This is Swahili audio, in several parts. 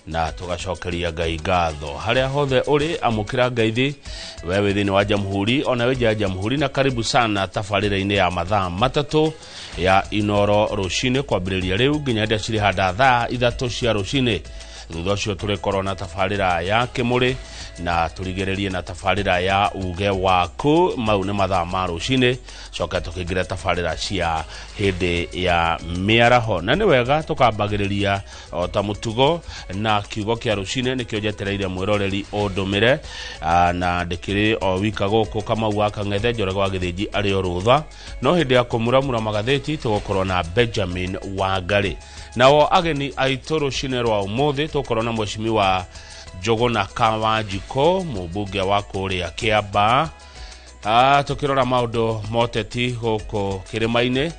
na tugacokeria Ngai ngatho haria hothe uri amukira ngaithi wewe thini wa Jamhuri ona weja Jamhuri na karibu sana tafarira-ini ya mathaa matatu ya Inoro rucine kwambiriria riu nginya ndia ciri handa thaa ithatu cia rucine. Thutha ucio turi korona tafarira ya Kimuri na turigererie na tafarira ya uge waku mau ni mathaa ma rucine coka tukingira tafarira cia hindi ya miaraho na ni wega tukambagiriria ta mutugo na kiugo kia rucine nikio jetereire mwiroreri ondumire na ndikiri o wika guku kama waka ngethe njore gwa githinji ari o rutha no hindi ya kumuramura magatheti tugukorwo na Benjamin Wangari nao ageni aitu rucine rwa umuthi tukorwo na mheshimiwa Jogona Kawajiko mubunge wa kuria Kiamba tukirora maundu moteti guku kirima-ini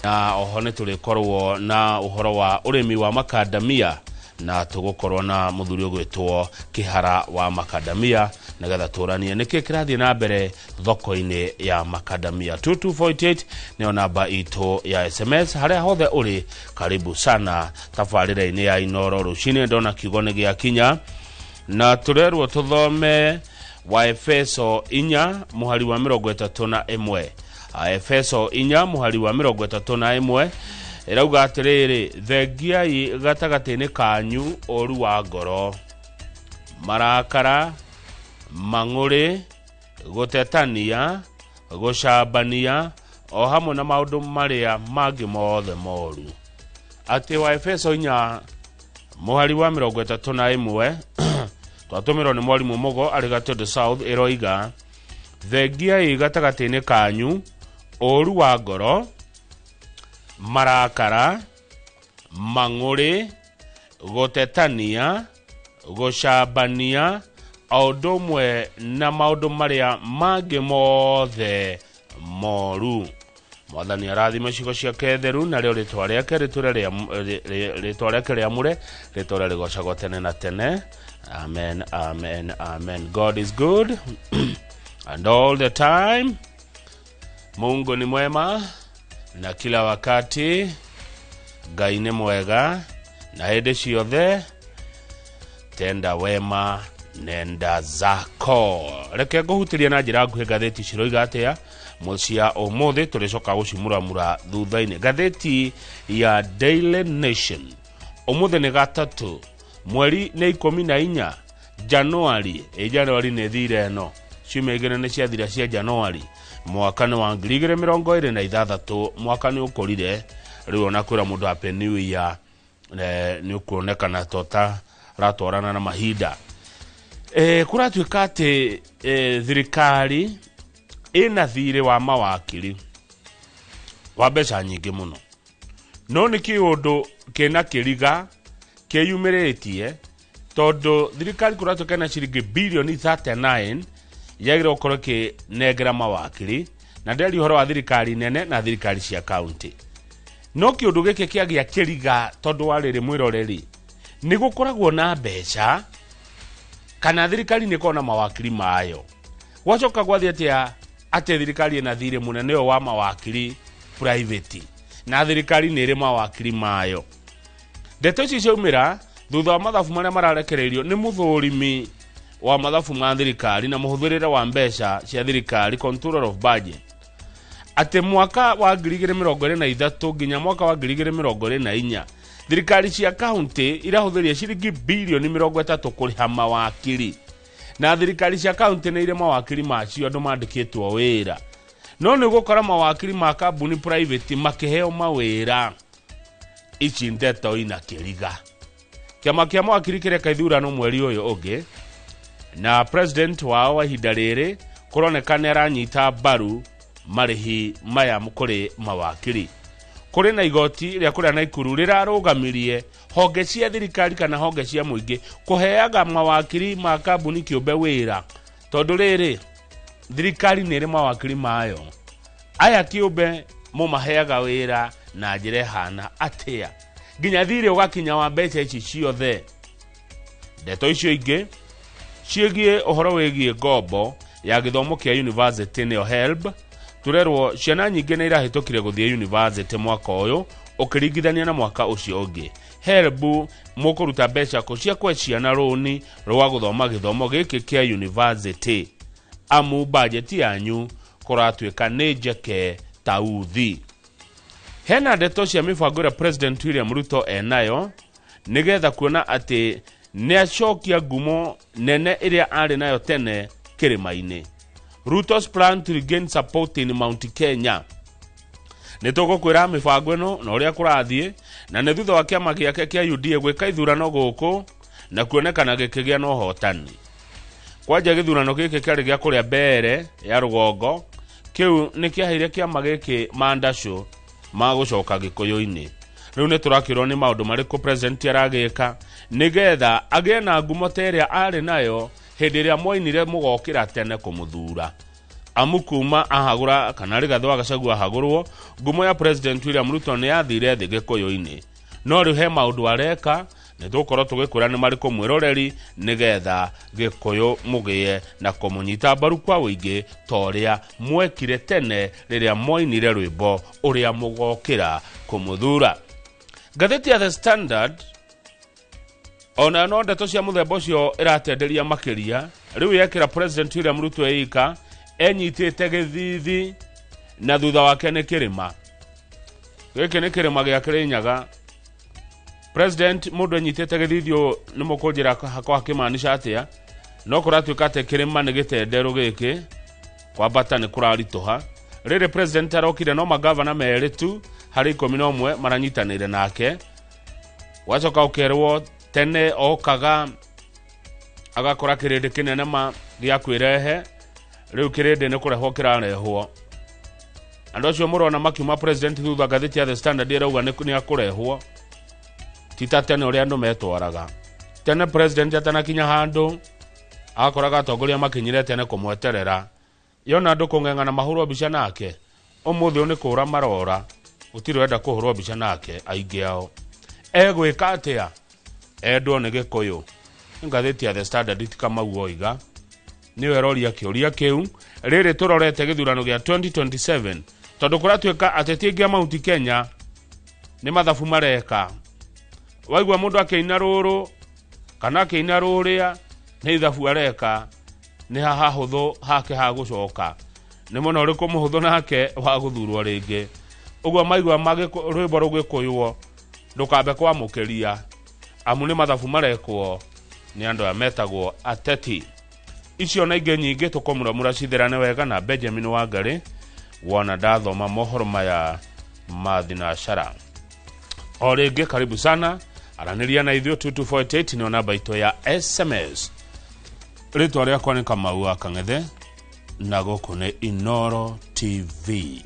na oho ni turikorwo na uhoro wa urimi wa makadamia na tugukorwo na muthuri ugwitwo Kihara wa makadamia nagetha turanie niki kirathie na mbere thoko-ini ya makadamia 2248 nio namba itu ya SMS haria hothe uri karibu sana tafarira-ini ya Inoro rucine ndona kiugo ni gia kinya na turerwo tuthome wa Efeso 4 muhari wa 31 Efeso 4 muhari wa 31 irauga atiriri thengiai gatagati-ini kanyu oru wa ngoro marakara mang'uri gutetania gucambania o hamwe na maundu maria mangi mothe moru ati wa Efeso 4 muhari wa 31 twatumiro ni mwarimu mugo ari Gatundu South iroiga thengiai gatagati-ini kanyu oru wa ngoro marakara mang'uri gutetania gucambania aundu mwe na maundu maria mangi mothe moru mwathani arathime ciugo ciake theru na rio ritwa riake ritwa riake riamure ritwa rigocagwo tene na tene. Amen, amen, amen. God is good and all the time. Mungu ni mwema na kila wakati. Ngai ni mwega na hede ciothe tenda wema nenda zako. Reke nguhutiria na njira nguhe gatheti ciroiga atia mucia umuthi turicoka gucimuramura thutha-ini. Gatheti ya Daily Nation umuthi ni gatatu mweri ni 14 Januari Januari ni thire no ciumia igire ni ciathira cia Januari mwaka ni wa 2026 mwaka ni ukorire riu ona kwira mundu happy new year ni ukuonekana tota ratwarana na mahinda kuratuika ati thirikari ina thire wa mawakiri wa mbeca nyingi muno no ni kiundu kena kiriga keyumiritie tondu thirikari kuratuika na ciringi bilioni 39 yagira ukorwo ki negera mawakiri na nderi uhoro wa thirikari nene na thirikari cia county no kiundu giki kiagia kiriga tondu wariri mwiroreri ni gukoragwo na mbeca kana thirikari ni kona mawakiri mayo wacoka gwathia atia ate thirikari ina thire munene wa mawakiri private na thirikari ni iri mawakiri mayo ndeto ici ciaumira thutha wa mathabu maria mararekereirio ni muthurimi wa mathabu ma thirikari na muhuthirire wa mbeca cia thirikari controller of budget ate mwaka wa 2023 nginya mwaka wa 2024 thirikari cia county irahuthiria ciringi bilioni 30 kuriha mawakiri na thirikari cia county ni ire mawakiri macio andu mandikitwo wira no ni gukora mawakiri ma kambuni private makiheo mawira ichi ndeto ina kiriga kiama kia mawakiri kireka ithurano mweri uyu ungi na president wao wa ihinda riri kuronekana aranyita mbaru marihi maya mukuri mawakiri kuri na igoti ria kuria na ikuru rirarugamirie honge cia thirikari kana honge cia muingi kuheaga mawakiri ma kambuni kiumbe wira tondu riri thirikari ni ri mawakiri mayo aya kiumbe mumaheaga wira na njire hana atia nginya thire ugakinya wa mbeca ici ciothe. Ndeto icio ingi ciegie uhoro wigie ngombo ya githomo kia university nio HELB turerwo ciana nyingi ni irahitukire guthie university mwaka uyu ukiringithania na mwaka ucio ungi. HELB mukuruta mbeca cia kweciana roni rwa guthoma githomo giki kia university. Amu budget yanyu kuratuika ni njeke tauthi. Hena ndeto cia mibango ya President William Ruto enayo nigetha kuona ati niacokia ngumo nene iria ari nayo tene kirima-ini. Ruto's plan to regain support in Mount Kenya. Nitugukwira mibango ino na uria kurathie na ni thutha wa kiama giake kia UDA gwika ithurano guku na kuonekana gikigia no hotani. Kwanja githurano giki kiari gia kuria mbere ya rugongo kiu ni kiaheire kiama giki mandasho ma gucoka gikuyu-ini. Riu ni turakirwo ni maundu mariku president aragika nigetha agie na ngumo teria ari nayo hindi iria moinire mugokira tene kumuthura. Amukuma ahagura kana Rigathĩ wa Gachagua ahagurwo ngumo ya President William Ruto ni yathire thi gikuyu-ini. No riu he maundu areka ni tukorwo tugikwira ni mariku mwiroreri nigetha gikuyu mugie na kumunyita mbaru kwa wingi toria mwekire tene riria moinire rwimbo uria mugokira kumuthura. Gatheti ya The Standard ona no ndeto cia muthemba ucio iratenderia makiria. Riu yekira President William Ruto eika enyitite githithi na thutha wake ni kirima. Giki ni kirima gia Kirinyaga. President mundu enyitite githithio ni mukunjira hakwa akimaanisha atia no kuratuika ate kirima ni gitenderu giki kwambata ni kuraritoha. Riri president arokire no magavana meritu hari 11 maranyitanire nake. Wacoka ukerwo tene okaga agakora kirindi kinene ma gia kwirehe. Riu kirindi ni kurehwo kirarehwo. Andu acio murona makiuma president thutha gatheti ya The Standard irauga ni akurehwo. Tita tene uria andu metwaraga. Tene president atanakinya handu akoraga atongoria makinyire tene kumweterera. Yona andu kung'eng'ana mahurwo bica nake. Umuthi ni kura marora. Utiri wenda kuhurwo bica nake aingi ao. Egwika atia endwo ni gikuyu. Ngatheti ya The Standard tikamau oiga niwe eroria kiuria kiu riri turorete githurano gia 2027 tondu kuratuika ateti ngia Mount Kenya ni mathafu mareka. Waigwa mundu akeina ruru kana akeina ruria ni ithafu areka ni haha huthu hake ha gucoka ni muno uriku muhuthu nake wa guthurwo ringi. Ugwa maigwa rwimbo rugikuywo ndukambe kwamukiria amu ni mathafu marekwo ni andu ametagwo ateti. Icio na ingi nyingi tukomuramura cithirane wega na Benjamin Wangari wona ndathoma mohoro maya mathinacara. O ringi karibu sana araniria na ithio 2248 ni namba ito ya SMS. Ritwa riakwa ni Kamau Kang'ethe na guku ni Inooro TV.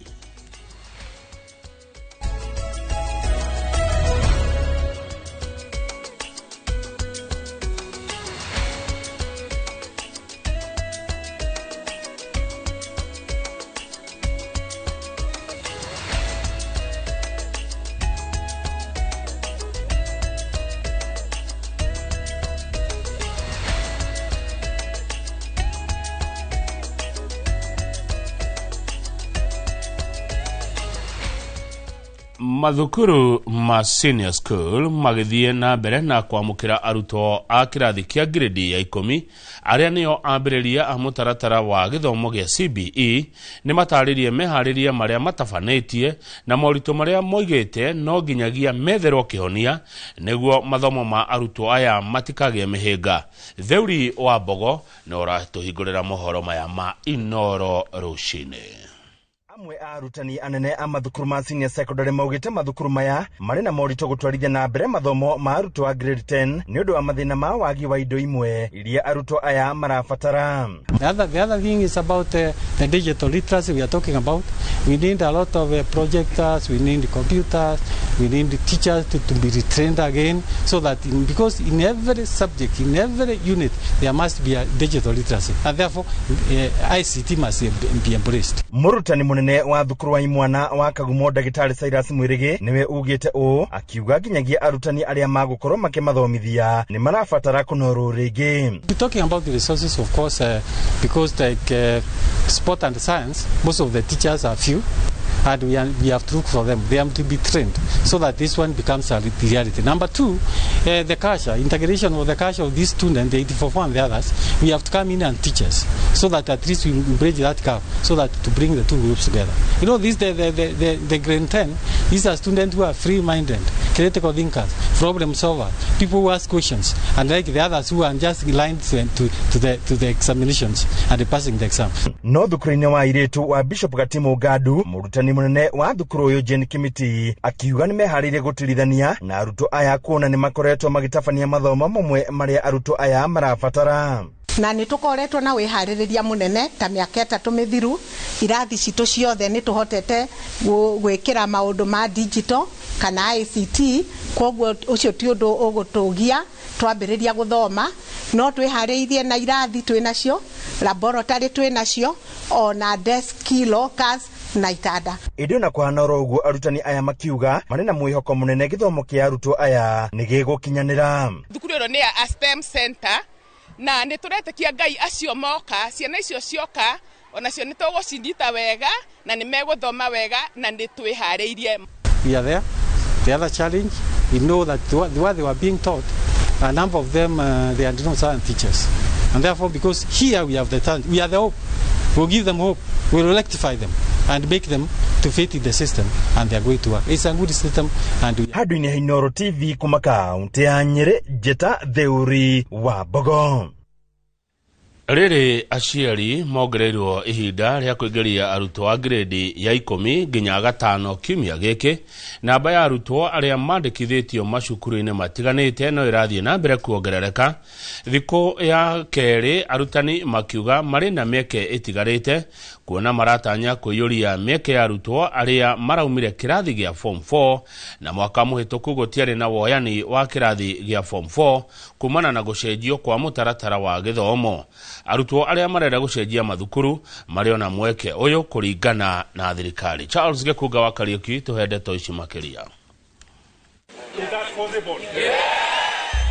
Mathukuru ma senior school magithie na mbere na kwamukira arutwo a kirathi kia grade ya 10 aria niyo ambiriria a mutaratara wa githomo gia CBE ni mataririe mehariria maria matafanetie na morito maria moigete no ginyagia metherwo kihonia niguo mathomo ma arutwo aya matikagie mihinga. Theuri wa Mbogo na uratuhingurira mohoro maya ma Inooro rucine. Amwe arutani anene a mathukuru ma senior secondary maugite mathukuru maya mari na morito gutwarithia na mbere mathomo ma arutwo a grade 10 ni undu wa mathina ma wagi wa indo imwe iria arutwo aya marabatara. The other thing is about the digital literacy we are talking about. We need a lot of projectors, we need computers, we need the teachers to be retrained again, so that because in every subject, in every unit, there must be a digital literacy, and therefore ICT must be embraced. Murutani munene wa thukuru wa imwana wa Kagumo Dagitari Cyrus Mwirigi niwe ugite u akiuga ginyagia arutani aria magukorwo makimathomithia ni marabatara kunoru ringi. We're talking about the resources, of course, because like sport and science, most of the teachers are few. and we have to look for them. They have to be trained so that this one becomes a reality. Number two, the culture, integration of the culture of these students, the 84 and the others, we have to come in and teach us so that at least we bridge that gap so that to bring the two groups together. You know, this the grade 10, these are students who are free-minded, critical thinkers, problem solvers, people who ask questions, and like the others who are just aligned to the examinations and the passing the exam. No thukuru-inĩ wa airĩtu wa Bishop Gatimu Gadu, mũrutani mũnene wa thukuru ũyũ Jane Kimiti, akiuga nĩ meharĩirie gũtirithania na arutwo aya kuona nĩ makoretwo magĩtabania mathomo mamwe marĩa arutwo aya marabatara. Na nĩ tũkoretwo na wĩharĩrĩria mũnene ta mĩaka 3 mĩthiru, irathi citũ ciothe nĩ tũhotete gwĩkĩra maũndũ ma digital kana ICT, koguo ũcio ti ũndũ ũgũtũgia twambĩrĩria gũthoma, no twĩharĩirie na irathi twĩnacio, laboratory twĩnacio, ona desk lockers na itanda. Ĩndĩ na kũhana ũguo arutani aya makiuga marĩ na mwĩhoko mũnene gĩthomo kĩa arutwo aya nĩ gĩgũkinyanĩra. Thukuru ĩno nĩ ya STEM Center na nĩ tũretĩkia Ngai acio moka, ciana icio cioka onacio nĩ tũgũcinyita wega na nĩ megũthoma wega na nĩ twĩharĩirie. We are there. The other challenge, we know that what they were being taught, a number of them they are not science teachers, and therefore because here we have the talent, we are the hope. We'll give them hope. We'll rectify them and make them to fit in the system, and they are going to work. It's a good system. And Hadwini Hinoro TV kuma kaunti ya Nyeri, Jeta Theuri wa Bogo. Rĩrĩ aciari mongereirwo ihinda rĩa kũingĩria arutwo a grade ya 10 nginya 5 kiumia gĩkĩ. Namba ya arutwo arĩa mandĩkithĩtio macukuru-inĩ matiganĩte no ĩrathiĩ na mbere kuongerereka. Thikũ ya kerĩ arutani makiuga marĩ na mĩeke ĩtigarĩte kuona maratanya kũiyũria mĩeke ya arutwo arĩa maraumire kĩrathi gĩa form 4 na mwaka mũhĩtũku gũtiarĩ na woyani wa kĩrathi gĩa form 4 kumana na gũcenjio kwa mũtaratara wa gĩthomo. Arutwo arĩa marenda gũcenjia mathukuru marĩ ona mweke ũyũ kũringana na thirikari. Charles Gĩkunga wa Kariuki tũhe ndeto ici makĩria.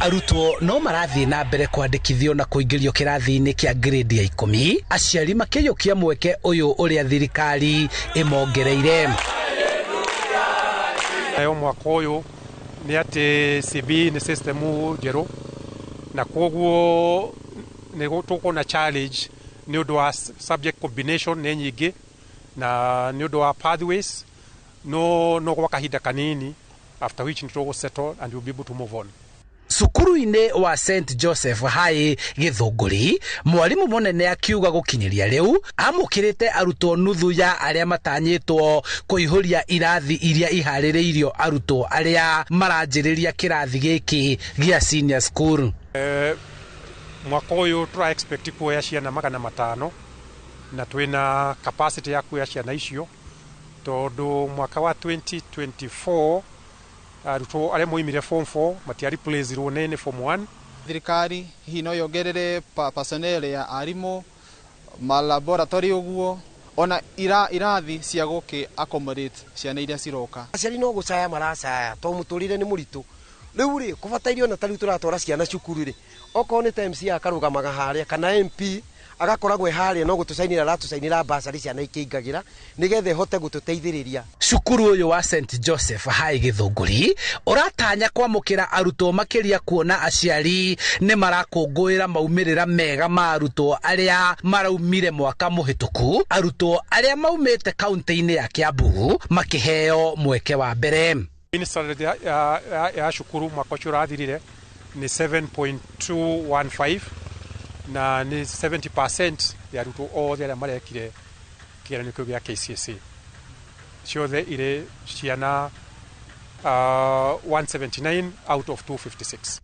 Arutwo no marathiĩ na mbere kwandĩkithio na kũingĩrio kĩrathi-inĩ kĩa grade ya 10, aciari makĩiyũkia mweke ũyũ ũrĩa thirikari ĩmongereire. Ayo mwaka ũyũ nĩ atĩ CB nĩ system njerũ na koguo nĩ gũtũkwo na challenge nĩ ũndũ wa subject combination nĩ nyingĩ na nĩ ũndũ wa pathways no kwa kahinda kanini, after which nĩ settle and we'll be able to move on. Cukuru-inĩ wa St Joseph Hai Gĩthũngũri, mwarimũ mũnene akiuga gũkinyĩria rĩu amũkĩrĩte arutwo nuthu ya arĩa matanyĩtwo kũihũria irathi iria iharĩrĩirio arutwo arĩa maranjĩrĩria kĩrathi gĩkĩ gĩa senior school. Mwaka ũyũ tũra expect kuoya ciana 500 na twĩna capacity ya kuoya ciana icio tondũ mwaka wa 2024 arutwo arĩa moimire form 4 matiari place nene form 1. Thirikari hihi no yongerere personnel ya arimũ, malaboratory ũguo ona irathi cia gũkĩ accommodate ciana iria ciroka. Aciari no gũcaya maracaya to mũtũrĩre nĩ mũritũ. Rĩu rĩ kũbataire ona tarĩu tũratwara ciana cukuru rĩ okorwo nĩ MC akarũgamaga harĩa kana MP agakoragwo harĩa no gũtũcainĩra ratũcainĩra basari ciana ikĩingagĩra nĩgetha hote gũtũteithĩrĩria. Cukuru ũyũ wa St Joseph Hai Gĩthũngũri ũratanya kwamũkĩra arutwo makĩria kuona aciari nĩ marakũngũĩra maumĩrĩra mega ma arutwo arĩa maraumire mwaka mũhĩtũku, arutwo arĩa maumĩte kaunti-inĩ ya Kiambu makĩheo mweke wa mbere. Minister ya shukuru mwaka ũcio ũrathirire ni 7.215 na ni 70% ya arutwo othe arĩa marekire kĩgeranio kĩu gĩa KCSE. Ciothe irĩ ciana 179 out of 256.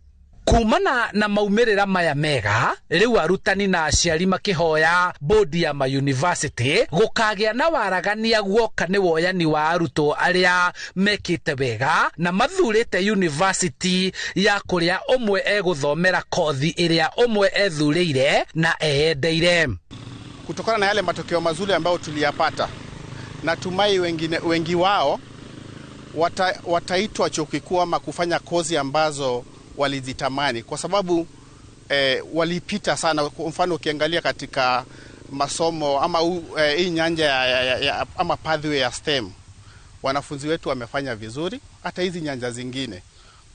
Kumana na maumĩrĩra maya mega, rĩu arutani na aciari makĩhoya bodi ya university gũkagĩa na waragania guoka nĩ woyani wa arutwo arĩa mekĩte wega na mathurĩte university ya kũrĩa ũmwe egũthomera kothi ĩrĩa ũmwe ethurĩire na eyendeire. Kutokana na yale matokeo mazuri ambayo tuliyapata, natumai wengi wao wataitwa chuo kikuu ama kufanya kozi ambazo walizitamani kwa sababu walipita sana. Kwa mfano ukiangalia katika masomo ama hii nyanja ama pathway ya STEM wanafunzi wetu wamefanya vizuri hata hizi nyanja zingine.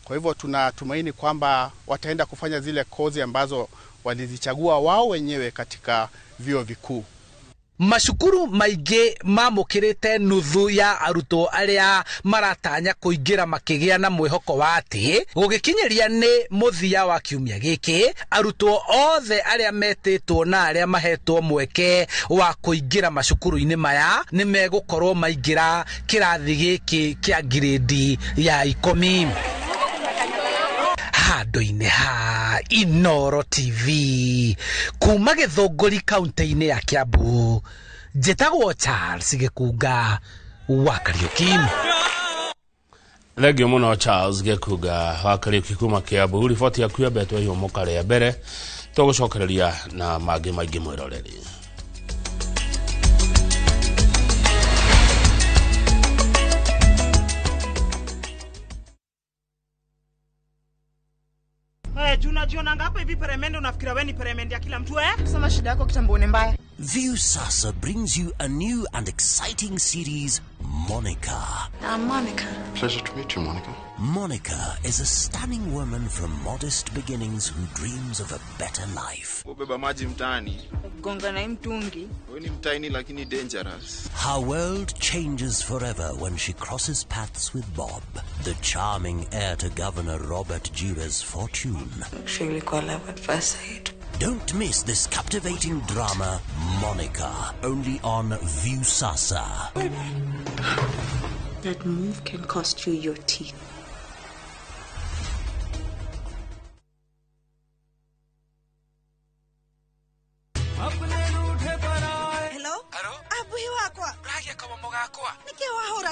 Kwa hivyo tunatumaini kwamba wataenda kufanya zile kozi ambazo walizichagua wao wenyewe katika vyuo vikuu. Mashukuru maige mamukirite nuthu ya aruto aria maratanya kuingira makigia na mwihoko wa ati gugikinyeria ni muthia wa kiumia giki aruto othe aria metitwo na aria mahetwo mweke wa kuingira mashukuru-ini maya ni megukorwo maingira kirathi giki kia grade ya 10. Handu-ini ha Inoro TV kuma Githunguri kaunti-ini ya Kiambu, njitagwo Charles Gikuga wa Kariuki. Thengio muno Charles Gikuga wa Kariuki kuma Kiambu. Riboti yaku ya betwo hiyo mukare mbere tugucokereria na mangi maingi mwiroreri. Unajiona ngapo hivi peremende unafikira wewe ni peremende ya kila mtu Kusema shida yako kitambo ni mbaya. Viusasa brings you a new and exciting series, Monica. I'm Monica. Pleasure to meet you, Monica. Monica is a stunning woman from modest beginnings who dreams of a better life. Ubeba maji mtaani. Gonga na mtungi. Wewe ni mtaini lakini dangerous. Her world changes forever when she crosses paths with Bob, the charming heir to Governor Robert Jira's fortune. Actually, call love at first sight. Don't miss this captivating drama, Monica, only on Viusasa. That move can cost you your teeth.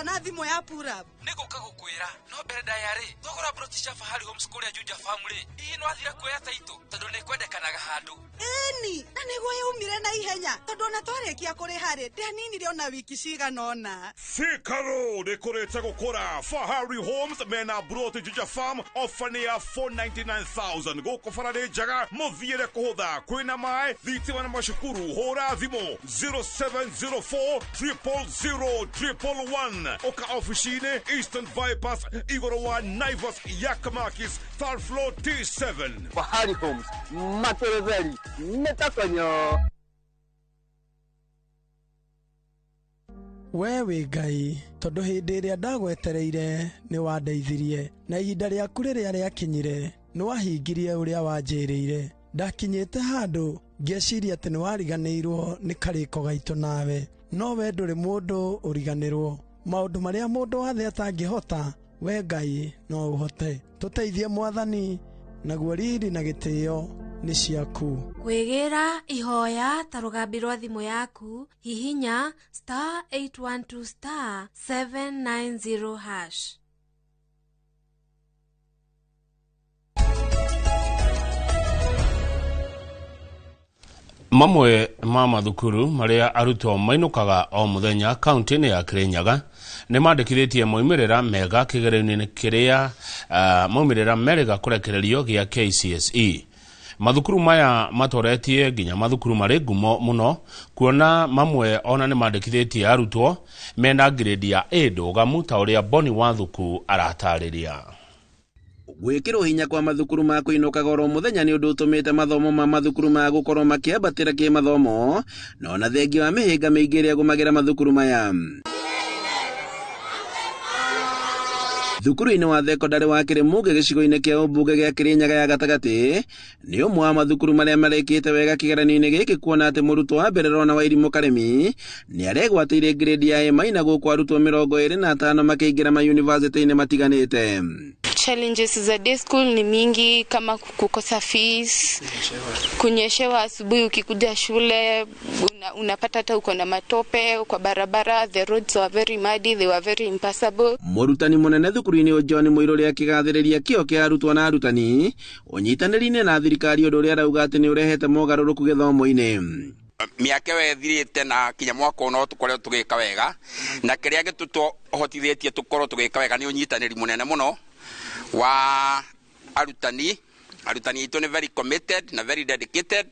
Na thimo ya pura niko kagukwira no mbere ndayari thogora brotisha fahari homeschool ya Juja family no athira kuya taito tondu ne kwendekanaga handu eni na niguo yumire na ihenya tondu na twarekia kuri hari ndanini riona wiki ciganona Sikaro dekorete gukora Fahari Homes mena brought Juja farm ofania 499,000 goko farade jaga muthiire kuhutha kwina mai thitima na mashukuru hora thimo 0704 000 Oka officine Eastern Bypass Igorowa Naivas Yakamakis third floor T7 Fahari Homes Matereveri Metakonyo. Wewe Ngai tondu hindi iria ndagwetereire ni wandeithirie na ihinda riaku riria riakinyire ni wahingirie uria wanjirire ndakinyite handu ngeciria ati ni wariganirwo ni kariko gaitu nawe no we nduri mundu uriganirwo maundu maria mundu wathe atangihota we Ngai no uhote tuteithie mwathani naguo riri na gitio ni ciaku kwigira ihoya ta rugambi rwa thimu yaku hihinya *812*790#. Mamwe ma mathukuru maria arutwo mainukaga o muthenya kaunti-ini ya Kirinyaga ni mandikithitie moimirira mega kigeranio-ini kiria moimirira merega kurekererio gia KCSE. Mathukuru maya matoretie nginya mathukuru mari ngumo muno kuona mamwe ona ni mandikithitie arutwo mena grade ya A ndugamu ta uria Boni Wathuku aratariria. Gwikirwo hinya kwa mathukuru ma kuinuka goro muthenya ni undu utumite mathomo ma mathukuru ma gukorwo makiambatira ki mathomo no na thengi wa mihinga miingi iria gumagira mathukuru maya. Thukuru-ini wa thekondarĩ wa Kĩrĩmuge gĩcigo-inĩ kĩa ũmbunge gĩa Kirinyaga ya gatagati ni ũmwe wa mathukuru marĩa marekĩte wega kĩgeranio-inĩ gĩkĩ kuona atĩ mũrutwo wa mbere Rona Wairimũ Karemi nĩ aregwatĩire grade ya A- na gũkũ arutwo 25 makĩingĩra mayunivasĩtĩ-inĩ matiganĩte. Challenges za day school ni mingi kama kukosa fees, kunyeshewa asubuhi ukikuja shule, unapata hata uko na matope kwa barabara, the roads were very muddy, they were very impassable. Mũrutani mũnene thukuru-inĩ ũyũ John Mũirũrĩ akĩgathĩrĩria kĩo kĩa arutwo na arutani ũnyitanĩri-inĩ na thirikari ũndũ ũrĩa arauga atĩ nĩ ũrehete mogarũrũku gĩthomo-inĩ. Miaka we thirite na kinya mwaka no tukorwo tugika wega na kiria gituhotithĩtie tukorwo tugika wega ni unyitanĩri munene muno wa arutani itu ni very committed na very dedicated,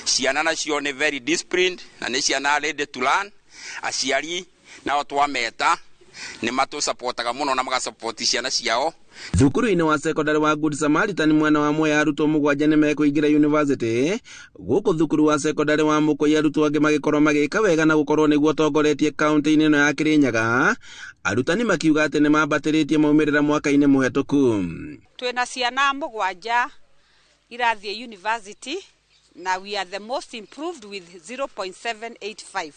ciana nacio ni very disciplined na ni ciana ready to learn, aciari nao twameta nĩ matũsapotaga mũno na magasapoti ciana ciao. Thukuru-inĩ wa secondary wa Good Samaritan mwena wa Mwea arutwo 7 nĩmekũingĩra university. Gũkũ thukuru wa secondary wa Mũkũi arutwo angĩ magĩkorwo magĩka wega na gũkorwo nĩguo tongoretie kaunti-inĩ ĩno ya Kirinyaga. Arutani makiuga atĩ nĩmambatĩrĩtie maumĩrĩra mwaka-inĩ mũhetũku. Twĩna ciana 7 irathiĩ university na we are the most improved with 0.785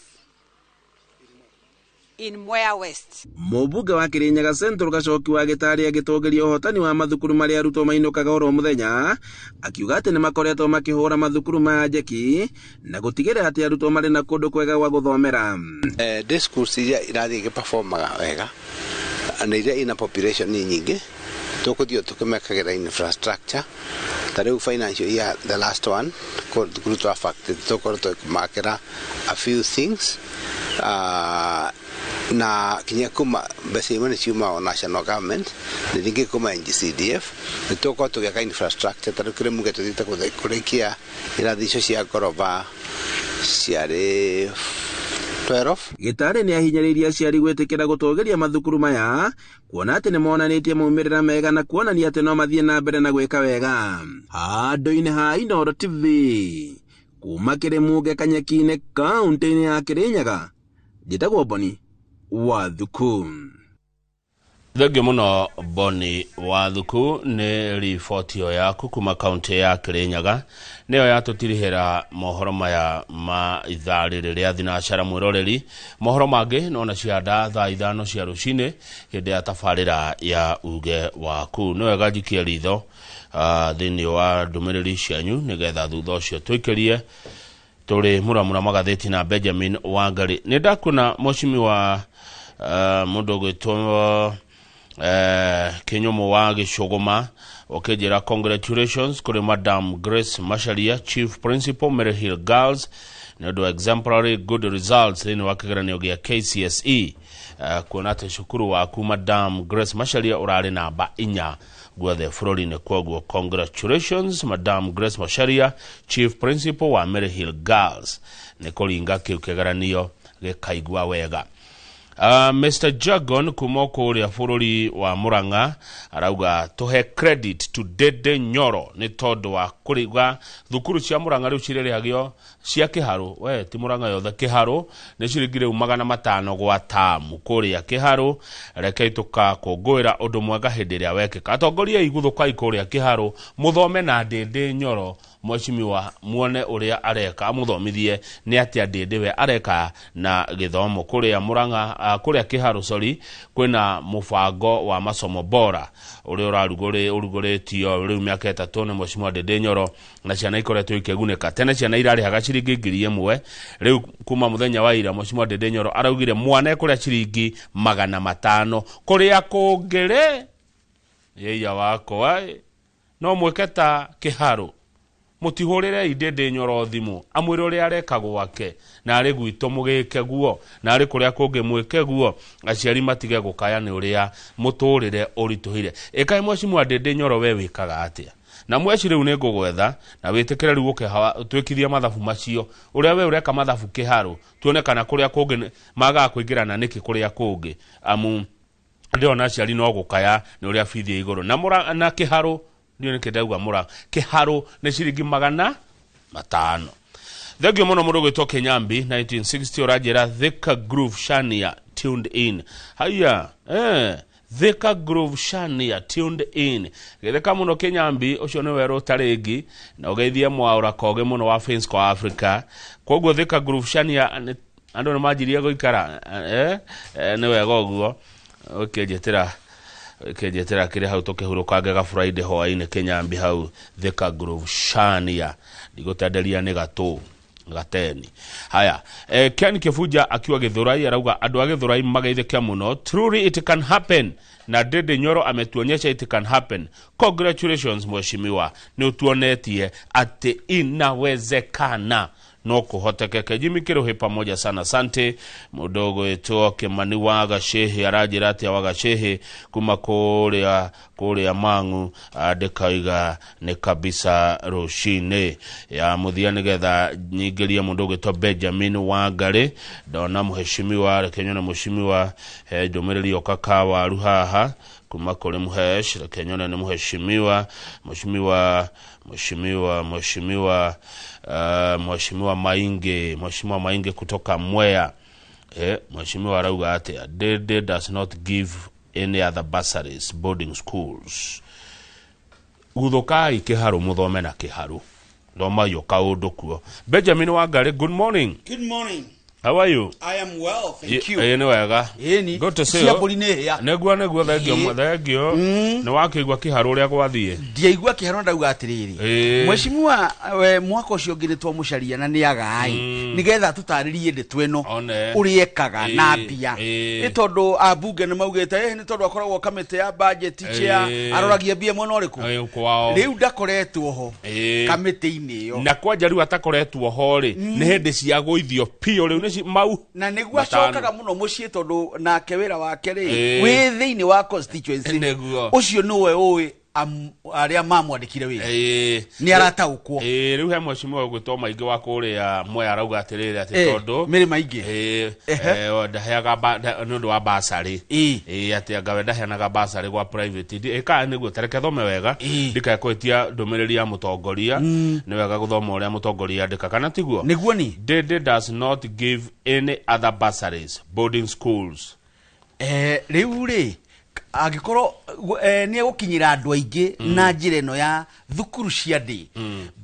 in Mwea West. Mũmbunge wa Kirinyaga Central Gacoki wa Gĩtarĩ agĩtongeria ũhotani wa mathukuru marĩa arutwo mainũkaga oro mũthenya, akiuga atĩ nĩmakoretwo makĩhũra mathukuru maya njeki na gũtigĩrĩra atĩ arutwo marĩ na kũndũ kwega gwa gũthomera. Day schools iria irathiĩ igĩperformaga wega na iria ina population nyingĩ tũkũthiĩ tũkĩmekagĩra infrastructure. Tarĩu financial year the last one thukuru twa factory tũkorwo tũkĩmakĩra a few things na kinya kuma mbeca imwe ciuma o national government na ringĩ kuma NGCDF nĩtũkorwo tũgĩaka infrastructure. Tarĩu kĩrĩa muge tũthiĩte kũrĩkia irathi icio cia ngoroba ciarĩ 12. Gĩtarĩ nĩahinyĩrĩirie aciari gwĩtĩkĩra gũtũgĩria mathukuru maya kuona atĩ nĩmonanĩtie maumĩrĩra mega na kuonania atĩ no mathiĩ na mbere na gwĩka wega. Handũ-inĩ ha Inooro TV kuma Kĩrĩmunge Kanyeki-inĩ kaunti-inĩ ya Kirinyaga, njĩtagwo Boni Wathuku. Thengio mũno Boni Wathuku nĩ riboti yaku kuma kaunti ya Kirinyaga nĩyo yatũtirihĩra mohoro maya ma ithaa rĩrĩ rĩa thinacara mwĩroreri. Mohoro mangĩ nona cianda thaa 5 cia rũcinĩ hĩndĩ ya tabarĩra ya uge waku. Nĩ wega njikie ritho thĩinĩ wa ndũmĩrĩri cianyu nĩgetha thutha ũcio tũikĩrie tũrĩ mũramũra magathĩti na Benjamin Wangari. Nĩ ndakuona moshimi wa mũndũ gwĩtwo Kĩnyũmũ wa Gĩcũgũma okĩnjĩra congratulations kũrĩ Madam Grace Macharia, Chief Principal Mary Hill Girls, nĩ ũndũ exemplary good results thĩinĩ wa kĩgeranio gĩa KCSE. Kuona atĩ cukuru waku Madam Grace Macharia ũrarĩ namba 4 guothe bũrũri-inĩ, kwoguo congratulations Madam Grace Macharia, Chief Principal wa Mary Hill Girls. Nĩ kũringa kĩu kĩgeranio gĩkaigua wega. Mr. Jagon kuma kũrĩa bũrũri wa Murang'a arauga tũhe credit to Dede Nyoro nĩ tondũ wa kũriga thukuru cia Murang'a rĩu cirĩrĩagio cia Kĩharũ. We ti Murang'a yothe, Kĩharũ nĩ ciringi rĩu 500 gwa tamu kũrĩa Kĩharũ. Rekei tũkakũngũĩra ũndũ mwega hĩndĩ ĩrĩa wekĩka. Atongoria igũthũkai kũrĩa Kĩharũ mũthome na Dede Nyoro mweshimiwa muone uria areka amuthomithie ni atia Dede areka na githomo kuria Murang'a kuria Kĩharũ kwina mubango wa masomo bora uria urugoretio riu miaka 3 ni mweshimiwa Dede Nyoro na ciana ikoretwo ikeguneka. Tene ciana irarihaga ciringi 1,000 riu kuma muthenya wa ira mweshimiwa Dede Nyoro araugire mwana kuria ciringi 500 kuria kungire yeya wako no mweketa Kĩharũ mutihurire Dede Nyoro thimu amwire uria areka gwake na ari gwito mugike guo na ari kuria kungi mwike guo aciari matige gukaya ni uria muturire urituhire. Eka mweshimiwa Dede Nyoro we wikaga atia na mweshi riu ni ngugwetha na witikire riu ukihawa twikithia mathabu macio uria we ureka mathabu Kĩharũ tuone kana kuria kungi maga kuingirana niki kuria kungi amu ndio na aciari no gukaya ni uria bithi iguru na Kĩharũ ndio nikidauga Murang'a Kĩharũ ni ciringi 500. Thegio muno mundu gwitwo Kenyambi 1960 urajira Thika Groove Shania tuned in. Haya Thika Groove Shania tuned in. Githeka muno Kenyambi ucio ni wero taringi na ugeithie mwaura koge muno wa Fans kwa Africa. Kwoguo Thika Groove Shania andu majiria goikara ni wega uguo ukijetera kire hau tukihurukange ga Friday hoaine Kenyambi hau Thika Groove Shania ndigotenderia ni gateni. Haya Ken Kifuja akiwa Githurai arauga andu a Githurai magaithĩkia muno. Truly it can happen na Dede Nyoro ametuonyesha it can happen. Congratulations mweshimiwa, ni utuonetie ati inawezekana no kuhotekeke. Jimmy Kiruhi pamoja sana, asante. Mudogo eto Kimani wa Gashehe arajira ati wa Gashehe kuma kuria Mangu adekaiga ne kabisa roshine ya muthia nigetha nyingiria mudogo eto Benjamin Wangari ndona muheshimiwa Kenyona muheshimiwa ndomereri okakawa ruhaha kuma kule muhesh Kenyona ni muheshimiwa Mheshimiwa Mainge kutoka Mwea. Mheshimiwa rauga ate Dede does not give any other bursaries boarding schools. Udhokai Kiharu muthome na Kiharu ndoma yo kaundu kuo. Benjamin Wangari, good morning. Good morning. How are you? I am well, thank you. Ni wega. Good to see you. Negua thegio. Ni wakigwa Kiharu ria gwathie. Ndiaigua Kiharu ndauga atiriri. Mheshimiwa mwaka ucio ngire twa mucaria na ni agai. Nigetha tutaririe ndi tweno. Uriekaga na mbia. Ni tondu abunge ni maugite ni tondu akoragwo kamite ya budget chair aroragia mbia mwena uriku. Riu ndakoretwo ho kamite-ini yo. Na kwanja riu atakoretwo ho ri ni hindi cia guithio pio riu mau na negua cokaga muno mucie tondu nake wira wake ri wi thiini wa constituency ucio niwe uwi aria mamwandikire wira ni arataukwo riu he mheshimiwa gwitwo maingi wa kuria Mwea arauga atiriri ati tondu miri maingi ndaheaga nundu wa basari ati ngawe ndaheanaga basari gwa private ka niguo tareke thome wega ndika kwetia ndomereri ya mutongoria ni wega guthoma uria mutongoria ndika kana tiguo niguo ni Dede does not give any other bursaries boarding schools. Riu ri agikoro ni egukinyira andu aingi na njira eno ya thukuru cia ndi.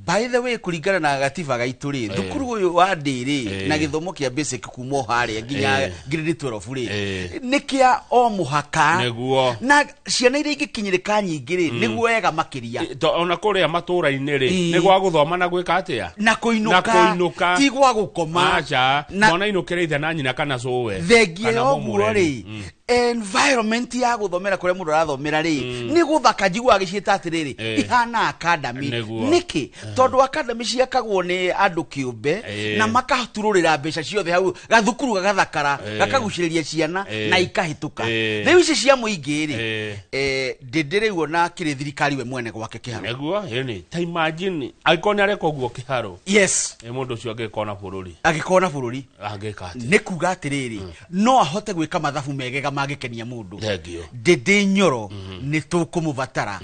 By the way, kuringana na gatiba gaitu ri thukuru uyu wa ndi ri na githomo kia basic kumo haria nginya grade 12 ri nikia o muhaka na ciana iria ingikinyirika nyingi ri niguo wega makiria ona kuria matura-ini ri ni gwa guthoma na gwika atia na kuinuka ti gwa gukoma acha mona inukire ithe na nyina kana sowe thengie oguo ri environment ya guthomera kuria mundu arathomera ri ni guthaka njigua agiciita atiriri ihana academy niki tondu academy ciakagwo ni andu kiumbe na makatururira mbeca ciothe hau gathukuru gagathakara gakaguciriria ciana na ikahituka riu ici cia muingi ri ndindirigwo na kiri thirikari we mwene gwake Kiharu neguo ni ta imagine aikoni areko guo Kiharu yes mundu ucio agikona bururi agika ni kuga atiriri no ahote gwika mathabu megega magikenia mundu Dede Nyoro ni tukumuvatara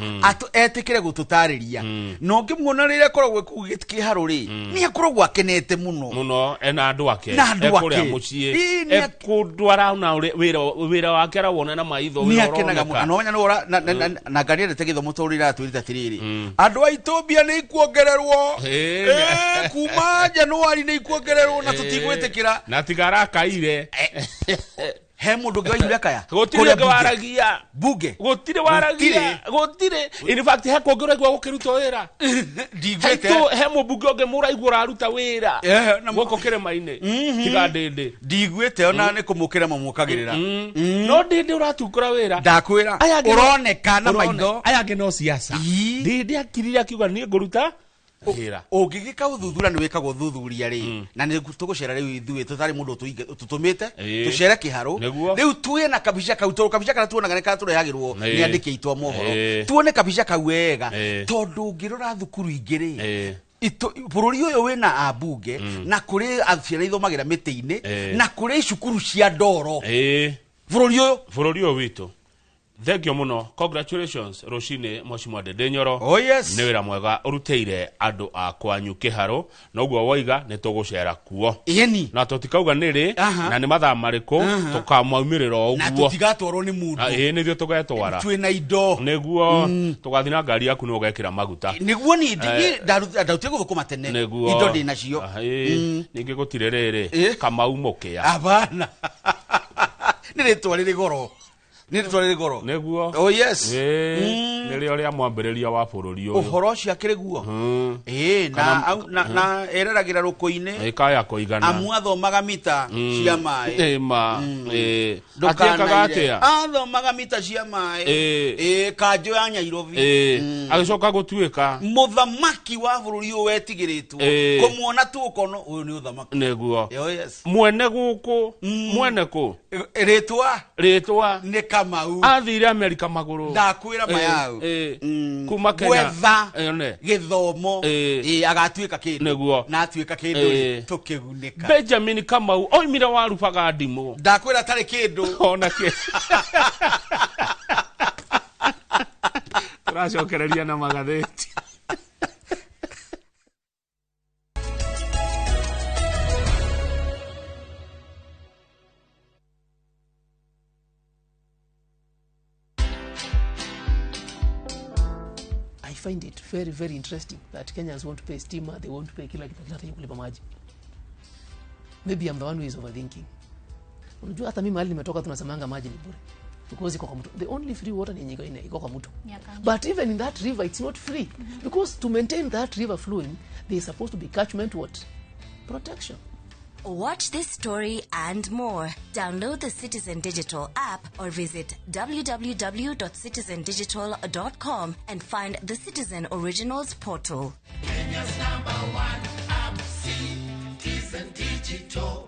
etikire gututariria no ngimuona rire koragwo Kiharu ri ni akoragwo akenete muno ena andu ake ekuria mucie ekudwara na wira wake arawona na maitho wira akenaga muno anonya nora na ngari ende githomo turira twirita tiriri andu a Ethiopia ni ikuongererwo kuma Januari ni ikuongererwo na tutigwitikira na tigara kaire he mundu ngiwa kaya gutire ngwaragia buge gutire waragia gutire in fact he kongerwa gwa gukiruta wira ndigwete he mubunge onge muraigwa raruta wira goko kirema-ini tiga Dede ndigwete ona ni kumukira mamukagirira no Dede uratukura wira ndakwira uroneka na maitho aya nge no siasa Dede akirira akiuga ni nguruta ungigika uthuthura ni wikagwo thuthuria ri na ni tugucera riu ithuĩ tutari mundu tutumite tucere Kiharu riu tuye na kabisha kau kabisha kana tuonaga neka turehagirwo ni andiki aitwa mohoro tuone kabisha kau wega tondu ngirora thukuru ingiri bururi uyu wina abunge na kuri aciara ithomagira miti-ini na kuri cukuru cia ndoro bururi uyu witu thegio muno congratulations Roshine Mheshimiwa Dede Nyoro oh yes ni wira mwega uruteire andu akwanyu Kiharu noguo woiga ni tugucera kuo yeni na tutikauga niri na ni mathaa mariku tukamaumirira uguo na tutigatwarwo ni mundu ni thio tugetwara twina indo niguo tugathina ngari yaku ni ugekira maguta niguo ni ndarutie guthukuma tene indo ndi nacio ningi gutire riri Kamau Mukia abana ni ritwa riri goro Nĩ twarĩ goro. Nĩguo. Oh yes. Nĩrĩ ũrĩa mwambĩrĩria wa bũrũri ũyũ. Ũhoro ũcio akĩrĩ guo. Na ereragĩra rũkũ-inĩ. Kaya kũigana. Amu athomaga mita cia maĩ. Atiĩkaga atĩa? Athomaga mita cia maĩ. Kanjũ ya Nyairobi. Agĩcoka gũtuĩka mũthamaki wa bũrũri ũyũ wetigĩrĩtwo. Kũmuona tu ũkono ũyũ nĩ ũthamaki. Nĩguo. Yes. Mwene gũkũ. Mwene kũ? Rĩtwa. Nĩ Kamau. Athire Amerika magũrũ. Ndakwĩra mayau. Kuma Kenya. Gwetha gĩthomo. Agatuĩka kĩndũ. Nĩguo. Na atuĩka kĩndũ tũkĩgunĩka. Benjamin Kamau oimire warubaga ndimũ. Ndakwĩra tarĩ kĩndũ. Ona kĩ. Tũracokereria na magathĩti. I find it very, very interesting that Kenyans won't pay stima, they won't pay kila kitu kulipa maji. Maybe I'm the one who is overthinking. Unajua hata mimi mahali nimetoka tunasemanga maji ni bure. Because iko kwa mtu. The only free water ni nyingo iko kwa mtu. But even in that river it's not free. Because to maintain that river flowing, there is supposed to be catchment what? Protection. Watch this story and more. Download the Citizen Digital app or visit www.citizendigital.com and find the Citizen Originals portal. Kenya's #1 app, Citizen Digital.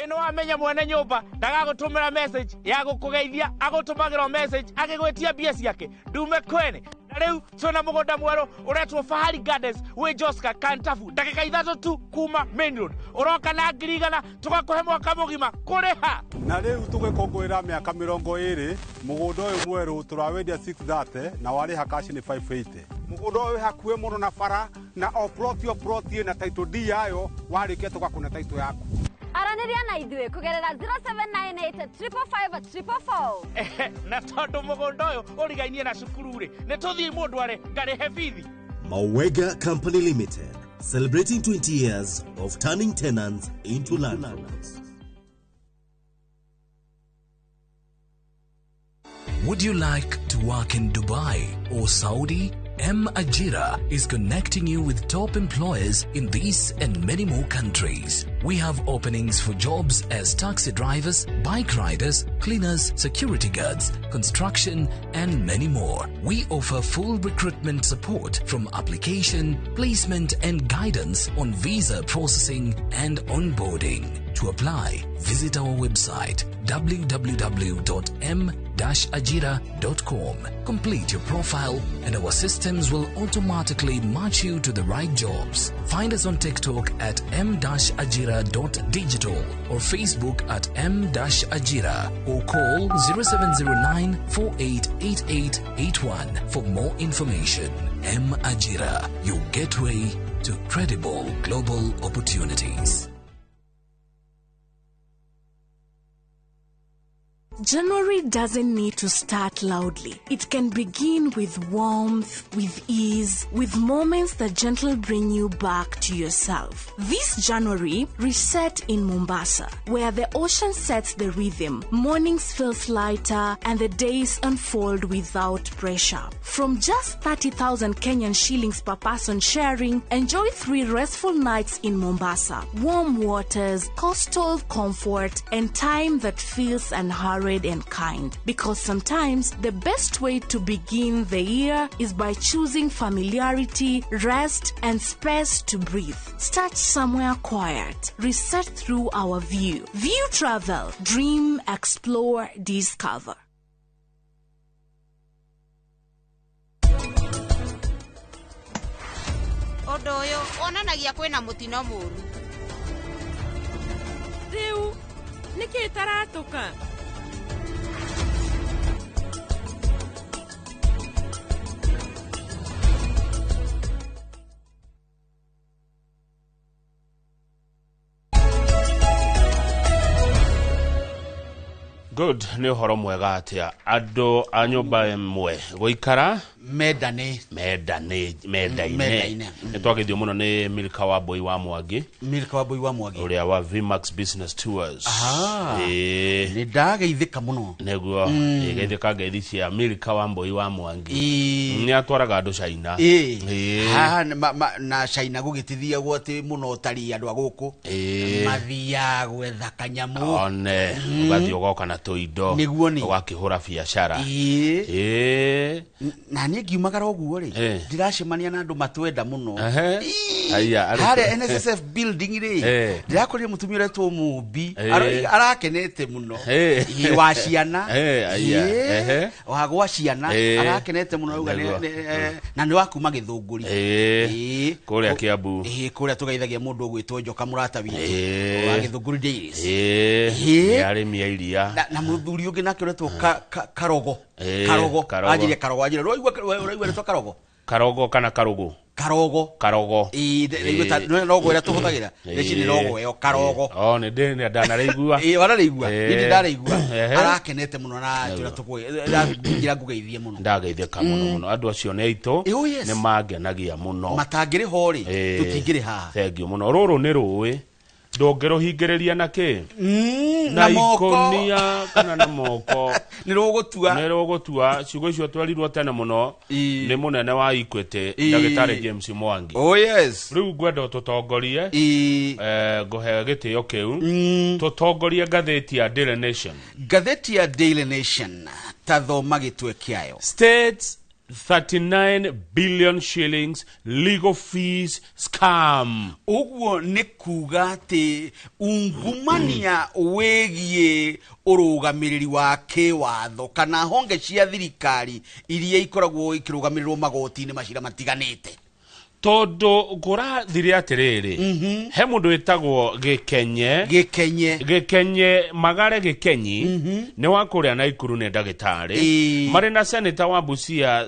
Ino amenya mwene nyumba ndagagutumira message ya gukugeithia agutumagira message agigwetia bia ciake ndume kwene na riu twina mugunda mweru uretwo Fahari Gardens wi Joska Kantafu ndagika 3 tu kuma Main Road uroka na ngirigana tugakuhe mwaka mugima kuriha na riu tugikongwira miaka 20 mugunda uyu mweru turawendia 630 na wari hakashi ni 580 mugunda uyu hakuhe muno na bara na oproti na title D yayo warikia tugakuna title yaku Araniria na idue kugerera 0798555444 na tondu mugondo uyu urigainie na cukuru ri ne tuthii mundu are ngarihe bithi Mawega Company Limited, celebrating 20 years of turning tenants into landlords. Would you like to work in Dubai or Saudi? M-Ajira is connecting you with top employers in these and many more countries. We have openings for jobs as taxi drivers, bike riders, cleaners, security guards, construction, and many more. We offer full recruitment support from application, placement, and guidance on visa processing and onboarding. To apply, visit our website www.m-ajira.com. Complete your profile and our systems will automatically match you to the right jobs. Find us on TikTok at m-ajira.digital or Facebook at m-ajira or call 0709 488881 for more information. M-Ajira, your gateway to credible global opportunities. January doesn't need to start loudly. It can begin with warmth, with ease, with moments that gently bring you back to yourself. This January, reset in Mombasa, where the ocean sets the rhythm, mornings feels lighter, and the days unfold without pressure. From just 30,000 Kenyan shillings per person sharing, enjoy 3 restful nights in Mombasa. Warm waters, coastal comfort, and time that feels unhurried and kind, because sometimes the best way to begin the year is by choosing familiarity, rest, and space to breathe. Start somewhere quiet. Reset through our view. View travel. Dream, explore, discover. Odoyo onanagia kwina mutino muru. Riu niki taratuka. Good, ni horo mwega atia ando anyumba emwe goikara menda-ine nitwagithio muno ni Milka Wambui wa Mwangi uria wa Vimax Business Tours ni ndageithika muno neguo geithika ngeithi cia Milka Wambui wa Mwangi ni atwaraga andu China na China gugitithia gwati muno tari andu aguku mathia gwetha kanyamu one ugathio goka na tuindo ugakihura biashara na ni ngiumagara oguo ri ndiracemania na andu matwenda muno haya NSSF building ri ndirakorire mutumia uretwo Mumbi arakenete muno wa ciana wa gwa ciana arakenete muno uga na ni wakuma Githunguri kuria Kiambu kuria tugeithagia mundu gwitwo Njoka Murata witu wa Githunguri Dailies arimi ya iria na muthuri ungi nake uretwo Karogo ajire Karogo uraiwa retwo Karogo kana Karogo logo ira tuhuthagira ici ni logo yo Karogo ni ndanareigua warareigua ni ndareigua arakenete muno na njira tukugira ngugeithie muno ndageithika muno andu acio ni aitu ni mangenagia muno matangire hori tutingire ha thank you muno ruru ni ruwi ndongero hingiriria na ki na ikonia kana na moko ni rogotua ciugo icio twarirwo tene muno ni munene wa Equity Dagitari James Mwangi riu ngwenda tutongorie nguhe gitio kiu tutongorie ngatheti ya Daily Nation tathoma gitwe kiayo states 39 billion shillings legal fees scam. Uguo ni kuga ati ungumania wegie urugamiriri wa kiwatho kana honge cia thirikari iria ikoragwo ikirugamirirwo magoti-ini macira matiganite. Todo gora thiri atiriri he mundu witagwo Gikenye Magare Gikenyi ni wakuria na Ikuru ne Dagitari mari na senator wa Busia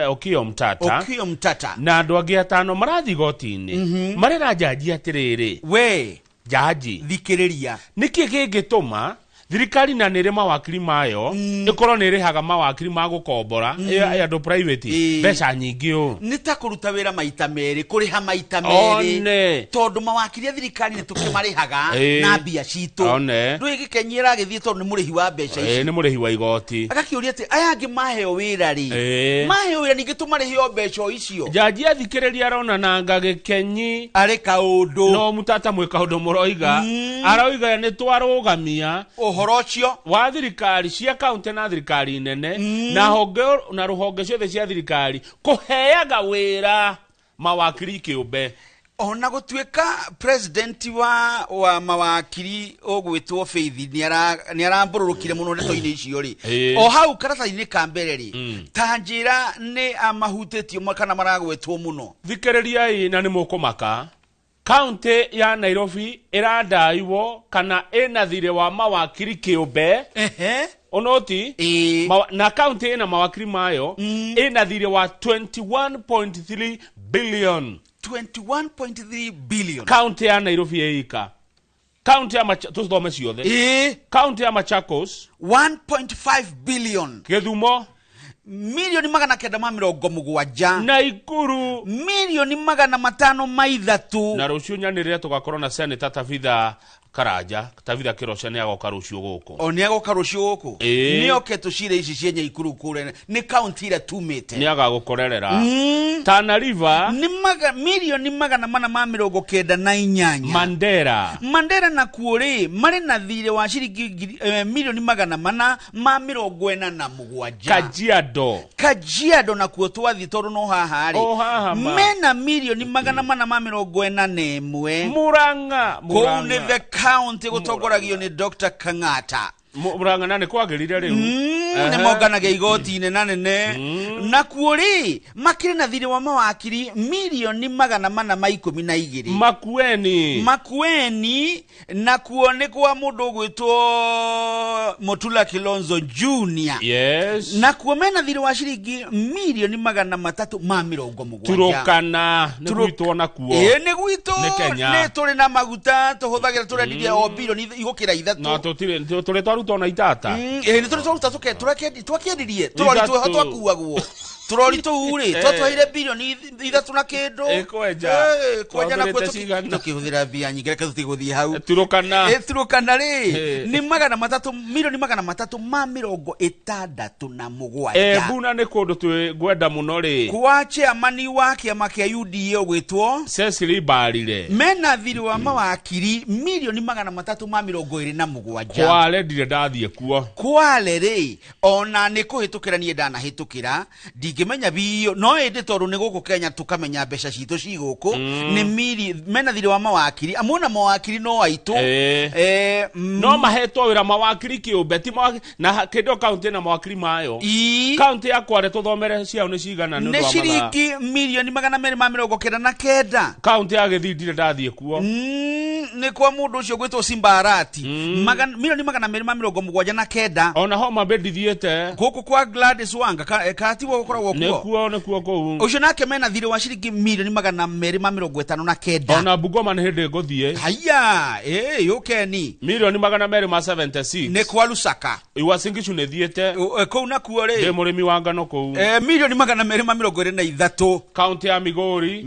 Okiya Omtata na andu angi atano marathi goti-ini mari na jaji atiriri we jaji thikiriria niki gingituma thirikari na nere mawakiri mayo ikoro nere haga mawakiri magukombora andu private pesa nyingi nitakuruta wira maita meri kuriha maita meri tondu mawakiri ya thirikari ni tukimarihaga na mbia citu ndu Gikenyira githie tondu ni murihi wa mbeca ici ni murihi wa igoti agakiuria ati aya angi maheo wira ri maheo wira ningi tumarihio mbeca icio jaji athikiriria arona nanga Gikenyi ari kaundu no mutata mwika undu muroiga aroiga ni twarugamia horocio wa thirikari cia county na thirikari nene na honge na ruhonge ciothe cia thirikari kuheaga wira mawakiri kiumbe ona gutweka president wa mawakiri ogwitwo Faith ni arambururukire muno ndeto-ini icio ri o hau karataini ka mbere ri tanjira ni amahutitio kana maragwetwo muno thikiriria na ni mukumaka county ya Nairobi iradaiwo kana ena thire wa mawakiri kiumbe onoti na county ina mawakiri mayo ena thire wa 21.3 billion 21.3 billion county ya Nairobi eika county ya tuthome ciothe county ya Machakos 1.5 billion Githumo milioni 970 na Ikuru milioni 503 na rucio nyanire tugakorwo na senator Tabitha Karanja Tabitha Kirosha ni agoka rucio guku oni agoka rucio guku ni oketo cire ici cienya Ikuru kure ni county ira tumite ni agagukorerera Tana River ni milioni 498 Mandera na kuore mari na thire wa ciringi milioni 447 Kajiado na kuo twathi toru no haha ri mena milioni 441 Muranga the county gutongoragio ni Dr. Kang'ata Muranga nane kwagirire riu ne moganaga igoti nene na kuori makire na thiri wa mawakiri milioni 412 Makueni na kuone kwa mundu gwitwo Mutula Kilonzo Junior na kuomena thiri wa shiringi milioni 370 turokana ne gwitwo na kuo ne gwitwo ne turi na maguta tuhuthagira turendiria o bilioni igukira ithatu na turi twaruta na itata ni turi twaruta twakendirie turori twakuagwo turori tuure twatwaire bilioni ithatu na kindu kwenja na kwetu tukihuthira bia nyingire kazuti guthie hau turokana ri ni milioni 367 buna ne kundu twigwenda muno ri kwa chairman wa kiama kia UDA gwitwo Cecily Barire mena thiri wa mawakiri milioni 327 kwale ndire ndathie kuo kwale ri ona ni kuhitukira nie ndanahitukira ndingimenya biyo no indi toru ni guku Kenya tukamenya mbeca citu ciguku ni mena thiri wa mawakiri amuna mawakiri no aitu no mahetwo wira mawakiri kiumbe ti na kindo county na mawakiri mayo county ya Kwale tuthomere ciao ni cigana ni ndo shiringi milioni 299 county ya Githii ndire ndathie kuo ni kwa mundu ucio gwitwo Simbarati milioni 279 ona Homa Bay ndithiete guku kwa Gladys Wanga katiwo gukoragwo kuo nekuo kou ucio nake mena thiri wa shiringi milioni 259 ona Bungoma ni hindi nguthie haya yukeni milioni 276 ni kwa Lusaka Uasin Gishu ni thiete kou na kuo ri ndi murimi wa ngano kou milioni 223 county ya Migori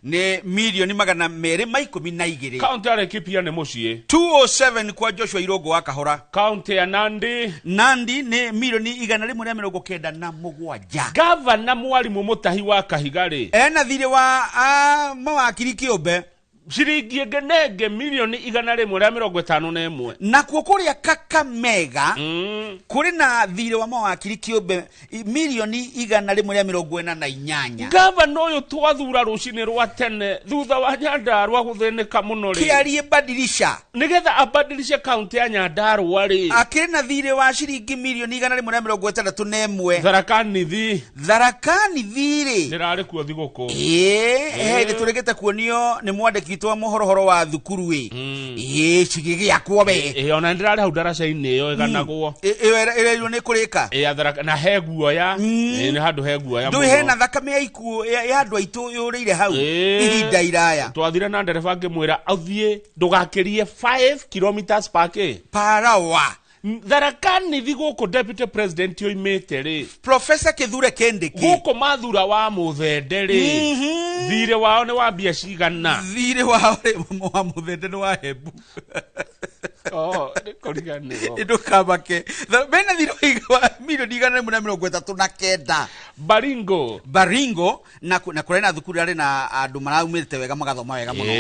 ni milioni 212 county ya Laikipia ni mucie 207 kwa Joshua Irogo wa Kahora county ya Nandi ni milioni 197 Governor Mwalimu Mutahi wa Kahigari ena thiri wa mawakiri kiumbe shiringi ngenenge milioni 151 na kuo kuria Kakamega kuri na thiri wa mawakiri kiumbe milioni 148 Governor uyu twathura rucini rwa tene thutha wa Nyandarua guthinika muno ri kiarie badilisha nigetha abadilishe county ya Nyandarua ri akiri na thiri wa shiringi milioni 161 Tharakani thiri ndirari kuo thiguku ni turegete kuonio ni mwandiki kitwa mohoro wa thukuru we chigigi yakwo be ona ndirari hau daraca-ini yo iganagwo ero ni kurika atharaka na heguo ya ni handu heguo ya ndu hena thakame ya ikuo ya andu aitu yuriire hau ihinda iraya twathire na ndereba ngimwira athie ndugakirie 5 kilometers per hour Tharakani thiguku deputy president yo imete ri Professor Kithure Kindiki guku mathura wa muthende ri thire wao ni wa bia cigana thire wao wa muthende ni wa Hebu korigane indo kabake bena thire wa milioni 139 Baringo na kurena thukuru ari na andu maraumite wega magathoma wega muno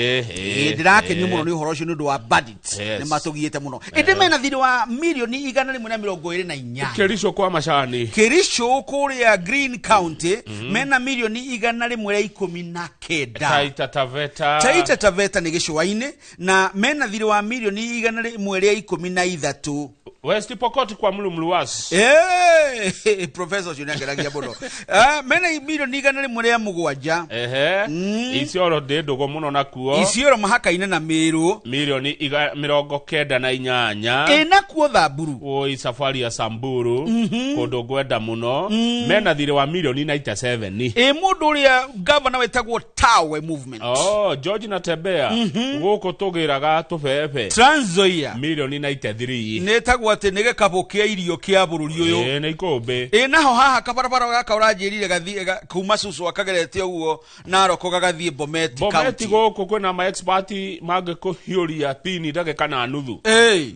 ndirake ni muno ni uhoro ucio ni ndu wa budget ni matugiete muno indi mena thire wa milioni 124 Kerisho kwa Machani Kerisho kuria Green County mena milioni 119 Taita Taveta ni gicwaini na mena thire wa milioni 113 West Pokot kwa Mlumluwas Professor Junageragia bono mena milioni 107 Isioro de dogo muno na kuo Isioro mahaka ina na Meru milioni 98 na kuo Thamburu o safari ya Samburu kodo gwenda muno mena thire wa milioni 97 mundu uria governor wetagwo Tawe movement George Natembea guko tugiraga tubebe Trans Nzoia milioni 93 netagwo ati nige kabokia irio kia bururi uyu na ikombe naho haha kabarabara gaka uranjirire gathie kuma susu akagerete uguo naroko gagathie Bomet guku kwina ma expert mage kuhiuria pini ndagika na nuthu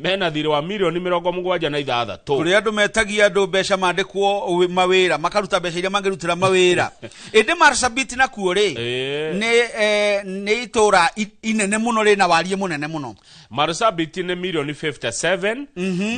mena thire wa milioni 76 kuri andu metagia andu mbeca mandikwo mawira makaruta mbeca iria mangerutira mawira indi Marsabit na kuo ri nĩ itura inene muno rĩna warie munene muno. Marsabit nĩ milioni 57,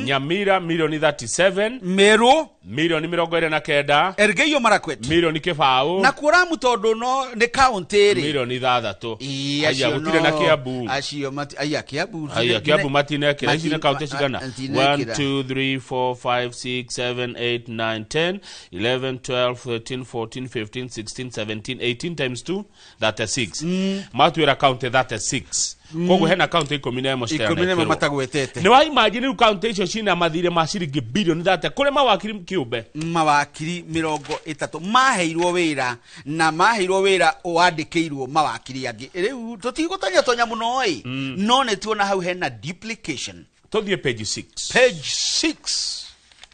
Nyamira milioni 37, Meru milioni 29, Elgeyo Marakwet milioni Kibau, na Kuramu tondu no nĩ county ri milioni 6. Aya gutire na Kiambu. Acio aya Kiambu. Aya Kiambu matinekera ici na county cigana 1 2 3 4 5 6 7 8 9 10 11 12 13 14 15 16 17 18 times 2 36. Matwira county 36. Kogo hena county 11 matagwetete. Ni wa imagine county icio cina mathire ma ciringi bilioni 30 kule mawakiri kiumbe. Mawakiri 30 maheirwo wira na maheirwo wira wandikirwo mawakiri angi. Riu tutigutanya tonya muno oi. No ne tuona hau hena duplication. Tothie page 6. Page 6.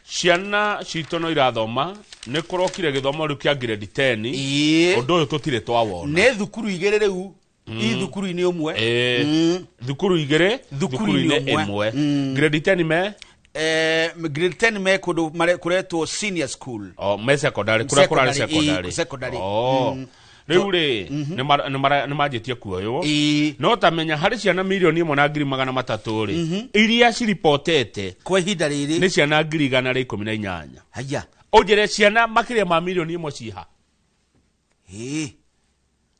Ciana citono irathoma ne kurokire githomo ru kia grade 10. Ondo yo tutire twawona. Ne thukuru igere riu thukuru ini umwe. Thukuru igere thukuru ini imwe. Grade 10 me grade 10 me kudu kuretwo senior school. Me secondary kura secondary. Riu ri ni majitie kuoyo no tamenya hari ciana milioni 1,300,000 ri iria ciripotete kwa ihinda riri ni ciana 118. Haya ojere ciana makiria ma milioni 1 ciha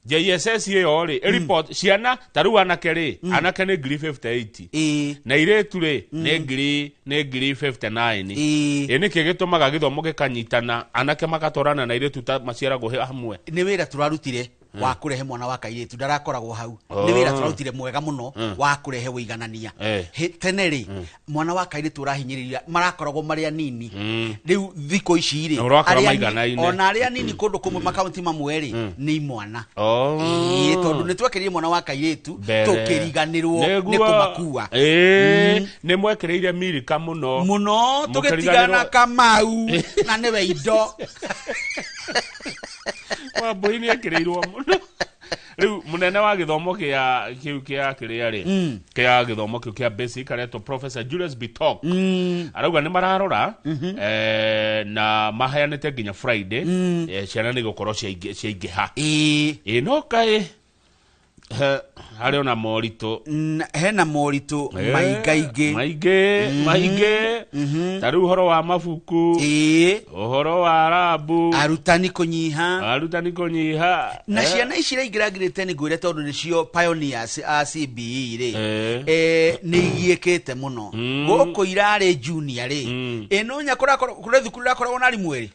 JSS yo ri report ciana taru anake ri anake ni 58 na iretu ri ni 59 ni kigitumaga githomo gikanyitana anake magatorana na iretu ta maciara go hamwe ni wira turarutire wa kurehe mwana wa kairetu ndarakoragwo hau ni wira turarutire mwega muno wa kurehe wiganania teneri mwana wa kairetu urahinyiriria marakoragwo maria nini riu thiko ici ri ona aria nini kundu kumwe makaunti mamwe ri ni mwana tondu ni twekerie mwana wa kairetu tukiriganirwo ni kumakua ni mwekereire mirika muno tugitigana Kamau na niwe indo wa boini akireirwo muno riu munene wa githomo kia kiria ri kia githomo kia basic areto Professor Julius Bitok arauga ni mararora na mahayanete nginya Friday ciana ni gukorwo ciaingiha no kai hari ona morito hena morito mainge taru horo wa mafuku uhoro wa arabu arutani kunyiha na ciana ici iraingiragirite ni gwire tondu nicio pioneers a CBE ri ni igiekete muno goko irare junior ri eno nyakora kure thukuru rakora ona rimweri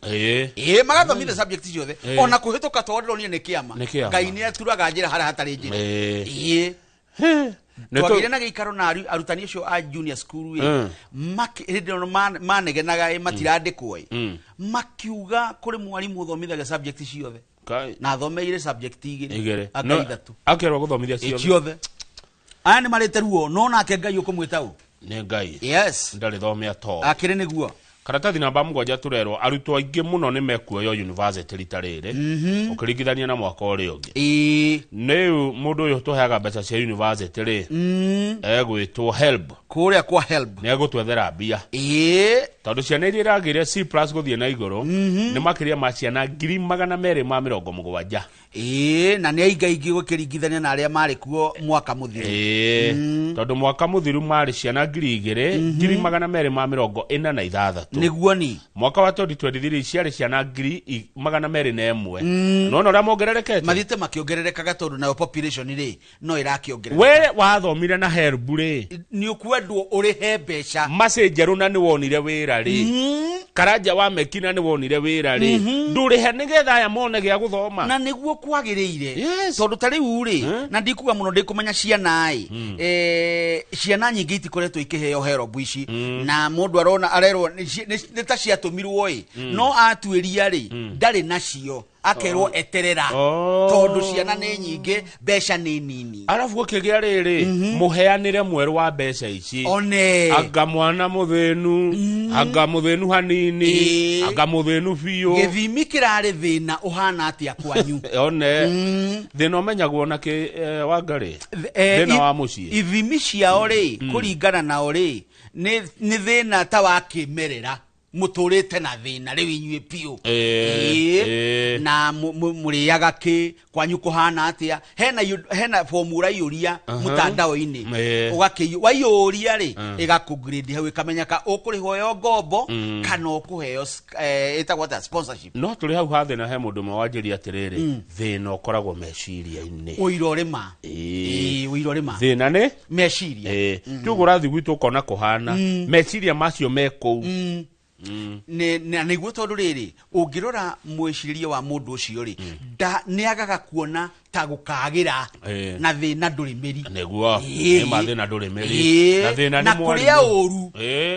magathomithia subject ciothe ona kuhituka tondiro ni kiama ngai ni aturaga njira hara hatari njira twagire na gikaro na arutani acio a junior school manegenaga matirandikwo makiuga kuri mwarimu uthomithagia subject ciothe na thomeire subject igiri akaithatu akerwa guthomithia ciothe aya ni marete ruo no nake ngai ukumwita u ni ngai yes ndari thomea to akire niguo karatathi namba 7 turerwo arutwo aingi muno ni mekuoyo university ritarire ukiringithania na mwaka uri ungi neu mundu uyu tuheaga mbeca cia university ri egwitwo help kuria kwa help ni egutwethera mbia tondu ciana iria iragire C+ guthie na iguru ni makiria ma ciana 2,270 na ni aingaingi gukiringithania na aria mari kuo mwaka muthiru tondu mwaka muthiru mari ciana 2,246 niguo ni mwaka wa 2023 ciari ciana 201 no ra mongererekete mathite makiongererekaga tondu nayo population ri no irakiongerereka we wathomire na help ri ni ukwendwo urihe mbeca masenjeru na ni wonire wira ri karanja wa mekina ni wonire wira ri ndurihe nigetha ya mone gya guthoma na niguo kwagiriire tondu tari uri na ndikuga muno ndikumenya ciana ciana nyingi itikoretwo ikiheo herobu ici na mundu arona arerwo ni ta ciatumirwo no atuiria ri ndari nacio akerwo eterera tondu ciana ni nyingi mbeca ni nini arafu ukigia riri muheanire mweru wa mbeca ici one anga mwana muthenu anga muthenu hanini anga muthenu biu githimi kirari thina uhana atia kwanyu one thina umenyagwo na ki wangari thina wa mucie ithimi ciao ri kuringana nao ri ni thina ta wa kimerera muturite na thina riu inyue piu na muriaga ki kwanyu kuhana atia hena formula yuria mutandao-ini ugaki wayuria ri igakugrade hau ikamenya ka ukuriho yo ngombo kana ukuheo etagwo ta sponsorship no turi hau hathe na he mundu mwe wanjiria atiriri thina ukoragwo meciria-ini uirorema uirorema thina ni meciria tugurathi gwitu ukona kuhana meciria macio mekou na niguo tondu riri ungirora mwicirie wa mundu ucio ri ni agaga kuona ta gukagira na thina nduri meri niguo ni mathina nduri meri na thina ni mwari na kuria uru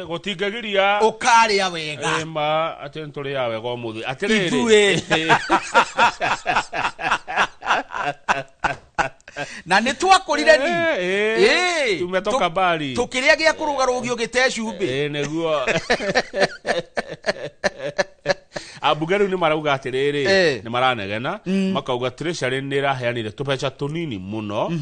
gutingagiria ukaria wega ma atenturi ya wega umuthi atiriri na ni twakurire ni tumetoka bali tukiria gia kuruga rugio gite cumbi niguo abugari ni marauga atiriri ni maranegena makauga treasury ni raheanire tubeca tunini muno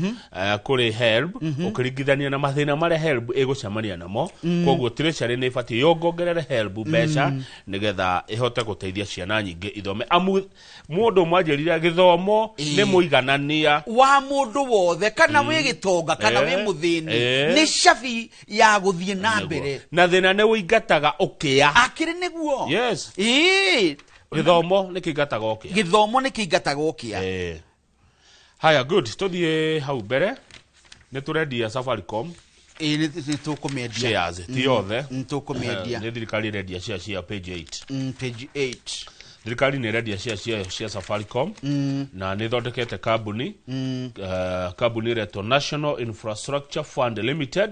kuri help ukiringithania na mathina mare help igucemania namo koguo treasury ni ibati yongongerere help beca nigetha ihote guteithia ciana nyingi ithome amu mundu mwanjirire githomo ni muiganania wa mundu wothe kana wi gitonga kana wi muthini ni shafi ya guthie na mbere na thina ni uingataga ukia akiri niguo yes githomo ni kingataga ukia githomo ni kingataga ukia haya good tuthie hau mbere ni turendia Safaricom ni tukumendia shares ti yothe tukumendia ni thirikari rendia shares cia page 8 page 8 thirikari ni rendia shares cia Safaricom na ni thondekete kambuni kambuni reto National Infrastructure Fund Limited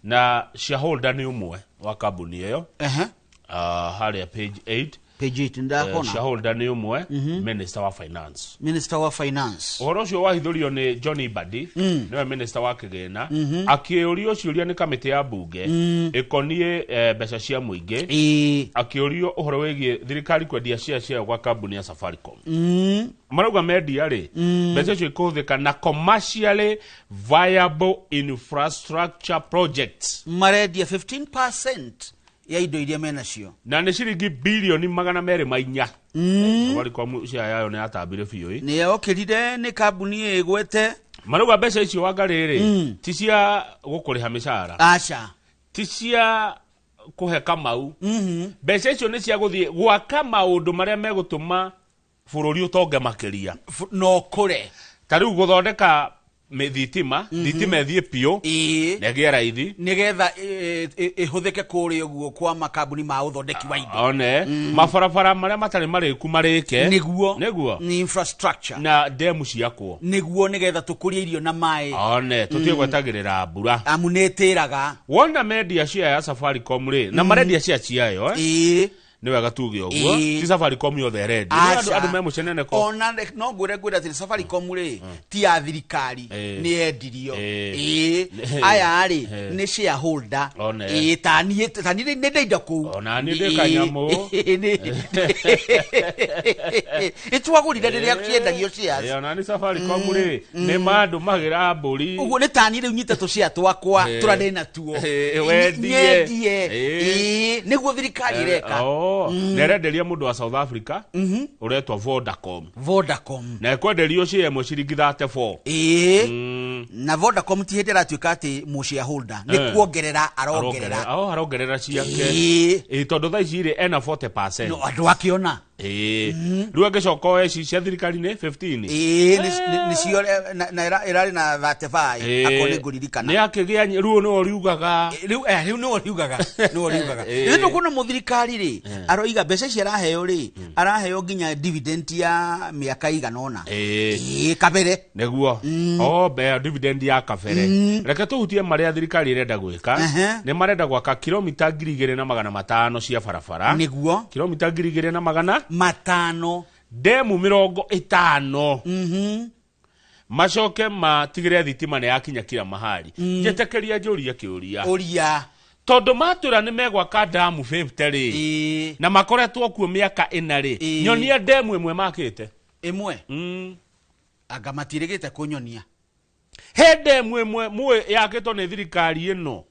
na shareholder ni umwe wa kambuni iyo haria page 8 page 8 ndakona shareholder ni umwe minister wa finance uhoro ucio wahithurio ni Johnny Badi niwe minister wa kigina akiurio ciuria ni kamiti ya bunge ikonie mbeca cia muingi akiurio uhoro wigie thirikari kwendia cia kwa kambuni ya Safaricom marauga media ri mbeca cio ikuhuthika na commercially viable infrastructure projects maredia 15% ya indo iria menacio na ni ciringi bilioni 204 Safaricom cia yayo ni atambire biu ni yokirire ni kambuni igwete marauga mbeca icio wangariri ti cia gukuriha mishara acha ti cia kuhe Kamau mbeca icio ni cia guthie gwaka maundu maria megutuma bururi utonge makiria no kure tariu guthondeka thitima ethie pio negia raithi nigetha ihuthike kuri uguo kwa makambuni ma uthondeki wa indo one mabarabara maria matari mariku marike niguo ni infrastructure na demu ciakwo niguo nigetha tukurie irio na mai one tutie gwetagirira mbura amunetiraga wona media cia ya Safaricom ri na maredia cia ciayo ni wega tuge uguo ti Safaricom yothe ready andu me mucenene ko ona no ngwira ati Safaricom ri ti ya thirikari ni endirio aya ari ni shareholder tani ni ndeida ku ona ni ndekanyamu itwagurire riria ciendagio shares ona ni Safaricom ri ni mandu magira mburi uguo ni tani riu nyite tucia twakwa turane na tuo wendie niguo thirikari reka nerenderia mundu wa South Africa uretwa Vodacom na ekwenderio ciemwe ciringi 34 na Vodacom ti hetera tuika ati mu shareholder ni kuongerera arongerera ciake tondu tha ici ri ena 40% no andu akiona riu angicoka eci cia thirikari ni 15 ni cio na irari na 35 akone nguririkana ni akigia riu no riugaga riu no riugaga ndio kuna muthirikari ri aroiga mbeca cia araheo ri araheo nginya dividend ya miaka iganona kabere neguo be dividend ya kabere reke tuhutie maria thirikari irenda gwika ni marenda gwaka kilomita 2,500 cia barabara neguo kilomita 2,500 demu 50 macoke matigire thitima ne yakinya kila mahali njetekeria njuria kiuria tondu matura ni megwaka damu 50 ri na makoretwo kuo miaka 4 ri nyonia demu imwe makite imwe anga matirigite kunyonia he demu imwe mwe yakitwo ni thirikari ino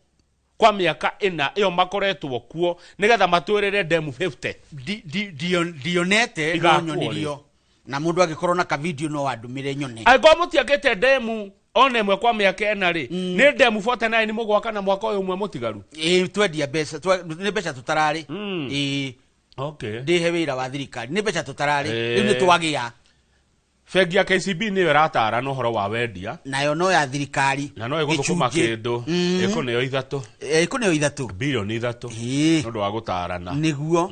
kwa mĩaka 4 ĩyo makoretwo kuo nigetha matwĩrĩre demu 50 dionete no nyonirio na mundu agikorwo na ka video no andumire nyone aigo mutiagite demu one mwe kwa mĩaka 4 ri ni demu 49 mugwaka na mwaka ũyũ umwe mutigaru twendia mbeca ni mbeca tutarari okay ndihe wira wa thirikari ni mbeca tutarari riu ni twagia Fegi ya KCB niyo iratara no horo wa wendia nayo no ya thirikari na no iguthukuma kindu eko niyo 3 eko niyo 3 bilioni 3 no ndo agutarana niguo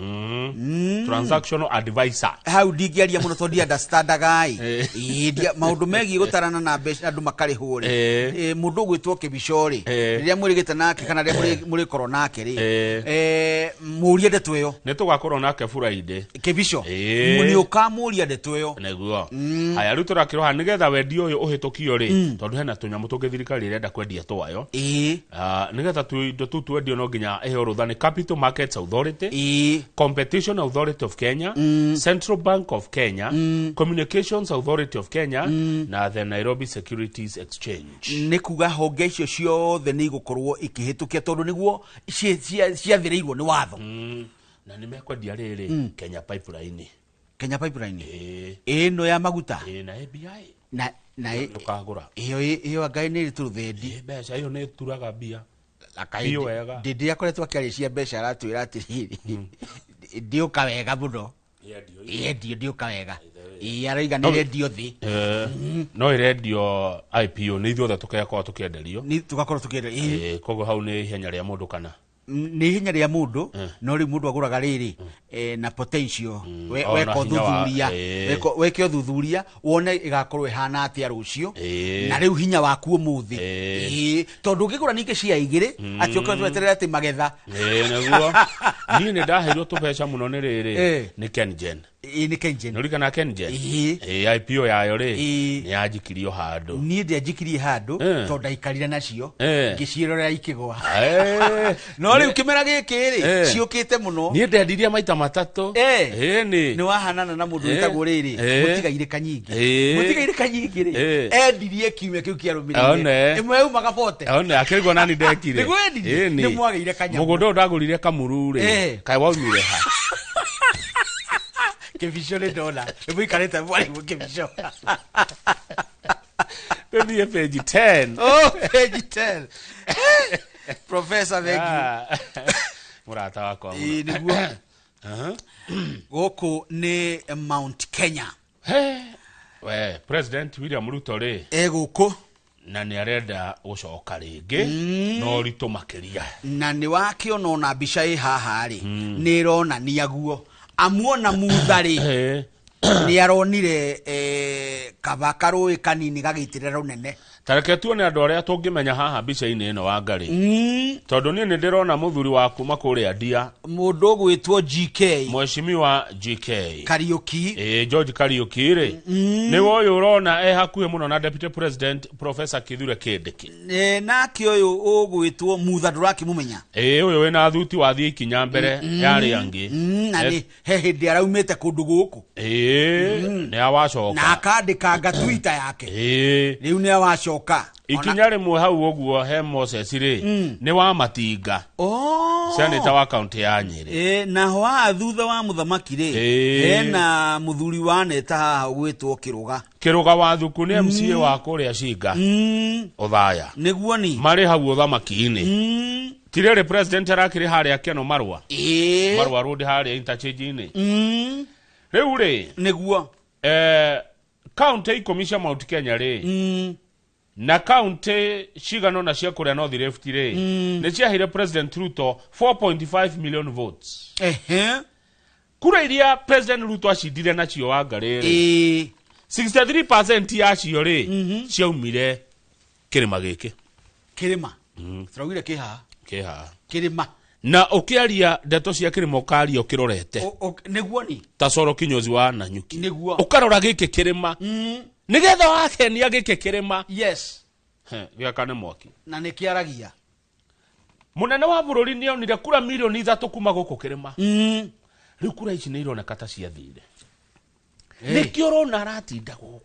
transactional advisor how dingiaria muno to dia understandaga dia maundu megi gutarana na mbeca andu makari huri mundu gwitwo kibicori riria mwirigite nake kana riria muri korona nake ri murie ndeto iyo ni tugakorwo nake Friday kibico muni ukamuria ndeto iyo niguo aya riu turakirwo nigetha wendio uyu uhitukio ri tondu hena tunyamu tungi thirikari irenda kwendia twayo nigetha indo tu twendio no nginya ehe rutha ni Capital Markets Authority Competition Authority of Kenya Central Bank of Kenya Communications Authority of Kenya na the Nairobi Securities Exchange ni kuga honge icio ciothe ni igukorwo ikihitukia tondu niguo ciathirirwo ni watho na nimekwendia riri Kenya Pipeline ino ya maguta na ABI na ukagura iyo ngai ni turuthendi mbeca iyo ni turaga bia akai ndindi akoretwo akiarĩcia mbeca aratwira atiriri ndiuka wega muno ndiuka wega araiga ni redio thi no redio IPO ni ithuothe tukakorwo tukienderio ni tugakorwo tukienderio kogo hau ni ihenya ria mundu kana ni hinya ria mundu no ri mundu aguraga riri na potential weko thuthuria weke thuthuria wone igakorwo ihana atia rucio na riu hinya waku umuthi tondu ngigura ninge cia igire ati ukweterera ati magetha naguo ni ndaheirwo tubeca muno ni riri ni KenGen ni KenGen nuri kana KenGen IPO yayo ri ni yajikirio handu ni ndiajikirie handu tondu aikarire nacio ngicirora ikigwa no riu kimera gikiri ciukite muno ni ndendirie maita matatu ni wahanana na mundu witagwo riri mutigaire kanyingi ri endirie kiumia kiu kiarumirire imwe umaga bote one akirigwo nani ndekire ni mwageire kanyamu mugundo ndagurire kamuru ri kai waumire ha kebishole dola ebuikareta bwali kebisho Baby page 10 page 10 Professor Vegi murata wako niguo goko ni Mount Kenya we President William Ruto ri guko na ni arenda gucoka ringi no rito makiria na ni wakio no na mbica haha ri ni rona niaguo amuona muthari ni aronire kabakaru kanini gagitirira runene tareke tuone andu aria tungimenya haha mbica-ini ino wa ngari tondu ni ndirona muthuri waku makuria ndia mundu gwitwo GK Mheshimiwa GK Kariuki George Kariuki ri ni woyo urona hakuhe muno na Deputy President Professor Kithure Kindiki nake uyu ugwitwo mutha nduraki mumenya uyu wina thuti wathie ikinya mbere yari angi nani hindi araumite kundu guku ni awacoka na akandika Twitter yake riu ni awacoka ikinya rimwe hau uguo he Moses ri ni wa matinga senator wa county ya Nyeri na wa thutha wa muthamaki ri hena muthuri wa neta haha gwitwo Kiruga wa thuku ni MCA wa kuria Cinga Uthaya niguo ni mari hau uthamaki-ini tirere president arakiri haria Keno Marwa road haria interchange-ini riu ri niguo county commission Mount Kenya ri na county cigano na cia kuria North Rift ri ni ciahire President Ruto 4.5 million votes kura iria President Ruto acindire na cio wa ngari 63% ya cio ri ciaumire kirima giki trawire kirima na ukiaria ndeto cia kirima ukaria ukirorete niguo ni Tasoro Kinyozi wa Nanyuki niguo ukarora giki kirima nigetha wake ni agike kirima giakane mwaki na nikiaragia munene wa bururi ni onire kura milioni 3 kuma guku kirima riu kura ici ni ironeka ta cia thire nikio rona aratinda guku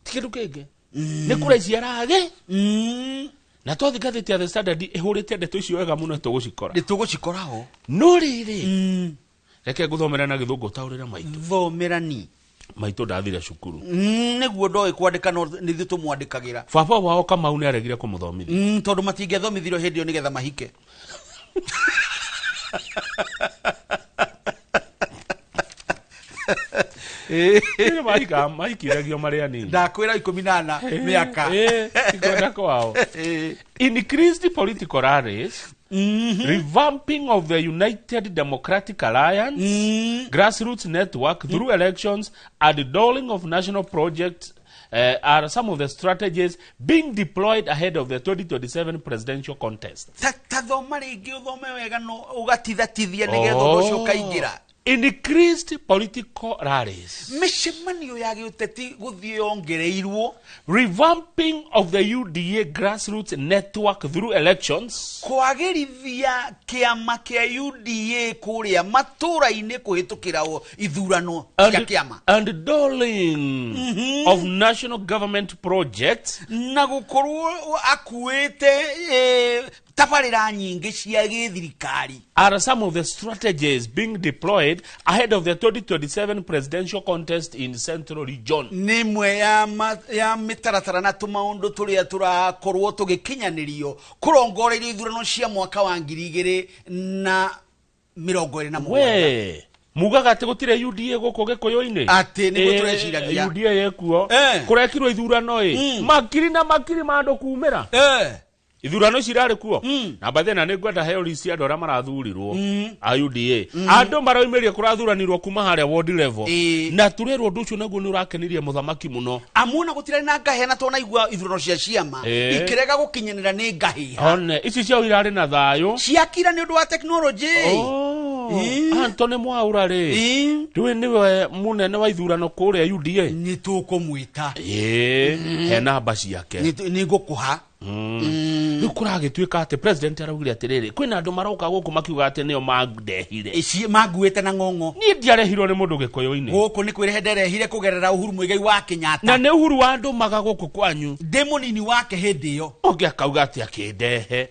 tikindu kingi ni kura ici arage na twathi gatheti ya The Standard ihurite ndeto icio wega muno tugucikora nitugucikoraho no riri reke guthomera na githungu taurira maitu thomerani maitu ndathire cukuru niguo ndoe kwandika no nithi tumwandikagira baba wao Kamau ni aregire kumuthomithia tondu matingethomithiro hindi yo nigetha mahike maikiragio maria nini ndakwira 18 miaka ikwenda kwao increased political rallies revamping of the United Democratic Alliance grassroots network through elections and dulling of national projects are some of the strategies being deployed ahead of the 2027 presidential contest. Tathoma ringi uthome wega no ugatithathithia nigetha ucio kaingira. Increased political rallies. Mishemanio ya giuteti guthie yongereirwo. Revamping of the UDA grassroots network through elections. Kwagirithia kiama kia UDA kuria matura-ini kuhitukira ithurano cia kiama. And dulling of national government projects. Na gukorwo akuite tabarira nyingi cia githirikari. Are some of the strategies being deployed ahead of the 2027 presidential contest in Central Region. Nimwe ya mitaratara na tumaundu turia turakorwo tugikinyanirio kurongoreria ithurano cia mwaka wa 2027. We mugaga ati gutire UDA guko gikuyu-ini ati ni gutureciragia UDA yekuo kurekirwo ithurano makiri na makiri mandu kumira ithurano cirari kuo na bathena ni gwenda heo list ya ndora marathurirwo a UDA andu maroimirie kurathuranirwo kuma haria ward level na turirwo nducio naguo ni urakenirie muthamaki muno amuna gutirari na ngahena tona igwa ithurano cia ciama ikirega gukinyanira ni ngahiha one ici cio irari na thayo ciakira ni undu wa technology Antony Mwaura ri riwe niwe munene wa ithurano kuria UDA ni tukumwita hena basi yake ni gukuha Nikuragituika ati president araugire atiriri kwina andu maroka guku makiuga ati nio magdehire ici maguite na ngongo ni ndiarehirwo ni mundu gikoyo-ini guku ni kwirehe nderehire kugerera Uhuru Muigai wa Kenyatta na ni Uhuru wa andu maga guku kwanyu demonini wake hindi yo onge akauga ati akindehe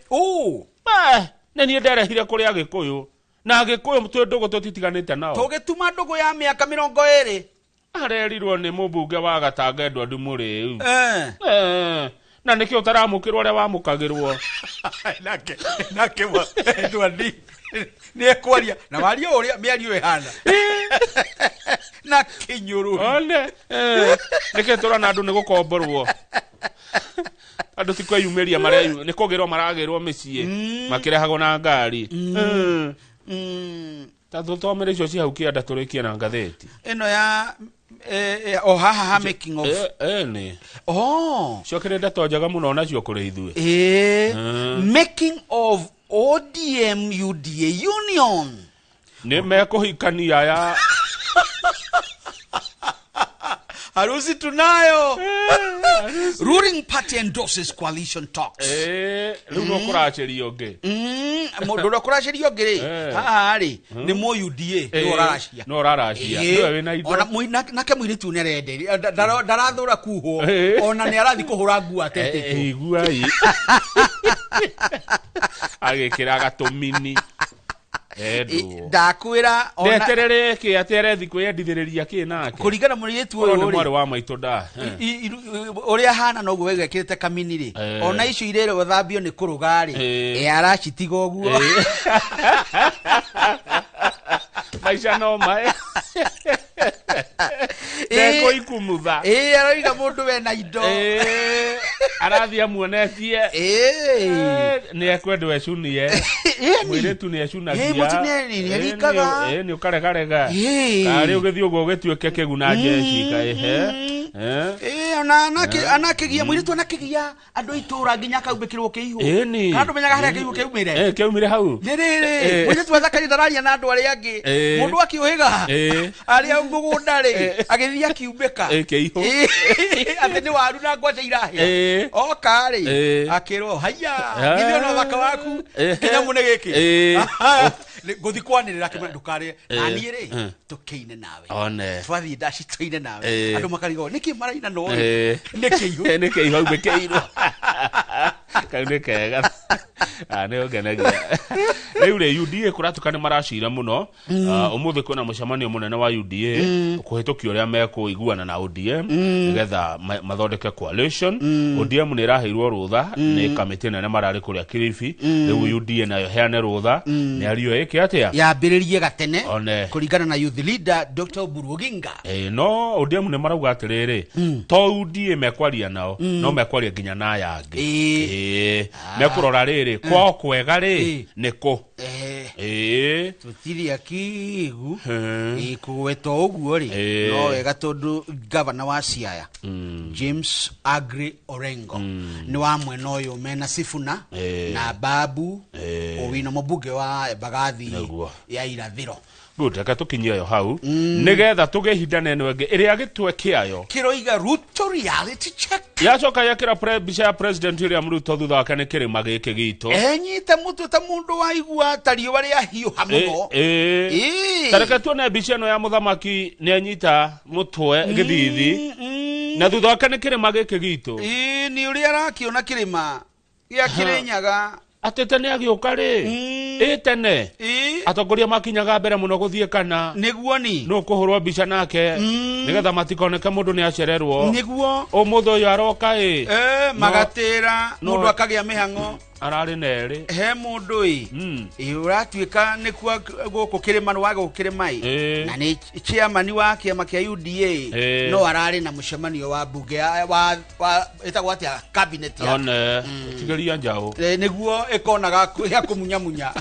na ni nderehire kuri agikuyu na agikuyu mtu ndugu tutitiganite nao tugituma ndugu ya miaka 20 arerirwo ni mubunge wa Gatanga Edward Muriu na nikio utaramukirwo aria wamukagirwo nake wa Edward ni ekwaria na wario uria miario ehana na kinyuru one nikio turana andu ni gukomborwo andu tikwa yumeria maria ni kugirwo maragirwo micie makirehagwo na ngari tatu tomere icio cia hukia ndaturikia na ngatheti ino ya haha making of ni ciokere ndeto njega muno nacio kuri ithue making of ODM UDA union ni mekuhikania ya harusi tunayo ruling party endorses coalition talks runo kuracherio nge mundu kuracherio nge hari ni mo UDA no rarashia niwe wina indo ona nake mwiritu ne rende ndarathura kuho ona ni arathi kuhura ngua tete iguai agikira gatumini ndakwira ona ndeterere ki aterethi kwiyendithiriria ki nake kuringana muritu uyu ni mwari wa maitu nda uria hana no gwe gekirite kamini ri ona icio irero wathambio ni kurugari aracitiga oguo maisha no mae ndeko ikumutha araiga mundu we na indo arathia muonetie ni ekwende we cunie mwiritu ni ecunagia ni erikaga ni ukaregarega kari ugithio go gituike kiguna jeshi ka anakigia mwiritu anakigia andu itura nginya kaumbikirwo kiihu andu menyaga haria kiihu kiumire kiumire hau niriri mwiritu athakari ndararia na andu aria angi mundu akiuhiga aria mugunda ri agithia kiumbika kiihu ati ni waru na ngwaje irahia oka ri akirwo haya githio no thaka waku kinya mune giki guthi kwanirira kimwe ndukare nani ri tukiine nawe twathi ndaci tuine nawe andu makarigo niki maraina no ri niki ihu niki ihu bekeirwo kaune kega ane ogenagia riure UDA kuratukane marashira muno umuthi kuna mucemanio munene wa UDA kuhitukio uria mekuiguana na ODM nigetha mathondeke coalition ODM ni raheirwo rutha ni kamiti nene marari kuria Kilifi riu UDA nayo heane rutha ni ario iki atia yambiririe gatene kuringana na youth leader Dr. Oburu Oginga no ODM ni marauga atiriri to UDA mekwaria nao no mekwaria nginya na yangi mekurora riri kwa kwega ri niko tutiri akigu kuweto uguo ri no wega tondu governor wa Siaya James Agri Orengo ni wa mwena uyu mena Sifuna na Babu Owino mubuge wa Bagathi ya Irathiro. Good, akatukinyia yo hau nigetha tugehindana eno enge iria gitwe kiayo kiroiga Ruto reality check yacoka yakira bica ya president William Ruto thutha wake ni kirima giki gitu enyite mutu ta mundu waigua tario baria hiuha muno tareke tuone bica eno ya muthamaki ni anyita mutwe githithi na thutha wake ni kirima giki gitu ni uria arakiona kirima ya Kirinyaga atete ni agioka ri tene atongoria makinyaga mbere muno guthie kana niguo ni no kuhurwo bica nake nigetha matikoneke mundu ni acererwo niguo umutho uyu aroka magatira mundu akagia mihango arari neri he mundu uratuika ni kwa guku kirima wa gukirima na ni chairman wa kiama kia UDA no arari na mucemanio wa bunge wa etagwo atia cabinet ya one tigeria njao niguo ikonaga ya kumunyamunya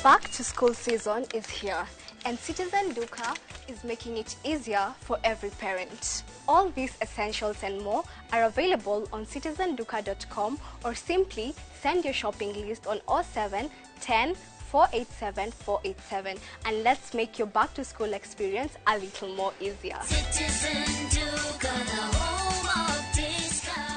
Back to school season is here, and Citizen Duka is making it easier for every parent. All these essentials and more are available on citizenduka.com or simply send your shopping list on 07 10 487 487 and let's make your back to school experience a little more easier. Citizen Duka, the home of discount.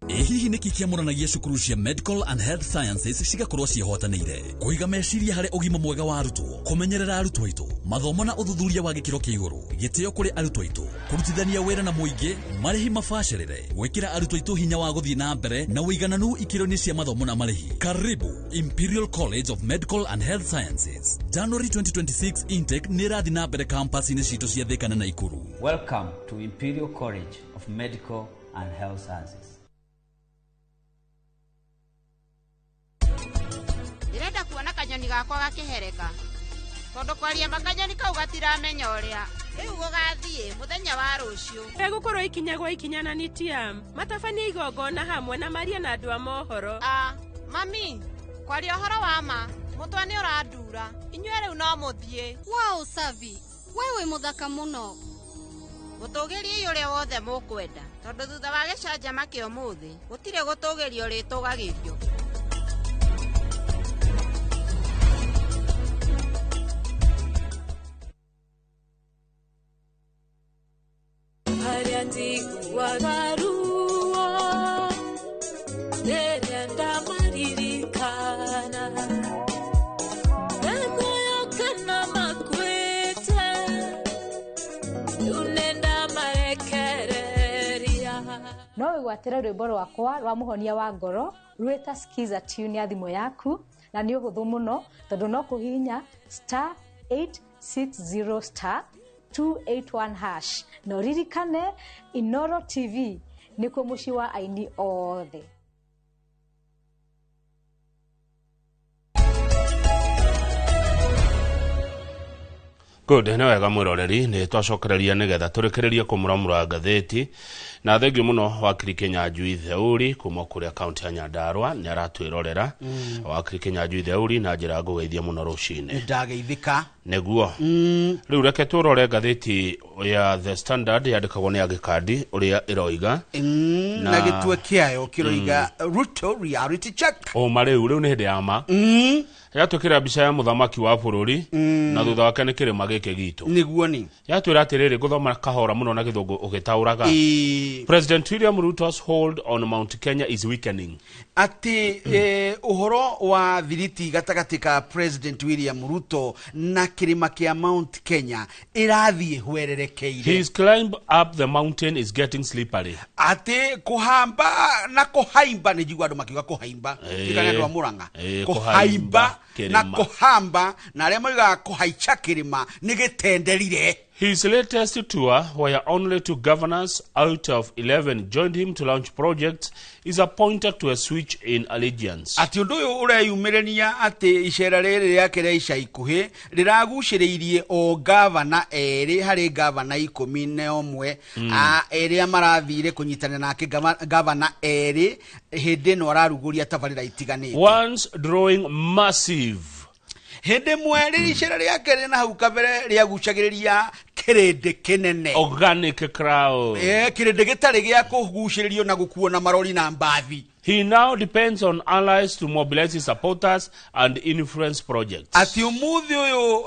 Hihi niki kiamũranagia cukuru cia Medical and Health Sciences cigakorwo ciĩhotanĩire kũiga meciria harĩ ũgima mwega wa arutwo, kũmenyerera arutwo aitũ, mathomo na ũthuthuria wa gĩkĩro kĩa igũrũ, gĩtĩo kũrĩ arutwo aitũ, kũrutithania wĩra na mũingĩ, marĩhi mabacĩrĩre, gwĩkĩra arutwo aitũ hinya wa gũthiĩ na mbere na ũigananu ikĩro-inĩ cia mathomo na marĩhi. Karibu Imperial College of Medical and Health Sciences. January 2026 intake nĩ ĩrathiĩ na mbere campus-inĩ citũ cia Thika na Naikuru. Welcome to Imperial College of Medical and Health Sciences. Irenda kuona kanyoni gakwa gakihereka tondu kwaria makanyoni kau gatiramenya uria riu gugathie muthenya wa rucio egukorwo ikinyagwa ikinyana ni tiam matabania igongona hamwe na maria na andu a mohoro mami kwaria horo wa ma mutwe ni urandura inywe riu no muthie wow Savi wewe muthaka muno gutugiria uria wothe mukwenda tondu thutha wa gicanjama kia umuthi gutire gutugiria uritugagirio no wigwatĩre rwĩmbo rwakwa rwa mũhonia wa ngoro rwĩta skiza tune ya thimũ yaku na nĩ ũhũthũ mũno tondũ no kũhihinya *860 *281 hash no ririkane Inoro TV nĩkuo mũciĩ wa aini othe. Good, na wega mwiroreri ni twacokereria nigetha turikireria kumuramura ngatheti na thengi muno wakiri Kenya Njui Theuri kuma kuria county ya Nyandarua ni aratwirorera wakiri Kenya Njui Theuri na njira ngugeithia muno rucine ndageithika neguo riu reke turore ngatheti ya The Standard yandikagwo ni Agikandi uria iroiga na gitwe kiayo kiroiga Ruto reality check o mariu ni hindi ya ma yatwikira mbica ya muthamaki wa bururi na thutha wake ni kirima gike gitu niguo ni yatwira atiriri guthoma kahora muno na githungu ugitauraga President William Ruto's hold on Mount Kenya is weakening ati uhoro wa thiriti gatagati ka President William Ruto na kirima kia Mount Kenya irathie hwererekeire. His climb up the mountain is getting slippery. Ati kuhamba na kuhaimba ni jigwa ndo makiuga kuhaimba kikanya ndo Muranga kuhaimba na kuhamba na aria moiga kuhaicha kirima ni gitenderire. His latest tour, where only 2 governors out of 11 joined him to launch projects, is a pointer to a switch in allegiance. Ati undu uyu ureyumirania ati icera riri riake ria ica ikuhi riraguciriirie o governor eri hari governor 11 eria marathire kunyitana nake governor eri hindi no araruguria tabarira itiganite. Once drawing massive hende mweri icera riake rina hau kabere ria gucagiriria kirinde kinene organic crowd kirinde gitari gia kuguciririo na gukuo na marori na mbathi. He now depends on allies to mobilize his supporters and influence projects. Ati umuthi uyu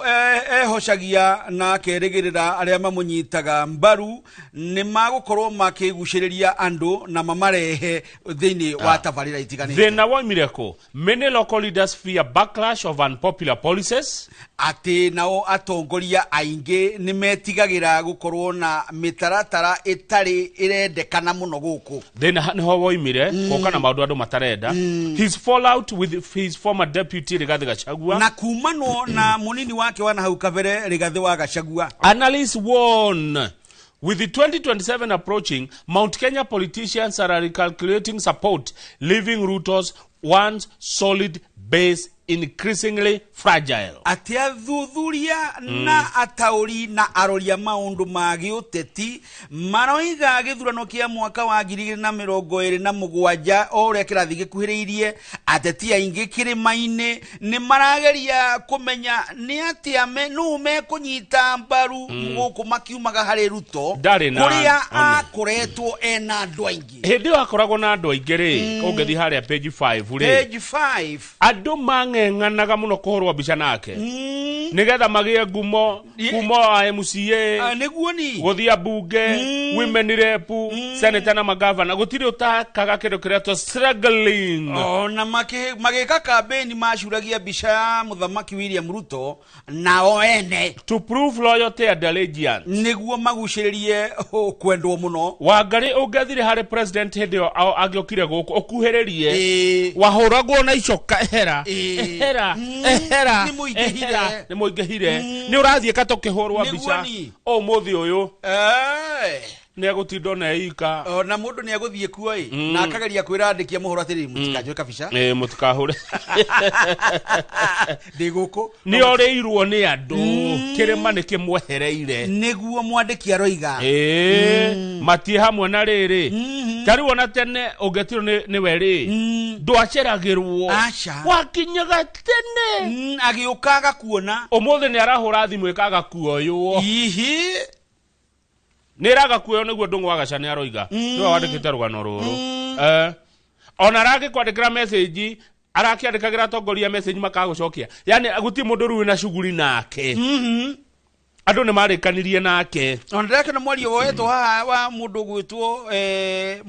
hocagia na kerigirira aria mamunyitaga mbaru ni magukorwo makiguciriria andu na mamarehe thini wa tabarira itiganite. Then now miracle many local leaders fear backlash of unpopular policies. Ati nao atongoria aingi ni metigagira gukorwo na mitaratara itari irendekana muno guku. Then ho woimire kokana maundu andu matarenda. His fallout with his former deputy Rigathi Gachagua na kumano na munini wake wana hau kabere Rigathi wa Gachagua. Analysts warn with the 2027 approaching, Mount Kenya politicians are recalculating support, leaving Ruto's once solid base increasingly fragile. Ati athuthuria na atauri na aroria maundu magi uteti maroiga githurano kia mwaka wa 2027 ore kirathi gikuhiriirie ateti aingi kirima-ini ni marageria kumenya ni ati ame no me kunyita mbaru guku makiumaga hari Ruto kuria akoretwo ena andu aingi hindi akoragwo na andu aingi ri ungethi haria page 5 ri page 5 andu ng'ang'anaga muno kuhorwa bica nake nigetha magie ngumo kuma MCA niguo ni guthia bunge women rep senator na magavana gutiri utakaga kindu kiria to struggling na mageka campaign macuragia bica muthamaki William Ruto na oene to prove loyalty and allegiance niguo maguciririe kwendwo muno. Wangari ungathire hari president hindio agiokire guku okuhiririe wahuragwo na icoka ehera ni muingehire ni urathie katokihorwa bica o muthi uyu ni agutindo na ika na mundu ni aguthie kuo na akageria kwirandikia muhoro atiri mutikajwe kabica mutikahure ndiguku ni oreirwo ni andu kirima ni kimwehereire niguo mwandiki aroiga matie hamwe na riri tari wona tene ugetiro ni weri ndwaceragirwo wakinyaga tene agiukaga kuona umuthi ni arahura thimu ikaga kuoywo niraga kuoyo niguo ndungu wa Gachani aroiga niwe wandikite rugano ruru ona rage kwandikira message arakiandikagira tongoria message makagucokia yani guti mundu ruwi na shughuli nake andu ni marikanirie nake ona rake na mwari woetwo haha wa mundu gwitwo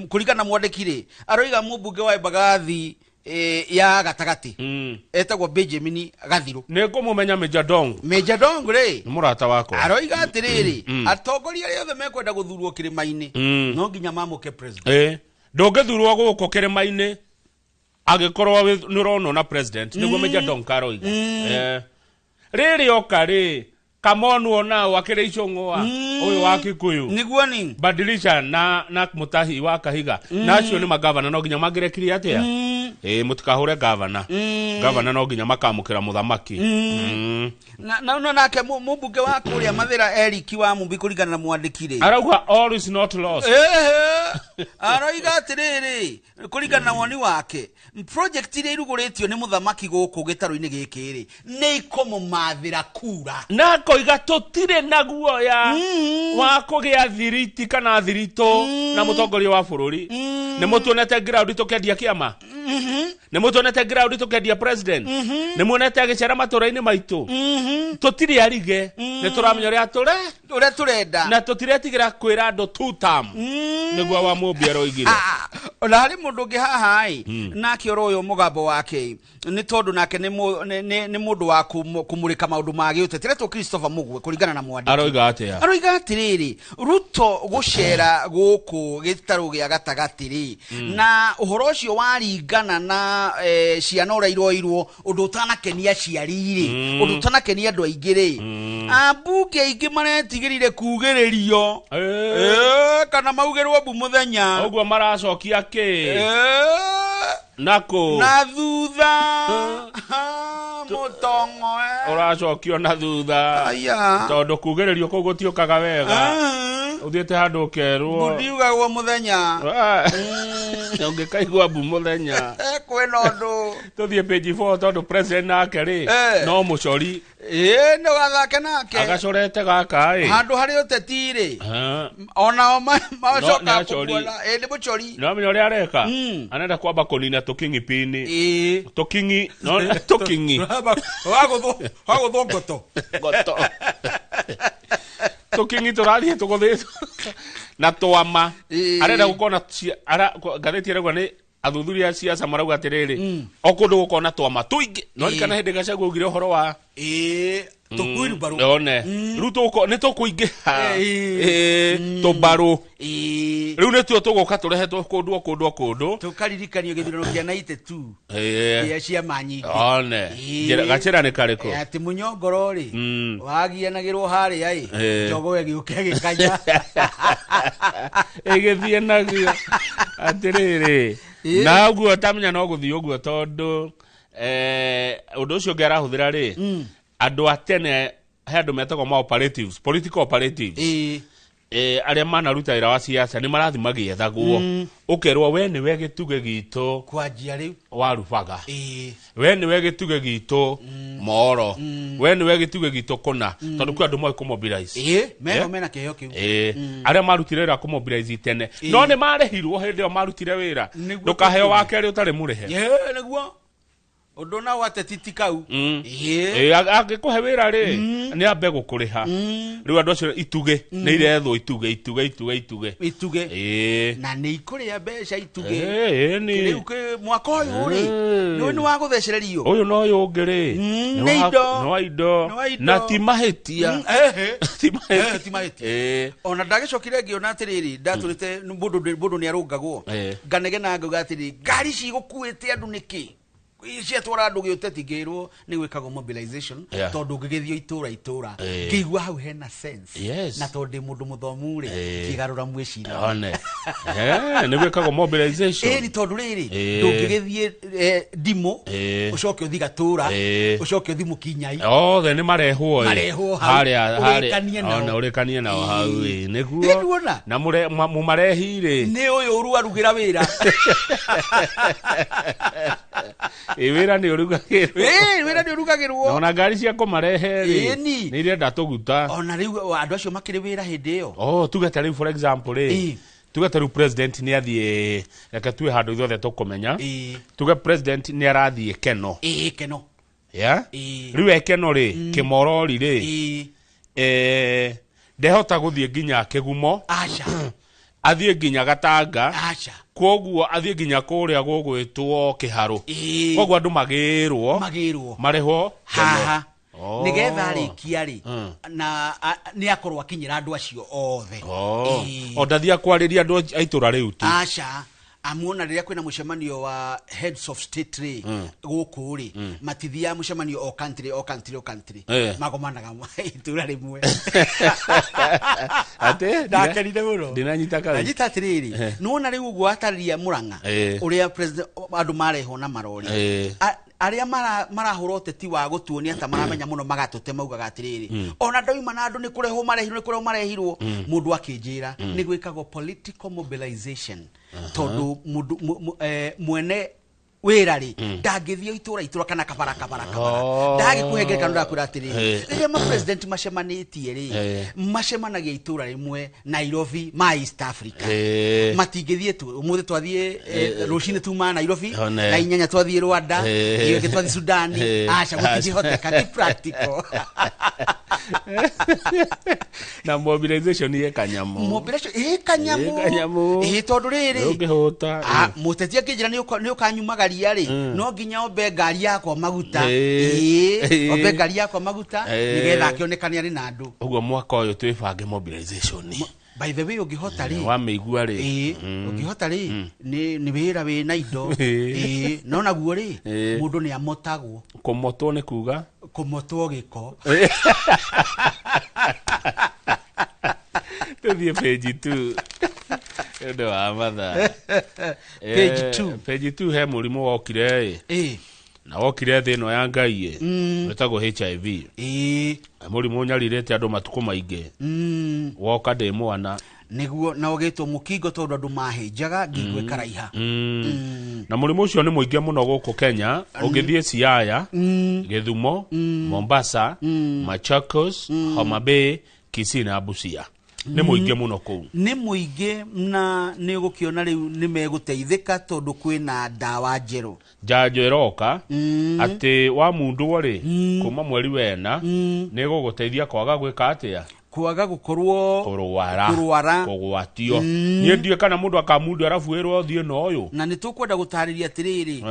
kurigana mwandikire aroiga mubunge wa Embagathi ya gatagati etagwo Benjamin Gathiru neko mumenya Major Dong ri murata wako aroiga atiriri atongoria riothe mekwenda guthurwo kirima-ini no nginya mamuke president ndongethurwo guko kirima-ini agikorwo nirono na president niguo Major Dong karoiga riri okari kamonu ona wakire icongwa uyu wa Kikuyu niguo ni badilisha na Mutahi wa Kahiga nacio ni magavana no nginya magirekirie atia mutikahure governor governor no nginya makamukira muthamaki na nake mubunge wa kuria Mathira Eric wa Mumbi kuringana na mwandikire arauga all is not lost aroiga atiriri kuringana na woni wake project ile iruguritio ni muthamaki guku gitaro-ini gikiri ni ikomumathira kura na koiga tutire naguo ya wa kugia thiriti kana thirito na mutongoria wa bururi ni mutuonete ground tukendia kiama ni mutuonete ground tukendia president ni muonete agicera matura-ini maitu tutiri arige ni turamenya ria turenda na tutiretigira kwira andu two term niguo wa Mubiero igire ona hari mundu ngi haha nake oroyo mugambo wake ni tondu nake ni mundu wa kumurika maundu magi utetire to Christopher Mugwe kuringana na mwandiki aroiga atiriri Ruto gucera guku gitaru gia gatagatiri na uhoro ucio waringana na ciana urairwo undu utanakenia ciariri undu utanakenia andu aingiri ambunge aingi maretigirire kugiririo kana maugerwo bu muthenya uguo maracokia ki nako na thutha mutongo uracokio na thutha tondu kugiririo kugu tiukaga wega uthiete handu kerwo ndiugagwo muthenya ungikaigwa bu muthenya kwina undu tuthie page 4 tondu president nake ri no mucori no gathake nake agacorete gaka handu hari utetiri ona macoka kuona ni mucori no menya uri areka anenda kwamba kunina tukingipini tukingi no tukingi wago ngoto tukingi turathie tuguthitwo na twama arenda gukona gatheti regwa ni athuthuria siasa marauga atiriri okundu gukona twama tuingi no kana hindi gacagu ugire horo wa tukwiru baru one Ruto ko ne to kuingiha to riu ne tuo tugoka turehetwo kundu tukaririkanio githurano kia 92 ya cia manyi one gachera ne kariko ati munyongoro ri wagianagirwo hari ai jogo giuke gikanya egethie nagio atiriri na guo tamenya no guthii uguo tondu undu ucio ngarahuthira ri andu atene he andu metagwo ma operatives political operatives aria manaruta wira wa siasa ni marathi magiethagwo ukerwo we ni we gituge gitu kwanjia riu warubaga we ni we gituge gitu moro we ni we gituge gitu kuna tondu kwa andu moe kumobilize meno mena keheo kiu aria marutire wira kumobilize tene no ni marehirwo hindi o marutire wira ndukaheo wake ri utari murehe niguo undu na watetitikau agikuhe wira ri ni ambe gukuriha riu andu acio ituge ni irethwo ituge na ni ikuria mbeca ituge ni riu ke mwaka uyu ri ni wa guthecererio uyu no yungiri no indo na timahetia timahetia ona ndagicokire ngiona atiriri ndaturite mundu ni arungagwo nganege na ngauga atiri ngari cigukuite andu niki cia twara andu giuteti ngirwo ni gwikagwo mobilization tondu ngigithio itura ngigwa hau hena sense na tondu mundu muthomu ri kigarura mwicira one ni gwikagwo mobilization ni tondu riri ndungigithie ndimo ucoke uthi gatura ucoke uthi mukinyai othe ni marehwo haria ona urikanie nao hau niguo na mumarehire ni uyu uru arugira wira wira ni urugagirwo wira ni urugagirwo ona ngari cia kumarehe ri ni irenda tuguta ona riu andu acio makiri wira hindi iyo tugeta riu for example ri tugeta riu president ni athie reke tuwe handu ithuothe tukumenya tuge president ni arathie keno keno riu ekeno ri kimorori ri ndehota guthie nginya kigumo athie nginya Gatanga koguo athie nginya kuria gugwitwo Kiharu koguo andu magirwo marehwo haha nigetha rikia ri na ni akorwo akinyira andu acio othe o ndathia kwariria andu aitura riu tu amuona riria kwina mucemanio wa heads of state ri guku ri matithia mucemanio o country magomanaga itura rimwe ate ndakenire muno ndinanyita kawe ndanyita atiriri nuona riu uguo atariria Murang'a uria president andu mareho na marori aria marahura uteti wa gutuonia ata maramenya muno magatute maugaga atiriri ona ndoima na andu ni kureho marehirwo mundu akinjira ni gwikagwo political mobilization tondu mwene wirari ndangithio itura kana kabara ndagi kuhengereka ndakwira atiriri riria ma president macemanitie ri macemanagia itura rimwe Nairobi ma East Africa matingithie tu umuthi twathie rucine tuma Nairobi na inyanya twathie Rwanda iyo twathie Sudan acha gutihoteka ni practical na mobilization ye kanyamu tondu riri muteti akijira ni ukanyumaga ri no nginya ombe ngari yakwa maguta ombe ngari yakwa maguta nigetha akionekania ri na andu uguo mwaka uyu twibange mobilization by the way ugihota ri wa meigua ri ugihota ri ni wira we na indo no naguo ri mundu ni amotagwo kumotwo ni kuga kumotwo giko tuthie page 2 ndo amatha page 2 he murimu wokire na wokire thino ya ngai wetagwo HIV murimu nyarirete andu matuko maingi woka de mwana niguo na ogitwo mukingo tondu andu mahinjaga ngigwe karaiha na murimu ucio ni muingi muno guku Kenya ugithie Siaya Githumo Mombasa Machakos Homa Bay Kisii na Busia ni muingi muno ku ni muingi na ni gukiona riu ni meguteithika tondu kwina dawa njeru janjo iroka ati wa mundu ri kuma mweri wena ni guguteithia kwaga gwika atia kwaga gukorwo kurwara kugwatio ni ndie kana mundu akamundu arafu wirwo thie no yu na ni tukwenda gutariria atiriri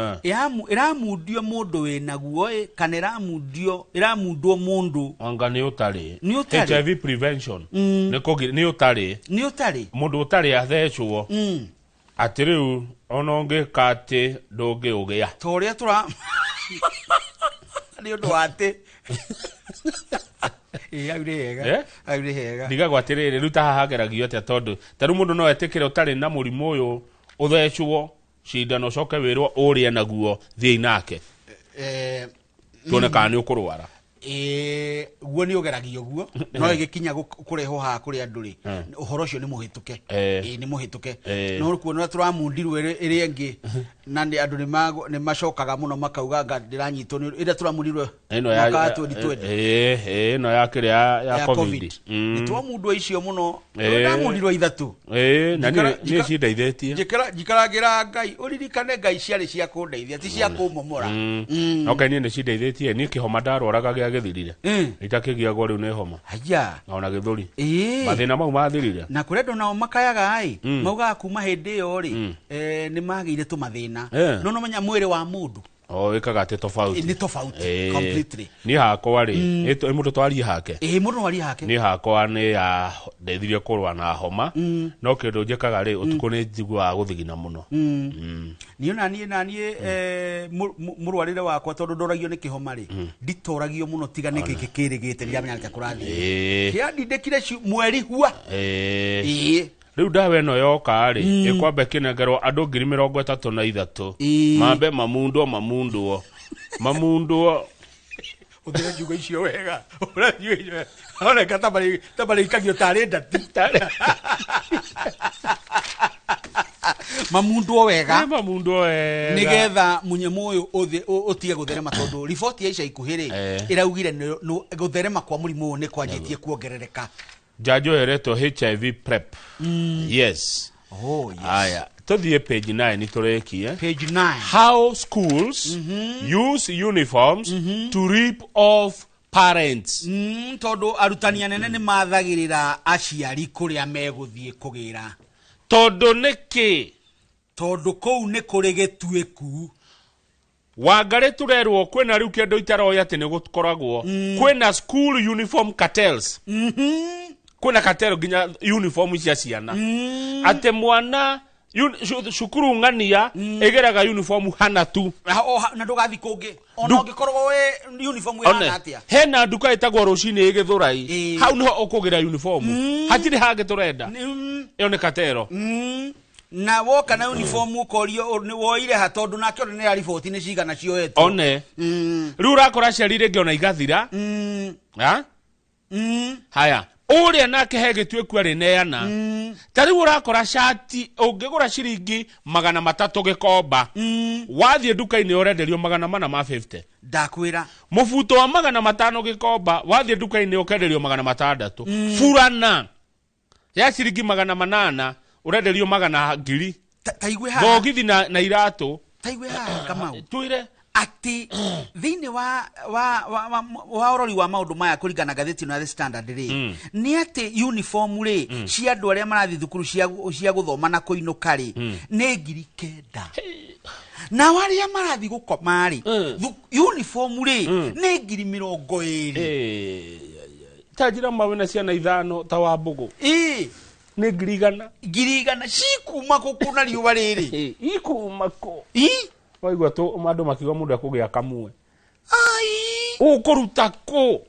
iramundio mundu winaguo kana iramundio mundu anga ni utari HIV prevention ni utari mundu utari athecwo atiriu ononge kate doge ugia toria tura ni undu wate aure hega diga gwatirire ruta hageragio atia tondu taru mundu no etikire utari na murimu uyu uthecwo cindano coke wirwo uria naguo thii nake tuone kana ni ukurwara guo ni ugeragio guo no igikinya kureho ha kuri andu ri uhoro ucio ni muhituke ni muhituke no kuona turamundirwo iri engi na ndi andu ni macokaga muno makauga nga ndiranyitwo ni ira turamundirwo ino ya ino ya kire ya covid ni twamundu icio muno ndamundirwo ithatu na ni cindeithĩtie njikaragira ngai uririkane ngai ciarĩ cia kundeithia ti cia kumomora okay ni cindeithĩtie ni kihoma ndarwaraga gĩathirire itakigiagwo riu ni homa haya ona gĩthũri mathina mau mathirire na kurendo nao makayaga ai mauga kuma hindi yo ri ni magire tu mathina no menya mwiri wa mundu ikaga ati tofauti ni tofauti completely ni hakwa ri mundu twari hake mundu wari hake ni hakwa ni ya ndeithirie kurwa na homa no kindu njikaga ri utuko ni njigua guthigina muno ni nanie murwarire wakwa tondu ndoragio ni kihoma ri nditoragio muno tiga ni kikirigite ria menya kurathi kiandindikire mweri hua riu dawa eno yoka ri ikwambe kinengerwo andu 33 mambe mamundu uthire njugo icio wega ona katabari ikagio tari ndati mamundu wega nigetha munyemu uyu utige gutherema tondu report ya ica ikuhiri iraugire gutherema kwa murimu ni kwanjitie kuongerereka Jajo ereto HIV PrEP. Yes. Oh, yes. Aya. Tuthie page 9 niturekie. Page 9. How schools use uniforms to rip off parents. Todo arutani anene ni mathagirira aciari kuria meguthie kugira. Todo niki. Todo kou ni kuri gitueku. Wangare turerwo kwena riu kendo itaroya ati ni gukoragwo kwena school uniform cartels. Kuna cartel ginya uniform cia ciana ate mwana Shukuru ngania egeraga uniform hana tu. Na ndugathi kungi. Ona ungikorwo we uniform hana atia. Hena nduka itagwo rucini igithurai. Hau niho ukugira uniform. Hatiri hage turenda. Iyo ni katero. Na woka na uniform ukorio ni woire ha tondu nake ni report ni cigana cioetwo. One. Riu urakora ciarire ngiona igathira. Ha? Haya. Uria nake hege tweku ari neana. Tari urakora shati ungigura ciringi 300 gikomba. Wathie nduka-ini urenderio 450. Ndakwira. Mufuto wa 500 gikomba, wathie nduka-ini ukenderio 600. Furana ya ciringi 800 urenderio 200. Taigwe ha. Thogithi na iratu. Taigwe ha kama. Tuire ati thini wa orori wa maundu maya kuringana gatheti na The Standard ri ni ati uniform ri cia andu aria marathi thukuru cia guthoma na kuinuka ri ni 9,000 na waria marathi gukoma ri uniform ri ni 20,000 tajira mawena ciana ithano ta wa mbugu ni 100 cikuma kukuna riuwa riri ikuma ko waigwa to mandu makiga mundu akugia kamwe ukuruta ko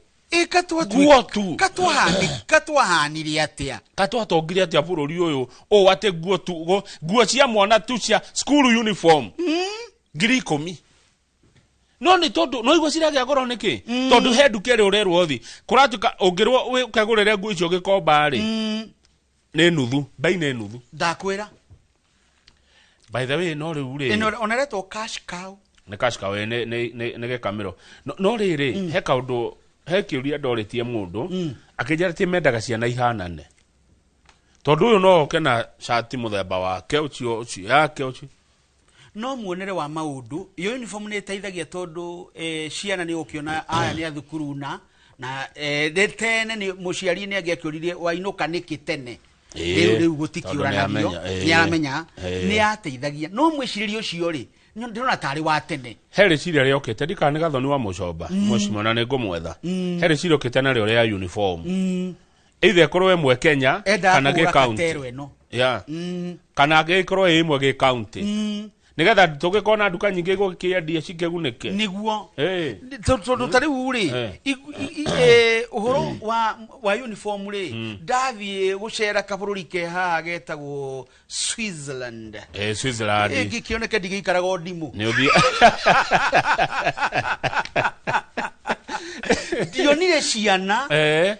katwahanire atia katwatongire atia bururi uyu o ate guo cia mwana tu cia school uniform 10,000 no ni tondu no igwa ciragia goro niki tondu he ndukere urerwo thi kuratuka ungirwo we ukagurire nguo icio gikomba ri ni nuthu bai ni nuthu ndakwira. By the way, no riure. Oneretwo cash cow. Ne cash cow ne gekamiro. No riri he kaundu he kiuria ndoritie mundu akijara ti mendaga ciana ihanane. Tondu uyu no kena shati muthemba wake ucio yake ucio. No muonere wa maundu iyo uniform ni teithagia tondu ciana ni ukiona aya ni athukuru na tene ni muciari ni agiakuririe wainuka niki tene. Riu gutikiuranagio ni aramenya ni ateithagia no mwiciririo cio ri ndona tari wa tene here ciria ri okete ndikane gathoni wa mucomba mucimona ni ngumwetha here ciria okete na rio ya uniform either korwe mwe Kenya kana ge county ya kana ge korwe imwe ge county nigetha tugikona nduka nyingi gukiendia cigegunike niguo tondu tari uri uhoro wa uniform ri ndathie gucera kabururi ke ha getagwo Switzerland gikioneke ndigikaraga ndimu ni uthi dionire ciana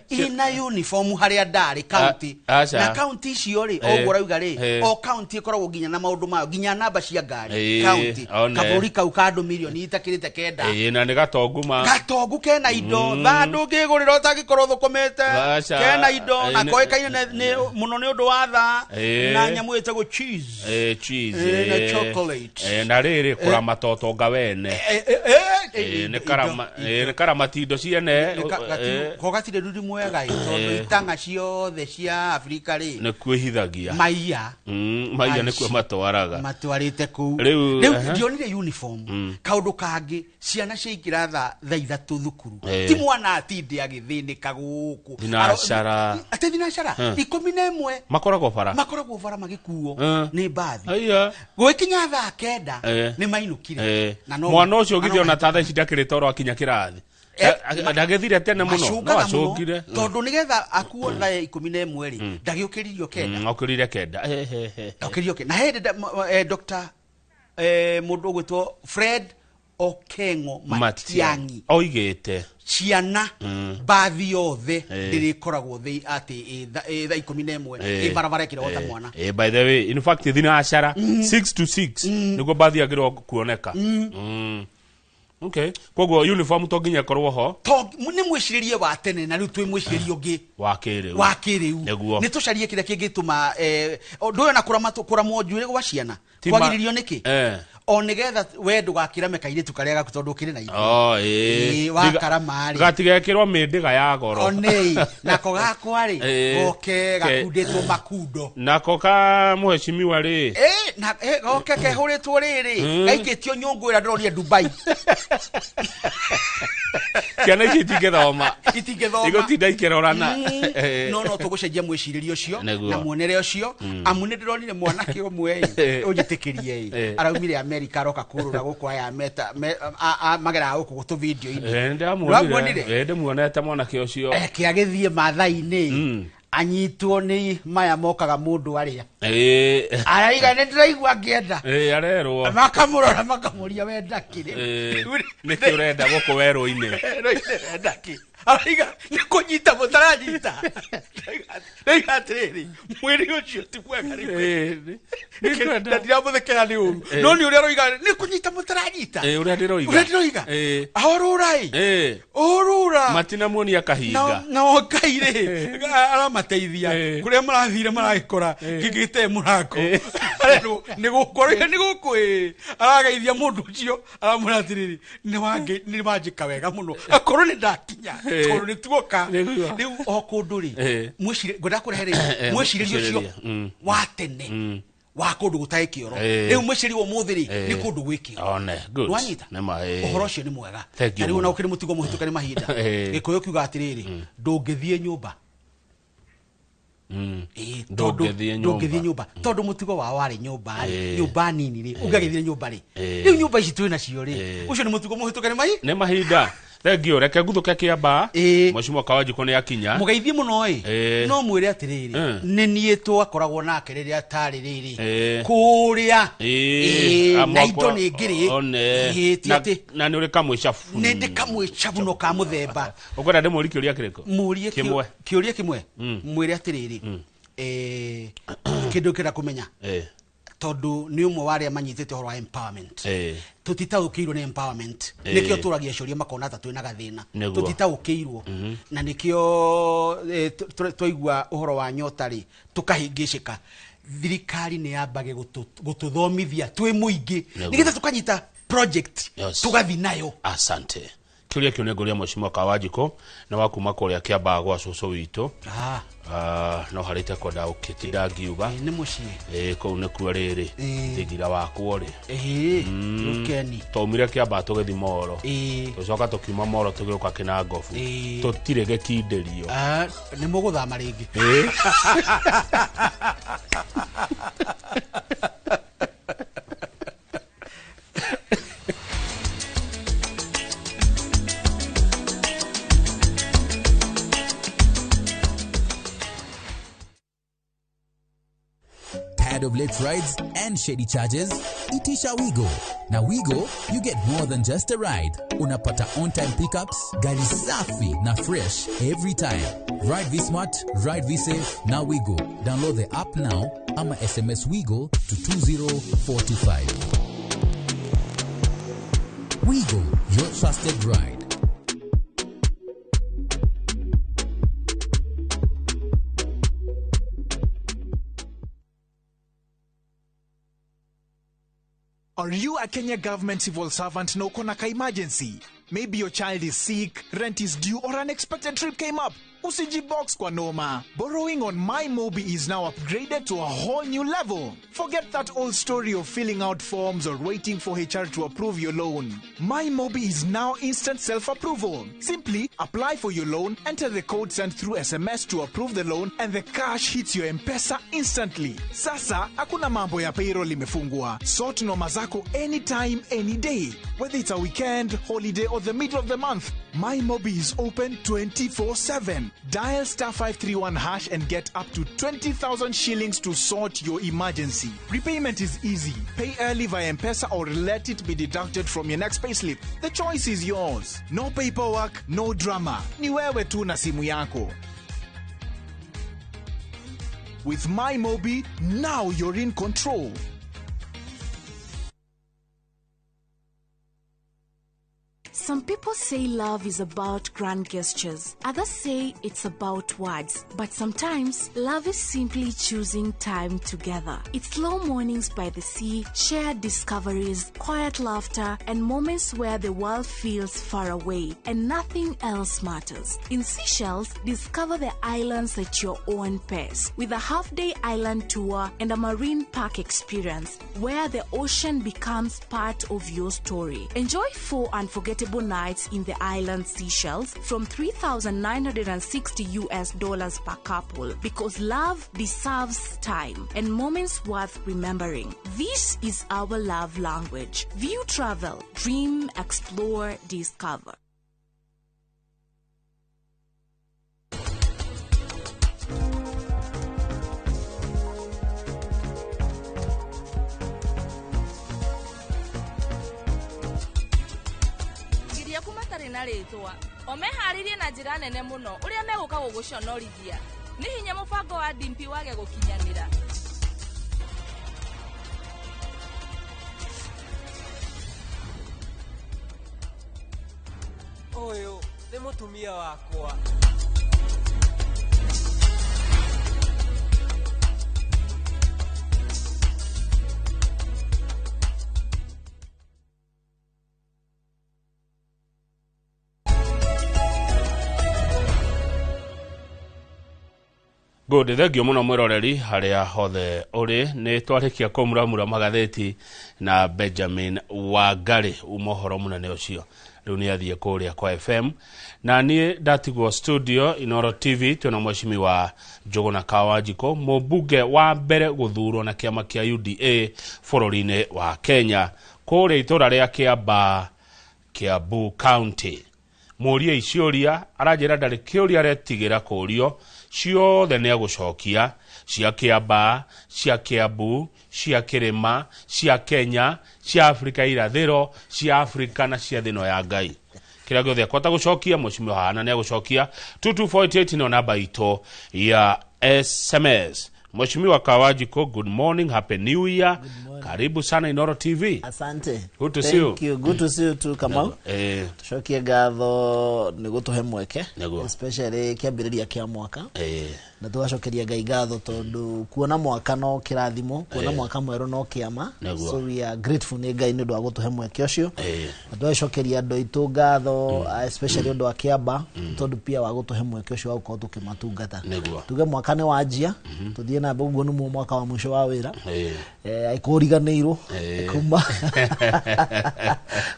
ina uniform haria ndari county na county cio ri ogora uga ri o county ikoragwo ginya na maundu ma ginya namba cia ngari county kaburi kau kandu milioni itakirite kenda na ni gatogu kena indo bandu ngigurira utagikorwo thukumite kena indo na koikaine ni muno ni undu wa tha na nyamu etagwo cheese na chocolate na riri kura matoto ngawene ni karamati indo ciene kogatire ruri mwega tondu itanga ciothe cia Afrika ri ne kwihithagia maiya ne kwa matwarite ku riu ndionire uniform kaundu kangi ciana ciikira tha ithatu thukuru ti mwana atinde agithinika guku dinashara 11 makoragwo bara magikuo ni bathi gwikinya tha kenda ni mainukire na no mwana ucio githio na tatha cidakiritorwo akinya kirathi ndagethire tene muno no acungire tondu nigetha akuo tha 11 ri ndagiukiririo kenda okirire kenda okiririo kenda na hende Dr. Mundu gwitwo Fred Okengo Matiangi oigete ciana bathi yothe ndirikoragwo thi ati tha 11 barabara kirota mwana by the way in fact thina ashara 6 to 6 niguo bathi agirwo kuoneka okay kogo uniform to ginya korwo ho to ni mwiciririe wa tene na riu twi mwiciririe ungi wa kiriu ni tucarie kire kingituma ndoyo na kura njuire gwa ciana kwagiririo niki onigetha we ndugakirame kairitu karia gaku tondu kiri na indo wakara gatigekirwo mindiga ya goro onei nako gakwa ri goke gakunditwo makundo nako ka muheshimiwa ri na goke kehuritwo riri gaikitio nyungu ira ndoria Dubai kiana itingethoma igotinda ikirorana no tugucenjia mwiciririo ucio na muonere ucio amu ni ndironire mwanake umwe ujitikirie araumire America roka kurura guku aya meta magera guku gutu video ini ndamuonete mwanake ucio kiagithie mathai-ini anyitwo ni maya mokaga mundu aria araiga ni ndiraigua ngienda arerwo makamurora makamuria wenda kiri ni kirenda guku werũ-ini ndaki araiga ni kunyita mutaranyita ndaiga atiriri mwiri ucio ti mwega ndiramuthekera ni uru no ni uria roiga ni kunyita mutaranyita uria ndiroiga ahorurai urura matina muonia kahinga na okaire aramateithia kuria marathire maragikora kigite murako ni guku aragaithia mundu ucio aramuratiriri ni wanjika wega muno akoro ni ndakinya toro ni tuoka riu okundu ri mwicire ngoda kurehere mwiciririo ucio wa tene wa kundu gutai kioro riu mwiciririo muthiri ni kundu gwikio one good wanyita uhoro ucio ni mwega riu na ukiri mutigo muhitukani mahinda gikuyo kiuga atiriri ndungithie nyumba ndungithie nyumba tondu mutigo wa wari nyumba nini ri ugagithie nyumba ri riu nyumba ici twina cio ri ucio ni mutigo muhitukani mahinda thengio reke nguthuke kiamba Mheshimiwa Kawajiko ni akinya mugeithie muno no mwire atiriri ni nie twakoragwo nake riria tari riri kuria na indo ni ngiri na ni uri kamwicabu ni ndi kamwicabu no ka muthemba ukwenda ndimuri kiuria kiriko murie kiuria kimwe mwire atiriri kindu kira kumenya tondu ni umwe wari amanyitete horo wa empowerment tutitaukirwo ni empowerment nikio turagia ciuria makona ta twina gathina tutitaukirwo na nikio twaigua uhoro wa nyotari tukahingicika thirikari ni yambage gututhomithia twi muingi nigetha tukanyita project tugathi nayo asante kiuria kiu negoria Mheshimiwa Kawajiko na wakuma kuria kiamba gwa cucu witu no harite kwenda ukitinda ngiuga ni mucii kou ni kuo riri thigira wakwo ri ukeni tomire kiamba tugethi moro tucoka tukiuma moro tugiuka Kinangofu tutire gekinderio ni muguthama ringi Of late rides and shady charges, itisha Wigo. Now Wigo, you get more than just a ride. Unapata on-time pickups, gari safi na fresh every time. Ride V-Smart, ride V-Safe, now Wigo. Download the app now, ama SMS Wigo to 2045. Wigo, your trusted ride. Are you a Kenya government civil servant no konaka emergency? Maybe your child is sick, rent is due, or unexpected trip came up. Usijibox kwa noma. Borrowing on MyMobi is now upgraded to a whole new level. Forget that old story of filling out forms or waiting for HR to approve your loan. MyMobi is now instant self-approval. Simply apply for your loan, enter the code sent through SMS to approve the loan, and the cash hits your M-Pesa instantly. Sasa, hakuna mambo ya payroll imefungwa. Sort noma zako anytime, any day. Whether it's a weekend, holiday, or the middle of the month, MyMobi is open 24/7. Dial *531# and get up to 20,000 shillings to sort your emergency. Repayment is easy. Pay early via M-Pesa or let it be deducted from your next payslip. The choice is yours. No paperwork, no drama. Ni wewe tu na simu yako. With MyMobi, now you're in control. Some people say love is about grand gestures. Others say it's about words. But sometimes, love is simply choosing time together. It's slow mornings by the sea, shared discoveries, quiet laughter, and moments where the world feels far away and nothing else matters. In Seychelles, discover the islands at your own pace with a half-day island tour and a marine park experience where the ocean becomes part of your story. Enjoy 4 unforgettable nights in the island Seychelles from $3,960 per couple, because love deserves time and moments worth remembering. This is our love language. View travel, dream, explore, discover. Na ritwa omeharirie na njira nene muno uria meguka guguconorithia ni hinya mubango wa dimpi wage gukinyanira. Oyo ni mutumia wakwa. Good, thegio muno mwiroreri haria hothe uri ni twarikia kumuramura magatheti na Benjamin Wangari umohoro munene ucio riu ni athie kuria kwa FM na ni ndatigwo studio Inoro TV tuna mweshimi wa Njuguna Kawajiko mubunge wa mbere guthurwo na kiama kia UDA fororine wa Kenya kuria itura ria Kiambu County. Muria icioria arajira ndari kiuria retigira kurio ciothe ne gucokia cia Kiamba, cia Kiambu, cia Kirima, cia Kenya, cia Afrika irathiro, cia Afrika na cia thino ya Ngai. Kira gothe akwata gucokia mucimi hana ne gucokia 2248 no namba ito ya SMS. Mheshimiwa Kawajiko, good morning, happy new year. Karibu sana Inoro TV. Asante. Good to see you. Thank you. Good to see you too, Kamau. Tushokie gatho nigutuhe mweke, especially kiambiriria kia mwaka. Na tugacokeria Ngai gatho tondu kuona mwaka no kirathimo, kuona mwaka mweru no kiama. So we are grateful ni Ngai ndu agutuhe mweke ucio. Na tugacokeria andu itu gatho, especially andu a Kiamba, tondu pia wagutuhe mweke ucio wa gukorwo tukimatungata. Tuge mwaka ni wajia, tuthie na mbegu no mwaka wa mwisho wa wira. Aikuriganirwo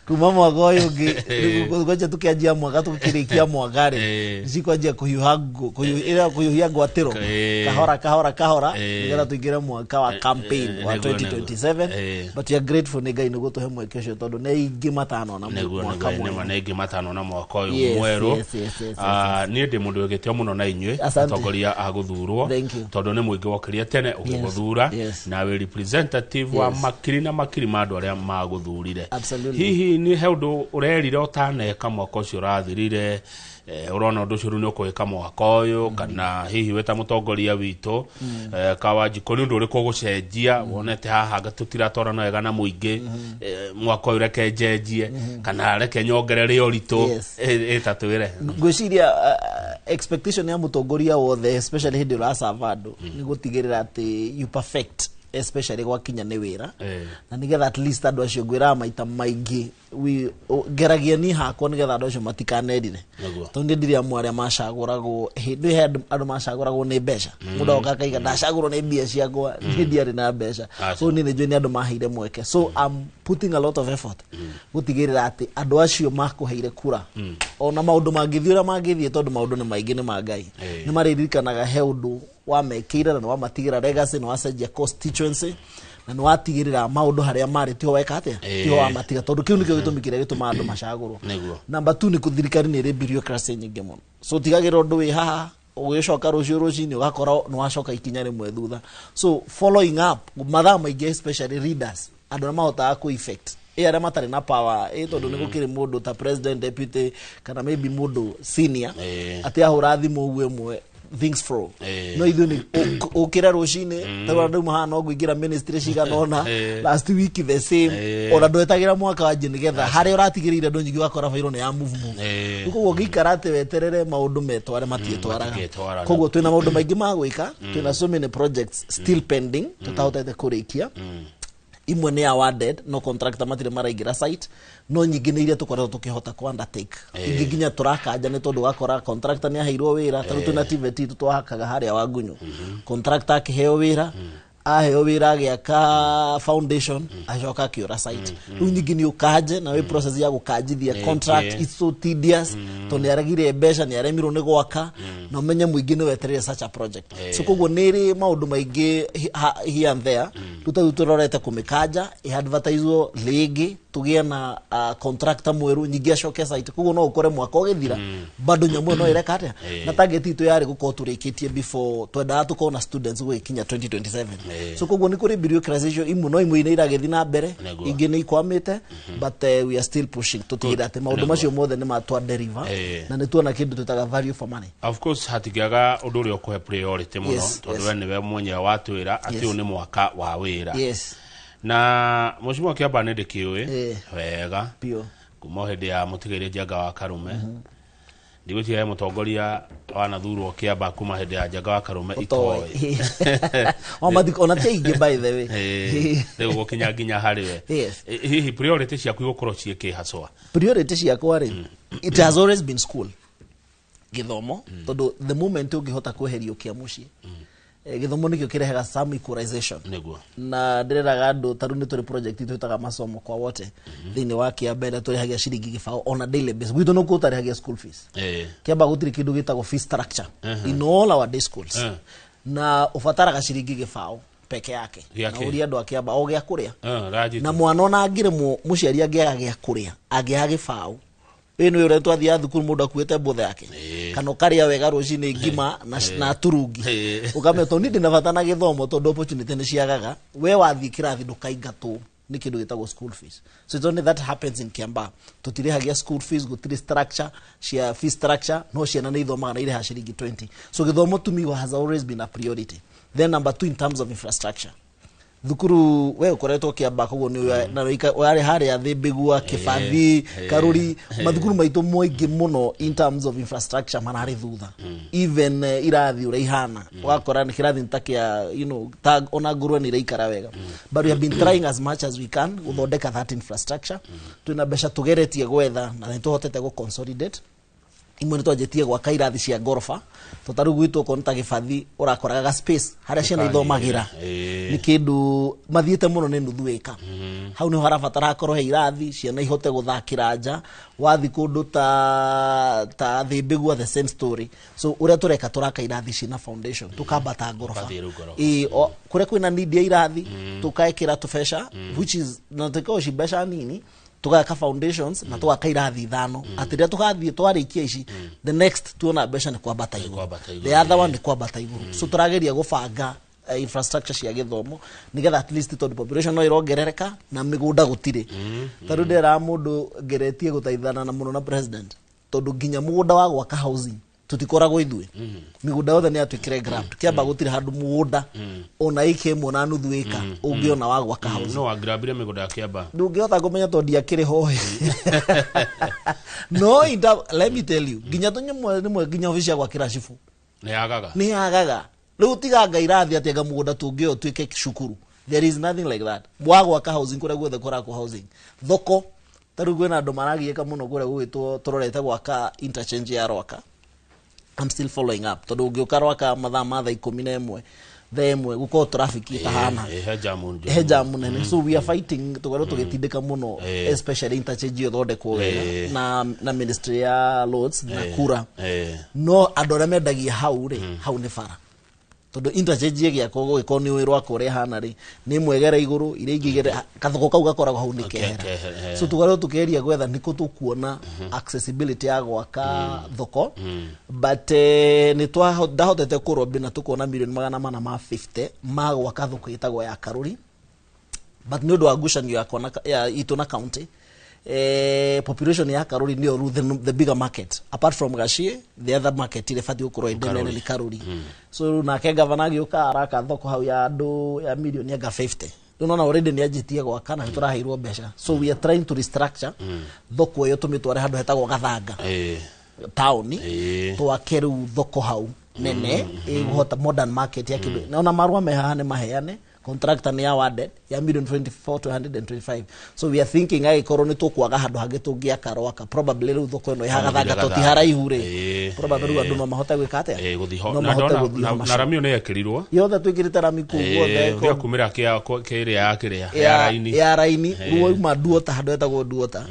kuma mwaka uyu ngi ngoja tukianjia mwaka tukirikia mwaka ri zikwanjia kuyuhia ngwatiro kahora ngira tuingira mwaka wa campaign wa 2027 but we are grateful ni Ngai nugutuhe mweke ucio tondu ne ingi matano na mwaka mweru ne ingi matano na mwaka uyu mweru ni ndi mundu wegete muno na inywe atongoria aguthurwo tondu ni mwingi wokiria tene uguthura na we representative wa makiri na makiri mandu aria maguthurire. Hihi ni heundu urerire utaneka mwaka ucio rathirire urona undu ucio ni ukuika mwaka uyu kana hihi weta mutongoria witu Kawajiko ni undu uriku gucenjia wonete haha gatutiratorana wega na muingi mwaka uyu reke njenjie kana reke nyongerere uritu itatwire ngwiciria expectation ya mutongoria wothe especially hindi ura savado ni gutigirira ati you perfect especially kwa kinya ni wira na nigetha at least andu acio gwira maita maingi we geragia ni hakwa nigetha andu acio matikanerire tondu ndiria mwaria macaguragwo hindi he andu macaguragwo ni mbeca mundu okakaiga ndacagurwo ni mbia ciakwa ndiari na mbeca so ni njwe ni andu maheire mweke so I'm putting a lot of effort gutigirira ati andu acio makuheire kura ona maundu mangithira mangithie tondu maundu ni maingi ni mangai ni maririkanaga he undu wa mekira na wa matigira legacy na wacenjia constituency na no atigirira maundu haria mari tio weka atia tio wa matiga tondu kiu nikio gitumikire gituma andu macagurwo number 2 ni kuthirikari ni bureaucracy nyingi muno so tigagira undu wi haha ugicoka rucio rucini ugakora no wacoka ikinya rimwe thutha so following up mathaa maingi especially leaders andu na mahota ku effect aria matari na power tondu nigukiri mundu ta president deputy kana maybe mundu senior ati ahura thimu uwe mwe things flow no ithu ni ukira rucini tawa ndu mahana oguingira ministry ciganona last week the same ona ndwetagira mwaka wa jini getha hari uratigirire ndo nyingi wakora fairo ne ya move kuko gikarate weterere maundu metware matietwaraga koguo twina maundu maingi ma gwika twina so many projects still pending tutahotete kurikia imwe ni awarded no contractor matire maraingira site no nyingi ni iria tukoretwo tukihota ku undertake ingi ginya turakanja ni tondu wakora contractor ni aheirwo wira taru tuna TVT twahakaga haria Wagunyu contractor akiheo wira aheo wira agiaka foundation acoka akiura site riu nyingi ni ukaje na we process ya gukanjithia contract it's so tedious to ni aragire mbeca ni aremirwo ni gwaka no menye muingi ni weterere such a project so koguo niri maundu maingi here and there tuturorete kumikanja advertisewo ligi tugie na contractor mweru nyingi acoke site koguo no ukore mwaka ogithira bado nyamu no ireka atia na target itu yari gukorwo turikitie before twenda tukorwo na students gwikinya 2027 so koguo ni kuri bureaucratization imwe no imwe iragethi na mbere ingi ni ikwamite but we are still pushing tutigire ati maundu macio mothe ni matwa deliver na ni tuona kindu tutaga value for money of course hatigaga undu uri okuhe priority muno tondu we niwe mwenye watwira ati uni mwaka wa wira na Mheshimiwa Kiamba nende kiwe wega pio kuma hindi ya mutigire Njenga wa Karume ndigutiga mutongoria wana thurwo Kiamba kuma hindi ya Njenga wa Karume itoi ona teige by the way leo gokinya ginya hariwe hihi priority cia kuigokorwo cieke haswa priority cia kwari it has always been school githomo tondu the moment ungihota kweherio kia mucii githomo nikio kirehaga some equalization na ndireraga andu taru ni turi project twitaga masomo kwa wote thini wa Kiambere turihagia ciringi gibao on a daily basis gwito no kutarihagia school fees Kiamba gutiri kindu gitagwo fee structure in all our day schools na ufataraga ciringi gibao peke yake na uri andu Kiamba o gia kuria na mwana ona angire muciari angiaga gia kuria angiaga gibao eno yore twathia thukuru mundu akuete mbuthe yake kana karia wega rucini ngima na turungi ukameto ndi na bata na githomo tondu opportunity ni ciagaga we wathi kirathi ndukaingatwo ni kindu gitagwo school fees so it's only that happens in Kiamba tutirihagia school fees gutiri structure cia fee structure no ciana ni ithomaga na ile ha ciringi 20 so githomo to me has always been a priority then number 2 in terms of infrastructure thukuru we ukoretwo Kiamba koguo ni na wari haria Thibigua Kibathi Karuri mathukuru maitu moingi muno in terms of infrastructure manari thutha even irathi ura ihana wakora ni kirathi ntakia tag ona ngurwe ni reikara wega but we have been trying as much as we can guthondeka that infrastructure twina besha tugeretie gwetha na ni tuhotete go consolidate imwe twajetie gwa kairathi cia ngorofa tutaru gwitwo konta Kibathi urakoraga space haria ciana ithomagira ni kindu mathiete muno ni nuthu eka hau ni harabatara korwo he irathi ciana ihote guthakira nja wathi kundu ta Thibigua the same story so uria tureka turaka irathi cina foundation tukambata ngorofa kure kwina need ya irathi tukaekira tubesha which is natiko cibesha nini tukaka foundations na tukaka irathi thano atiria tugathie twarikia ici the next tuona besha ni kwambata iguru the other one ni kwambata iguru so turageria gubanga infrastructure cia githomo nigetha at least to population no irongerereka na migunda gutire taru ndera mundu ngeretie gutaithana na muno na president tondu ginya mugunda wa gwaka housing tutikoragwo ithui migunda yothe ni atwikire grant Kiamba gutire handu mugunda ona ike mo na nuthu eka ungiona wa gwaka housing no agrabire migunda ya Kiamba ndungihota kumenya tondi akire hohe no let me tell you ginya tunye ni ginya ofisi ya gwakira cifu ni agaga riu tiga irathi atiga mugunda tungio twike cukuru there is nothing like that wa gwaka housing kure gwethe korako housing thoko taru gwena andu maragieka muno kure gwitwo turorete gwaka interchange ya Rwaka I'm still following up tondu ungiuka Rwaka mathaa ma 11 themwe guko traffic itahana he jamu nene so we are fighting tugaro tugitindika muno especially interchange yo thonde ko na ministry ya roads na kura no andore mendagia hau ni fara tondu interchange ya kogo giko ni wirwa kore hana ri ni mwegera iguru ire ingigere kathoko kau gakoragwo hau ni kehera so tugaro tukeria gwetha niko tukuona accessibility ya gwaka thoko but ni twahotete kurobi na tukuona milioni 450 ma gwaka thoko itagwo ya Karuri but ni undu wa ngucanio ya itu na county population ya Karuri ndio the bigger market apart from Gashie. The other market ile fati ukoro indene ni Karuri. So na ke governor gioka araka thoko hau ya andu ya milioni ya 50. Unaona already ni ajitie gwa kana turaheirwo mbeca. So we are trying to restructure thoko yo tumitware handu hetagwo Gathanga town twakeru thoko hau nene ihota modern market ya kidu. Naona marwa mehane maheane contractor ni awarded ya million 24 to 125. So we are thinking ai koroni to kwaga handu hage tungia karwaka probably ru thoko no ya Gathanga totihara ihure probably andu mahota gwikate na rami ne yakirirwo yothe twikirite rami kuguo theko kumira kiria ya raini ruo maduota handu etagwo duota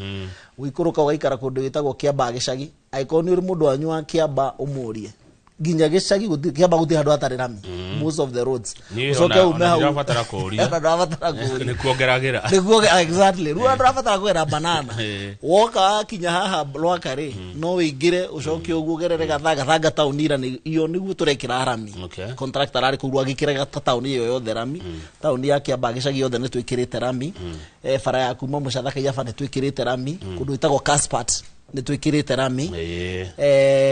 wikuruka waikara kundu witagwo Kiamba Gicagi aikoni uri mundu anywa Kiamba umurie ginya Gicagi Kiamba guthi handu atari rami most of the roads ucoke umeha urabatara kuria ni kuongeragira exactly ruo urabatara kwera banana woka kinya haha Lwakare no wingire ucoke uguo gerere Gathanga town ira ni iyo niguo turekira rami contractor ari kurua gikira town iyo yothe rami town ya Kiamba Gicagi yothe ni twikirite rami fara ya kuma Mucathaka ya fane twikirite rami kundu itagwo Caspat ni twikirite rami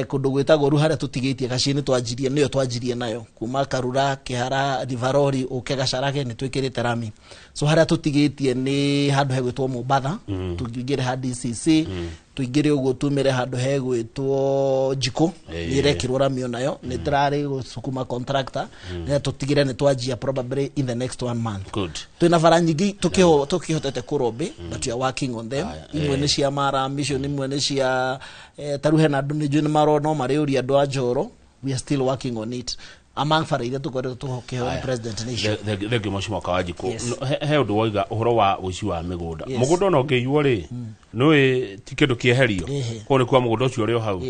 kundu gwitagwo Ruhare tutigitie Gashie ni twanjirie niyo twanjirie nayo kuma Karura Kihara Rivarori uke Gacarage ni twikirite rami. So haria tutigitie ni handu hegwitwo Mombatha tugigire ha DCC tuigire ugo tumire handu hegwitwo Jiko nirekirwo rami onayo ni trari gusukuma contractor ni tutigire ni twanjia probably in the next 1 month. Good. Twina fara nyingi tukihotete kurobe but we are working on them. Imwe ni cia Mara mission, imwe ni cia taruhe na andu ni juni maro no mari uria andu a Njoro. We are still working on it. Among fara ile tukorete tuhokeho president nation thegi Mheshimiwa Kawajiko he undu waiga uhoro wa uci wa migunda mugunda no ngeiywo ri nui ti kindu kieherio ko ni kwa mugunda ucio uri hau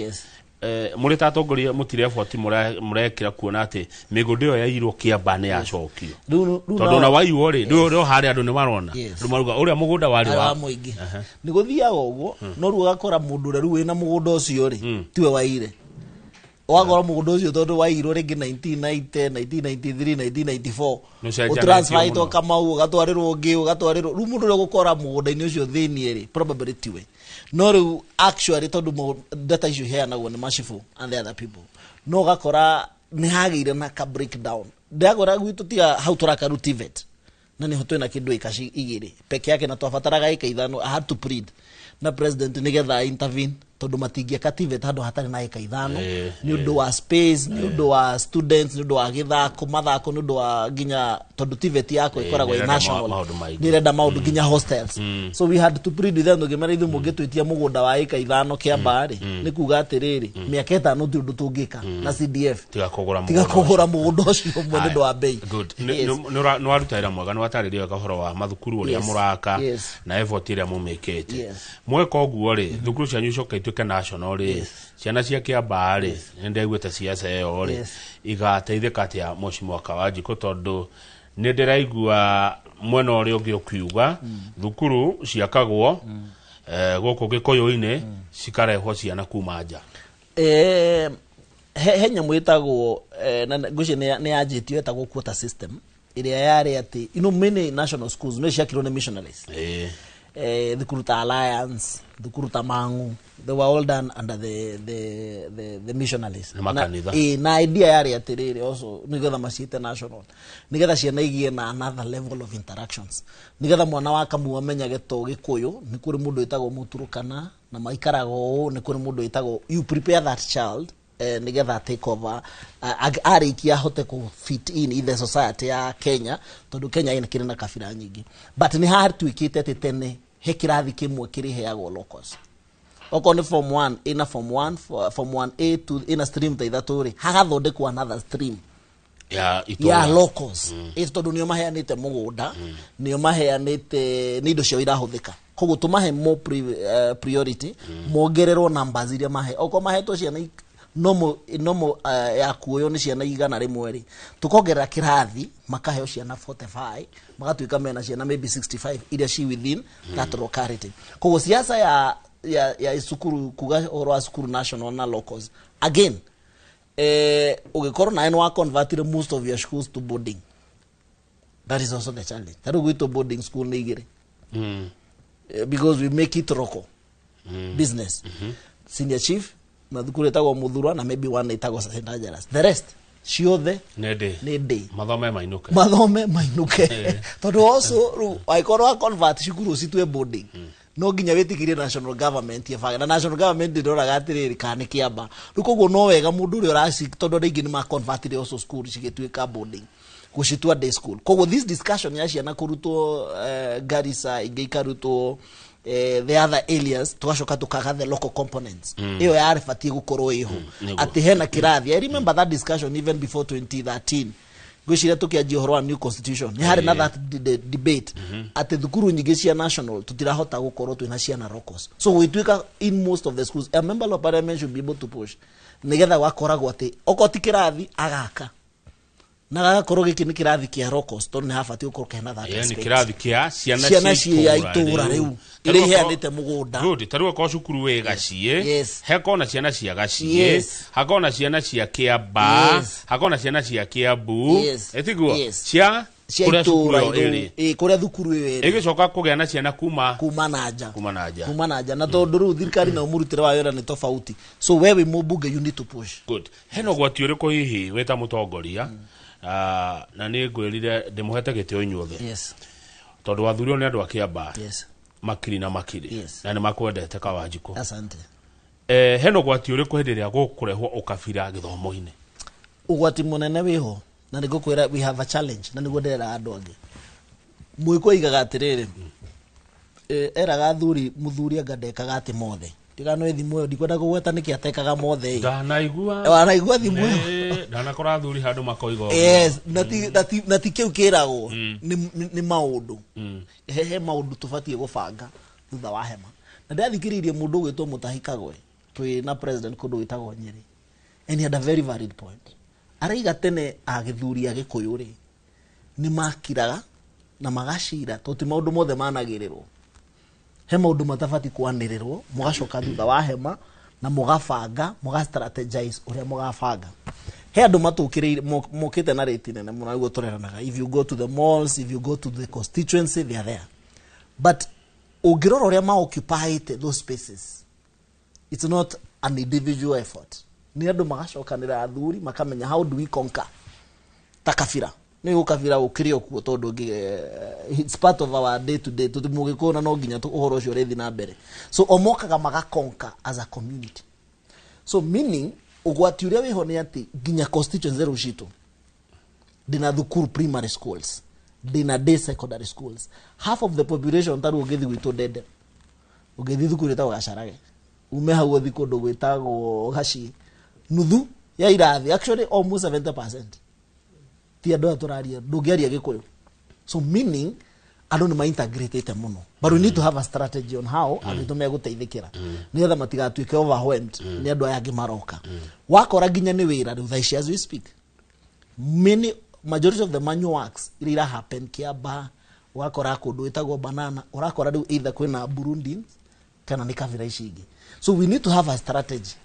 muri tatongoria mutire boti murekira kuona ati migunda yo yairwo Kiamba ni yacokio tondu na waiwo ri ndio hari andu ni marona rumaruga uria mugunda wari wa muingi ni guthia uguo no rugakora mundu ru wina mugunda ucio ri tiwe waire wagora mugunda ucio tondu wairwo ringi 1990 1993 1994 utransfer ito kama u gatwarirwo ungi ugatwarirwo ru mundu ri gukora mugunda ini ucio thinie ri probably tiwe no ru actually tondu data issue here na wone Mashifu and the other people no gakora ni hagire na ka breakdown ndagora gwitu tia how turaka rutivet na ni hotwe na kindu ikashi igire peke yake na twafataraga ikaithano I had to plead na president nigetha intervene tondu matingia kativet handu hatari na ikaithano ni undu wa space ni undu wa students ni undu wa githako mathako ni undu wa ginya tondu tivet yako ikoragwo national ni renda maundu ginya hostels so we had to plead with them ngimera ithu mungitwitia mugunda wa ikaithano Kiamba ri ni kuga atiriri miaka 5 ti undu tungika na CDF tiga kugura mugunda ucio mwe ndu wa bei no arutaira mwaga no ataririo kahoro wa mathukuru uria muraka na effort iria mumekete mweka oguo ri thukuru cia nyucoka ituke national ri ciana cia Kiamba ri ndegwete siasa yo ri igateithika atia Mheshimiwa Kawajiko tondu ni ndiraigua mwena uria ungi ukiuga thukuru ciakagwo guku Gikuyu-ini cikarehwo ciana kuma nja henya mwitagwo na guci ni ajitio etagwo quota system iria yari ati many national schools no ciakirwo ni missionaries thukuru ta Alliance thukuru ta Mangu they were all done under the missionaries na idea yari atiriri also nigetha maciite national nigetha ciana igie na another level of interactions nigetha mwana wa Kamau amenyage to Gikuyu ni kuri mundu itagwo Muturukana na maikarago ni kuri mundu itagwo you prepare that child nigetha take over arikia hote ku fit in the society ya Kenya tondu Kenya ina kiri na kabira nyingi but ni hard to ikite tene hekirathi kimwe kiri heagwo locals oko ni form 1 ina form 1 form 1A to ina stream ta ithaturi hagathondekwa another stream ya locals tondu nio maheanite mugunda nio maheanite ni indo cio irahuthika koguo tumahe more priority mongererwo numbers iria mahe oko mahetwo ciana nomo ya kuoyo ni ciana igana rimwe ri tukongerera kirathi makaheo ciana 45 magatuika mena ciana maybe 65 iria ci within that locality koguo siasa ya sukuru kuga oro sukuru national na locals again ugikorwo na eno convert most of your schools to boarding that is also the challenge taru gwito boarding school ni igire because we make it local business. Senior chief mathukuru etagwo muthurwa na maybe one etagwo St. Angelas. The rest ciothe nĩ day mathome mainuke tondu also aikorwo convert cukuru citwe boarding no nginya witikirie national government yefaga na national government ndoraga atiriri kana kiamba rukoguo no wega mundu uri urasi tondu ringi ni ma convert also school cigituika boarding gucitua day school koguo this discussion ya ciana kurutwo Garissa ingeikarutwo the other areas tugashoka tukaga the local components iyo yarifati gukorwo iho ati hena kirathi. I remember that discussion even before 2013 gwiciria tukianjia uhoro wa new constitution ni hari na that debate ati thukuru nyingi cia national tutirahota gukorwo twina ciana locals, so we twika in most of the schools a member of parliament should be able to push nigetha wakoragwo ati okoti kirathi agaka na gakorwo giki ni kirathi kia locals tondu ni habati gukorwo kena that yani kirathi kia ciana cia itura riu ile iheanite mugunda good taruo ko cukuru we gacie hekona ciana cia gacie hakona ciana cia Kiamba hakona ciana cia Kiambu etiguo cia kuria cukuru iri kuria thukuru iri igicoka kugea na ciana kuma naja na tondu ru thirikari na umurutire wa wira ni tofauti, so wewe mubunge you need to push. Good. Heno gwati uriko hihi weta mutongoria na ni ngwirire ndimuhete gitio inyuothe tondu wathurio ni andu a Kiamba makiri na makiri na ni makwendete Kawanjiko. Asante. Heno gwati uriko hindiria gukurehwo ukabira githomo-ini ugwati munene wiho na nigukwira we have a challenge na niguo andu angi mwiko igaga atiriri eraga muthuri ngadekaga ati mothe tigano thimu yo ndikwenda kugweta niki atekaga mothe ndanaigua thimu ndanakora thuri handu makoigo na ti kiu kiragwo ni maundu he maundu tubatie gubanga thutha wa hema na ndathikiririe mundu gwitwo Mutahikagwe twi na president kundu witagwo Nyeri and he had a very valid point. Araiga tene agithuri agikuyu ri ni makiraga na magacira toti maundu mothe managirirwo he maundu matabati kwanirirwo mugacoka thutha wa hema na mugabanga mugastrategize uria mugabanga he andu matukiriire mukite na rate nene muno niguo tureranaga. If you go to the malls, if you go to the constituency, they are there, but ungirora uria ma occupy those spaces, it's not an individual effort. Ni andu magacokanira athuri makamenya how do we conquer takafira ni ukafira ukirio kuo tondu it's part of our day to day tutimugikona no nginya uhoro ucio rethi na mbere, so omokaga magakonka as a community. So meaning ugwati uria wiho ni ati nginya constituency rushito dina thukuru primary schools dina day secondary schools, half of the population taru ugethi gwitu dede ugethi thukuru ta Gacarage ume hau thi kundu gwitagwo Gaci nuthu ya irathi actually almost 70% ti andu aturaria ndungiaria gikuyu, so meaning andu ni ma integrate muno, but we need to have a strategy on how andu meguteithikira nigetha matigatuike overwhelmed ni andu aya maroka wakora ginya ni wira riu thaici as we speak majority of the manual works ira happen Kiamba wakora kundu itagwo Banana urakora riu either kwina Burundi kana ni kavira icingi, so we need to have a strategy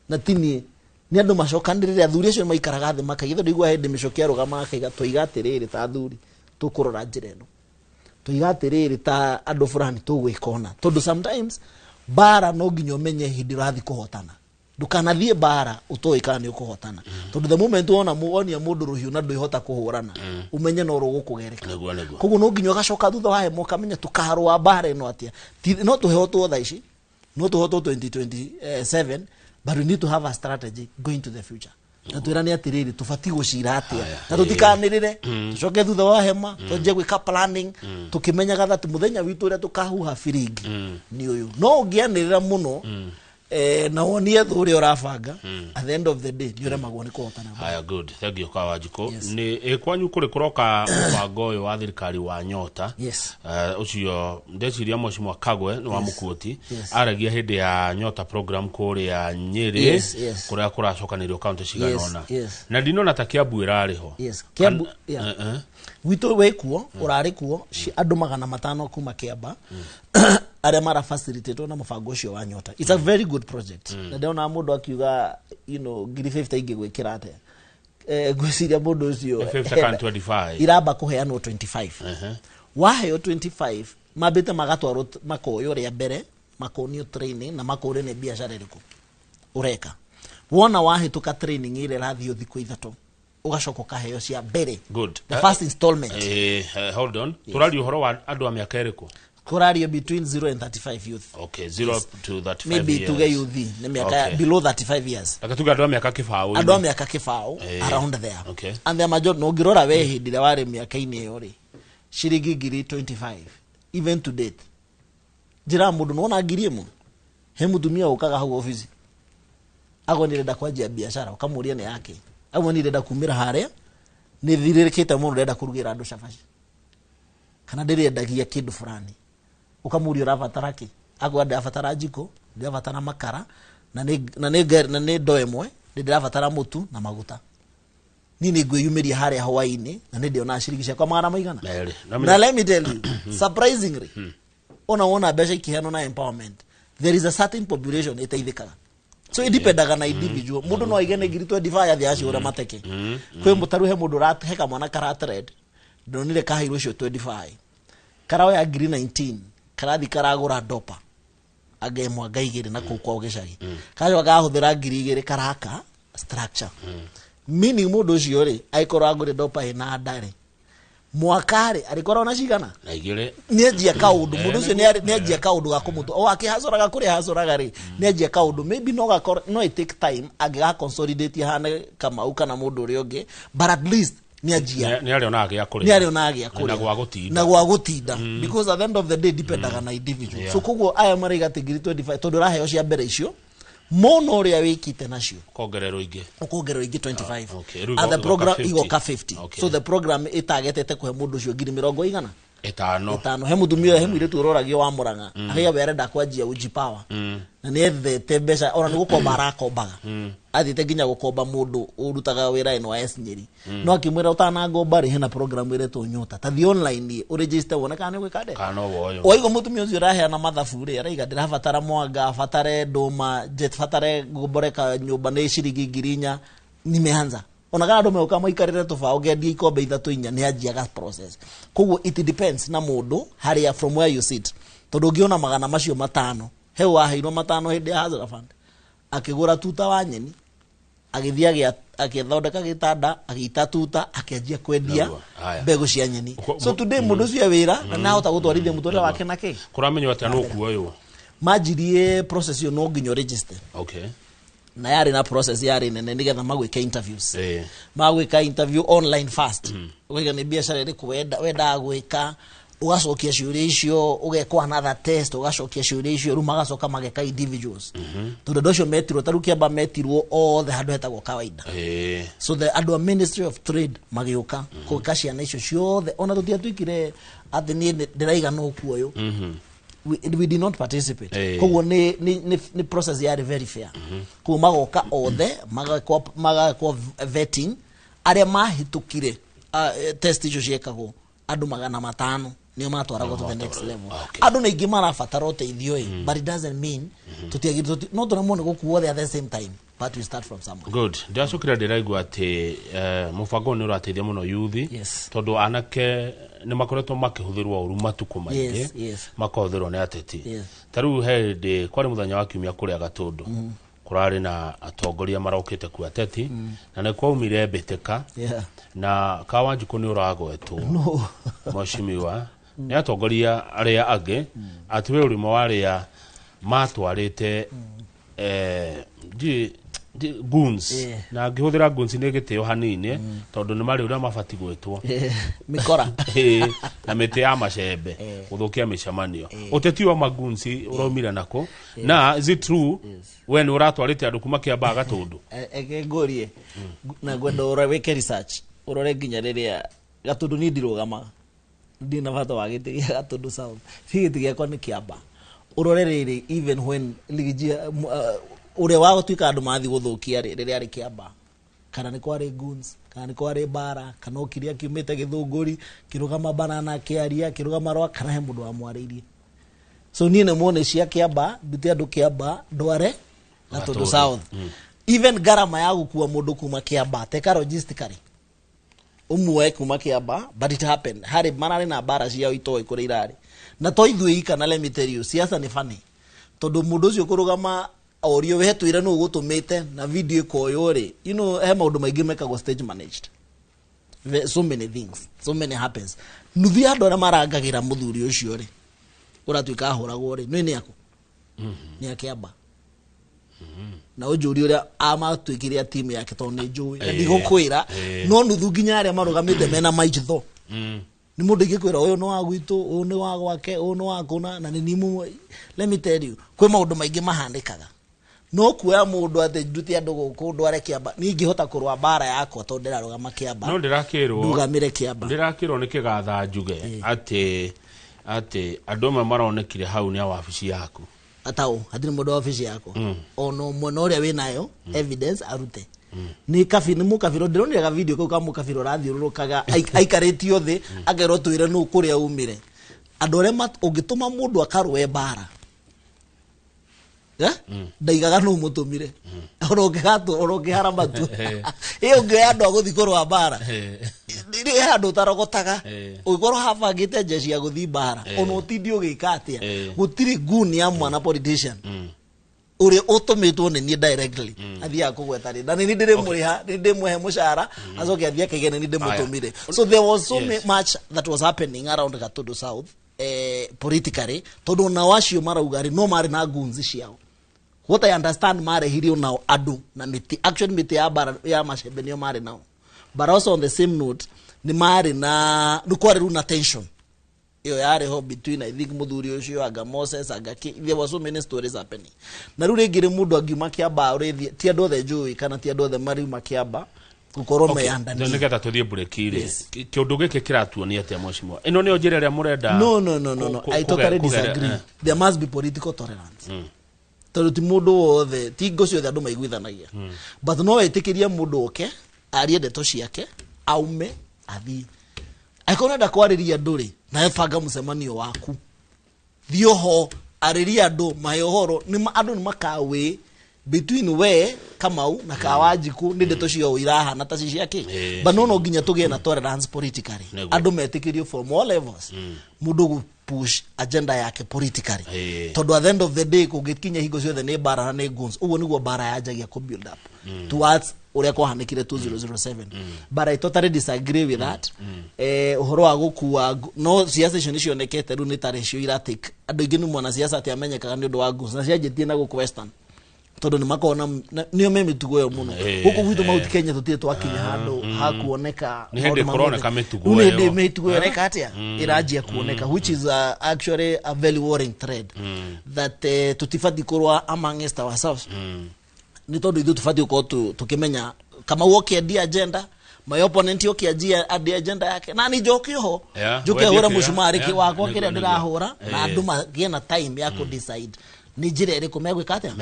na tini ni andu macokanirire athuri acio maikaraga thi makaigitho ndigwa hindi micokia rugama akaiga tuiga atiriri ta athuri tukurora njira ino tuiga atiriri ta andu fulani tugwikona tondu sometimes bara no nginya umenye hindi rathi kuhotana ndukanathie bara utoikana ni ukuhotana tondu the moment wona muonia mundu ruhiu na nduihota kuhurana umenye no rugukugereka koguo no nginya gacoka thutha wa hemo kamenya tukarwa bara ino atia no tuhotwo thaici no tuhotwo 2027, but we need to have a strategy going to the future. Na twirani atiriri tufati gucira atia na tutikanirire tucoke thutha wa hema tujie gwika planning tukimenyaga that muthenya witu uria tukahuha firingi ni uyu no ngianirira muno na wonie thuri urabanga at the end of the day ni uremagwo ni kuhotana. Haya, good, thank you Kawanjiko. Ni kwanyu kuri kuroka mubango uyu wa thirikari wa Nyota ucio ndeciria Mheshimiwa Kagwe ni wa Mukuoti aragia hindi ya Nyota program kuri ya Nyeri kuria kuracokanirwo county ciganona na ndinona ta Kiambu irariho Kiambu witu wekuo urari kuo andu 500 kuma Kiamba aria mara facilitate na mubango ucio wa Nyota. It's a very good project na ndona mundu akiuga ngiri 50 ingi gwikira ate gwiciria mundu ucio 25 iraba kuheanwo 25 waheo 25 mabite magatwarwo makoyo ria mbere makonio training na makore ne biashara iriku ureka wona wahituka training ile rathio thiku ithatu ugacoka kaheo cia mbere. Good. The first installment. Hold on. Turali uhoro wa andu a miaka iriku kurario between 0 and 35 youth. Okay, 0 to 35 maybe years. Maybe to youth ne miaka below 35 years. Akatuga andu a miaka kifao. Andu a miaka kifao around there. Okay. And the major no girora we hindire ware miaka ine yori. Shiringi ngiri 25 even to date. Jira mundu nona ngirie mu. He mutumia ukaga hau office. Ago nirenda kwanjia biashara ukamuria ne yake. Ago nirenda kumira haria. Ni thiririkite mundu nirenda kurugira andu shafashi. Kana ndirendagia kindu fulani. Ukamuria urabatara ki? Ago ndabatara jiko, ndabatara makara na ne ndo emwe, ndirabatara mutu na maguta. Nini gwiyumiria haria Hawaii-ini na ndio na shirikisha kwa magana maigana. Na let me tell you, surprisingly, ona besha ikihano na empowerment. There is a certain population itaithikaga. So it dependaga na individual. Mundu no aigene ngiri 25 athi acio ura mateke. Kwe mutaruhe mundu heka mwana karatrade. Ndonire kahiro cio 25. Karawe ya ngiri 19. Karathi karagura dopa. Agemwa ngaigire na kukwa ugicagi. Kajo akahuthira ngiri 2 karaka structure. Meaning mundu ucio ri aikoro agure dopa ina ndare. Mwakare alikora ona cigana na igire nienjia kaundu mundu ucio nienjia kaundu gakumutu o akihacuraga kuri hacuraga ri nienjia kaundu maybe no it take time agiga consolidate hane kama uka na mundu uri ungi but at least nienjia ni ari ona agia kuri na gwa gutinda because at the end of the day dependaga na individual so kugo aya mariga tigiri 25 tondu raheo cia mbere icio mono ria wikite nacio kongerero ingi 25 okay. And the program igoka 50 okay. So the program itagetete kuhe mundu cio ngiri 50 itano he mutumia he mwire tu uroragio wa Murang'a ahia werenda kwanjia uji power na ni ethete mbeca ona ni gukomba arakombaga athite nginya gukomba mundu urutaga wira ino wa Nyeri no akimwira utana ngomba ri hena program ire tu nyota ta the online uregister wona kana gwe kade kana woyo oigo mutumia ucio rahea na mathabu ri araiga ndirabatara mwanga fatare nduma jet fatare gumboreka nyumba ni ciringi ngiri 4 nimeanza ona kana ndo meuka maikarire tofao ngendi ikombe 3 4 ni ajiaga process koguo it depends na mundu haria from where you sit tondu ngiona magana macio 5 he waheirwo 5 hindi ya Hazard Fund akigura tuta wa nyeni agithia akithondeka gitanda agita tuta akianjia kwendia mbegu cia nyeni so today mundu ucio wira na hota gutwarithia mutura wake nake kuramenyo ati no kuoyo majirie process yo no nginyo register okay na yari na process yari nene nigetha magwika interviews magwika interview online fast ugiga ni biashara iri wenda gwika ugacokia ciuria icio ugekwa another test ugacokia ciuria icio ru magacoka mageka individuals tondu ndocio metirwo tarukia ba metirwo othe handu hetagwo kawaida so the andu Ministry of Trade magiuka kuka ciana icio ciothe ona tutiatwikire ati ni ndiraiga no kuoyo we did not participate koguo ni process yari very fair koguo magoka othe magakwa vetting aria mahitukire test icio ciekagwo andu 500 nio matwaragwo to the next level andu na ingi marabatara uteithio but it doesn't mean tutiagire no tunamone gukuo at the same time but we start from somewhere. Good. Ndacukira ndiraigua ati mubango ni urateithia muno youth tondu anake ni makoretwo makihuthirwo uru matuko maingi makothirwo ni ateti taru hende kwari muthenya wa kiumia kuria Gatundu kurari na atongoria marokite ku ateti na ne kwaumire mbiteka na Kawanjuku ni uragwetwo mwashimiwa ni atongoria aria angi atiwe urimo waria matwarite goons na ngihuthira goons ni gitio hanini tondu ni mari uria mabati gwetwo mikora na mete ya macembe guthukia micemanio uteti wa magoons uromira nako na is it true when uratwarite andu kuma kiamba Gatundu ngorie na gwenda weke research urore nginya riria Gatundu ni ndirugama ndina bata wa giti gia Gatundu South giti giakwa ni kiamba urore riri even when ligijia ure wao tuika andu mathi guthukia riria ari kiamba kana ni kwari goons kana ni kwari bara kana ukiria kiumite githunguri kirugama banana kiaria kirugama rwa kana he mundu wa mwaririe so ni ne mone cia kiamba ndute andu kiamba ndware Gatundu South even garama ya gukua mundu kuma kiamba teka logistically umwe kuma Kiamba, but it happened. Hari marari na bara cia ito ikore irari. Na to ithui kana let me tell you, siasa ni funny. Tondu mundu ucio kurugama orio wetwire no gutumite na video ikoyo ri. You know, he maundu maingi mekagwo stage managed. So many things, so many happens. Nuthi andu ara marangagira muthuri ucio ri. Uratuika ahuragwo ri. No ni yako. Ni Kiamba. Na ujuri uria amatwikiria timu yake to ni njui na ndigukwira no nuthu nginya aria marugamite mena maitho ni mundu ngikwira uyu no wa gwitu uyu ni wa gwake uyu no wa kuna na ni nimu. Let me tell you, kwe maundu maingi mahandikaga no kuya mundu ati nduti andu guku ndware Kiamba ni ngihota kurwa bara yakwa to ndirarugama Kiamba no ndirakirwo ndugamire Kiamba ndirakirwo nikigatha njuge ati andu maronekire hau ni wabici yaku atao hadini modo office yako ono monoria we nayo evidence arute ni kafini mu kafiro ndironira ka video ko kamu kafiro rathiurukaga aikaretio thi agero twire no kuria umire andore ugituma mundu akarwe bara ndaigaga no mutumire oroke haramatu iyo ngeando aguthikorwa bara ni handu tarogotaga ugikorwo habangite jeshi ya guthi bara ono tindi ugikatia gutiri guni ya mwana politician uri utumitwo ni directly athia kugwetari na ni ndire muriha ndire muhe mushara azoke athia kigene ni ndimutumire. So there was so much that was happening around Gatudu South politically tondu na wacio maraugari no mari na gunzi ciao. What I understand mare hirio now adu na miti actually miti ya bara ya mashebe niyo mare now, but also on the same note ni mare na nukwari runa tension iyo yare ho between I think muthuri ucio aga Moses aga there was so many stories happening na rure ngire mundu agiuma Kiamba urethi ti andu othe njui kana ti andu othe mari makiamba gukorwo meyandani ndio niketa tuthie burekire kiundu giki kiratuonia atia mwashimwa ino ni onjire ria murenda no I totally disagree. There must be political tolerance. Tondu ti mundu wothe ti ngo ciothe andu maiguithanagia but no etikiria mundu oke arie ndeto ciake aume athi aikona ndakwariria nduri na ebanga mucemanio waku thioho ariria andu mayohoro ni andu ni makawe between we Kamau na Kawanjiku ni ndeto cio irahana ta ciake but no nginya tugie na tolerance politically andu metikirio from all levels mundu push agenda yake politically tondu at the end of the day kugikinya hingo ciothe ni bara na ni guns uguo niguo bara yajagia ku build up towards uria kwahanikire 2007 but I totally disagree with that. Uhoro wa gukua no siasa icio nicio nekete ru ni tare cio iratik andu ingi ni mwana siasa ati amenyekaga ni undu wa guns na ciajetie na guku western tondu ni makona niyo memitugo yo muno guku gwitu mauti Kenya tutie twakinya handu hakuoneka ni hindi kuroneka mitugo yo ni mitugo yo reka atia irajia kuoneka which is actually a very worrying trend that tutifadi kurwa amongst ourselves ni tondu ithu tufadi uko tukimenya kama woke di agenda my opponent yoke adi agenda yake na ni jokio joke hura mushumari ki wako kire ndirahura na andu magiena time ya ku decide ni njira iriku megwika atia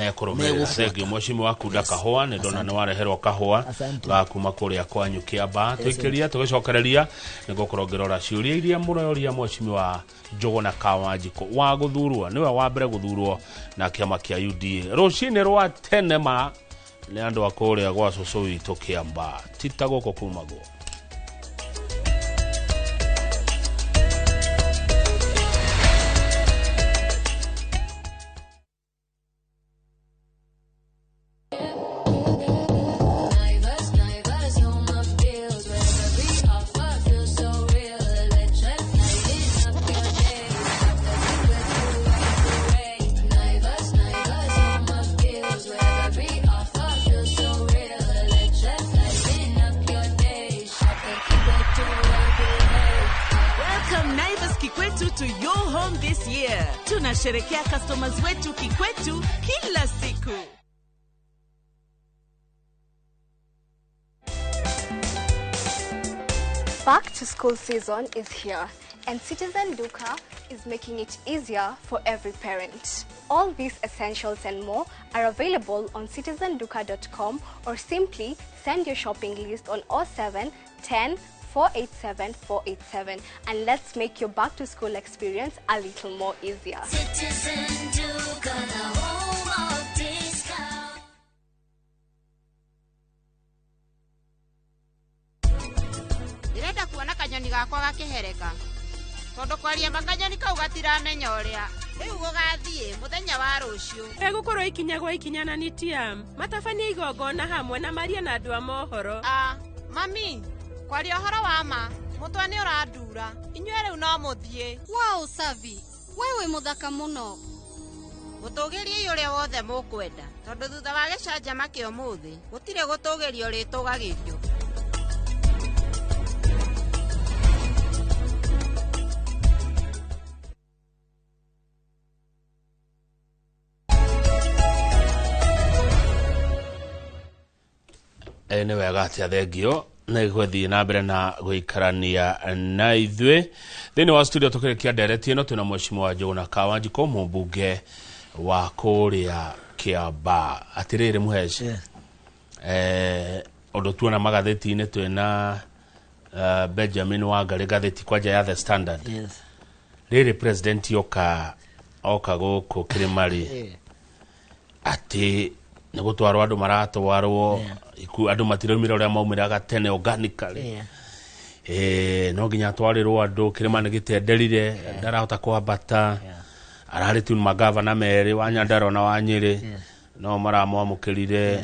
thengi mwashimo waku ndakahwa ni ndona ni wareherwo kahwa gakuma kuria kwanyu Kiamba twikiria tugicokereria nigo kurongera ciuria iria muroria mwashimo wa Njuguna Kawanjiku wa guthurwo niwe wa mbere guthurwo na kiama kia UDA rucini rwa tenema ni andu akuria gwa cucu witu Kiamba tita goko kumago. Tunasherekea customers wetu kikwetu kila siku. Back to school season is here, and Citizen Duka is making it easier for every parent. All these essentials and more are available on citizenduka.com or simply send your shopping list on 07 10 487 487 and let's make your back to school experience a little more easier. Citizen Duka, the home of discount. kanyoni gakwa gakihereka tondu kwaria makanyoni kau gatiramenya uria riu gugathie muthenya wa rucio egukorwo ikinyagwo ikinyananitia matabania igongona hamwe na maria na andu a mohoro. Mami, kwaria uhoro wa ma mutwe ni urandura inyuĩ riu no muthie. Wow, Savi, wewe muthaka muno. Gutũgĩria uria wothe mukwenda tondu thutha wa gĩcanjama kĩa ũmũthĩ gũtirĩ gũtũgĩrio rĩtũgagĩrio. Nĩ wega atĩa thengio nĩ gũthiĩ na mbere na gũikarania na ithuĩ thĩinĩ wa studio tũkĩrĩkia ndereti ĩno twĩna mheshimiwa Njũgũna Kawanjiko mũmbunge wa kũrĩa Kĩamba. Atĩrĩrĩ mũheci, ũndũ tuona magathĩti-inĩ twĩna Benjamin Wangari gathĩti kwanja ya The Standard. Rĩrĩ president oka gũkũ Kĩrĩmarĩ atĩ nĩ gũtwarwo andũ maratwarwo andũ matiraumĩra ũrĩa maumĩraga tene organically. No nginya atwarĩrwo andũ, Kĩrĩma nĩ gĩtenderire ndarahota kwambata. Ararĩ tu magavana merĩ wa Nyandarua na wa Nyĩrĩ no maramwamũkĩrire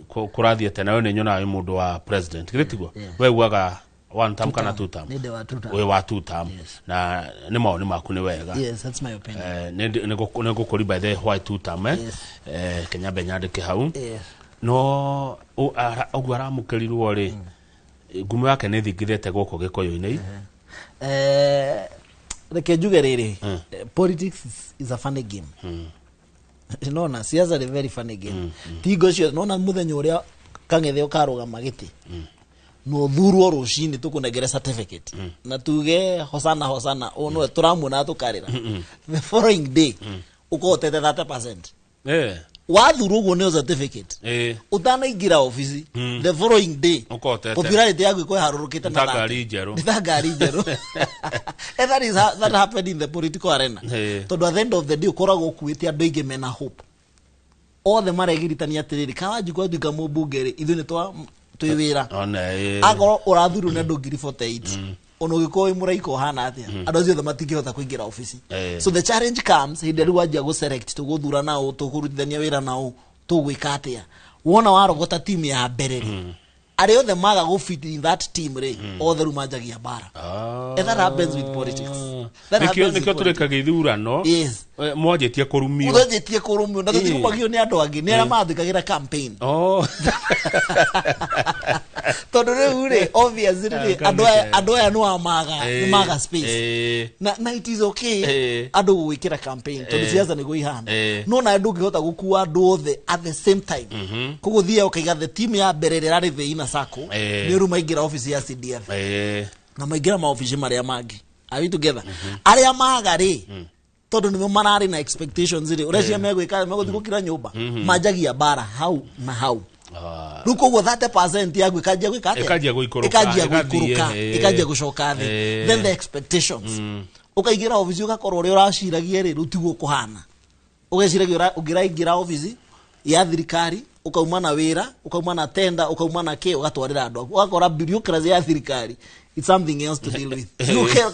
kũrathiĩte nayo nĩ nyonaga mũndũ wa president gĩtiguo we uaga one term kana two term we wa two term na nĩ maoni maku nĩ wega. Yes, that's my opinion. Nĩ gũkũri by the why two term Kenya benyandĩke hau no ũguo aramũkĩrirwo rĩ ngumo yake nĩ thingithĩte gũkũ Gĩkũyũ-inĩ. Reke njuge rĩrĩ, politics is a funny game. Nona siasa is a very funny game. Tigo cio nona muthenya ũrĩa Kang'ethe ũkarũgama gĩtĩ no thurwo rũcinĩ tũkũnengere certificate na tuge hosana ono tũramuona tũkarĩra the following day ũkotete 30%. Wathurwo ũguo nĩ certificate utanaingira office the following day popularity yaku ĩkũharũrũkĩte na ngari njerũ. That happened in the political arena. Tondũ at the end of the day ũkoragwo ũkuĩte andũ aingĩ mena hope othe maregiritania atĩrĩrĩ Kawanjiko atuĩka mũmbunge ithuĩ nĩ twĩ wĩra akorwo ũrathurwo nĩ andũ 48 ono gĩkũyũ mũraiko hana atĩa andũ acio othe matingĩhota kũingĩra office. So the challenge comes hĩndĩ ĩrĩa wanjia gũselect tũgũthura nao tũkũrutithania wĩra nao tũgwĩka atĩa wona warogota timu ya mbere arĩa othe maga gũfit in that team othe rĩu manjagia mbara. That happens with politics. Nĩkĩo tũrĩkaga ithurano mwanjĩtie kũrumio na tũtirumagio nĩ andũ angĩ nĩ arĩa mathikagĩra campaign. Tondũ rĩu rĩ obviously andũ aya nĩ maga space na it is okay andũ gwĩkĩra campaign tondũ siasa nĩguo ihana no na andũ ũngĩhota gũkua andũ othe at the same time kũgũthia ũkaiga the team ya mbere ĩrĩa ĩrarĩ thĩinĩ sako nĩ rĩu maingĩra office ya CDF na maingĩra maobici marĩa mangĩ. Are we together? Arĩa maga rĩ tondũ nĩmo mararĩ na expectations rĩ ũrĩa megwĩka megũthiĩ gũkira nyũmba manjagia bara hau na hau. Rĩu koguo 30% yaku ĩkanjia gwĩka atĩa ĩkanjia gũikũrũka ĩkanjia gũcoka thĩ then the expectations ũkaingĩra office ũgakorwo ũrĩa ũraciragia rĩ rĩu tiguo kũhana ũgeciragia ũngĩraingĩra office ya thirikari ukauma na wĩra ukauma na tenda ukauma na kĩ ũgatwarĩra andũ ũgakora bureaucracy ya thirikari it's something else to deal with.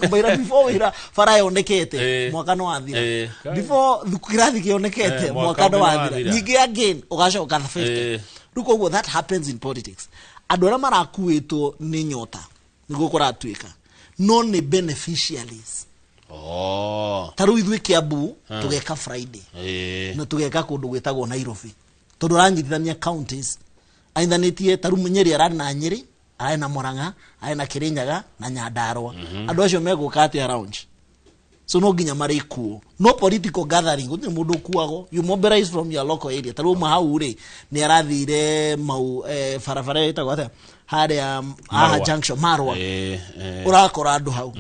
Kubaira before wĩra bara yonekete mwaka no wathira before kirathi kĩonekete mwaka no wathira nyingĩ again ũgacoka 50. Rĩu koguo that happens in politics. Andũ arĩa marakuĩtwo nĩ nyota nĩguo kũratuĩka no nĩ beneficiaries. Tarũ ithuĩ Kiambu tũgeka Friday na tũgeka kũndũ gwĩtagwo Nairobi tondũ ranyitithania counties aithanĩtie tarũ Nyeri ararĩ na Nyeri ararĩ na Murang'a ararĩ na Kirinyaga na Nyandarua andũ acio megũka atĩa around. So no nginya marĩkuo no political gathering gũtirĩ mũndũ kuago you mobilize from your local area tarũ mahau rĩ nĩ arathire mau barabara ĩtagwo atĩa harĩa junction Marwa ũrakora andũ hau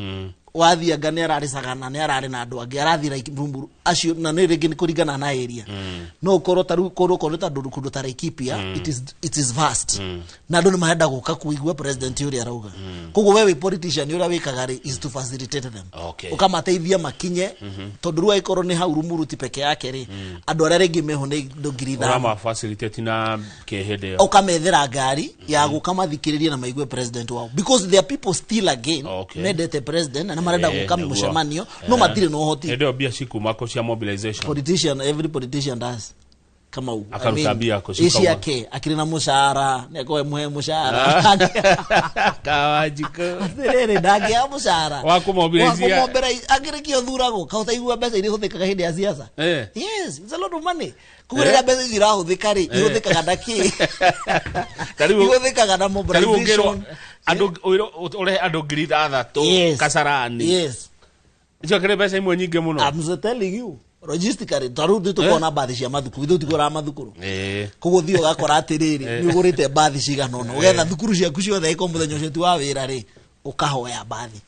wathi anga ne ararisagana ne arari na andu angi arathira ikimburu acio na ne rigi kurigana na area no ukoro taru koro ta ndu kundu ta Laikipia it is vast na andu mahenda guka kuigua president yuri arauga koguo wewe politician yuri wikaga is to facilitate them ukamateithia makinye tondu ruwa ikoro ni hau Rumuruti peke yake ri andu arĩa rĩngĩ meho nĩ ndongiri tha urama facilitate na kehede ukamethera ngari ya guka mathikiririe na maigue president wao because there are people still again mendete president na marenda guka mucemanio no matire no hoti ndio bia siku mako cia mobilization politician every politician does kama u akarutabia ko siku yake akirina mushara neko muhe mushara kawajiko serere ndage ya mushara wako mobilizia agirikio thurago kautaigua mbeca iri huthikaga hindi ya siasa yes it's a lot of money kugurira mbeca ira huthikari ihuthikaga ndaki karibu ihuthikaga na mobilization andu ore andu grida thatu kasarani yes icio kire mbeca imwe nyinge muno I'm telling you logistically taruthi tukona bathi cia mathukuru ithu tigora mathukuru koguo thio gakora atiriri ni ugurite bathi cigana no ugetha thukuru ciaku ciothe iko muthenya ucio tu wa wira ri ukahoya bathi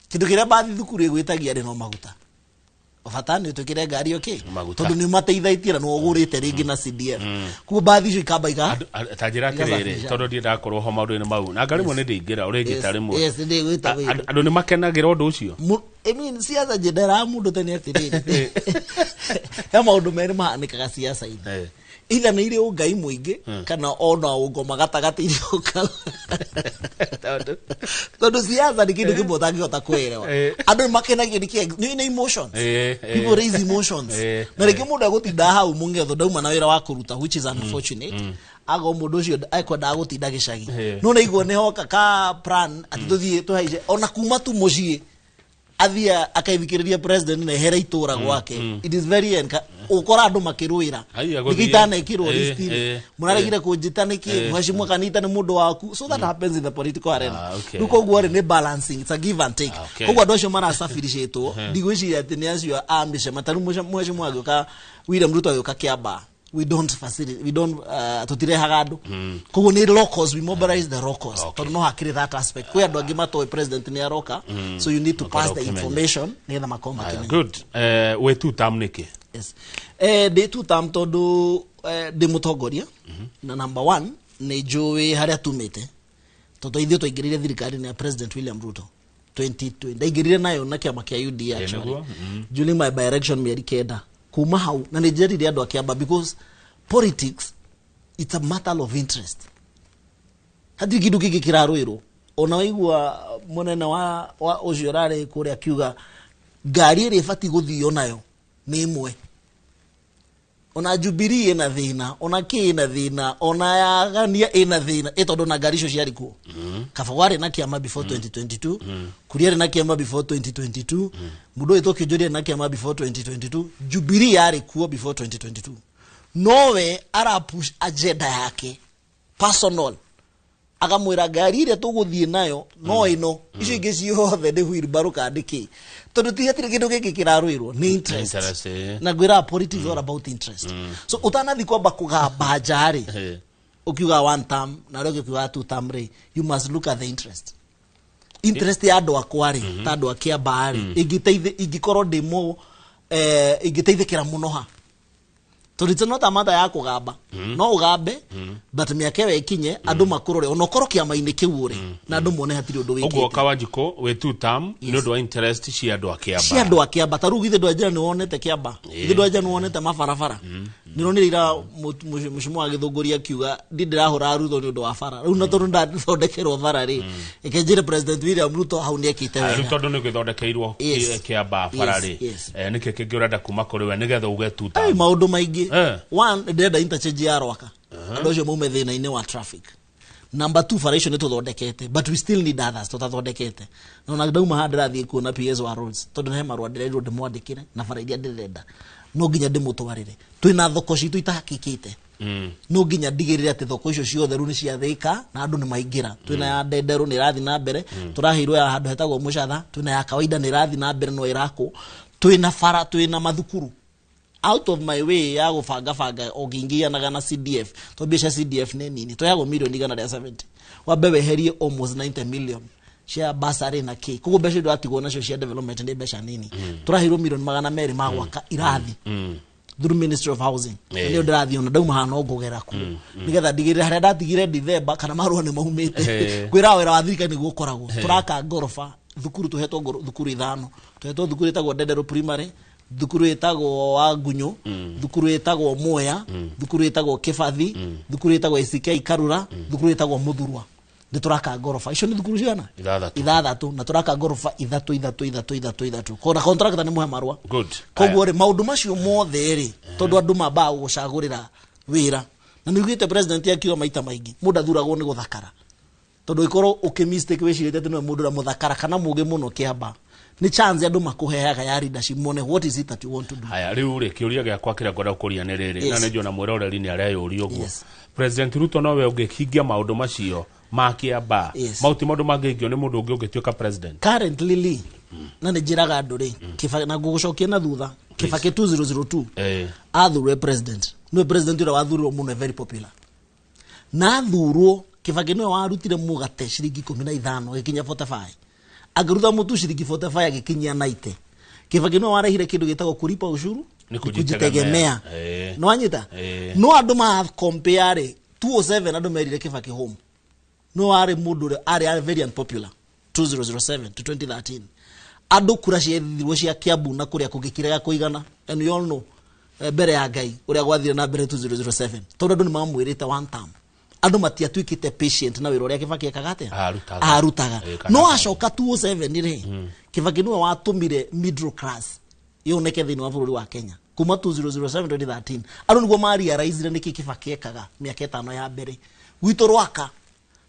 kindu kiria bathi thukuru igwitagia ri no maguta ofatani tukire ngari tondu ni mateithaitie na no ugurite ringi na CDF koguo bathi cio ikambaiga tajira tiriri tondu ndi ndakorwo ho maundu ni mau na ngari mo ni ndingira urengita rimwe yes ndi gwita wira andu ni makenagira undu ucio I mean siasa jedera mundu tene atiriri ya maundu meri mahanikaga siasa ine ila na ile ugai muingi kana ona ugoma gatagati ile uka tondu siasa ni kindu kimwe utangihota kuelewa andu makenagia ni emotions people raise emotions na reke mundu agutinda hau mungetho ndauma na wira wa kuruta which is unfortunate ago mundu ucio aikwenda gutinda gicagi no na igwo ne hoka ka plan atituthie tuhaice ona kuma tu mucii athia akaithikiriria president na hera itura gwake it is very ukora andu makirwira nikitana ikirwo listini munaregire kunjitaniki mheshimiwa kanita ni mundu waku so that happens in the political arena duko gwore ni balancing it's a give and take kogwa ndosho mara safirishitwo ndigwici ati ni acio ambishe mataru mheshimiwa agoka William Ruto agoka Kiamba we don't facilitate we don't tutirehaga andu koguo ni locals we mobilize the locals to no hakiri that aspect kwa andu angi matoe president ni aroka so you need to pass the information nigetha makoma kimenya good we two term niki yes de two term tondu de mutongoria na number 1 ni joe haria tumite tondu ithio toingirire thirikari ni president William Ruto 2020 ndaingirire nayo na kiama kia UD actually during my by-election mieri kenda kuma hau na nijerire andu akiamba because politics it's a matter of interest hadi kidu kiki kirarwiro ona waigua munene wa ucio rari kuri akiuga ngari iri fati guthio nayo ni imwe ona Jubilee ina thina ona ki ina thina ona ya gania ina thina itondo na ngari icio ciari ku kafawari na kiama before 2022 kuriere na kiama before 2022 mudo itoke jori na kiama before 2022 Jubilee yari kuo before 2022 nowe ara push agenda yake personal akamwira ngari ile tuguthie nayo no ino icio ingi ciothe ndi wheelbarrow kandiki tondu tihetire kindu giki kirarwirwo ni interest na gwira politics all about interest so utanathi kwamba kugamba njari ukiuga one term na rege ukiuga two term ri you must look at the interest ya andu akwari ta andu akia bari ingikorwo ndimo ingiteithikira muno ha tondu no tamata ya kugamba no ugambe but miake we kinye andu makurore onokoro kiama-ini kiu ri na andu mone hatiri undu wikite ogwo Kawanjiko we two term ni undu wa interest ci andu akiamba ci andu akiamba taru githe ndwajira ni wonete kiamba githe ndwajira ni wonete mabarabara nironire ira mushimwa githunguria kiuga ndirahura Ruto ni undu wa bara riu na tondu ndathondekerwo bara ri ikenjire president William Ruto hau ni ekite wega Ruto ndo ni githondekeirwo kiamba bara ri nike kingi urenda kuma kuri we nigetha uge two term maundu maingi one ndenda interchange ya Rwaka ndo cio mume thina ine wa traffic number 2 faration ni tuthondekete but we still need others tutathondekete na ndauma handira thie kuona PS wa roads tondu he marwa ndirendo ndimwandikire na bara iria ndirenda no nginya ndimutwarire twina thoko citu itahakikite no nginya ndigirire ati thoko icio ciothe ru ni ciathika na andu ni maingira twina ya ndenderu ni rathi na mbere turahirwo ya handu hetagwo mucatha twina ya kawaida ni rathi na mbere no irako twina bara twina mathukuru out of my way ya gufanga ogingianaga na CDF to bisha CDF ne nini to yago milioni gana ya 70 wabe weherie almost 90 million cia basari na ki kugo mbeca ndo atigwo nacio cia development ndi mbeca nini turahirwo milioni 200 magwaka irathi through Ministry of Housing ndio ndirathi ona ndauma hana ngogera ku nigetha ndigire haria ndatigire December kana marua ni maumite kwira wira wa thirikari niguo koragwo turaka ngorofa thukuru tuhetwo thukuru 5 tuhetwo thukuru itagwo Ndendero primary thukuru itagwo wa Ngunyu thukuru itagwo Moya thukuru itagwo Kibathi thukuru itagwo ICK Karura thukuru itagwo Muthurwa ndi turaka ngorofa icio ni thukuru ciana ithathatu na turaka ngorofa ithatu kona contractor ni muhe marua good koguo ri maundu macio mothe ri tondu andu maba gucagurira wira na niguite president akiwa maita maingi muda thuragwo ni guthakara tondu ikoro ukimistake wicirite tino mundu ra muthakara kana muge muno kiamba ni chance andu makuheaga ya leadership mone what is it that you want to do haya riu ri kiuria giakwa kira ngoda kuria ni riri na nejo na mwiroreri ni aria yuri uguo president Ruto nowe ungihingia maundu macio makiamba mauti maundu mangigio ni mundu ungi ungituika president currently na ni jiraga andu ri Kibaki na gugucokia na thutha Kibaki 2002 athurwe president no president ura wathurirwo muno very popular na thurwo Kibaki no warutire mugate ciringi 15 gikinya 45 agirutha mutu ciringi 45 agikinyia 90 Kibaki no warehire kindu gitagwo kulipa ushuru ni kujitegemea no anyita no andu ma compare 207 andu merire Kibaki home no are mundu are very unpopular 2007 to 2013 andu kura ciethirwo cia Kiambu na kuria kugikiraga kuigana and you all know mbere ya Ngai uria gwathire na mbere 2007 tondu andu ni mamwirite one time andu matiatwikite patient na wira uria Kibaki ekagate arutaga no acoka 207 ri Kibaki no watumire middle class yoneke thini wa bururi wa Kenya kuma 2007 2013 andu niguo mari realize niki Kibaki ekaga miaka 5 ya mbere gwito rwaka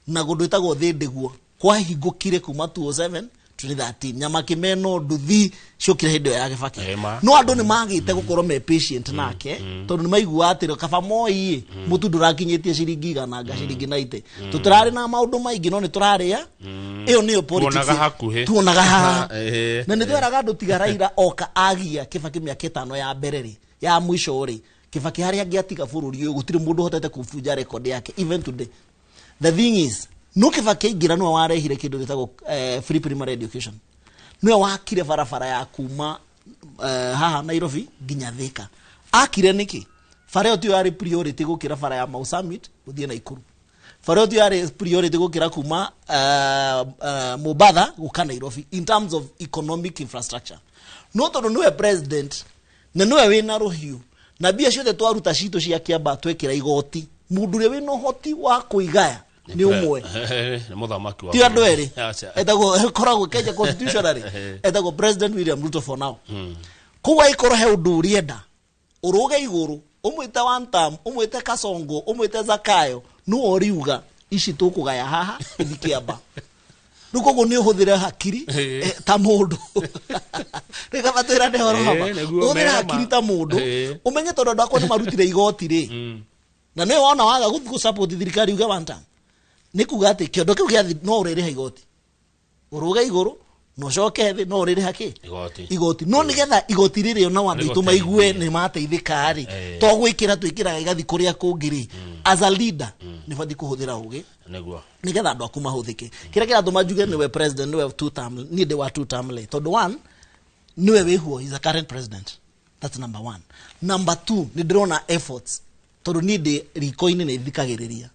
na gundu itagwo thindiguo kwa hingukire kuma 2007 2013 nyama kimeno nduthi ciokire hindo ya Kibaki no andu ni magite gukorwo me patient nake tondu ni maigua atiro kaba moi mutu ndurakinyitie ciringi gana nga ciringi 90 tutirari na maundu maingi no ni turaria iyo niyo politics tuonaga ha na ni tweraga andu tigaraira oka agia Kibaki miaka 5 ya mbere ri ya mwisho ri Kibaki haria angiatiga bururi uyu gutire mundu hotete kufunja record yake even today. The thing is, no Kibaki ingira no warehire kindu gitagwo free primary education. No wakire barabara ya kuma haha Nairobi nginya Thika. Akire niki? Fareo tu yari priority gukira bara ya Mau Summit guthie Naikuru. Fareo tu yari priority gukira kuma Mubadha guka Nairobi in terms of economic infrastructure. No tondu no president na no wina ruhiu. Na bia ciothe twaruta cito cia Kiamba twekira igoti. Mundu ri wina hoti wa kuigaya ni umwe muthamaki wa ti andu eri etago koragwo Kenya constitutionally etago President William Ruto for now kuwa ikoro he undu urienda uruge iguru umwite one term umwite Kasongo umwite Zakayo no oriuga ici tukugaya haha ithikiamba nuko ni uhuthire hakiri ta mundu reka batwira ne horo haba uhuthire hakiri ta mundu umenye tondu ndakwa ni marutire igoti ri na ne wona waga guthu support thirikari uga wanta nikuga ati kiondo kiu gya no urire igoti uruga iguru no coke thi no urire haki igoti no nigetha igoti riri ona wandu ituma igue ni mateithika ri to gwikira twikira igathi kuria kungiri as a leader ni fadi kuhuthira ugi neguo nigetha andu akuma huthike kira kira tuma juge niwe president niwe 2 term ni de wa 2 term le to one niwe wehuo is a current president that's number 1 number 2 ni drona efforts tondu ni de riko-ini ni thikagiriria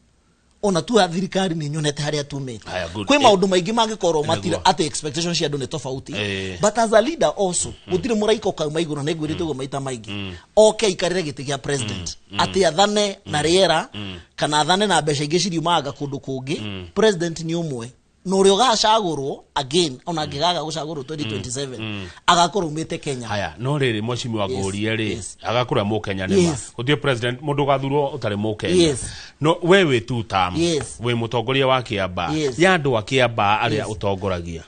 ona tu thirikari ni nyonete haria tumete kwi maundu maingi mangikorwo matira at expectations cia andu ni tofauti but as a leader also gutire muraiko kauma iguru na igwirite go maita maingi okay ikarire giti gia president ati athane na riera kana athane na mbeca ingi ciriumaga kundu kungi president ni umwe no rio gacagurwo again ona ngigaga gucagurwo 2027 agakorwo umite Kenya haya no riri moshimi wa gorie ri agakura mu Kenya nema uthie president mundu gathurwo utari mu Kenya no wewe tu tam we mutongoria wa Kiamba ya andu a Kiamba aria utongoragia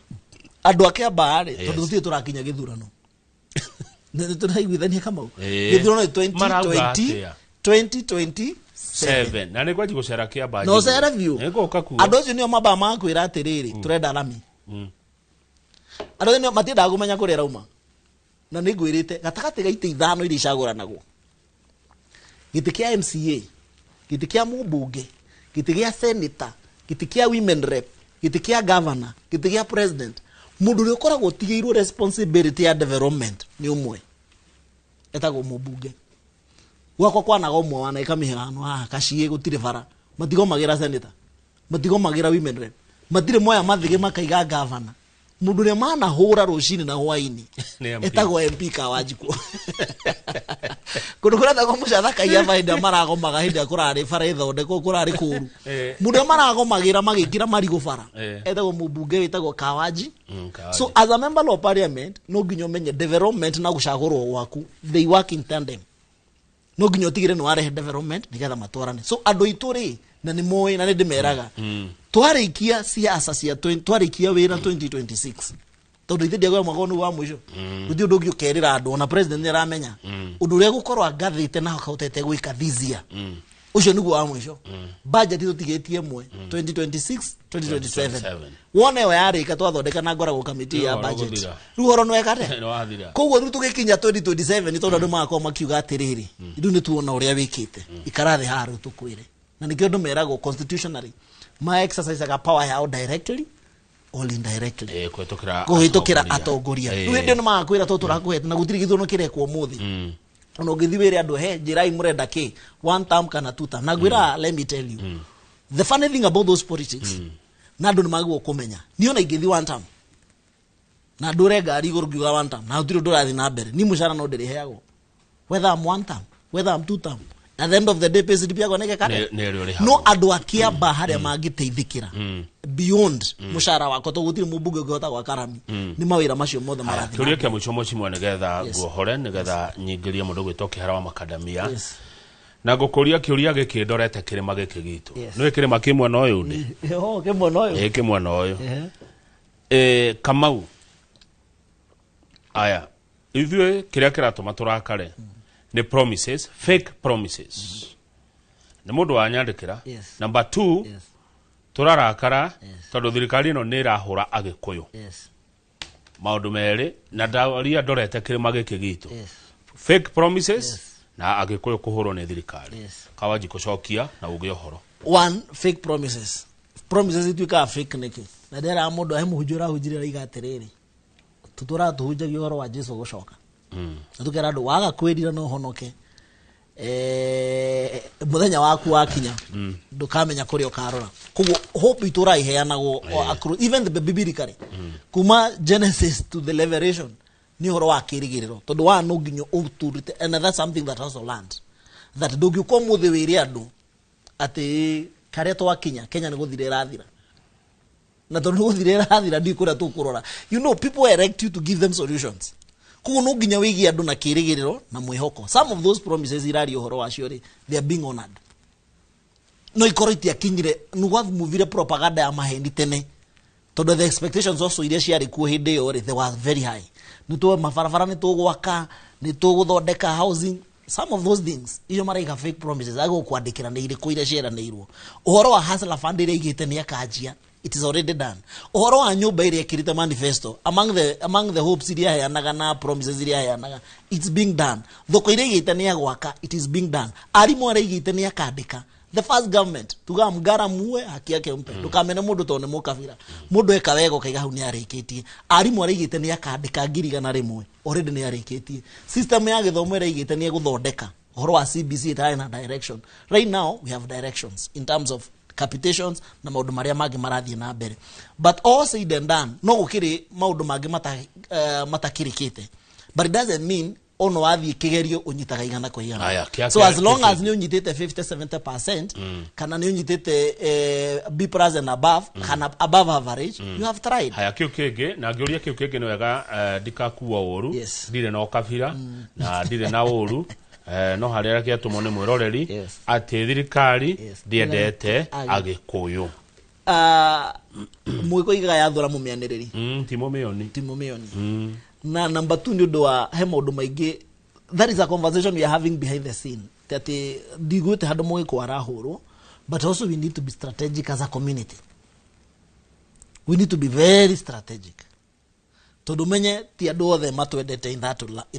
andu a Kiamba ri tondu tuthie turakinya githurano ne turaiguithania kama githurano 2020 7 na ni kwaji gucera Kiamba no cera view andu acio nio maba makwira atiriri turenda rami andu nio matinda gumenya kuria rauma na ni ngwirite gatagati gaite ithano iri caguranagwo giti kia MCA giti kia mubunge giti kia senator giti kia women rep giti kia governor giti kia president mundu ri ukoragwo tigirwo responsibility ya development ni umwe etagwo mubunge gwako kwanaga umwe wana ikamihano kashie gutire bara matigo magira senator matigo magira women rep matire moya mathige makaiga governor mundu ri mana hura rucini na hwaini etagwo MP Kawajiko kundu kurata ko mucatha ya faida marago magahinda kurari bara ithonde ko kurari kuru mundu marago magira magikira marigo bara etagwo mubunge wetagwo Kawaji. So as a member of parliament no ginyo menye development na gucagurwo gwaku they work in tandem no ginyo tigire no arehe development nigetha matwarane. So andu ituri na ni moe na ndi meraga twarikia siasa cia twarikia wira 2026 tondu ithe ndiagwa mwagonu wa mwisho uthi undu ukerira andu na president aramenya undu ria gukorwa ngathite na akautete gwika thizia ucio niguo wa mwisho budget tutigetie mwe 2026 2027 wone we yarika twathondeka na ngora committee ya budget ruhoro no ekate koguo ru tugikinya 2027 tondu andu makwa makiuga atiriri indu ni tuona uria wikite ikarathe haru tukwire na nikio ndu merago constitutionally ma exercise aga power yao directly or indirectly kuhitukira atongoria riu ndio makwira to turakuhete na gutiri githono kirekwo muthi ono githiwire andu he jirai murenda ki one term kana two term nagwira let me tell you the funny thing about those politics na andu nimagwo kumenya niona igithi one term na ndure ngari iguru giuga one term na utiro ndurathi na mbere ni mushara no ndiri heago whether I'm one term whether I'm two term at the end of the day pesi dipia goneke kare no andu akia ba haria mangiteithikira beyond mushara wako to gutiri mubunge ungehota gwa karami ni mawira macio mothe marathi turie ke mucho mochimwe negetha guohore negetha nyingirie mundu gwitoke hara wa makadamia na gukuria kiuria giki ndorete kirima giki gitu no kirima kimwe no uyu ndi kimwe no uyu kimwe no uyu Kamau aya ithwe kiria kiratuma turakare the promises, fake promises. The mundu wanyandikira. Number 2, turarakara tondu thirikari no nira hura agikuyu. Maundu meri na ndaria ndorete kirima giki gitu. Fake promises na agikuyu kuhurwo ni thirikari. Kawaji kucokia na ugiohoro. One, fake promises. Promises ituika fake niki. Na ndera mundu ahe muhujura hujire raiga atiriri. Tutura tuhujagi horo wa Jesu gucoka. Tukera andu waga kwirira no honoke muthenya waku wakinya ndukamenya kuri ukarora koguo hope itura iheanagwo even the biblically kuma Genesis to the Revelation ni horo wa kirigiriro tondu wa no nginyo uturite and that's something that has learned that ndugi ko muthi wiri andu ati kare to wakinya Kenya ni guthire rathira na tondu guthire rathira ndi kuria tukurora you know people elect you to give them solutions kuno ginya wigi andu na kirigiriro na mwihoko. Some of those promises irari ohoro wacio ri they are being honored no ikoriti akinyire nuwa muvire propaganda ya mahendi tene tondu the expectations also iria ciari ku hindi yo ri they were very high nito mafarafara ni tugwaka ni tuguthondeka housing some of those things iyo maraiga fake promises ago kwandikira ni iri kuira ciera ni irwo ohoro wa Hustler Fund iri igite ni akajia. It is already done. Ohoro wa nyumba iri kirita manifesto among the hopes iri ayanaga na promises iri ayanaga it's being done. Thoko iri igite ni agwaka it is being done. Arimu ari igite ni akandika. The first government tuga mgara muwe haki yake mpe tukamene mundu tone mukavira mundu ekawego kaiga hu ni arikitie arimu ari igite ni akandika ngiriga na rimwe already ni arikitie system ya githomo iri igite ni guthondeka ohoro wa CBC ita na direction. Right now we have directions in terms of capitations na maundu maria magi marathie na mbere but all said and done no gukiri maundu magi matakirikite but it doesn't mean ono wathie kigerio unyitaga igana kwa igana. So as long as ni unyitete 50-70% kana ni unyitete B+ and above kana above average you have tried. Haya kiu kenge na ngiuria kiu kenge ni wega ndikakuwa uru ndire no kabira na ndire na uru no harira kia tumone mwiroreri ati thirikari ndiendete agikuyu mwiko iga yathura mumianiriri timo mioni na number 2 ni undu wa he maundu maingi that is a conversation we are having behind the scene that digute handu mwiko arahurwo but also we need to be strategic as a community. We need to be very strategic tondu menye ti andu othe matwendete in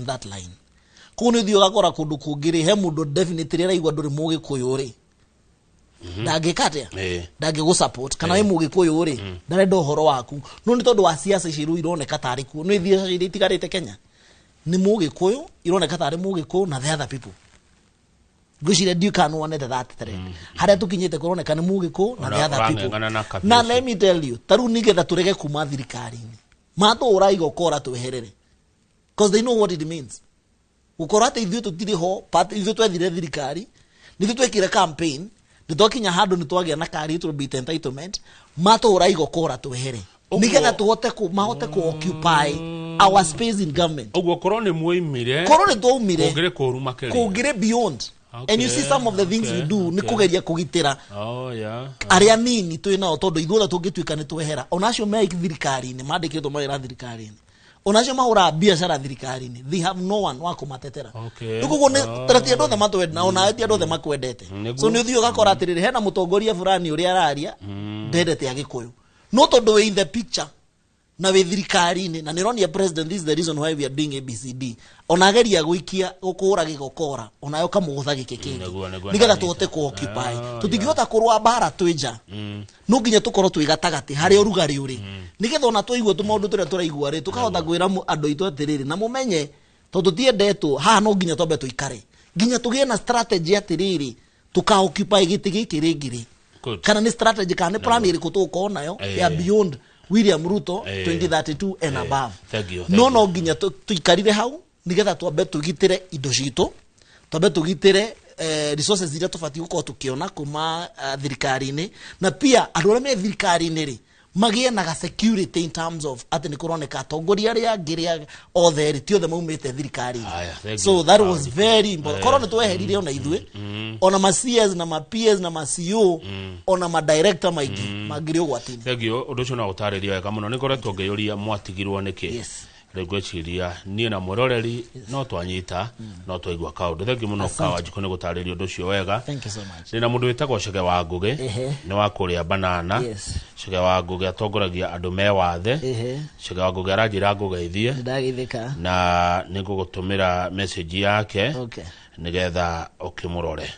that line kuni thio gakora kundu kungiri he mundu definitely raigwa nduri mugi kuyuri ndangikate ndangigu support kana we mugikuyu ri ndarenda uhoro waku no ni tondu wa siasa ciru ironeka tari ku no ithia itigarite Kenya ni mugikuyu ironeka tari mugikuyu na the other people gushire duka no one that threat haria tukinyite kuroneka ni mugikuyu na the other people na let me tell you taru nigetha turege kuma thirikari-ini mato uraigo kora tweherere because they know what it means ukora ate ithuĩ tutiri ho ithuĩ twethire thirikari nithuĩ twekire campaign nitwakinya handu nitwagia na kari to be entitlement mato uraigo kora twehere nigetha tuhote mahote ku occupy our space in government uguo korwo ni muimire kungire koru makeri kungire beyond and you see some of the things we do ni kugeria kugitira aria nini twinao tondu ithuothe tungituika ni twehera onacio me thirikari-ini mandikitwo mawira thirikari-ini onacio mahura biashara thirikari-ini they have no one wa kumatetera ukugo ni tarati andu othe matwenda na ona ati andu othe makwendete so ni uthio gakora atiriri hena mutongoria fulani uria araria ndendete agikuyu no tondu we in the picture na we thirikari-ini na nironia president, this is the reason why we are doing ABCD onageria guikia gukura gigokora onayo kamugutha gikiki nigetha tuhote ku occupy tutingihota kurwa bara twija no nginya tukorwo twigatagati hari urugari uri nigetha ona twaigua tumaundu turia turaigua ri tukahota gwira andu itu atiriri na mumenye tondu tiendetwo ha no nginya twambe tuikare nginya tugie na strategy atiriri tuka occupy giti giki ringiri kana ni strategy kana plan iri kutuko nayo ya beyond William Ruto 2032 and above. No nginya tuikarire hau nigetha twambe tugitire indo citu twambe tugitire resources zira tufati gukorwo tukiona kuma thirikari-ini na pia andu aria me thirikari-ini ri magie na security in terms of ati ni kuroneka atongoria aria ngiria othe ri ti othe maumite thirikari-ini so that was very important korwo ni tweherire ona ithuĩ ona ma CS na ma PS na ma CEO ona ma director maigi magiri ugwatini thegio undu ucio na utariria wega muno ni koretwo ngeyuria mwatigirwo niki regweciria nie na muroreri no twanyita no twaigua kaundu thegio muno Kawajiko ni gutariria undu ucio wega thank you so much ni na mundu witagwo Chege wa Ngugi ni wa kuria banana Chege wa Ngugi atongoragia andu me wathe Chege wa Ngugi aranjira ngugeithie ndageithika na nigugutumira message yake nigetha ukimurore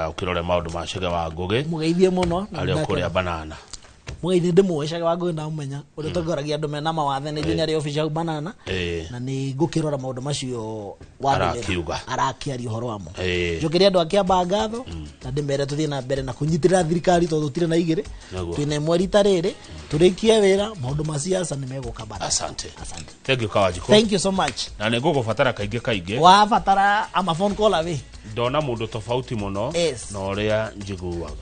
ukirore maundu ma Chege wa Ngugi mugeithie muno ari kuria banana mugeithie ndimuwe Chege wa Ngugi na umenya uri tongoragia andu mena mawathe ni nginya ri official banana na ni ngukirora maundu macio arakiaria uhoro wamo njukiria andu akiamba ngatho na ndimere tuthie na mbere na kunyitirira thirikari tondu tutire na igiri twine mweri tariri turikie wira maundu ma siasa ni meguka bana asante thank you Kawajiko thank you so much na ni ngugubatara kaingi wa batara ama phone call awe ndona mundu tofauti muno na uria njiguaga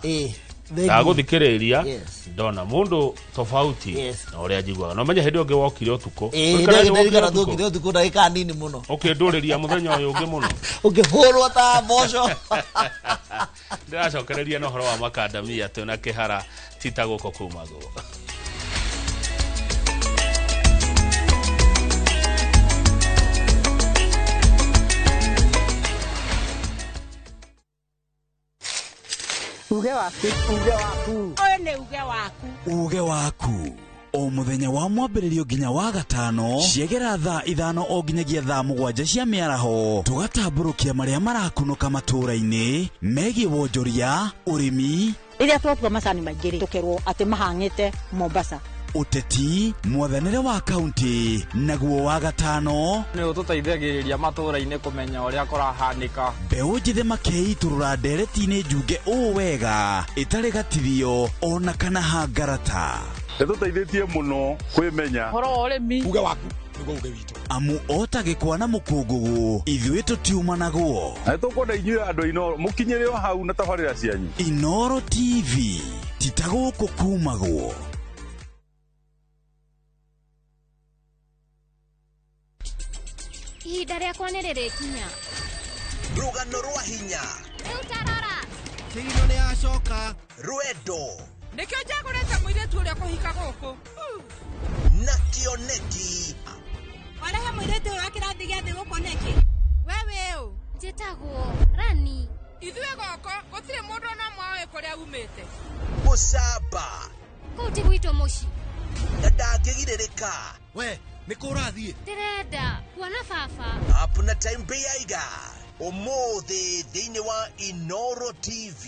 ndaguthikiriria ndona mundu tofauti na uria njiguaga no menye hindi ungi wokire utuko ndirikana tukire utuko ndagika nini muno nduriria muthenya uyu ungi muno ukihurwo ta mboco ndiracokereria na uhoro wa makandamia twina kihara tita guko kumago uge waku oyo ni uge waku o muthenya wa mwambĩrĩrio nginya wa gatano ciegera thaa ithano o nginyagia thaa mũgwanja cia mĩaraho tugatambũrũkia marĩa marakunũka matũũra-inĩ megiĩ wonjoria ũrĩmi rĩrĩa twatua macani maingĩ tũkerwo atĩ mahang'ĩte Mombasa uteti mwathanĩre wa kaunti naguo wa gatano nĩ ũtũteithagĩrĩria matũũra-inĩ kũmenya ũrĩa kũrahanĩka mbeũ njĩthĩ makeitũrũra ndereti-inĩ njunge ũũ wega ĩtarĩ gatithio ona kana hangarata nĩtũteithĩtie mũno kwĩmenya horo wa ũrĩmi uge waku nĩguo uge witũ amu otagĩkwa na mũkũngũgũ ithuĩ tũtiuma naguo na nĩtũkwenda inyuĩ andũ Inoro mũkinyĩre o hau na tabarĩra cianyu Inoro TV titagũkũ kumagwo ihinda rĩakwa nĩ rĩrĩkinya rũgano rwa hinya rĩu tarora kĩgino nĩ acoka rwendo nĩkĩo njagũrĩte mũirĩtu ũrĩa kũhika gũkũ na kĩoneki warehe mũirĩtu ũyũ wa kĩrathi gĩa thĩ gũkũ nĩkĩ we wĩ ũ njĩtagwo Rani ithuĩ goko gũtirĩ mũndũ ona mwawe kũrĩa umĩte mũcamba kũu ti gwitũ mũciĩ na ndangĩgirĩrĩka we nĩ kũrathiĩ ndĩrenda kuona baba apuna time yaiga ũmũthĩ thĩinĩ wa Inoro TV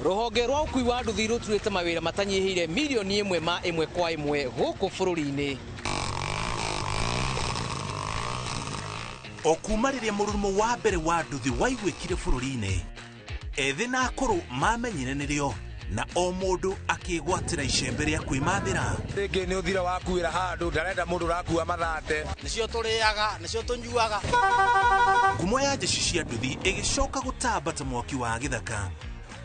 Ruhonge rwa ukui wa nduthi ruturite mawira matanyihire milioni 1 ma 1 kwa 1 guku bururi-ini. Okumariria murumo wa mbere wa nduthi waigwikire bururi-ini, ethi na akuru mamenyire nirio na o mundu akigwatira icembe ria kwimathira. Ringi ni uthira wakuira handu ndarenda mundu rakua mathate nicio turiaga nicio tunyuaga. Ngumo ya jeshi cia nduthi igicoka gutambata mwaki wa githaka.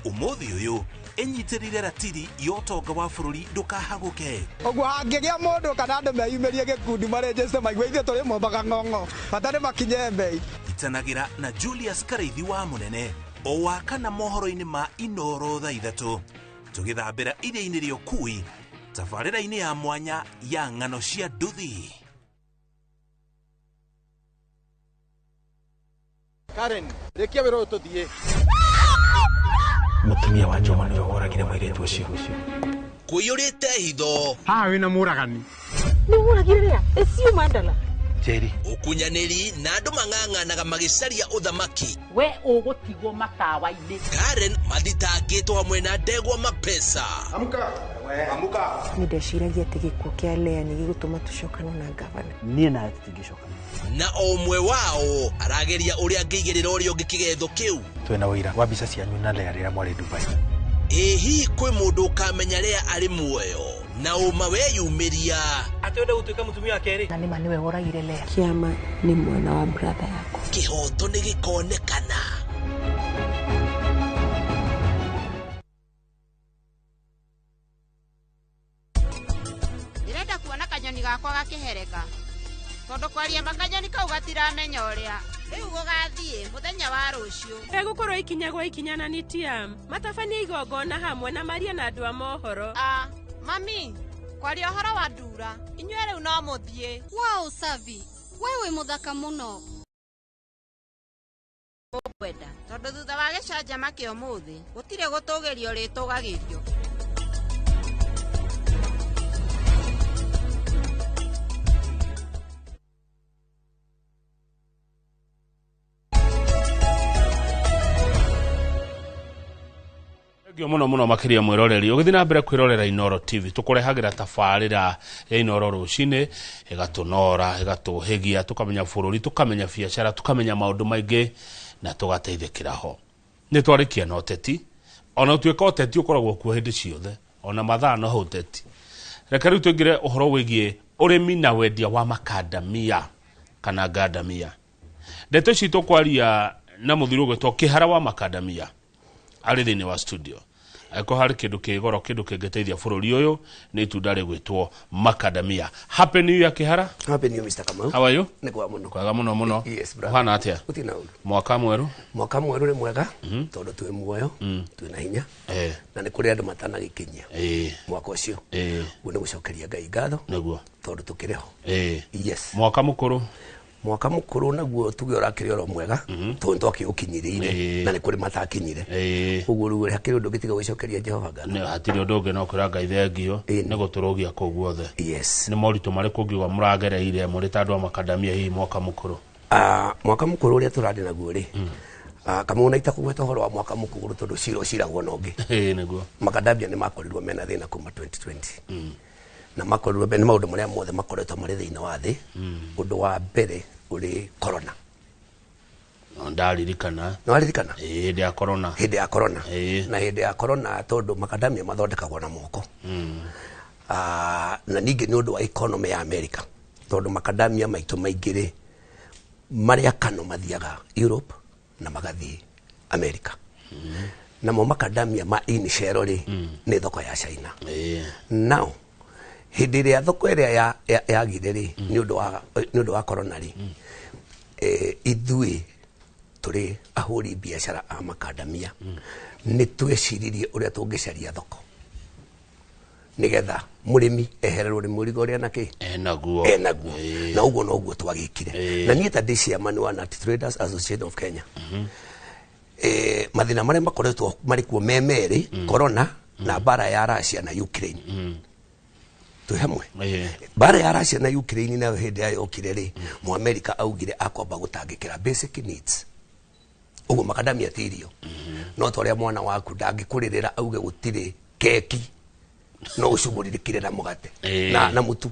Umuthi uyu enyitirire ratiri yotonga wa bururi ndukahaguke. Ogwo hangigia mundu kana andu meyumirie gikundi marejeste maigwe ithe turi mombaga ng'ong'o batari makinye mbei. Itanagira na Julius Kareithi wa munene o wakana mohoro-ini ma Inoro thaa 3 tugithambira iria-ini ria ukui tabarĩra-ini ya mwanya ya ng'ano cia nduthi. Karen, rekia wĩra ũyũ tũthiĩ. Mutumia wa Joma nĩwe woragire mũirĩtu ũcio. Kũiyũrĩte hitho. Haha wĩna mũragani. Nĩ mũragire rĩa? Ĩcio mandala. Jerry. Ũkunyanĩri na andũ mang'ang'anaga magĩcaria ũthamaki. We ũgũtigwo matawa-inĩ. Karen mathitangĩtwo hamwe na Ndegwa Mapesa. Amuka. Amuka. Nĩ ndeciragia atĩ gĩkuũ kĩa Lea nĩ gĩgũtũma tũcokane na ngavana. Niĩ nawe tũtingĩcokana. Na o ũmwe wao arageria ũrĩa angĩigĩrĩra ũrĩa ũngĩ kĩgetho kĩu. Twĩna ũira wa mbica cianyu na Lea rĩrĩa mwarĩ Dubai. Hihi kwĩ mũndũ ũkamenya Lea arĩ muoyo na ũma weyumĩria atĩ ũnde gũtuĩka mũtumia wa kerĩ. Na nĩma nĩwe woragire Lea. Kĩama nĩ mwana wa brother yako. Kĩhoto nĩ gĩkonekana. Ndĩrenda kuona kanyoni gakwa gakĩhereka tondũ kwaria makanyoni kau gatiramenya ũrĩa rĩu gũgathiĩ mũthenya wa rũciũ. Egũkorwo ikinyagwo ikinyana ni tiam matabania igongona hamwe na maria na andũ a mohoro. Mami, kwaria ũhoro wa ndura inyuĩ rĩu no mũthiĩ. Wow, Savi, wewe mũthaka mũno. Ũkwenda tondũ thutha wa gĩcanjama kĩa ũmũthĩ gũtirĩ gũtũgĩrio rĩtũgagĩrio. muno makiria mwiroreri ugithi na mbere kwirorera Inoro TV tukurehagira tabarira ya Inoro rucini igatunora igatuhigia tukamenya bururi tukamenya biacara tukamenya maundu maingi na tugateithikira ho ni twarikia na uteti ona tuika uteti ukoragwo kuo hindi ciothe ona mathaa no uteti reka riu tuingire uhoro wigie urimi na wendia wa makadamia kana gadamia ndeto ici tukwaria na muthiru gwetwo Kihara wa makadamia ari thini wa studio ako hari kindu kigoro kindu kingeteithia bururi uyu ni itunda rigwitwo makadamia. Happy New Year Kihara. Happy New Year Mr. Kamau. How are you? Ni kwa muno. Kwaga muno. Yes bro. Hana atia? Utina ulu. Mwaka mweru ni mwega tondu twi muoyo twina hinya na ni kuri andu matana gikinyia mwaka ucio guo ni gucokeria Ngai ngatho naguo tondu tukiriho yes. Mwaka mukuru naguo tuge urakiri oro mwega tondu twakiukinyirire na ni kuri matakinyire uguo riu hakiri undu gitiga gucokeria Jehova ngatho ne hatiri undu ungi no kura Ngai thengio ni guturogia ko guothe yes. Ni moritu mari kungiwa muragereire muri tandu wa makadamia hii mwaka mukuru mwaka mukuru uria turandi naguo ri kama unaita kugweta horo wa mwaka mukuru tondu ciragwo nongi niguo makadamia ni makorirwo mena thina kuma 2020 na makorirwo ni maundu maria mothe makoretwo mari thina wa thi undu wa mbere uri corona ndaririkana hindi ya corona na hindi ya corona tondu makadamia mathondekagwo na moko na ningi ni undu wa economy ya America tondu makadamia maitu maingire maria kano mathiaga Europe na magathi America na mo makadamia ma inishero ri ni thoko ya China now hindi ria thoko iria yagire ri ni undu wa corona ri ithui turi ahuri biashara a makadamia ni tweciririe uria tungicaria thoko nigetha murimi ehererwo ni murigo ria naki naguo na uguo no guo twagikire na niĩ ta ndi chairman wa Nut Traders Association of Kenya mathina maria makoretwo mari kuo memeri corona na bara ya Russia na Ukraine tu hamwe bara ya Russia na Ukraine na hindi ya yokire ri mu America augire akwamba gutangikira basic needs uguo macadamia tirio no toria mwana waku ndangikuririra auge gutire keki no ucumurikire na mugate na mutu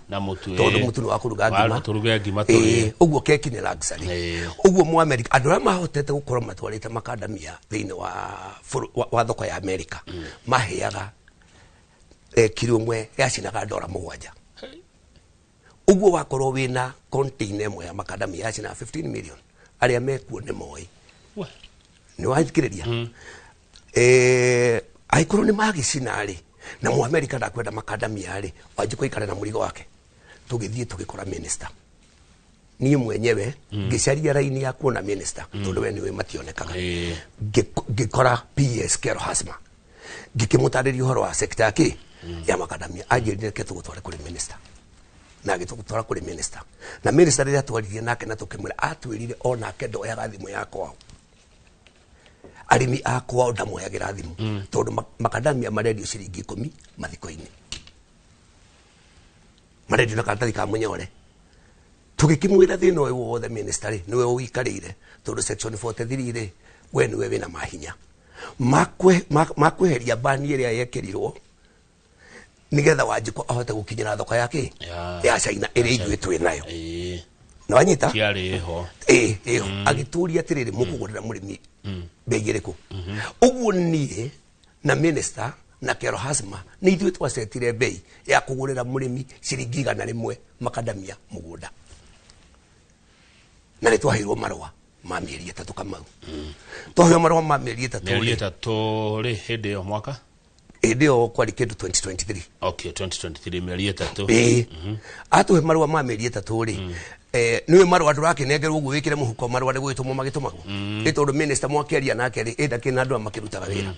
tondu mutu ni wakuruga ngima uguo keki ni luxury uguo mu America andu aria mahotete gukorwo matwarite macadamia thiini wa thoko ya America maheaga kilo mwe yacinaga $7 uguo wakorwo wina container imwe ya macadamia yacina 15 million aria mekuo ni moi ni wathikiriria aikorwo ni magicina ri na mu America ndakwenda macadamia ri wanjiko ikare na murigo wake tugithie tugikora minister ni mwenyewe ngicaria raini ya kuona minister tondu we niwe mationekaga ngikora PS Kero Hasma ngikimutariria uhoro wa sector yake ya macadamia ajirire ke tugutware kuri minister na gitugutwara kuri minister na minister riria twaririe nake na tukimwira atwirire ona ke ndoyaga thimu yakwa arimi akwa ndamoyagira thimu tondu macadamia marendio ciringi 10 mathiko-ini marendio na karatathi ka munyore tugikimwira thina uyu wothe minister niwe uikarire tondu section 43 ri we niwe wina mahinya makweheria bani iria yekirirwo nigetha wanjiko ahote gukinyira thoko yake ya China iri ijwe twi nayo na wanyita kiari ho agituria atiriri mukugurira murimi beigiriku uguo nie na minister na Kero Hasma ni ithuĩ twacetire bei ya kugurira murimi ciringi 100 macadamia mugunda na ni twahirwo marwa ma mieri 3 Kamau twahirwo marwa ma mieri 3 ri hindi yo mwaka ndio kwari kindu 2023 okay 2023 mieri 3 atuhe marwa ma mieri 3 ri niwe marwa ndurakinengerwo uguo wikire muhuko marwa ni gwitumwo magitumagwo itondu minister mwakeria nake ri enda kina andu amakirutaga wira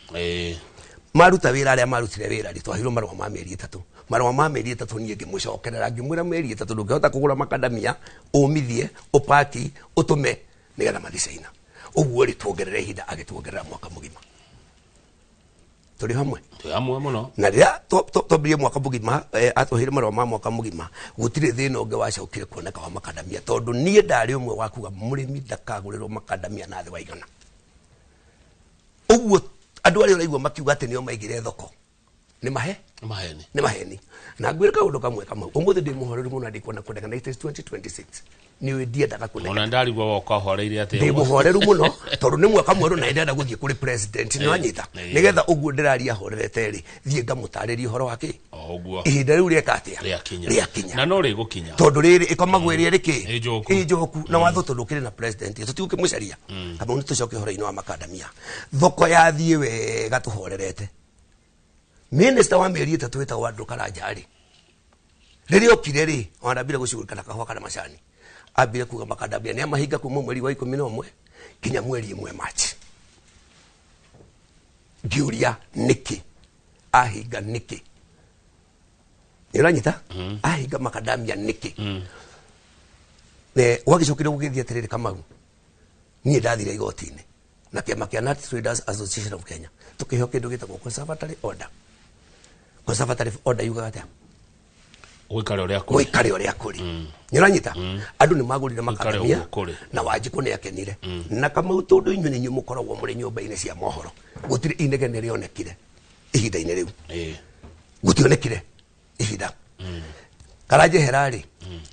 maruta wira aria marutire wira ri twahirwo marwa ma mieri 3 marwa ma mieri 3 nie ngimucokerera ngimwira mieri 3 ndungihota kugura macadamia umithie upaki utume nigetha mathi China uguo ri tuongerere ihinda agituongerera mwaka mugima turi hamwe muno na ria tobie mwaka mugima atuhire marwa ma mwaka mugima gutire thina unge wacokire kuoneka wa macadamia tondu nie ndari umwe wakuga murimi ndakagurirwo macadamia na thi wa igana uguo andu aria uraigua makiuga ati nio maigire thoko ni maheni na ngwira kaundu kamwe Kamau umuthi ndi muhoreru muno ndikuona kwenda kana 2026 niwe ndiendaga kuneka ona ndarigwa woka horeire ati ndi muhoreru muno tondu ni mwaka mweru na ndenda guthie kuri president ni wanyita nigetha uguo ndiraria horerete ri thie ngamutariria uhoro wake uguo ihinda riu riekatia riakinya na no rigukinya tondu riri ikomagwiria riki ijoku na watho tondu kiri na president tutiukimucaria Kamau ni tucoke horo-ini wa macadamia thoko yathie wega tuhorerete minister wa mieri 3 wetagwo Andrew Karanja ri riria okire ri wanambire gucugurikana kahua kana macani ambire kuga macadamia ni amahinga kuma mweri wa 11 kinya mweri 1 Machi ngiuria niki ahinga niki niranyita ahinga macadamia niki wagicokire gugithia atiriri Kamau nie ndathire igoti-ini na kiama kia Nut Traders Association of Kenya tukiheo kindu gitagwo conservatory order yuga atia wikare uria kuri niranyita andu ni magurire macadamia na wanjiko ni akenire na Kamau tondu inyu ni nyumukoragwo muri nyumba-ini cia mohoro gutire inegene rionekire ihinda-ini riu gutionekire ihinda Karanja herari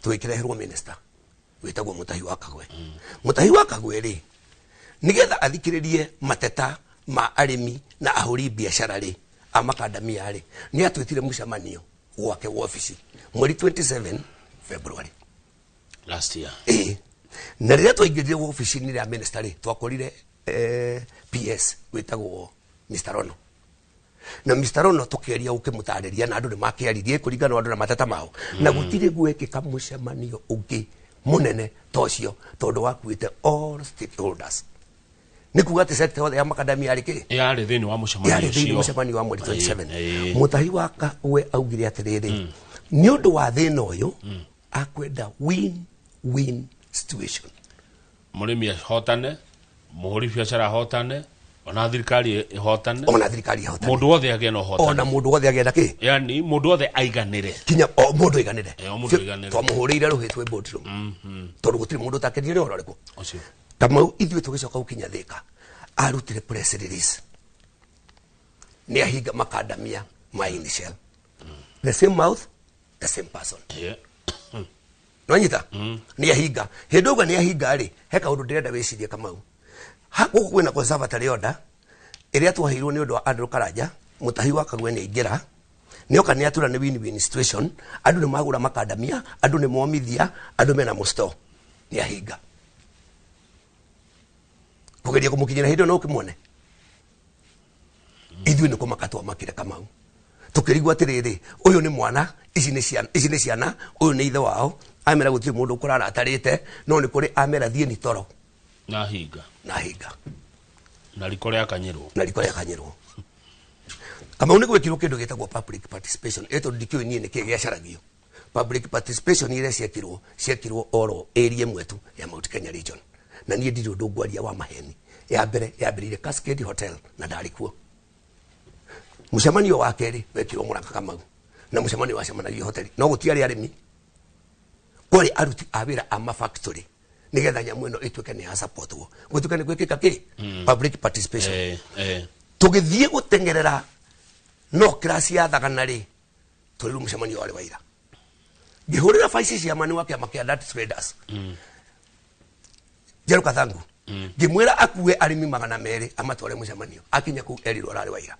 twikireherwo minister witagwo Mutahi wa Kagwe ri nigetha athikiririe mateta ma arimi na ahuri biashara ri a macadamia ri ni atwitire mucemanio gwake wa ofisi mweri 27 February last year na riria twaingirire ofisi ni ria minister ri twakorire PS witagwo Mr. Rono na Mr. Rono tukiaria ukimutariria na andu ni makiaririe kuringana na andu na mateta mao na gutire gwekika mucemanio ungi munene tocio tondu wakuite all stakeholders nikuga ati sector yothe ya macadamia ariki yari thini wa mucemanio wa mweri 27 Mutahi wa Kagwe augire atiriri ni undu wa thina uyu akwenda win situation murimi hotane muhuri biashara hotane ona thirikari ihotane mundu wothe agena hotane ona mundu wothe agena ki yani mundu wothe aiganire kinya mundu aiganire twamuhurire ruhitwe boardroom tondu gutiri mundu takenire oro riku Kamau ithuĩ tugicoka gukinya Thika arutire press release ni ahinga makadamia ma initial the same mouth the same person no nyita ni ahinga hinduga ni ahinga ri heka undu ndirenda wicirie Kamau haku kwina conservatory order iria twahirwo ni undu wa Andrew Karanja mutahi wa Kagwe ni ingira ni oka ni atura ni win-win situation andu ni magura makadamia andu ni momithia andu mena musto ni ahinga kugeria kumukinyira hindo no kimone ithui ni kumakatwa makire Kamau tukirigwa atiriri uyu ni mwana ici ni ciana uyu ni ithe wao amera gutiri mundu kurara atarite no ni kuri amera thie ni toro na hinga na rikore akanyirwo Kamau ni gwikirwo kindu gitagwo public participation eto ndikio nie ni kigiacaragio public participation ile ciekirwo oro area mwetu ya Mount Kenya region na nie ndiro ndungwaria wa maheni ya mbere yambirire Cascade Hotel na ndarikuo mucemanio wa keri wekirwo Murang'a Kamau na mucemanio wa Cemanagio Hotel no gutiari arimi kuri aruti awira ama factory nigetha nyamu ino itweke ni ha support wo gutuka ni gwikika ki public participation tugithie gutengerera no class ya thagana ri turiru mucemanio wale waira ngihurira faisi cia mani wake amakia that traders Jeru Kathangu ngimwira akuwe arimi 200 amatware mucemanio akinya ku erirwo rari waira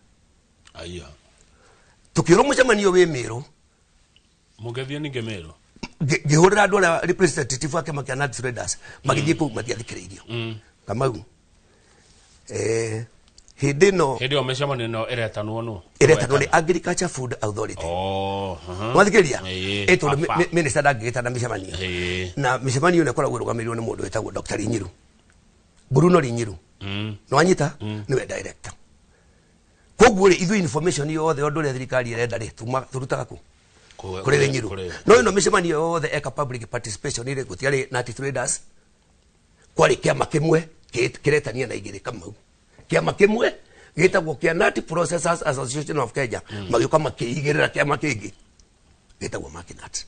aya tukiro mucemanio we Meru mugethie ni Meru ngihurira andu ala representative wake amakia that traders magithie ku mathiathikiririo Kamau hidino mucemanio no eretanwo ni Agriculture Food Authority mwathikiriria eto minister dagita na micemanio na micemanio ne kora gurugamirwo ni mundu wetagwo Dr. Linyiru Bruno Linyiru no anyita niwe director koguo ri ithu information yothe ondu ria thirikari irenda ri turutaga ku kuri Linyiru no ino micemanio yothe eka public participation ile gutiari nati traders kwari kiama kimwe kiretania na igiri Kamau kiama kimwe gitagwo kia Nut Processors Association of Kenya magioka makiigirira kiama kingi gitagwo Makinat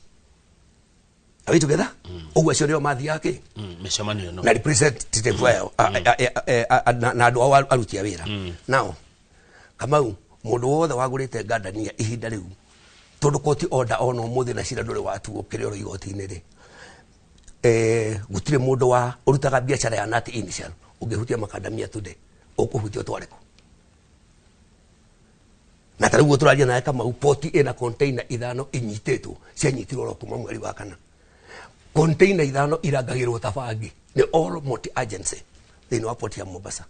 awi together ogwa cio mathi yake micemanio no na representative wao na andu aruti awira now Kamau mundu wothe wagurite ngandania ihinda riu tondu koti order ono muthi na cira nduri watu ukiriro igoti-ini ri gutire mundu wa urutaga biashara ya Nut Initial ungehutia makadamia today okuhutia twareko na tarugo turaria naye Kamau poti ina container ithano inyitetwo cianyitirwo ro kuma mweri wa kana container ithano irangagirwo tabangi ni all multi agency thini wa poti ya Mombasa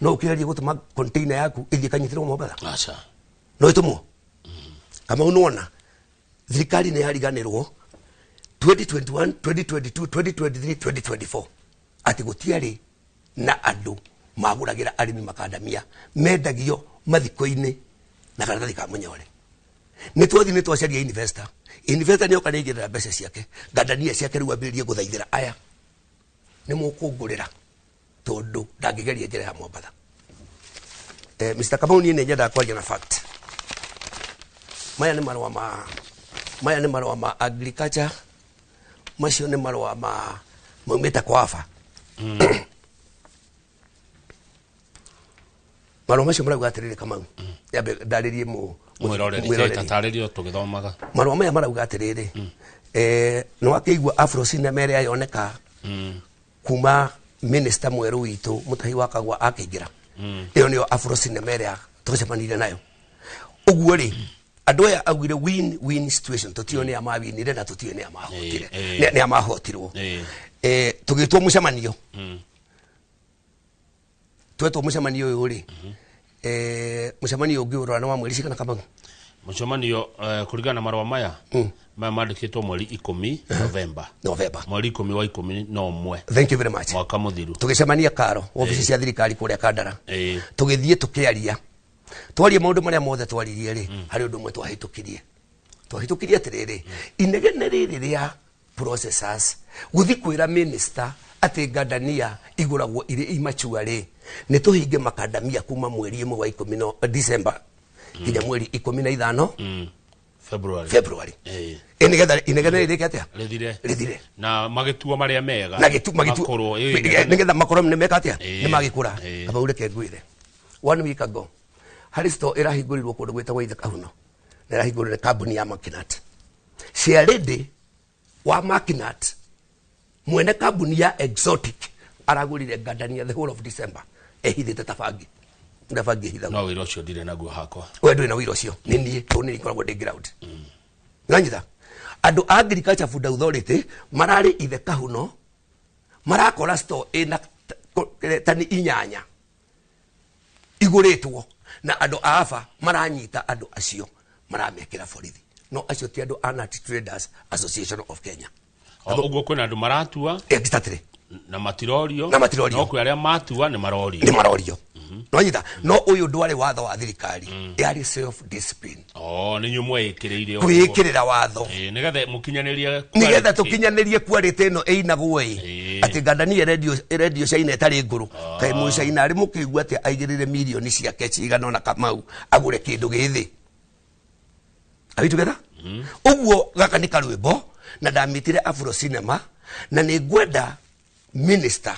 no ukiraria gutuma container yaku ithie kanyitirwo Mombasa acha no itumo Kamau nona thirikari ni yariganirwo 2021 2022 2023 2024 ati gutiari na andu maguragira arimi makadamia mendagio mathiko-ini na karatathi ka munyore ni twacaria investor ni oka nigirira mbeca ciake ngandania ciake riu ambiririe guthaithira aya ni mukungurira tondu ndangigeria njira ya Mombasa Mr. Kamau ni nyenda kwaria na fact maya ni marwa ma agriculture macio ni marwa ma maumita kwa afa marwa macio marauga atiriri Kamau yabe ndaririe mwiroreri tataririo tugithomaga marwa maya marauga atiriri no akigwa Afro Cinema ria yoneka kuma minister mweru witu Mutahi wa Kagwa akigira iyo niyo Afro Cinema ria tucemanire nayo uguo ri andu aya augire win situation tutio ni amawinire na tutio ni amahotire ni amahotirwo tugitwo mucemanio twetwo mucemanio uyu ri mucemanio ungi urora wa mweri cigana Kamau mucemanio kurigana na marwa maya mandikitwo mweri 10 November mweri 10 wa 11 thank you very much mwaka muthiru tugicemania karo ofisi cia thirikari kuria Kandara tugithie tukiaria twaria maundu maria mothe twaririe ri hari undu mwe twahitukirie atiriri inegene riri ria processors guthi kwira minister ati ngandania iguragwo iri imachua ri ni tuhinge makadamia kuma mweri 1 wa 10 December kinya mweri 15 February inegana rike atia rithire na magitua maria mega magitua nigetha makoro ne meka atia ni magikura aba ureke ngwire 1 week ago Haristo irahigurirwo kundu gwitagwo Ithe Kahuno na irahigurirwo kambuni ya Makinat cia ready wa Makinat mwene kambuni ya Exotic aragurire Gadania the whole of December ehithite tabangi ndabangi hitha no wira ucio ndire naguo hakwa we ndwe na wira ucio nini tuni ikoragwo ndi ground nanyitha andu agriculture food authority marari Ithe Kahuno marakora store ina tani inyanya iguritwo na andu afa maranyita andu acio maramekira borithi no acio ti andu Anat Traders Association of Kenya ugo kwena andu maratua exactly na matirorio no kwi aria matua ni marorio no nyita no uyu ndwari watho wa thirikari yari self discipline ni nyumwe ikireire kwikirira watho nigetha tukinyanirie quality no einagwo ati Gadania radio China etari nguru kai mu China ari mukigwa ati aigirire milioni ciake cigana na Kamau agure kindu githi abitugera uguo gaka ni karwimbo na ndamitire Afro Cinema na ni gwenda minister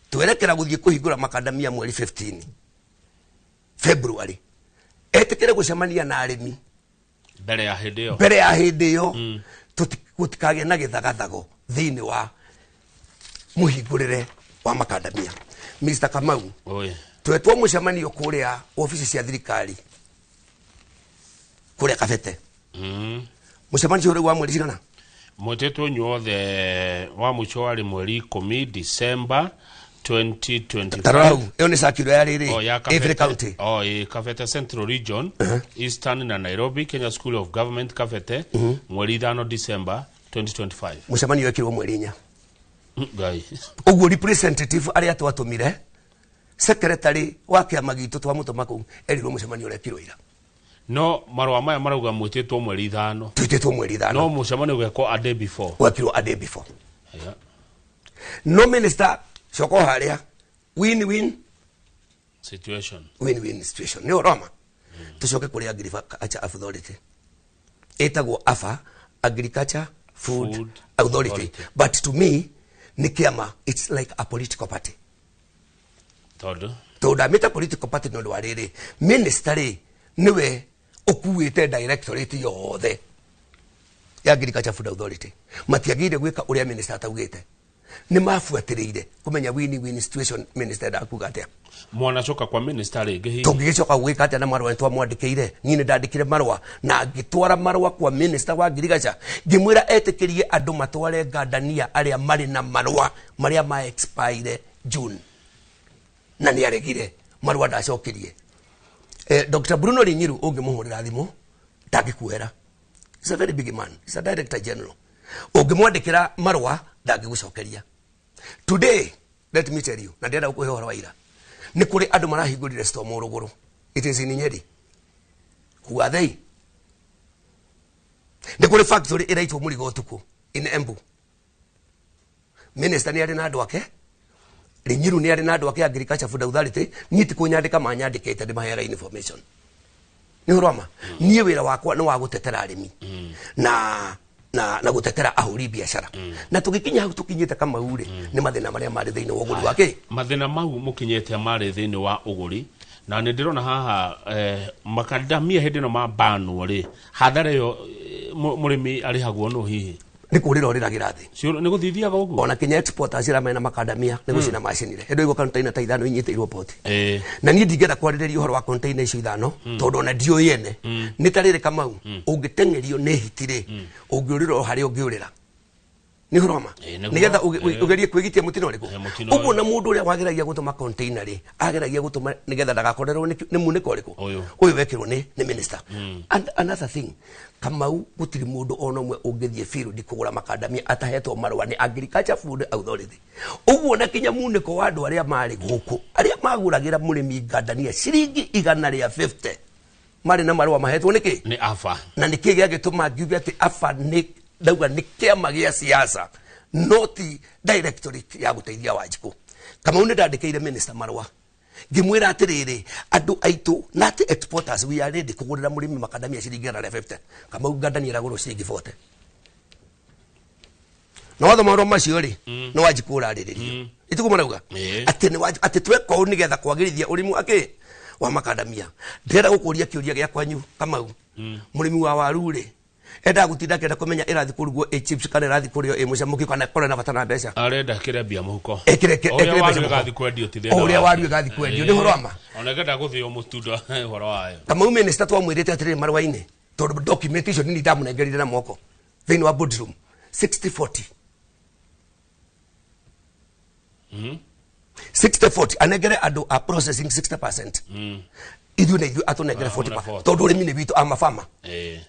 twerekera guthie kuhingura makadamia mweri 15 February etekere gucemania na arimi mbere ya hindi yo tutikage na githagathago thiini wa muhingurire wa makadamia Minister Kamau twetwo mucemanio kuria ofisi cia thirikari kuria Kabete mucemanio uri wa mweri cigana mwetetwo nyuothe wa mucho wari mweri 10 December 2025 tarau eo ni sakiro ya riri every county Kabete Central Region Eastern na Nairobi Kenya School of Government Kabete mweri 5 December 2025 mucemanio wekirwo mweri 4 gai uguo representative aria twatumire secretary wa kiama gitu twamutuma ku erirwo mucemanio rekirwo ira no marwa maya marauga mwetetwo mweri 5 twetwo mweri 5 no mucemanio wekwo a day before wakirwo a day before no minister shoko haria win-win situation ni Roma tushoke kuri agriculture authority etagwo AFA Agriculture Food Authority but to me ni kiama it's like a political party toda meta political party no warere ministry niwe okuwite directorate yothe ya Agriculture Food Authority matiagire gwika uria minister ataugite ni mafuatiriire kumenya win-win situation minister ndakuga atia mwanacoka kwa minister ringi hihi tungicoka gwika atia na marwa twamwandikire nyine ndandikire marwa na ngitwara marwa kwa minister wa Agriculture ngimwira etikirie andu matware Gadania aria mari na marwa maria ma expire June na ni aregire marwa ndacokirie Dr. Bruno Linyiru ungimuhurira thimu ndangikuhera he's a very big man he's a director general ungimwandikira marwa ndangigucokeria today let me tell you na ndenda ukuhe horo waira ni kuri andu marahingurire store Morogoro it is in Nyeri who are they ni kuri factory iraitwo Murigo Utuku in Embu minister ni ari na andu ake Linyiru ni ari na andu ake Agriculture Food Authority nyiti kunyandika manyandikite ndi mahera information ni Roma niye wira wakwa no wa gutetera arimi na gutetera ahuri biashara na tugikinya hau tukinyite kama ure ni mathina maria mari thiini wa uguri wake mathina mau mukinyete mari thiini wa uguri na ni ndirona haha makadamia hindi no mabanu ri hathara yo murimi ari hagwo no hihi ni kurira oriragira thi sio ni guthithia gogo ona Kenya exporters ira mena makadamia ni gucina macinire endo igo container ta ithano inyite report na ni ndigera kwaririria uhoro wa container icio ithano tondu ona dio yene ni tarire Kamau ungitengerio ne hitire ungiurira hari ungiurira ni Roma nigetha ugerie kwigitia mutino riku uguo na mundu uria wageragia gutuma container ri ageragia gutuma nigetha ndagakorerwo ni muniko riku uyu wekirwo ni minister and another thing Kamau gutiri mundu ono mwe ungithie field kugura makadamia atahetwo marwa ni Agriculture Food Authority uguo na kinya muniko wa andu aria mari guku aria maguragira murimi Gadania ciringi 150 mari na marwa mahetwo niki ni AFA na niki giagituma ngiuge ati AFA ni dauga ni kiama gia siasa noti directorate ya guteithia Wanjiku Kamau ni ndandikire minister marwa ngimwira atiriri andu aitu not exporters we are ready kugurira murimi makadamia ciringi 150 kama ugandani raguro ciringi 40 no watho mauro macio ri no wajikura riririo ituko marauga ati tweko ni getha kwagirithia urimu aki wa makadamia ndera gukuria kiuria gya kwanyu kama murimi wa waru ri enda gutinda kenda kumenya irathi kurugwo chips kana irathi kurio mucamuki kana kore na batana mbeca arenda kirebia muhuko ekireke gathi kwendio ti thina oria waru gathi kwendio ni horo ama onegenda guthio mutunda horo wayo kama minister twamwirite atiri marwaine tondu documentation ni ndamunengerire na moko thini wa boardroom 60-40 60-40 anegere andu a processing 60%. Ithu na ithu atunegere 40%. Tondu urimi ni bitu amafama.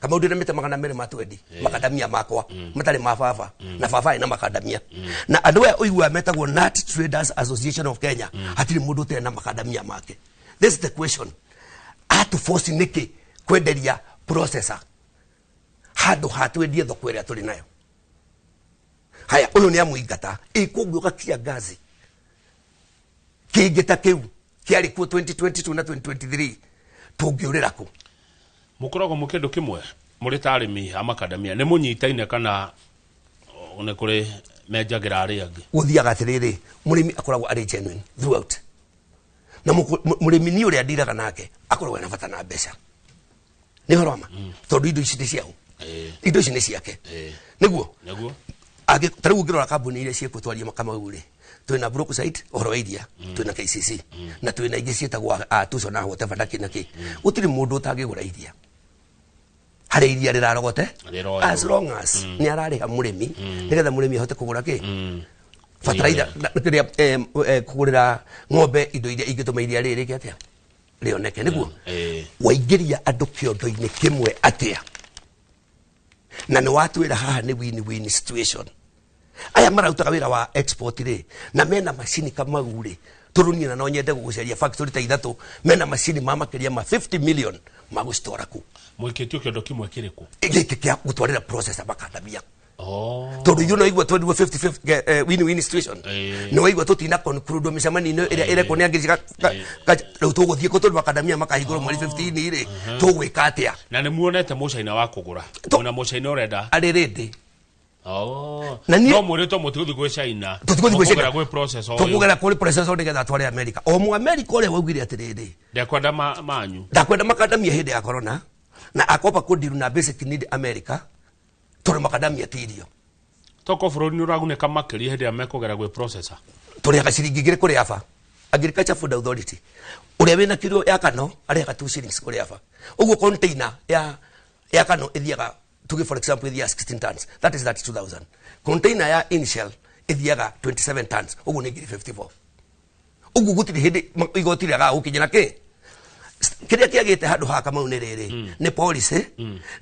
Kama udire mite magana mere matwendi makadamia makwa matari mafafa na fafa ina makadamia. Na andu ya oigwa metagwo Nut Traders Association of Kenya hatiri mundu te na makadamia make. This is the question. Atu force niki kwenderia processor. Hadu hatwendie thoko ria tuli nayo. Haya uyu ni amuigata ikugwa kia gazi. Kigeta kiu kiari ku 2022 na 2023 tungiurira ku mukorogo mukindu kimwe muri tarimi amakadamia ne munyitaine kana one kuri menjagira ari angi uthiaga atiriri murimi akoragwo ari genuine throughout na murimi ni uri andiraga nake akoragwo na bata na mbeca ni horoma tondu indo ici ciao indo ici ni ciake niguo age taru ngirora kambuni ile cieko twaria makama uri twina Brookside oroidia twina KCC na twina ingi cietagwo tuco na hote fadaki naki utiri mundu utagigura iria hari iria rirarogote as long as ni arari ha murimi nigetha murimi ahote kugura ki fataraitha kugurira ng'ombe indo iria ingituma iria riri kiatia rioneke niguo waingiria andu kiondo-ini kimwe atia na ni watwira haha ni win-win situation. Aya marutaga wira wa export ri na mena machine kama uri turunia na no nyende guguceria factory ta ithatu mena machine mamakiria ma 50 million magustora ku mwiketio kiondo kimwe kiriku giki kia gutwarira process makadamia tondu you know igwa 50-50 win-win situation no igwa tutina conclude micamani no ire ko ni angirika riu tuguthie ko tondu makadamia makahigurwo mweri 15 ri tugwika atia na ni muonete mucaina wa kugura na mucaina urenda ari ready no murito mututhi gwe China tukugera gwe process oyo tukugera kuri process oyo ngetha tware America o mu America ole waugire atiriri ndakwenda manyu ndakwenda makadamia hindi ya corona na akopa kudiru na basic need America tore makadamia tirio toko furoni nuragune kama kiri hindi ya mekogera gwe processor tore akaciringi ngire kuri afa Agriculture Food Authority ure wena kiro ya kano ari ka 2 shillings kuri afa ugo container ya kano ithiaga to give for example the 16 tons that is 32,000 container ya initial ithiaga 27 tons ugu ni 54 ugu gutiri hindi igotiri ga ukinyana ke kiria kiagite handu ha kama uniriri ni policy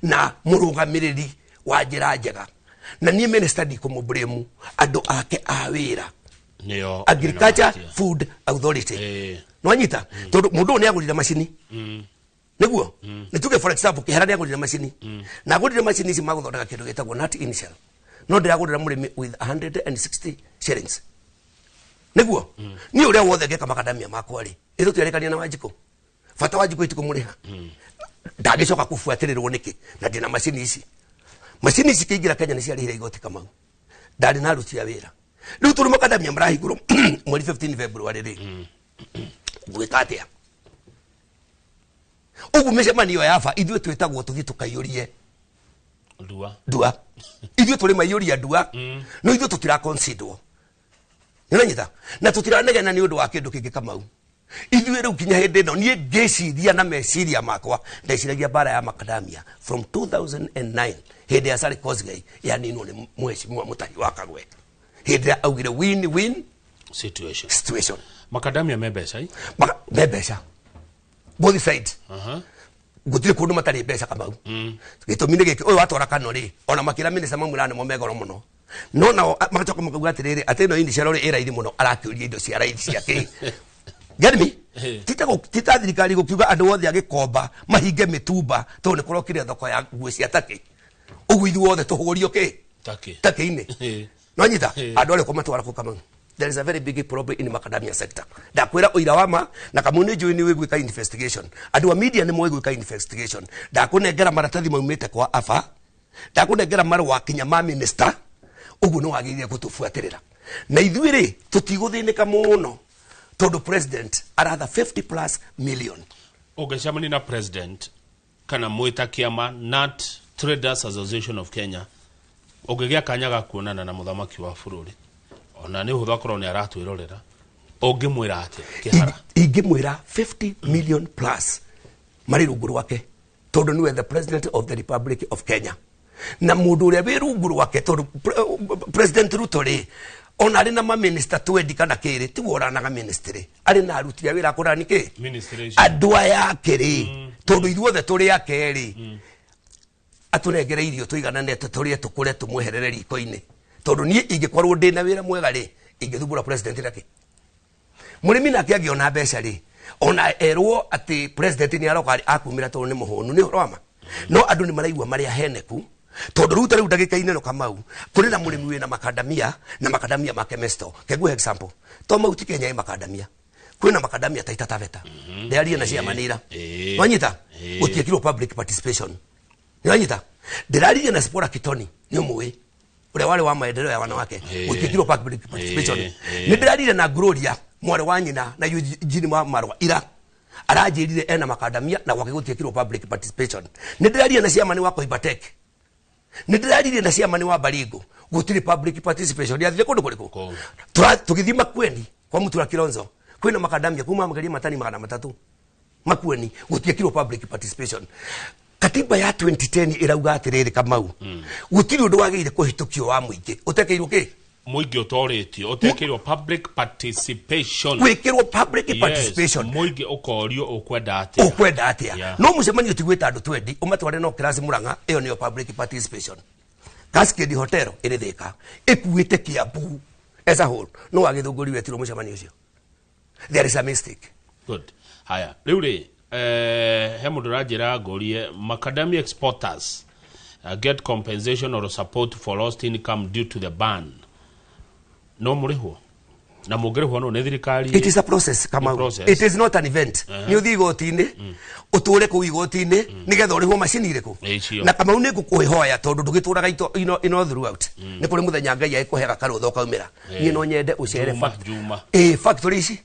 na murugamiriri wa njira njega na ni minister ndi kumubremu andu ake a wira niyo Agriculture Food Authority no anyita tondu mundu ni agurira machine niguo nituge for example kihara ni agurira machine na agurira machine ici maguthondeka kindu gitagwo nut initial no ndiragurira murimi with 160 shillings niguo ni uria wothe ngeka makadamia makwa ri ithu tierekania na Wanjiko fata Wanjiko itiko muriha ndagicoka kufuatirirwo niki na ndina machine ici kiingira Kenya ni ciarihire igoti kama ndari na ruti ya wira riu turi makadamia marahigurwo mweri 15 February ri gwikatia ugu micemani yafa ithuĩ twĩtagwo tũthiĩ tũkaiyũrie ndua ithuĩ tũrĩ maiyũria ndua no ithuĩ tũtiraconsidwo nĩũranyita na tũtiranegena nĩ ũndũ wa kĩndũ kĩngĩ Kamau ithuĩ rĩu kinya hĩndĩ ĩno niĩ ngĩciria na meciria makwa ndeciragia mbara ya makadamia from 2009 hĩndĩ ya Sally Kosgei yaninwo nĩ mheshimiwa Mutahi wa Kagwe hĩndĩ ya augire win-win situation makadamia mebesa mebesa both sides gutire kundu matari mbeca Kamau gitumine giki uyu watwara kano ri ona makira minister mamurane mo megoro muno no na magacoka makaguga atiriri ati no indi ciarori ira ithi muno arakiuria indo cia raidi ciake get me tita thirikari gukiuga andu othe agikomba mahinge mitumba to ni kurokire thoko ya nguo cia taki ugu ithu othe tuhurio ki taki-ini no nyita andu ari ko matwara ku Kamau there is a very big problem in macadamia sector. Ndakwira oira wama na kamuni njui ni wigwika investigation. Andu wa media ni mwigwika investigation. Ndakunengera maratathi maumite kwa afa. Ndakunengera marwa kinya ma minister. Ugu no agirie gutufuatirira. Na ithuire tutiguthinika muno. Todo president aratha 50+ million. Ogechamani na president kana mwita kiama Nut Traders Association of Kenya. Ogegia kanyaga kuonana na muthamaki wa bururi. Ona ni hutha korwo ni aratwirorera. Ongimwira ati kihara. Ingimwira 50 million plus. Mari rungu rwake. Todo niwe the president of the Republic of Kenya. Na mundu uria wi rungu rwake todo president Ruto ri ona ari na ma minister twendi kana kiri ti woranaga ministry ari na aruti wira kurani ki ministry andwa yake ri todo ithuothe turi yake ri atunengere irio tuigananete turi tukure tumweherere riko-ini todo nie ingikorwo ndina wira mwega ri ingithumbura president rake murimi nake angiona mbeca ri ona erwo ati president ni aroka akumira todo ni muhunu ni horoma no andu ni maraigua maria heneku todo ruta riu ndagika-ini no Kamau kuri na murimi wina macadamia na macadamia make mesto keguhe example to mauti Kenya macadamia kwina macadamia Taita Taveta ndari na cia manira wanyita gutiekirwo public participation wanyita ndirari na Spora Kitoni ni umwe uria wale wa maendeleo ya wanawake gutiekirwo public participation ni ndirari na Gloria mware wa nyina na Eugene Marwa ira arajirire ena macadamia na gwake gutiekirwo public participation ni ndirari na cia mani wa Koibatek ndirarire na ciamani wa Baringo gutiri public participation ya thile kundu kuriku tukithima kweni kwa Mutura Kilonzo kwina macadamia kuma magari matani 300 makweni gutiekirwo public participation. Katiba ya 2010 irauga atiriri Kamau gutiri undu wagire kuhitukio wa muingi utekeirwo ki muingi utoretio utekeirwo public participation wikirwo public participation muingi ukorio ukwenda atia no mucemanio tigwita andu twendi umatware no class Muranga iyo niyo public participation. Cascade Hotel iri Thika ikuite Kiambu as a whole no wagithunguri wetiro mucemanio ucio. There is a mistake. Good. Haya riu ri hemundu rajira ngorie macadamia exporters get compensation or support for lost income due to the ban. No muriho na mugiriho no nethirikari. It is a process Kamau. It is not an event. Ni uthi igoti-ini uture ku igoti-ini nigetha uriho machine iriku na Kamau ni ngukuihoya tondu ndugituraga ino throughout ni kuri muthenya Ngai aikuhega karutho kaumira ni no nyende ucere factory ici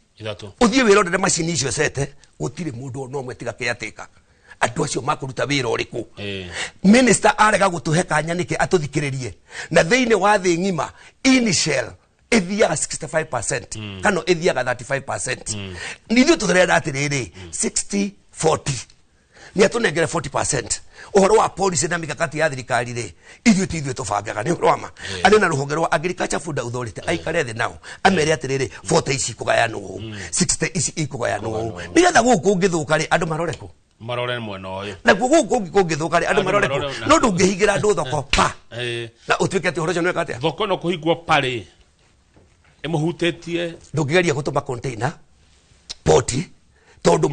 uthie wira ndere machine icio sete gutire mundu no mwetiga kiatika andu acio makuruta wira uriku minister arega gutuhe kanya niki atuthikiririe na thiini wa thi ngima initial ethiaga 65% kano ethiaga 35% nithio tutherera atiriri 60-40 ni atunengere 40%. Uhoro wa policy na mikakati ya thirikari ri ithuĩ tubangaga ni rwama ari na ruhonge rwa Agriculture Food Authority aikare thi nao amere atiriri 40 ici kugayanwo 60 ici ikugayanwo nigetha guku ngithuka ri andu maroreku marore mwena uyu na guku ngithuka ri andu maroreku no ndungihingira andu thoko pa na utuike ati uhoro cio katia thoko no kuhingwo pari emuhutetie ndungigeria gutuma container poti tondu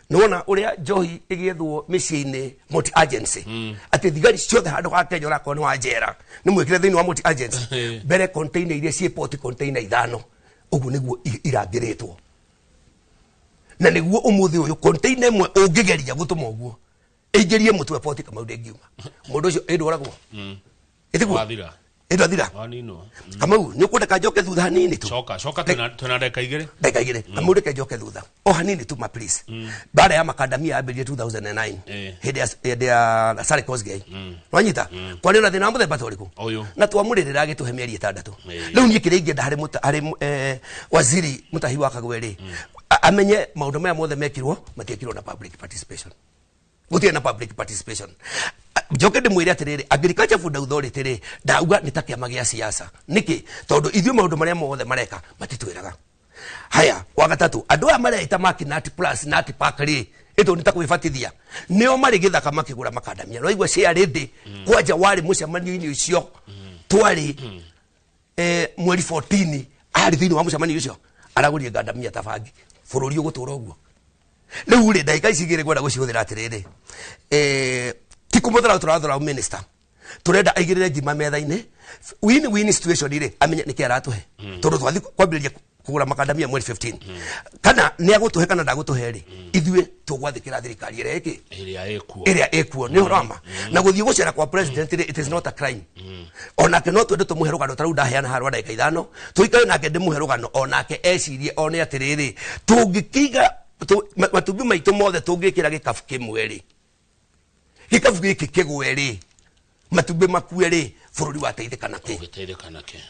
nona uria njohi igiethwo micii-ini multi agency ati thigari ciothe handu ha Kenya urakwo ni wa njera ni mwikire thiini wa multi agency mbere container iria cie port container 5 ugu niguo irangiritwo na niguo umuthi uyu container imwe ungigeria gutuma uguo ingirie mutwe port Kamau ngiuma mundu ucio ndoragwo itiguo athira Kamau ni ukunda kajoke thutha hanini tu coka tuna ndeka igire Kamau ndeke njoke thutha o hanini tu ma please baada ya macadamia ambirie 2009 hidi ya Sari Kosgei wanyita kwa nini thina muthemba toriku na twamuririra agituhe mieri 6 riu nie kire ingenda hari waziri Mutahi wa Kagwe amenye maundu maya mothe mekirwo matiekirwo na public participation gutie na public participation. Njoke ndimwire atiriri Agriculture Food Authority ri ndauga ni ta kiama gia siasa niki tondu ithuĩ maundu maria mothe mareka matitwiraga. Haya wa gatatu andu aya mareita Nut Plus Nut Pack ri ito ni ta kwibatithia nio mari githaka makigura macadamia no igwa share ndi kwanja wari mucemanio-ini ucio twari mweri 14 ari thiini wa mucemanio ucio aragurie ngandamia tabangi bururi ugutura uguo riu ri ndagika ici igiri gwenda gucihuthira atiriri tikumuthira turathura minister turenda aigirire ngima metha-ini win situation ire amenya niki aratuhe tondu twathi kwambiriria kugura makadamia mweri 15 kana ni agutuhe kana ndagutuhe ri ithue tugwathikira thirikari iria ekuo ni horama na guthii gucera kwa president it is not a crime onake no twende tumuhe rugano taru ndaheana harwa ndagika ithano tuikare nake ndimuhe rugano onake ecirie one atiriri tungikiga matumbi maitu mothe tungikira gikabu kimwe ri gikabu giki kigwe ri matumbi makue ri bururi wateithika nake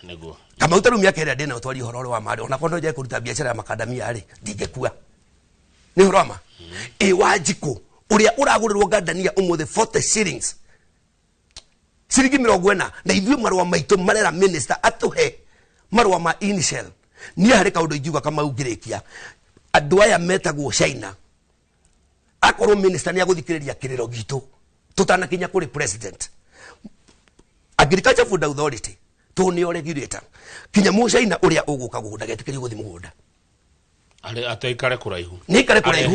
niguo kama utaru miaka ira ndina utwari horo wa mari ona kondo je kuruta biashara ya makadamia ri ndingekua ni horama wajiko uria uragurirwo ngandania umuthe 40 shillings ciringi 40 na ithuĩ marũa maitũ marera minister atuhe marũa ma initial niĩ harĩ kaũndũ ingiuga kama ungĩrĩkia andũ aya metagwo China akorwo minister nĩ agũthikĩrĩria kĩrĩro gitũ tũtanakinya kũrĩ president Agriculture Food Authority tũnĩo regulator kinya mu China ũrĩa ũgũka gũgũnda getĩkĩrio gũthi mũgũnda atoikare kuraihu ni kare kuraihu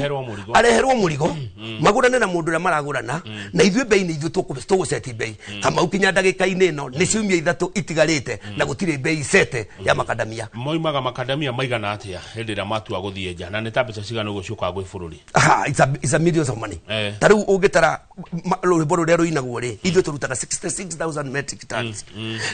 areherwo murigo magurane na mundu ria maragurana na ithue bei ni ithue tuguseti bei kama ukinya ndagika-ini no ni ciumia ithatu itigarite na gutire bei sete ya makadamia moimaga makadamia maigana atia hindi ria matua guthie nja na ni tabisa cigana gucuka gwi bururi it's a millions of money taru ungitara rwimbo ruria ruinagwo ri ithue turutaga 66,000 metric tons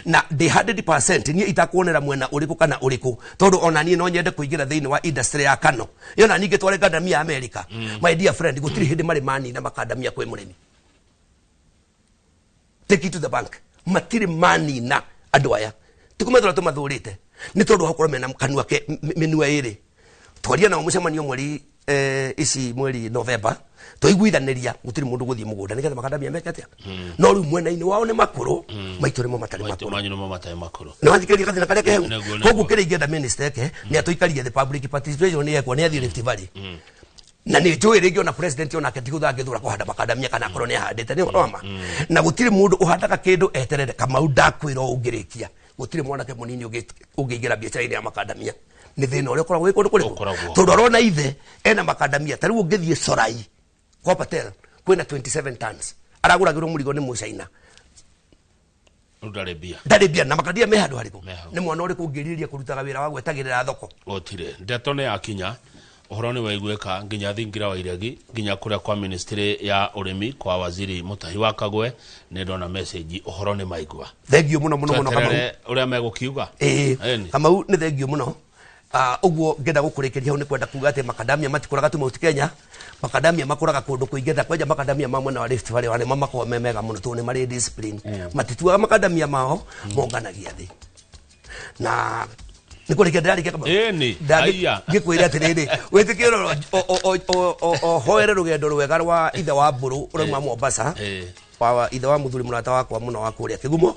na the 100% ni itakuonera mwena uriku kana uriku tondu ona ni no nyende kuingira thiini wa industry ya kano yona ninge tware makadamia America my dear friend gutiri hindi mari mani na makadamia kwe murimi take it to the bank matiri mani na andu aya tukumethora tumathurite ni tondu hakoro mena kanua ke menua iri twaria na mucemanio mweri ici mweri November toiguithaniria gutiri mundu guthie mugunda nigetha makadamia meke atia no riu mwena-ini wao ni makuru maitu rimo matari makuru na wanjikiri kathina karia kehu koguo kiri ingenda minister eke ni atuikarie the public participation ni ekwo ni athie Rift Valley na ni njui ringi ona president ona ketigutha ngithura kuhanda makadamia kana akorwo ni ahandite ni roma na gutiri mundu uhandaga kindu eterere kama ndakwira ungirikia gutiri mwanake munini ungiingira biashara ya makadamia ni thina uria ukoragwo wikundu kuriku tondu arona ithe ena makadamia tariu ungithie Sorai kwa Patel kwena 27 tons araguragirwo murigo ni Muchaina ndaribia na makadamia me handu hariku ni mwana uriku ngiriria kurutaga wira wa gwetagirira thoko otire ndeto ne akinya uhoro ni waiguika nginya thingira wa iregi nginya kuria kwa ministry ya urimi kwa waziri Mutahi wa Kagwe ne ndona message uhoro ni maigua thengio muno kama uria megukiuga kama ni thengio muno uguo ngenda gukurikiria ni kwenda kuga ati makadamia matikuraga tu Mount Kenya makadamia makuraga kundu kuingenda kweja makadamia mamwe na Rift Valley wale mamako memega muno tu ni mari discipline matituaga makadamia mao monganagia thi na nikurikia ndari kama ni aya gikwira atiriri witikiro o hoere rugendo rwega rwa ithe wa mburu urauma Mombasa wa ithe wa muthuri murata wakwa muno wa kuria Kigumo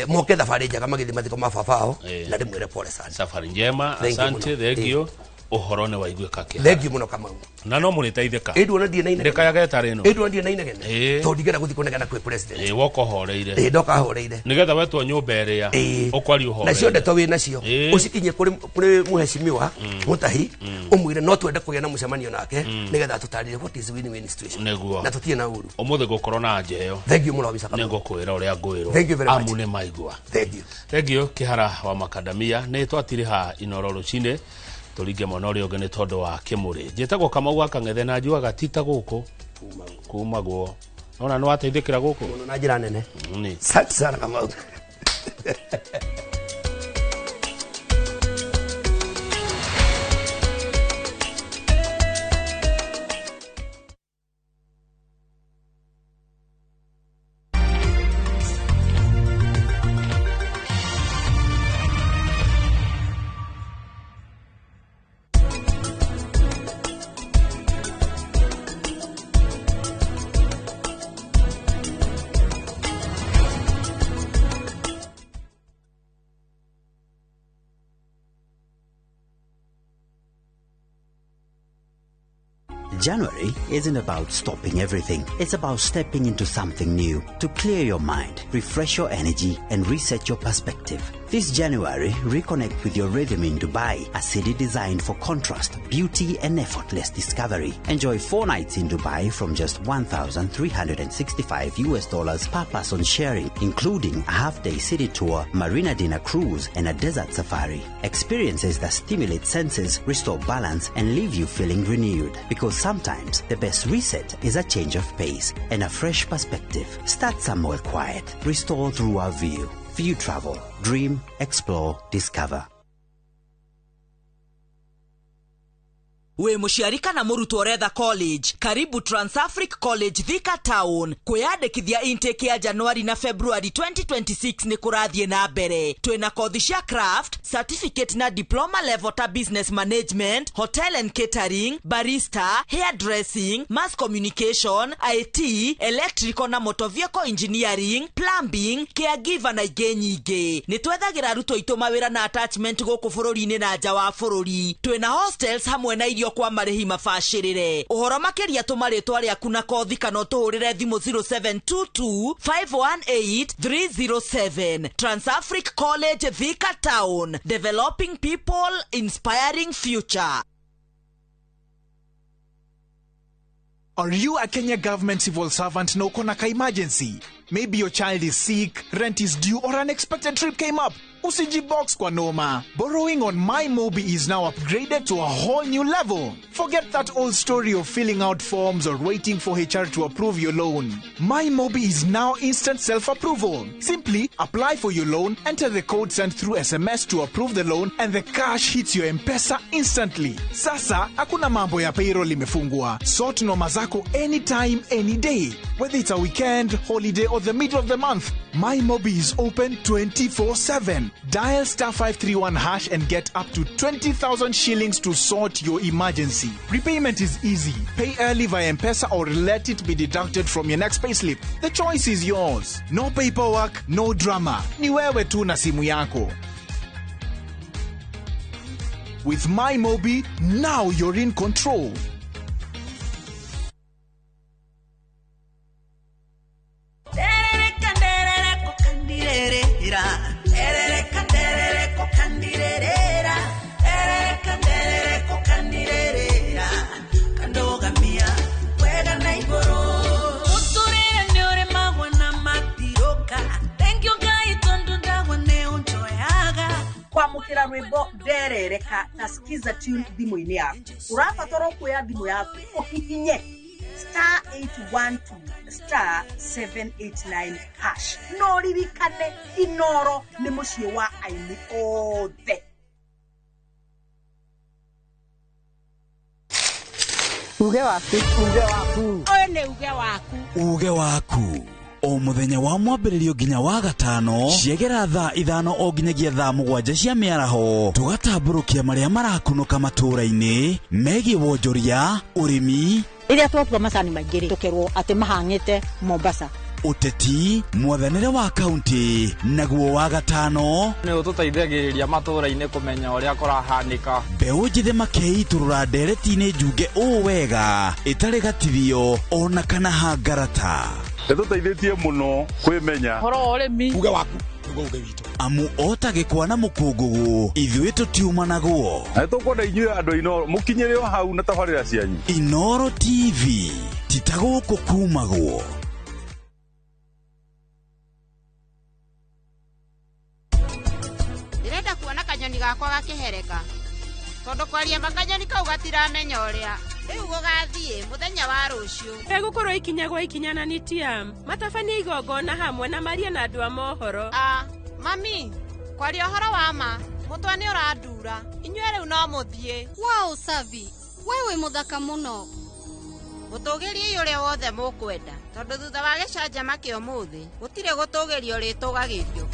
moke thabari njega magithi mathiko mababao na ndimwire pole sana safari njema asante thengio uhoro ni waiguika kia thengio muno kama na no muniteithika na ndie na ine ndeka yaga tarino na ndie na ine to ndigera guthi kunegana kwi president woko horeire ndoka horeire nigetha wetwo nyumba eria ukwari uhoro na cio ndeto wi nacio ucikinye kuri muheshimiwa Mutahi umwire no twende kugia na mucemanio nake nigetha tutarire what is win situation na tutie na uru umuthe gukoro na njeyo thank you muno wabisa nego kwira uria ngwiro thank you very much amune maigua thank you kihara wa makadamia ni twatire ha inororo cine turinge monori onge ni tondu wa kimuri njitagwo Kamau wa Kang'ethe na njuaga tita guku kumagwo ona no ateithikira guku na njira nene ni sana Kamau January isn't about stopping everything. It's about stepping into something new to clear your mind, refresh your energy, and reset your perspective. This January, reconnect with your rhythm in Dubai, a city designed for contrast, beauty, and effortless discovery. Enjoy 4 nights in Dubai from just $1,365 per person sharing, including a half-day city tour, marina dinner cruise, and a desert safari. Experiences that stimulate senses, restore balance, and leave you feeling renewed. Because sometimes the best reset is a change of pace and a fresh perspective. Start somewhere quiet. Restore through our view. View Travel. Dream, explore, discover. We muciari kana murutwo retha college, karibu Transafric College Thika Town. Kwiyandikithia intake ya January na February 2026 ni kurathie na mbere. Twina kothi cia craft, certificate na diploma level ta business management, hotel and catering, barista, hairdressing, mass communication, IT, electrical na motor vehicle engineering, plumbing, caregiver na ingĩ nyingĩ. Ni twethagira aruto itu mawira na attachment guku bururi-ini na nja wa bururi. Twina hostels hamwe na irio kwa marihi mabacĩrĩre. Ũhoro makĩria tũmarĩtwa rĩaku na kothi kana ũtũhũrĩre thimũ 0722-518-307. Transafric College Thika Town, developing people, inspiring future. Are you a Kenya government civil servant na uko na ka emergency? Maybe your child is sick, rent is due, or unexpected trip came up. Usijibox kwa noma. Borrowing on MyMobi is now upgraded to a whole new level. Forget that old story of filling out forms or waiting for HR to approve your loan. MyMobi is now instant self-approval. Simply apply for your loan, enter the code sent through SMS to approve the loan, and the cash hits your M-Pesa instantly. Sasa, hakuna mambo ya payroll imefungwa. Sort noma zako anytime, any day. Whether it's a weekend, holiday, or the middle of the month, MyMobi is open 24/7. Dial *531# and get up to 20,000 shillings to sort your emergency. Repayment is easy. Pay early via M-Pesa or let it be deducted from your next payslip. The choice is yours. No paperwork, no drama. Ni wewe tu na simu yako. With MyMobi, now you're in control. Kwamukira rwimbo nderereka na skiza tune thimu-ini yaku. Urabatara kuoya thimu yaku uhihinye *812*789#. No ririkane Inoro ni muciĩ wa aini othe. Uge waku. Oyo nĩ uge waku. Uge waku. O muthenya wa mwambĩrĩrio nginya wa gatano ciegera thaa 5 o nginyagia thaa 7 cia mĩaraho tugatambũrũkia marĩa marakunũka matũũra-inĩ megiĩ wonjoria, ũrĩmi, Iria twatua macani maingĩ tukerwo atĩ mahang'ĩte Mombasa. Uteti, mwathanĩre wa kaunti, naguo wa gatano nĩ ũtũteithagĩrĩria matũũra-inĩ kũmenya ũrĩa kũrahanĩka. Mbeũ njĩthĩ makeitũrũra ndereti-inĩ njunge ũũ wega ĩtarĩ gatithio ona kana hangarata. Nĩtũteithĩtie mũno kwĩmenya. Horo ũrĩmi. Uge waku. Uge witũ. Amu otagĩkwa na mũkũngũgũ ithuĩ tũtiuma naguo. Nĩtũkwenda inyuĩ andũ a Inoro mũkinyĩre o hau na tabarĩra cianyu. Inoro TV titagũkũ kumagwo. Ndirenda kuona kanyoni gakwa gakĩhereka. Tondũ kwaria makanyoni kau gatiramenya ũrĩa. Rĩu gũgathiĩ mũthenya wa rũciũ. Egũkorwo ikinyagwo ikinyananĩtia. Matabania igongona hamwe na maria na andũ a mohoro. Mami, kwaria ũhoro wa ma. Mũtwe nĩ ũrandura. Inyuĩ rĩu no mũthiĩ. Wow, Savi. Wewe mũthaka mũno. Mũtũgĩrie ũrĩa wothe mũkwenda. Tondũ thutha wa gĩcanjama kĩa ũmũthĩ, gũtirĩ gũtũgĩrio rĩtũgagĩrio.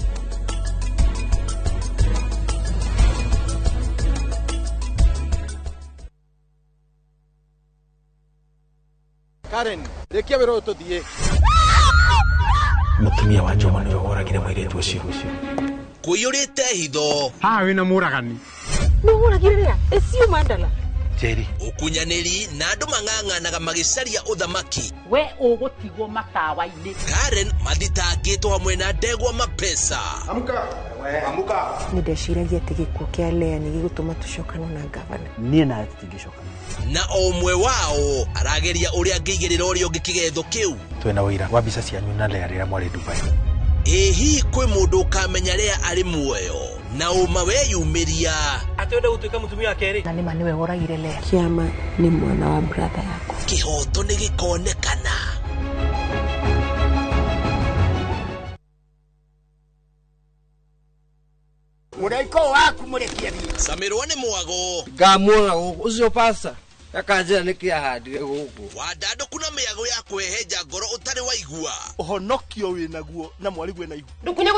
Karen, rekia wĩra ũyũ tũthiĩ. Mũtumia wa Joma nĩwe woragire mũirĩtu ũcio. Kũiyũrĩte hitho. Haha wĩna mũragani. Nĩ mũragire rĩra? Ĩcio Mandala. Njeri ukunyaniri na andu mang'ang'anaga magicaria uthamaki we ugutigwo matawa-ini Karen mathitangitwo hamwe na Ndegwa Mapesa. Amuka Nindeciragia ati gikuo kia Lea ni gigutuma tucokane na gavana. Nie na tingicokana. Na omwe wao arageria uria ngigirira uria ungikigetho kiu. twena wira wa mbica cianyu na Lea rĩrĩa mwarĩ Dubai. Ehi kwi mundu ukamenya Lea ari muoyo na uma weyumiria atwenda gutuika mutumia wa keri Na nima niwe woragire Lea. Kiama ni mwana wa brother yako. kihoto ni gikonekana. Muraiko waku murekia Samirwa ni mwago ngamwona ucio pasa akanjira nikia handire guku wadado kuna miago ya kweheja ngoro utari waigua uhonokio winaguo na mwari gwe na igu ndukunye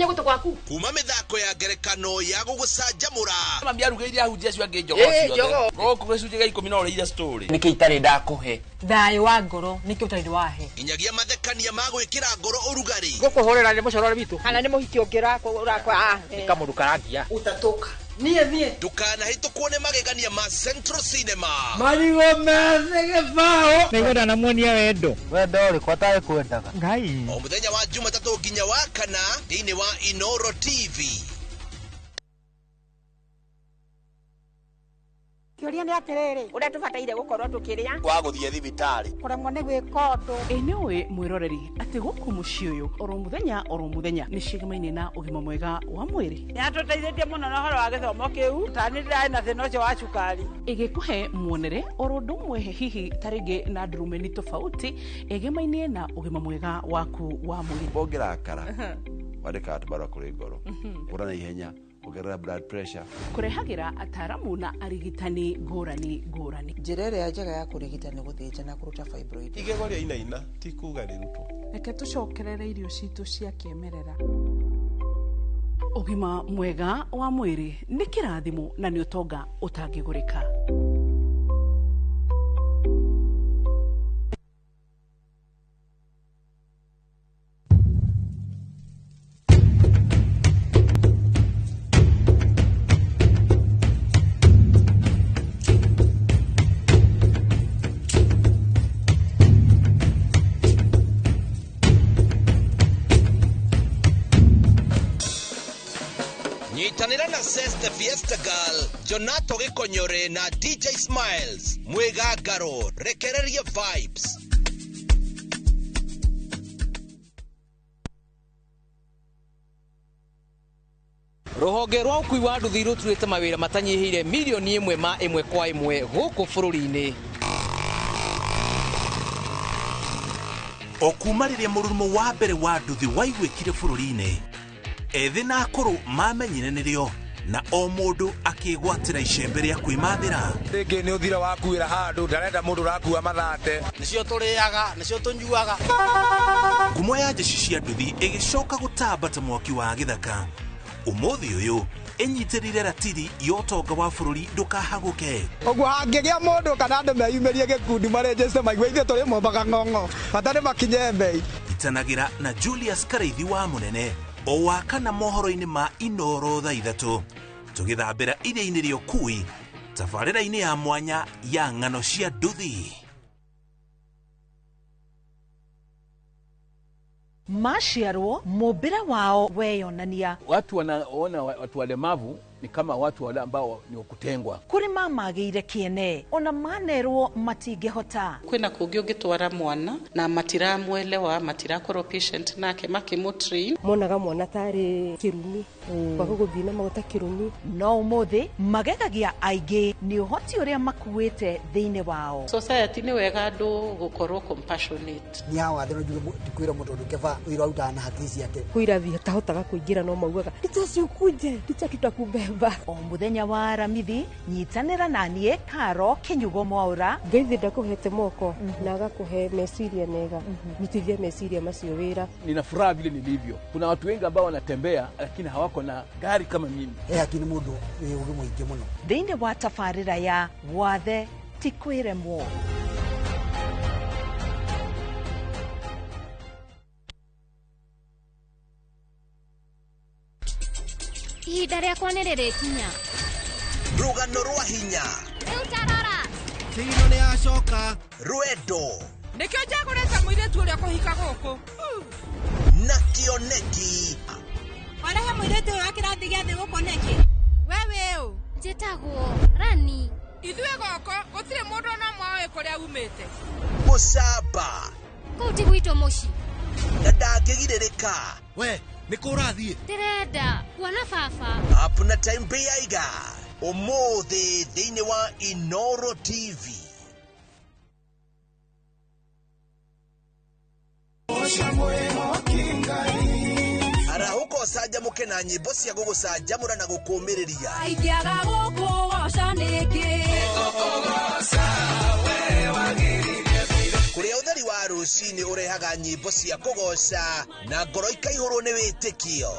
guto gwaku kuma mithako ya ngerekano ya gugucanjamura mambia rugeire ahunjia cio ange njogo ciothe goku gwicunjä ga 10 no ria story niki itari ndakuhe thayo wa ngoro niki utari wahe inyagia mathekania ma gwikira ngoro urugari gukuhorera ni mucorore bitu kana ni muhiki ungirakwa urakwa kamundu karangia utatoka nie ndukanahitũkwo nĩ magegania ma Central Cinema marigo mese gĩbaũ nĩgetha namuonia wendo ũrĩkũ atarĩ kwendaga ngai o mũthenya wa Jumatatũ nginya wa kana thĩinĩ wa Inoro TV. Kĩũria nĩ atĩrĩrĩ ũrĩa tũbataire gũkorwo tũkĩrĩa wa gũthiĩ thibitarĩ kũremwo nĩ gwĩka ũndũ nĩũĩ mwĩroreri atĩ gũkũ mũciĩ ũyũ oro mũthenya nĩ ciĩgamaine na ũgima mwega wa mwĩrĩ. nĩatũteithĩtie mũno na ũhoro wa gĩthomo kĩu tani ndĩrarĩ na thĩna ũcio wa cukari ĩgĩkũhe muonere oro ũndũ ũmwe hihi tarĩngĩ na ndurumeni tofauti ĩgĩmainie na ũgima mwega waku wa mwĩrĩ. Bongerakara wandĩkaga tũbarũa kũrĩ ngoro kũra na ihenya kugerera blood pressure kũrehagĩra ataramu na arigitani ngũrani. Njĩra ĩrĩa njega ya kũrigita nĩ gũthĩnja na kũruta fibroid. igego rĩa inaina ti kuga rĩrutwo Reke tũcokerere irio citũ cia kĩmerera. Ũgima mwega wa mwĩrĩ nĩ kĩrathimo na nĩ ũtonga ũtangĩgũrĩka. nyitanĩra na Seste Fiesta Girl Jonato Gĩkonyore na DJ Smiles mwĩgangaro rekereria vibes. rũhonge rwa ũkui wa nduthi rũturĩte mawĩra matanyihĩire milioni 1 ma 1 kwa 1 gũkũ bũrũri-inĩ. o kuma rĩrĩa mũrurumo wa mbere wa nduthi waiguĩkire bũrũri-inĩ ethĩ na akũrũ mamenyire nĩrĩo na o mũndũ akĩgwatĩra icembe rĩa kwĩmathĩra. rĩngĩ nĩ ũthira wakuĩra handũ ndarenda mũndũ ũrakua mathate nĩcio tũrĩaga nĩcio tũnyuaga. ngumo ya njeci cia nduthi ĩgĩcoka gũtamba ta mwaki wa gĩthaka. ũmũthĩ ũyũ ĩnyitĩrĩire ratiri ya ũtonga wa bũrũri ndũkahagũke. Ũguo hangĩgĩa mũndũ kana andũ meyumĩrie gĩkundi marĩnjĩce maigua ithuĩ tũrĩ mwambaga ng'ong'o bata nĩ makinye mbei. itanagĩra na Julius Kareithi wa Mũnene o wakana mohoro-inĩ ma Inoro thaa 3 tũgĩthambĩra iria-inĩ rĩa ũkui tabarĩra-inĩ ya mwanya ya ng'ano cia nduthi. Maciarwo mũmbĩre wao weyonania. Watu wanaona watu walemavu ni kama watu wale ambao ni wakutengwa. Kuri mamagĩire kĩene ona manerwo matingĩhota. Kwĩna kũngĩ ũngĩtwara mwana na matiramwelewa matirakorwo patient nake makĩmũtrain. Monaga mwana tarĩ kĩrumi kwaga gũthiĩ na magũta kĩrumi. No ũmũthĩ magegagia aingĩ nĩ ũhoti ũrĩa makuĩte thĩinĩ wao. Society nĩ wega andũ gũkorwo compassionate. Nĩ hawathĩrwo ndikwĩra mũndũ ndũkeba wĩra ũrutaga na haki ciake. Kũirathi hatahotaga kũingĩra no maugaga nĩtũcukuje nĩtũtakubeba. O mũthenya wa Aramithi nyitanĩra naniĩ Karo Kinyugo Mwaura. Ngai ndakũhete moko na agakũhe meciria mega. Rutithia meciria macio wĩra. Nina furaha vile nilivyo. Kuna watu wengi ambao wanatembea lakini hawako na gari kama mimi. Lakini mũndũ wĩ ũgĩ mũingĩ mũno. Thĩinĩ wa tabarĩra ya wathe ti kwĩremwo. Ihinda rĩakwa nĩ rĩrĩkinya. Rũgano rwa hinya Eutarora. Tino ni acoka. Rwendo. Nikio njagurite muiretu uria kuhika guku. Na Kioneki. Walehe muiretu wa kirathi gia thi guku neki. Wewe u. Njitagwo Rani. Ithue goko gutire mundu na mwawe kuria umite. Musaba. Kuti gwito muci. Na ndangĩgirĩrĩka. We, nĩ kũ ũrathiĩ? Ndĩrenda kuona baba. Apuna time yaiga. Ũmũthĩ thĩinĩ wa Inoro TV. Arahuko canjamũke na nyĩmbo cia gũgũcanjamũra na gũkũũmĩrĩria. Aingĩaga gũkũ goca nĩngĩ. Kũrĩa ũtheri wa rũcinĩ ũrehaga nyĩmbo cia kũgoca na ngoro ikaihũrwo nĩ wĩtĩkio.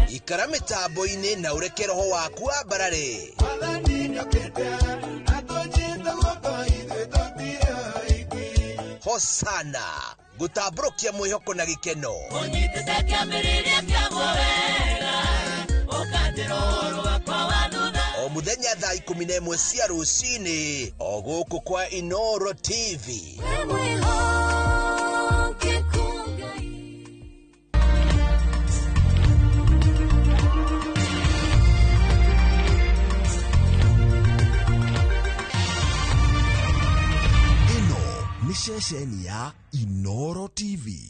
Ikara mĩtambo-inĩ na ũreke roho waku wambarare. Hosana gũtambũrũkia mwĩhoko na gĩkeno. O muthenya thaa 11 cia rũcinĩ o gũkũ kwa Inoro TV. Ino nĩ ceceni ya Inoro TV.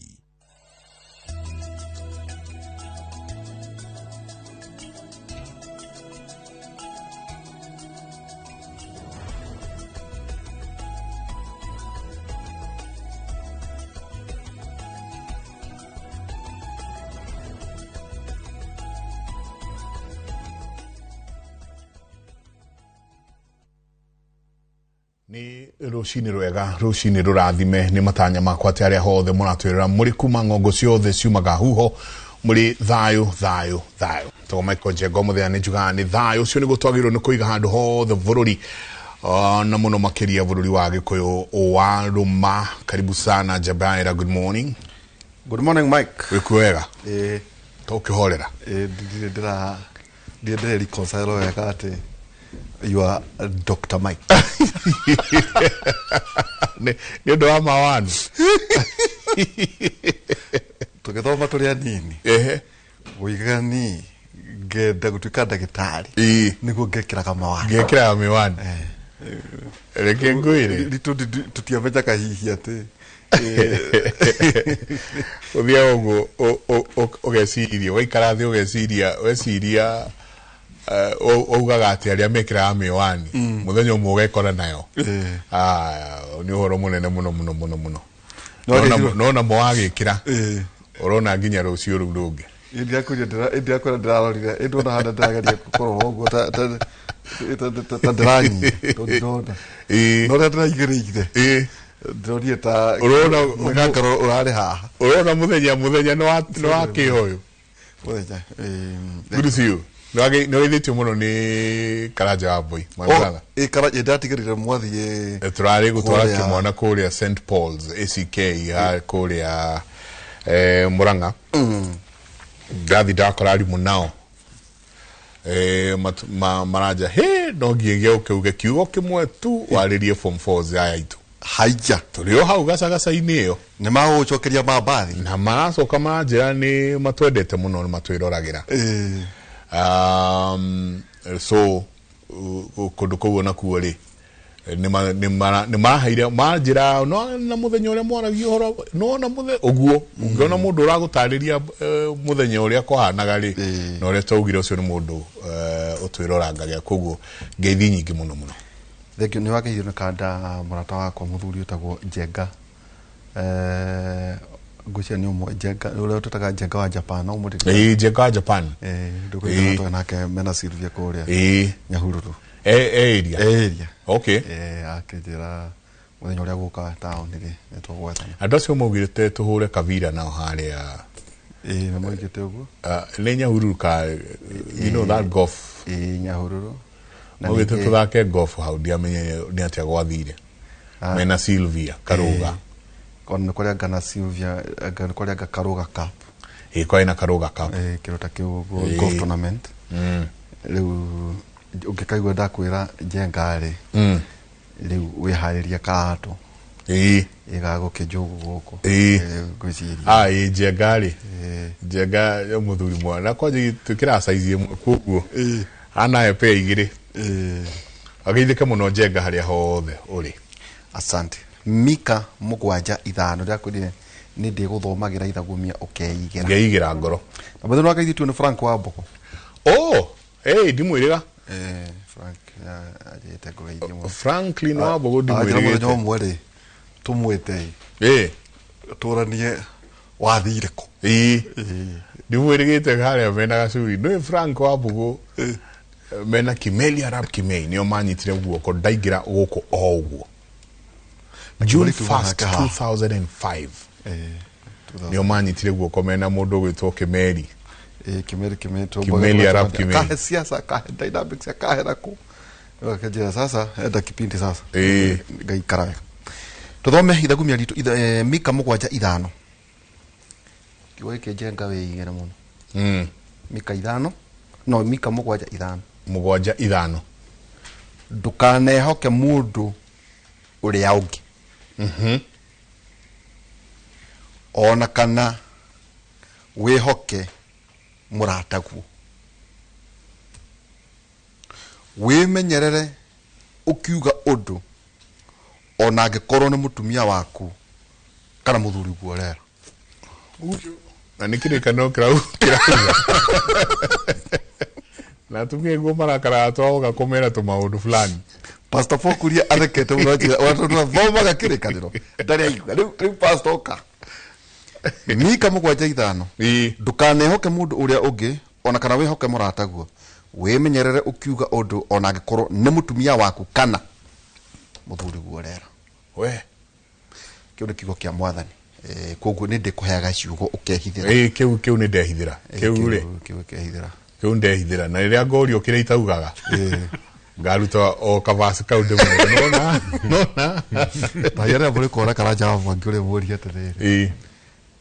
Ni rucini rwega rucini rurathime ni matanya makwa ati aria hothe muratwirira muri kuma ngongo ciothe ciumaga huho muri thayo to Michael Njengo muthenya ni njuga ni thayo ucio ni gutwagirwo ni kuiga handu hothe bururi na muno makiria bururi wa Gikuyu wa Ruma. Karibu sana Jabaira, good morning. Good morning Mike. Wikuwega to ukihorera ndira reconcile wega ati you are Dr. Mike. Ni ndo ama wanu. Tugethoma turi anini. Wigani ngenda gutuika ndagitari. Niguo ngekiraga mawani. Ngekiraga miwani. Reke ngwire. Tutiamenya kahihi ati. Uthia ugo ogeciria waikara thi ogeciria weciria ougaga ati aria mekira miwani muthenya umwe ugekora nayo ni uhoro munene muno no mwagikira urona nginya rucio ru rungi india kura ndirarorire indona handa ndirageria gukorwo hoguo ta ndirani ndona no ndiraigirire ndirorire ta urona ngakaro urari haha urona muthenya no wakihoyo muthenya good to see you. No iditio muno ni Karaja wa boy my brother. Karaja ndatigirire mwathie turari gutwara kimwana kuria St Paul's ACK ya kuria Muranga. David Dakorari munao maraja no giege uke kiugo kimwe tu waririe form 4 zaya itu haija turio hau gacagaca-inĩ ĩyo nĩ magũcokeria mabathi na maracoka manjĩra nĩ matwendete mũno nĩ matwĩroragĩra so kundu kuo na kuo ri ni maraheire manjira no na muthenya uria mwaragia horo no na muthe uguo ungiona mundu uragutariria muthenya uria kohanaga ri no uria twaugire ucio ni mundu utwirorangagia koguo ngeithi nyingi muno thegio ni wageire na kanda murata wakwa muthuri utagwo Njenga gucia ni umwe Njenga uria tutaga Njenga wa Japan no muri Njenga wa Japan ndukwenda nake mena Silvia kuria Nyahururu area okay akijira muthenya uria guka town ri netugwetana andu acio maugirite tuhure kavira nao haria na moigite uguo ni Nyahururu ka you know that golf Nyahururu maugite tuthake golf hau ndiamenye ni atia gwathire mena Silvia Karuga kon kuria ngana Silvia kuria Karuga cup Iko ina karuga ka. Kirota kiu golf tournament. Riu ungikaigua ndakwira Njenga ri. Riu wihariria karato. Igago kijugu guko. Gwiciria. Njenga ri. Njenga yo muthuri mwana kwaje tukira size kuguo. Ana epe igire. Ageithike muno Njenga haria hothe uri. Asante. Mika mugwanja ithano ndakwirire ni ndi guthomagira ithagumia ukeigira. Ngeigira ngoro. Na bado wakaithitwo ni Frank Wamboko. Ndimwiriga. Frank ajete kugeithia. Franklin Wamboko ndimwiriga. Ndio mwere. Tumwete. Turanie wathire ko. Ndimwirigite haria mena gacuri. No Frank Wamboko. Mena Kimeli Arab Kimei nio manyitire guoko ndaigira guko o uguo. June 1st 2005 nio manyitire guoko mena mundu gwitwo Kimeli Kimeli Arab Kimei kahe siasa kahe dynamics ya kahe nako wakajia sasa enda kipindi sasa gaikara tuthome ithagumia litu Mika mugwanja ithano kiwe Njenga we igera muno Mika ithano no Mika mugwanja ithano ndukanehoke mundu uria ungi ona kana wihoke murataguo wimenyerere ukiuga undu ona angikorwo ni mutumia waku kana muthuri guorera na nikirikano kirau na tumie go marakara atwa kumera tu maundu fulani Pastor Fokuria arekete unaje watu tunavoma gakirikaniro ndari aiguga riu pastor ka Mika mugwanja ithano ndukanehoke mundu uria ungi ona kana wihoke murataguo wimenyerere ukiuga undu ona angikorwo ni mutumia waku kana muthuri guorera we kiundu kiugo kia mwathani koguo ni ndikuheaga ciugo ukehithira kiu ni ndehithira kiu kehithira kiu ndehithira na riria ngorio kire itaugaga garuta o kavasi kaude nona tayari abure kora karaja wangi uri muri atere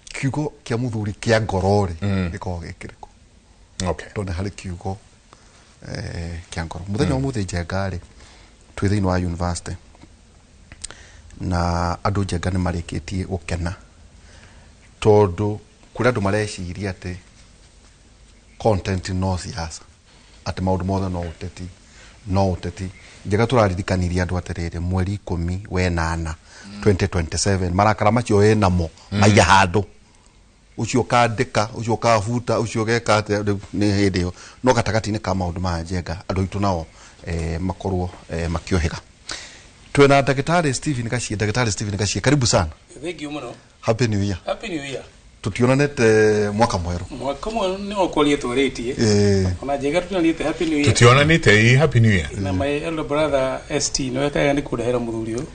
kiugo kia muthuri kia ngorori giko gikiriko tone hari kiugo kia ngoro muthenya umuthe Njenga ri twi thiini wa university na andu Njenga ni marikitie gukena tondu kuri andu mareciria ati content no siasa ati maundu mothe no uteti Njenga turaririkaniria andu atiriri mweri 10 we 8 2027 marakara macio enamo maiya handu ucio kandika ucio kafuta ucio geka ni hindio no gatagati-ini ka maundu ma Njenga andu itu nao makorwo makiohega twena Daktari Stephen Gachie karibu sana. Thank you muno. Happy New Year. Tutionanete mwaka mweru ni okolie twaretie ona Njenga tutionanete Happy New Year tutionanete Happy New Year na my elder brother ST no eka ni kudahera muthuri uyu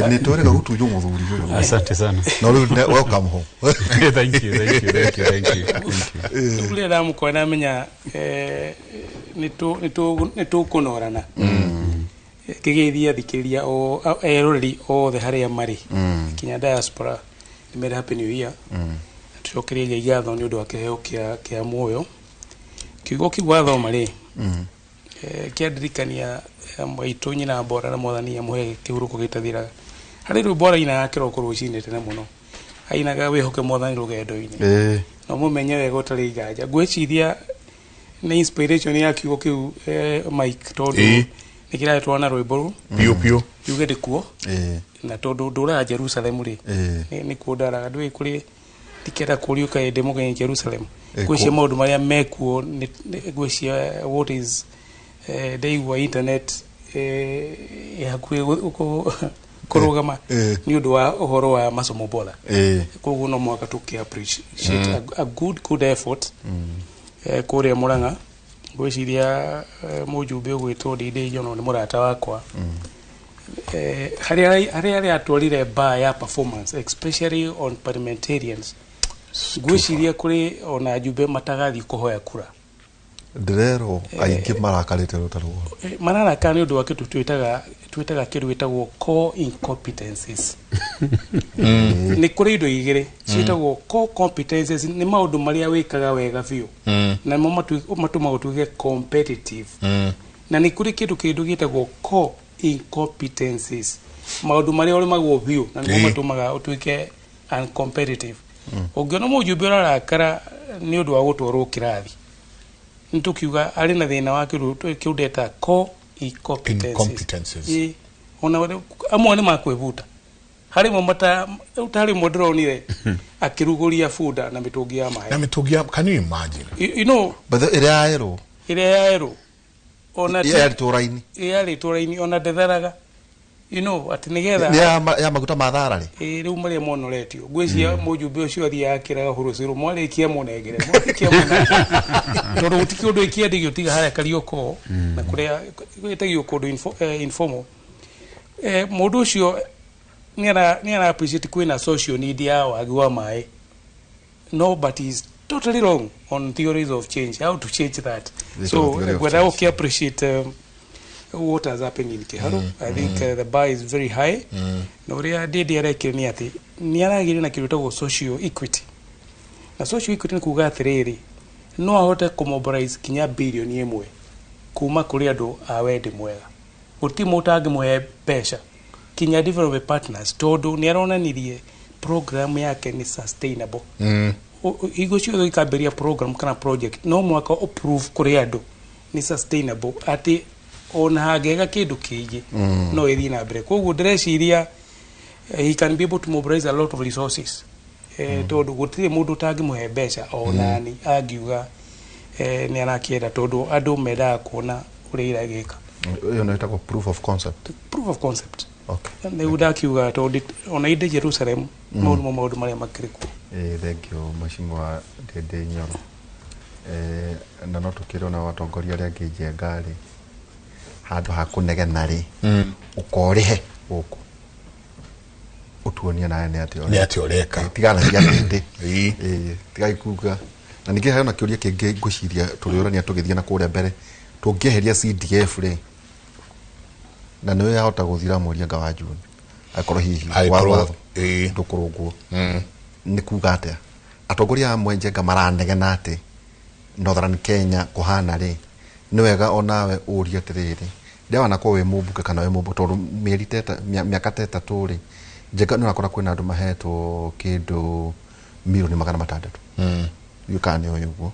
ni twereka gutuju muthuri uyu asante sana no welcome home thank you tule damu kwa na menya ni tu kunorana kigethia thikiria o erori o the haria mari kinya diaspora ni mere Happy New Year tucokerie igatho ni undu wa kiheo kia muoyo kiugo kigwatho mari kiandirikania maitu nyina bora na mwathani amuhe kihuruko gitathira hari ru bora ina yakiro kurucine tene muno ainaga wihoke mwathani rugendo-ini no mumenye wega utari nganja gwiciria ni inspiration ya kiugo kiu Mike tondu nikira twana rwimbo pio yuge ndikuo na tondu ndura Jerusalem ri ni kudara ndui kuri tikera kuriuka ende mugenye Jerusalem gwiciria maundu maria mekuo gwiciria what is day wa internet ya kurugama ni undu wa uhoro wa masomo bora koguo no mwaka tuki appreciate a good effort kuria Murang'a gwiciria mujumbe ugwitwo Ndindi Njono ni murata wakwa hari atwarire bar ya performance especially on parliamentarians gwiciria kuri ona jumbe matagathi kuhoya kura ndirero aingi marakarite rutaruo mararaka ni undu wa kitu twetaga kindu gitagwo core incompetencies ni kuri indo igire cietagwo core competencies ni maundu maria wikaga wega biu na mo matuma gutuge competitive na ni kuri kindu gitagwo core incompetencies maundu maria uri magwo biu na mo matumaga utuike uncompetitive ungiona mujumbe arakara ni undu wa gutwarwo kirathi nitukiuga ari na thina wa kiudeta core incompetencies ona amwe ni makwevuta hari mo mata utari modronire akiruguria fuda na mitungi ya mahe na mitungi ya can you imagine you know but ire aero ona yari toraini ona detharaga you know atinigetha ya maguta mathara ri riu mari monoretio gwisia mujumbe ucio athia akiraga hurusiro mwarikia monegere mwarikia monegere toro utiki undu ikiendigio tiga haya karioko na kuria gwetagio kundu informal mundu ucio ni ana appreciate kwina social need ya wagi wa mai no but is totally wrong on theories of change how to change that so when I can appreciate what has happened in Kiharo. I think the bar is very high. No ria didi areke ni ati ni aragire na kiruta go social equity. Na social equity ni kuga atiriri no ahote kumobilize kinya bilioni 1 kuma kuri andu a wendi mwega. Uti mutange mwe pesha kinya development partners todo ni aronanirie program yake ni sustainable. Igo cio ikaberia program kana project no mwaka approve kuri andu ni sustainable ati on hagega kindu kingi no ithi na mbere koguo ndreciria he can be able to mobilize a lot of resources tondu gutire mundu tangi muhe mbeca onani agiuga ni anakienda tondu andu menda kuona uria iragika yo no itako proof of concept okay ne udakiuga tondu ona inde Jerusalem maundu maria makiriku thank you mheshimiwa Dede Nyoro na no tukirona watongoria aria ngeje ngari handu hakunegena ri ukorihe guku utuonia naye ni ati oreka tigana ria ndi tigai kuga na ninge hayona kiuria kingi nguciria turiorania tugithia na kuria mbere tungieheria CDF ri na niwe yahota guthira moria nga wa June akoro hihi watho ndukurungwo ni kuga atia atongoria amwe njenga maranegena ati Northern Kenya kuhana ri niwega onawe uria tiriri ndewa nako we mubuke kana we mubu tondu mieri teta miaka teta turi njega no nakora kwina andu mahetwo kindu milioni 600 yukani oyo guo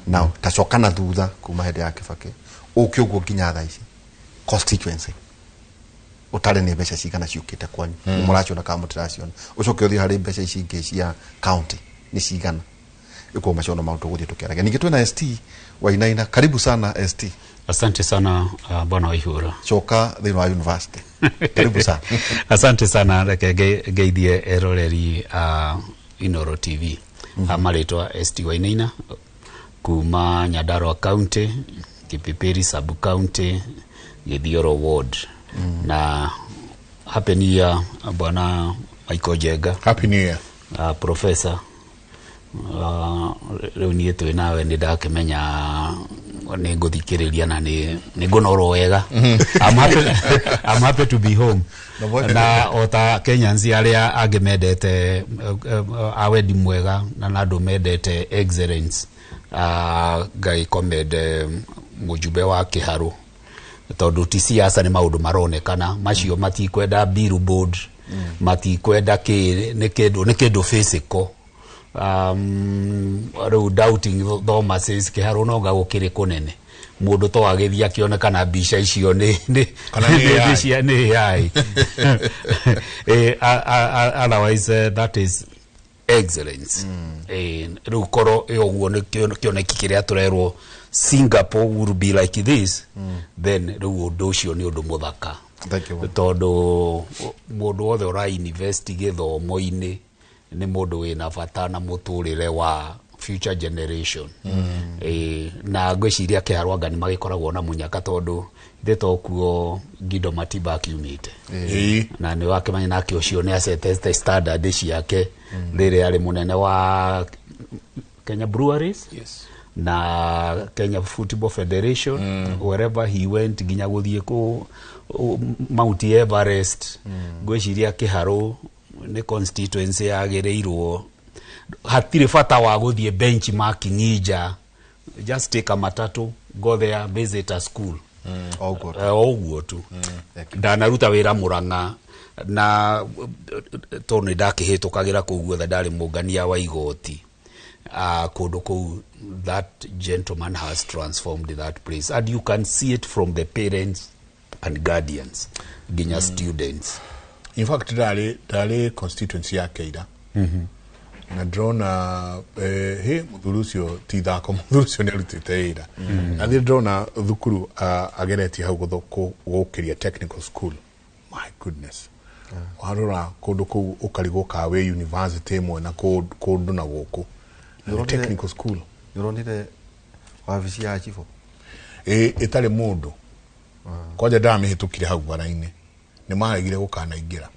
now tacokana thutha kuma hede ya Kibaki ukio guo nginya tha ici constituency utare ni mbeca cigana ciukite kwanyu muraciona ka mutiraciona ucoke uthi hari mbeca ici ingi cia county ni cigana iko maciona maundu guthie tukeraga ningi twina ST Wainaina, karibu sana ST. Asante sana bwana Waihura. Choka thini wa university. Karibu sana. Asante sana reke geithie eroreri Inoro TV. Amaretwa ST Wainaina kuma Nyandarua County, Kipipiri Sub County, Githioro Ward. Na happy new year bwana Michael Jega. Happy new year. Professor riu nie twi nawe ni ndakimenya ni nguthikiriria na ni ngonoro wega I'm happy to be home na ota Kenyans aria agimendete awendi mwega na nadu mendete excellence gai komede mujumbe wa Kiharo tondu ti siasa ni maundu maronekana macio matikwenda billboard matikwenda ni kindu physical doubting Thomas says Kiharo no ga gukire kunene mundu to agithia kionekana bica icio ni ai otherwise that is excellence riu koro yoguo ni kioneki kiria turerwo Singapore will be like this then riu undu ucio ni undu muthaka tondu mundu othe ora invest githomo-ini ni mundu wina bata na muturire wa future generation na ngwiciria Kiharo anga ni magikoragwo na munyaka tondu thetokuo Gido Matiba akiumite na ni wake manya nake ucio ni asete standard ciake rire ari munene wa Kenya Breweries na Kenya Football Federation wherever he went ginya guthie ku Mount Everest gwiciria Kiharo ni constituency yagereirwo hatire fata wa guthie benchmarking ija just take a matatu go there visit a school oguo tu ndanaruta wira Murang'a na tone ndakihitukagira kuguo ndari mungania wa igoti kundu kou that gentleman has transformed that place and you can see it from the parents and guardians ginya students. In fact dali constituency ya Keira na drona he muthurucio ti thako muthurucio ne rutite ira na thi drona thukuru agereti hau gukiria technical school. My goodness. Warora kundu kou ukarigo kawe university mwe na kundu na guku technical school yoronire wabici ya chifo itari mundu kwaje dame hitukire hau baraine ni maagire gukana ingira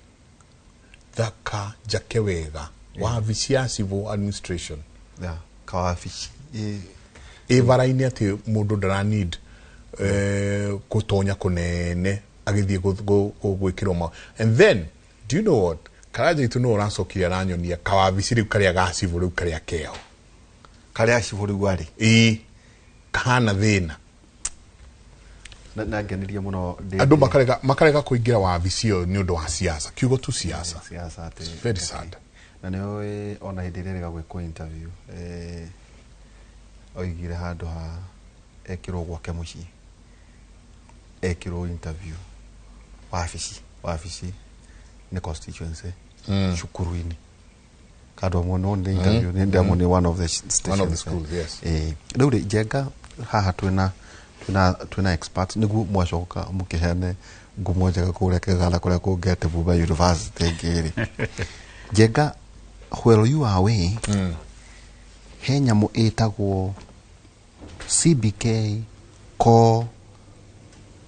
thaka jake wega wabici ya civil administration kawabici baraine ati mundu ndara need kutonya kunene agithie gwikirwo and then do you know what karaje itu no ransokia ranyonia kawabici riu karia ga civil riu karia keo karia civil gwari kana thina na ngeniria muno andu makarega kuingira wabici yo ni undu wa siasa kiugo tu siasa ati very sad na neo ona hidirega gwiko interview oigire handu ha ekirwo gwake muci ekirwo interview wabici ni constituency shukuruini kado mono ndi interview ndi amone one of the schools yes rĩu jenga haha twina experts nigu mwacoka mukihene ngumo njega kuria kigala kuria kungete Buba University ngiri jenga where you are away he nyamu itagwo CBK core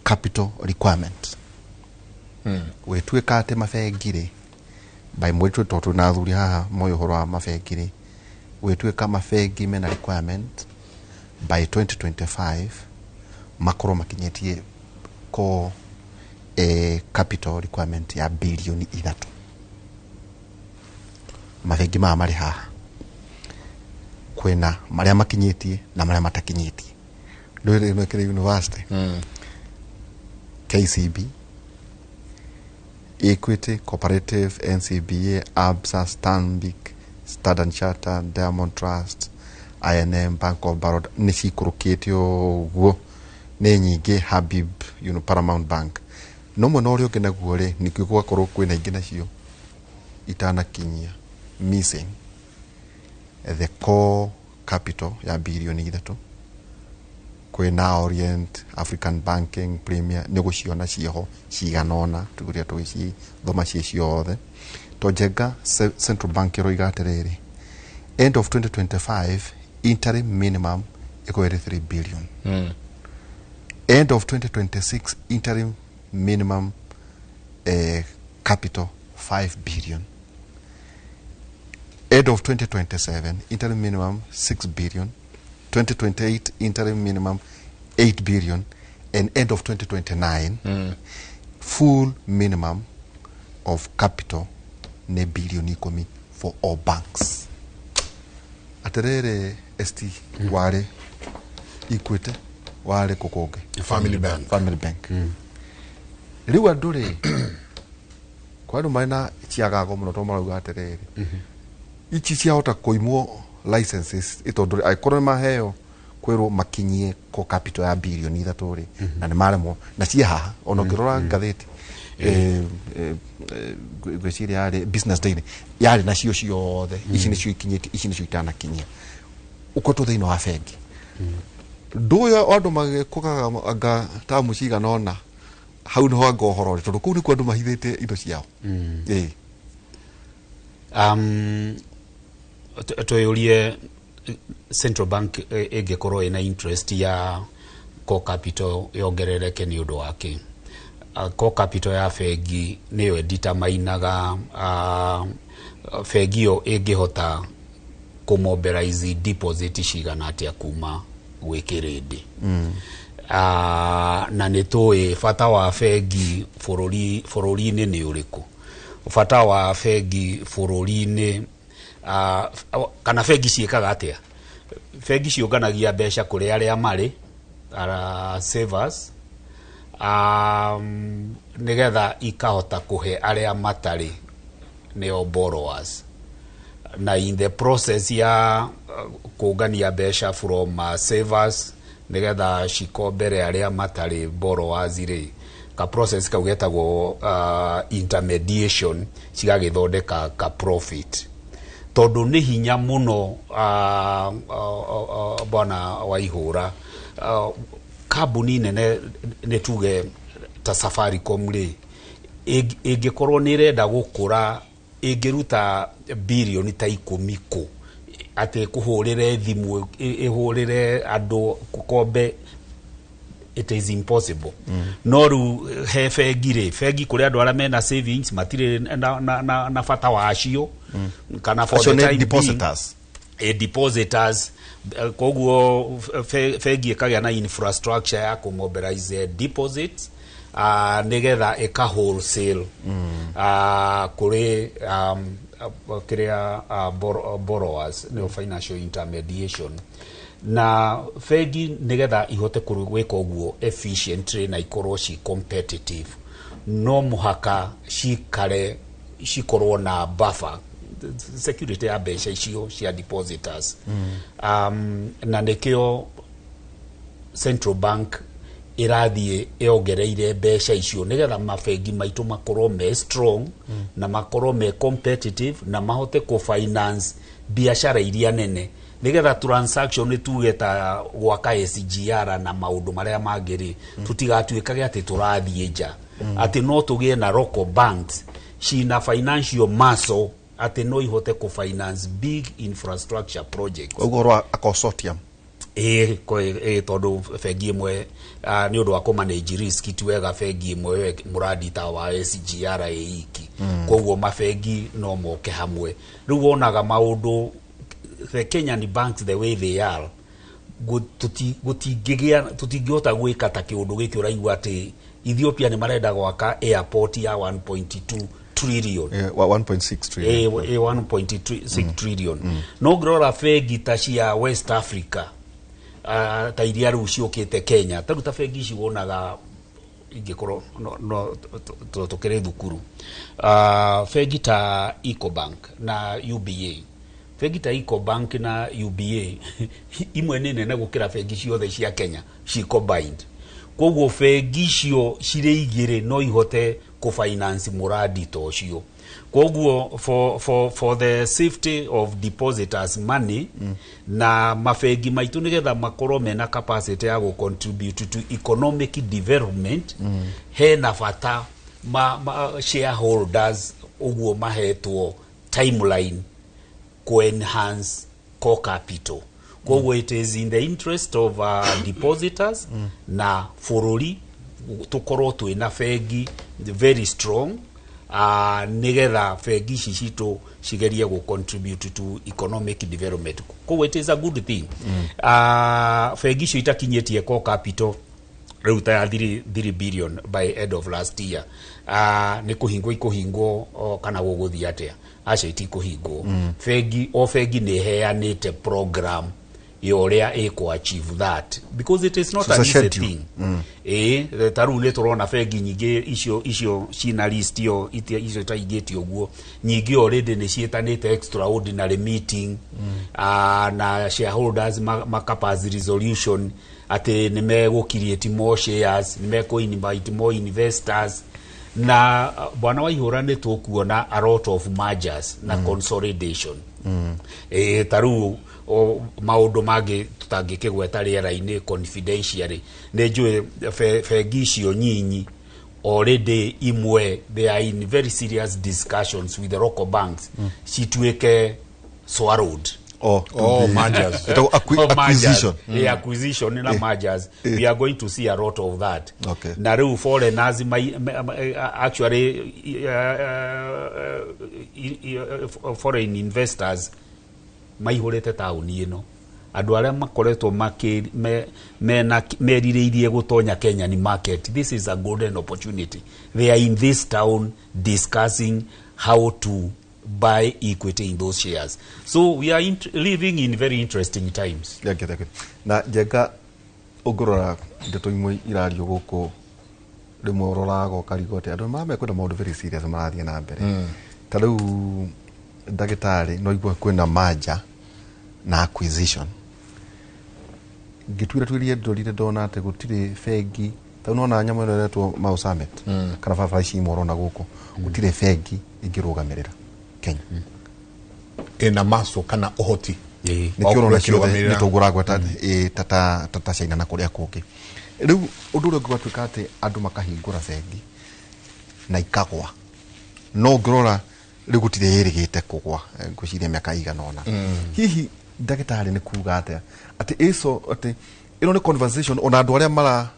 capital requirement wetwika ate mabengire by mwetwe totu na thuri haha moyo horo wa mabengire wetwika mabengi mena requirement by 2025 makoro makinyetie ko capital requirement ya bilioni 3 mabengi mari haha kwena maria makinyetie na maria matakinyetie ndore no kire university KCB Equity, Cooperative, NCBA, ABSA, Stanbic, Standard Chartered, Diamond Trust, INM, Bank of Baroda, nicikurukitio guo ni nyingi Habib, Paramount Bank. No mono rio kena guore nikigwa korwo kwina ingi nacio itana kinyia missing the core capital ya bilioni 3 kwina Orient African Banking Premier negotiona ciho ciganona tuguria tuici thoma ciothe to jenga Central Bank roiga atiriri end of 2025 interim minimum equal 3 billion end of 2026 interim minimum capital 5 billion end of 2027 interim minimum 6 billion 2028 interim minimum 8 billion and end of 2029 full minimum of capital ne billion ikomi for all banks aterere ST ware Equity ware kokoge family bank riwa ndure kwa ndo maina chiagago muno to marauga aterere ichi ciahota kuimwo licenses itondore aikoro maheo kwero makinyie ko capital ya bilioni 3 na ni maremo na cia haha ono kirora ngatheti gweciri yari business daily yari na cio ciothe ici ni cio ikinyiti ici ni cio itana kinyia ukoto thiino wa bengi nduyo andu magikugaga anga tamu ciga nona hau no anga uhoro tondu kuu ni kwa andu mahithite indo ciao toyurie Central Bank egekorwo ina interest ya core capital yongerereke ni undu wake core capital ya bengi niyo determinaga bengi yo ingihota kumobilize deposit cigana atia kuma gwikirindi na nitoi fata wa fegi forori-ini ni uriku fata wa fegi forori-ini kana fegi ciikaga atia fegi ciunganagia mbeca kuri aria mari savers nigetha ikahota kuhe aria matari neo borrowers na in the process ya kugania mbeca from savers nigetha cikombere aria matari borrowers ri ka process ka getagwo intermediation cigagithondeka ka profit tondu ni hinya muno bwana Waihura kambuni nene netuge ta Safaricom ri ingikorwo ni renda gukura ingiruta bilioni ta 10 ku ate kuhurire thimu ihurire andu kukombe it is impossible no ru he fegi kuri andu ara mena savings matire na fata wa acio kana for the time depositors depositors koguo fegi ikagia na infrastructure ya ku mobilize deposits nigetha eka wholesale kuri kiria borrowers no financial intermediation na fegi nigetha ihote gwika uguo efficiently na ikorwo ci competitive no muhaka cikorwo na buffer security ya mbeca icio cia depositors na nikio central bank irathie eongereire mbeca icio nigetha mafegi maitu makorwo me strong na makorwo me competitive na mahote ku finance biashara iria nene nigetha transaction tugeta gwaka SGR na maundu maria mangiri tutigatuikage ati turathie nja ati no tugie na local banks cina financial muscle ati no ihote ku finance big infrastructure projects ugorwa a consortium tondu fegi imwe ni undu wa ku manage risk tuwega fegi imwe muradi ta wa SGR iki koguo mafegi no moke hamwe riu wonaga maundu the Kenyan banks the way they are tutingihota gwika ta kiundu giki uraigua ati Ethiopia ni marenda gwaka airport ya 1.2 trillion 1.6 trillion 1.6 trillion no grora fegi ta cia West Africa ta iria riu ciukite Kenya taruta fegi ici wonaga ingikoro no tukire thukuru fegi ta Ecobank na UBA fegi ta Ecobank na UBA imwe nene na gukira fegi ciothe cia Kenya ci combined koguo fegi cio cire igire no ihote ku finance muradi to cio koguo for the safety of depositors money na mafegi maitu nigetha makorwo mena capacity ya go contribute to economic development he na fata shareholders uguo mahetwo timeline ku enhance core capital koguo it is in the interest of depositors na forori tukorwo twina fegi very strong nigetha fegi cicito cigerie go contribute to economic development koguo it is a good thing fegi cio itakinyetie core capital riu ta 3 billion by end of last year ni kuhingwo kana guguthia atia acha itikuhingwo fegi ni heanite program yoria eko achieve that because it is not an easy thing taru ne turona fegi nyingi icio cina list yo icio taigeti oguo nyingi already ni cietanite extraordinary meeting na shareholders makapazi resolution ate nimego create more shares nimeko invite more investors na bwana Waihura ne tukuona a lot of mergers na consolidation taru maundu magi tutangikigweta riera-ini confidentially nejue fegi cio nyinyi already imwe they are in very serious discussions with the local banks cituike swallowed mergers acquisition acquisition na mergers we are going to see a lot of that na riu foreigners actually foreign investors maihurite tauni ino andu aria makoretwo merirĩirie gutonya Kenya ni market. This is a golden opportunity. They are in this town discussing how to buy equity in those shares. So we are living in very interesting times. Na jega ogorora ndeto imwe irario guku rimwe rorago karigote andu mamekwenda maundu very serious marathie na mbere. Ta riu ndagitari no igwa kwina merger na acquisition. Gitwira twirie ndorire ndona ate gutire fegi ta unaona nyama ino retwo Mau Summit kana baba ici morona guku gutire fegi ingirugamirira Kenya ina maso kana ohoti nikio na kiothe nituguragwa tata China na kuria kungi riu undu uri gwatuika ati andu makahingura fegi na ikagwa no ngirora riu gutire yirigite kugwa nguciria miaka igana ona hihi ndagitari ni kuga ati iso ati ino ni conversation ona andu aria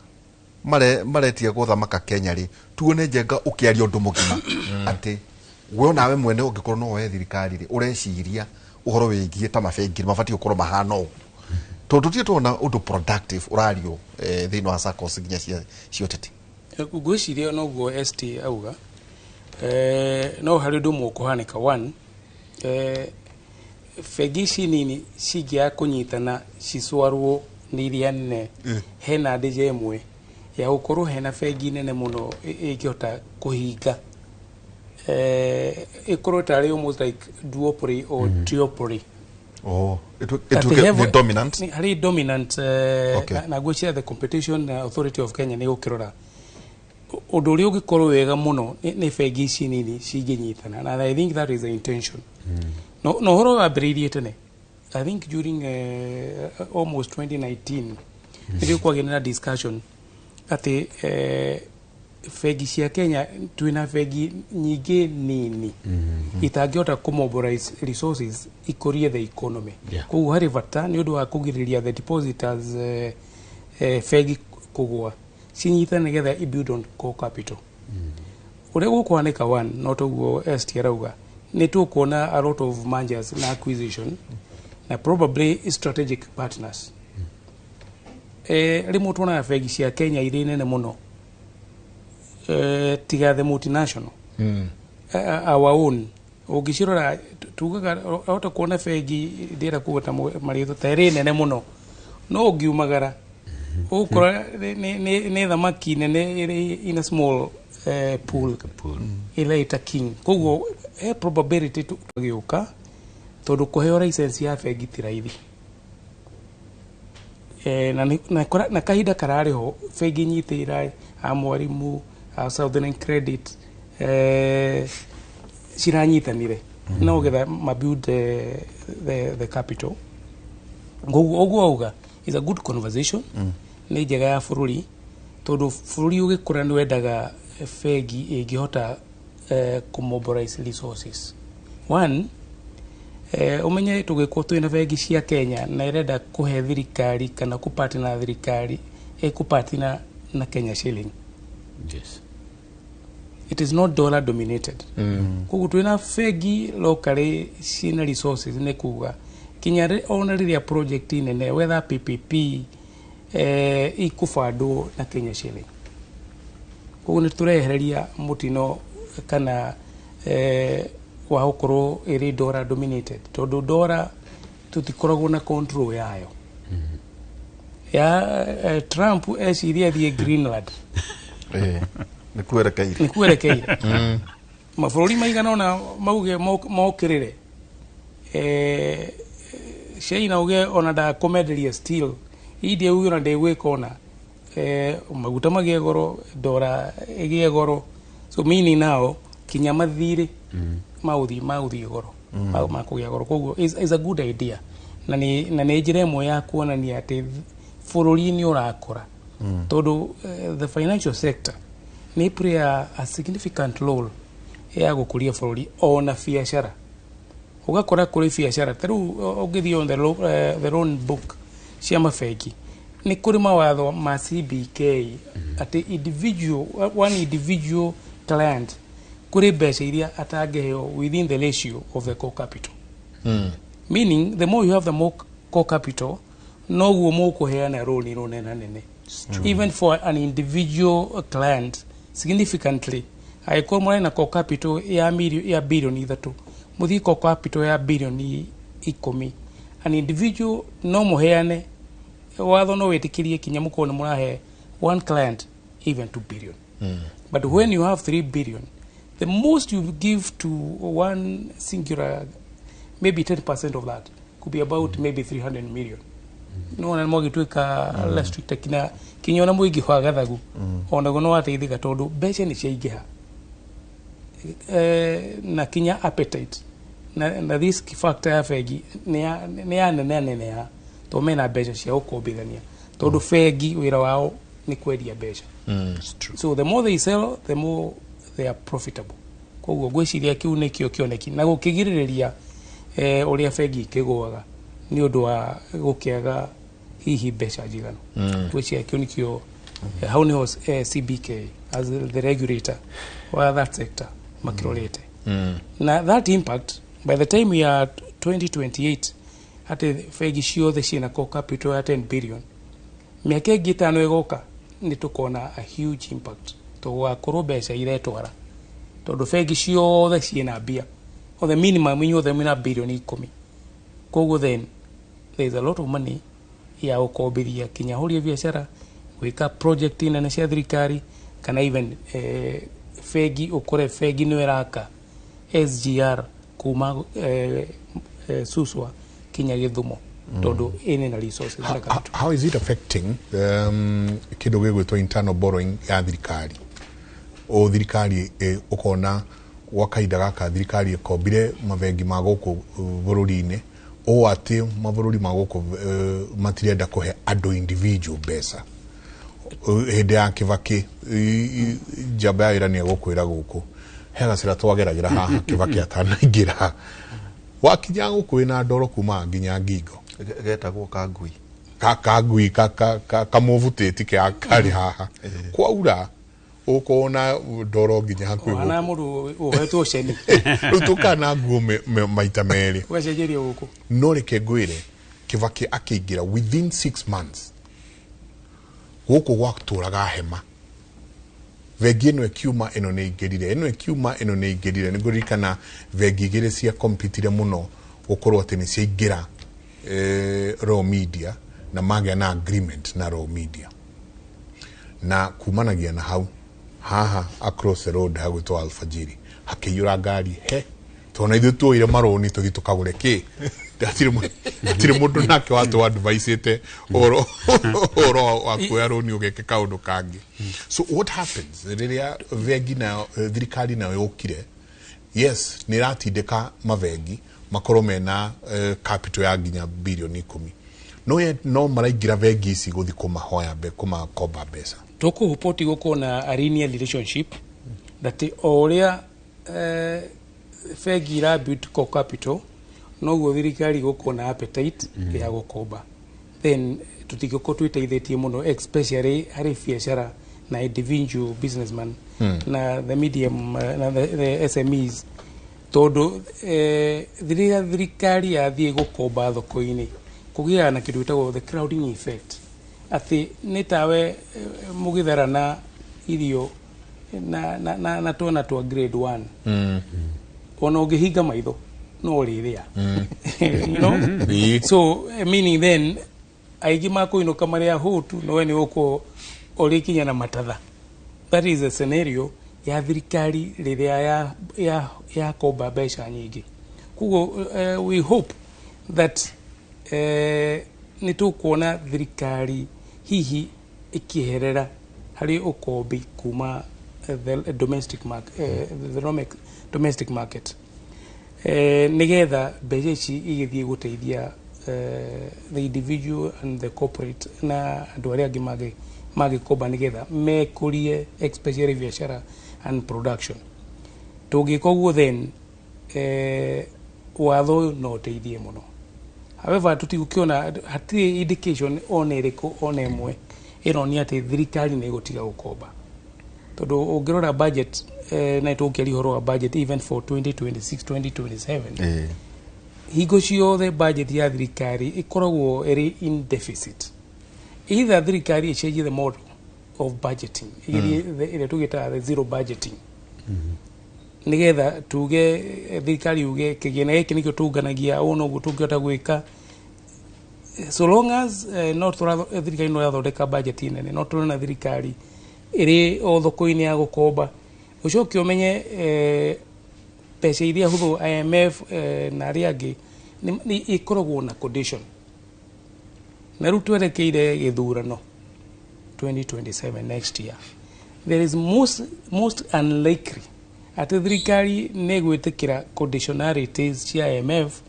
maretia guthamaka Kenya ri tuone njenga ukiaria undu mugima ati we nawe mwene ungikorwo no we thirikari ri ureciria uhoro wigie ta mafengi mabati ukorwo mahana ugu tondu tie tuona undu productive urario thino wa SACCOS nginya cioteti ngwiciria no guo ST auga no hari ndu mukuhanika one fegi ici nini cingia kunyitana cicwarwo ni iria nene hena ndije imwe ya gukorwo hena fegi nene muno ingihota kuhinga ikorwo tari almost like duopoly or triopoly. It will dominant. Hari dominant na gwiciria the competition authority of Kenya ni gukirora undu uri ugikorwo wega muno ni fegi ici nini cinginyitana, and I think that is the intention. No horo wambiriirie tene. I think during almost 2019 ndio kwagena na discussion ati fegi cia Kenya twina fegi nyingi nini itangihota kumobilize resources ikorie the economy. Koguo hari vata ni undu wa kugiriria the depositors fegi kugwa cinyita nigetha ibuild on core capital. Ure gukwanika one not uguo ST arauga ni tukuona a lot of mergers na acquisition na probably strategic partners. Rimu tuona fegi cia Kenya iri nene muno tiga the multinational our own ugicirora tugaga ota kuona fegi ndira kuota maritho tere nene muno no ngiumagara ukora ni thamaki nene iri in a small pool ile ita king koguo probability tugiuka tondu kuheo license ya fegi tiraithi na kahinda karariho fegi nyitira amwarimu Southern Credit ciranyitanire no getha mabuild the capital oguo auga is a good conversation ni njega ya bururi tondu bururi ugikura ni wendaga fegi ingihota kumobilize resources. One umenye tugikwo twina fegi cia Kenya na irenda kuhe thirikari kana kupati na thirikari kupati na Kenya shilling. Yes. It is not dollar dominated. Koguo twina fegi locally sina resources ne kuga kinya ona riria project nene whether PPP ikufado na Kenya shilling. Koguo ni turehereria mutino kana wa ukoro iri dollar dominated tondu dollar tutikoragwo na control yayo. Ya Trump esiria the Greenland. Nikuerekeire mabũrũri maigana ona mauge mokĩrĩre China uge ona ndakomenderia steel indi uge ona ndegwĩka ona maguta magĩe goro dora ĩgĩe goro so meaning now kinya mathirĩ maũthiĩ goro makũgĩa goro koguo is a good idea na nĩ njĩra ĩmwe ya kuonania atĩ bũrũri nĩ ũrakũra tondu the financial sector ni play a significant role ya gukuria bũrũri ona biacara ugakora kuri biacara taru ugithi on the loan book cia mafegi ni kuri mawatho ma CBK ati one individual client kuri mbeca iria atangeheo within the ratio of the core capital meaning the more you have the more core capital no guo mo kuheana roni nene even for an individual client significantly aiko mwana na core capital ya bilioni 3 muthi core capital ya bilioni 10 an individual no muheane watho no wetikirie kinya mukone murahe one client even 2 billion but when you have 3 billion the most you give to one singular maybe 10% of that could be about maybe 300 million no na mo gitwika less strict kinya ona muigi hwa gathagu ona go no ateithika tondu beca ni ciaigiha na kinya appetite na this factor ya fegi ni ya nene to mena beca cia ukombithania tondu fegi wira wao ni kwedia beca so the more they sell the more they are profitable koguo gwiciria kiu ni kio kioneki na gukigiriria uria fegi kigwaga ni undu wa gukiaga hihi beca njiganu gwiciria kiu ni kio how ni CBK as the regulator for that sector makirolete na that impact by the time we are 2028 ate fegi ciothe ciina core capital ya 10 billion miaka ingi 5 igoka ni tukona a huge impact to gwakorwo beca iretwara tondu fegi ciothe ciina bia o the minimum inyuothe mwina bilioni 10 koguo then there is a lot of money ya ukombithia kinya huria biashara gwika project nene cia thirikari kana even fegi ukore fegi no iraka SGR kuma suswa kinya githumo tondu ene na resources how is it affecting kido gwetwa internal borrowing ya thirikari o thirikari ukona wakaida gaka thirikari ikombire mavengi magoku bururi-ini o ati mabururi magoku matirenda kuhe ando individual beca hende ya Kibaki jamba ya irani gukwira guku hega sira twageragira haha Kibaki atanaingira wakinya gukwina ndoro kuma nginya ngingo getagwo kangui kamuvutiti ke kari haha kwaura ukona ndoro nginya hakuo wana mundu uhetwo ceni utukana nguo maita meri wacejeria guku no reke ngwire Kibaki akiingira within 6 months guku gwaturaga hema vegi no ekiuma eno ne igirire ni ngurikana vegi igire cia competire muno gukorwo ati ni ciaingira Raw Media na magya na agreement na Raw Media na kumanagia na hau haha across the road hagutwa Alfajiri hakiyura ngari tona ithu tuire maroni tuthi tukagure ki atire mundu nake watu advice ite oro akuya roni ugeke kaundu kangi so what happens riria vegi na thirikari na yokire yes ni ratindika mavengi makoro mena capital ya nginya bilioni 10 no maraigira vengi ici guthi kumahoya kumakomba mbeca tukuhupoti guko na a linear relationship that oria fegi ra build core capital no guo thirikari guko na appetite ya gukomba then tutigiko twiteithitie muno especially hari biashara na individual businessman na the medium na the SMEs todo thirikari yathie gukomba thoko-ini kugia na kindu gitagwo the crowding effect ati nitawe mugitharana irio na tona twa grade 1 ona ungihinga maitho no riria you know so meaning then aigi makuinuka maria hutu no ni uko orikinya na matatha that is a scenario ya thirikari riria ya komba mbeca nyingi kugo we hope that ni tukuona thirikari hihi ikiherera hari ukombi kuma the domestic market domestic market nigetha mbeca ici igithie guteithia the individual and the corporate na andu aria angi magikomba nigetha mekurie especially biashara and production tugika uguo then watho no teithie muno however tutigukiona hatiri indication onereko onemwe ironia ati thirikari ni gutiga gukomba tondu ungirora budget na tukiari horo wa budget even for 2026 2027 hingo ciothe budget ya thirikari ikoragwo iri in deficit. Either thirikari ichange the model of budgeting ile tugita the zero budgeting nigetha tuge thirikari uge kigena giki nikio tunganagia ono gutungihota gwika so long as not thirikari no yathondeka budget nene no turona thirikari iri o thoko-ini ya gukomba ucoke umenye pesa iria huthu IMF na aria angi ni ikoragwo na condition na riu twerekeire githurano 2027 next year. There is most unlikely at thirikari ne gwitikira conditionalities cia IMF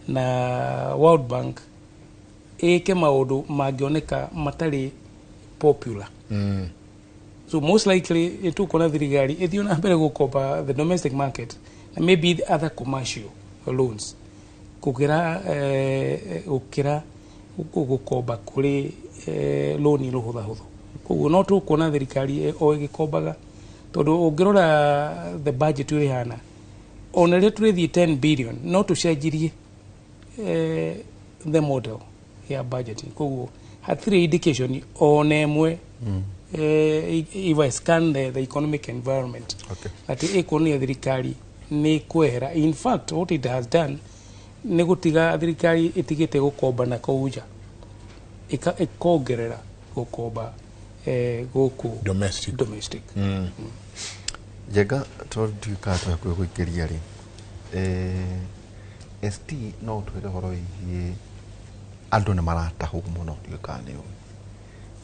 na World Bank eke maundu mangioneka matari popular. So most likely itukona thirikari ithio na mbere gukomba the domestic market and maybe other commercial loans kukira gukomba kuri loan ruhutha huthu. Koguo no tukona thirikari o igikombaga tondu ungirora the budget uri hana ona ria turithi 10 billion no tucenjirie the model ya budgeting. Koguo hatire indication ona emwe if I scan the economic environment ati economy ya thirikari ni kwehera. In fact what it has done ni gutiga thirikari itigite gukomba na kouja ikongerera gukomba goku domestic. Jega tondu ka twa kwikiria ri ST no twire horo yi andu ne maratahu muno ndikane yo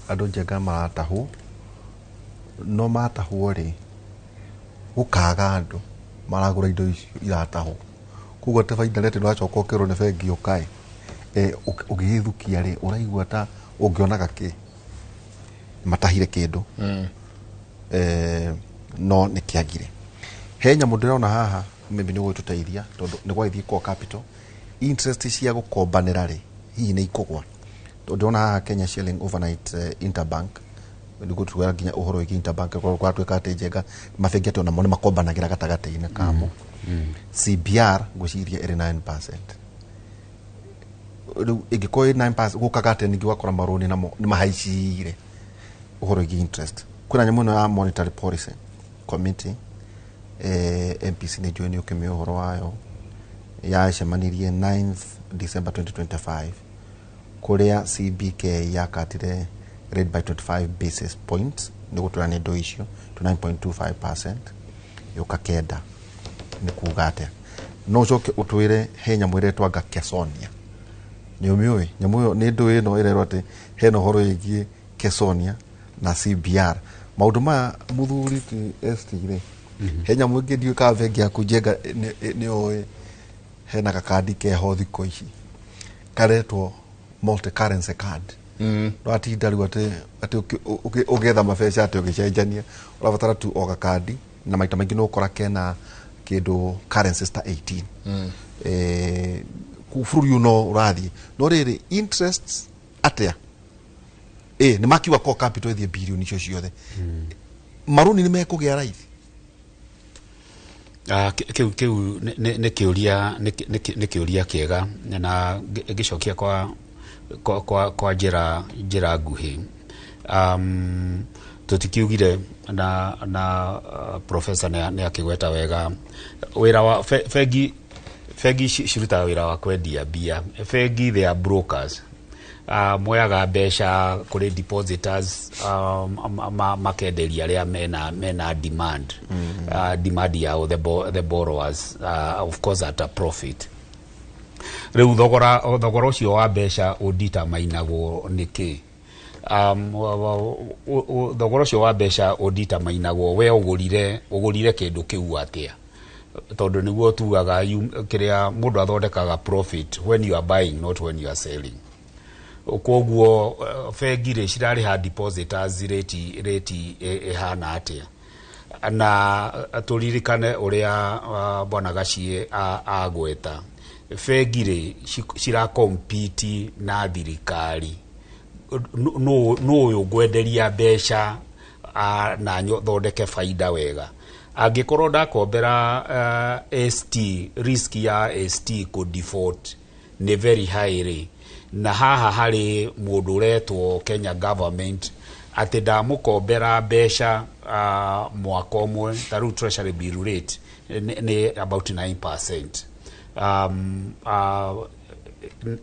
andu jega maratahu no matahu ri ukaga andu maragura indo icio iratahu kugo te faida lete no acoka ukiro ne bengi ukai ugithukia ri uraigua ta ungionaga ki matahire kindu no nikiagire henya mundu ndona haha maybe ni gwituteithia tondu ni gwaithie ko capital interest cia gukombanira ri hihi ni ikugwa tondu ndona haha Kenya shilling overnight interbank ni gutwara ginya uhoro wiki interbank kwa tweka ate jega mabengi ate ona mo ni makombanagira gatagati-ini kamo CBR gwiciria iri 9%. Igikoi 9% gukagate ningi wakora maroni namo ni mahaicire uhoro wiki interest. Kuna nyamu no ya monetary policy committee MPC ni joini ukime uhoro wayo ya shemanirie 9th December 2025 kuria CBK yakatire rate by 25 basis points ni guturania ndo icio to 9.25% yukakenda ni kugate no coke utwire he nyamwire twaga Kesonia ni umiwe nyamuyo ni ndo ino irero ati he no horo yigie Kesonia na CBR maundu ma muthuri ti ST-re he nyamu ingi ndio ka vengi akujenga ni oe he na kakadi ke ho thiko ici karetwo multi currency card no atinda riu ati ugetha mabesha ati ugicenjania urabatara tu o kakadi na maita maingi no ukora kena kindu currency sta 18 kufuru no urathi no riri interest atia ni makiwa ko capital the billion icio ciothe maruni ni mekugia raithi kiu ne kiuria kiega na gicokia kwa njira nguhi tutikiugire na professor ne akigweta wega wira wa fegi shiruta wira wa kwendia bia fegi they are brokers moyaga besha kuri depositors makenderia ria mena demand demand ya the borrowers of course at a profit. Riu thogora ucio wa besha udita mainagwo niki thogora ucio wa besha udita mainagwo we ugurire kindu kiu atia tondu niguo tugaga kiria mundu athondekaga profit when you are buying not when you are selling. Koguo fegire cirari ha depositors rate ehana atia na turirikane uria bwana Gacie agweta fegire cira compete na thirikari no yo gwenderia besha na thondeke faida wega Angikorwo ndakombera ST, risk ya ST ko default ni very high ri, na haha hari mundu uretwo Kenya government ati ndamukombera mbeca mwaka umwe, taru treasury bill rate ni about 9%.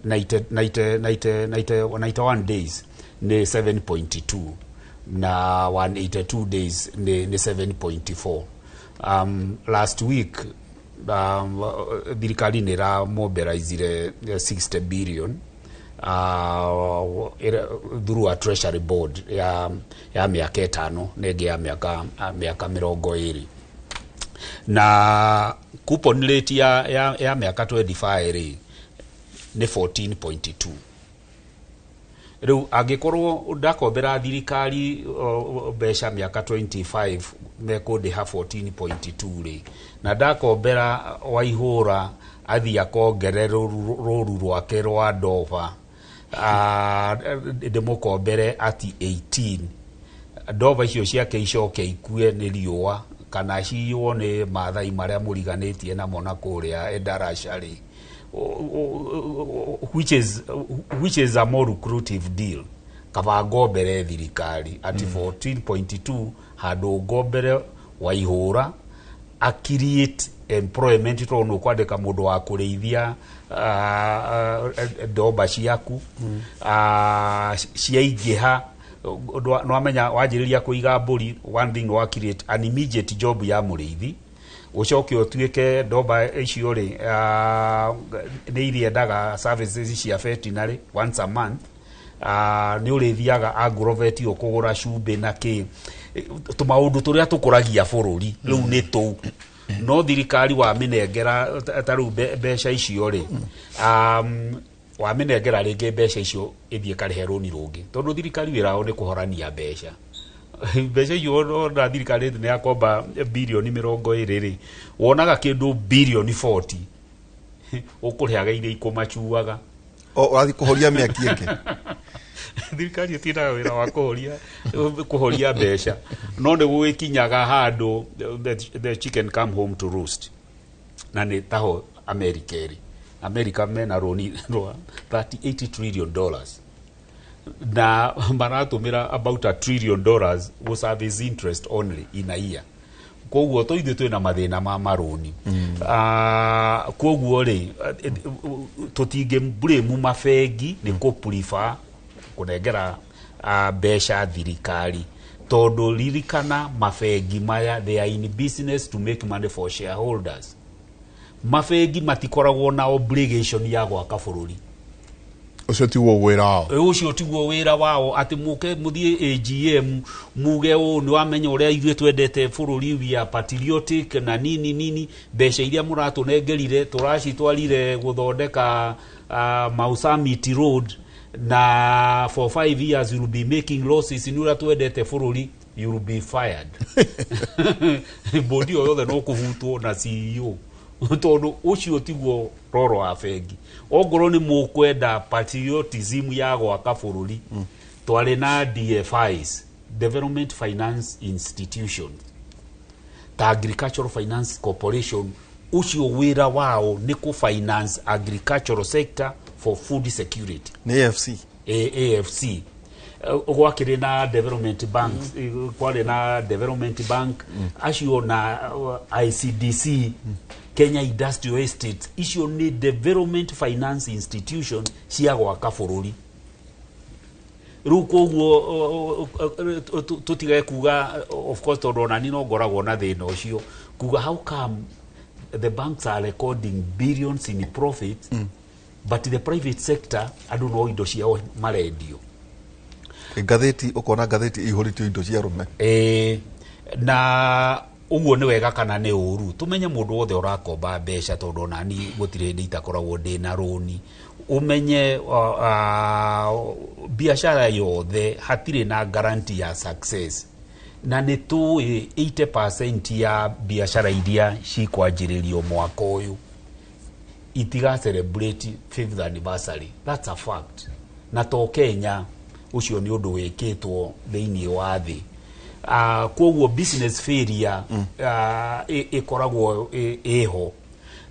91 days ni 7.2 na 182 days ni 7.4. Last week thirikari nira mobilizire 60 billion through a treasury board ya miaka 5 nege ya miaka 20 na coupon rate ya miaka 25 ri ni 14.2. Riu agikorwo ndakombera thirikari mbeca miaka 25 mekundiha 14.2 ri, na ndakombera Waihura athi akongere ruru rwake rwa Ndova ndimukombere ati 18, Ndova icio ciake icoke ikue ni riua kana ciwo ni mathai maria muriganitie na mona kuria Endarasha ri, which is a more lucrative deal kaba ngombere thirikari ati 14.2 handu ngombere Waihura a create employment to no kwandika mundu wa kureithia ndomba ciaku ciaingiha no amenya wajiriria kuiga mburi, one thing wa create an immediate job ya mureithi ucoke otuike ndomba icio ri ni iriendaga services cia veterinary once a month. Ni urithiaga agrovet ukugura cumbi na ki tumaundu turia tukuragia bururi riu ni tu no thirikari wa minengera taru mbeca icio ri wa minengera ringi mbeca icio ithie karehe roni rungi tondu thirikari wirao ni kuhorania mbeca mbeca icio na thirikari ni yakomba bilioni 20 ri wonaga kindu bilioni 40 ukurihaga ire ikumachuaga urathi kuhoria miaki ingi thirikari itina wira wa kuhoria mbeca no ni gwikinyaga handu the chicken come home to roost na ni taho America mena roni rwa $80 trillion na maratumira about $1 trillion go service interest only in a year. Koguo to ithe twina mathina ma maroni koguo ri tutinge blame mafegi ni ko prefer kunengera mbeca thirikari tondu ririkana mafegi maya they are in business to make money for shareholders. Mafegi matikoragwo na obligation ya gwaka bururi ucio tiguo wira wao, ucio tiguo wira wao ati muke muthie AGM muge ni wamenya uria ithuĩ twendete bururi wia patriotic na nini mbeca iria muratunengerire turacitwarire guthondeka Mau Summit Road na for 5 years you will be making losses ni uria twendete bururi, you will be fired. Bodi yothe no kuhutwo na CEO tondu ucio tiguo roro afegi ongoro ni mukwenda patriotism ya gwaka bururi twari na DFIs, Development Finance Institution, ta Agricultural Finance Corporation ucio wira wao ni ku finance agricultural sector for food security ni AFC gwakire na development bank kwale na development bank acio na ICDC Kenya Industrial Estate icio ni development finance institution cia gwaka bururi. Riu koguo tutigae kuga of course tondona ni no ngoragwo na thina ucio kuga how come the banks are recording billions in profit but the private sector I don't know indo ciao marendio ngatheti ukona ngatheti ihoritio indo cia rume na uguo ni wega kana ni uru tumenye mundu wothe urakomba mbeca tondu nani gutire ndita koragwo ndina roni umenye biashara yothe hatire na guarantee ya success na ni tu 80% ya biashara iria cikwanjiririo mwaka uyu itiga celebrate 5th anniversary. That's a fact. Na to Kenya ucio ni undu wikitwo thiini wa thi koguo business failure ikoragwo eho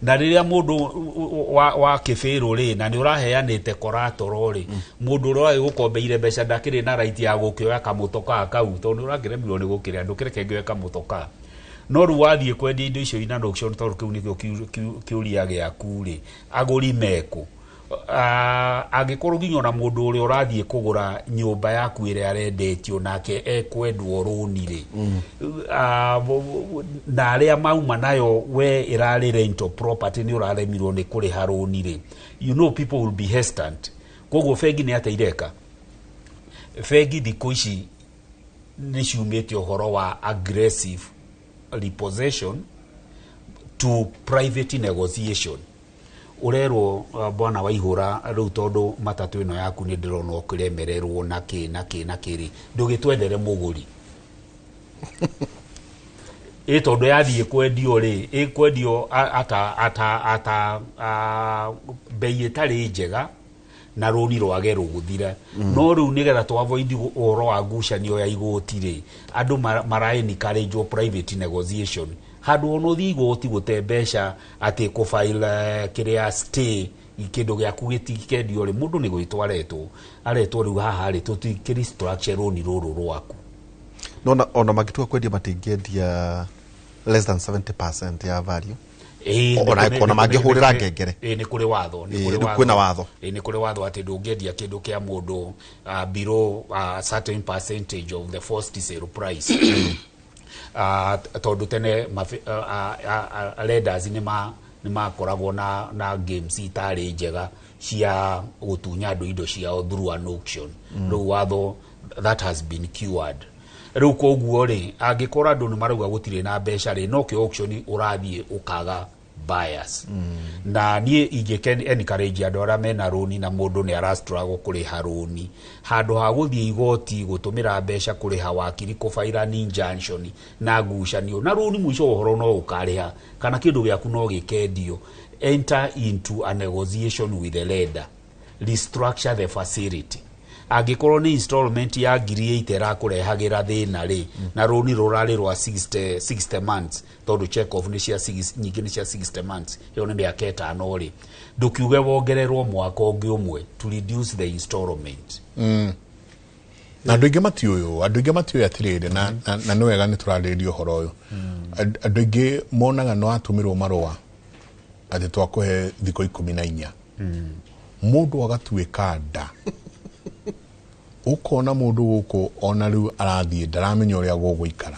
na riria mundu wa kifiru ri na ni uraheanite koratoro ri mundu uri gukombeire mbeca ndakiri na right ya gukioya kamutoka kau tondu urakiremirwo ni gukire andu kireke ngioya kamutoka no ruwathie kwendia indo icio ina auction tondu kiu nikio kiuria giaku ri aguri meku agikorwo nginya na mundu uri urathie kugura nyumba yaku ire arendetio nake ekwendwo runi ri na aria mauma nayo we irari rental property ni uraremirwo ni kuriha runi ri people will be hesitant koguo fegi ni ataireka fegi thikũ ici ni ciumĩte ũhoro wa aggressive repossession to private negotiation urerwo bwana Waihura riu tondu matatu ino yaku ni ndirona ukiremererwo na kiri ndugitwendere muguri tondu yathie kwendio ri kwendio ata bei itari njega na runi rwage ruguthira no riu nigetha to avoid uhoro wa ngucanio ya igoti ri andu marae encourage private negotiation handu ono thi igoti gute mbeca ati ku file kiria stay ikindu giaku gitikendio ri mundu ni gwitwaretwo aretwo riu haha ri tutikiri structure runi ruru rwaku no ona magitua kwendia matingendia less than 70% ya value ona mangihurira ngengere ni kuri watho kwina watho ni kuri watho ati ndungendia kindu kia mundu below a certain percentage of the first sale price tondu tene lenders ni makoragwo na games itari njega cia gutunya andu indo ciao through an auction riu watho that has been cured riu koguo ri angikora andu ni marauga gutire na mbeca ri no ki auction urathie ukaga buyers na nie ingeken encourage andu aria mena runi na mundu ni arastruggle kuriha runi handu ha guthie igoti gutumira mbeca kuriha wakiri kufaira ni injunction na ngucanio na runi mwisho uhoro no ukariha kana kindu giaku no gikendio enter into a negotiation with the lender restructure the facility agikorwo ni installment ya ngiri 8 rakurehagira thina ri na runi rurari rwa 60 months tondu check off ni cia 6 nyingi ni cia 60 months yo ni miaka 5 ri ndukiuge wongererwo mwaka ungi umwe to reduce the installment na andu ingi matioyo atirire na no wega ni turaririo horo uyu andu ingi monaga no atumirwo marua ati twakuhe thiko 14 mundu agatuika nda ukona mundu guku ona riu arathie ndaramenya uria guguikara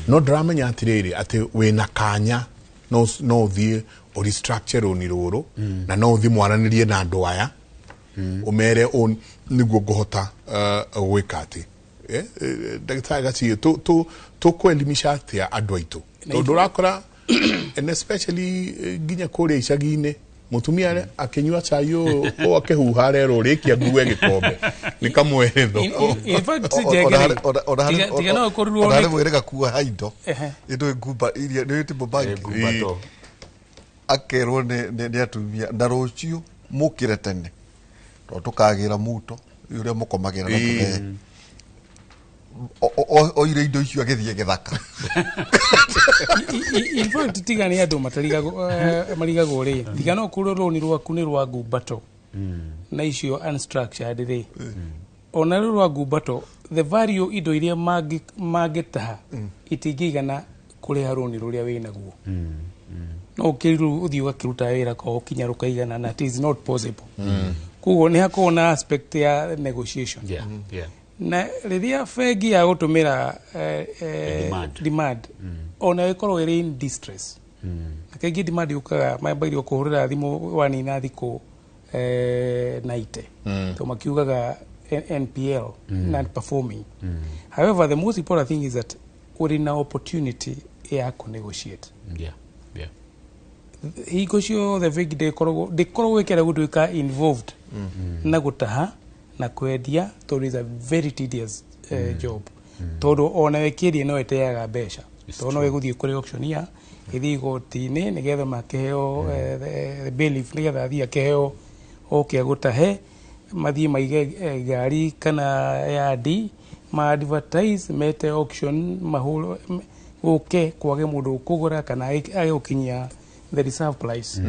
no ndaramenya atiriri ati wina kanya no thie o restructure oni ruru na no thie mwaranirie na andu aya umere on niguo gohota gwikati ndagitari gaci to kwelimisha atia andu aitu tondu rakora and especially ginya kuria icagi-ini mutumia akinywa chai o akehuha rero rikia nguwe gikombe nikamweretho in fact tigana okorwo ona mwirega kuwa haindo indo ngumba iria ni tipo bank ngumbato akerwo ni atumia ndarucio mukire tene to tukagira muto uria mukomagira na tume o ire indo icio agithie githaka in fact tigani andu marigagwo ri tigana okorwo runi rwaku ni rwa ngumbato na icio unstructured ri ona rwa ngumbato the value indo iria magitaha itingigana kuriha runi ruria winaguo no ukiru uthii ugakiruta wira ko kinya rukaigana na it is not possible kugo ni hakona aspect ya negotiation na riria fegi ya gutumira demand ona ikorwo iri in distress akaigi demand yukaga mabairi kuhurira thimu wani na thiko 90 to makiugaga NPL not performing however the most important thing is that we in opportunity ya ku negotiate higocio the fegi de korwo wekera gutuika involved na gutaha na kwendia to is a very tedious job todo ona wekirie no eteaga mbeca to no weguthie kuri auction ya ithi gotini nigetha makeheo the bailiff nigetha thia keheo okia gutahe mathie maige gari kana yadi ma advertise mete auction mahulu oke kwage mundu kugura kana age ukinyia the reserve price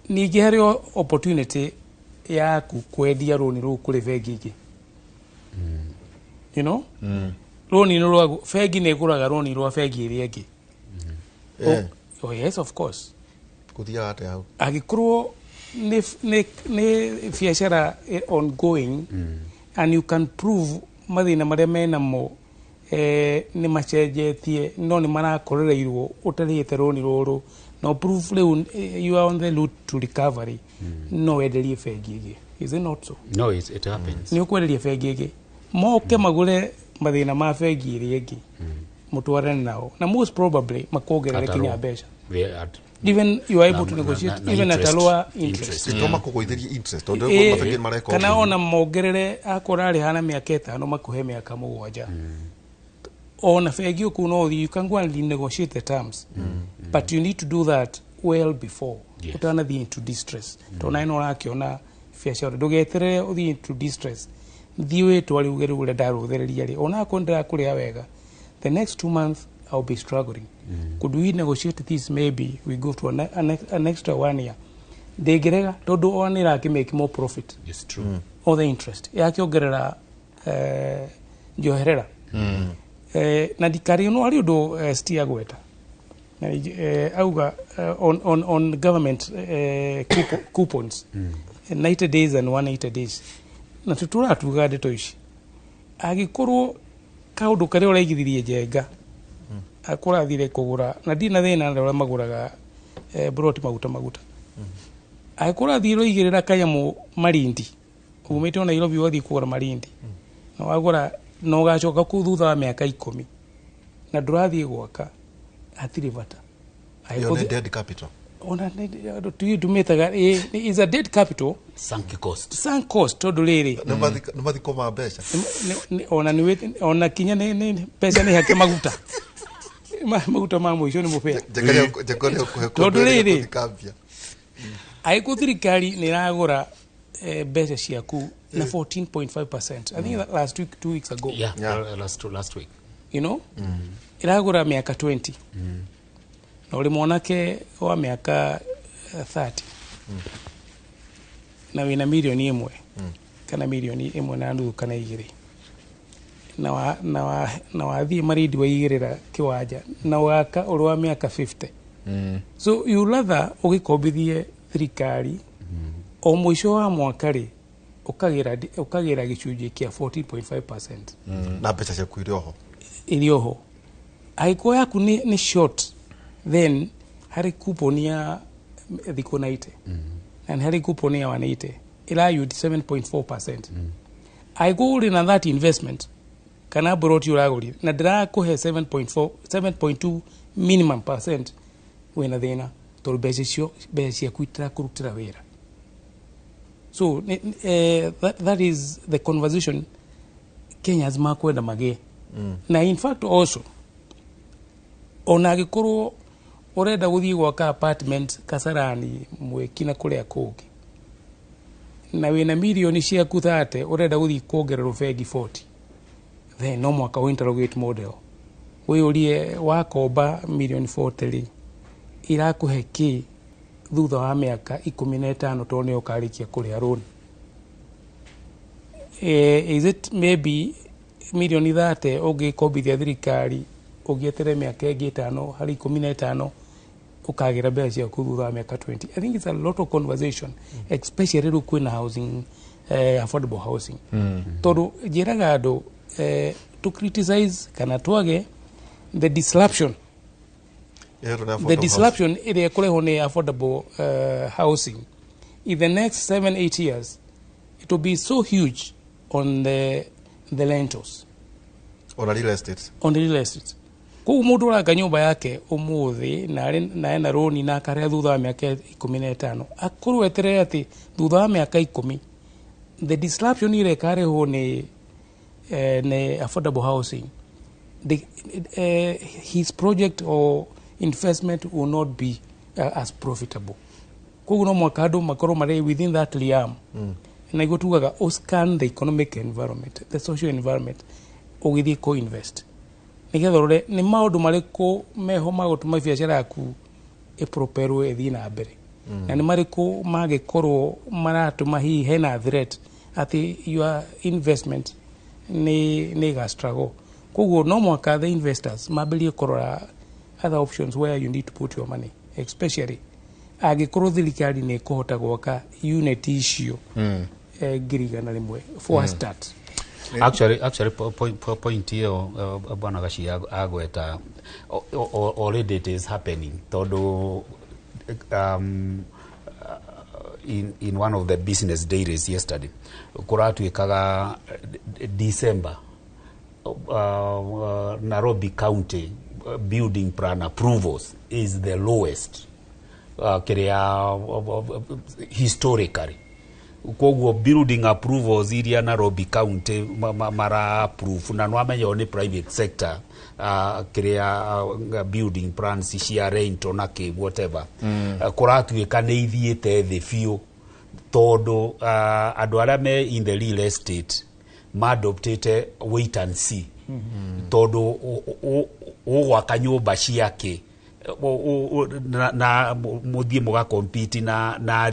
ni gerio opportunity ya kwendia roni ru kuri bengi ingi you know roni ru bengi ne guraga roni ru bengi iri ingi oh yes of course kuthia ate hau agikruo ne biashara ongoing and you can prove mathina maria mena mo ni macenjetie no ni marakorereirwo utariite roni ruru no proof you are on the route to recovery no enderie bengi ingi is it not so? No, it happens. Ni ukwenderia bengi ingi moke magure mathina ma bengi iri ingi mutwarane nao na most probably makongerere kinya mbeca even you are able to negotiate even at a lower interest. Sitoma kugoitheria interest ondo mafengi mareko kana ona mongerere akorari hana miaka 5 makuhe miaka 7 ona bengi okuno you can go and negotiate the terms but you need to do that well before utana the into distress tona ino rakiona biashara ndugeterere uthi into distress thiwe twali ugerugure ndaruthereria ri ona akondera kuria wega the next 2 months I'll be struggling. Could we negotiate this? Maybe we go to an extra 1 year. They gerega todo onira ki make more profit. It's true. Or the interest. Yaki ogerera joherera. Na dikari no ali do stia gweta. Na auga on government coupons. 90 days and 180 days. Na tutura tugade toishi. Agikorwo kaudu kare oraigithirie jenga. Akora thire kugura na dina thina ndora maguraga broti maguta akora thiro igirira kanyamu marindi umete ona Nairobi wathi kugura marindi na wagura no gacoka ku thutha wa miaka 10 na ndurathi gwaka atiri bata You're dead capital. Ona to metaga is a dead capital sunk cost todo riri no mathi koma mbeca ona ni ona kinya ni pesa ni hake maguta maguta ma mwisho ni mupea jekorio todo riri aiko thirikari ni ragura mbeca ciaku na 14.5%. I think that last week 2 weeks ago last week you know iragura miaka 20 na uri mwanake wa miaka 30 na wina milioni imwe kana milioni imwe na ndu kana igiri na wathi maridi wa igirira kiwanja na waka uri wa miaka 50 so you rather ugikombithie thirikari o mwisho wa mwaka ri ukagira gicunji kia 14.5% na mbeca cia kuirioho irioho aiko yaku ni short then hari coupon ya thiko 90 and hari coupon ya 180 ila you 7.4%. I go in on that investment kana brought you ragori na dra ko he 7.2 minimum percent wena thina to besia kuitra kurutira wera. So that is the conversation Kenya's makwenda mage na in fact also ona gikuru urenda guthii gwaka apartment Kasarani mwekina kuria kugi na wina milioni cia kuthate urenda guthii kuongerera bengi 40 then no mwaka interrogate model we urie wakomba milioni 40 irakuhe ki thutha wa miaka 15 tone ukarikia kuria loan is it maybe milioni 30 ugikombithia thirikari ugietere miaka 5 hari 15 ukagira mbeca cia kuthutha wa miaka 20. I think it's a lot of conversation especially rukwina housing affordable housing todo jiraga ando to criticize kana twage the disruption ile kureho ni affordable housing in the next 7-8 years it will be so huge on the rentals on the real estate ku mundu uraka nyumba yake umuthi na ena roni na kare thutha wa miaka 15 akurwetere ati thutha wa miaka 10 the disruption ile kare ho ni affordable housing his project or investment will not be as profitable kuguno mwakado makoro mare within that realm na igotugaga scan the economic environment, the social environment ũgĩthiĩ co-invest nĩgetha ũrore nĩ maũndũ marĩkũ meho magũtũma biacara yaku ĩproperwo ĩthiĩ na mbere na nĩ marĩkũ magĩkorwo maratũma hihi hena threat atĩ your investment nĩ ga struggle. Koguo no mwaka the investors mambĩrie kũrora other options where you need to put your money, especially agĩkorwo thirikari nĩ ĩkũhota gwaka unit icio ngiri igana rĩmwe for a start. Actually point hiyo bwana Gashi agweta already it is happening todo in one of the business days yesterday kuratuikaga December Nairobi County building plan approvals is the lowest historically. Koguo building approvals iria Nairobi County mara approve na nwamenya ni private sector building plans cia rent ona ke whatever kuratuika ni ithiete the few todo andu aria me in the real estate ma adopted wait and see todo gwaka nyumba ciake na muthie muga compete na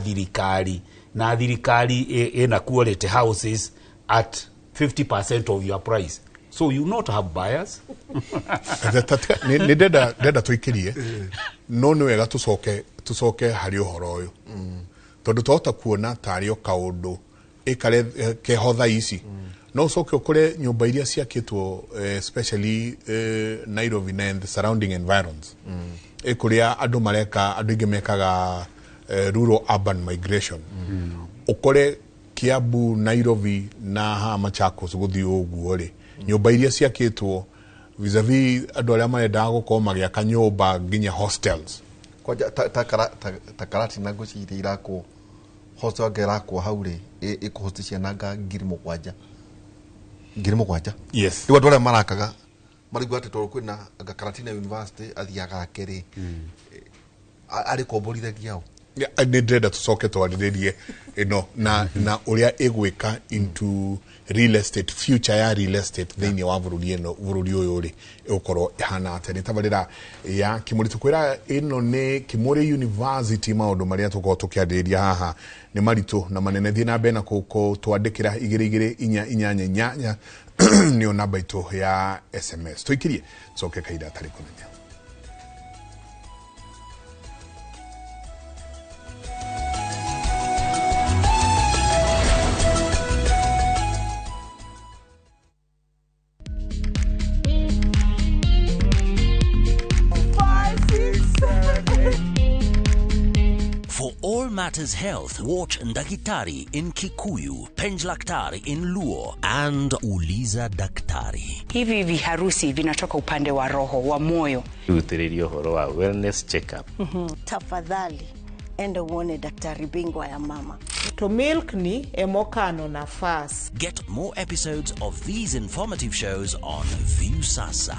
thirikari ina quality houses at 50% of your price, so you not have buyers. Ni deda tuikirie no ni wega tucoke hari uhoro uyu tondu tota kuona tario kaundu ikare kehotha ici no ucoke ukore nyumba iria ciakitwo especially Nairobi and the surrounding environs ikuria andu mareka andu ingi mekaga rural urban migration ukore Kiambu, Nairobi na Machakos guthi uguo ri nyumba iria ciakitwo vis-a-vis andu aria marenda gukorwo magiaka nyumba nginya hostels kwa takarati na guciri irako hostel gerako hauri ikuhostisha naga ngiri mugwanja yes iwa dole marakaga marigwa ati kwina Karatina University athiaga keri ari komborithagia ni ndenda tucoke twaririe ino na uria igwika into real estate future ya real estate thini wa bururi uyu ri ukorwo ihana ate ni tabarira ya kimuri tukwira ino ni Kimuri University maundu maria tukorwo tukiandiria haha ni maritu na manene thina na bena kuko twandikira 2288 ni namba itu ya SMS tuikirie coke kaida tari kumenya. For all matters health, watch Ndakitari in Kikuyu, Penjlaktari in Luo, and Uliza Daktari. Hivi viharusi vinatoka upande wa roho, wa moyo. Utirio horo wa wellness check-up. Tafadhali, enda uone daktari bingwa ya mama. To milk ni emokano na fast. Get more episodes of these informative shows on View Sasa.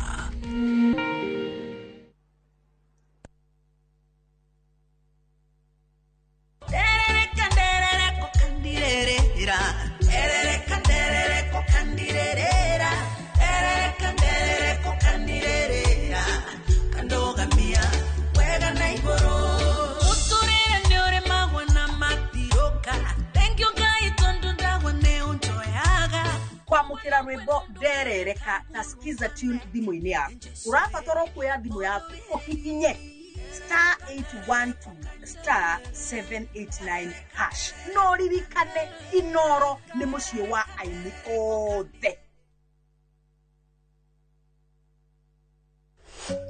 kwamukira rwimbo nderereka tasikiza tune thimu-ini yaku urabatara kuoya thimu yaku uhihinye *812*789# no ririkane Inoro ni mucii wa aini othe.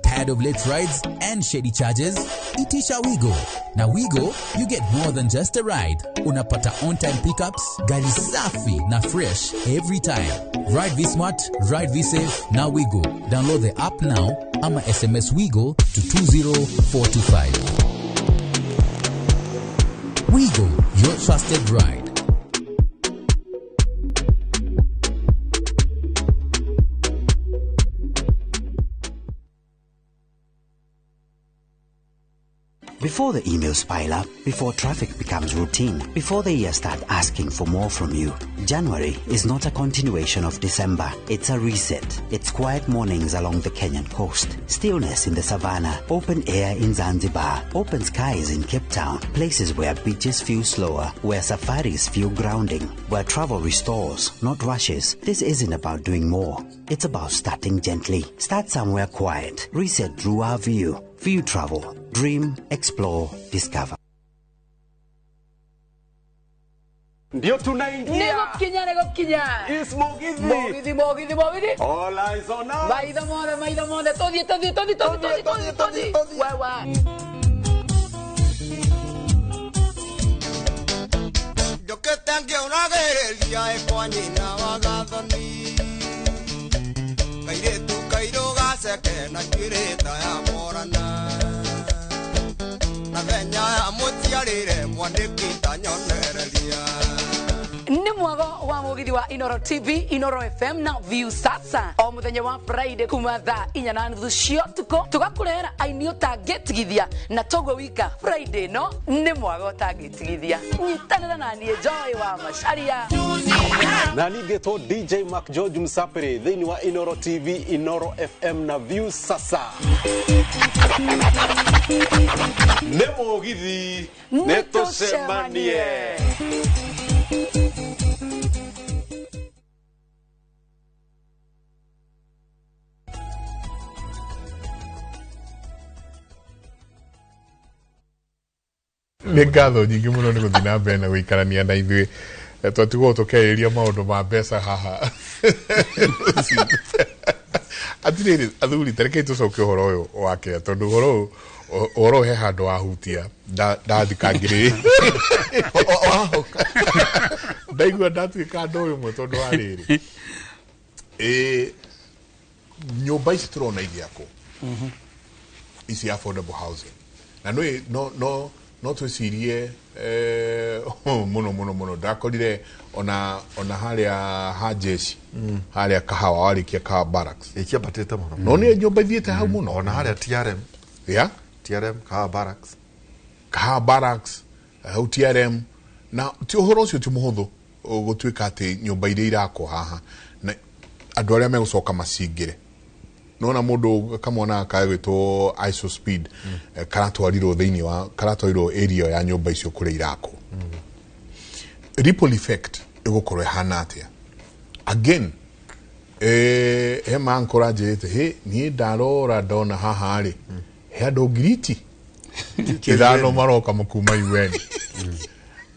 Tired of late rides and shady charges? Itisha Wigo. Now Wigo, you get more than just a ride. Unapata on-time pickups, gali safi na fresh every time. Ride V-Smart, ride V-Safe, now Wigo. Download the app now, ama SMS Wigo to 20425. Wigo, your trusted ride. Before the emails pile up, before traffic becomes routine, before the year start asking for more from you, January is not a continuation of December. It's a reset. It's quiet mornings along the Kenyan coast, stillness in the savannah, open air in Zanzibar, open skies in Cape Town, places where beaches feel slower, where safaris feel grounding, where travel restores, not rushes. This isn't about doing more. It's about starting gently. Start somewhere quiet. Reset through our view. View travel. Dream, explore, discover. Ndio tunaingia. Nego kinya. Is Mugithi. Mugithi. All eyes on us. Maida mode. Todi. Wewe. Yo que tengo una guerrilla es coñina vagadoní. Caire tu cairo gase que na chireta ya morana. Na veña ya mutiarire mwanekita nyonerelia. Ni mwago wa Mugithi wa Inoro TV, Inoro FM na View sasa. O muthenya wa Friday kuma thaa 4:30 cia tuko tugakurera ainio tagetigithia na togwe wika Friday no ni mwago tagetigithia. Nyitanira na nie Joy wa Macharia. Na nigeto DJ Mark George Msapere thini wa Inoro TV, Inoro FM na View sasa. Ne Mugithi neto semanie. Nĩ ngatho nyingĩ mũno nĩ gũthiĩ na mbere na gũikarania na ithuĩ twatugo tũkeĩria maũndũ ma mbeca haha atirĩrĩ athuri tareke tũcoke ũhoro ũyũ wake tondũ ũhoro he handũ wahutia ndathikangĩrĩ ndaigua ndatuĩka andũ ũyũ ũmwe tondũ wa rĩrĩ nyũmba ici tũrona igĩakwo ici affordable housing na no twĩcirie mũno ndakorire ona harĩa ha jeshi harĩa kahawa warĩkia kahawa barracks ikiambatĩte mũno no nĩ nyũmba ithiĩte hau mũno ona harĩa TRM kahawa barracks hau TRM na ti ũhoro ũcio ti mũhũthũ gũtuĩka atĩ nyũmba iria irakwo haha na andũ arĩa megũcoka macingĩre nona mũndũ kamwana kagwĩtwo ISO speed karatwarirwo thĩinĩ wa karatwarirwo area ya nyũmba icio kũrĩa irakwo ripple effect ĩgũkorwo ĩhana atĩa again he mankora njĩte he niĩ ndarora ndona haha rĩ he andũ ngiriti ithano maroka makuma UN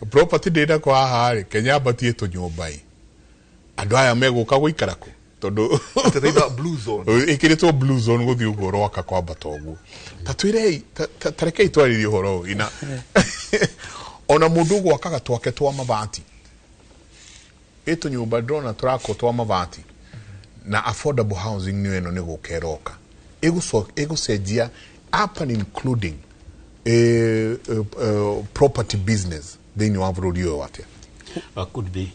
property ndĩna kwa haha rĩ Kenya batie tũnyũmba andũ aya megũka gũikara kũ tondu atenda blue zone ikiritwo blue zone guthi ugo roka kwa batogu tatwire tarekei twariri horo ina ona mundu gwakaga twake twa mabati eto nyumba drona turako twa mabati na affordable housing ni eno ni gukeroka egusejia up and including property business then you have rodeo wate could be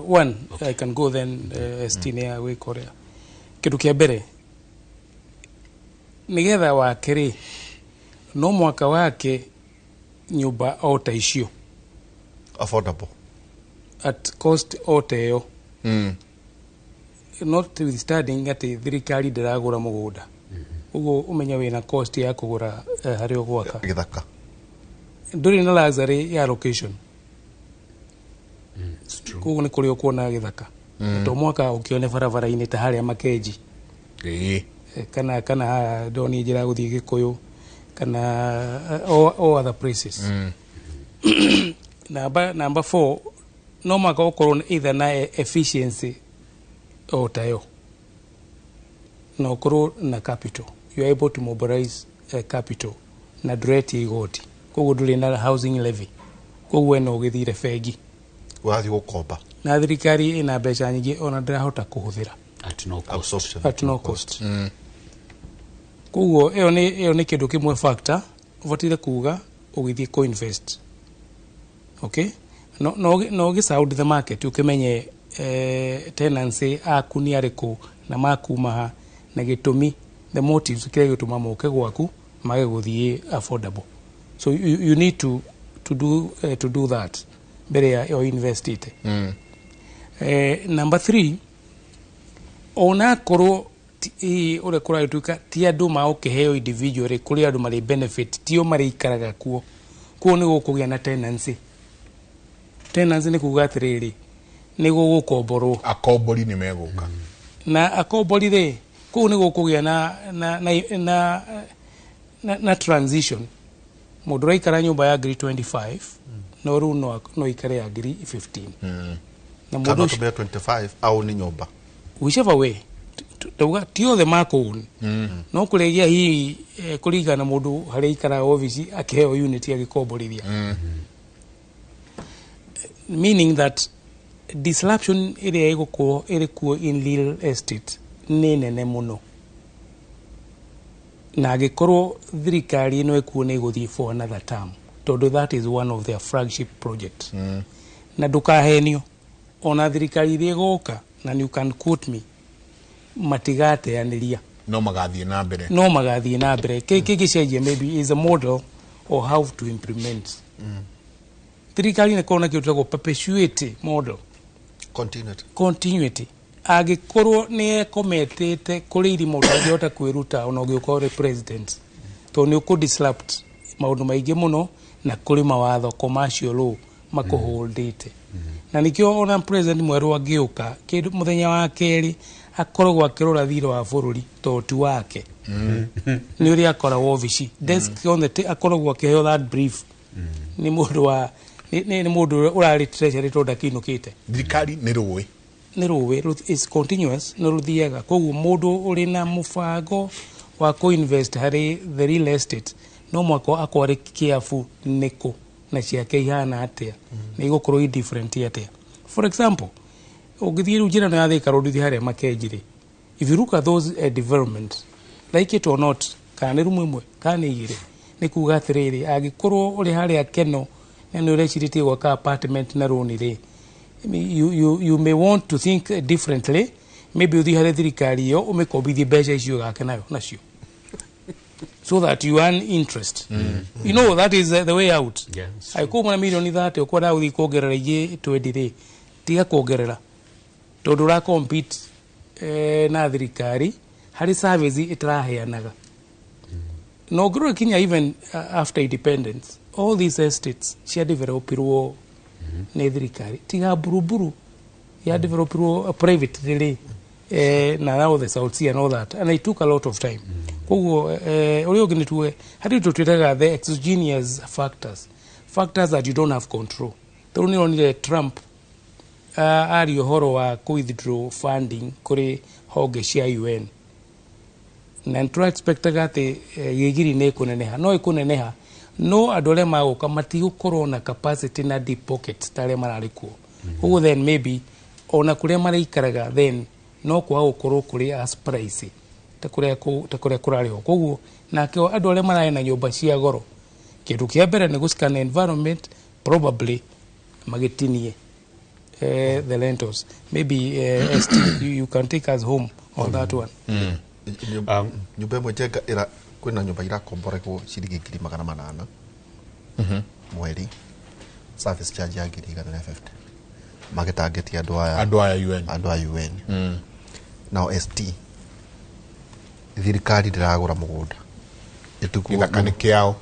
one I can go then Estinia away Korea kitu kia mbere nigetha wakiri no mwaka wake nyumba ota icio affordable at cost oteyo notwithstanding ati thirikari ndiragura mugunda ugo umenya wina cost ya kugura hari ogwaka githaka nduri na luxury ya location kugu ni kuri okuona githaka to mwaka ukione barabara ini ta haria makeji kana doni njira guthii Gikuyu kana all other places number 4 no mwaka ukorwo either na efficiency o tayo no ukorwo na capital you are able to mobilize capital na direct igoti kugu nduri na housing levy kugu eno githire fegi wathi gukomba na thirikari ina mbeca nyingi ona ndirahota kuhuthira at no cost kugo eo ni kindu kimwe factor uvatire kuga ugithie co invest okay no gisound the market ukimenye tenancy aku ni ariku na makuma ha na gitumi the motives kile gituma moke gwaku mage guthie affordable. So you need to do that mbere ya invest ite. Number 3, ona korwo ore kora yutuka ti andu ma ukiheo individually kuri andu mari benefit tio mari ikaraga kuo ni gukugia na tenancy ni kuga atiriri ni gugukomborwo akombori ni meguka na akombori ri kuo ni gukugia na transition mundu raikara nyumba ya grade 25 no ru no ikare ya grade 15 na mundu 25 au ni nyumba whichever way tio the mako no kuregia hii kuringana mundu hari ikara office akiheo unit agikomborithia meaning that disruption ire igukuo in real estate ni nene muno na agikorwo thirikari no ekuo ni guthii for another term tondu that is one of their flagship project na ndukahenio ona thirikari ire goka na you can quote me matigateaniria no magathie na mbere kigicenjia maybe is a model or how to implement thirikari ne kona kiutagwo perpetuate model continuity agikorwo ni kometete kuri irimo utangihota kwiruta ona ugiuka president to ni uku disrupt maundu maingi muno na kuri mawatho commercial law makuholdite na nikio ona president mweru agiuka kindu muthenya wa keri akoragwo akirora thiro wa bururi totu wake ni uri akora office desk on the akoragwo akiheo that brief ni mundu wa ni mundu urari treasury to dakinukite thirikari ni ruwe is continuous no ruthiaga koguo mundu uri na mufango wa ko invest hari the real estate no mwako akwari kiafu niko na ciake ihana atia ni gukorwo different atia. For example, ogithie ujira no yathika road thi haria makenjire, if you look at those developments like it or not kana rumwe kana igire ni kuga atiriri agikorwo uri haria keno ni urechiritie gwaka apartment na roni ri you may want to think differently, maybe uthi haria thirikari yo umekobithie mbeca icio gake nacio so that you earn interest. You know that is the way out. Yes. I come na million that ukora uthi kuongerera ige 20 tiga kuongerera tondu ra compete na thirikari hari service itaraheanaga no grow Kenya even after independence all these estates cia developirwo ni thirikari tiga buruburu ya developirwo privately na now the South Sea and all that, and it took a lot of time. Koguo uri oginitwe hadi tutwetaga the exogenous factors that you don't have control. Toruni onire Trump ari uhoro wa withdraw funding kuri honge cia UN na try expectaga ati gigiri ne kuneneha no ikuneneha no adole maguka matigukorwo na capacity na deep pockets tare marari kuo. Koguo then maybe ona kuria mari ikaraga then no kwa gukorwo kuri as price takuria kurari ho. Koguo nakio adole marae na nyumba cia goro kindu kia mbere ni guscan environment probably magitinie the rentals maybe you can take us home on that one. Nyumba mojenga ira kwina nyumba irakomboregwo ciringi 800 mweri service charge ya 150 magetageti andu aya UN now ST thirikari ndiragura mugunda ithakane kiao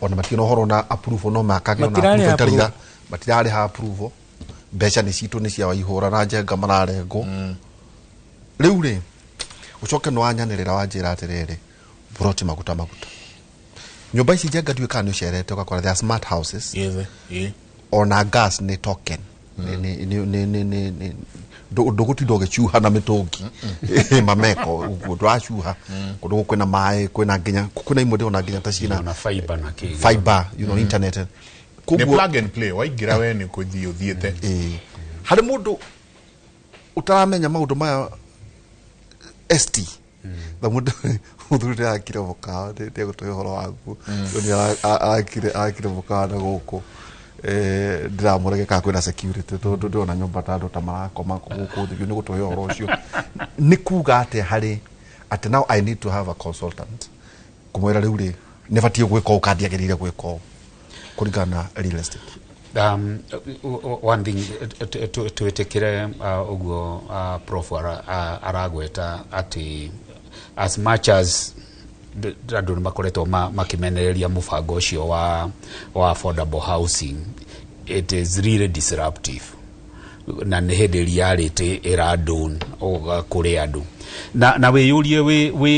ona matino horo na approval no makage na matirari ha approval mbeca ni citu ni cia waihura na njenga mararengo riu ri ucoke no anyanirira wanjira atiriri buroti maguta nyumba ici njenga ndiwe kana ucerete ukakora they are smart houses ona gas ni token ni nduguti dogechuha na mitungi mameko ndwachuha kundu kwina mai kwina nginya kuna imode ona nginya tacina na fiber na kigi fiber internet ni plug and play waigira we ni kuthio thiete hari mundu utaramenya maundu maya ST na mundu muthuri akire voka de gutoyo horo waku ni akire voka na guku ndiramurege ka kwina security tondu ndona nyumba tando tamarakoma guku thiu ni gutoyo horo ucio ni kuga ate hari ate now I need to have a consultant kumwera riu ri nebatie gwika ukandi agerire gwika kurigana real estate. One thing to etekere ugo prof aragweta ati as much as andu makoretwo makimenereria mubango ucio wa affordable housing, it is really disruptive na nä hä ndä reality ĩradũn kũrĩ andũ na wĩyũrie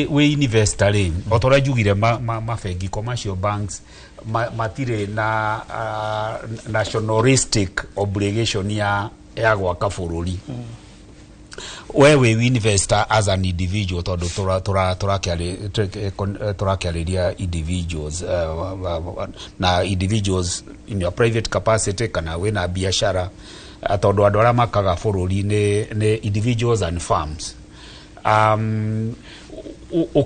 wĩ investor rĩ o ta ũrĩa njugire mabengi commercial banks matirĩ na nationalistic obligation ya gwaka bũrũri. We wĩ investor as an individual tondũ tũrakĩarĩria individuals na individuals in your private capacity kana wĩna biashara tondũ andũ arĩa makaga bũrũri nĩ individuals and firms.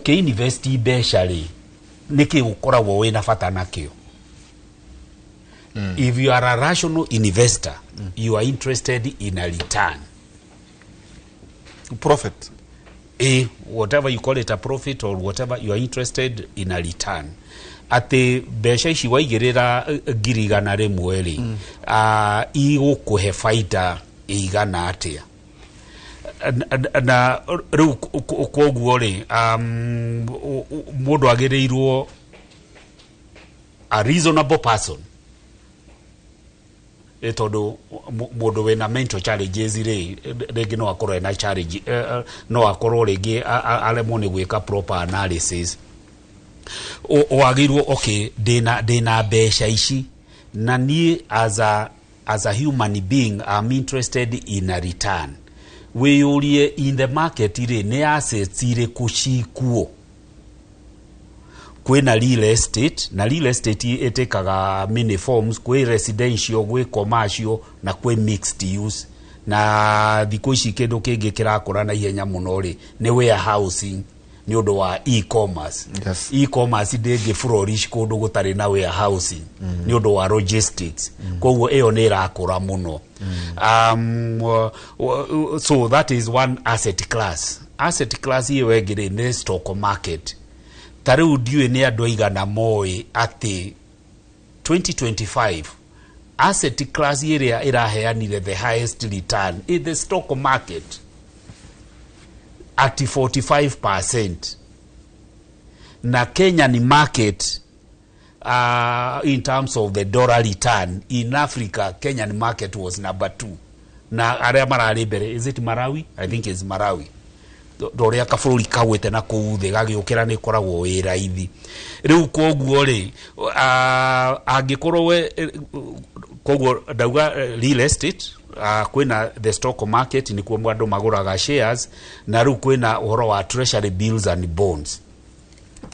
Invest mbeca rĩ nĩkĩ ũkoragwo wĩna bata nakĩo? If you are a rational investor, you are interested in a return. Profit. Whatever you call it, a profit or whatever, you are interested in a return. Ate besha ici waigirira girigana rimwe ri igũkũhe faida igana atia na riu koguo ri mundu agirirwo a reasonable person tondu mundu wena mental challenges ri rĩngĩ no akorwo na challenge no akorwo rĩngĩ alemwo nĩ gwĩka proper analysis wagirwo okay dena besha ici na ni as a human being I'm interested in a return. Weyurie in the market ire ne assets ire kushikuo kwena real estate na real estate etekaga many forms kwe residential kwe commercial na kwe mixed use na thikũ ici kĩndũ kĩngĩ kĩrakũra na ihenya mũno rĩ nĩ warehousing ni undu wa e-commerce. Yes. E-commerce ndĩngĩ flourish kũndũ gũtarĩ na warehousing ni undu wa logistics. Koguo ĩyo nĩ ĩrakũra mũno. So that is one asset class. Asset class hiyo ĩngĩ nĩ stock market. Tarĩu ndiũĩ nĩ andũ aigana moĩ atĩ 2025 asset class ĩrĩa ĩraheanire the highest return in the stock market at 45%. Na Kenya ni market in terms of the dollar return in Africa. Kenyan market was number 2. Na area marari bere, is it Marawi? I think it's Marawi. Doria kafururi kawete na kuuthe gagiukira ni koragwo wi raithi. Riu koguo ri angikorwo we koguo dauga real estate kwena the stock market ni kuo andu maguraga shares na riu kwena uhoro wa treasury bills and bonds.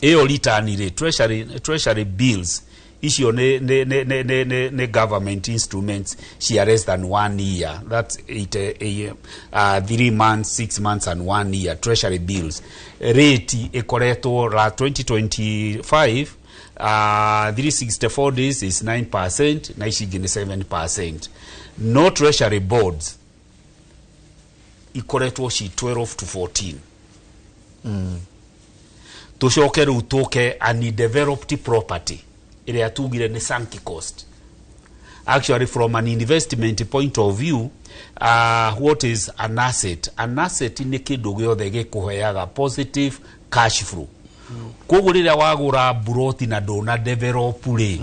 Eyo return ri treasury bills icio ne government instruments she are less than 1 year. That's 3 months, 6 months and 1 year treasury bills. Rate ekoretwo la 2025 364 days is 9%, na ishigi ni 7%. No treasury boards ikoretwo shi 12 to 14. Tushoke rutoke undeveloped property ile atugire ni sunk cost. Actually from an investment point of view, what is an asset? An asset ni kindu giothe gikuheaga positive cash flow. Koguo rĩrĩa wagũra buroti na ndona develop ri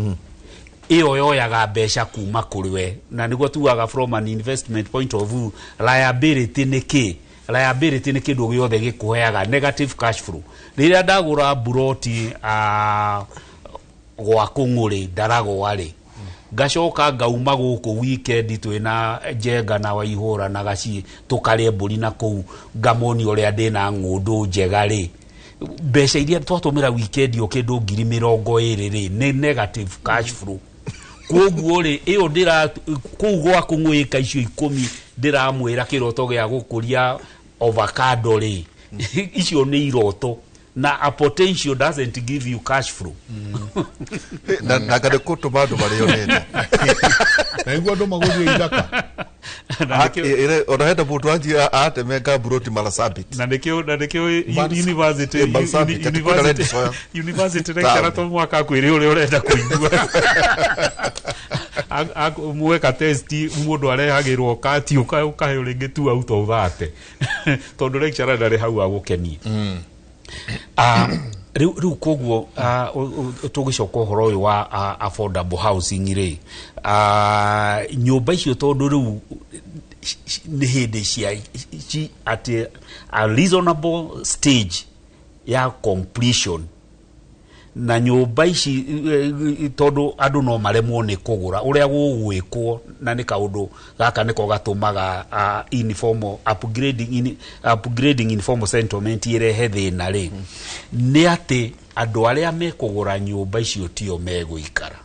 iyo yoyaga mbeca kuma kũrĩ we, na nĩguo tuaga from an investment point of view liability ni ki? Liability ni kindu giothe gikuheaga negative cash flow. Rĩrĩa ndagũra buroti gwa kũng'ũrĩ ndaragwa rĩ ngacoka ngauma gũkũ weekend twina njenga na waihũra na gaci tukarĩe mbũri na kũu ngamoni ũrĩa ndĩna ng'ũndũ njega rĩ mbeca iria twatũmĩra weekend yo kĩndũ 20,000 rĩ nĩ negative cash flow. Koguo rĩ ĩyo ndĩra kũu gwa kũng'ũĩka icio 10 ndĩramwĩra kĩroto gĩa gũkũria avocado rĩ icio nĩ iroto na a potential doesn't give you cash flow. Na ngade kutuma andu marionete. Na igwa ndo magothio ithaka. Unaenda mutwaji atemeka buroti malasabit. Na nikio university lecturer to mwaka kwire ule urenda kuigua. Muweka testi mundu arehagirwo kati ukahe uringi tu out of that. Tondu lecturer ndari hau agukenie. Riu koguo tugicoka uhoro uyu wa affordable housing ri nyumba icio tondu riu ni hindi cia at a reasonable stage ya completion na nyumba ici tondu andu no maremwo ni kugura uria gugwikwo na ni kaundu gaka niko gatumaga informal upgrading informal settlement irehe thina ri ni ati andu aria mekugura nyumba icio tio meguikara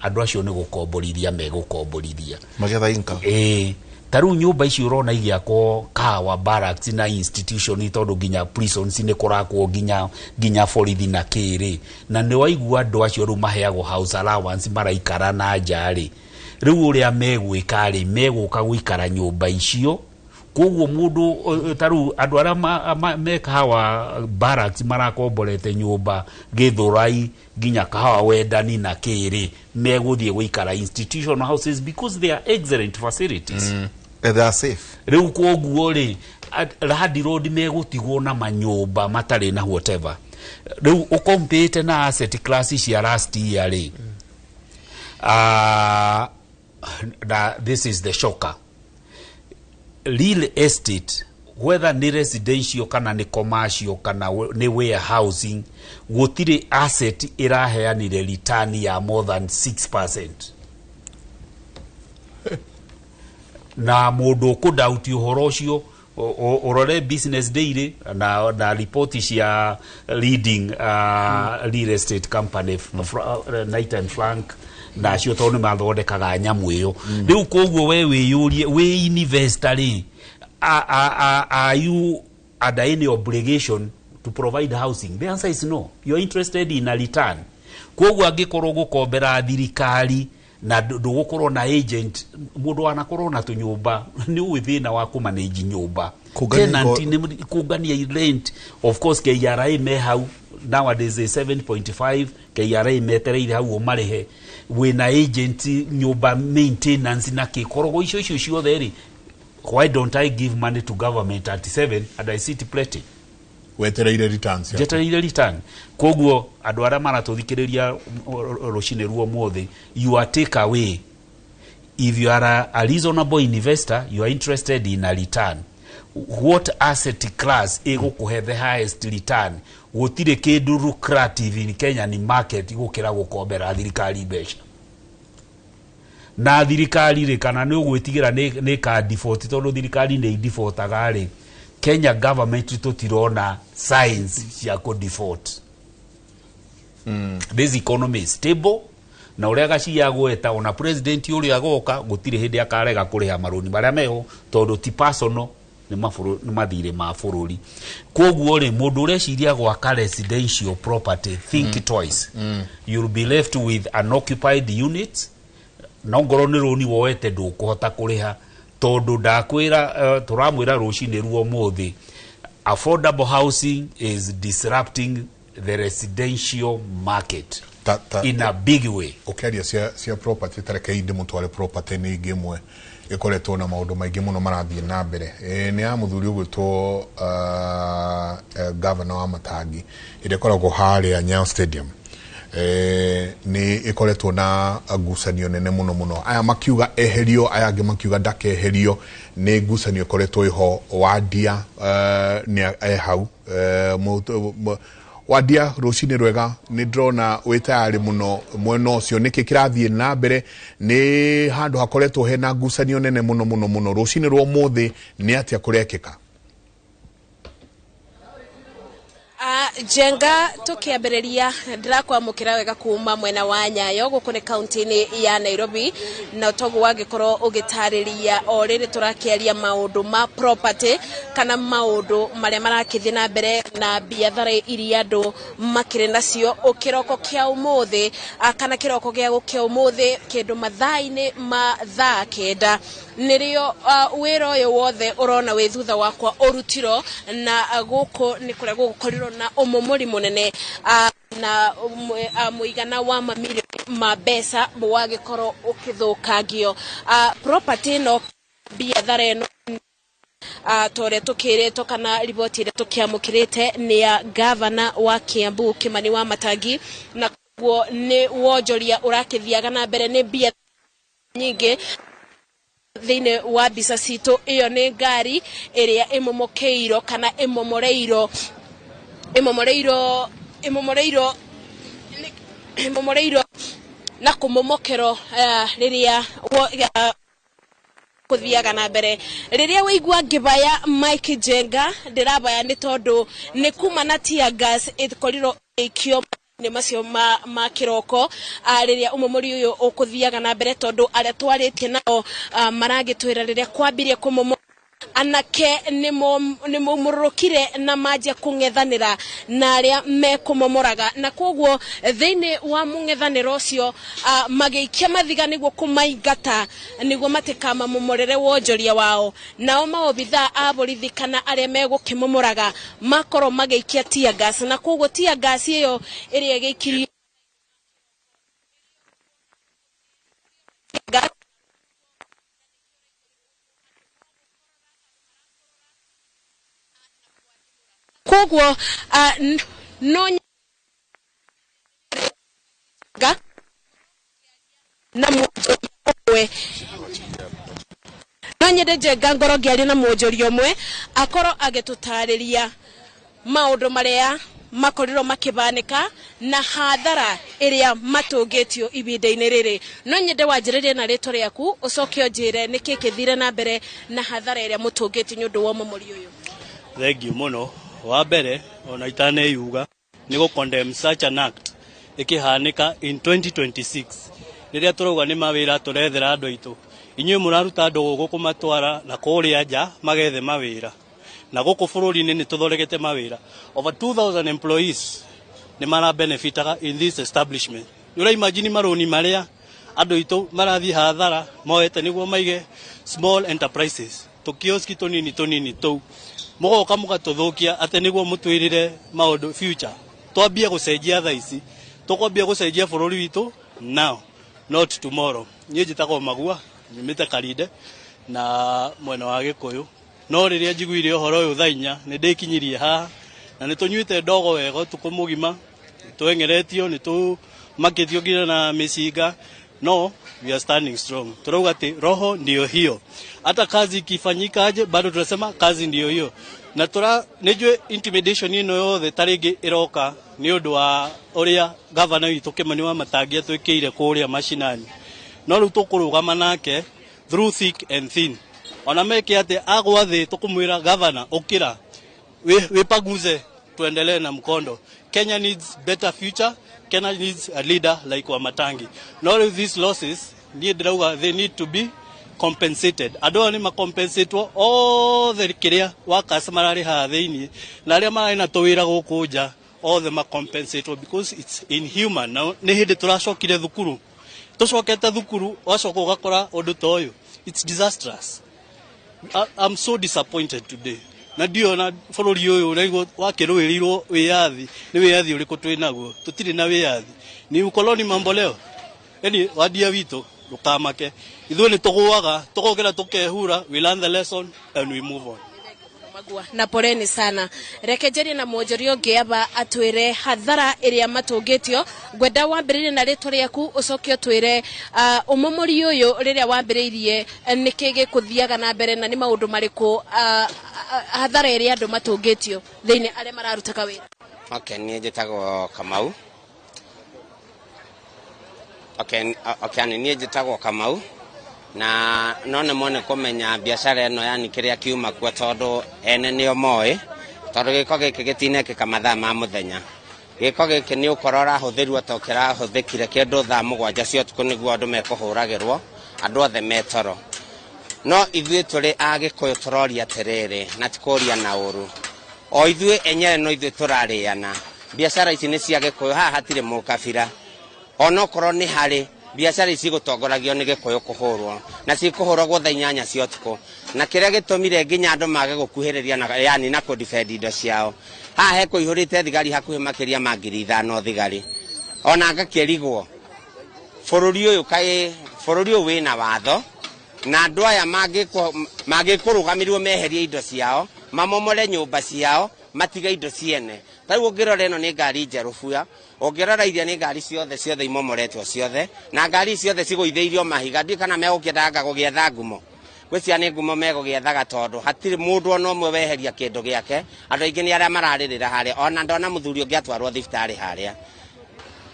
andu acio ni gukomborithia megukomborithia magetha inka taru nyumba icio urona igiako kawa barracks na institution tondu ginya prisons ni kurakwo ginya borithi na kiri na ni waigua andu acio ru maheagwo house allowance maraikara na njari riu uria megwika ri meguka guikara nyumba icio koguo mundu taru andu aria mekawa barracks marakomborete nyumba Githurai ginya kahawa Wendani na kiri meguthie guikara institutional houses because they are excellent facilities. They are safe. Riu koguo ri Radi Road megutigwo na manyumba matari na whatever. Riu ukompete na asset class cia last year ri this is the shocker. Real estate, whether ni residential kana ni commercial kana ni warehousing, gutire asset iraheanire return ya more than 6%. Na mundu ku doubt uhoro ucio orore Business Daily na report cia leading real estate company Night and Flank na cio tonu mathondekaga nyamu iyo riu koguo we wiyurie we investor are you under any obligation to provide housing? The answer is no. You are interested in a return. Koguo angikorwo gukombera thirikari na ndugukorwo na agent mundu anakorwo na tunyumba ni withina wa kumanage nyumba tenant ni kugania rent. Of course KRA me hau nowadays 7.5 KRA metereire hau marehe wina agent nyumba maintenance na kikorogo icio ciothe ri. Why don't I give money to government at 7 and I sit plenty? Wetereire returns. Wetereire return. Koguo andu aria maratuthikiriria rucine ruo mothe, you are take away. If you are a reasonable investor, you are interested in a return. What asset class igukuhe the highest return? Gutire kindu lucrative in Kenya ni market igukira gukombera thirikari mbeca. Na thirikari ri kana ni ugwitigira ni ka default tondu thirikari ni defaultaga ri Kenya government tutirona signs ya ko default. This economy is stable na uria gaci ya gweta ona president uri agoka gutire hindi akarega kuriha maroni baria meho tondu ti personal ni mathire ma bururi. Koguo ri mundu ureciria gwaka residential property think twice. You'll be left with an occupied unit. No ngoro ni roni woete ndukuhota kuriha tondu ndakwira turamwira rucine ruo mothi affordable housing is disrupting the residential market in a big way. Ukiaria cia property tareke indi mutware property ni gemwe ikoretwo na maundu maingi muno marathie na mbere ni ya muthuri ugwitwo governor wa Matangi ire koragwo haria Nyayo Stadium ni ikoretwo na ngucanio nene muno aya makiuga eherio aya angi makiuga ndakeherio ni ngucanio ikoretwo iho Wadia ni hau Wadia rucine rwega ni drona wetayari muno mweno cio niki kirathie na mbere ni handu hakoretwo hena ngucanio nene muno rucine rwo muthi ni atia kurekeka. Jenga tukiambĩrĩria ndĩrakwamũkĩra wega kuma mwena wa Nyayo gũkũ nĩ kaunti-inĩ ya Nairobi, na toguo wangĩkorwo ũgĩtarĩria o rĩrĩ tũrakĩaria maũndũ ma property kana maũndũ marĩa marakĩthiĩ na mbere na biathara iria andũ makĩrĩ nacio ũkĩroko kĩa ũmũthĩ kana kĩroko gĩa gũkĩa ũmũthĩ kĩndũ mathaa-inĩ ma thaa kenda nĩrĩo wĩra ũyũ wothe ũrona wĩ thutha wakwa ũrutiro na gũkũ nĩ kũrĩa gũgũkorirwo na ũmũmũri mũnene na mũigana wa mamirioni ma mbeca wagĩkorwo ũkĩthũkangio property no biathara ĩno tore tukĩrĩtwo kana riboti ĩrĩa tũkĩamũkĩrĩte nĩ ya gavana wa Kiambu Kimani Wamatangi, na kuo nĩ wonjoria ũrakĩthiaga na mbere nĩ biathara nyingĩ thĩinĩ wa mbica citũ. Ĩyo nĩ ngari ĩrĩa ĩmomokeirwo kana ĩmomoreirwo na kũmomokerwo rĩrĩa kuthiaga na mbere. Rĩrĩa wĩigua ngĩbaya Mike Jenga ndĩrabaya nĩ tondũ nĩ kuma na tear gas ĩkorirwo ĩkĩo nĩ macio ma kĩroko rĩrĩa ũmomori ũyũ ũkũthiaga na mbere, tondũ arĩa twarĩtie nao maragĩtwĩra rĩrĩa kwambirie kũmomo anake nĩmũmũrũkire na manjia kũng'ethanĩra na arĩa mekũmomoraga, na koguo thĩinĩ wa mũng'ethanĩro ũcio magĩikia mathiga nĩguo kũmaingata nĩguo matikamamomorere wonjoria wao. Nao maobithaa a borithi kana arĩa megũkĩmomoraga makorwo magĩikia tear gas, na koguo tear gas ĩyo ĩrĩa ĩgĩikirio koguo no na mwe no nyende Jenga ngoro ngĩaria na mwonjoria ũmwe akorwo agĩtũtarĩria maũndũ marĩa makorirwo makĩbanĩka na hathara ĩrĩa matũngĩtio ibinda-inĩ rĩrĩ. No nyende wanjĩrĩrie na rĩtwa rĩaku ũcoke ũnjĩre nĩkĩ kĩthire na mbere na hathara ĩrĩa mũtũngĩtio nĩ ũndũ wa ũmomori ũyũ. Thengiũ mũno. Wa mbere ona itaneyuga nĩ gũ condemn such an act ĩkĩhanĩka in 2026 rĩrĩa tũrauga nĩ mawĩra tũrethera andũ aitũ. Inyuĩ mũraruta andũ gũkũ kũmatwara na kũrĩa nja magethe mawĩra, na gũkũ bũrũri-inĩ nĩ tũthondekete mawĩra. Over 2,000 employees nĩ mara benefitaga in this establishment. Nĩũra imagine marũni marĩa andũ aitũ marathiĩ hathara moete nĩguo maige small enterprises, tũkioski tũnini tũu mũgoka mũgatũthũkia atĩ nĩguo mũtwĩrire maũndũ future. Twambie gũcenjia thaa ici, tũkwambia gũcenjia bũrũri witũ now, not tomorrow. Niĩ njĩtagwo Magua, nyumĩte Karinde na mwena wa Gĩkũyũ, no rĩrĩa njiguire ũhoro ũyũ thaa 4 nĩ ndĩkinyirie haha na nĩ tũnyuĩte ndogo wega ũtukũ mũgima, tweng'eretio nĩ tũmakĩtio nginya na mĩcinga. No, we are standing strong. Turauga ati roho ndio hiyo. Hata kazi ikifanyika aje bado tunasema kazi ndio hiyo. Na nĩjue intimidation ino yothe taringi iroka ni undu wa uria governor witũ Kimani Wamatangi atwĩkĩire kũrĩa mashinani. No rĩu tũkũrũgama nake through thick and thin. Ona meke ati agwa thĩ tũkũmwĩra governor ukira wipaguze tuendelee na mkondo. Kenya needs better future. Kenya needs a leader like Wamatangi. Not with these losses, they need to be compensated. Andũ nĩ macompensatwo othe kĩrĩa workers mararĩ haha thĩinĩ na arĩa mararĩ na tũwĩra gũkũ nja othe macompensatwo because it's inhuman. Na nĩ hĩndĩ tũracokire thukuru, tũcokete thukuru wacoka ũgakora ũndũ ta ũyũ. It's disastrous. I'm so disappointed today. Na ndiona bũrũri ũyũ rĩgo wakĩrũĩrirwo wĩyathi nĩ wĩyathi ũrĩkũ twĩ naguo. Tũtirĩ na wĩyathi, ni ukoloni mambo leo. Yani wadia witũ ndũkamake, ithuĩ nĩ tũgũaga tũgokĩra tũkehura, we learn the lesson and we move on. Magua na poleni sana. Rekejeria na mwonjoria ũngĩ aba atwĩre hathara ĩrĩa matũngĩtio. Ngwenda wambĩrĩrie na rĩtwa rĩaku ũcoke ũtwĩre ũmomori ũyũ rĩrĩa wambĩrĩirie nĩkĩ gĩkũthiaga na mbere na nĩ maũndũ marĩkũ hathara ĩrĩa andũ matũngĩtio thĩinĩ arĩa mararutaga wĩra. Okay, niĩ njĩtagwo Kamau. Niĩ njĩtagwo Kamau na no nĩ mone kũmenya biacara ĩno yani kĩrĩa kiuma kuo tondũ ene nĩo moĩ tondu giko giki gitinekika mathaa ma muthenya giko giki ni ukorora huthiru atokera huthikire kindu thaa 7 cia utuku niguo andu mekuhuragirwo andu othe metoro no ithuĩ tũrĩ Agĩkũyũ tũroria atĩrĩrĩ na tikoria na ũru o ithuĩ enyewe no ithuĩ tũrarĩana biacara ici nĩ cia Gĩkũyũ haha hatirĩ mũkabira onokorwo nĩ harĩ biacara ici gũtongoragio nĩ Gĩkũyũ kũhũrwo na cikũhũragwo thaa 8 cia ũtukũ na kĩrĩa gĩtũmire nginya andũ mage gũkuhĩrĩria na yani na kũdefend indo ciao haha hekũihũrĩte thigari hakuhĩ makĩria ma 5,000 thigari ona ngakĩrigwo bũrũri ũyũ wĩna watho na andũ aya mangĩkũrũgamirwo meherie indo ciao mamomore nyũmba ciao matiga indo ciene tarĩu ũngĩrora ĩno nĩ ngari njerũ buya ũngĩrora iria nĩ ngari ciothe imomoretwo ciothe na ngari ciothe cigũithĩirio mahiga ndĩ kana megũkĩendaga gũgĩetha ngumo gwĩcia nĩ ngumo megũgĩethaga tondũ hatirĩ mũndũ ona ũmwe weheria kĩndũ gĩake andũ aingĩ nĩ arĩa mararĩrĩra harĩa ona ndona mũthuri ũngĩ atwarwo thibitarĩ harĩa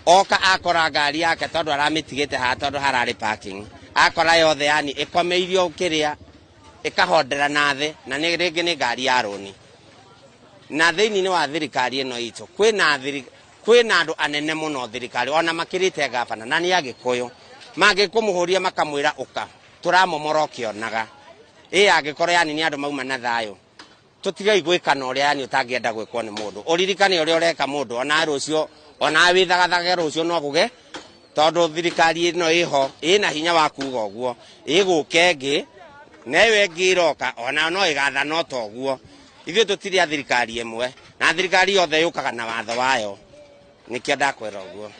oka akora ngari yake tondũ aramĩtigĩte haha tondũ hararĩ parking akora yothe yani ikomeirio kiria ikahondera na thĩ na nĩ rĩngĩ nĩ ngari ya roni na thĩinĩ wa thirikari ĩno itũ kwĩna andũ anene mũno thirikari ona makĩrĩte gavana na nĩ Agĩkũyũ mangĩkũmũhũria makamwĩra ũka tũramomora ũkĩonaga Agĩkorwo yani nĩ andũ mauma na thayũ tũtigai gwĩkana ũrĩa yani ũtangĩenda gwĩkwo nĩ mũndũ ũririkane ũrĩa ũreka mũndũ ona rũcio ona wĩthagathage rũcio no gũge tondu thirikari ĩno ĩho ĩna hinya wa kuga ũguo ĩgũke ngĩ newe ngĩroka ona no ĩgatha no toguo ithuĩ tũtirĩ thirikari ĩmwe na thirikari yothe yũkaga na watho wayo nĩkĩo ndakwĩra ũguo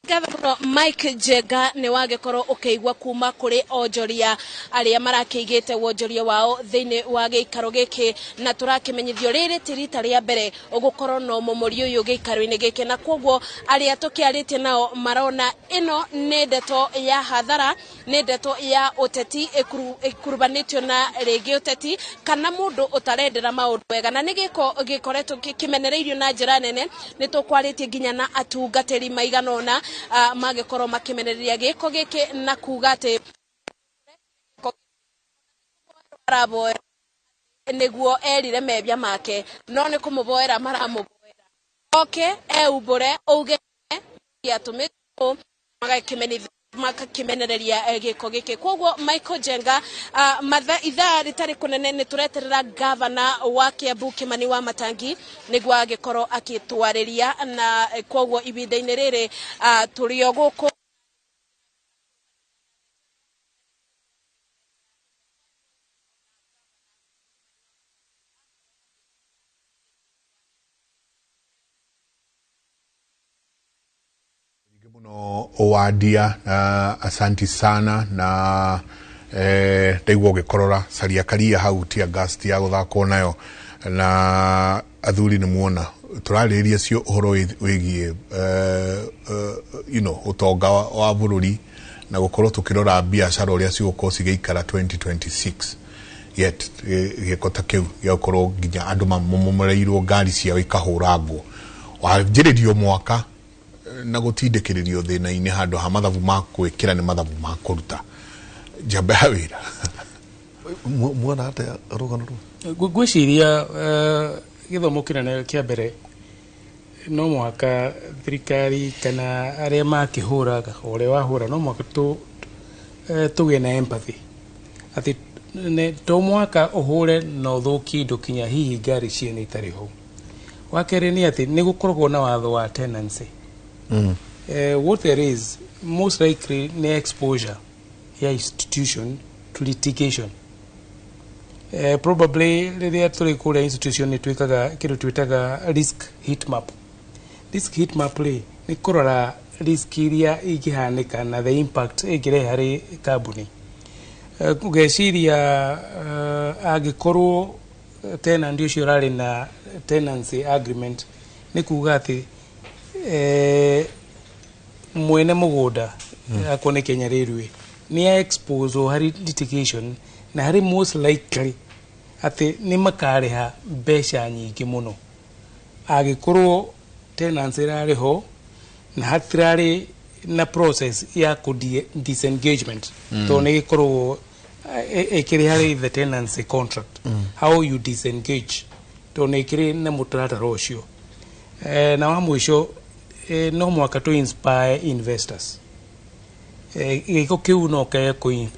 Gavana Mike Njenga nĩ wagĩkorwo ũkĩigua kuma kũrĩ onjoria arĩa marakĩigĩte wonjoria wao thĩinĩ wa gĩikaro gĩkĩ na tũrakĩmenyithio rĩrĩ ti rita rĩa mbere ũgũkorwo na ũmomori ũyũ gĩikaro-inĩ gĩkĩ na koguo arĩa tũkĩarĩtie nao marona ĩno nĩ ndeto ya hathara nĩ ndeto ya ũteti ĩkurubanĩtio na rĩngĩ ũteti kana mũndũ ũtarendera maũndũ wega na nĩ gĩkoretwo kĩmenereirio na njĩra nene nĩ tũkwarĩtie nginya na atungatĩri maigana ũna magĩkorwo makĩmenereria gĩko gĩkĩ na kuga atĩ nĩguo erire mebia make no nĩ kũmũboera maramũboera oke eumbũre auge gĩatũmĩtwo makakĩmenereria gĩko gĩkĩ koguo Michael Njenga ithaa rĩtarĩ kũnene nĩ tũreterera gavana wa Kiambu Kimani Wamatangi nĩguo agĩkorwo akĩtwarĩria na koguo ibinda-inĩ rĩrĩ tũrĩ o gũkũ owadia asanti sana na ndaigua ũgĩkorora caria karia hau tia gasti ya gũthakwo nayo na athuri nĩ muona tũrarĩrĩria cio ũhoro wĩgiĩ ũtonga wa bũrũri na gũkorwo tũkĩrora biacara ũrĩa cigũkorwo cigĩikara 2026 yet gĩko ta kĩu gĩakorwo nginya andũ mamomoreirwo ngari ciao ikahũrangwo wanjĩrĩrio mwaka na gũtindĩkĩrĩrio thĩna-inĩ handũ ha mathabu ma gwĩkĩra nĩ mathabu ma kũruta njamba ya wĩra muona atĩa rũgano rũu ngwĩciria gĩthomo kĩnene kĩa mbere no mũhaka thirikari kana arĩa makĩhũraga ũrĩa wahũra no mũhaka tũgĩe na empathy atĩ to mũhaka ũhũre na ũthũkie indo kinya hihi ngari ciene itarĩ ho wa kerĩ nĩ atĩ nĩ gũkoragwo na watho wa tenancy what there is most likely ni exposure ya institution to litigation probably rĩrĩa tũrĩ kũrĩa institution nĩ twĩkaga kĩndũ twĩtaga risk heat map nĩ kũrora risk iria ingĩhanĩka na the impact ĩngĩrehe harĩ kambuni ũgeciria angĩkorwo tenant ũcio ũrarĩ na tenancy agreement nĩ kuga atĩ mwene mũgũnda akone Kenya Railway ni expose harĩ litigation na harĩ most likely atĩ nĩ makarĩha mbeca nyingĩ mũno agĩkorwo tenants ĩrarĩ ho na hatirarĩ na process ya disengagement to nĩ gĩkorwo ekiri the tenancy contract how you disengage to nekiri na mutarata rocio na wa mwisho no mwaka to inspire investors iko kiu no ke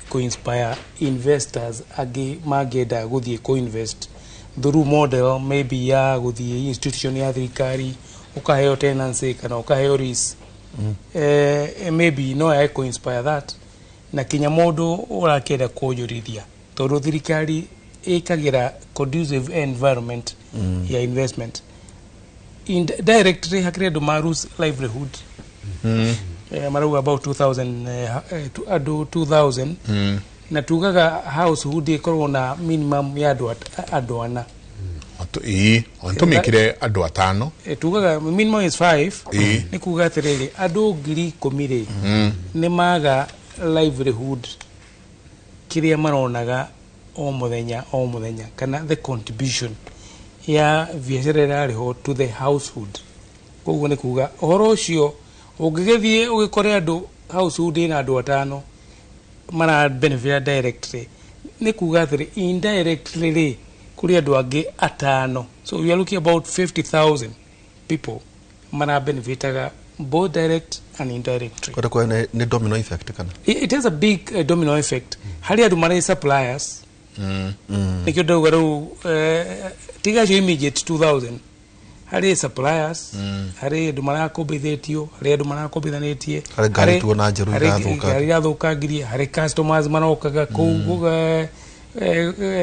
ko inspire investors agi mageda guthie ko invest through model maybe ya guthie institution ya thirikari ukaheo tenancy kana ukaheo lease maybe no ya ko inspire that na kinya modo urakenda kujurithia tondu thirikari ikagira conducive environment ya investment indirectly hakredo marus livelihood maruga about 2000 na tugaga household ikorwo na minimum ya andu ana onto mikire andu atano tugaga minimum is 5 ni kuga atiriri andu ngiri 10 ni maga livelihood kiria maronaga o muthenya kana the contribution ya biashara riho to the household koguo ni kuga horo ucio ungigethie ugikore andu household na andu atano mara benefit directly ni kuga athiri indirectly kuri andu angi atano so we are looking about 50,000 people mara benefitaga both direct and indirectly. Kwa ni domino effect kana? It has a big domino effect. Hali andu mara suppliers nikyo dogo ro tiga jo immediate 2000 hari suppliers hari andu mara kobithetio hari andu mara kobithanetie hari gari tuona njeru irathuka hari athukagiria hari customers marokaga kuuga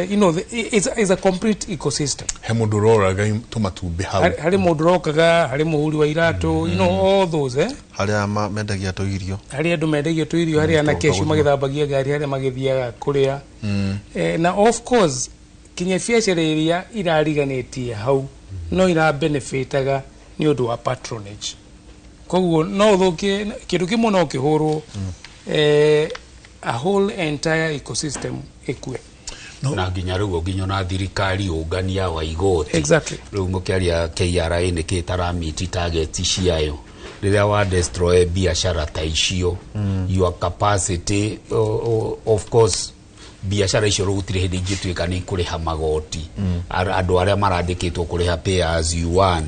you know it's a complete ecosystem. He mundu roraga tumatumbi hau hari mundu rokaga hari muhuri wa irato you know all those hari ama mendagia to irio hari andu mendagia to irio hari ana kesho magithambagia gari hari magithiaga kuria na of course kinya biashara iria irariganetie hau no ira benefitaga ni undu wa patronage koguo no thukie kindu kimwe no kihurwo a whole entire ecosystem ekue na nginya riu nginyo na thirikari ungania wa igoti exactly riu mukiaria KRA ni kitara meet target ciayo riria wa destroy biashara ta icio your capacity of course biashara icio rugutire hindi ingituika ni kuriha magoti andu aria marandikitwo kuriha pay as you earn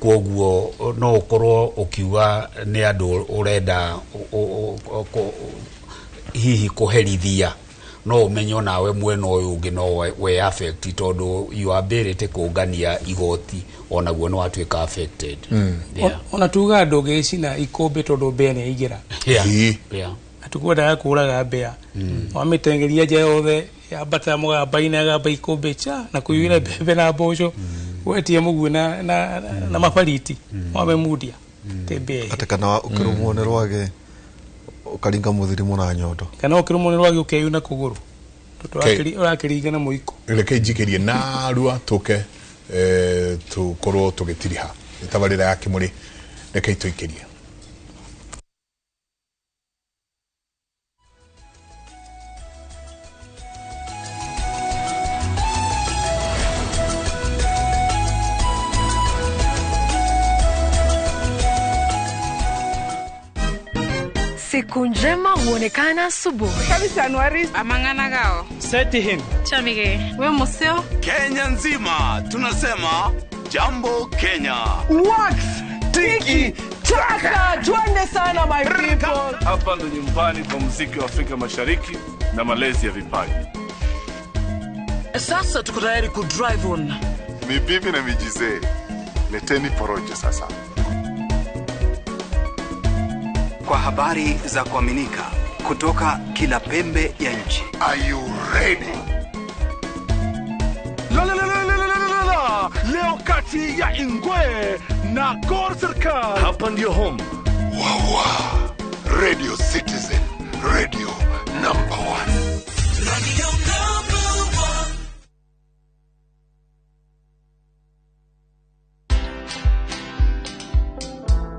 koguo no ukorwo ukiuga ni andu urenda hihi kuherithia no umenyo nawe mwena uyu ungi no we affect tondu your ability kungania igoti ona guo no atuika affected ona tuga andu gicina ikombe tondu mbea ni igira atukwenda kuraga mbea wamitengeria nja yothe yambata mugamba-ini agamba ikombe cha na kuyuira mbembe na mboco wetie muguo na mabariti wamemudia tembe atakana ukirumwo ni rwage ukaringa muthirimu na nyondo kana ukirumwo ni rwage ukeyuna kuguru urakiriga na muiko reke njikirie na rua tuke tukorwo tugitiriha itabarira yake muri reke ituikirie. Siku njema huonekana asubuhi. Kabisa Januari amangana gao. Seti him. Chamige. We museo. Kenya nzima tunasema jambo Kenya. Wax, tiki, taka. Twende sana my people. Hapa ndo nyumbani kwa muziki wa Afrika Mashariki na malezi ya vipaji. Sasa tuko tayari ku drive on. Mibibi na mijize. Leteni porojo sasa. Kwa habari za kuaminika kutoka kila pembe ya nchi. Are you ready? Leo kati ya Ingwe na Gor Serikali. Hapa ndio home. Wawa. Radio Citizen. Radio number 1. Radio number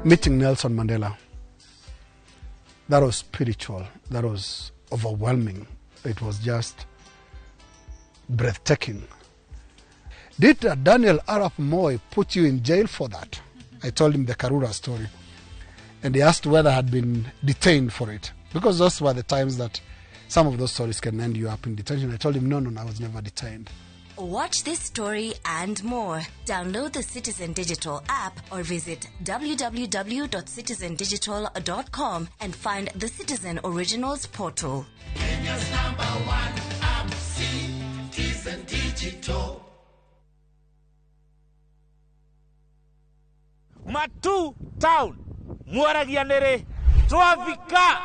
1. Meeting Nelson Mandela. That was spiritual. That was overwhelming. It was just breathtaking. Did Daniel Arap Moi put you in jail for that? I told him the Karura story. And he asked whether I had been detained for it. Because those were the times that some of those stories can end you up in detention. I told him, no, I was never detained. Watch this story and more. Download the Citizen Digital app or visit www.citizendigital.com and find the Citizen Originals portal. Kenya's #1 app, Citizen Digital. Matu Town, Mwaragianere, Twavika.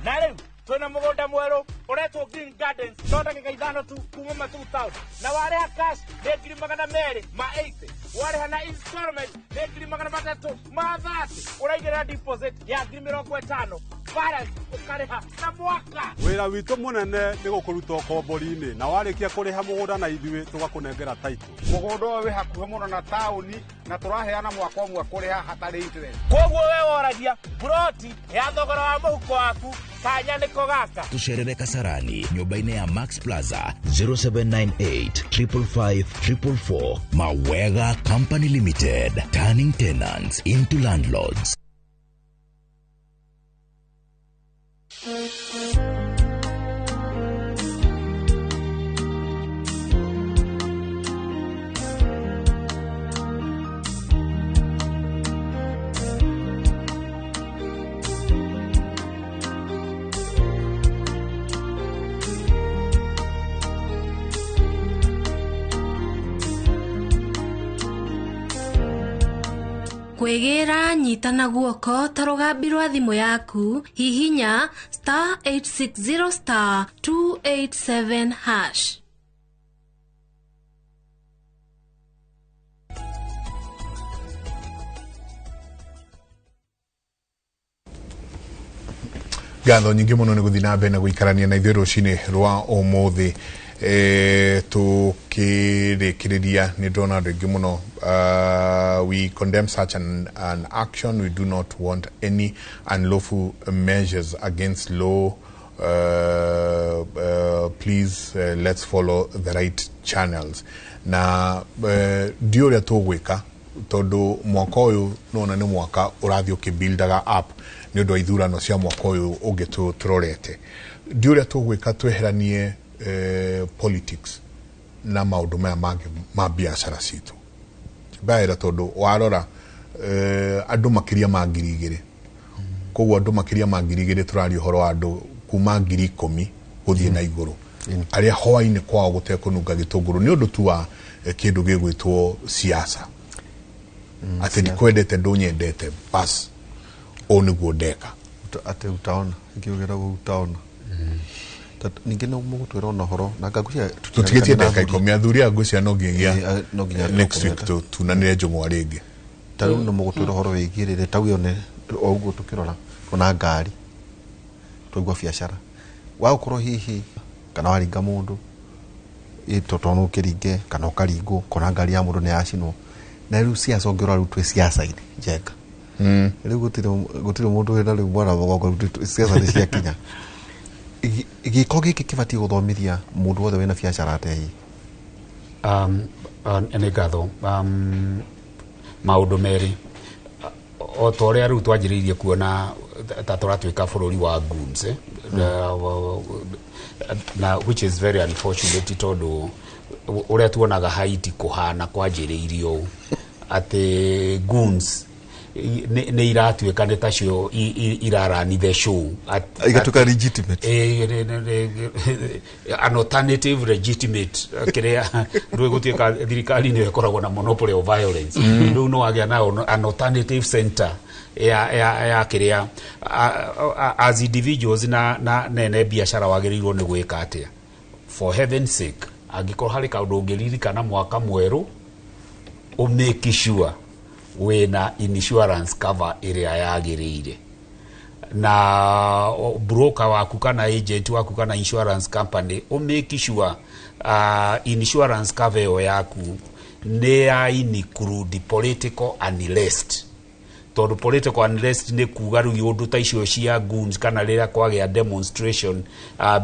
Nale, twena mugonda mwero, uretwo Green Gardens, tonda kikaithano tu kuma Matu Town. Na wale cash, negiri magana mere, ma 80. Wale hana installment, negiri magana matatu, ma 30. Uraigira deposit ya ngiri 50. Balance ukareha na mwaka. Wira witũ mũnene nĩ gũkũruta ũkombo-inĩ na warĩkia kũrĩha mũgũnda na ithuĩ tũgakũnengera title. Mũgũnda ũyũ wĩ hakuhĩ mũno na taũni na tũraheana mwaka ũmwe kũrĩha hatarĩ interest. Koguo we woragia broti ya thogora wa mũhuko waku kanya nĩko gaka. Tucerere Kasarani, nyũmba-inĩ ya Max Plaza 0798 555 444. Mawega Company Limited, turning tenants into landlords. Kwegera nyitana guoko tarugambirwa thimu yaku hihinya *860 *287#. Gatho nyingi muno ni guthina mbere na guikarania na ithuĩ rũcinĩ rwa ũmũthĩ tukirikiria ni ndona andũ aingĩ muno. We condemn such an action. We do not want any unlawful measures against law. Please let's follow the right channels. Na ndio ũrĩa tũgwĩka tondũ mwaka ũyũ nona nĩ mwaka ũrathiĩ ũkĩbuildaga up nĩ ũndũ wa ithurano cia mwaka ũyũ ũngĩ tũrorete. Ndio ũrĩa tũgwĩka tweheranie politics na maundu maya mangĩ ma biacara citũ. Baira tondu warora andu makiria ma 2,000 koguo andu makiria ma 2,000 turari uhoro wa andu kuma 10,000 guthie na iguru aria hoaini kwao gutekununga gitunguru ni undu tu wa kindu gigwitwo siasa ati ni kwendete ndunyendete bas oniguo ndeka ati utaona ngiugera utaona ninge no mugutwira ona horo na ngagucia tutigetie ndeka ikomia thuri agucia no nginya next week tunanire njungwa ringi taru no mugutwira horo wigirire tawiyone oguo tukirora ona ngari tugwa biacara wa ukoro hihi kana waringa mundu itotono kiringe kana ukaringo kona ngari ya mundu ne yacinwo na riu siasa ongera rutwe siasa ine jeka riu gutire mundu wena riu bwana bogo siasa ni cia kinya giko giki kibati guthomithia mundu wothe wena biacara atehi ene gatho maundu meri o toria riu twanjiriirie kuona ta turatwika bururi wa goons na which is very unfortunate tondu uria tuonaga Haiti kuhana kwanjiriirio ati goons ne iratwika ne tacio irarani the show igatuka legitimate an alternative legitimate kiria rwegutwika thirikari ni ikoragwo na monopoly of violence riu no agia na an alternative center ya kiria as individuals na nene biashara wagirirwo ni gwika atia for heaven's sake angikoro hari kaundu ungiririkana mwaka mweru o make sure wena insurance cover iria yagiriire na broker waku kana agent waku kana insurance company o make sure insurance cover yo yaku ne ya include political unrest. Tondu political unrest ne kuga ru yondu ta icio cia goons kana rira kwagia demonstration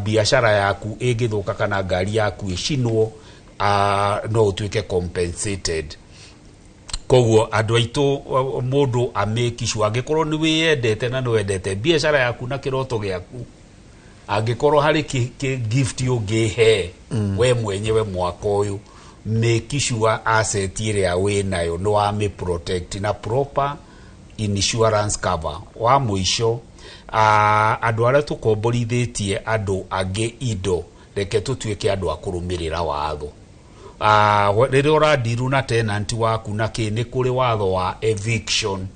biashara yaku igithuka kana ngari yaku icinwo no utwike compensated. Koguo andu aitu mundu ameki sure angikorwo ni wiyendete na no wendete biashara yaku na kiroto giaku Angĩkorwo harĩ gift ũngĩhe we mwenyewe mwaka ũyũ, make sure asset ĩrĩa wĩ nayo no ame protect na proper insurance cover. Wa mũico andũ arĩa tũkomborithĩtie andũ angĩ indo, reke tũtuĩke andũ a kũrũmĩrĩra watho. Rĩrĩa ũrandiru na tenant waku na nĩ kũrĩ watho wa eviction,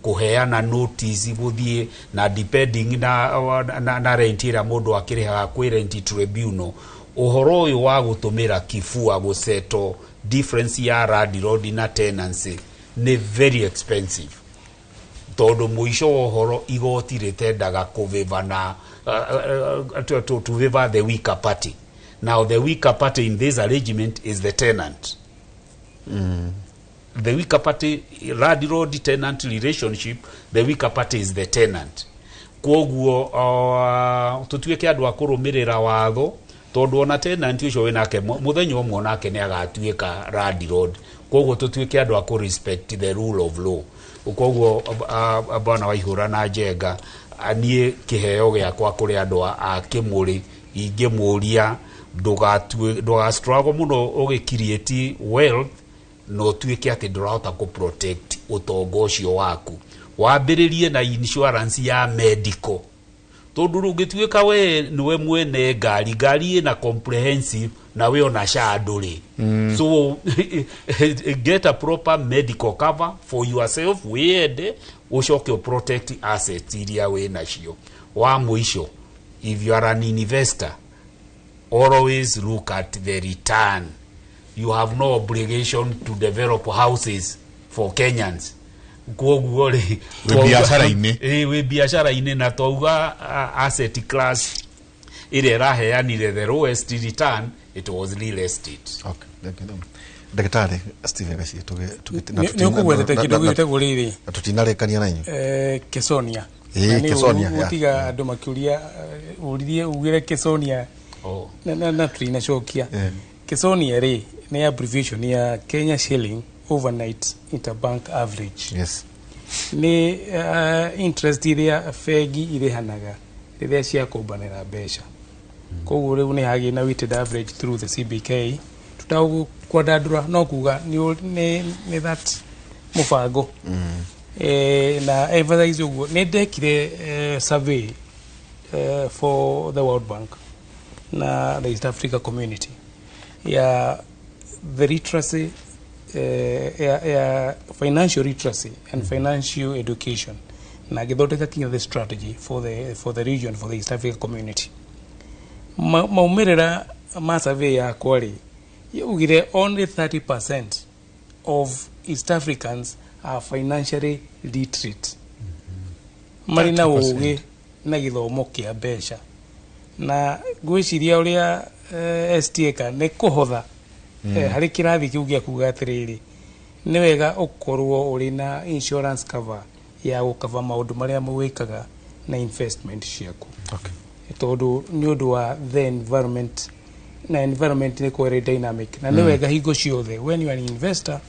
kuheana notice gũthiĩ na depending na rent ĩrĩa mũndũ akĩrĩhaga kwĩ rent tribunal. Ũhoro ũyũ wa gũtũmĩra kifua gũsettle difference ya landlord na tenancy nĩ very expensive. Tondũ mũico wa ũhoro igoti rĩtendaga kũviva na to favor the weaker party. Now the weaker party in this arrangement is the tenant. The weaker party, landlord tenant relationship, the weaker party is the tenant. Kwoguo tutuĩke andũ a kũrũmĩrĩra watho, tondũ ona tenant ũcio wĩnake mũthenya ũmwe nake nĩ agatuĩka landlord. Kwoguo tutuĩke andũ a kũ respect the rule of law. Kwoguo bwana Waihũra na Njenga, niĩ kĩheo gĩakwa kũrĩ andũ a Kĩmũrĩ ingĩmũria ndũga struggle mũno ũgĩcreate wealth no tuĩke atĩ ndũrahota kũ protect ũtonga ũcio waku. Wambĩrĩrie na insurance ya medical, tondũ rũngĩtuĩka we nĩwe mwene ngari na comprehensive na we ona SHA ndũrĩ. So get a proper medical cover for yourself, wende ũcoke protect assets iria we nacio. Wa mũico, if you are an investor, always look at the return. You have no obligation to develop houses for Kenyans. Kwoguo rĩ we biashara-inĩ na twauga asset class ĩrĩa ĩraheanire the lowest return, it was real estate. Okay, Daktari Stephen Gacia nĩ ũkũgwetete kĩndũ gĩtagwo rĩrĩ tũtinarĩkania na inyuĩ Kesonia. Kesonia gũtiga andũ makĩũria ũririe ugire Kesonia na tuinacokia. Kesonia rĩ nĩ abbreviation ya Kenya Shilling Overnight Interbank Average. Yes. Ni interest iria fegi irehanaga rĩrĩa cia kũmbanĩra mbeca. Koguo rĩu nĩ hagĩ na weighted average through the CBK. Tutagũkwadandũra no kuga nĩ that mũbango. Na emphasize ũguo nĩ ndekire survey for the World Bank na the East Africa Community ya the literacy financial literacy and financial education na gĩthondeka kinya the strategy for the region, for the East Africa Community. Maumĩrĩra ma survey ya kwari ugire only 30% of East Africans are financially literate. Marina ũgĩ na gĩthomo kĩa mbeca na gwĩciria ũrĩa STK nĩ kũhotha harĩ kĩrathi kĩu gĩa kuga atĩrĩrĩ nĩ wega ũkorwo ũrĩ na insurance cover ya gũkava maũndũ marĩa mwĩkaga na investment ciaku. Okay. Tondũ nĩ ũndũ wa the environment na environment nĩ kwere dynamic na nĩ wega hingo ciothe when you are an investor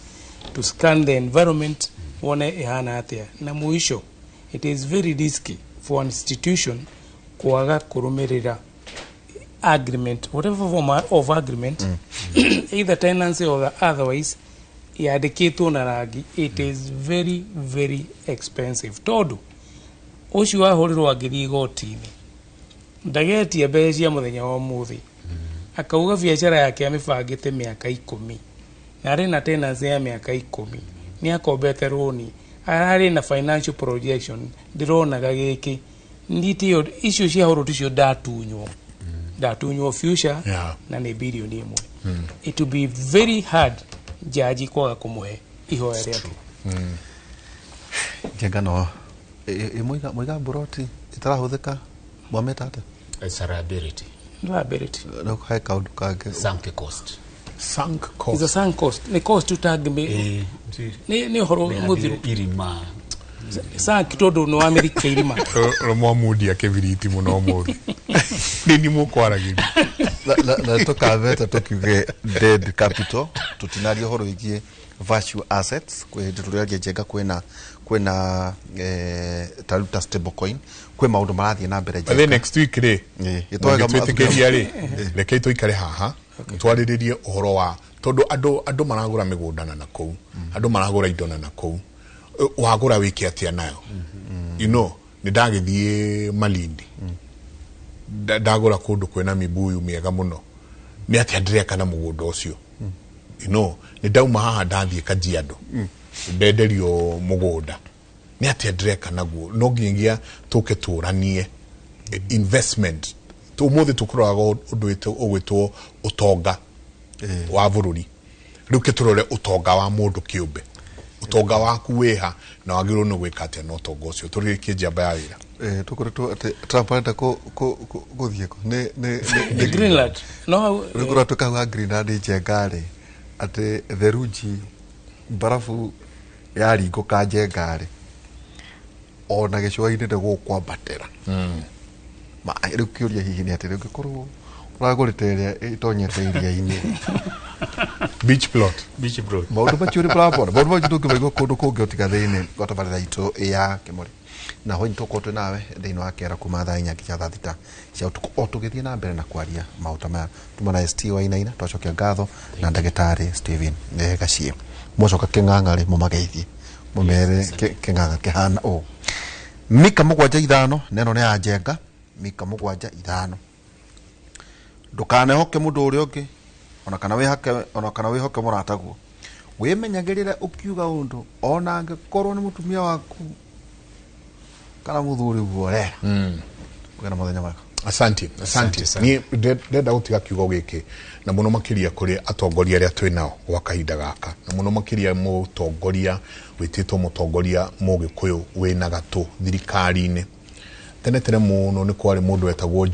to scan the environment wone ihana atĩa. Na mũico it is very risky for an institution kwaga kũrũmĩrĩra agreement, whatever form of agreement, either tenancy or otherwise, yandĩkĩtwo na rangi, it is very very expensive. Tondũ ũcio wahũrĩrwo angĩthiĩ igoti-inĩ ndagetie mbeca cia mũthenya wa ũmũthĩ akauga biacara yake amĩbangĩte mĩaka 10 na arĩ na tenancy ya mĩaka 10 nĩ akombete rũni arĩ na financial projection ndĩronaga gĩkĩ nditio icio cia hũrũ ticio ndatunywo future na nĩ bilioni ĩmwe. It will be very hard jaji kwaga kũmũhe ihoya rĩake. Njengano mwiga buroti itarahũthĩka mwameta ate it's a liability no high count kage sunk cost is a sunk cost ni cost utagme ni horo muthiru irima sunk tondũ no America irima romo mudi akebiriti muno muthi nini mukwaragiria na tukaveta tukiuge dead capital tutinario horo igie virtual assets kwe tutorial jenga kwena taluta stable coin kwe maundu marathie na mbere the next week ri itoga twitikiria ri reke tuikare haha twariririe uhoro wa tondu andu maragura migundana na kou andu maragura indona na kou wagura wiki atia nayo you know ni ndagithie Malindi ndagura kundu kwena mibuyu miega muno ni atia ndireka na mugunda ucio you know ni ndauma haha ndathie Kajiado ndenderio mugunda ni atia ndireka naguo no ngingia tuke turanie investment tumuthi tukuraga undu ugwitwo utonga wa bururi riu kiturore utonga wa mundu kiumbe utonga waku weha na wagirwo no gwikate no utonga ucio turikie njamba ya wira tukoretwo ati Trump ko guthieko ne Greenland no rikura tukaga Greenland njengari ati theruji barafu ya ringo ka njengari ona gicua-ini ndigukwambatira ma riu kiuria hihi ni ati ngikorwo uragurite iria itonyete iria-ini beach plot maundu macio ni plapora maundu macio tungimaigua kundu kungi utiga thiini gotabarira itu ya Kimori na ho nituko twi nawe thiini wa kera kuma thaa 4 nginya thaa 6 cia utuku o tugithie na mbere na kwaria maundu maya tumana ST Wainaina twacokia ngatho na ndagitari Steven Gacie mucoka king'ang'ari mumageithie mumere king'ang'a kihana o mika 7-5 neno ne ajenga mika 7-5 ndukanehoke mundu uria ungi ona kana wihoke murataguo wimenyagirire ukiuga undu ona angikorwo ni mutumia waku kana muthuri guore ugena muthenya wako asante ni ndenda gutiga kiugo giki na muno makiria kuri atongoria aria twi nao gwa kahinda gaka na muno makiria mutongoria wititwo mutongoria mugikuyu wina gatu thirikari-ini tene muno ni kwari mundu wetagwo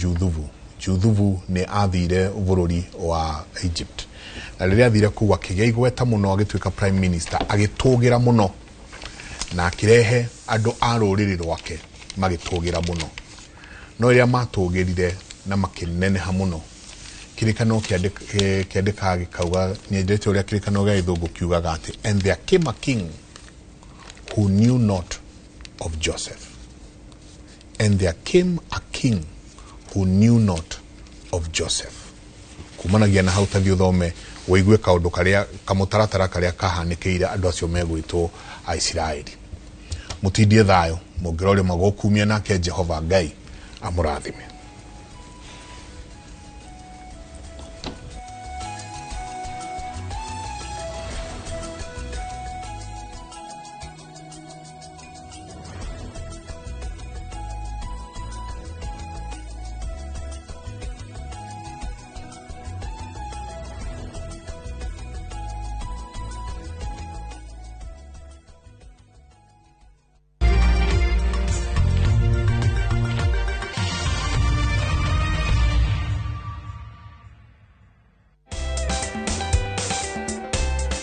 Juthuvu ni athire bururi wa Egypt na riria athire kuwa kigia igweta muno agituika prime minister agitugira muno na akirehe andu a ruriri rwake magitugira muno no riria matugirire na makineneha muno kirikano kiandika gikauga ni ndete uria kirikano gia ithungu kiugaga ati and there came a king who knew not of Joseph and there came a king who knew not of Joseph. Kumanagia na hau tathi uthome wigue kaundu karia kamutaratara karia kahanikiire andu acio megwitwo Aisiraeli. Mutindie thayo mugirore magokumia nake Jehova Ngai amurathime.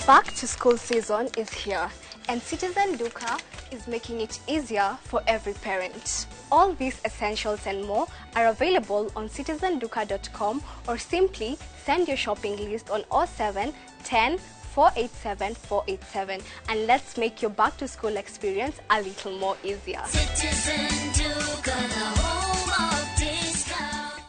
Back to school season is here, and Citizen Duka is making it easier for every parent. All these essentials and more are available on citizenduka.com or simply send your shopping list on 07 10 487 487 and let's make your back to school experience a little more easier. Citizen Duka, the home of discount.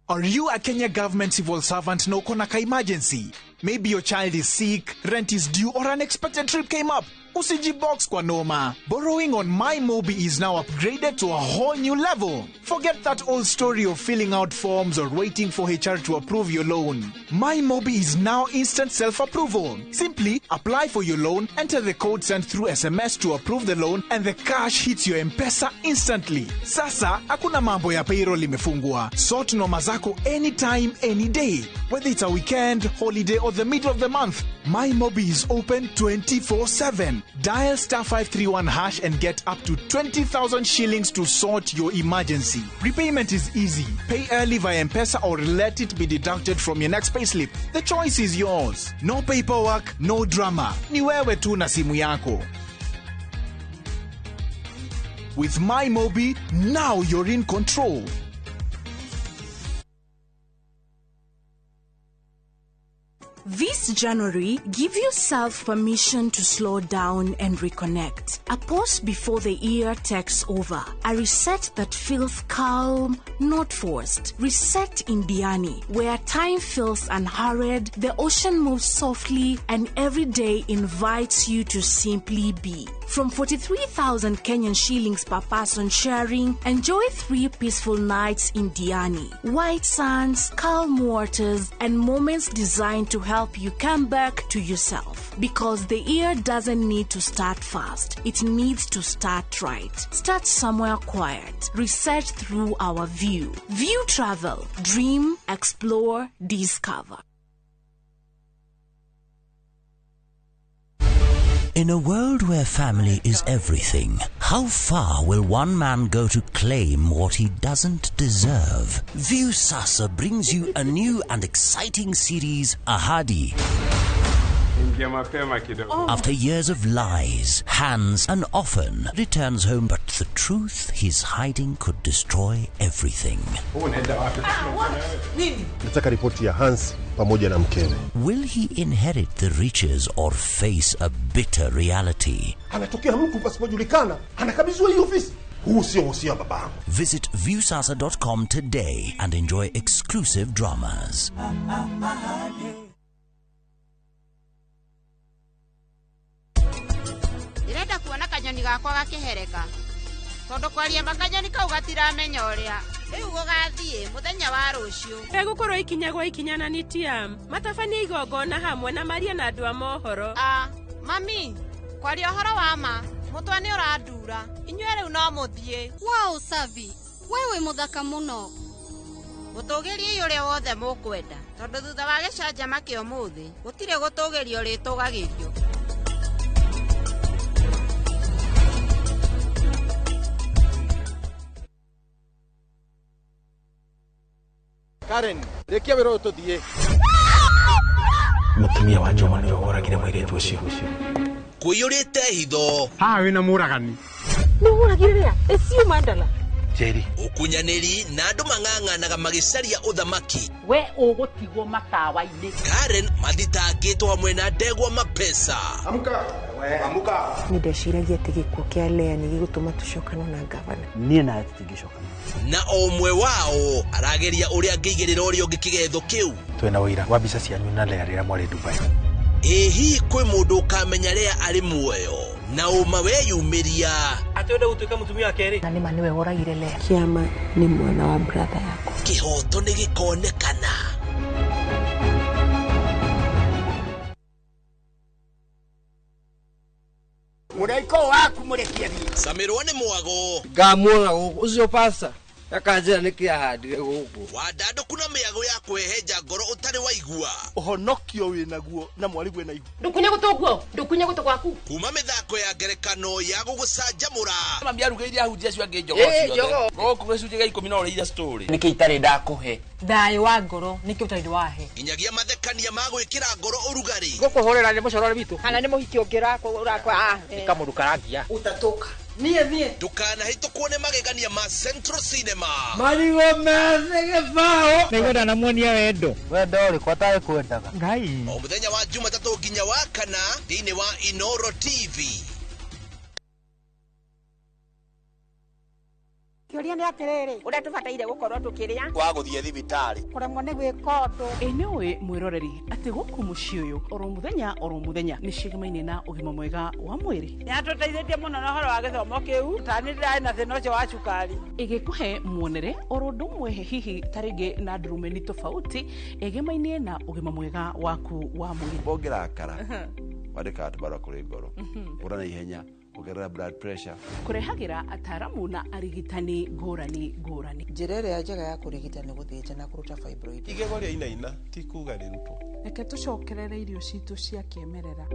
Are you a Kenya government civil servant na uko na ka emergency? Maybe your child is sick, rent is due, or an unexpected trip came up. Usijibox kwa noma. Borrowing on MyMobi is now upgraded to a whole new level. Forget that old story of filling out forms or waiting for HR to approve your loan. MyMobi is now instant self-approval. Simply apply for your loan, enter the code sent through SMS to approve the loan, and the cash hits your M-Pesa instantly. Sasa, hakuna mambo ya payroll imefungwa. Sort noma zako anytime, any day. Whether it's a weekend, holiday, or the middle of the month, MyMobi is open 24/7. Dial *531# and get up to 20,000 shillings to sort your emergency. Repayment is easy. Pay early via M-Pesa or let it be deducted from your next payslip. The choice is yours. No paperwork, no drama. Ni wewe tu na simu yako. With MyMobi, now you're in control. This January, give yourself permission to slow down and reconnect. A pause before the year takes over. A reset that feels calm, not forced. Reset in Diani, where time feels unhurried, the ocean moves softly, and every day invites you to simply be. From 43,000 Kenyan shillings per person sharing, enjoy 3 peaceful nights in Diani. White sands, calm waters, and moments designed to help you come back to yourself. Because the year doesn't need to start fast, it needs to start right. Start somewhere quiet. Research through our view. View travel. Dream, explore, discover. In a world where family is everything, how far will one man go to claim what he doesn't deserve? View Sasa brings you a new and exciting series, Ahadi. After years of lies, Hans, and often returns home, but the truth he's hiding could destroy everything. Nataka ripoti ya Hans pamoja na mkewe. Will he inherit the riches or face a bitter reality? Anatokea mtu pasipojulikana, anakabidhiwa hii ofisi. Huu sio usia babangu. Visit viewsasa.com today and enjoy exclusive dramas. Irenda kuona kanyoni gakwa gakihereka. Tondu kwaria makanyoni kau gatiramenya uria. Riu gugathie muthenya wa rucio. Egukorwo ikinyagwo ikinyana ni tiam. Matabania igongona hamwe na Maria na andu a mohoro. Mami, kwaria uhoro wa ma. Mutwa ni urandura. Inywe riu no muthie. Wow, Savi. Wewe muthaka muno. Gutugiria uria wothe mukwenda. Tondu thutha wa gicanja kio muthi, gutire gutugirio ritugagirio. Karen, rekia wero tuthie. Mutumia wa Joma ni woragire mwiretu ucio. Kuyurite hitho. Ha wina muragani. Ni uragire ria? Esiu mandala. Jerry. Ukunyaniri na andu mang'ang'anaga magicaria uthamaki. We ugutigwo matawa-ini. Karen mathitangitwo hamwe na ndegwa mapesa. Amuka. Amuka. Nindeciragia ati gikuo kia Lea ni gigutuma tucokana na gavana. Nie na tutingicokana. Na omwe wao arageria uria ngigirira uria ungikigetho kiu. Twena wira wa bica cianyu na Lea rira mwari Dubai. Ehi kwi mundu ukamenya Lea ari muoyo na uma weyumiria atwenda gutuika mutumia wa keri. Na nima niwe woragire Lea. Kiama ni mwana wa brother yako. Kihoto ni gikonekana. Muraiko waku murekia bi. Samirwa ni mwago. Ngamwona ucio pasa. Akanjira nikia handire guku. Wadando kuna miago ya kweheja ngoro utari waigua. Uhonokio winaguo na mwari gwe na igu. Ndukunya gutuguo, ndukunya gutu gwaku. Kuma mithako ya ngerekano ya gugucanjamura. Mambia rugeire ahunjia cio ange njogo cio. Goku gicunje ga 10 na uriira story. Niki itari ndakuhe. Thayo wa ngoro niki utari wahe. Nginyagia mathekania ma gwikira ngoro urugari. Gukuhorera ni mucorore bitu. Kana ni muhiki ongirakwa urakwa Nikamurukarangia. Utatoka. Niye. Tukana hitukwo ni magegania ma Central Cinema. Marigo meze gifao. Nigwenda na muonia wendo. Wendo uri kwatae kwendaga. Ngai. O muthenya wa Jumatatu nginya wa kana thiini wa Inoro TV. Kioria ni atiriri. Uria tubataire gukorwo tukiria. Wa guthie thibitari. Kuremwo ni gwikondo. Enewe mwiroreri ati guku muci uyu oro muthenya ni cigamaine na ugima mwega wa mwiri. Ni atuteithetie muno na horo wa githomo kiu. Tani ndai na thina ucio wa cukari. Igikuhe muonere oro ndumwe hihi taringi na ndurumeni tofauti egemaine na ugima mwega waku wa mwiri. Bongera akara. Wadika atubara kuri ngoro. Urana ihenya. Kugerera blood pressure. Kurehagira ataramu na arigitani ngurani. Njira iria njega ya kurigita ni guthinja na kuruta fibroid. Igego ria inaina ti kuga rirutwo. Reke tucokerere irio citu cia kiemerera.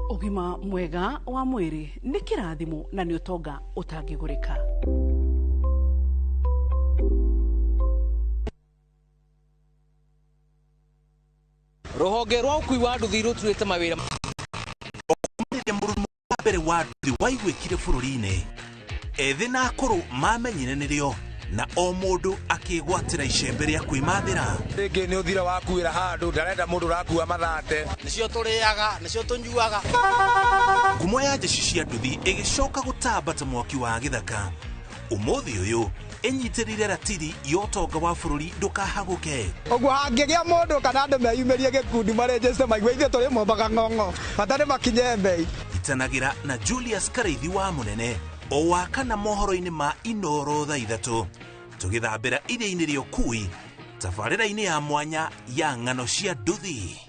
Ugima mwega wa mwiri ni kirathimo na ni utonga utangigurika. Ruhonge rwa ukui wa nduthi ruturite mawira mbere wa nduthi waigwikire bururi-ini ethi na akuru mamenyire nirio na o mundu akigwatira icembe ria kwimathira rĩngĩ nĩ ũthira wakuĩra handũ ndarenda mũndũ ũrakua mathate nĩcio tũrĩaga nĩcio tũnyuaga ngumo ya njeci cia nduthi ĩgĩcoka gũtambata mwaki wa gĩthaka ũmũthĩ ũyũ enyitirire ratiri yotonga wa bũrũri ndũkahagũke ũguo hangĩgĩa mũndũ kana andũ meyumĩrie gĩkundi marĩnjĩcite maigua ithuĩ tũrĩ mombaga ng'ong'o bata nĩ makinye mbei itanagĩra na Julius Kareithi wa Mũnene o wakana mohoro-inĩ ma Inoro thaa 3 tũgĩthambĩra iria-inĩ rĩa ũkui tabarĩra-inĩ ya mwanya ya ng'ano cia nduthi.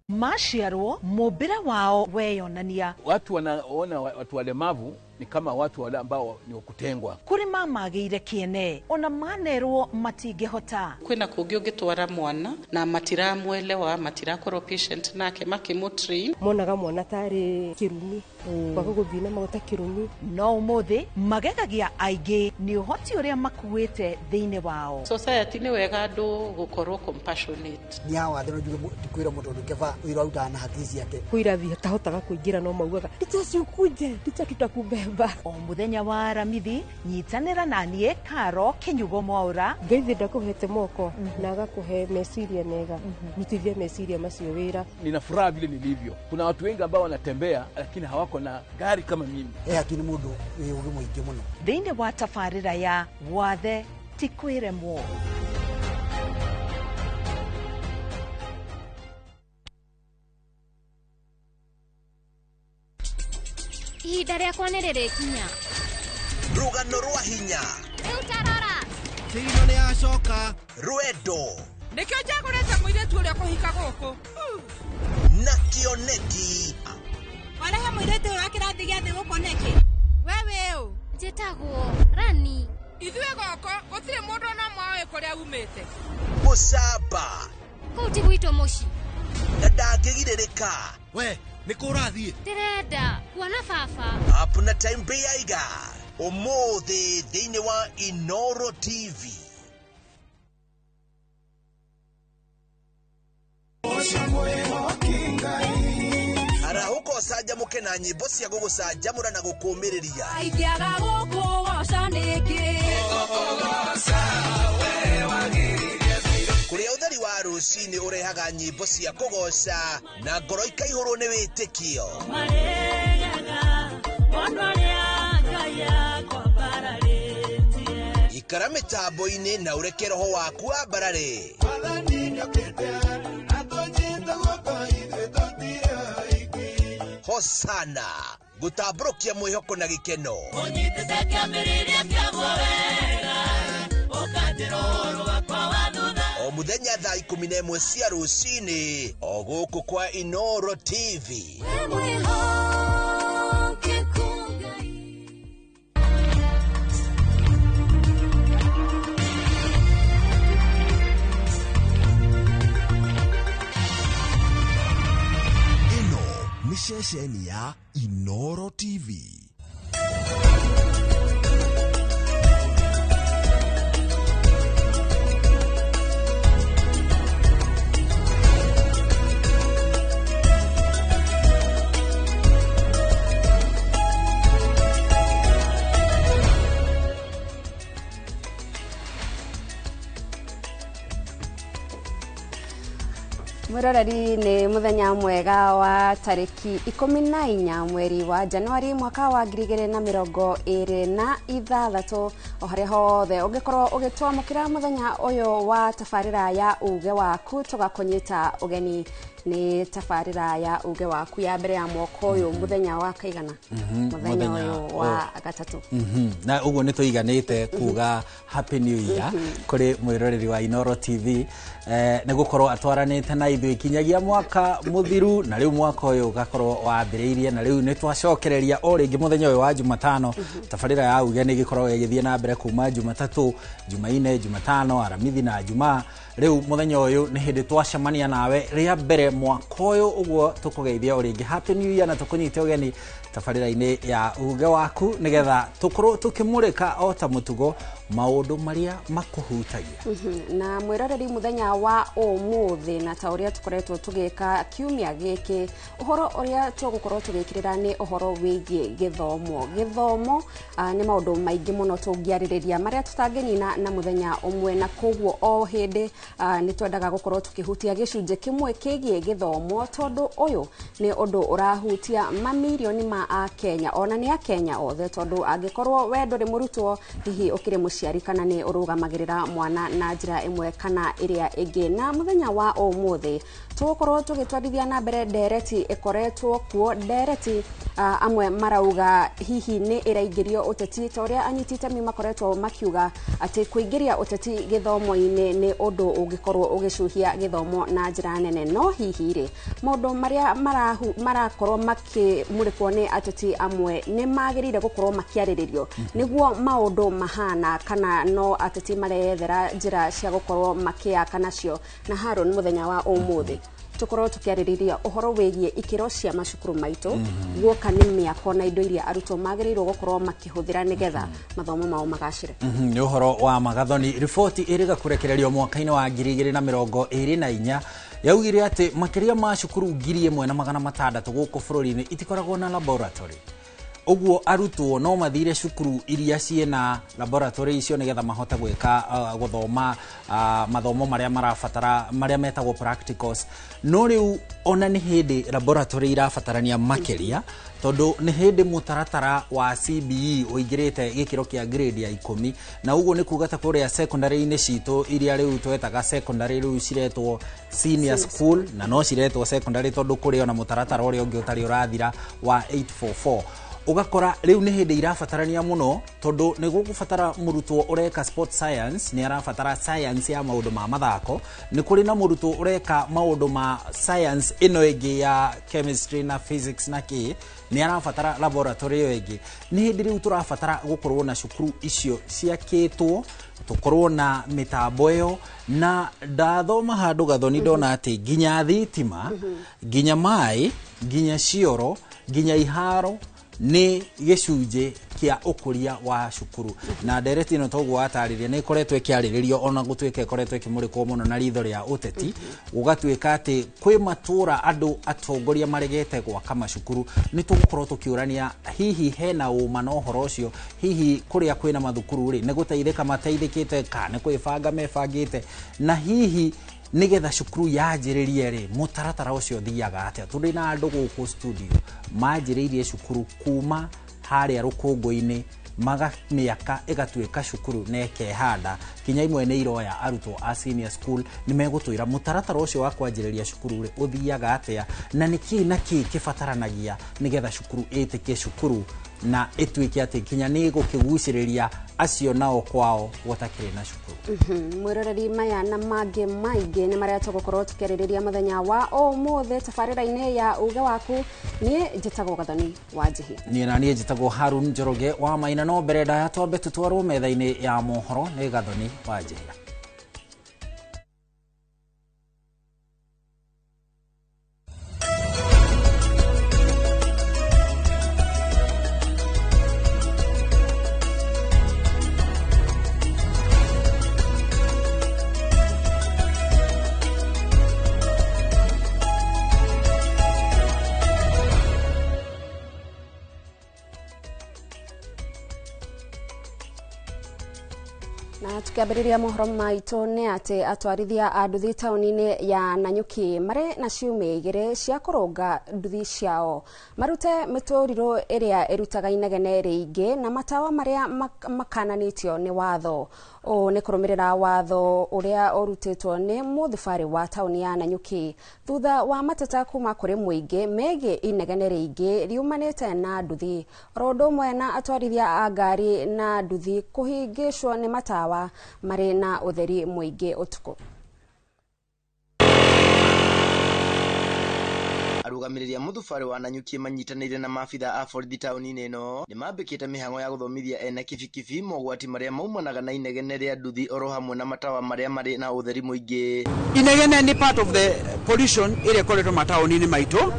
Mashiarwo mũmbĩre wao weyonania. Watu wanaona watu walemavu ni kama watu wale ambao ni wakutengwa. Kuri mamagĩire kĩene ona manerwo matingĩhota. Kwĩna kũngĩ ũngĩtwara mwana na matiramwelewa matirakorwo patient nake makĩmũtrain. Monaga mwana tarĩ kĩrumi kwaga gũthiĩ na magũta kĩrumi. No ũmũthĩ magegagia aingĩ nĩ ũhoti ũrĩa makuĩte thĩinĩ wao. Society nĩ wega andũ gũkorwo compassionate. Nĩawathĩrwo njuge kwĩra mũndũ ũngĩva wĩra ũrutaga na haki ciake. Kwĩra tahotaga kũingĩra no maugaga ndicacukuje ndicatutakumbe o muthenya wa Aramithi nyitanĩra na niĩ Karo Kinyugo Mwaura Ngai ndakuhete moko na agakuhe meciria mega rutithie meciria macio wĩra. Nina furaha vile nilivyo. Kuna watu wengi ambao wanatembea lakini hawako na gari kama mimi. Akini mundu ũgĩ mũingĩ mũno thĩinĩ wa tabarĩra ya wathe ti kwĩremwo. Ihinda rĩakwa nĩ rĩrĩkinya. Rũgano rwa hinya. Rĩu tarora. Tigino nĩ acoka. Rwendo. Nĩkĩo njagũrĩte mũirĩtu ũrĩa kũhika gũkũ. Na kĩoneki. Warehe mũirĩtu ũyũ wa kĩrathi gĩa thĩ gũkũ nĩkĩ? Wewe ũ. Njĩtagwo Rani. Ithuĩ gũkũ gũtirĩ mũndũ ona ũmwe kũrĩa umĩte. Mũcamba. Kũu ti gwitũ mũciĩ. Na ndangĩgirĩrĩka. We. Nĩkũrathiĩ ndĩrenda kuona baba Apuna time bei aiga ũmũthĩ thĩinĩ wa Inoro TV. Arahuko canjamũke na nyĩmbo cia gũgũcanjamũra na gũkũmĩrĩria. Aingĩaga gũkũ goca nĩngĩ. Kũrĩa ũtheri wa rũcinĩ ũrehaga nyĩmbo cia kũgoca na ngoro ikaihũrwo nĩ wĩtĩkio. Ikara mĩtambo-inĩ na ũreke roho waku wambarare. Hosana gũtambũrũkia mwĩhoko na gĩkeno. Ũnyitĩte kĩambĩrĩria kĩaguo wega ũkanjĩra ũhoro wakwa wa thutha. O muthenya thaa 11 cia rũcinĩ o gũkũ kwa Inoro TV. Ino ni ceceni ya Inoro TV. Mwiroreri nĩ muthenya mwega wa tariki 14 mweri wa Januari mwaka wa 2026 o harĩa hothe ũngĩkorwo ũgĩtwamũkĩra muthenya ũyũ wa tabarĩra ya uge waku tũgakũnyita ũgeni nĩ tabarĩra ya uge waku ya mbere ya mwaka ũyũ muthenya wa kaigana muthenya ũyũ wa gatatũ na ũguo nĩ tũiganĩte kuga happy new year kũrĩ mwĩroreri wa Inoro TV nĩ gũkorwo atwaranĩte na ithuĩ kinyagia mwaka mũthiru na rĩu mwaka ũyũ ũgakorwo wambĩrĩirie na rĩu nĩ twacokereria o rĩngĩ muthenya ũyũ wa Jumatano tabarĩra ya uge nĩ gĩkoragwo ĩgĩthiĩ na mbere kuma Jumatatũ Jumaine Jumatano Aramithi na Jumaa rĩu muthenya ũyũ nĩ hĩndĩ twacemania nawe rĩa mbere mwaka ũyũ ũguo tũkũgeithia o rĩngĩ happy new year na tũkũnyite ũgeni tabarĩra-inĩ ya uge waku nĩgetha tũkorwo tũkĩmũrĩka o ta mũtugo maundu maria makuhutagia na mwiroreri muthenya wa umuthi na ta uria tukoretwo tugika kiumia giki uhoro uria tugukorwo tugikirira ni uhoro wigie githomo ni maundu maingi muno tungiaririria maria tutangenina na muthenya umwe na koguo o hindi ni twendaga gukorwo tukihutia gicunje kimwe kigie githomo tondu uyu ni undu urahutia mamilioni ma a Kenya ona ni a Kenya othe tondu angikorwo we nduri murutwo hihi ukire muciari kana ni urugamagirira mwana na njira imwe kana iria ingi na muthenya wa umuthi tugukorwo tugitwarithia na mbere ndereti ikoretwo kuo ndereti amwe marauga hihi ni iraingirio uteti ta uria anyitite mi makoretwo makiuga ati kuingiria uteti githomo-ini ni undu ungikorwo ugicuhia githomo na njira nene no hihi ri maundu maria marakorwo makimurikwo ni ateti amwe ni magirire gukorwo makiariririo niguo maundu mahana kana no ateti marethera njira cia gukorwo makiaka nacio na Haron muthenya wa umuthi tukorwo tukiaririria uhoro wigie ikiro cia macukuru maitu guoka ni miako na indo iria arutwo magirirwo gukorwo makihuthira nigetha mathomo mao magacire ni uhoro wa magathoni riboti iriga kurekererio mwaka-ini wa 2024 yaugire ati makiria ma cukuru 1,600 guku bururi-ini itikoragwo na laboratory uguo arutwo no mathire cukuru iria ciena laboratory icio nigetha mahota gwika guthoma mathomo maria marafatara maria metagwo practicals no riu ona ni hindi laboratory irafatarania makiria tondu ni hindi mutaratara wa CBE uingirite gikiro kia grade ya 10 na uguo ni kuga ta kuria secondary-ini citu iria riu twetaga secondary riu ciretwo senior school na no ciretwo secondary tondu kuri ona mutaratara uria ungi utari urathira wa 844 ugakora riu ni hindi irafatarania muno tondu ni gugufatara murutwo ureka sport science ni arafatara science ya maundu ma mathako ni kuri na murutwo ureka maundu ma science ino ingi ya chemistry na physics na ki ni arafatara laboratory yo ingi ni hindi riu turafatara gukorwo na cukuru icio ciakitwo tukorwo na mitambo yo na ndathoma handu gathoni ndona ati ginya thitima ginya mai ginya cioro ginya iharo ni gicunje kia ukuria wa cukuru na ndereti ino toguo atariria ni koretwo ikiariririo ona gutweka ikoretwo ikimurikwo muno na ritho ria uteti ugatweka ati kwi matura andu atongoria maregete gwaka macukuru ni tugukorwo tukiurania hihi hena uma no horo ucio hihi kuria kwina mathukuru ri ni guteithika mateithikite kana kwibanga mebangite na hihi nigetha cukuru yanjiririe ri mutaratara ucio thiaga atia turi na andu guku studio manjiririe cukuru kuma haria rukungu-ini miaka igatwika cukuru nekehanda kinya imwe ni iroya arutwo a senior school ni megutwira mutaratara ucio wa kwanjiriria cukuru ri uthiaga atia na niki kibataranagia nigetha cukuru itike cukuru na itwike ati kinya ni gukiguciriria acio nao kwao watakire na cukuru mwiroreri maya na mange maingi ni maria tugukorwo tukiririria muthenya wa umuthi tabarira-ini ya uge waku nie njitagwo gathoni wa njihi nie na nie njitagwo Harun Njoroge wa Maina no mbere ndaya twambe tutwarwo metha-ini ya mohoro ni gathoni wa njihi tukiambiriria mohoro maitu ni ati atwarithia a nduthi tauni-ini ya Nanyuki mari na ciumia igiri cia kurunga nduthi ciao marute mituriro iria irutaga inegene ringi na matawa maria makananitio ni watho o ni kurumirira watho uria urutitwo ni muthibari wa tauni ya Nanyuki thutha wa mateta kuma kuri muingi megi inegene ringi riumanite na nduthi rondo mwe na atwarithia a ngari na nduthi kuhingishwo ni matawa mari na utheri muingi utuku arugamiria muthubari wa Nanyuki manyitanire na mafitha a borithi tauni-ini ino ni mambikite mihango ya guthomithia ene kibikibi mogwati maria maumanaga na inegene ria nduthi oro hamwe na matawa maria mari na utheri muingi. Inegene ni part of the pollution ire koretwo matauni-ini maitu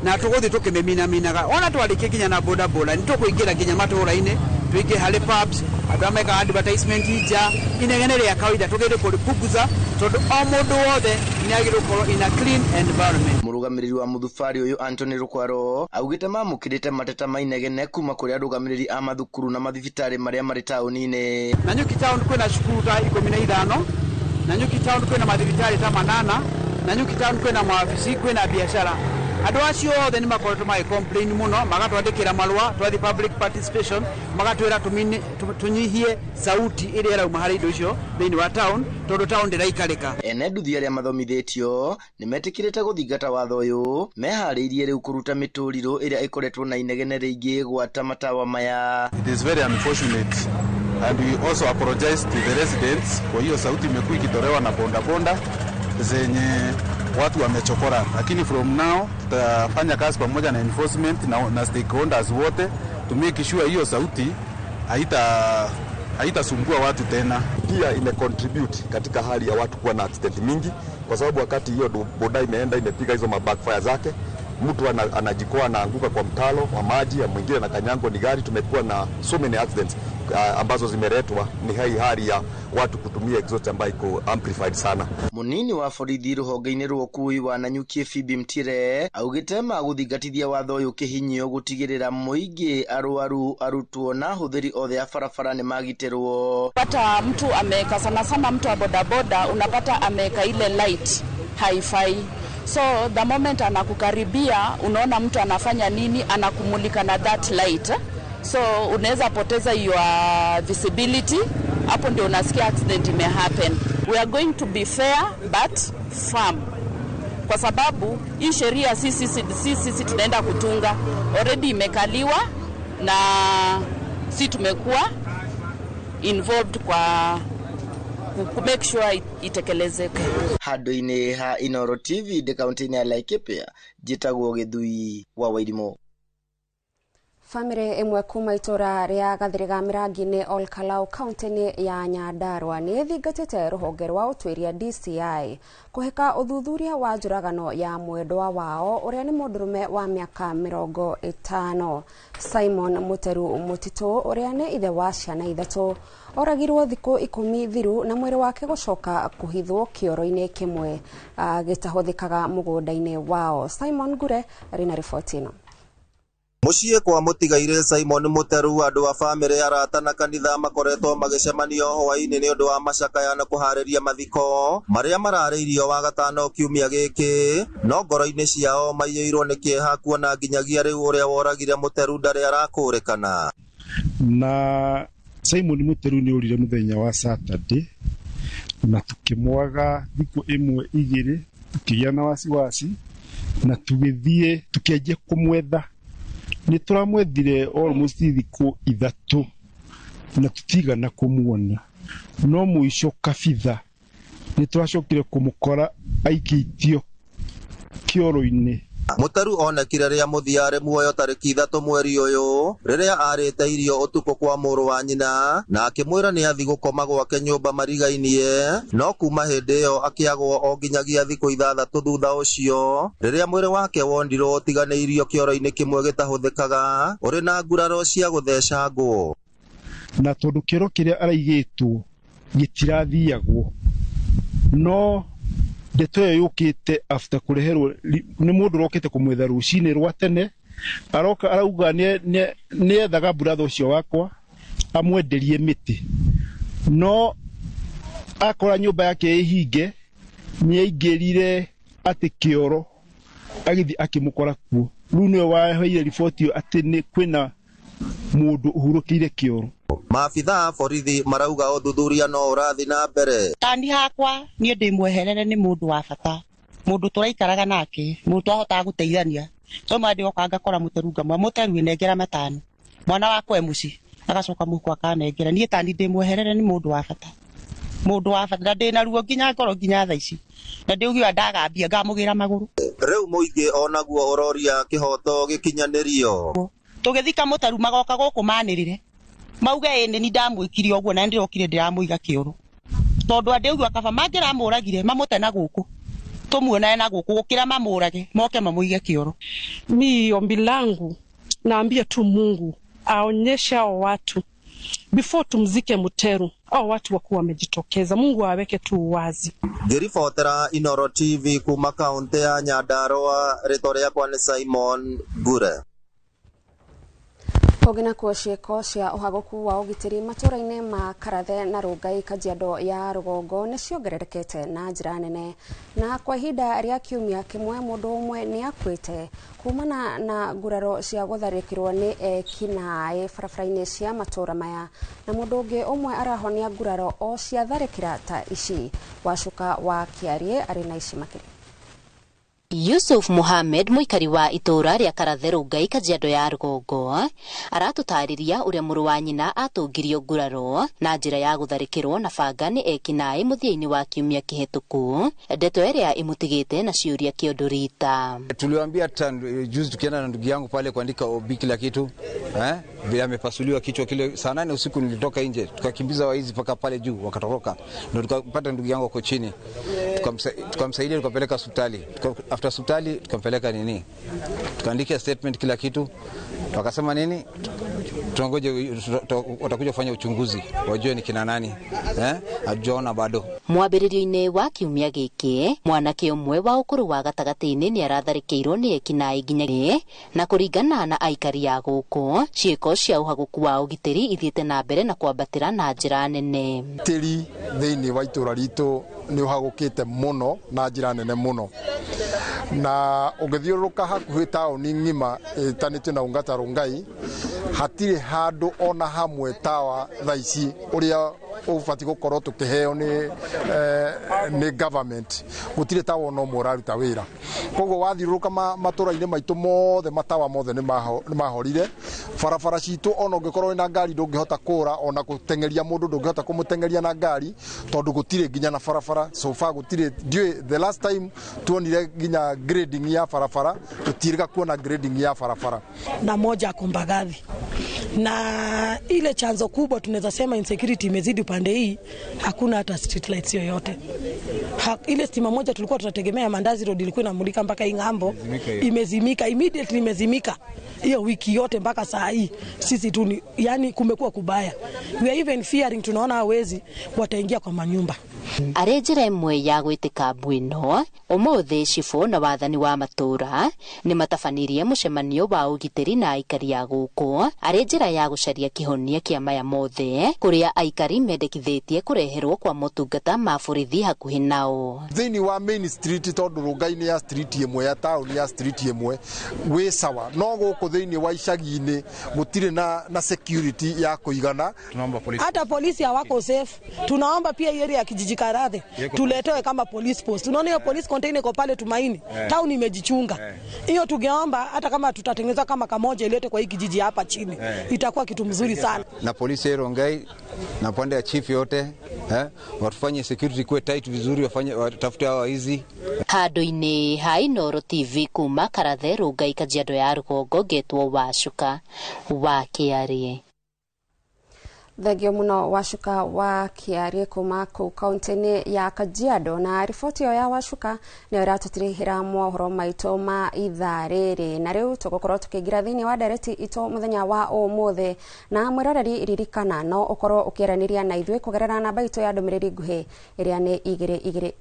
na tuguthi tukimeminaga ona twarikie kinya na boda boda ni tukuingira kinya matura-ini twige hale pubs adameka advertisement ija inegene ya kawaida tugende kulipuguza tondu o mundu wothe inagiro ko in a clean environment. Murugamiriri wa muthufari uyu Anthony Rukwaro augite mamukirite mateta mainegene kuma kuri arugamiriri a mathukuru na mathibitari maria mari tauni-ini. Nanyuki town kwina cukuru ta 15 Nanyuki town kwina mathibitari ta 8 Nanyuki town kwina maafisi kwina biashara. Andu acio othe ni makoretwo mai complain muno magatwandikira marua twathi public participation magatwira tunyihie sauti iri irauma hari indo icio thiini wa town tondu town ndiraikarika. Ene nduthi aria mathomithitio ni metikirite guthingata watho uyu mehariirie riu kuruta mituriro iria ikoretwo na inegene ringi gwata matawa maya. It is very unfortunate and we also apologize to the residents kwa hiyo sauti imekuwa ikitolewa na bonda zenye watu wamechokora, lakini from now tutafanya kazi pamoja na enforcement na stakeholders wote to make sure hiyo sauti haitasumbua watu tena. Pia imecontribute katika hali ya watu kuwa na accident mingi, kwa sababu wakati hiyo boda imepiga hizo backfire zake, mtu anajikoa anaanguka kwa mtalo wa maji, mwingine na kanyango ni gari. Tumekuwa na so many accidents ambazo zimeletwa ni hali ya watu kutumia exhaust ambayo iko amplified sana. Munini wa borithi ruhonge-ini rwa ukui wa Nanyuki Phoebe Mtire augite maguthingatithia watho uyu kihinyio gutigirira muingi arwaru arutwo na huthiri othe ya barabara ni magitirwo. Pata mtu ameka sana mtu wa bodaboda unapata ameka ile light hi-fi. So the moment anakukaribia unaona mtu anafanya nini, anakumulika na that light. So unaweza poteza your visibility, hapo ndio unasikia accident ime happen. We are going to be fair but firm, kwa sababu hii sheria sisi tunaenda kutunga already imekaliwa na si tumekuwa involved kwa ku make sure itekelezeke. Handu-ini ha Inoro TV de kaunti-ini ya Laikipia jitagwo Githui wa Wairimo. Family imwe kuma itora ria Gathiriga Mirangi-ini Olkalau kaunti-ini ya Nyandarua ni thingatite ruhonge rwa utwiria DCI kuheka uthuthuria wa njuragano ya mwendwa wao uria ni mundurume wa miaka 50. Simon Muteru Mutitu uria ni ithe wa ciana ithatu oragirwo thiku 10 thiru na mwiri wake gucoka kuhithwo kioro-ini kimwe gitahuthikaga mugunda-ini wao. Simon Gure rina ripoti ino. Muciĩ kwa mutigaire Simon Muteru, andu a family arata na kanitha makoretwo magicemanio hwaini ni undu wa macakaya na kuhariria mathiko maria mararĩirio wa gatano kiumia giki, no ngoro-ini ciao maiyĩirwo ni kieha kuona nginyagia riu uria woragire Muteru ndari arakũrĩkana. Na Simon Muteru ni urire muthenya wa Saturday na tukimwaga thiku imwe igiri tukigia na wasiwasi na tugithie tukianjia kumwetha. Ni turamwethire almost thiku 3 na tutigana kumuona, no muico kabitha ni turacokire kumukora aikitio kioro-ini. Muteru onekire ria muthiare muoyo tariki 3 mweri uyu riria arite irio utuko kwa muru wa nyina na akimwira ni athi gukoma gwake nyumba mariga-inie, no kuma hindi iyo akiagwo o nginyagia thiku 6 thutha ucio riria mwiri wake wondirwo utiganeirio kioro-ini kimwe gitahuthikaga uri na nguraro cia guthecangwo. Na tondu kioro kiria araigitwo gitirathiagwo, no ndeto yo yukite after kureherwo ni mundu rokite kumwetha rucini rwa tene aroka arauga ni ethaga brother ucio wakwa amwenderie miti, no akora nyumba yake ihinge ni aingirire ati kioro agithi akimukora kuo. Riu niwe waheire riboti ati ni kwina mundu uhurukiire kioro. Maabitha borithi marauga uthuthuria no urathi na mbere. Tani hakwa nie ndimweherere ni mundu wa bata, mundu turaikaraga nake, mundu twahotaga guteithania. So mandi oka ngakora Muteru ngamwa Muteru inengera matani mwana wakwa muci agacoka muku akanengera. Nie tani ndimweherere ni mundu wa bata ndina ruo nginya ngoro nginya tha ici na ndiugiwa ndagambia ngamugira maguru. Riu muingi onaguo uroria kihoto gikinyanirio. Tugithika Muteru magoka guku manirire mauga ene ni ndamwikire oguo na ndirokire ndiramuiga kioro tondu andiugwa kaba mangiramuragire mamute na guku tumuona na guku gukira mamurage moke mamuige kioro. Mi ombi langu naambia tu Mungu aonyesha watu before tumzike Muteru au watu wakuwa wamejitokeza. Mungu aweke tu wazi. Ngiribotera Inoro TV kuma kaunti ya Nyandarua, rĩtwa rĩakwa nĩ Simon Gure. Kogina kwa ciĩko cia ũhagũku wa ũgitĩri matũũra-inĩ ma Karathe na Rongai Kajiado ya Rũgongo nĩ ciongererekete na njĩra nene, na kwa ihinda rĩa kiumia kĩmwe mũndũ ũmwe nĩ akuĩte kumana na nguraro cia gũtharĩkĩrwo nĩ ekinaĩ barabara-inĩ cia matũũra maya, na mũndũ ũngĩ ũmwe arahonia nguraro o cia tharĩkĩra ta ici. Wacuka wa Kiarie arĩ na ici makĩria. Yusuf Mohamed muikari wa itura ria Karathe Rongai Kajiado ya Rũgongo aratutariria uria mũrũ wa nyina atungirio nguraro na njira ya gutharikirwo na banga ni ekinaĩ muthia-ini wa kiumia kihituku, ndeto ĩrĩa imutigite na ciuria kĩondo rita. Tuliwaambia juzi tukienda na ndugu yangu pale kuandika obi kila kitu vile amepasuliwa kichwa kile. Saa 8 usiku nilitoka nje, tukakimbiza waizi paka pale juu wakatoroka, ndio tukapata ndugu yangu kwa chini, tukamsaidia tukapeleka hospitali. After hospitali tukampeleka tukaandika statement kila kitu, wakasema tunangoje watakuja kufanya uchunguzi wajue ni kina nani, hajaona bado. Mwambĩrĩrio-inĩ wa kiumia gĩkĩ mwanake ũmwe wa ũkũrũ wa gatagatĩ-inĩ nĩ aratharĩkĩirwo nĩ ekinaĩ nginya na kũringana na aikari ya gũkũ, ciĩko cia ũhagũku wa ũgitĩri ithiĩte na mbere na kwambatĩra na njĩra nene. Ũgitĩri thĩinĩ wa itũra ritũ nĩ ũhagũkĩte mũno na njĩra nene mũno, na ũgĩthiũrũrũka hakuhĩ taũni ng'ima ĩtanĩtio na Ongata Rongai hatirĩ handũ ona hamwe tawa thaa ici ũrĩa ũbatiĩ gũkorwo tũkĩheo nĩ government, gũtirĩ tawa ona ũmwe ũraruta wĩra. Koguo wathiũrũrũka matũra-inĩ maitũ mothe matawa mothe nĩ mahorire. Barabara citũ ona ũngĩkorwo na ngari ndũngĩhota kũra, ona gũtengeria mũndũ ndũngĩhota kũmũtengeria na ngari tondũ gũtirĩ nginya na barabara. So far gũtirĩ, the last time tuonire nginya grading ya barabara, tũtirĩga kuona grading ya barabara. Na moja Kumbagathi. Na ile chanzo kubwa tunaweza sema insecurity imezidi pande hii, hakuna hata street lights yoyote. Ile stima moja tulikuwa tunategemea Mandazi Road ilikuwa inamulika mpaka Ing'ambo, imezimika immediately, imezimika hiyo wiki yote mpaka saa hii. Sisi tu yani kumekuwa kubaya. We are even fearing, tunaona hawezi wataingia kwa manyumba. Arĩ njĩra ĩmwe ya gwĩtĩka mbwĩno, ũmũthĩ cibũ na wathani wa matũũra nĩ matabanirie mũcemanio wa ũgitĩri na aikari ya gũkũ, arĩ njĩra ya gũcaria kĩhonia kĩa maya mothe, kũrĩa aikari mendekithĩtie kũreherwo kwa motungata ma borithi hakuhĩ nao. Thĩinĩ wa main street tondũ Rongai nĩ ya street ĩmwe ya taũni ya street ĩmwe wĩ sawa, no gũkũ thĩinĩ wa icagi-inĩ gũtirĩ na security ya kũigana. Hata polisi hawako safe. Tunaomba pia hiyo area ya kijiji Karathe tuletewe kama police post. Tunaona hiyo police container iko pale Tumaini, town imejichunga. Hiyo tungeomba hata kama tutatengeneza kama kamoja ilete kwa hii kijiji hapa chini, itakuwa kitu mzuri sana. Na polisi Rongai na pande ya chief yote watufanye security kuwe tight vizuri, watafute hao hizi. Handũ-inĩ ha Inoro TV kuma Karathe Rongai Kajiado ya Rũgongo, ngetwo Wacuka wa Kiarie. Thegio muno Wacuka wa Kiarie kuma kũu kaunti-inĩ ya Kajiado, na riboti ĩyo ya Wacuka nĩyo ĩratũtirĩhĩra mohoro maitũ ma ithaa rĩrĩ, na rĩu tũgũkorwo tũkĩingĩra thĩinĩ wa ndereti itũ mũthenya wa ũmũthĩ, na mwĩroreri ririkana no ũkorwo ũkĩaranĩria na ithuĩ kũgerera namba itũ ya ndũmĩrĩri nguhĩ ĩrĩa nĩ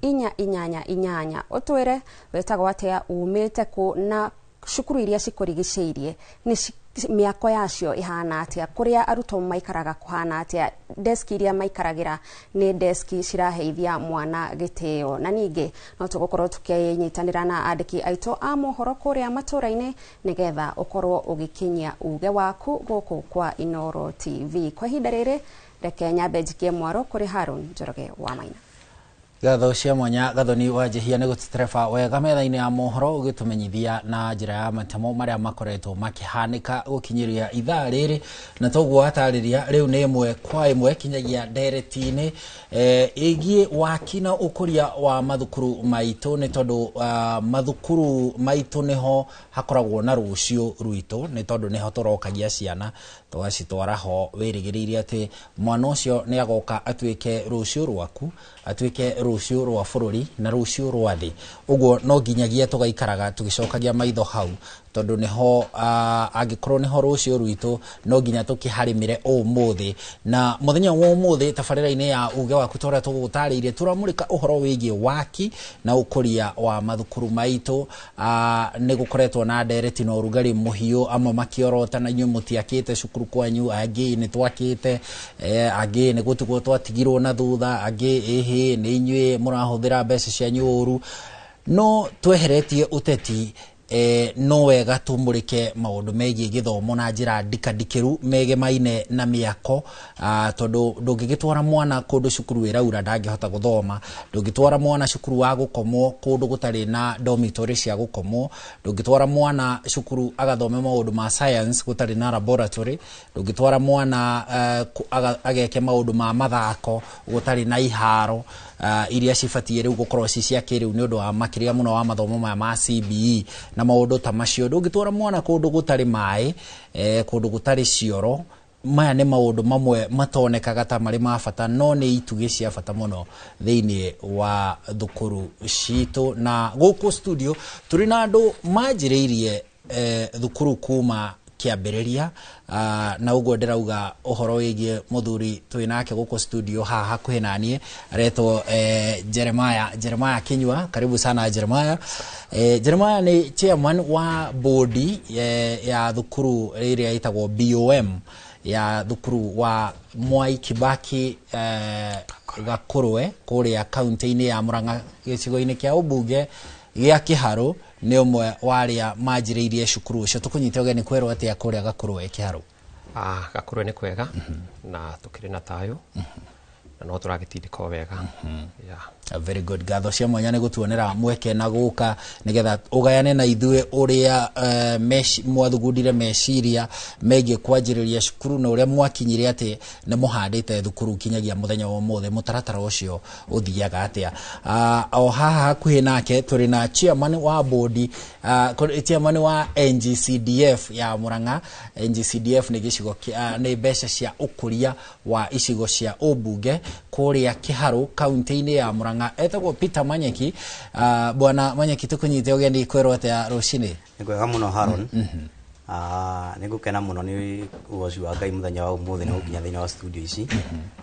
2288. ũtwĩre wĩtagwo atĩa, umĩte kũ na cukuru iria cikũrigicĩirie nĩ mĩako yacio ihana atĩa, kũrĩa arutwo maikaraga kuhana atĩa, deski iria maikaragĩra nĩ deski ciraheithia mwana gĩtĩo, na ningĩ no tũgũkorwo tũkĩnyitanĩra na andĩki aitũ a mohoro kũrĩa matũũra-inĩ nĩgetha ũkorwo ũgĩkinyia uge waku gũkũ kwa Inoro TV. Kwa ihinda rĩrĩ reke nyambe njikie mwaro kũrĩ Harun Njoroge wa Maina. Gatho cia mwanya Gathoni wa Njihia nĩ gũtũterefa wega metha-inĩ ya mohoro ũgĩtũmenyithia na njĩra ya matemo marĩa makoretwo makĩhanĩka gũkinyĩria ithaa rĩrĩ, na toguo atarĩria rĩu nĩ ĩmwe kwa ĩmwe kinyagia ndereti-inĩ ĩgiĩ waki na ũkũria wa mathukuru maitũ, nĩ tondũ mathukuru maitũ nĩho hakoragwo na rũciũ rwitũ, nĩ tondũ nĩho tũrokagia ciana tũgacitwara ho wĩrĩgĩrĩire atĩ mwana ũcio nĩ agoka atuĩke rũciũ rwaku, atuĩke rũciũ rwa bũrũri na rũciũ rwa thĩ. Ũguo no nginyagia tũgaikaraga tũgĩcokagia maitho hau tondu niho angikorwo niho rucio rwito no nginya tukiharimire umuthi na muthenya wa umuthi tabarira-ini ya uge waku toria tugutariire turamurika uhoro wigie waki na ukuria wa mathukuru maitu ni gukoretwo na ndereti na urugari muhiu amwe makiorota na nyu mutiakite cukuru kwanyu angi ni twakite angi ni gutugo twatigirwo na thutha angi ni inyue murahuthira mbeca cianyu uru no tweheretie uteti no wega tumurike maundu megie githomo na njira ndikadikiru mege maine na miako tondu ndungigitwara mwana kundu cukuru iraura ndangihota guthoma ndungitwara mwana cukuru wa gukomwo kundu gutari na dormitory cia gukomwo ndungitwara mwana cukuru agathome maundu ma science gutari na laboratory ndungitwara mwana ageke maundu ma mathako gutari na iharo iria cibatie riu gukorwo ci cia kiriu ni undu wa makiria muno wa mathomo ma CBE na maundu ta macio ndungitwara mwana kundu gutari mai kundu gutari cioro maya ni maundu mamwe matonekaga ta mari ma bata no ni itugi cia bata muno thiini wa thukuru citu na guku studio turi na andu manjiriirie thukuru kuma kiambiriria na ugo ndirauga uhoro wigie muthuri twinake guko studio haha kwinanie aretwo Jeremiah Kinyua. Karibu sana Jeremiah. Jeremiah ni chairman wa bodi ya thukuru iria itagwo BOM ya thukuru wa Mwai Kibaki Gakurwe kuria kaunti-ini ya Murang'a gicigo-ini kia ubunge gia Kiharu ni umwe waria manjiriirie cukuru ucio tukunyite ugeni kwerwo atia kuria Gakurwe Kiharu. Gakurwe ni kwega na tukiri na tayo na no turagitindika wega. Very good. Gatho cia mwanya ni gutuonera mweke na guka nigetha ugayane na ithue uria mwathugundire meciria megie kwanjiriria cukuru na uria mwakinyire ati ni muhandite thukuru kinyagia muthenya wa mothe mutaratara ucio uthiaga atia. O haha kuhi nake turi na chairman wa bodi chairman wa NGCDF ya Murang'a. NGCDF ni gicigo ni mbeca cia ukuria wa icigo cia ubunge kuria Kiharu kaunti-ini ya Murang'a. Etagwo Peter Manyeki. Bwana Manyeki tukunyite ugeni kwerwo atia rucini. Nikwega muno Haron. Nigukena muno ni ugoci wa Ngai muthenya wa umuthi ni gukinya thiini wa studio ici.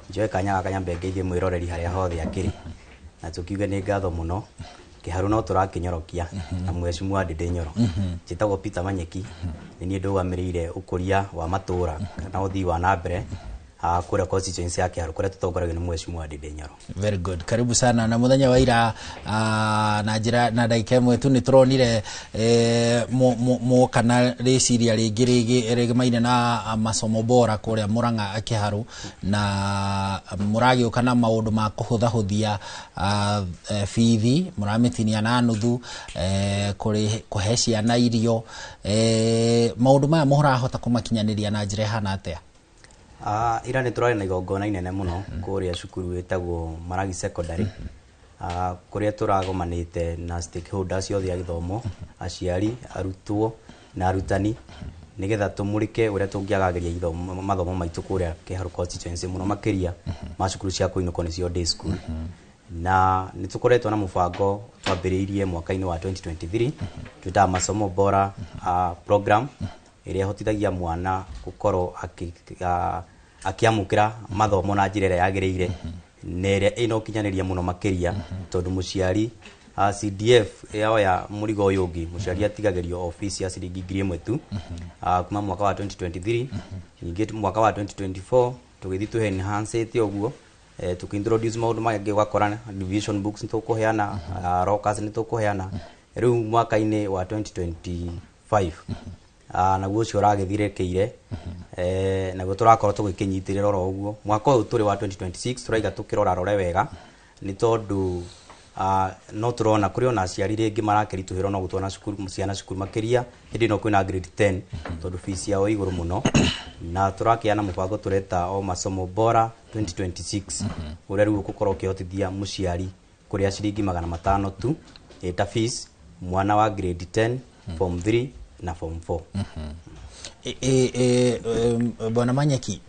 Njoe kanya kanyambe ngeithie mwiroreri haria hothe akiri na tukiuge ni ngatho muno Kiharu no turakinyorokia na mwecimu Ndindi Nyoro. Njitagwo Peter Manyeki ni nie ndugamiriire ukuria wa matura na uthii wa nambere kura constituency ya Kiharu kura tutongoragio ni mwecimu Ndindi Nyoro. Very good. Karibu sana na muthenya wa ira na njira na ndaika imwe tu ni turonire mo kana reciria ringi maine na masomo bora kuria Murang'a Kiharu na muragio kana maundu ma kuhuthahuthia fithi muramitinia na nuthu kuri kuhe ciana irio maundu maya muhurahota kumakinyaniria na njira hana atia? Ira ni turari na igongona inene muno kuria cukuru etagwo Maragi Secondary kuria turagomanite na stakeholders yothe ya githomo, aciari, arutwo na arutani nigetha tumurike uria tungiagagiria ithomo mathomo maitu kuria Kiharu constituency muno makiria ma cukuru cia kuinuko nicio day school. Na nitukoretwo na mubango twambiriirie mwaka-ini wa 2023 twita masomo bora program iria hotithagia mwana gukorwo akiamukira mathomo na njira iria yagiriire nere ino kinyaniria muno makiria tondu muciari CDF yao ya murigo yogi muciari atigagirio office ya ciringi 1,000 tu kuma mwaka wa 2023 nyingi mwaka wa 2024 tugithi tu enhance ite oguo tukintroduce maundu mangĩ ugakora division books nitukuheana rockers nitukuheana riu mwaka-ini wa 2025 naguo ucio uragithirekeire naguo turakorwo tugikinyitirira ro uguo mwaka uyu turi wa 2026 turaiga tukirora rore wega ni tondu no turona kuri ona aciari ringi marakirituhirwo no gutwana cukuru ciana cukuru makiria hindi no kwina grade 10 tondu fees yao iguru muno na turakiana mubango tureta o masomo bora 2026 uria riu gukorwo ukihotithia muciari kuria ciringi 500 tu eta fees mwana wa grade 10 form 3 na form 4. Bwana Manyeki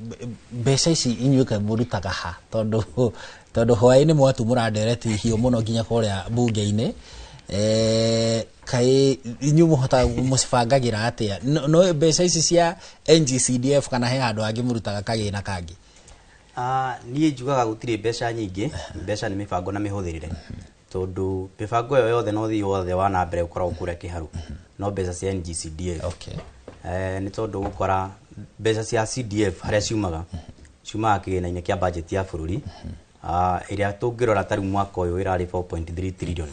mbeca ici inyuka murutaga ha tondu hwaini mwatu murandereti hiyo muno nginya kuria bunge-ini kai inyu muhota musibangagira atia no mbeca ici cia NGCDF kana he handu angi murutaga kagina kangi? Niĩ njugaga gũtirĩ mbeca nyingĩ, mbeca nĩ mĩbango na mĩhũthĩrĩre, tondũ mĩbango ĩyo yothe no thii wothe wa na mbere ũkoragwo kũrĩa kĩharu, no mbeca cia NGCDF. Nĩ tondũ gũkora mbeca cia CDF harĩa ciumaga kĩgĩna-inĩ kĩa budget ya bũrũri, ĩrĩa tũngĩrora tarĩ mwaka ũyũ ĩrarĩ 4.3 trillion,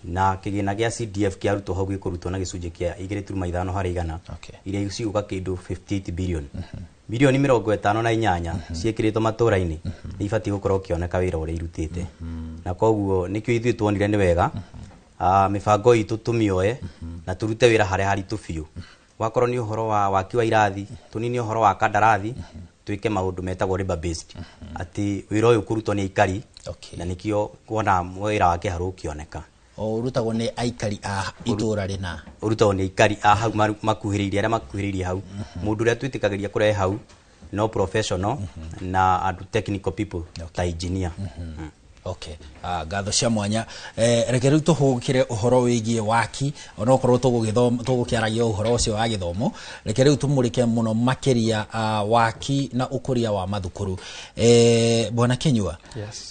na kĩgĩna gĩa CDF kĩarutwo hau gĩkũrutwo na gĩcunjĩ kĩa 2.5 harĩ igana, iria cigũka kĩndũ 58 billion. Bilioni 58 ciĩkĩrĩtwo matũra-inĩ nĩ ibatiĩ gũkorwo kĩoneka wĩra ũrĩa irutĩte, na koguo nĩkĩo ithuĩ tuonire nĩ wega mĩbango itũ tũmĩoe na tũrute wĩra harĩa haritũ biũ. Wakorwo nĩ ũhoro wa waki wa irathi, tũnini ũhoro wa kandarathi, twĩke maũndũ metagwo labor based, atĩ wĩra ũyũ kũrutwo nĩ aikari, na nĩkĩo kuona wĩra wa kĩharu ũkĩoneka. Urutagwo nĩ aikari a itũra rĩna? Urutagwo nĩ aikari a hau makuhĩrĩirie, arĩa makuhĩrĩirie hau. Mũndũ ũrĩa twĩtĩkagĩria kũrehe hau no professional na andũ technical people ta engineer. Ngatho cia mwanya. Reke rĩu tũhũgĩre ũhoro wĩgiĩ waki, ona okorwo tũgũkĩaragia ũhoro ũcio wa gĩthomo. Reke rĩu tũmũrĩke mũno makĩria waki na ũkũria wa mathukuru. Bwana Kinyua,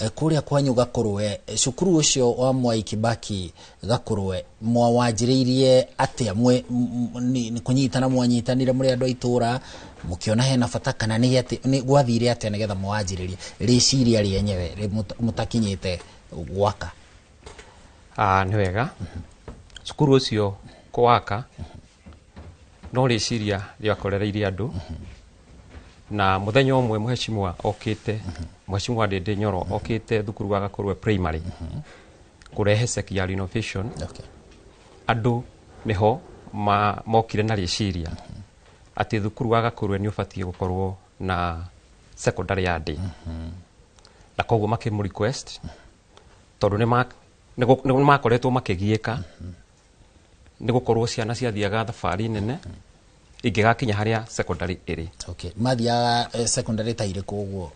kũrĩa kwanyu Gakurwe, cukuru ũcio wa Mwai Kibaki Gakurwe, mwawanjĩrĩirie atĩa? Nĩ kũnyitana mwanyitanire mũrĩ andũ a itũra, mukiona hena bata kana nĩ gwathire atĩa nĩgetha mwanjĩrĩrie rĩciria rĩenyewe mutakinyĩte gwaka? Nĩ wega cukuru ũcio kũwaka no rĩciria rĩakorereirie andũ, na mũthenya ũmwe mheshimiwa okĩte, mheshimiwa Ndindi Nyoro okĩte thukuru wa Gakurwe primary kũrehe seki ya renovation. Andũ nĩho mokire na rĩciria atĩ thukuru wa Gakurwe nĩ ũbatiĩ gũkorwo na secondary ya day, na koguo makĩmũ request tondũ nĩ makoretwo makĩgiĩka nĩ gũkorwo ciana ciathiaga thabarĩ nene ingĩgakinya harĩa secondary ĩrĩ. Mathiaga secondary ta irĩkũ ũguo?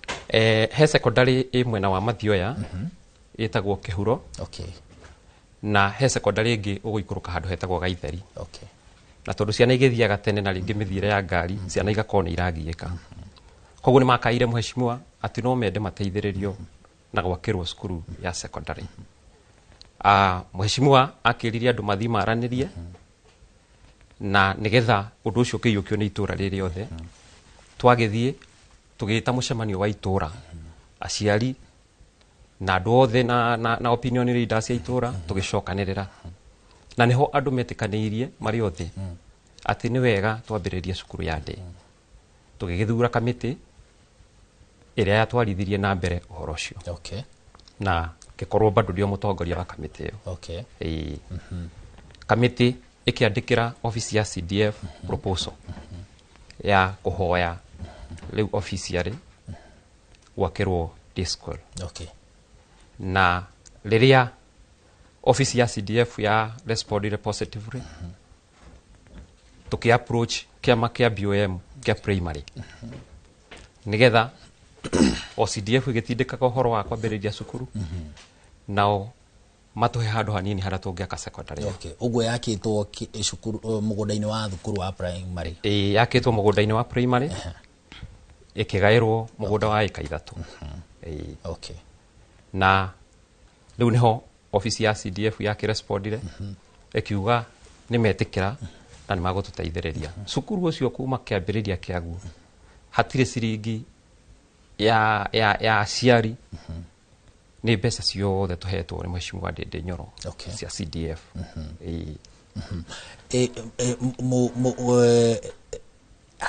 He secondary ĩ mwena wa Mathioya ĩtagwo Kĩhuro, na he secondary ĩngĩ ũgũikũrũka handũ hetagwo Gaitheri. Na tondũ ciana igĩthiaga tene na rĩngĩ mĩthiĩre ya ngari, ciana igakorwo nĩ iragiĩka. Koguo nĩ makaire mheshimiwa atĩ no mende mateithĩrĩrio na gwakĩrwo cukuru ya secondary. Mheshimiwa akĩririe andũ mathi maranĩrie na nĩgetha ũndũ ũcio ũkĩiyũkio nĩ itũra rĩrĩ othe. Twagĩthiĩ tũgĩta mũcemanio wa itũra, aciari na andũ othe na opinion leaders ya itũra, tũgĩcokanĩrĩra na niho andũ metĩkanĩirie marĩ othe atĩ nĩ wega twambĩrĩrie cukuru ya day. Tũgĩgĩthura kamĩtĩ ĩrĩa yatwarithirie na mbere ũhoro ũcio, na gĩkorwo bado ndio mũtongoria wa kamĩtĩ ĩyo. Kamĩtĩ ĩkĩandĩkĩra office ya CDF proposal ya kũhoya rĩu officially gwakĩrwo day school. Na rĩrĩa office ya CDF ya responded positively, tuki approach kĩama kĩa BOM kĩa primary nĩgetha o CDF igĩtindĩkaga ũhoro wa kwambĩrĩria cukuru, nao matũhe handũ hanini harĩa tũngĩaka secondary. Ũguo yakĩtwo cukuru mũgũnda-inĩ wa thukuru wa primary? Yakĩtwo mũgũnda-inĩ wa primary, ĩkĩgaĩrwo mũgũnda wa ĩka 3. Na rĩu nĩho office ya CDF yakĩrespondire ĩkiuga nĩ metĩkĩra na nĩ magũtũteithĩrĩria. Cukuru ũcio kuma kĩambĩrĩria kĩaguo hatirĩ ciringi ya aciari, nĩ mbeca ciothe tũhetwo nĩ mheshimiwa Ndindi Nyoro cia CDF.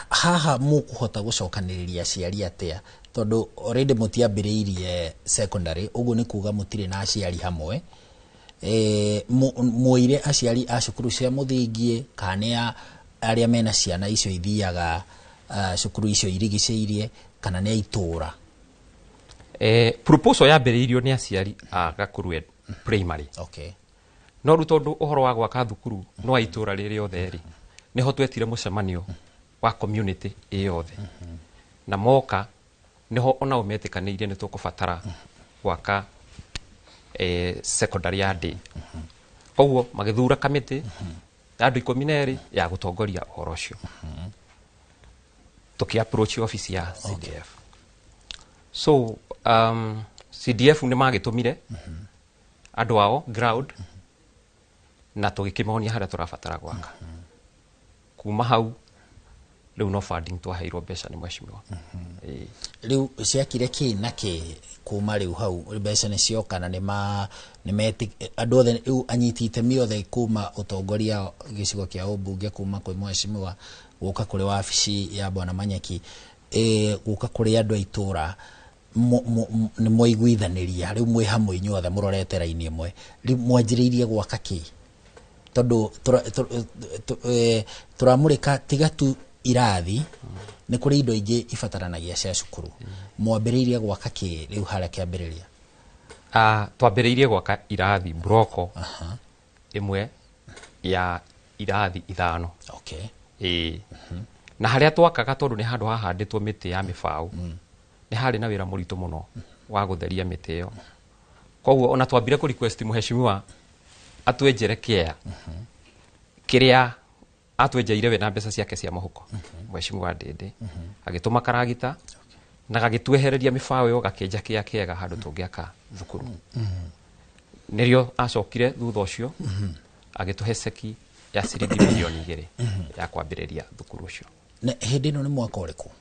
Haha mũkũhota gũcokanĩrĩria aciari atĩa? Tondũ already mũtiambĩrĩirie secondary, ũguo nĩ kuga mũtirĩ na aciari hamwe. Mũire aciari a cukuru cia mũthingi kana arĩa mena ciana icio ithiaga cukuru icio irigicĩirie, kana nĩ itũra? Proposal yambĩrĩirio nĩ aciari a Gakurwe primary. No rĩu tondũ ũhoro wa gwaka thukuru no wa itũra rĩrĩ othe rĩ, nĩho twetire mũcemanio wa community ĩyothe, na moka nĩho ona ũmetĩkanĩirie nĩ tũkũbatara gwaka secondary ya day. koguo magithura kamiti ya andu 12 ya gutongoria uhoro ucio tuki approach office ya CDF. So CDF ni magitumire andu ao ground na tugikimonia haria turabatara gwaka. Kuma hau riu no funding twaheirwo mbeca ni mheshimiwa. Riu ciakire ki naki kuma riu hau mbeca ni ciokana ni meti andu othe riu anyitite miothe kuma utongoria gicigo kia ubunge kuma kwi mheshimiwa guka kuri wabici ya bwana Manyeki guka kuri andu aitura ni moiguithaniria riu mwi hamwe inyuothe murorete raini imwe riu mwanjiriirie gwaka ki tondu turamurika tiga tu irathi ni kuri indo ingi ibataranagia cia cukuru mwambiriirie gwaka ki riu haria kiambiriria twambiriirie gwaka irathi broko imwe ya irathi 5. Okay. Na haria twakaga tondu ni handu hahanditwo miti ya mibau ni hari na wira muritu muno wa gutheria miti iyo koguo ona twambire ku request mheshimiwa atwenjere kia kiria atwenjeire we na mbeca ciake cia mahuko mheshimiwa Ndindi agituma karagita na gagitwehereria mibau iyo gakenja kia kiega handu tungiaka thukuru nirio acokire thutha ucio agituhe seki ya ciringi milioni 2 ya kwambiriria thukuru ucio. Na hindi no ni mwaka uriku?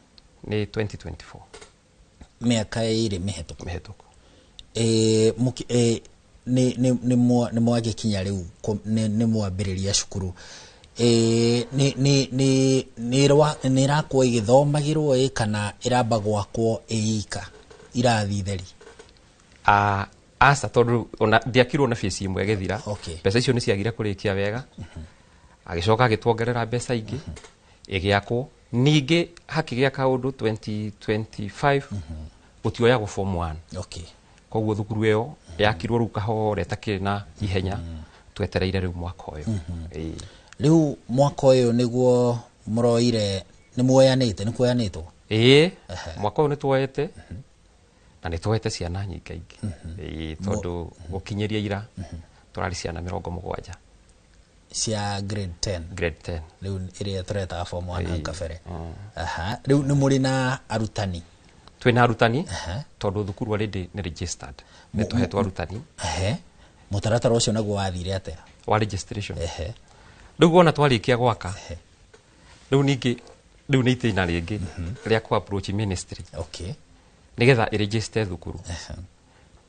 Ni 2024. Miaka iri mihituku. Ni mwagikinya riu ni mwambiriria cukuru ni rakwo igithomagirwo kana iramba gwakwo iika irathi theri? Asa tondu ona ndiakirwo na fees imwe githira mbeca icio ni ciagire kurikia wega agicoka agitwongerera mbeca ingi igiakwo ningi hakigia kaundu 2025 gutioya go form 1. Okay. Koguo thukuru iyo yakirwo ru kahore takina ihenya twetereire riu mwaka uyu. Riu mwaka uyu niguo muroire ni muoyanite ni kuoyanitwo? Mwaka uyu ni tuoyete na ni tuoyete ciana nyingi tondu gukinyeria ira turari ciana 70 cia grade 10. Grade 10 riu iria tureta form 1 kabere. Riu ni muri na arutani? Twina arutani tondu thukuru already ni registered ni tuhetwo arutani. Mutaratara ucio naguo wathire atia wa registration? Riu ona twarikia gwaka riu ningi riu ni itina ringi ria ku approach ministry. Okay. Nigetha iregister thukuru.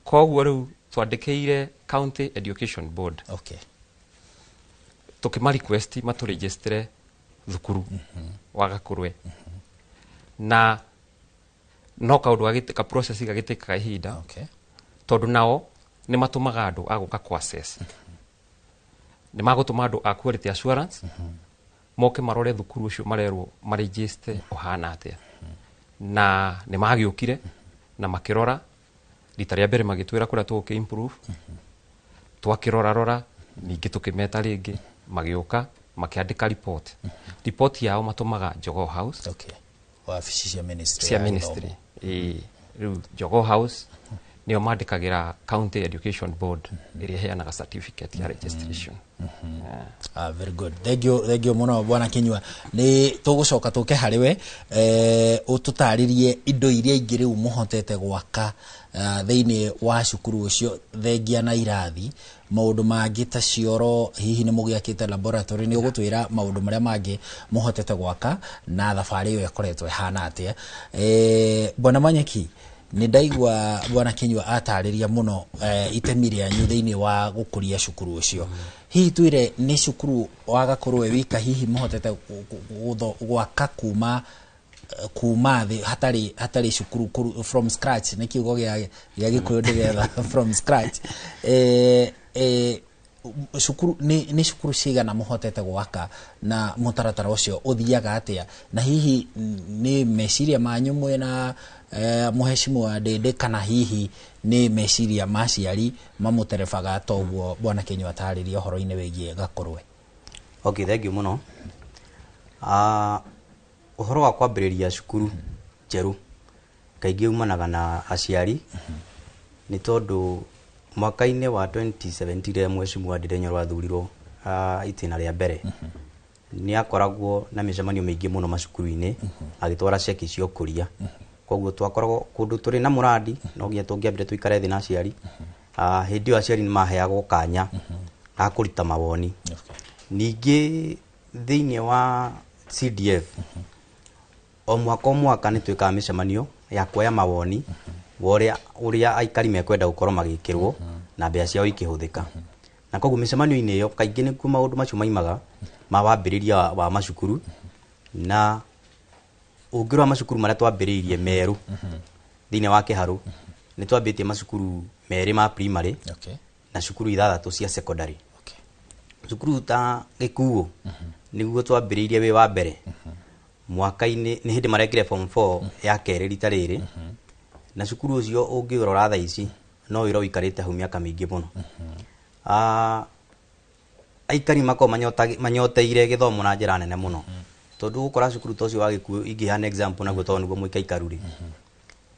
Koguo riu twandikiire county education board. Okay. Tukima request matu registre thukuru wa Gakurwe. Na no kaundu agitika process igagitika ihinda. Okay. Tondu nao ni matumaga andu aguka ku access. Ni magutuma andu a quality assurance moke marore thukuru ucio marerwo maregister ohana atia. Na ni magiukire na makirora rita ria mbere magitwira kuria tuke improve twakirora rora ningi tukimeta ringi magiuka makiandika report yao matumaga Jogoo House. Okay. Wabici cia ministry. Cia ministry. Riu Jogoo House nio mandikagira county education board iria heanaga certificate ya registration. Very good. Thank you muno bwana Kinyua. Ni tugucoka tuke hariwe ututaririe indo iria ingĩ riu muhotete gwaka thiini wa cukuru ucio thengia na irathi maundu mangi ta cioro hihi ni mugiakite laboratory ni ugutwira maundu maria mangi muhotete gwaka na thabari iyo yakoretwo ihana atia. Bwana Manyeki ni ndaigwa bwana Kinyua atariria muno itemi rĩanyu thiini wa gukuria cukuru ucio. Hihi twire ni cukuru wa Gakurwe wika hihi muhotete gwaka kuma thi hatari cukuru from scratch ni kiugo gya Gikuyu ndigetha from scratch cukuru ni cukuru cigana muhotete gwaka na mutaratara ucio uthiaga atia na hihi ni meciria manyu mwena mheshimiwa Ndindi kana hihi ni meciria maciari mamuterebaga toguo bwana Kinyua atariria horo-ini wigie Gakurwe? Okay, thank you muno. Uhoro wa kwambiriria cukuru njeru kaingĩ umanaga na aciari ni tondu mwaka-inĩ wa 2017 Mheshimiwa Ndinyo rwathurirwo itĩna rĩa mbere nĩ akoragwo na mĩcemanio mĩingĩ mũno macukuru-inĩ agĩtwara ceki cia ũkũria. Koguo twakoragwo kũndũ tũrĩ na mũrandi no nginya tũngĩambire tũikare thĩ na aciari. Hĩndĩ ĩyo aciari nĩ maheagwo kanya ga kũruta mawoni. Ningĩ thĩinĩ wa CDF o mwaka nĩ twĩkaga mĩcemanio ya kuoya mawoni ũrĩa aikari mekwenda gũkorwo magĩkĩrwo na mbeca ciao ikĩhũthĩka. Na koguo mĩcemanio-inĩ ĩyo kaingĩ nĩkuo maũndũ macio maimaga ma wambĩrĩria wa macukuru, na ũngĩrora macukuru marĩa twambĩrĩirie merũ thĩinĩ wa Kĩharũ nĩ twambĩtie macukuru merĩ ma primary na cukuru 6 cia secondary. Cukuru ta Gĩkuũ nĩguo twambĩrĩirie wĩ wa mbere mwaka-inĩ, nĩ hĩndĩ marekire form 4 ya kerĩ rita rĩrĩ, na cukuru ũcio ũngĩrora thaa ici no wĩra ũikarĩte hau mĩaka mĩingĩ mũno. Aikari mako manyoteire gĩthomo na njĩra nene mũno, tondũ gũkora cukuru ta ũcio wa Gĩkuũ ingĩheana example naguo tondũ nĩguo mũikaikaru-rĩ,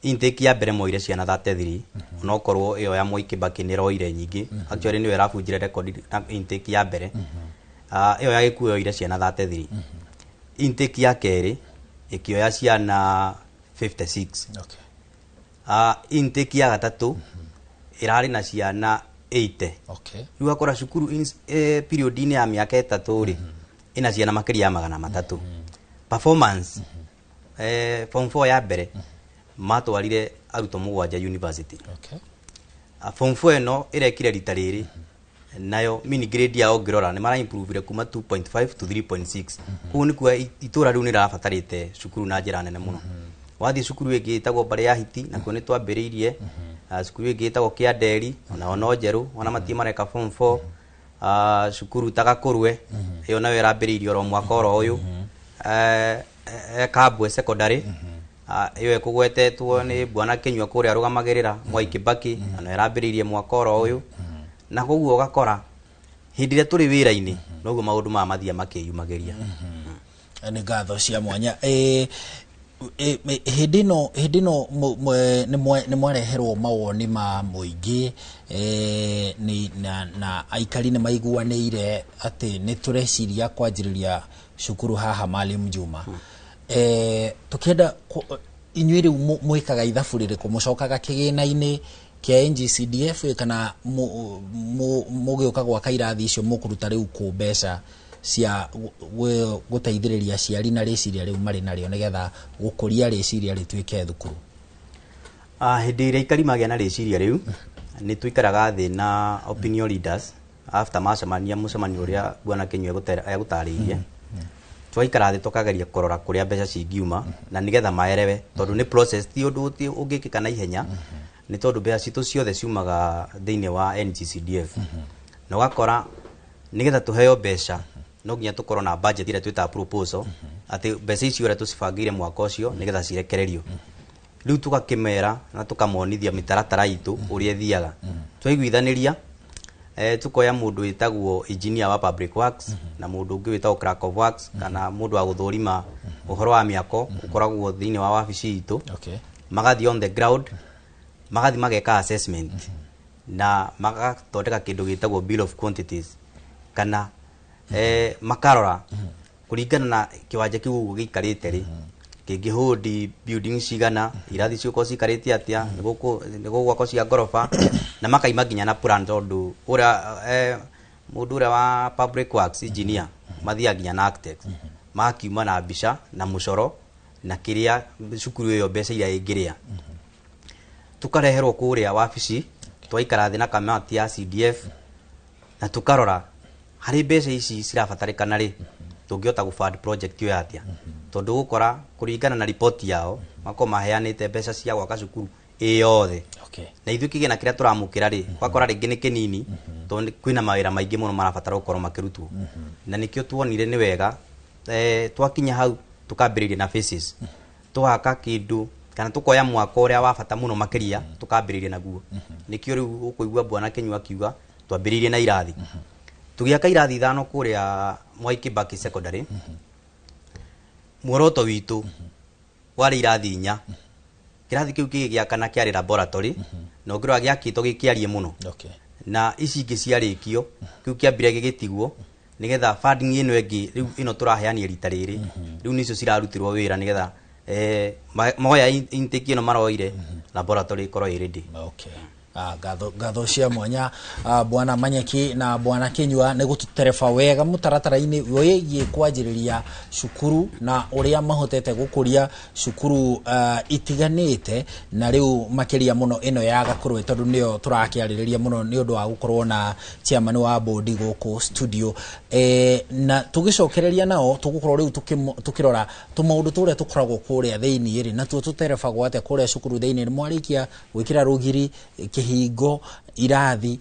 intake ya mbere moire ciana 33 onokorwo ĩyo ya Mwai Kĩbakĩ nĩ roire nyingĩ, actually nĩyo ĩrabunjire record na intake ya mbere. Ĩyo ya Gĩkuũ yoire ciana 33. Intake ya kerĩ ĩkĩoya ciana 56. Intake ya gatatũ ĩrarĩ na ciana 80. Rĩu akora cukuru period-inĩ ya mĩaka 3 ĩna ciana makĩria ya 300. Performance form 4 ya mbere matwarire arutwo 7 university. Form 4 ĩno ĩrekire rita rĩrĩ nayo mini grade yao ngĩrora nĩ mara improve kuma 2.5 to 3.6. Koguo nĩ kuo itũra rĩu nĩ rĩrabatarĩte cukuru na njĩra nene mũno. Wathiĩ cukuru ĩngĩ ĩtagwo Mbarĩ ya Hiti nakuo nĩ twambĩrĩirie, cukuru ĩngĩ ĩtagwo Kĩanderi onao no njerũ ona matirĩ mareka form 4. Cukuru ta Gakũrwe ĩyo nayo ĩrambĩrĩirio oro mwaka oro ũyũ. Kabwe secondary ĩyo ĩkũgwetetwo nĩ Bwana Kĩnyua kũrĩa arũgamagĩrĩra Mwai Kĩbakĩ na ĩrambĩrĩirie mwaka oro ũyũ. Na koguo ũgakora hĩndĩ ĩrĩa tũrĩ wĩra-inĩ noguo maũndũ maya mathiĩ makĩyumagĩria. Nĩ ngatho cia mwanya. Hĩndĩ ĩno nĩ mwareherwo mawoni ma mũingĩ na aikari nĩ maiguanĩire atĩ nĩ tũreciria kwanjĩrĩria cukuru haha Maalim Juma. Tũkĩenda inyuĩ rĩu mwĩkaga ithabu rĩrĩkũ, mũcokaga kĩgĩna-inĩ kĩa NGCDF kana mũgĩũka gwaka irathi icio mũkũruta rĩu kũ mbeca cia gũteithĩrĩria aciari na rĩciria rĩu marĩ narĩo nĩgetha gũkũria rĩciria rĩtuĩke thukuru? Hĩndĩ ĩrĩa aikari magĩa na rĩciria rĩu nĩ tũikaraga thĩ na opinion leaders after macemania mũcemanio ũrĩa Bwana Kĩnyua egũtarĩirie. Twaikara thĩ tũkageria kũrora kũrĩa mbeca cingiuma na nĩgetha maerewe, tondũ nĩ process ti ũndũ ũngĩkĩka na ihenya, nĩ tondũ mbeca citũ ciothe ciumaga thĩinĩ wa NGCDF. Na ũgakora nĩgetha tũheo mbeca no nginya tũkorwo na budget ĩrĩa twĩtaga proposal, atĩ mbeca icio ũrĩa tũcibangĩire mwaka ũcio nĩgetha cirekererio. Rĩu tũgakĩmera na tũkamonithia mĩtaratara itũ ũrĩa ĩthiaga. Twaiguithanĩria tukoya mũndũ wĩtagwo engineer wa public works na mũndũ ũngĩ wĩtagwo clerk of works kana mũndũ wa gũthũrima ũhoro wa mĩako ũkoragwo thĩinĩ wa wabici itũ. Magathiĩ on the ground, magathiĩ mageka assessment na magathondeka kĩndũ gĩtagwo bill of quantities, kana makarora kũringana na kĩwanja kĩu ũguo gĩikarĩte rĩ, kĩngĩhũndi building cigana, irathi ciũko cikarĩte atĩa, nĩ gũgwakwo cia ngoroba, na makaima nginya na plan, tondũ ũrĩa mũndũ ũrĩa wa public works engineer mathiaga nginya na architect, makiuma na mbica na mũcoro na kĩrĩa cukuru ĩyo mbeca iria ĩngĩrĩa. Tukareherwo kũrĩa wabici, twaikara thĩ na kamati ya CDF na tukarora harĩ mbeca ici cirabatarĩkana rĩ, tũngĩhota gũfund project ĩyo atĩa, tondũ gũkora kũringana na report yao mako maheanĩte mbeca cia gwaka cukuru ĩyothe. Na ithuĩ kĩgĩna kĩrĩa tũramũkĩra rĩ, gwakora rĩngĩ nĩ kĩnini, tondũ kwĩna mawĩra maingĩ mũno marabatara gũkorwo makĩrutwo. Na nĩkĩo tuonire nĩ wega twakinya hau tũkambĩrĩria na phases, tũgaka kĩndũ kana tũkoya mwaka ũrĩa wa bata mũno makĩria tũkambĩrĩria naguo. Nĩkĩo rĩu ũkũigua Bwana Kĩnyua akiuga twambĩrĩirie na irathi. Tũgĩaka irathi 5 kũrĩa Mwai Kĩbakĩ secondary. Muoroto witũ warĩ irathi 4 kirathi kiu gĩa kana kĩarĩ laboratory na ngĩrora gĩakĩtwo gĩkĩarie mũno na ici ingĩ ciarĩkio kiu kĩambire gĩgĩtigwo nigetha funding ĩno ĩngĩ rĩu ĩno tũraheania rita rĩrĩ rĩu nicio cirarutirwo wĩra nigetha moya intake ĩno maroire laboratory ikorwo ĩ ready. Ngatho cia mwanya bwana Manyeki na bwana Kinyua nĩ gũtũtereba wega mũtaratara-inĩ wĩgiĩ kwanjĩrĩria cukuru na ũrĩa mahotete gũkũria cukuru itiganĩte na rĩu makĩria mũno ĩno ya Gakurwe tondũ nĩyo tũrakĩarĩrĩria mũno nĩ ũndũ wa gũkorwo na chairman wa board gũkũ studio na tũgĩcokereria nao tũgũkorwo rĩu tũkĩrora tũmaũndũ tũrĩa tũkoragwo kũrĩa thĩinĩ rĩ na tuo tũterebagwo atĩa kũrĩa cukuru thĩinĩ nĩ mwarĩkia gwĩkĩra rũgiri hingo irathi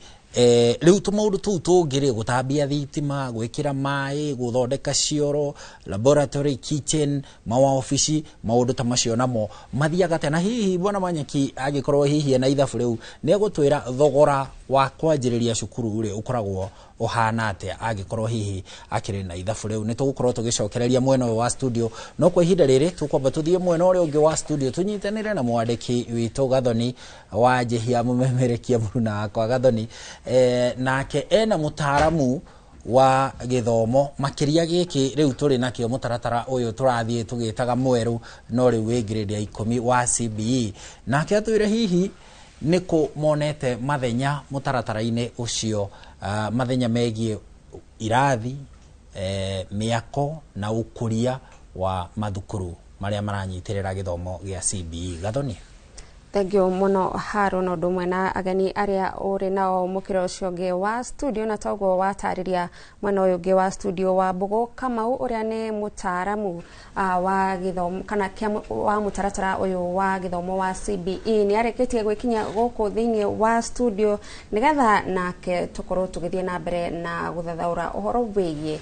riu tumaundu tu tungire gutambia thitima gwikira mai guthondeka cioro laboratory kitchen mawa office maundu ta macio namo mathiaga tena hihi bwana Manyeki agikorwo hihi na ithabu riu ni gutwira thogora wa kwanjiriria cukuru uri ukoragwo ohana atia agikorwo hihi akiri na ithabu riu ni tugukorwo tugicokereria mwena wa studio no kwa ihinda riri tukwamba tuthie mwena uri ungi wa studio tunyitanire na mwandiki witu Gathoni wa Jehia mumemerekia muna kwa Gathoni nake ena mutaaramu wa githomo makiria giki riu turi nakio mutaratara uyu turathie tugitaga mweru no riu wi grade ya 10 wa CBE nake atwire hihi niko monete mathenya mutaratara-ini ucio mathenya megie irathi miako na ukuria wa mathukuru maria maranyitirira githomo gia CBE. Gathoni Tengio muno haro no ndumwe na ageni aria uri nao mukiro ucio ngi wa studio na togo watariria mwena uyu ngi wa studio wa Mbogo Kamau uria ni mutaaramu wa githomo kana wa mutaratara uyu wa githomo wa CBE ni areketie gwikinya guku thiini wa studio nigetha nake tukorwo tugithie na mbere na guthathaura uhoro wigie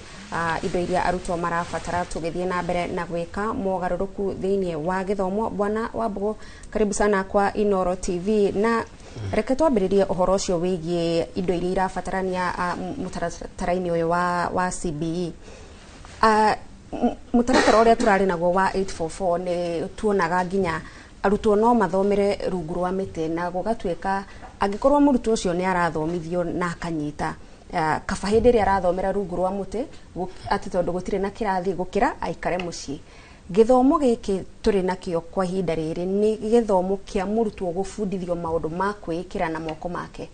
indo iria arutwo marabatara tugithie na mbere na gwika mogaruruku thiini wa githomo. Bwana wa Mbogo, karibu sana kwa Inoro TV na reke twambĩrĩrie uhoro ucio wigie indo iria irabatarania mutaratara-ini uyu wa CBE. Mutaratara uria turari naguo wa 844 ni tuonaga nginya arutwo no mathomere rungu rwa mĩtĩ na gũgatuĩka angĩkorwo mũrutwo ucio ni arathomithio na akanyita kaba hĩndĩ ĩrĩa arathomera rungu rwa mũtĩ ati tondu gũtirĩ na kĩrathi gũkĩra aikare mũciĩ. Githomo giki turi nakio kwa ihinda riri ni githomo kia murutwo gufundithio maundu ma kwikira na moko make.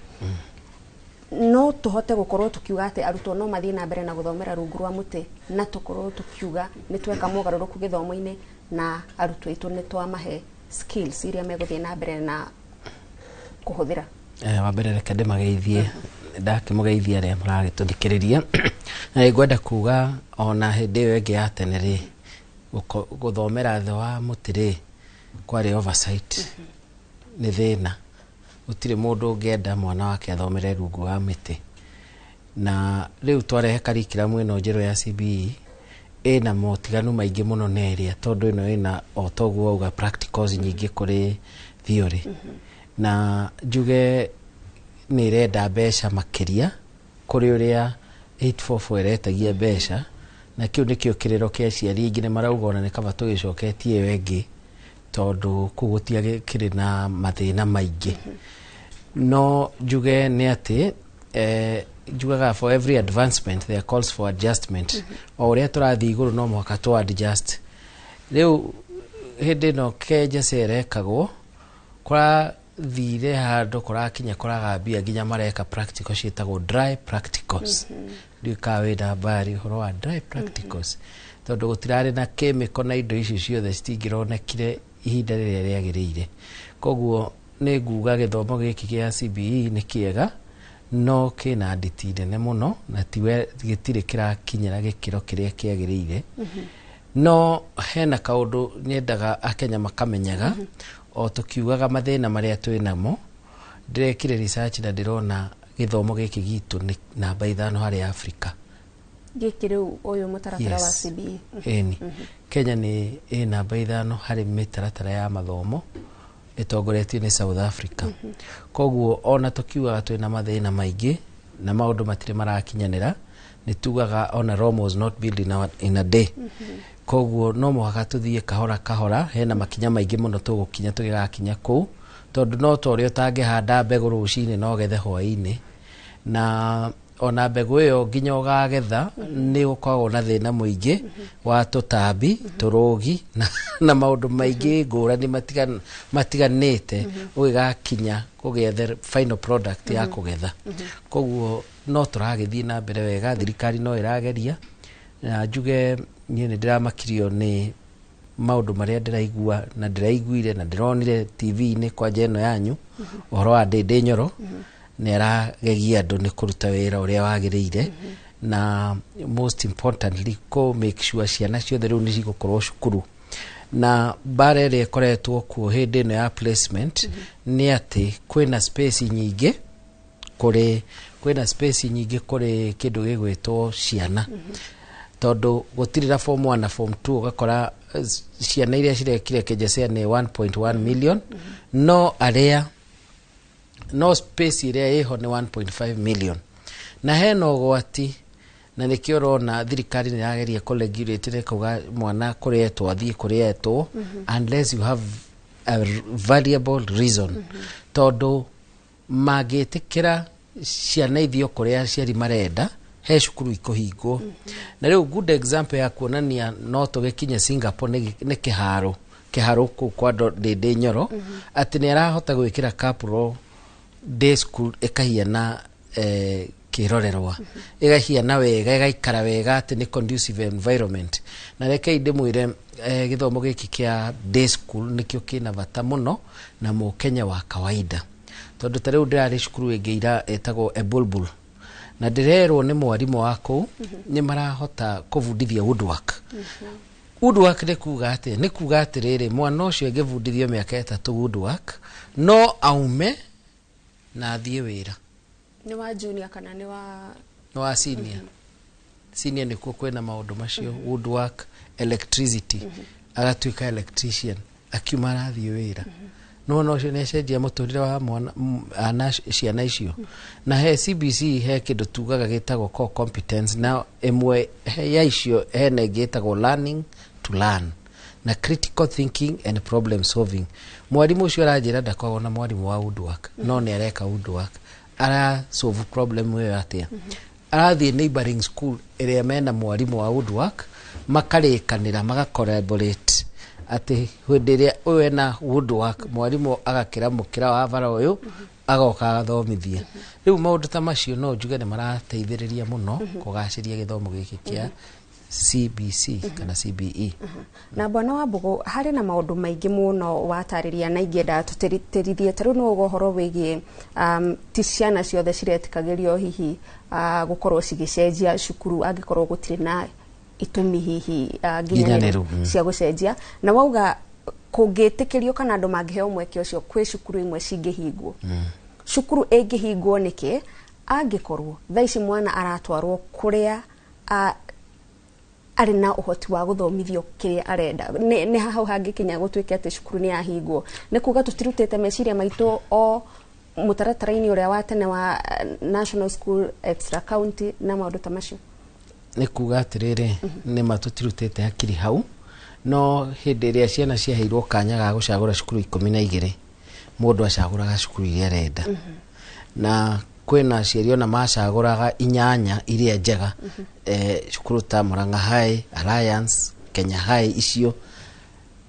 No tuhote gukorwo tukiuga ati arutwo no mathie na mbere na guthomera rungu rwa muti na tukorwo tukiuga ni tweka mogaruruku githomo-ini na arutwo itu ni twamahe skills iria meguthie na mbere na kuhuthira. Wa mbere reke ndimageithie ndakimugeithia aria maragituthikiriria na ngwenda kuga ona hindi iyo ingi ya tene ri guthomera thĩ wa mũtĩ kwari oversight ni thĩna gũtirĩ mũndũ ũngĩenda mwana wake athomere rungu wa mĩtĩ na rĩu twarehe curriculum ĩno njerũ ya CBE ĩna motiganu maingĩ mũno na ĩrĩa tondũ ĩno ĩna otoguo auga practicals nyingĩ kũrĩ theory na njuge nĩ ĩrenda mbeca makĩria kũrĩ ũrĩa 844 ĩretagia mbeca na kiu nikio kiriro kia aciari aingĩ nĩ marauga ona nĩ kaba tũgĩcoketie ĩyo ĩngĩ tondũ kũu gũtiagĩkĩrĩ na mathĩna maingĩ no njuge nĩ atĩ njugaga for every advancement there calls for adjustment o ũrĩa tũrathiĩ igũrũ no mũhaka tũ adjust. Rĩu hĩndĩ ĩno kenja cerekagwo kũrathire handũ kũrakinya kũragambia nginya mareka practical ciĩtagwo dry practicals ndikawe na bari horo wa dry practicals tondu gutirari na chemical na indo icio ciothe citingĩronekire ihinda rĩrĩa rĩagĩrĩire. Koguo nĩ nguga gĩthomo gĩkĩ gĩa CBE nĩ kĩega no kĩna nditi nene mũno na tiwe gĩtirĩ kĩrakinyĩra gĩkĩro kĩrĩa kĩagĩrĩire no hena kaũndũ nyendaga Akenya makamenyaga o tukiugaga mathĩna marĩa twĩ namo. Ndĩrekire research na ndĩrona githomo giki gitu ni namba 5 harĩ Africa giki riu uyu mutaratara wa CBE eni Kenya ni namba 5 harĩ mitaratara ya mathomo itongoretio ni South Africa. Koguo ona tukiuga twina mathĩna maingĩ na maundu matire marakinyanira ni tugaga on a Rome was not built in a day. Koguo no muhaka tuthie kahora kahora, hena makinya maingi muno tugukinya tugigakinya kuu, tondu no tore utangihanda mbegu rucini no gethe hwaini, na ona mbegu iyo nginya ugagetha ni ukoragwo na thina muingi wa tutambi, turugi na maundu maingi ngurani matiganite ugigakinya kugethe final product ya kugetha. Koguo no turagithie na mbere wega, thirikari no irageria, na njuge nie ni ndiramakirio ni maundu maria ndiraigua na ndiraiguire na ndironire TV-ini kwa jeno yanyu uhoro wa Ndindi Nyoro neragegia andu ni kuruta wira uria wagiriire, na most importantly ko make sure ciana ciothe riu ni cigukorwo cukuru. Na bara iria ikoretwo kuo hindi ino ya placement ni ati kwina space nyingi kuri kindu gigwitwo ciana, tondu gutirira form 1 na form 2 ugakora ciana iria cirekire KJSEA ni 1.1 million, no space iria iho ni 1.5 million, na heno gwati na nikio rona thirikari ni yageria kuregulate ne kuga mwana kuretwo athie kuretwo unless you have a variable reason. Tondu magitikira ciana ithio kuria ciari marenda he cukuru ikuhingwo, na riu good example ya kuonania no tugikinya Singapore ni kiharo kwa Ndindi Nyoro ati ni arahota gwikira Kapuro day school ikahiana kirorerwa igahiana wega igaikara wega ati ni conducive environment. Na reke ndimwire githomo giki kia day school nikio kina bata muno na Mukenya wa kawaida, tondu tariu ndirari cukuru ingiira etagwo Ebulbul, na ndirerwo ni mwarimu wako ni marahota kuvundithia woodwork. Woodwork ni kuga atiriri mwana ucio ngivundithio miaka 3 woodwork no aume na athie wira. Ni wa junior kana ni wa senior? Senior ni kuo kwena maundu macio, woodwork, electricity, agatuika electrician akiuma na athie wira. No cio necenjia muturire wa mwana ciana icio. Na he CBC he kindu tugaga gitagwo core competence, na emwe ya icio hena gitagwo learning to learn na critical thinking and problem solving. Mwarimu ucio aranjira ndakoragwo na mwarimu wa woodwork, no ni areka woodwork, ara solve problem we atia. Arathie neighboring school area mena mwarimu wa woodwork, makarikanira magacollaborate ati hwendiria uwe na woodwork mwarimu agakira mukira wa bara uyu agoka gathomithia. Riu maundu ta macio no njuge ni marateithiriria muno kugaciria githomo giki kia CBC kana CBE. Na bwana wa Mbugu, hari na maundu maingi muno watariria na ingenda tutirithie taru no gohoro wigie ti ciana ciothe ciretikagirio hihi gukorwo cigicenjia cukuru angikorwo gutiri na itumi hihi ginyanero cia gucenjia, na wauga kungitikirio kana andu mangiheo mweke ucio kwi cukuru imwe cingihingwo. Cukuru ingihingwo niki angikorwo thaici mwana aratwarwo kuria ari na uhoti wa guthomithio kiria arenda ni hau hangikinya gutwike ati cukuru ni yahingwo. Ni kuga tutirutete meciria maitu o mutaratara-ini uria wa tene wa national school extra county na maundu ta macio. Ni kuga atiriri ni matutirutete hakiri hau, no hindi iria ciana ciaheirwo kanya ga gucagura cukuru 12 mundu acaguraga cukuru iria arenda. Na kwena ciario na macaguraga 8 iria njega, cukuru ta Murang'a High, Alliance, Kenya High, icio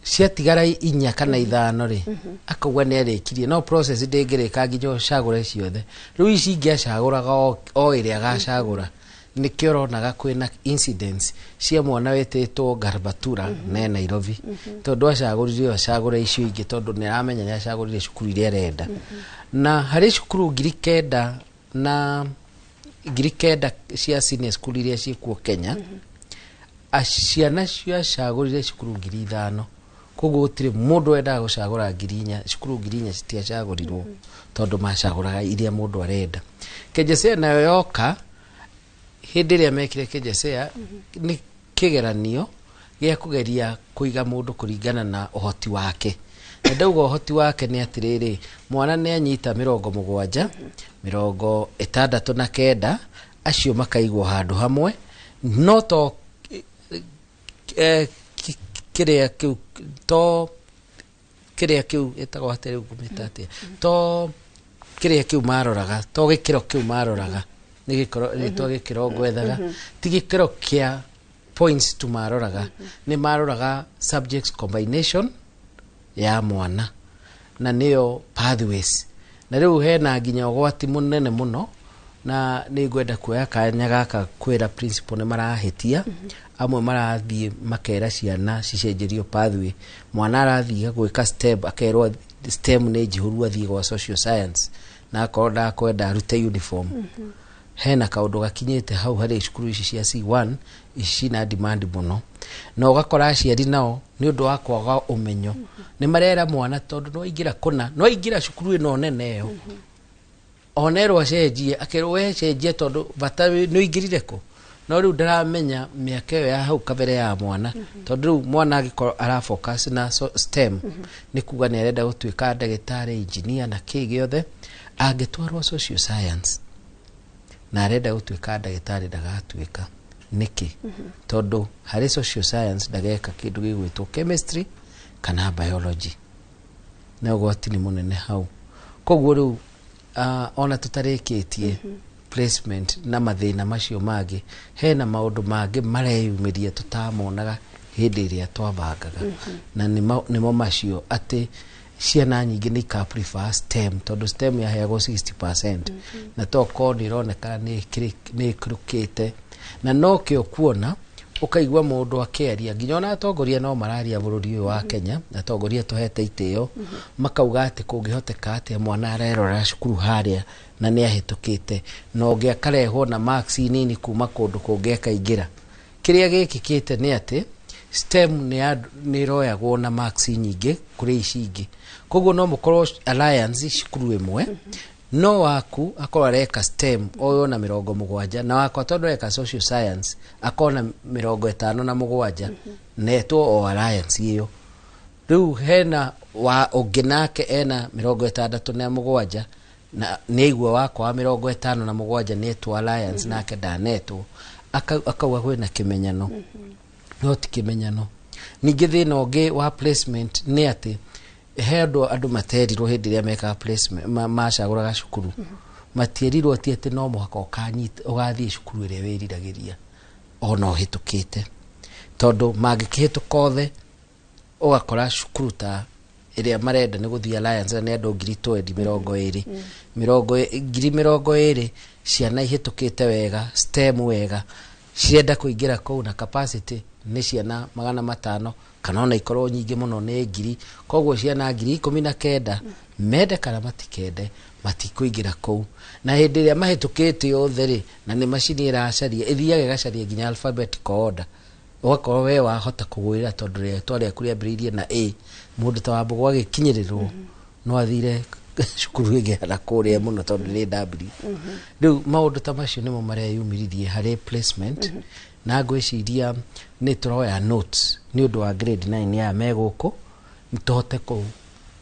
ciatigara 4 kana 5 ri akauga ni arikirie no process ndingirika nginya cagura ciothe. Riu ici ngiacaguraga o iria gacagura nikio ronaga kwina incidents cia mwana wetitwo Garbatura na Nairobi, tondu acagura icio ingi tondu ni aramenya ni acagurire cukuru iria arenda. Na hari cukuru 9,000 na 9,000 cia senior school iria ciikuo Kenya, ciana ciacagurire cukuru 5,000. Koguo gutiri mundu wendaga gucagura 4,000, cukuru 4,000 citiacagurirwo tondu macaguraga iria mundu arenda. KJSEA nayo yoka hindi iria mekire KJSEA ni kigeranio gia kugeria kuiga mundu kuringana na uhoti wake. ndauga hoti wake ni atiriri mwana ni anyita 70 69 acio makaigwo handu hamwe no to kiria kiu to kiria kiu etagwo atiri gumita atia to kiria kiu maroraga to gikiro kiu maroraga ni gikoro ni to gikiro gwethaga ti gikiro kia points tu maroraga ni maroraga subjects combination ya mwana na niyo pathways na riu hena nginya ogwati munene muno na ni gwenda kuoya kanya gaka kwira principal ne marahitia amwe marathie makera ciana cicenjerio pathway mwana arathie gwika step akerwa STEM ne jihuru athie gwa social science na akorda kwenda arute uniform hena kaundu gakinyete hau hari cukuru ici cia C1 ici na demand muno na ugakora aciari nao ni undu wa kwaga umenyo ni marera mwana tondu no ingira kuna no ingira cukuru ino nene yo onerwo acenjie akerwo acenjie tondu bata no ingirire ko no riu ndaramenya miaka yo ya hau kabere ya mwana tondu riu mwana agikoro ara focus na STEM ni kuga ni arenda gutuika ndagitari engineer na kigiothe agitwarwo social science na arenda gutuika ndagitari ndagatuika niki tondu hari social science ndageka kindu gigwitwo chemistry kana biology na ugwati ni munene hau koguo riu ona tutarikitie placement na mathina macio magi hena maundu magi mareyumiria tutamonaga hindi iria twabangaga na nimo macio ati ciana nyingi ni ka prefer STEM tondu STEM yaheagwo 60% na toko ni roneka ni krukite na no kio kuona ukaigwa mundu akeria nginya ona atongoria no mararia bururi uyu wa Kenya atongoria tuhete iteo makauga ati kungihoteka ati mwana arerora cukuru haria na ni ahitukite no ngia karehwo na marks nini kuma kundu kungeka ingira kiria gikikite ni ati STEM ni royagwo na marks nyingi kuri ici ingi koguo no mukorwo alliance cukuru imwe no waku akora reka STEM oyo na 70 na wako tondu reka social science akona 57 neto o alliance iyo riu hena wa oginake ena 67 na neigwe wako wa 57 neto alliance nake daneto akawa kwena kimenyano no ti kimenyano ningi thina ungi wa placement ni ati hedo andu materirwo hindi ria meka placement macaguraga cukuru matierirwo ati ati no muhaka ukanyita ugathie cukuru ire wiriragiria ona uhitukite tondu magikihituka othe ugakora cukuru ta iria marenda ni guthia alliance ni andu 20 ciana ihitukite wega STEM wega cienda kuingira kou na capacity ni ciana 500 kana ona ikorwo nyingi muno ni 1000 koguo ciana 19 mende kana matikende matikuingira kou na hindi iria mahitukite yothe ri na ni machine iracaria ithiage gacaria nginya alphabetical order ugakorwo we wahota kugwira tondu ritwa riaku riambiriirie na A mundu ta wambugu agikinyirirwo no athire cukuru igihana kuria muno tondu ni W riu maundu ta macio nimo maria yumiririe hari placement na ngwiciria ni turoya notes ni undu wa grade 9 ya meguko nitohote ku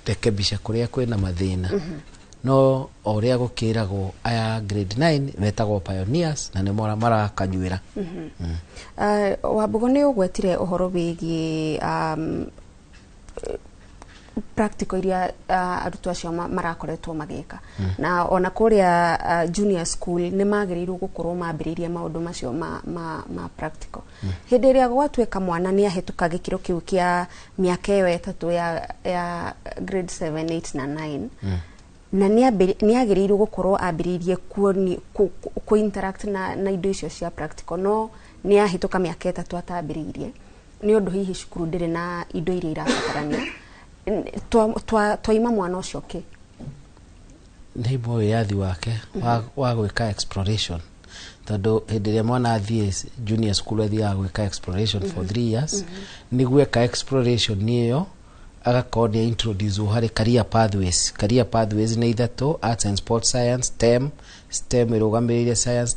rekebisha kuria kwina mathina no oria gukiragwo aya grade 9 metagwo pioneers na ni mora marakanyuira Wambugu ni ugwetire uhoro wigi practical iria arutwo acio marakoretwo magika na ona kuria junior school ni magiriirwo gukorwo mambiririe maundu macio ma practical hindi iria gwatuika mwana ni ahituka gikiro kiu kia miaka iyo 3 ya grade 7 8 na 9 na ni agiriirwo gukorwo ambiririe ku interact na indo icio cia practical no ni ahituka miaka 3 atambiririe ni undu hihi cukuru ndire na indo iria irabatarania twaima mwana ucio ki ni boy yathi wake wa gwika exploration tondu hindi ria mwana athie junior school athia gwika exploration for 3 years ni gweka exploration niyo agakorwo introduce hari career pathways ni ithatu arts and sports science STEM irugambiriria science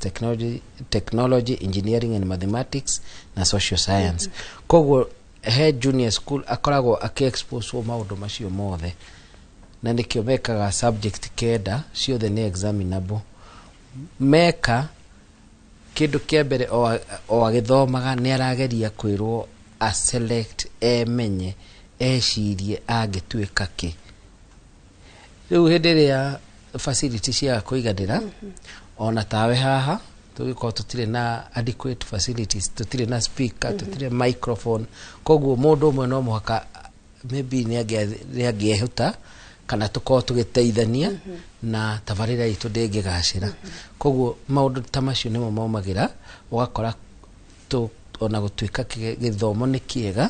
technology engineering and mathematics na social science koguo he junior school akoragwo aki-expose maũndũ macio mothe, na nĩkĩo mekaga subject kenda ciothe nĩ examinable. Meka kĩndũ kĩa mbere o agĩthomaga nĩ arageria kwĩrwo a select emenye ecirie angĩtuĩka kĩ. Rĩu hĩndĩ ĩrĩa facility cia kũiganĩra, ona tawe haha tũgĩkorwo tũtirĩ na adequate facilities, tũtirĩ na speaker, tũtirĩ microphone, koguo mũndũ ũmwe no mũhaka maybe nĩangĩehuta kana tũkorwo tũgĩteithania na tabarĩra itũ ndĩngĩgacĩra. Koguo maũndũ ta macio nĩmo maumagĩra, ũgakora ona gũtuĩka gĩthomo nĩ kĩega,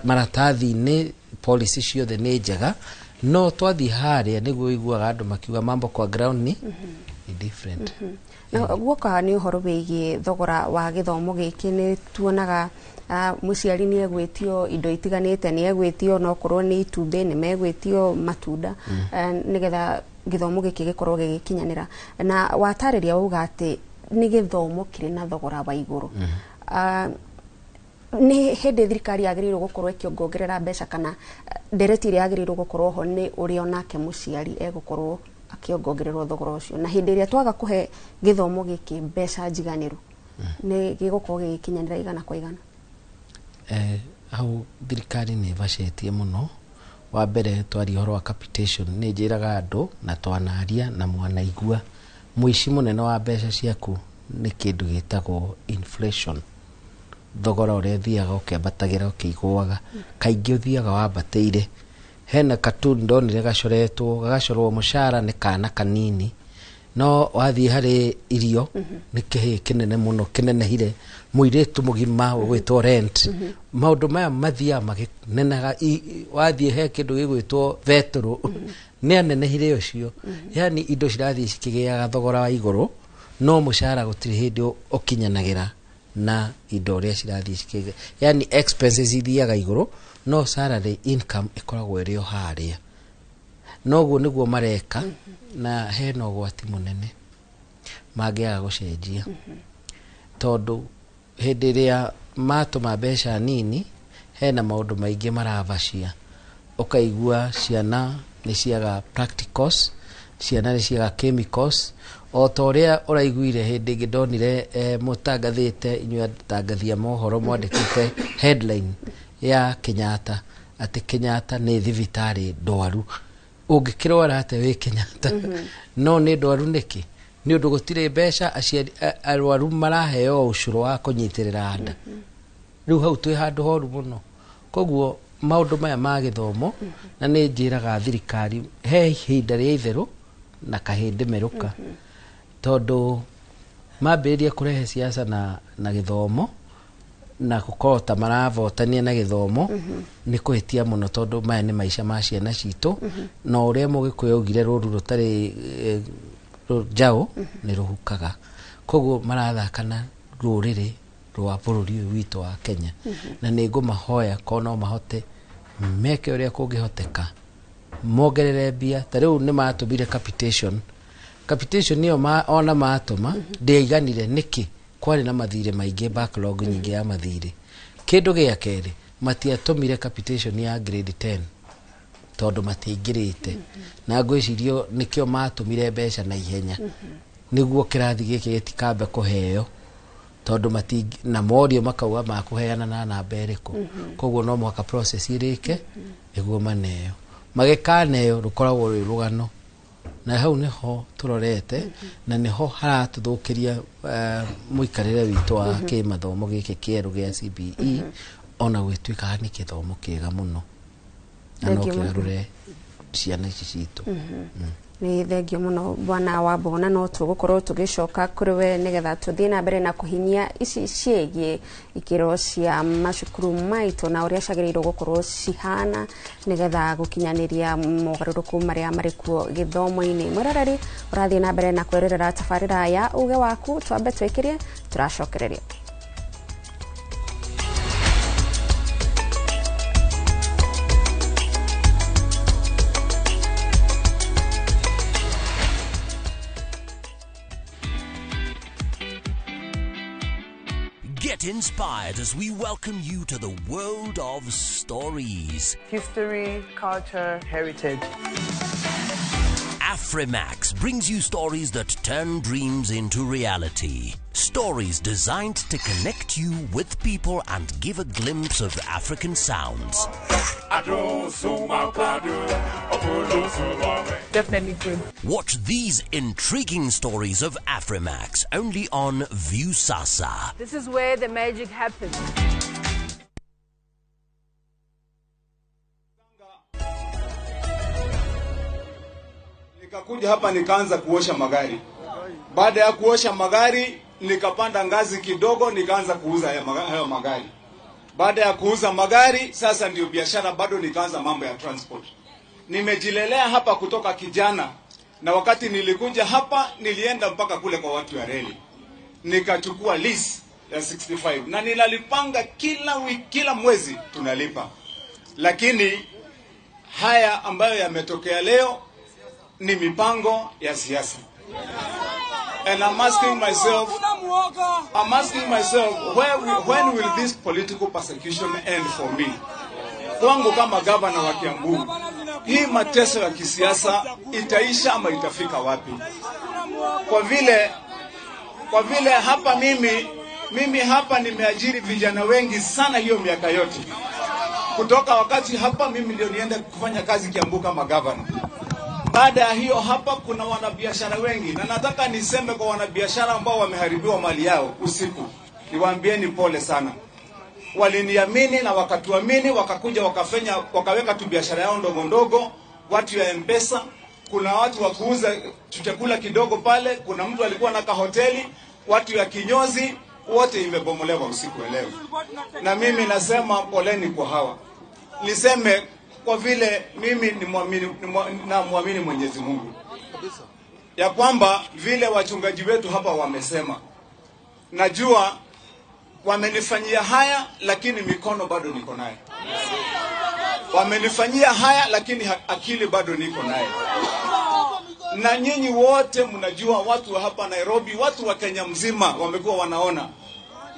maratathi-inĩ policy ciothe nĩ njega, no twathiĩ harĩa nĩguo iguaga andũ makiuga mambo kwa ground ni different. Na guoka nĩ ũhoro wĩgiĩ thogora wa gĩthomo gĩkĩ, nĩ tuonaga mũciari nĩ egwĩtio indo itiganĩte, nĩ egwĩtio no korwo nĩ itumbĩ, nĩ megwĩtio matunda, nĩgetha gĩthomo gĩkĩ gĩkorwo gĩgĩkinyanĩra. Na watarĩria uga atĩ nĩ gĩthomo kĩrĩ na thogora wa igũrũ. Nĩ hĩndĩ thirikari yagĩrĩirwo gũkorwo ĩkĩongerera mbeca, kana ndereti ĩrĩa yagĩrĩirwo gũkorwo ho nĩ ũrĩa onake mũciari egũkorwo akĩongererwo thogora ũcio, na hĩndĩ ĩrĩa twaga kũhe gĩthomo gĩkĩ mbeca njiganĩru nĩ gĩgũkorwo gĩgĩkinyanĩra igana kwa igana? Hau thirikari nĩ ĩbacĩtie mũno. Wa mbere twari ũhoro wa capitation, nĩ njĩraga andũ na twanaria na mwanaigua, mũici mũnene wa mbeca ciaku nĩ kĩndũ gĩtagwo inflation. Thogora ũrĩa ũthiaga ũkĩambatagĩra ũkĩiguaga, kaingĩ ũthiaga wambatĩire. Hena katuni ndonire gacorwo mũcara nĩ kana kanini, no wathiĩ harĩ irio nĩ kĩhĩ kĩnene mũno, kĩnenehire mũirĩtu mũgima ũgwĩtwo rent. Maũndũ maya mathiaga magĩnenaga, wathiĩ he kĩndũ gĩgwĩtwo betũrũ nĩ anenehire ũcio. Yani indo cirathiĩ cikĩgĩaga thogora wa igũrũ, no mũcara gũtirĩ hĩndĩ ũkinyanagĩra na indo ũrĩa cirathiĩ cikĩgĩaga. Yani expenses ithiaga igũrũ, no salary income ĩkoragwo ĩrĩ o harĩa. Noguo nĩguo mareka, na hena ũgwati mũnene mangĩaga gũcenjia, tondũ hĩndĩ ĩrĩa matũma mbeca nini, hena maũndũ maingĩ marabacia. Ũkaigua ciana nĩ ciaga practicals, ciana nĩ ciaga chemicals, o ta ũrĩa ũraiguire hĩndĩ ĩngĩ ndonire mũtangathĩte, inyuĩ tangathia mohoro mwandĩkĩte headline ya Kenyatta atĩ Kenyatta nĩ thibitarĩ ndwaru. Ũngĩkĩrwara atĩ wĩ Kenyatta, no nĩ ndwaru nĩkĩ? Nĩ ũndũ gũtirĩ mbeca, arwaru maraheo ũcũrũ wa kũnyitĩrĩra nda. Rĩu hau twĩ handũ horu mũno. Koguo maũndũ maya ma gĩthomo, na nĩ njĩraga thirikari he ihinda rĩa itherũ na kahĩndĩ merũka, tondũ mambĩrĩria kũrehe siasa na gĩthomo na gũkorwo ta maravotania na gĩthomo, nĩ kũhĩtia mũno, tondũ maya nĩ maica ma ciana citũ, na ũrĩa Mũgĩkũyũ augire rũru rũtarĩ njaũ nĩ rũhukaga. Koguo marathaka na rũrĩrĩ rwa bũrũri ũyũ witũ wa Kenya, na nĩ ngũmahoya korwo no mahote meke ũrĩa kũngĩhoteka, mongerere mbia. Ta rĩu nĩ matũmire capitation nĩyo ona matũma ndĩaiganire. Nĩkĩ? Kwarĩ na mathirĩ maingĩ, backlog nyingĩ ya mathirĩ. Kĩndũ gĩa kerĩ, matiatũmire capitation ya grade 10 tondũ matiaingĩrĩte, na ngwĩcirio nĩkĩo matũmire mbeca na ihenya, nĩguo kĩrathi gĩkĩ gĩtikambe kũheo, tondũ na morio makauga makũheana na namba ĩrĩkũ. Koguo no mũhaka process ĩrĩke nĩguo maneo. Magĩkaneo rũkoragwo rwĩ rũgano, na hau nĩho tũrorete, na nĩho haratũthũkĩria mũikarĩre witũ wa kĩmathomo gĩkĩ kĩerũ gĩa CBE, ona gwĩtuĩka nĩ gĩthomo kĩega mũno, na no kĩgarũre ciana ici citũ. Nĩ thengio mũno Bwana Wambũgũna, no tũgũkorwo tũgĩcoka kũrĩ we nĩgetha tũthiĩ na mbere na kũhinyia ici ciĩgiĩ ikĩro cia macukuru maitũ na ũrĩa ciagĩrĩirwo gũkorwo cihana nĩgetha gũkinyanĩria mogarũrũku marĩa marĩ kuo gĩthomo-inĩ. Mwĩroreri ũrathiĩ na mbere na kwĩrorera tabarĩra ya Uge Waku, twambe twĩkĩrie, tũracokereria. Get inspired as we welcome you to the world of stories. History, culture, heritage. Afrimax brings you stories that turn dreams into reality. Stories designed to connect you with people and give a glimpse of African sounds. Definitely good. Watch these intriguing stories of Afrimax only on Viusasa. This is where the magic happens. Nikakuja hapa nikaanza kuosha magari. Baada ya kuosha magari nikapanda ngazi kidogo nikaanza kuuza hayo magari. Baada ya kuuza magari sasa ndio biashara bado nikaanza mambo ya transport. Nimejilelea hapa kutoka kijana na wakati nilikuja hapa nilienda mpaka kule kwa watu wa reli. Nikachukua lease ya 65 na ninalipanga kila wiki, kila mwezi tunalipa. Lakini haya ambayo yametokea leo ni mipango ya siasa. And I'm asking myself, when will this political persecution end for me? Kwangu kama governor wa Kiambu, hii mateso ya kisiasa itaisha ama itafika wapi? Kwa vile hapa mimi hapa nimeajiri vijana wengi sana hiyo miaka yote. Kutoka wakati hapa mimi ndio niende kufanya kazi Kiambu kama governor. Baada ya hiyo hapa kuna wanabiashara wengi na nataka niseme kwa wanabiashara ambao wameharibiwa mali yao usiku. Niwaambieni pole sana. Waliniamini na wakatuamini wakakuja wakaweka tu biashara yao ndogo ndogo, watu ya M-Pesa, kuna watu wa kuuza chakula kidogo pale, kuna mtu alikuwa na kahoteli, watu ya kinyozi, wote imebomolewa usiku leo. Na mimi nasema poleni kwa hawa. Niseme kwa vile mimi namwamini Mwenyezi Mungu ya kwamba vile wachungaji wetu hapa wamesema, najua wamenifanyia haya lakini mikono bado niko naye. Wamenifanyia haya lakini akili bado niko naye. Na nyinyi wote mnajua, watu wa hapa Nairobi, watu wa Kenya mzima wamekuwa wanaona.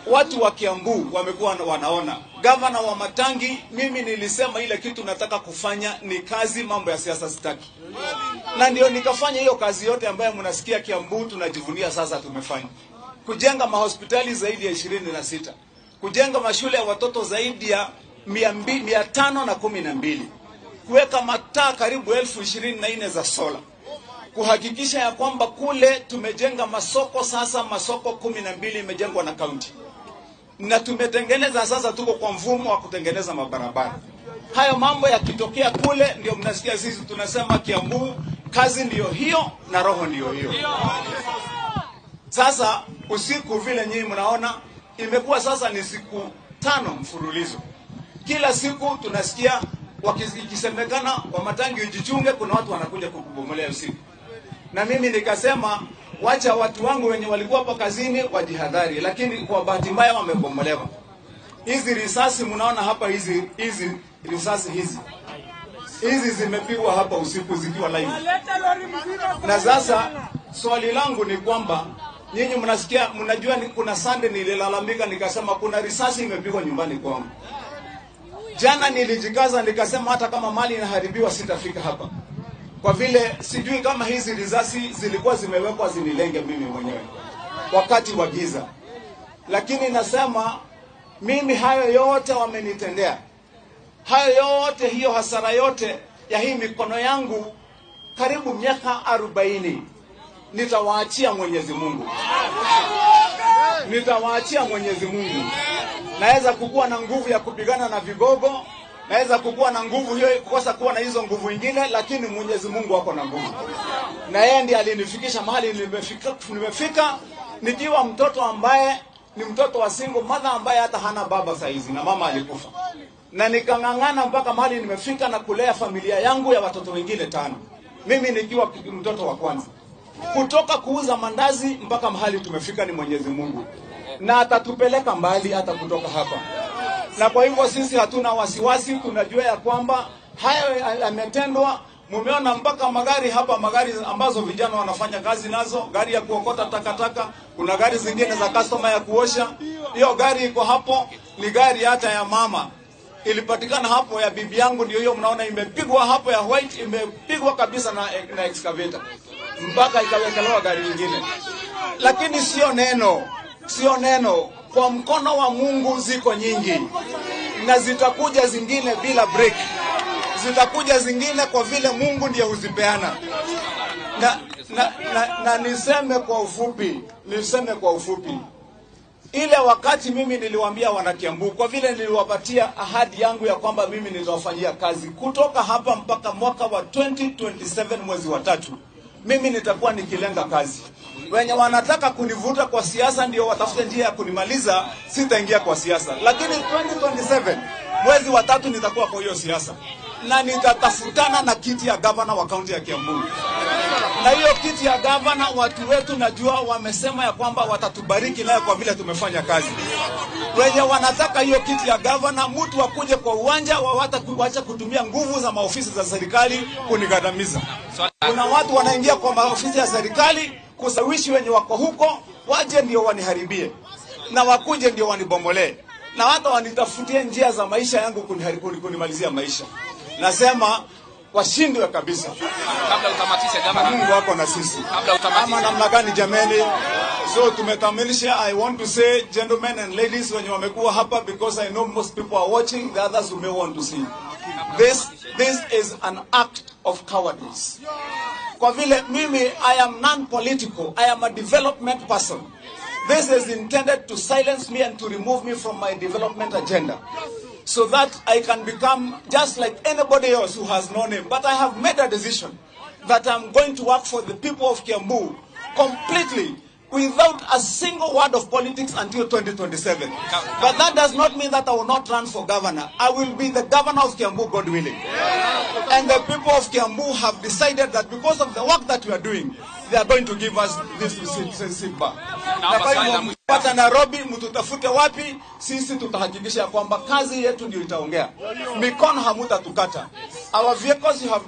Watu wa Kiambu wamekuwa wanaona. Gavana wa Matangi, mimi nilisema ile kitu nataka kufanya ni kazi, mambo ya siasa sitaki. Na ndio nikafanya hiyo kazi yote ambayo mnasikia Kiambu tunajivunia sasa tumefanya. Kujenga mahospitali zaidi ya 26. Kujenga mashule ya watoto zaidi ya 512. Kuweka mataa karibu 1024 za sola. Kuhakikisha ya kwamba kule tumejenga masoko, sasa masoko 12 imejengwa na county. Na tumetengeneza sasa, tuko kwa mfumo wa kutengeneza mabarabara. Hayo mambo yakitokea kule ndio mnasikia sisi tunasema Kiambu kazi ndio hiyo na roho ndio hiyo. Sasa usiku vile nyinyi mnaona imekuwa sasa ni siku 5 mfululizo. Kila siku tunasikia wakisemekana wa Matangi ujichunge, kuna watu wanakuja kukubomolea usiku. Na mimi nikasema wacha watu wangu wenye walikuwa hapa kazini wajihadhari, lakini kwa bahati mbaya wamebomolewa. Hizi risasi mnaona hapa, hizi risasi hizi zimepigwa hapa usiku zikiwa live. Na sasa swali langu ni kwamba nyinyi mnasikia, mnajua kuna Sunday nililalamika nikasema kuna risasi imepigwa nyumbani kwangu. Jana nilijikaza nikasema hata kama mali inaharibiwa sitafika hapa. Kwa vile sijui kama hizi risasi zilikuwa zimewekwa zinilenge mimi mwenyewe wakati wa giza. Lakini nasema mimi hayo yote wamenitendea. Hayo yote, hiyo hasara yote ya hii mikono yangu karibu miaka 40 nitawaachia Mwenyezi Mungu. Nitawaachia Mwenyezi Mungu. Naweza kukua na nguvu ya kupigana na vigogo, naweza kukua na nguvu hiyo kukosa kuwa na hizo nguvu nyingine, lakini Mwenyezi Mungu wako na nguvu. Na yeye ndiye alinifikisha mahali nimefika nikiwa mtoto ambaye ni mtoto wa single mother ambaye hata hana baba saizi na mama alikufa. Na nikangangana mpaka mahali nimefika na kulea familia yangu ya watoto wengine 5. Mimi nikiwa mtoto wa kwanza. Kutoka kuuza mandazi mpaka mahali tumefika ni Mwenyezi Mungu. Na atatupeleka mbali hata kutoka hapa. Na kwa hivyo sisi hatuna wasiwasi, tunajua ya kwamba hayo yametendwa. Mumeona mpaka magari hapa, magari ambazo vijana wanafanya kazi nazo, gari ya kuokota takataka, kuna gari zingine za customer ya kuosha. Hiyo gari iko hapo, ni gari hata ya mama. Ilipatikana hapo ya bibi yangu, ndio hiyo mnaona imepigwa hapo ya white, imepigwa kabisa na excavator. Mpaka ikawekelewa gari nyingine. Lakini sio neno. Kwa mkono wa Mungu ziko nyingi. Na zitakuja zingine bila break. Zitakuja zingine kwa vile Mungu ndiye huzipeana. Na niseme kwa ufupi. Ile wakati mimi niliwaambia wanakiambu, kwa vile niliwapatia ahadi yangu ya kwamba mimi nitawafanyia kazi kutoka hapa mpaka mwaka wa 2027 mwezi wa 3. Mimi nitakuwa nikilenga kazi. Wenye wanataka kunivuta kwa siasa ndio watafute njia ya kunimaliza, sitaingia kwa siasa. Lakini 2027 mwezi wa 3 nitakuwa kwa hiyo siasa. Na nitatafutana na kiti ya gavana wa kaunti ya Kiambu. Na hiyo kiti ya gavana watu wetu najua wamesema ya kwamba watatubariki nayo kwa vile tumefanya kazi. Wenye wanataka hiyo kiti ya gavana, mtu wakuje kwa uwanja, waacha kutumia nguvu za maofisi za serikali kunigandamiza. Kuna watu wanaingia kwa maofisi ya serikali kusawishi wenye wako huko waje ndio waniharibie, na wakuje ndio wanibomolee, na hata wanitafutie njia za maisha yangu kunimalizia maisha. Nasema washindwe kabisa. Kabla utamatisha gavana, Mungu wako na sisi. Kabla utamatisha namna gani jameni? So tumetamilisha. I want to say gentlemen and ladies when you wamekuwa hapa, because I know most people are watching, the others who may want to see. This is an act of cowardice. Kwa vile mimi I am non-political, I am a development person. This is intended to silence me and to remove me from my development agenda, so that I can become just like anybody else who has no name. But I have made a decision that I'm going to work for the people of Kiambu completely, without a single word of politics until 2027. But that does not mean that I will not run for governor. I will be the governor of Kiambu, God willing. And the people of Kiambu have decided that because of the work that we are doing, they are going to give us this seat back. Pata Nairobi, mtutafute wapi, sisi tutahakikisha kwamba kazi yetu ndio itaongea. Mikono hamutatukata. Our vehicles you have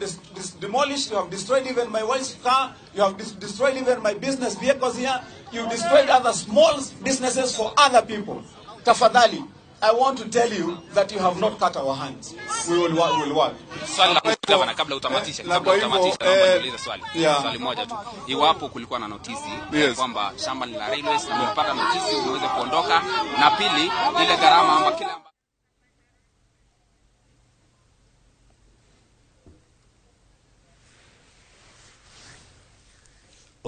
demolished, you have destroyed even my wife's car, you have destroyed even my business vehicles here, you destroyed other small businesses for other people. Tafadhali, I want to tell you that you have not cut our hands. We will work. Swali la gavana kabla utamatisha, naomba niulize swali. Swali moja tu. Iwapo kulikuwa na notisi kwamba shamba la Railways na mpata notisi unaweza kuondoka, na pili ile gharama amba kila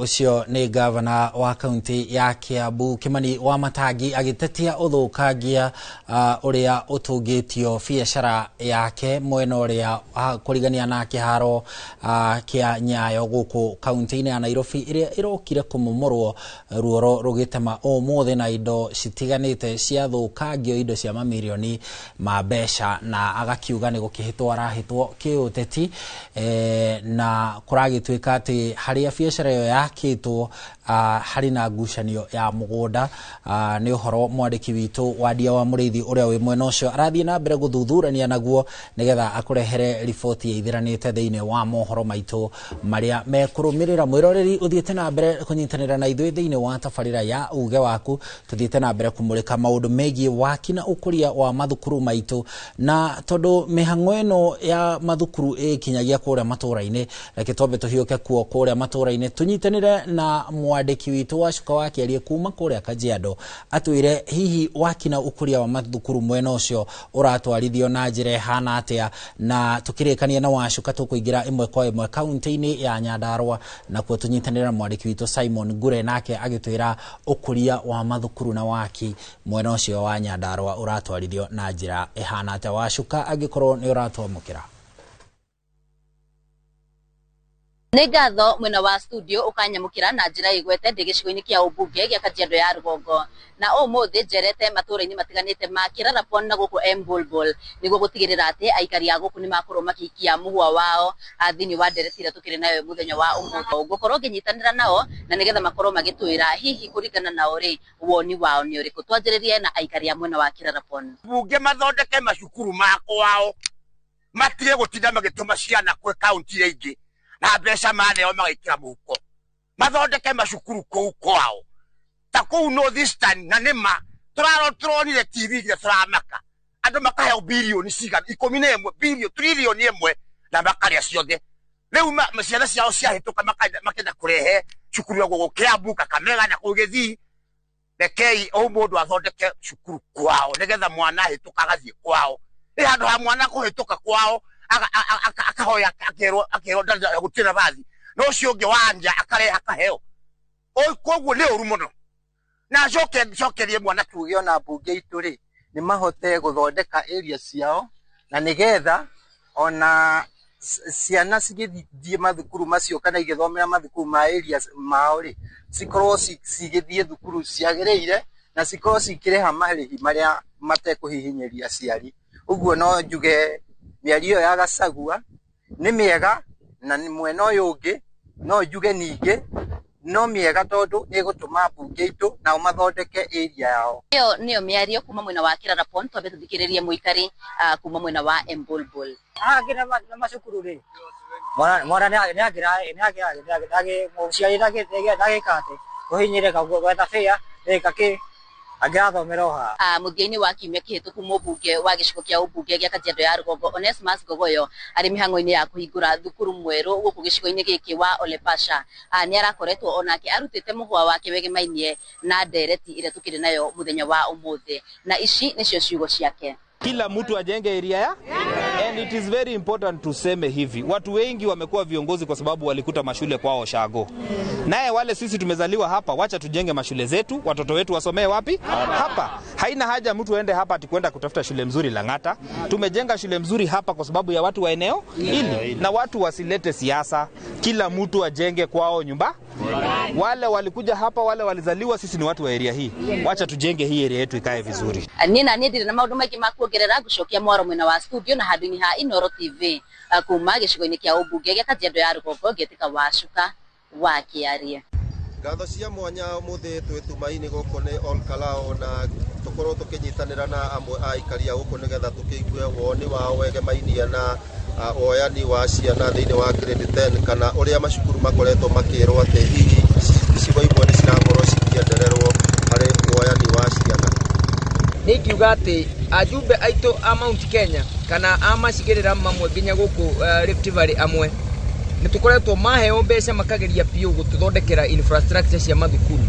ucio ni gavana wa kaunti ya Kiambu Kimani Wamatangi agitetia uthukagia uria utungitio biacara yake mwena uria kurigania na kiharo kia Nyayo guku kaunti-ini ya Nairobi iria irokire kumumurwo ruoro rugitema umuthi na indo citiganite cia thukagio indo cia mamilioni ma mbeca, na agakiuga ni gukihitwo arahitwo kiuteti na kuragituika ati haria biacara yo yakitwo hari na ngucanio ya mugunda. Ni uhoro mwandiki witu Wadia wa Muriithi uria wi mwena ucio arathie na mbere guthuthurania naguo nigetha akurehere riboti ya ithiranite thiini wa mohoro maitu maria mekurumirira. Mwiroreri uthiete na mbere kunyitanira na ithui thiini wa tabarira ya uge waku, tuthiete na mbere kumulika maundu megie waki na ukuria wa mathukuru maitu, na tondu mihango eno ya mathukuru ikinyagia kuria matura-ini, reke twambe tuhiuke kuo kuria matura-ini tunyitanire na mwandiki witu Wacuka Wakiarie kuma kuria Kajiado atwire hihi waki na ukuria wa mathukuru mwena ucio uratwarithio na njira ihana atia, na tukirikania na Wacuka tukuingira imwe kwa imwe kaunti-ini ya Nyandarua na kuo tunyitanira na mwandiki witu Simon Ngure nake agitwira ukuria wa mathukuru na waki mwena ucio wa Nyandarua uratwarithio na njira ihana atia. Wacuka agikorwo ni uratwamukira. Negatho mwena wa studio ukanyamukira na njira igwete ndigicigo-ini kia ubunge gia Kajiado ya Rugongo, na umuthi njerete matura-ini matiganite ma Kirarapon na guku Embulbul niguo gutigirira ati aikari a guku ni makorwo makikia muhwa wao thini wa nderetira tukiri nayo muthenya wa umuthi gukorwo nginyitanira nao na nigetha makorwo magitwira hihi kurigana nao ri woni wao ni uriku. Twanjiririe na aikari a mwena wa Kirarapon. Bunge mathondeke macukuru makwao matige gutinda magituma ciana kwe kaunti ingi na mbeca maneo magikira muhuko, mathondeke macukuru kuu kwao ta kuu North Eastern na nima turonire TV gä turamaka andå makaheo bilioni cigana 11 bilioni trilioni 1 na makarĩa ciothe rĩu ciana ciao ciahĩtũka makenda kũrehe cukuru ya gå Kiambu Kakamega na kũgĩthii rekei o mũndũ athondeke cukuru kwao nĩgetha mwana ahĩtũka agathiĩ kwao handũ ha mwana kũhĩtũka kwao akahoya akerwo gũtirĩ bathi no ũcio ũngĩ wanja akarehe akaheo koguo nĩ ũru mũno na cokerie mwana tuge ona mbunge itũ rĩ nĩ mahote gũthondeka area ciao na nĩgetha ona ciana cigĩthiĩ mathukuru macio kana igĩthomera mathukuru ma area mao rĩ cikorwo cigĩthiĩ thukuru ciagĩrĩire na cikorwo cikĩrĩha marĩhi marĩa matekũhihinyeria aciari ũguo no njuge mĩario ya Gachagua nĩ mĩega na mwena ũyũ ũngĩ no njuge ningĩ no mĩega tondũ nĩ gũtũma mbunge itũ nao mathondeke area yao. Iyo nĩyo mĩario kuma mwena wa Kirarapon twambe tũthikĩrĩrie mũikari kuma mwena wa Embulbul. Ngina macukuru rĩ mwana nĩagĩra mũciari ndagĩkate kũhinyĩrĩka gwetha fare ĩka agĩathomera oha. Mũthia-inĩ wa kiumia kĩhĩtũku mũmbunge wa gĩcigo kĩa ũmbunge gĩa Kajiado ya Rũgongo Onesmus Gogoyo arĩ mĩhang'o-inĩ ya kũhingũra thukuru mwerũ gũkũ gĩcigo-inĩ gĩkĩ wa Olepasha. Nĩ arakoretwo onake arutĩte mũhwa wake wegemainie na ndereti ĩrĩa tũkĩrĩ nayo mũthenya wa ũmũthĩ na ici nĩcio ciugo ciake. Kila mtu ajenge area ya and it is very important tuseme hivi. Watu wengi wamekuwa viongozi kwa sababu walikuta mashule kwao Shago. Naye wale sisi tumezaliwa hapa, wacha tujenge mashule zetu, watoto wetu wasomee wapi? Hapa. Haina haja mtu aende hapa atikwenda kutafuta shule mzuri Lang'ata. Tumejenga shule mzuri hapa kwa sababu ya watu wa eneo hili na watu wasilete siasa. Kila mtu ajenge kwao nyumba. Wale walikuja hapa, wale walizaliwa, sisi ni watu wa area hii. Wacha tujenge hii area yetu ikae vizuri. Nina ndire na maundu maingĩ ma kuongerera gucokia mwaro mwena wa studio na handũ-inĩ ha Inooro TV kuma gĩcigo-inĩ kĩa ũmbunge gĩa Kajiado ya Rũgongo ngĩtĩka Wacuka wa Kĩarie. Ngatho cia mwanya mũthĩ twĩtuma-inĩ gũkũ nĩ Olkalao na tũkorwo tũkĩnyitanĩra na amwe a aikari a gũkũ nĩgetha tũkĩigue woni wao wegemainie na woyani wa ciana thĩinĩ wa grade 10 kana ũrĩa macukuru makoretwo makĩrwo atĩ hihi icigo imwe nĩ cirakorwo cikĩendererwo harĩ woyani wa ciana. Nĩ kiuga atĩ ajumbe aitũ a Mount Kenya kana a macigĩrĩra mamwe nginya gũkũ Rift Valley amwe nĩ tũkoretwo maheo mbeca makageria piũ gũtũthondekera infrastructure cia mathukuru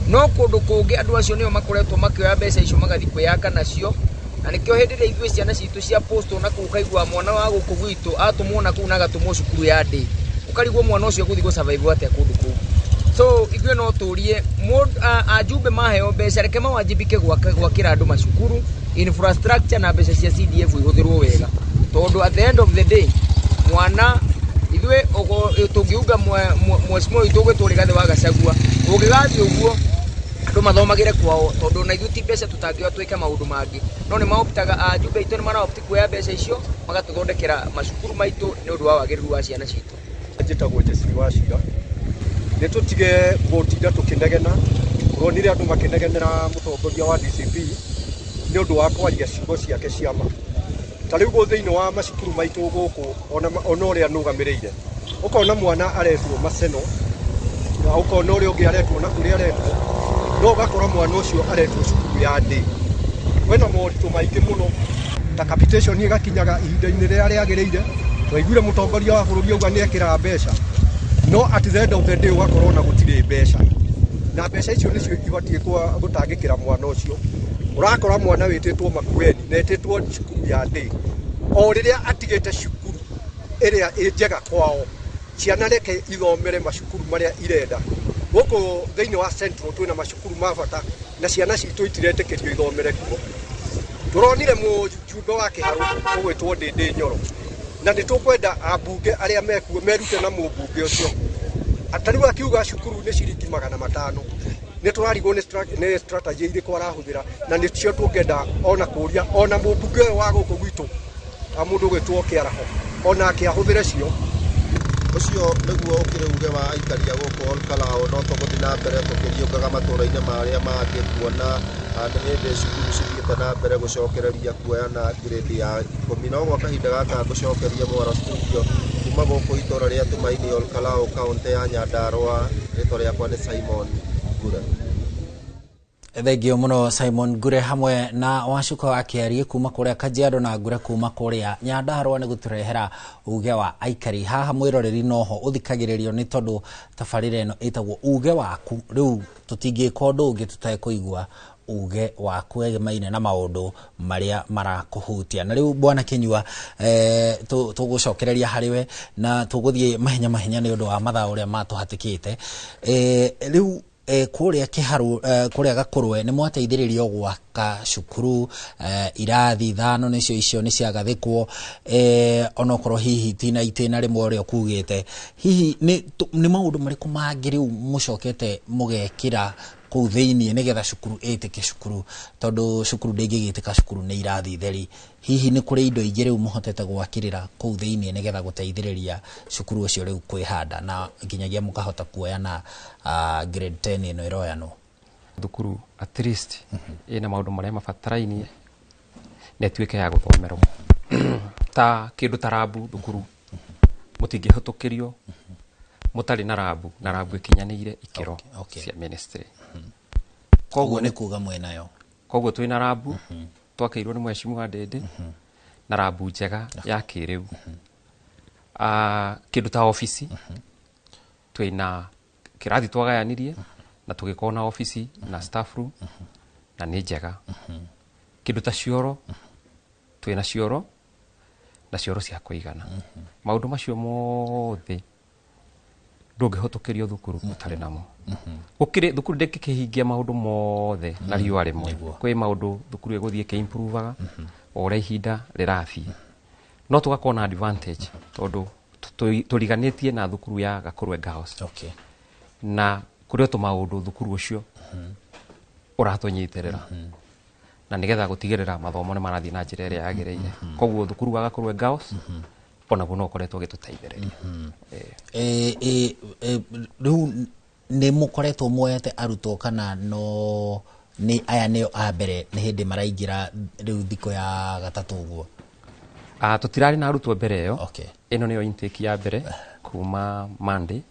no kũndũ kũngĩ andũ acio nĩo makoretwo makĩoya mbeca icio magathiĩ kwĩyaka nacio na nĩkĩo hĩndĩ ĩrĩa ithuĩ ciana citũ cia posto na kũu kaigua mwana wa gũkũ gwitũ atũmwo na kũu na agatũmwo cukuru ya ndĩ ũkarigwo mwana ũcio gũthiĩ gũsurvive atĩa kũndũ kũu. So ithuĩ no tũrie ajumbe maheo mbeca reke mawajibike gwakĩra andũ macukuru infrastructure na mbeca cia CDF ihũthĩrwo wega tondũ at the end of the day mwana ithuĩ tũngiuga mwecimo witũ ũgwĩtwo Rigathĩ wa Gachagua ũngĩgathiĩ ũguo andũ mathomagĩre kwao tondũ na ithuĩ ti mbeca tũtangĩoya twĩke maũndũ mangĩ no nĩ maoptaga ajumbe aitũ nĩ maraopti kuoya mbeca icio magatũthondekera macukuru maitũ nĩ ũndũ wa wagĩrĩru wa ciana citũ. Njĩtagwo Jesiri wa Cira nĩ tũtige gũtinda tũkĩnegena turonire andũ makĩnegenera mũtongoria wa DCP nĩ ũndũ wa kwaria ciugo ciake cia ma. Ta rĩu thĩinĩ wa macukuru maitũ gũkũ ona ũrĩa nũgamĩrĩire ũkona mwana aretwo Maseno na ũkona ũrĩa ũngĩ aretwo na kũrĩa aretwo no ũgakora mwana ũcio aretwo cukuru ya ndĩ. Wena moritũ maingĩ mũno ta capitation ĩgakinyaga ihinda-inĩ rĩrĩa rĩagĩrĩire twaiguire mũtongoria wa bũrũri auga nĩ ekĩra mbeca no at the end of the day ũgakorwo na gũtirĩ mbeca na mbeca icio nĩcio ibatiĩ gũtangĩkĩra mwana ũcio. Ũrakora mwana wĩtĩtwo Makueni na etĩtwo cukuru ya ndĩ o rĩrĩa atigĩte cukuru ĩrĩa ĩ njega kwao ciana reke ithomere macukuru marĩa irenda. Gũkũ thĩinĩ wa Central twĩna macukuru ma bata na ciana citũ itiretĩkĩrio ithomere kuo. Tũronire mũjumbe wa Kĩharũ ũgwĩtwo Ndĩndĩ Nyoro na nĩ tũkwenda ambunge arĩa mekuo merute na mũmbunge ũcio. Atariu akiuga cukuru nĩ ciringi 500 nĩ tũrarigwo nĩ strategy irĩkũ arahũthĩra na nĩcio tũngenda ona kũria ona mũmbunge wa gũkũ gwitũ mũndũ gwĩtwo Kĩaraho ona akĩahũthĩre cio. Ũcio nĩguo ũkĩrĩ uge wa aikari a gũkũ Olkalao no tũgũthiĩ na mbere tũkĩriũngaga matũũra-inĩ marĩa mangĩ kuona nĩ hĩndĩ cukuru cithiĩte na mbere gũcokereria kuoya na grade ya 10 no gwa kahinda gaka gũcokeria Mwaro studio kuma gũkũ itũũra rĩa Tumaini Olkalao kaũntĩ ya Nyandarua. Rĩtwa rĩakwa nĩ Simon Ngure. Thengio muno Simon Ngure hamwe na Wacuka wa Kiarie kuma kuria Kajiado na Ngure kuma kuria Nyandarua ni guturehera uge wa aikari haha mwiroreri noho uthikagiririo ni tondu tabarire eno itagwo uge waku riu tutingika undu ungi tutekuigua uge waku egemaine na maundu maria marakuhutia na riu bwana Kinyua tugucokereria hariwe na tuguthie mahenya ni undu wa mathaa uria matuhatikite riu kuria kiharu kuria Gakurwe ni mwateithiririo gwaka cukuru irathi thano nicio icio ni ciagathikwo onokorwo hihi tina itina rimwe uria kugite hihi ni maundu mariku mangiri mucokete mugekira kuu thiini nigetha cukuru itike cukuru tondu cukuru ndingigitika cukuru ni irathi theri hihi ni kuri indo ingĩ riu muhotete gwakirira kuu thiini nigetha guteithiriria cukuru ucio riu kwihanda na nginyagia mukahota kuoya na grade 10 ino iroyano thukuru at least ina maundu maria mabatarainie netwike ya guthomerwo ta kindu tarabu thukuru mutingihotokirio mutari na rabu ikinyanire ikiro cia ministry koguo ni kuga mwenayo koguo twina rabu twakairwo ni mheshimiwa Ndindi na rabu njega ya kiriu kindu ta ofisi twina kirathi twagayanirie na tugikona ofisi na staff room na ni njega kindu ta cioro twina cioro na cioro cia kuigana maundu macio mothe ndungihotokerio thukuru mutari namo ukire thukuru ndekihingia maundu mothe na riwa rimwe kwi maundu thukuru iguthie ke improveaga ora ihinda rirathi no tugakona advantage tondu turiganitie na thukuru ya Gakurwe Girls na kurio to maundu thukuru ucio uratunyitirira na nigetha gutigirira mathomo ni marathi na njira iria yagireire koguo thukuru wa Gakurwe Girls ona buno ukoretwo gituteithiriria riu ni mukoretwo muoyete arutwo kana no ni aya ni ambere ni hindi maraingira riu thiko ya gatatu guo tutirari na arutwo mbere yo ino niyo intake ya mbere kuma Monday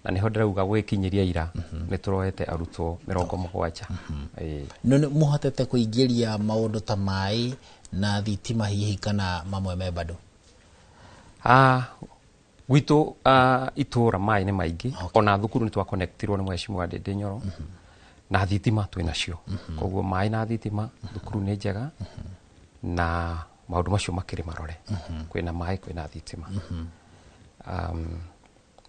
na niho ndirauga gwikinyiria ira ni turoete arutwo 70 no muhotete kuingiria maundu ta mai na thitima hihi kana mamwe me bado gwitu itura mai ni maingi ona thukuru ni twa connectirwo ni mheshimiwa Ndindi Nyoro na thitima twinacio koguo mai na thitima thukuru ni njega na maundu macio makiri marore kwina mai kwina thitima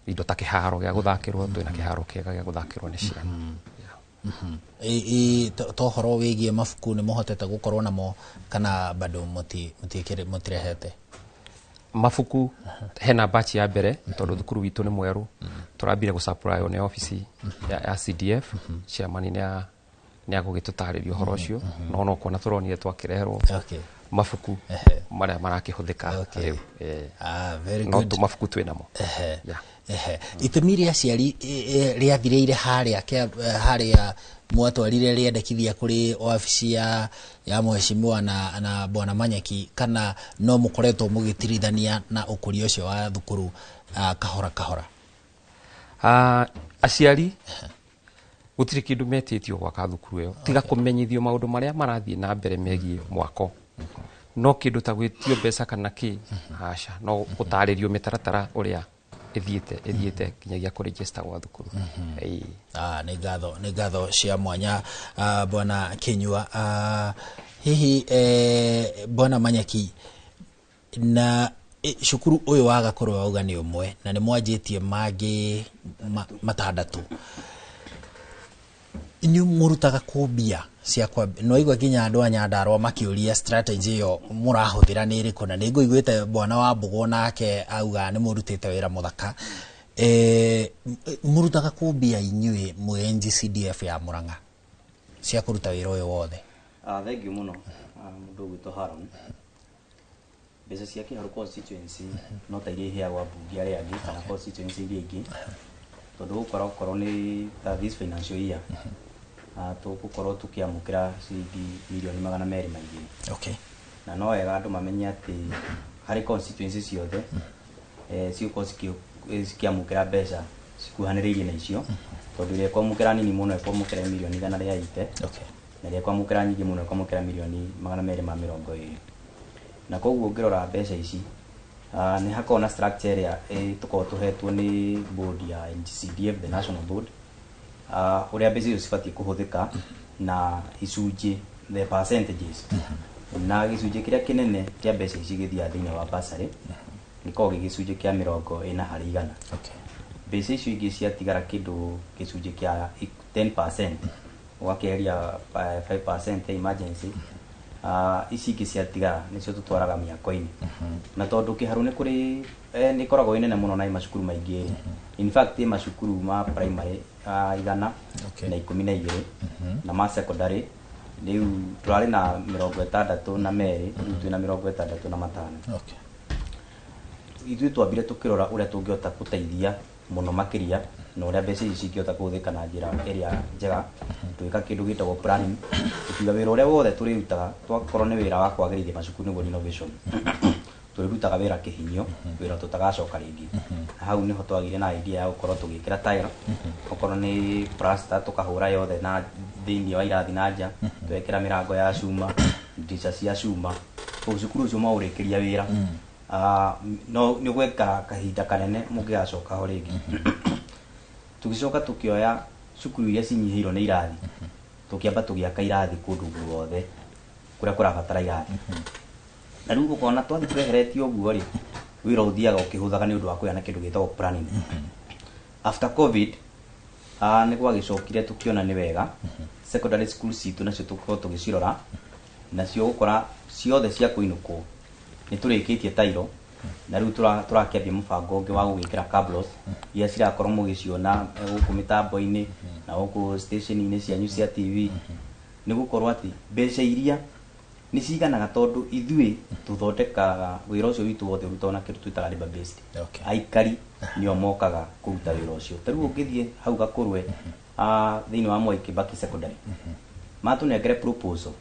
indo ta kiharo gya guthakirwo twina kiharo kiega gya guthakirwo ni ciana tohoro wigie mafuku ni muhotete gukorwo namo kana bado mutirehete mafuku hena batch ya mbere tondu thukuru witu ni mweru turambire gu supply on office ya CDF chairman ni agugitutaririo horo ucio no kona turonire twakireherwo mafuku maria marakihuthika riu very good no mafuku twinamo itemiria ciari riathireire haria mwatwarire riendekithia kuri ofisi ya mheshimiwa na bwana Manyaki kana no mukoretwo mugitirithania na ukuri ucio wa thukuru kahora aciari gutiri kindu metitio gwaka thukuru iyo tiga kumenyithio maundu maria marathie na mbere megie mwako no kindu ta gwitio mbeca kana ki hasha no gutaririo mitaratara uria ithiete kinyagia ku register wa thukuru ni gatho cia mwanya bwana Kinyua hihi bwana Manyaki na cukuru uyu wa Gakurwe auga ni umwe na ni mwanjitie mangi matandatu ni murutaga kubia cia kwa no igwa ginya andu a Nyandarua makiuria strategy yo murahuthira ni iriku na ningo igwite bwana wa Mbugo nake auga ni murutite wira muthaka murutaga kubia inyue mwenji CDF ya Murang'a cia kuruta wira uyu wothe thank you muno mundu gwito Haron besa cia Kiharu constituency no ta iria heagwa bunge aria angi kana constituency iria ingi tondu korwo ni this financial year tugukorwo tukiamukira ciringi milioni 200 maingi na no wega andu mamenye ati hari constituency ciothe ciuko sikiamukira mbeca cikuhanĩrĩirie na icio tondũ ĩrĩa kwamũkĩra nini mũno ĩkwamũkĩra mirioni 180 na ĩrĩa kwamũkĩra nyingĩ mũno ĩkwamũkĩra mirioni 220 na koguo ngĩrora mbeca ici nĩ hakoragwo na structure ĩrĩa tũkoragwo tũhetwo nĩ board ya NGCDF, the national board, ũrĩa mbeca icio cibatiĩ kũhũthĩka na icunjĩ, the percentages, na gĩcunjĩ kĩrĩa kĩnene kĩa mbeca ici gĩthiaga thĩinĩ wa bursary gĩkoragwo gĩgĩcunjĩ kĩa 40%. Mbeca icio ingĩ ciatigara kĩndũ gĩcunjĩ kĩa 10%, ũgakĩeheria 5% ya emergency, ici ingĩ ciatigara nĩcio tũtwaraga mĩako-inĩ. Na tondũ kĩharu nĩ kũrĩ nĩ ikoragwo inene mũno na macukuru maingĩ, in fact macukuru ma primary 112 na ma secondary rĩu tũrarĩ na 62 na merĩ, rĩu twĩna 65. Ithuĩ twambire tũkĩrora ũrĩa tũngĩhota gũteithia mũno makĩria na ũrĩa mbeca ici cingĩhota kũhũthĩka na njĩra ĩrĩa njega. Twĩka kĩndũ gĩtagwo planning, tũkiuga wĩra ũrĩa wothe tũrĩrutaga, twakorwo nĩ wĩra wa kwagĩrithia macukuru nĩguo innovation, tũrĩrutaga wĩra kĩhinyio, wĩra tũtagacoka rĩngĩ. Hau nĩho twagire na idea ya gũkorwo tũgĩkĩra tile, okorwo nĩ plaster tũkahũra yothe na thĩinĩ wa irathi na nja, twekĩra mĩrango ya cuma, ndirica cia cuma, cukuru ũcio maũrĩkĩria wĩra. No nĩ gweka kahinda kanene mũngĩgacoka ho rĩngĩ. Tũgĩcoka tũkĩoya cukuru iria cinyihĩirwo nĩ irathi, tũkĩamba tũgĩaka irathi kũndũ guothe kũrĩa kũrabatara irathi. Na rĩu ũkona twathi tweheretie ũguo rĩ, wĩra ũthiaga ũkĩhũthaga nĩ ũndũ wa kũheana kĩndũ gĩtagwo planning. After COVID nĩ gwagĩcokire tũkĩona nĩ wega secondary schools citũ nacio tũkorwo tũgĩcirora, nacio gũkora ciothe cia kũinũkwo nĩ tũrĩkĩtie tairo, na rĩu tũrakĩambia mũbango ũngĩ wa gũgĩkĩra cabros iria cirakorwo mũgĩciona gũkũ mĩtambo-inĩ na gũkũ station-inĩ cianyu cia TV, nĩ gũkorwo atĩ mbeca iria nĩ ciganaga tondũ ithuĩ tũthondekaga wĩra ũcio witũ wothe ũrutagwo na kĩndũ twĩtaga labor based. Aikari nĩo mokaga kũruta wĩra ũcio. Ta rĩu ũngĩthiĩ hau Gakũrwe thĩinĩ wa Moi Kibaki secondary, matũnengere proposal,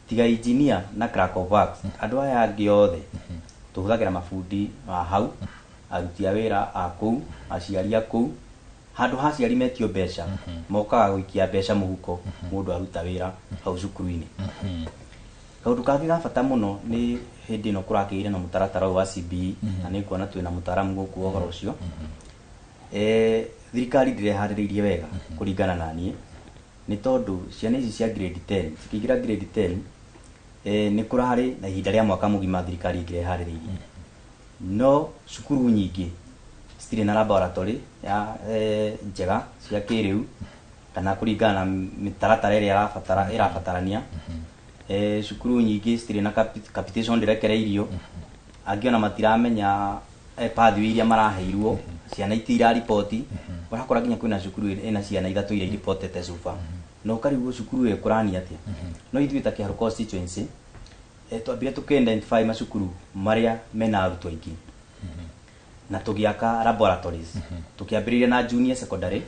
tiga engineer na clerk of works, andũ aya angĩ othe tũhũthagĩra mabundi hau, aruti a wĩra a kũu, aciari a kũu, handũ ha aciari metio mbeca mokaga gũikia mbeca mũhuko, mũndũ aruta wĩra hau cukuru-inĩ. Kaũndũ kangĩ ga bata mũno nĩ hĩndĩ ĩno kũrakĩire na mũtaratara wa CBE, na nĩ kuona twĩna mũtaaramu gũkũ ũhoro ũcio. Thirikari ndĩreharĩrĩirie wega kũringana na niĩ, nĩ tondũ ciana ici cia grade 10 cikĩingĩra grade 10 nĩ kũrarĩ na ihinda rĩa mwaka mũgima thirikari ĩngĩreharĩrĩirie, no cukuru nyingĩ citirĩ na laboratory ya njega cia kĩrĩu kana kũringana na mĩtaratara ĩrĩa ĩrabatarania. Cukuru nyingĩ citirĩ na capitation ndirekereirio, angĩ ona matiramenya pathway iria maraheirwo, ciana itiraripoti. Ũrakora nginya kwĩna cukuru ĩna ciana 3 iria iripotete cuba, no karigwo cukuru ĩyo kũrania atĩa. No ithuĩ ta Kĩharu constituency twambire tũkĩ-identify macukuru marĩa mena arutwo aingĩ na tũgĩaka laboratories. Tũkĩambĩrĩria na junior secondary,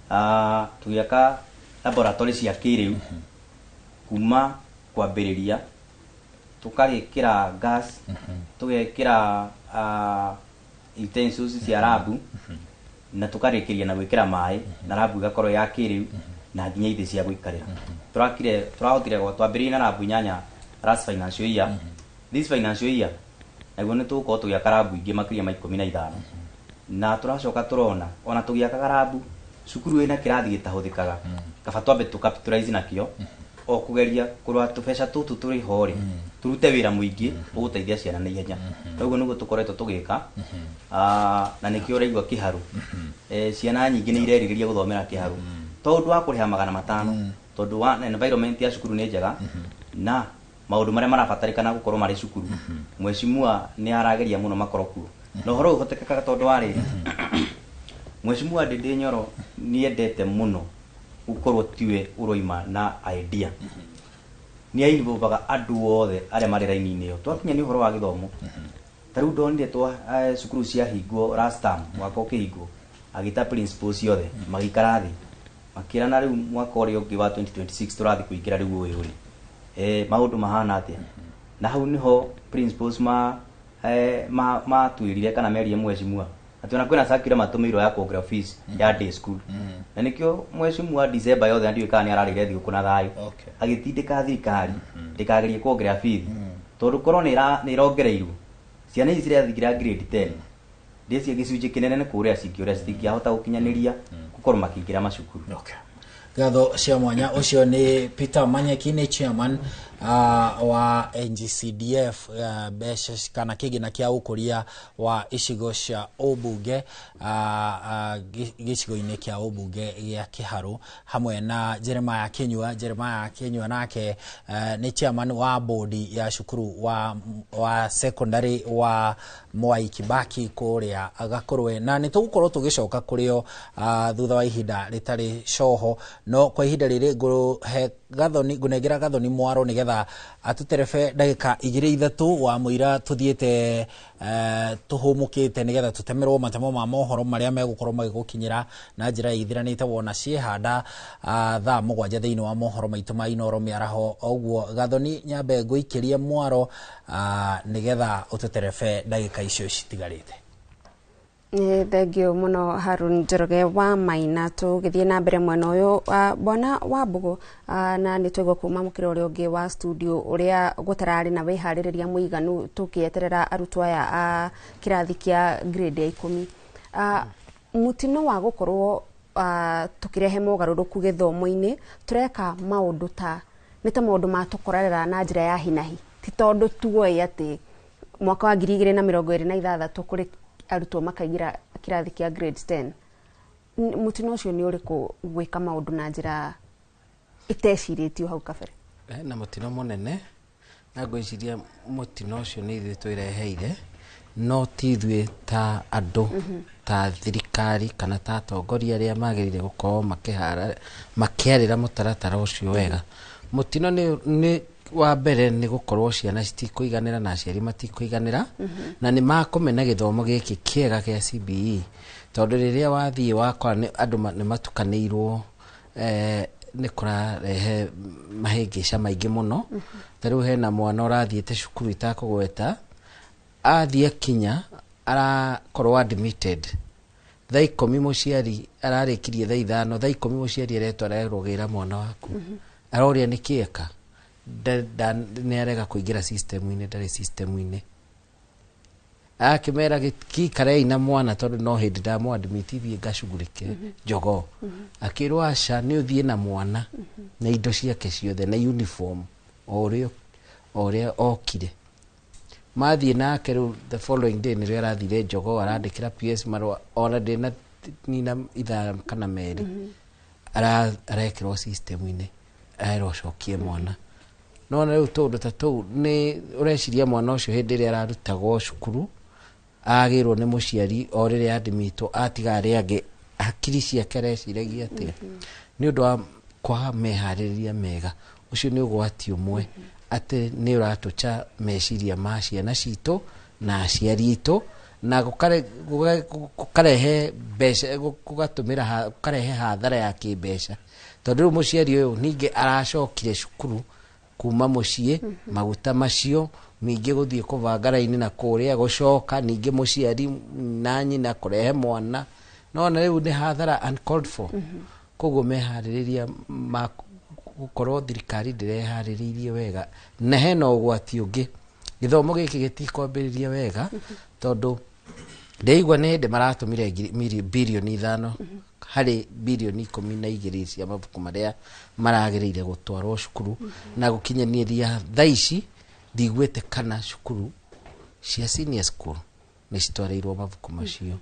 tũgĩaka laboratories cia kĩrĩu kuma kwambĩrĩria, tũkagĩkĩra gas, tũgekĩra utensils cia labu, na tũkarĩkĩria na gwĩkĩra maĩ, na labu ĩgakorwo ya kĩrĩu na nginya ithĩ cia gũikarĩra. Tũrahotire twambĩrĩria na labu 8 last financial year. This financial year naguo nĩ tũgũkorwo tũgĩaka labu ingĩ makĩria ma 15, na tũracoka tũrona ona tũgĩakaga labu cukuru ĩna kĩrathi gĩtahũthĩkaga, kaba twambe tũcapitalize nakĩo o kũgeria kũrora tũbeca tũtũ tũrĩ ho rĩ, turute wĩra mũingĩ ũgũteithia ciana na ihenya. Koguo nĩguo tũkoretwo tũgĩka, na nĩkĩo ũraigua Kĩharu ciana nyingĩ nĩ irerirĩria gũthomera Kĩharu tondũ wa kũrĩha 500, tondũ wa environment ya cukuru nĩ njega na maũndũ marĩa marabatarĩkana gũkorwo marĩ cukuru. Mheshimiwa nĩ arageria mũno makorwo kuo, na ũhoro ũhotekekaga tondũ wa rĩrĩ, Mheshimiwa Ndindi Nyoro nĩ endete mũno gũkorwo tiwe ũroima na idea, nĩ ainvolvaga andũ othe arĩa marĩ raini-inĩ ĩyo. Twakinya nĩ ũhoro wa gĩthomo, ta rĩu ndonire cukuru cia hingwo last term, mwaka ũkĩhingwo, agĩta principals ciothe magĩikara thĩ makĩrana rĩu mwaka ũrĩa ũngĩ wa 2026 tũrathiĩ kũingĩra rĩu ũyũ rĩ, maũndũ mahana atĩa. Na hau niho principals matwĩrire kana merie Mheshimiwa ati ona kwina circular matumiro ya kuongerera fees ya day school na nikio mwecimu wa December yothe ndio ikani ararire thigũkũ na thayo agitindika thirikari ndikagerie kuongerera fees tondu korwo ni irongereirwo ciana ici cirathigira grade 10 ndĩcie gĩcunjĩ kĩnene nĩ kũrĩa cingĩũrĩa citingĩahota gũkinyanĩria gũkorwo makĩingĩra macukuru. Gatho cia mwanya ucio ni Peter Manyeki ni chairman wa NGCDF besha kana kigina kia ukuria wa icigo cia ubunge gicigo-inĩ kia ubunge gĩa Kiharu hamwe na Jeremiah Kinyua nake ni chairman wa bodi ya shukuru wa secondary wa Mwai Kibaki kuria agakorwe na ni tugukorwo tugicoka kurio thutha wa ihinda ritari coho no kwa ihinda riri nguhe Gathoni gunegera Gathoni mwaro nigetha atuterefe ndagika 2-3 wa muira tuthiete tuhumukite nigetha tutemerwo matemo ma mohoro maria megukorwo magigukinyira na njira ithiranite wona ciehanda thaa 7 thiini wa mohoro maitu ma Inoro miaraho oguo Gathoni nyambe nguikirie mwaro nigetha ututerefe ndagika icio citigarite. Thengio muno Harun Njoroge wa Maina tugithie na mbere mwena uyu bwana wa Mbugu na nitwegwa kuma mukiro uri ungi wa studio uria gutarari na wihaririria muiganu tukieterera arutwo aya a kirathi kia grade ya 10 mutino wa gukorwo tukirehe mogaruruku githomo-ini tureka maundu ta nita maundu matukorera na njira ya hinahi ti tondu tuoe ati mwaka wa 2026 kuri arutwo makaigira kirathi kia grade 10 mutino ucio ni uriku gwika maundu na njira iteciritio hau kabere na mutino munene na gwiciria mutino ucio ni ithuĩ twireheire no tithwe ta andu ta thirikari kana ta atongoria aria magirire gukorwo makiarira mutaratara ucio wega mutino ni wa mbere ni gukorwo ciana citikuiganira na aciari matikuiganira na ni makumena githomo giki kiega kia CBE tondu riria wathie wakora ni andu ni matukanirwo ni kurarehe mahingica maingi muno tariu hena mwana urathiete cukuru itakugweta athie kinya arakorwo admitted thaa 10 muciari ararikirie thaa 5 thaa 10 muciari aretwa arerogira mwana waku aroria nikieka ni arega kuingira system-ini ndari system-ini akimera gikare ina mwana tondu no hindi ndamo admitithie ngacugurike jogo akirwo aca ni uthie na mwana na indo ciake ciothe na uniform orio okire mathie nake riu the following day ni arathire jogo arandikira PS marwa ona ndina nina itha kana meri arekirwo system-ini aerocokie mwana no na riu tondu ta tou ni ureciria mwana ucio hindi ria ararutagwo cukuru agirwo ni muciari o riria admitwo atigari angi hakiri ciake reciragia atia ni undu wa kwa mehaririria mega ucio ni ugwati umwe ati ni uratucha meciria ma ciana citu na aciari itu na gukarehe mbeca gugatumira gukarehe hathara ya kimbeca tondu muciari uyu ningi aracokire cukuru kuma mucie maguta macio ningi guthie kuvanga raini na kuria gucoka ningi muciari na nyina kurehe mwana no na riu ni hathara uncalled for koguo mehaririria gukorwo thirikari ndirehariririe wega na hena ugwati ungi githomo giki gitikwambiriria wega tondu ndeigwa ni ndi maratumire bilioni 5 hari bilioni 12 cia mabuku maria maragirire gutwarwo cukuru na gukinyaniria thaici ndigwete kana cukuru cia senior school ni citwarirwo mabuku macio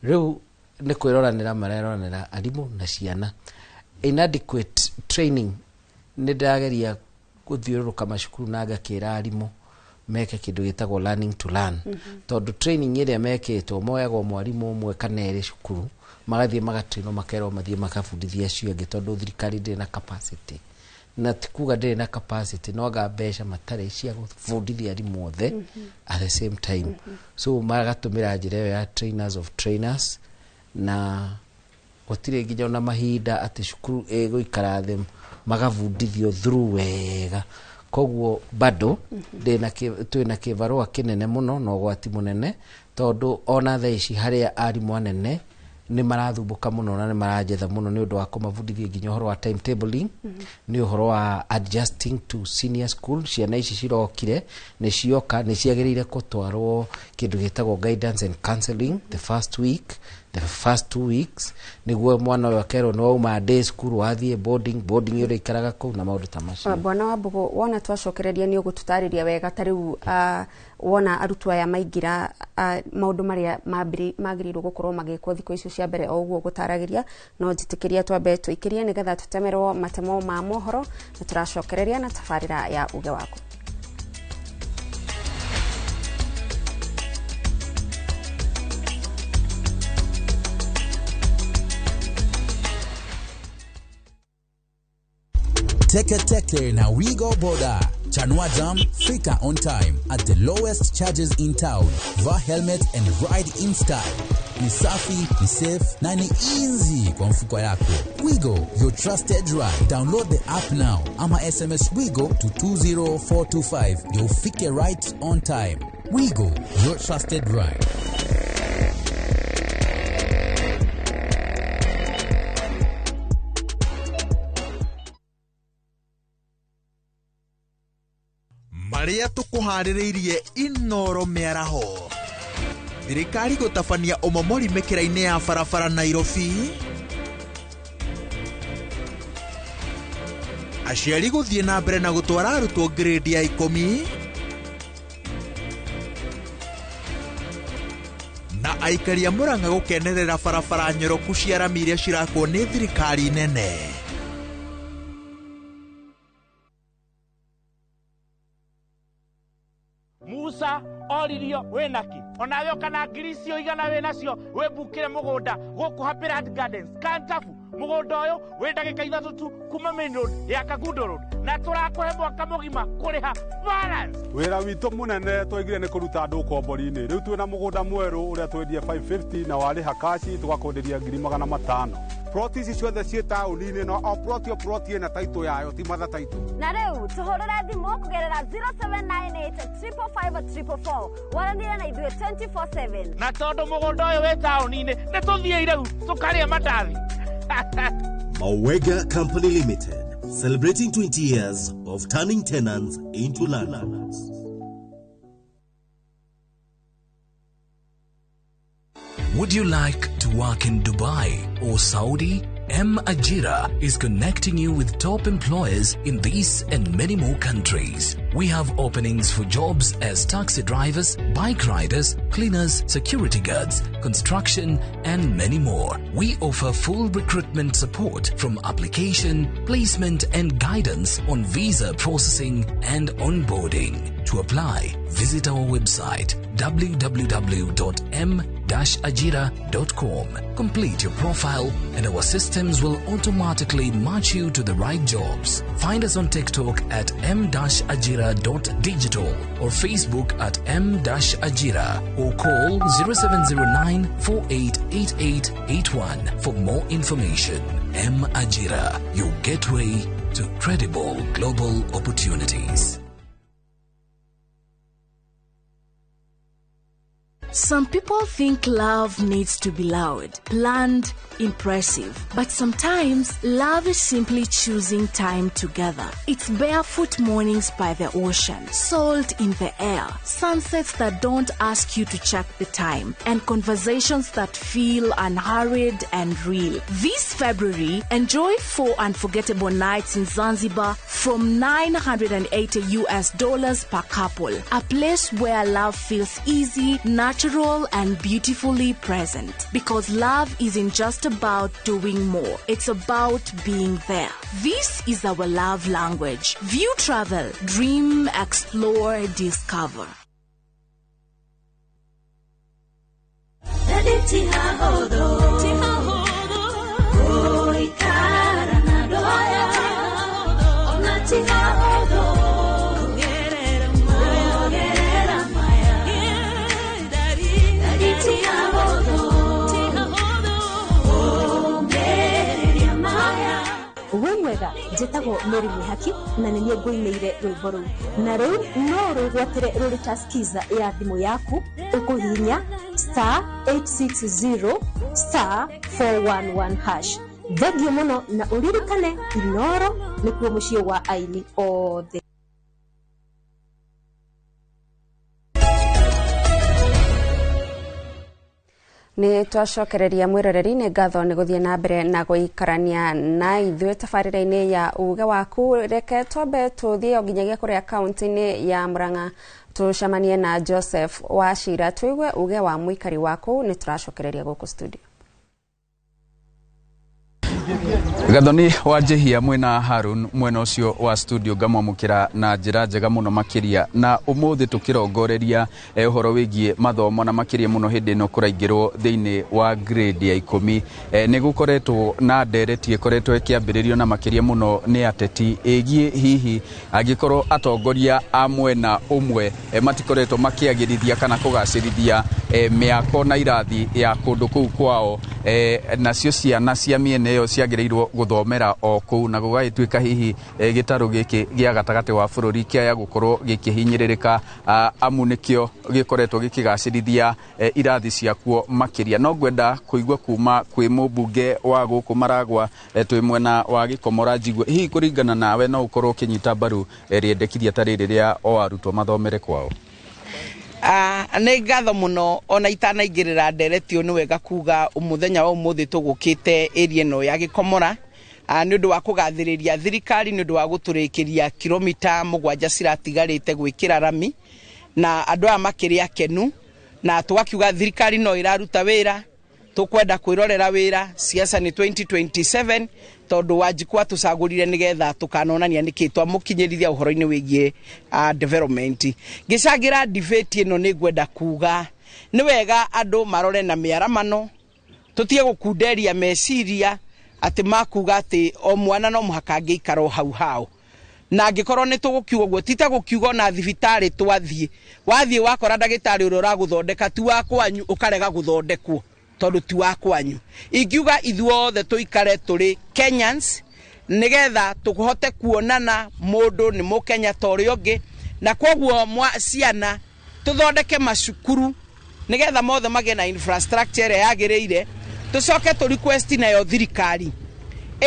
riu ni kwiroranira mareroranira arimu na ciana inadequate training ni ndageria guthiururuka macukuru na ngakira arimu meke kindu gitagwo learning to learn tondu training iria meketwo moyagwo mwarimu umwe kana eri cukuru magathie magatrino makerwo mathie makabundithia cio angi tondu thirikari ndiri na capacity na tikuga ndiri na capacity no ga mbeca matare cia gubundithia arimu othe at the same time so magatumira njira ya trainers of trainers na gutire nginya na mahinda ati cukuru guikara them magabundithio through wega koguo bado twina kibarua kinene muno na ugwati munene tondu ona thaa ici haria arimu anene ni marathumbuka muno na ni marajetha muno ni undu wa kumabundithia nginya uhoro wa timetabling ni uhoro wa adjusting to senior school. Ciana ici cirokire ni cioka ni ciagirire gutwarwo kindu gitagwo guidance and counseling the first 2 weeks niguo mwana uyu akerwo no uma day school wathie boarding yore ikaraga ku na maundu ta macio. Bwana Wambugu, wona twacokereria ni ugututariria wega tariu wona arutwo aya maingira maundu maria magirirwo gukorwo magikwo thiko icio cia mbere oguo gutaragiria no njitikiria twambe twikirie nigetha tutemerwo matemo ma mohoro na turacokereria na tafarira ya uge wako. Teke na Wigo Boda. Chanua Jam, fika on time at the lowest charges in town. Vaa helmet and ride in style. Ni safi, ni safe, na ni easy kwa mfuko yako. Wigo, your trusted ride. Download the app now. Ama SMS Wigo to 20425. You'll fike right on time. Wigo, your trusted ride. Maria tukuhaririirie Inoro Miaraho. Thirikari gutabania umomori mikira-ini ya barabara Nairobi. Aciari guthie na mbere na gutwara arutwo grade ya 10. Na aikari a Murang'a gukenerera barabara nyoroku cia rami iria cirakwo ni thirikari nene. Musa oririo wenaki onawe kana grisio igana we nacio we bukire mugunda guku Happy Land Gardens Kantafu mugunda uyu we ndagika 3 tu kuma main road ya Kagundo road na turakuhe mwaka mugima kuriha balance. Wira witu munene twigire ni kuruta andu kombori-ini riu twina mugunda mweru uria twendie 550 na wari hakashi tugakonderia 500. Proti ici ciothe ciĩ taũni-inĩ no o proti ĩna taitũ yayo ti matha taitũ. Na rĩu tũhũrĩre thimũ kũgerera 0798-345-344 waranire na ithuĩ 24/7. Na tondũ mũgũnda ũyũ wĩ taũni-inĩ nĩ tũthiĩ rĩu tũkarĩa mandathi. Mawega Company Limited, celebrating 20 years of turning tenants into landlords. Would you like to work in Dubai or Saudi? Ajira is connecting you with top employers in these and many more countries. We have openings for jobs as taxi drivers, bike riders, cleaners, security guards, construction, and many more. We offer full recruitment support from application, placement, and guidance on visa processing and onboarding. To apply, visit our website www.m-ajira.com. Complete your profile and our systems will automatically match you to the right jobs. Find us on TikTok at m-ajira.digital or Facebook at m-ajira or call 0709-488881 for more information. M-Ajira, your gateway to credible global opportunities. Some people think love needs to be loud, planned, impressive. But sometimes love is simply choosing time together. It's barefoot mornings by the ocean, salt in the air, sunsets that don't ask you to check the time, and conversations that feel unhurried and real. This February, enjoy 4 unforgettable nights in Zanzibar from $980 per couple. A place where love feels easy, natural, and beautifully present. Because love isn't just about doing more, it's about being there. This is our love language. View travel, dream, explore, discover. njĩtagwo Mary Mihaki na nĩ niĩ ngũinĩire rwĩmbo rũu. Na rĩu no rũgwatĩre rũrĩ ta skiza ya thimũ yaku ũkũhihinya *860 *411#. Thengio mũno na ũririkane Inooro nĩkuo mũciĩ wa aini othe. Nĩ twacokereria mwĩroreri nĩ ngatho nĩ gũthiĩ na mbere na gũikarania na ithuĩ tabarĩra-inĩ ya uge waku. Reke twambe tũthiĩ o nginyagia kũrĩa kaunti-inĩ ya Murang'a tucemanie na Joseph Wachira twigue uge wa mũikari waku. Nĩ tũracokereria gũkũ studio. Gathoni wa Jehia mwena Harun mwena ucio wa studio ngamwamukira na njira njega muno makiria na umuthi tukirongoreria uhoro wigie mathomo na makiria muno hindi no kuraingirwo thiini wa grade ya 10 ni gukoretwo na ndereti ikoretwo ikiambiririo na makiria muno ni ateti egie hihi agikorwo atongoria a mwena umwe matikoretwo makiagirithia kana kugacirithia miako na irathi ya kundu kuu kwao nacio ciana cia miene yo ciagirirwo guthomera o kuu na gugagituika hihi gitaru giki gia gatagati wa bururi kia gukorwo gikihinyiririka amu nikio gikoretwo gikigacirithia irathi ciakuo makiria. No ngwenda kuigua kuma kwi mubunge wa guku Maragwa twi mwena wa Gikomora njigwe hihi kuringana nawe no ukorwo kinyita baru riendekithia tari riria o arutwo mathomere kwao. Nĩ ngatho mũno ona itanaingĩrĩra ndereti nĩ wega kuga umuthenya wa umuthi tũgũkĩte area ĩno ya Gikomora nĩ ũndũ wa kũgathĩrĩria thirikari nĩ ũndũ wa gũtũrĩkĩria kilomita 7 ciratigarĩte gwĩkĩra rami na andũ aya makĩrĩ akenu na tũgakiuga thirikari no ĩraruta wĩra tukwenda kwirorera wĩra siasa ni 2027 tondu Wanjikũ tucagurire nigetha tukanonania niki twamukinyirithia uhoro-ini wigie development. Gicagira debate ino ni gwenda kuga ni wega andu marore na miaramano tutie gukunderia meciria ati makuga ati o mwana no muhaka ngeikaro hau na ngikorwo ni tugukiuga guo tita gukiuga na thibitari twathie wathie wakora ndagitari uri uraguthondeka tu wakwanyu ukarega guthondekwo tondu ti wa kwanyu. Ingiuga ithuothe tuikare turi Kenyans nigetha tukuhote kuonana mundu ni mukenya tori ungi na kwoguo ciana tuthondeke macukuru nigetha mothe mage na infrastructure yagiriire tucoke tu request nayo thirikari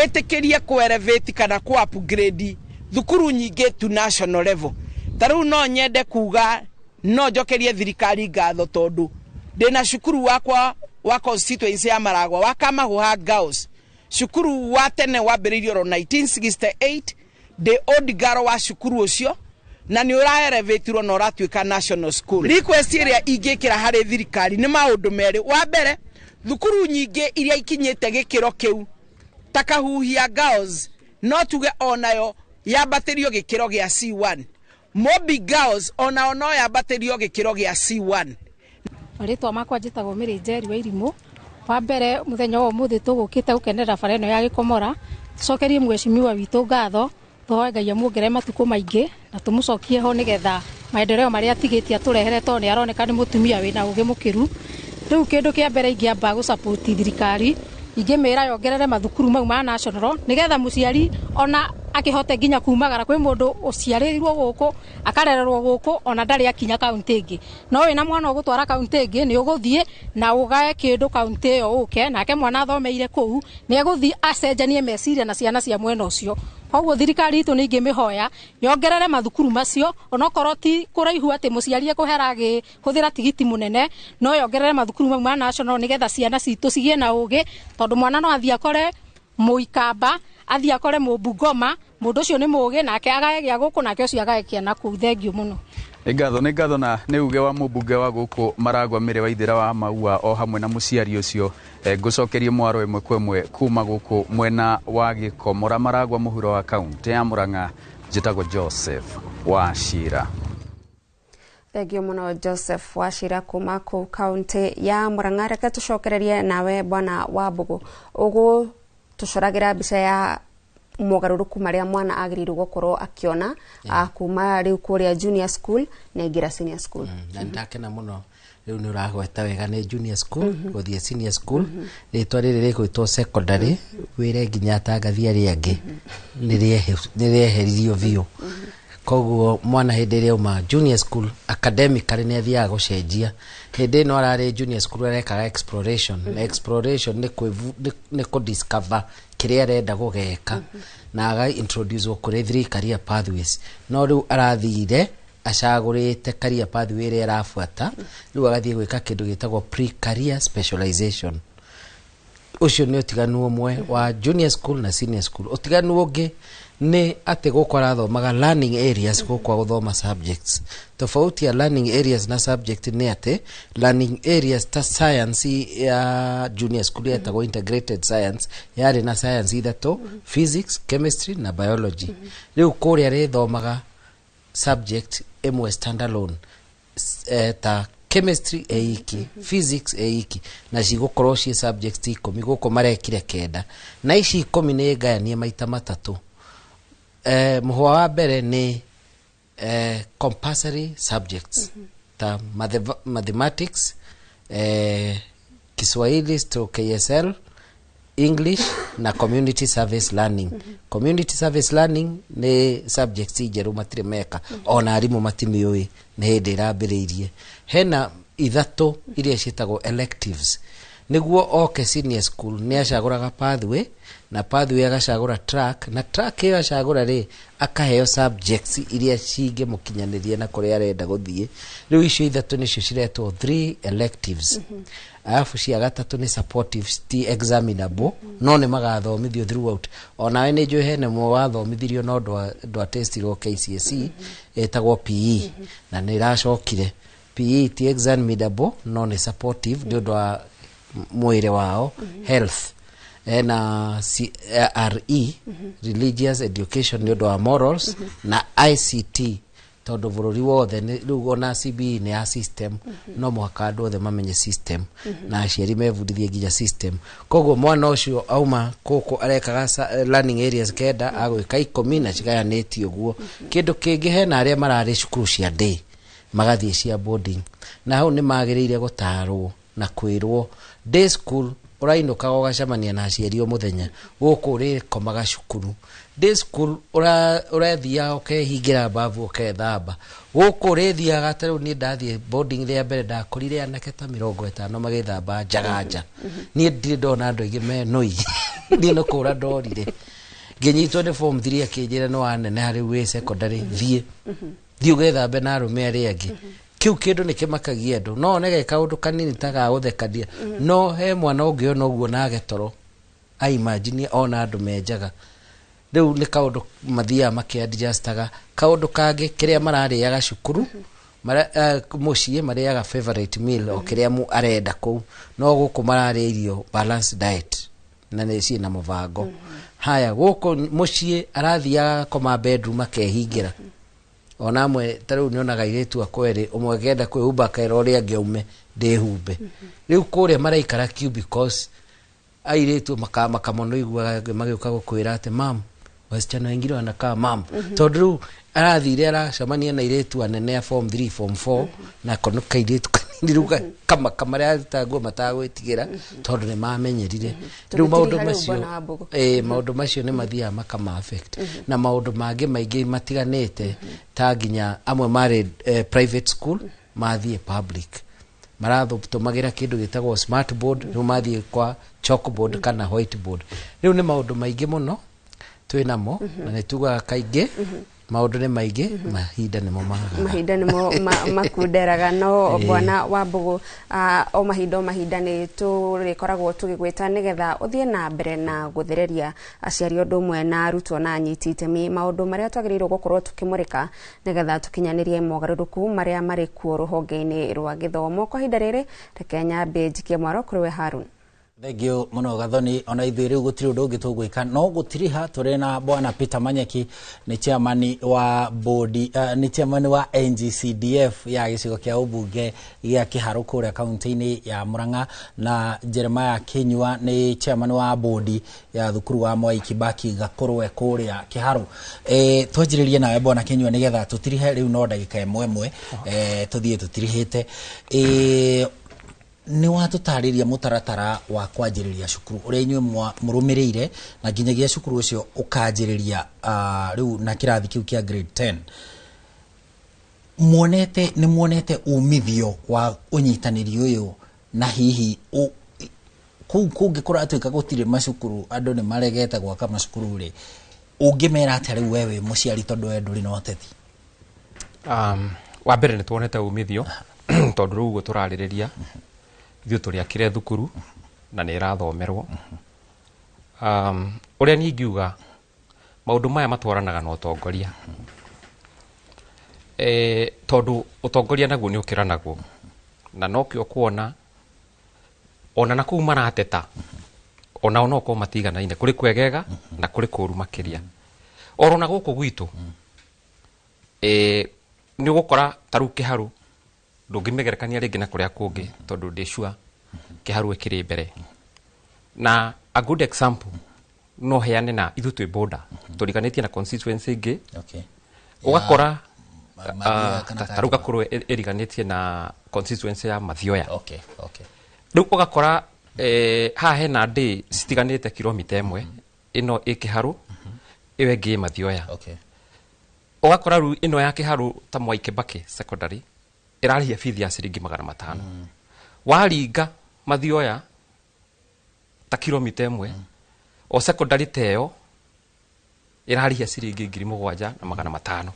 itikirie ku elevate kana ku upgrade thukuru nyingi to national level. Taru no nyende kuga no njokerie thirikari ngatho tondu ndina cukuru wakwa wa constituency ya Maragwa wa Kamahuha Girls cukuru wa tene wambiririo ro 1968 the old garo wa cukuru ucio na ni uraerevetirwo na uratuika national school. Request iria ingikira hari thirikari ni maundu meri. Wa mbere thukuru nyingi iria ikinyite gikiro kiu Takahuhia Girls no tuge onayo yambatirio gikiro gia C1 Mobi Girls onayo no yambatirio gikiro gia C1. Ritwa makwa njitagwo Mary Njeri wa Irimũ. Wa mbere muthenya wa umuthi tugukite gukenera bara ino ya Gikomora tucokerie mweshimiwa witu ngatho tũhoe Ngai amuongere matuko maingi na tumucokie ho nigetha maendeleo maria atigitie aturehere to ni aroneka ni mutumia wina ugi mukiru. Riu kindu kia mbere ingiamba gu support thirikari ingimira yongerere mathukuru mau ma national nigetha muciari ona akihote nginya kumagara kwi mundu uciarirwo guku akarererwo guku ona ndari akinya kaunti ingi no wina mwana ugutwara kaunti ingi ni uguthie na ugae kindu kaunti yo uke nake mwana athomeire kuu ni eguthie acenjanie meciria na ciana cia mwena ucio. Koguo thirikari itu ningi mihoya yongerere mathukuru macio onokorwo ti kuraihu ati muciari ekuherage huthira tigiti munene no yongerere mathukuru mau ma national nigetha ciana citu cigie na ugi tondu mwana no athia kore Muikamba athia kore Mubungoma mundu ucio ni mugi nake agae gia guku nake ucio agae kiana ku. Thengio muno. Ngatho na ni uge wa mubunge wa guku Maragwa Mire wa Ithira wa Maua o hamwe na muciari ucio ngucokerie mwaro imwe kwemwe kuma guku mwena wa Gikomora Maragwa muhuro wa kaunti ya Murang'a njitagwo Joseph Wachira. Thengio muno Joseph Wachira kuma ku kaunti ya Murang'a. Reke tucokererie nawe bwana Wambugu ugu tucoragira mbica ya mugaruruku maria mwana agiriirwo gukorwo akiona kuma riu kuria junior school na ingira senior school. Na ndakena muno riu ni uragweta wega ni junior school guthie senior school ritwa riri rigwitwo secondary wire nginya tangathia riangi ni rieheririo biu koguo mwana hindi ria uma junior school academically ni athia gucenjia hindi no arari junior school arekaga exploration na exploration ni ku discover kiria arenda gugeka na aga introduce kuri 3 career pathways no riu arathire acagurite career pathway ria arafuata riu agathie gwika kindu gitagwo pre career specialization ucio ni utiganu umwe wa junior school na senior school utiganu ungi ni ati gukora thomaga learning areas gukwa guthoma subjects tofauti ya learning areas na subject ni ati learning areas ta science ya junior school yetagwo integrated science yari na science ithatu physics chemistry na biology riu kuria ri thomaga subject emwe standalone ta chemistry eiki physics eiki na cigukorwo cie subjects 10 guko marekire kenda na ici 10 ni ngayanie maita matatu muhwa wa mbere ni compulsory subjects ta mathematics Kiswahili KSL English na community service learning community service learning ni subjects ijeru matire meka ona arimu matimioi ni hindi irambiriirie hena ithatu iria cietagwo electives niguo oke senior school ni acaguraga pathway na pathway agacagura track na track iyo acagura ri akaheo subjects iria cinge mukinyanirie na kuria arenda guthie riu icio ithatu nicio ciretwo 3 electives alafu cia gatatu ni supportive ti examinable no ni magathomithio throughout ona we ni njui hene mwe wathomithirio no ndwa testirwo KCSE etagwo PE na ni iracokire PE ti examinable no ni supportive ndio ndwa mwire wao health na RE religious education ndio ndwa morals na ICT tondu bururi wothe riu ona CBE ni ya system no mwaka andu othe mamenye system na aciari mebundithie nginya system koguo mwana ucio auma kuku arekaga learning areas kenda agwika 10 na cigayanitio guo kindu kingi hena aria marari cukuru cia day magathie cia boarding na hau ni magiriire gutarwo na kwirwo day school urainuka ugacamania na aciari o muthenya guku ri komaga cukuru day school urathia ukehingira bavu ukethamba guku rithiaga taru ni ndathie boarding ria mbere ndakorire anake ta 50 magithamba njagaja ni ndire ndona andu aingi me noi ni no kura ndorire nginyitwo ni form 3 akinjira no anene hari we secondary thie ugethambe na arume aria angi kiu kindu ni kimakagia andu no nege kaundu kanini taga guthekadia no he mwana ungiona uguo na getoro I imagine ona andu menjaga riu ni kaundu mathia makiadjustaga kaundu kangi kiria marariaga cukuru mucie mariaga favorite meal o kiria mu arenda ku no guku marari irio balanced diet na ni cina muvango haya guku mucie arathiaga koma bedroom akehingira ona mwe taru nionaga iretu akwere umwe genda kwihumba kairo ria ngeume ndihumbe riu kuria maraikara cubicles airetu makamono igua magiuka gukwira ati mam wasichana wengine wanakaa mam tondu arathire aracamania na iretu anene ya form 3 form 4 na konoka iretu kandiruga kama kamara taguo matagwitigira tondu ni mamenyerire riu maundu macio ni mathia makama affect na maundu mangi maingi matiganite ta nginya amwe mari private school mathie public marathumagira kindu gitagwo smart board riu mathie kwa chalkboard kana whiteboard riu ni maundu maingi muno twinamo na nituga kaingi maundu ni maingi mahinda nimo makunderaga no bwana Wambugu o mahinda ni turikoragwo tugigwita nigetha uthie na mbere na guthereria aciari undu mwe na arutwo na anyiti itemi maundu maria twagirirwo gukorwo tukimurika nigetha tukinyanirie mogaruruku maria mari kuo ruhonge-ini rwa githomo kwa hinda riri reke nyambe njikie mwaro kuri we Harun. Thegio muno Gathoni ona ithuĩ rĩu gũtirĩ ũndũ ũngĩ tũgwĩka no gũtiriha tũrĩ na bwana Peter Manyeki nĩ chairman wa board nĩ chairman wa NGCDF ya gĩcigo kĩa ũmbunge gĩa Kĩharũ kũrĩa kaunti-inĩ ya Murang'a na Jeremiah Kinyua nĩ chairman wa board ya thukuru wa Mwai Kibaki Gakorwe kũrĩa Kĩharũ. Twanjĩrĩrie nawe bwana Kinyua nĩgetha tũtirihe rĩu no ndagĩka ĩmwe tũthiĩ tũtirihĩte. Ni watutariria mutaratara wa kwanjĩrĩria cukuru uria inyuĩ mũrũmĩrĩire na nginyagia cukuru ucio ukanjĩrĩria riu na kirathi kiu kia grade 10 ni muonete umithio wa unyitanĩri uyu na hihi kungĩkorwo atuĩka gũtirĩ macukuru andũ nĩ maregete gwaka macukuru ri ũngĩmera atĩa rĩu wewe mũciari tondũ we ndũrĩ na ũteti? Wa mbere nĩ tuonete umithio tondũ rĩu ũguo tũrarĩrĩria ithuĩ tũrĩakire thukuru na nĩ ĩrathomerwo. Ũrĩa niĩ ingiuga maũndũ maya matwaranaga na ũtongoria, tondũ ũtongoria naguo nĩ ũkĩranagwo na nokĩo kuona ona na kũu marateta ona no kwa matiganaine kũrĩ kwegega na kũrĩ kũru makĩria. Orona gũkũ gwitũ nĩ ũgũkora tarũ Kĩharũ ndũngĩmegerekania rĩngĩ na kũrĩa kũngĩ tondũ ndĩcua Kĩharũ ĩkĩrĩ mbere. Na a good example no heane na ithuĩ twĩ border tũriganĩtie na constituency ingĩ. Ũgakora tarũ Gakorwe ĩriganĩtie na constituency ya Mathioya. Rĩu ũgakora haha hena ndĩ citiganĩte kilomita 1 ĩno ĩ Kĩharũ ĩyo ĩngĩ Mathioya. Ũgakora rĩu ĩno ya Kĩharũ ta Mwai Kibaki secondary irarihia fithi ya ciringi 500. Waringa Mathioya ta kilomita 1 o secondary teo irarihia ciringi 7,500.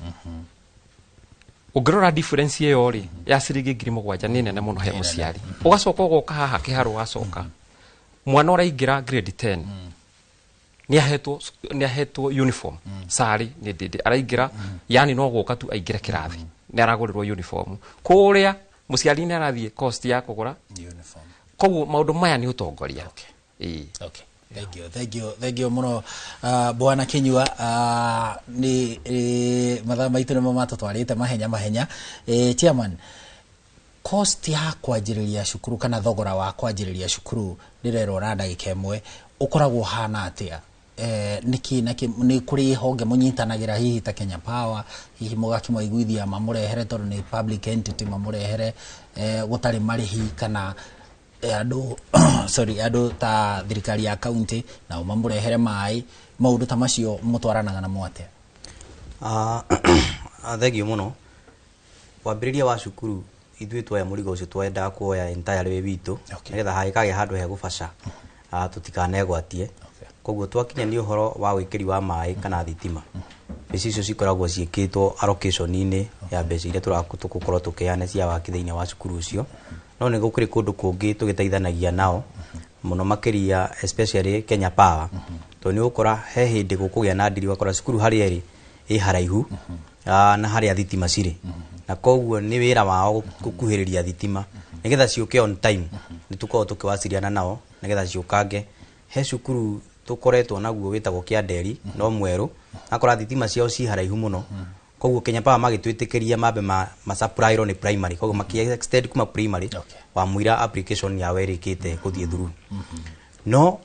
Ũngĩrora difference ĩyo ri ya ciringi 7,000 nĩ nene mũno he mũciari. Ũgacoka ũgoka haha Kĩharũ wacoka mwana ũraingĩra grade 10 nĩ ahetwo uniform sari nĩ ndĩndĩ araingĩra yani no gũka tu aingĩre kĩrathi nĩ aragũrĩrwo uniform kũrĩa mũciari nĩ arathiĩ cost ya kũgũra uniform. Koguo maũndũ maya nĩ ũtongoria. Thank you muno bwana Kinyua. Ni mathaa maitũ nĩ mamatũtwarĩte mahenya. Chairman, cost ya kwanjĩrĩria cukuru kana thogora wa kwanjĩrĩria cukuru ndĩrerwo na ndagĩka ĩmwe ũkoragwo hana atĩa? Nĩ kũrĩ honge mũnyitanagĩra hihi ta Kenya Power hihi mũgakĩmaiguithia mamũrehere tondũ nĩ public entity mamũrehere gũtarĩ marĩhi kana andũ ta thirikari ya county na mamũrehere maĩ maũndũ ta macio mũtwaranaga na mwate? Thegio mũno. Wambĩrĩria wa cukuru ithuĩ tuoya mũrigo ũcio twendaga kuoya entirely we witũ nĩgetha hagĩkagĩa handũ he gũbaca tũtikanegwatie. Koguo twakinya nĩ ũhoro wa wĩkĩri wa maĩ kana thitima, mbeca icio cikoragwo ciĩkĩtwo allocation-inĩ ya mbeca iria tũgũkorwo tũkĩheana cia waki thĩinĩ wa cukuru ũcio. No nĩ gũkĩrĩ kũndũ kũngĩ tũgĩteithanagia nao mũno makĩria especially Kenya Power. Tondũ nĩ ũgũkora he hĩndĩ gũkũgĩa na ndiri ũgakora cukuru harĩa ĩrĩ ĩ haraihu na harĩa thitima cirĩ, na koguo nĩ wĩra wao gũkuhĩrĩria thitima nĩgetha ciũke on time. Nĩ tũkoragwo tũkĩwasiliana nao nĩgetha ciũkange. He cukuru tukoretwo naguo wĩtagwo Kĩanderi no mwerũ akora thitima ciao ci haraihu mũno. Koguo Kenya Power magĩtwĩtĩkĩria mambe ma supply ro ni primary, koguo maki extend kuma primary wa muira application ya werĩkĩte gũthiĩ through. No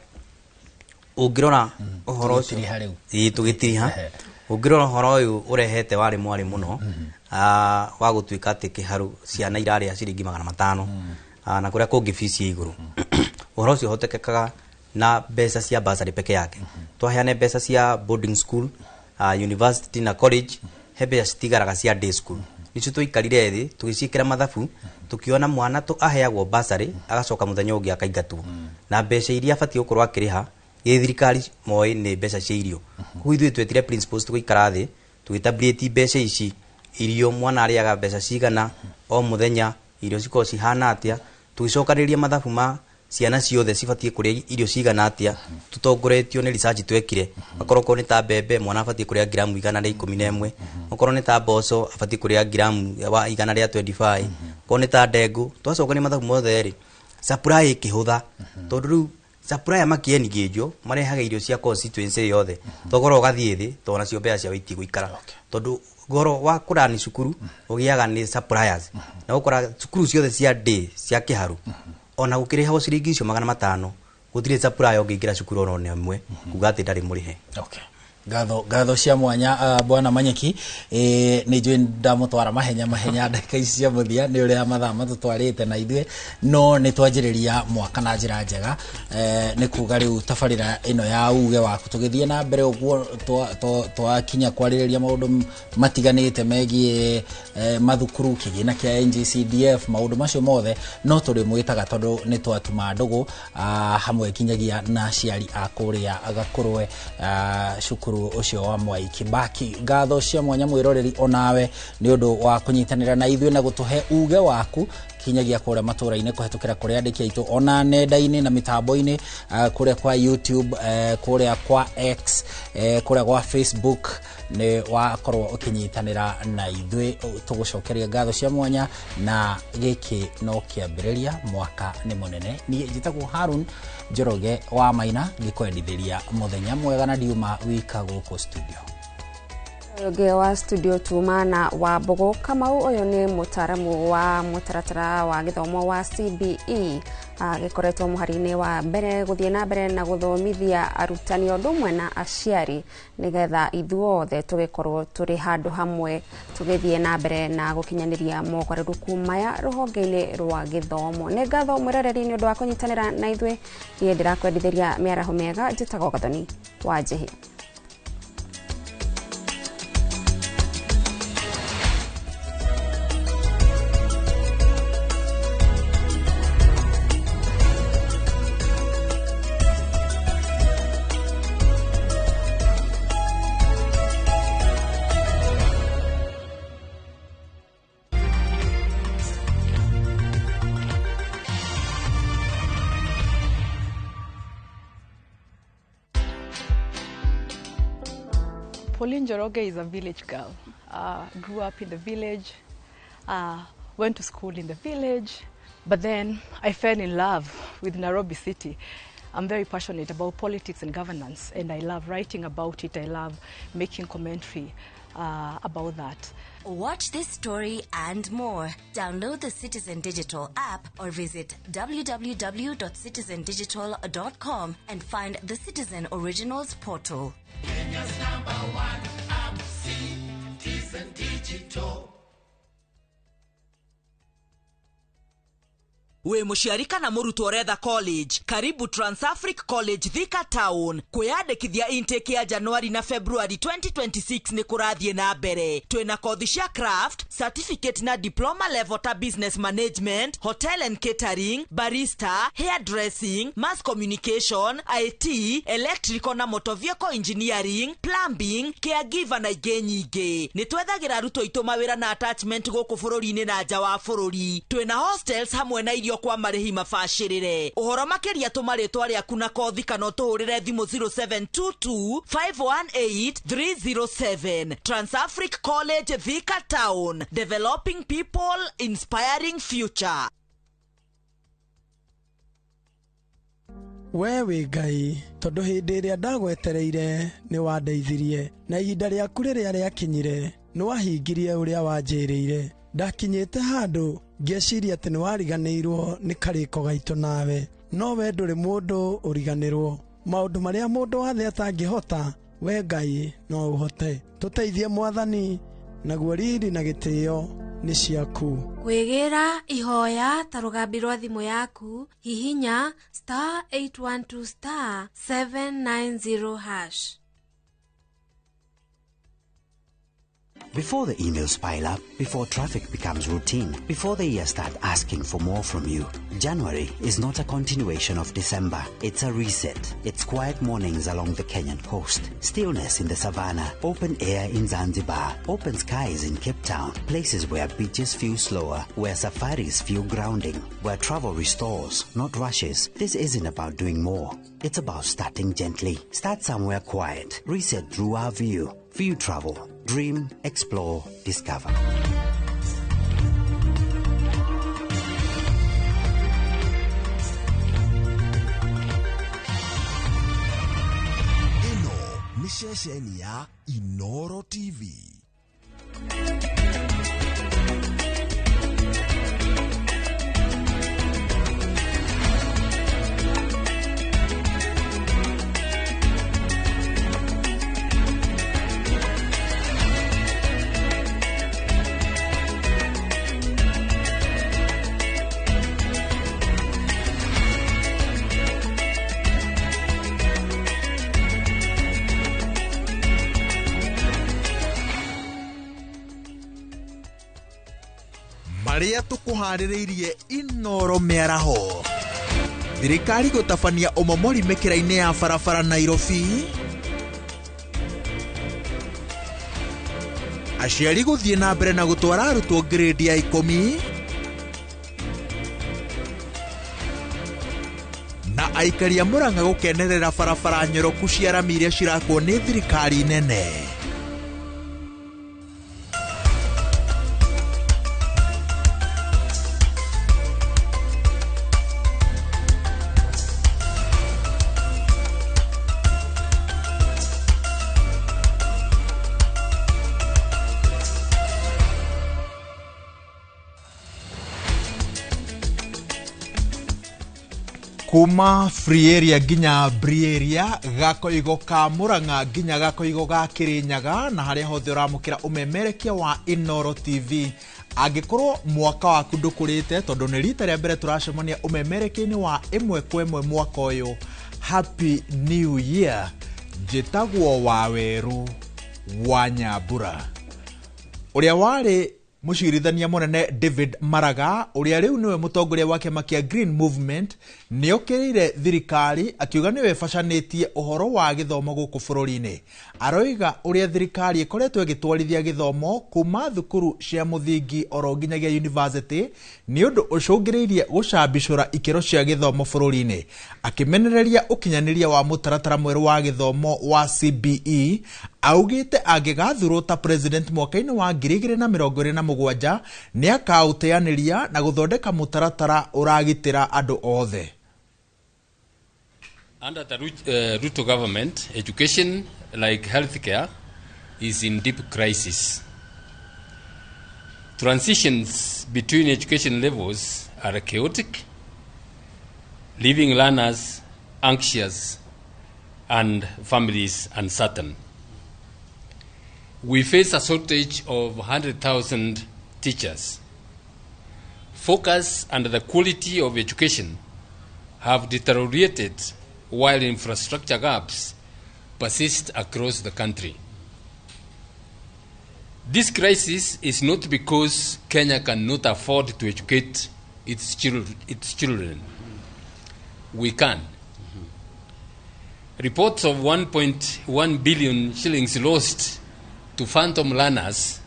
ũngĩrora ũhoro ũcio tũgĩtiriha, ũngĩrora ũhoro ũyũ ũrehete warĩ mwari mũno wa gũtuĩka atĩ Kĩharũ ciana irarĩa ciringi 500 na kũrĩa kũngĩ fees ya igũrũ. Ũhoro ũcio hotekekaga na mbeca cia bursary peke yake. Twaheane mbeca cia boarding school, university na college, he mbeca citigaraga cia day school. Nicio tũikarire thĩ tũgĩciĩkĩra mathabu tukiona mwana aheagwo bursary agacoka mũthenya ũngĩ akaingatwo na mbeca iria abatie gũkorwo akĩrĩha thirikari moĩ nĩ mbeca cia irio. Koguo ithuĩ twetire principles tũgĩikara thĩ tũgĩtabrĩti mbeca ici irio mwana arĩaga mbeca cigana o mũthenya, irio cikorwo cihana atĩa, tũgĩcokanĩrĩria mathabu ma ciana ciothe cibatie kũrĩa irio cigana atĩa. Tutongoretio nĩ research twekire, akorwo nĩ ta mbembe mwana abatie kũrĩa gramu 111, akorwo nĩ ta mboco abatie kũrĩa gramu 125, akorwo nĩ ta ndengũ. Twacokania mathabu mothe rĩ supply ĩkĩhũtha tondũ rĩu supplier makiengejo marehaga irio cia constituency yothe thogora ugathie thi to nacio mbea cia witi guikara tondu goro wa kurani cukuru ugiaga ni suppliers na ukora cukuru ciothe cia day cia kiharu ona gukiriha ciringi icio 500 gutire supplier ungiingira cukuru ono nemwe kuga ati ndari murihe. Okay. Gatho cia mwanya bwana Manyeki ni njui ndamutwara mahenya ndaka ici cia muthia ni uria mathaa matutwarite na ithuĩ no ni twanjĩrĩria mwaka na njĩra njega ni kuga riu tabarĩra ĩno ya uge waku tũgĩthiĩ na mbere ũguo twakinya kwarĩrĩria maũndũ matiganĩte megiĩ mathukuru kĩgĩna kĩa NGCDF maũndũ macio mothe no tũrĩ mwĩtaga tondũ nĩ twatuma ndũgũ hamwe kinyagia na aciari a kũrĩa Gakũrwe cukuru ucio wa Mwai Kibaki. Gatho cia mwanya mwiroreri onawe ni undu wa kunyitanira na ithuĩ na gutuhe uge waku kinyagia kũrĩa matũra-inĩ kũhetũkĩra kũrĩa andĩki aitũ ona nenda-inĩ na mitambo-inĩ kũrĩa kwa YouTube kũrĩa kwa X kũrĩa kwa Facebook ni wakorwo ukinyitanira na ithuĩ tugucokeria gatho cia mwanya na gĩkĩ no kĩambĩrĩria mwaka nĩ munene. Niĩ njĩtagwo Harun Njoroge wa Maina ngĩkwendithĩria muthenya mwega na ndiuma wika gũkũ studio. Yoge wa studio tumana wa Bogo Kamau uyu ni mutaramu wa mutaratara wa githomo wa CBE agikoretwo muhari-ini wa mbere guthie na mbere na guthomithia arutani undu umwe na aciari nigetha ithuothe tugikorwo turi handu hamwe tugithie na mbere na gukinyaniria mogaruruku maya ruhonge-ini rwa githomo. Ni ngatho mwiroreri ni undu wa kunyitanira na ithuĩ niĩ ndirakwendithĩria mĩaraho mĩega njĩtagwo Gathoni wa Njihia. Pauline Njoroge is a village girl. Grew up in the village, went to school in the village, but then I fell in love with Nairobi City. I'm very passionate about politics and governance, and I love writing about it. I love making commentary about that. Watch this story and more. Download the Citizen Digital app or visit www.citizendigital.com and find the Citizen Originals portal. Kenya's #1 app, Citizen Digital. We muciari kana murutwo retha college, karibu Transafric College Thika Town. Kwiyandikithia intake ya January na February 2026 ni kurathie na mbere. Twina kothi cia craft, certificate na diploma level ta business management, hotel and catering, barista, hairdressing, mass communication, IT, electrical na motor vehicle engineering, plumbing, caregiver na ingĩ nyingĩ. Ni twethagira aruto itu mawira na attachment gũkũ bũrũri-inĩ na nja wa bũrũri. Twina hostels hamwe na irio kwa marĩhi mabacĩrĩre. Ũhoro makĩria tũmarĩtwa rĩaku na kothi kana ũtũhũrĩre thimũ 0722 518 307. Transafric College Thika Town, developing people, inspiring future. We wĩ Ngai, tondũ hĩndĩ ĩrĩa ndagwetereire nĩ wandeithirie na ihinda rĩaku rĩrĩa rĩakinyire nĩ wahingirie ũrĩa wanjĩrĩire. Ndakinyĩte handũ ngeciria atĩ nĩ wariganĩirwo nĩ karĩko gaitũ nawe, no we ndũrĩ mũndũ ũriganĩrwo. Maũndũ marĩa mũndũ wathe atangĩhota, we Ngai no ũhote. Tũteithie Mwathani, naguo riri na gĩtĩo nĩ ciaku. Kwĩgĩra ihoya ta rũgambi rwa thimũ yaku hihinya *812*790#. Before the emails pile up, before traffic becomes routine, before the year starts asking for more from you, January is not a continuation of December. It's a reset. It's quiet mornings along the Kenyan coast, stillness in the savannah, open air in Zanzibar, open skies in Cape Town, places where beaches feel slower, where safaris feel grounding, where travel restores, not rushes. This isn't about doing more. It's about starting gently. Start somewhere quiet. Reset through our view. View Travel. Dream, explore, discover. nĩ ceceni ya Inoro TV. Maria tukuharĩrĩirie Inoro mĩaraho. Thirikari gũtabania ũmomori mĩkĩra-inĩ ya barabara Nairobi. Aciari gũthiĩ na mbere na gũtwara arutwo grade ya 10. Na aikari a Murang'a gũkenerera barabara nyoroku cia rami iria cirakwo nĩ thirikari nene. Kuma free area nginya Brie area, gakoigo ka Murang'a nginya gakoigo ga Kirinyaga, na haria hothe uramukira umemerekia wa Inoro TV. Angikorwo mwaka waku ndukurite tondu ni rita ria mbere turacemania umemerekia-ini wa imwe kwa imwe mwaka uyu. Happy New Year. Njitagwo Waweru wa Nyambura. Uria wari mucirithania munene David Maraga, uria riu niwe mutongoria wa kiama kia Green Movement, niokirire thirikari akiuga niwe bacanitie uhoro wa githomo guku bururi-ini. Aroiga uria thirikari ikoretwo igitwarithia githomo kuma thukuru cia muthingi oro nginyagia university ni undu ucungiriirie gucambicura ikiro cia githomo bururi-ini. Akimenereria ukinyaniria wa mutaratara mweru wa githomo wa CBE, augite angigathurwo ta president mwaka-ini wa 2027 ni akauteaniria na guthondeka mutaratara uragitira andu othe. Under the Ruto government, education, like healthcare, is in deep crisis. Transitions between education levels are chaotic, leaving learners anxious and families uncertain. We face a shortage of 100,000 teachers. Focus and the quality of education have deteriorated while infrastructure gaps persist across the country. This crisis is not because Kenya cannot afford to educate its children. We can. Reports of 1.1 billion shillings lost to phantom learners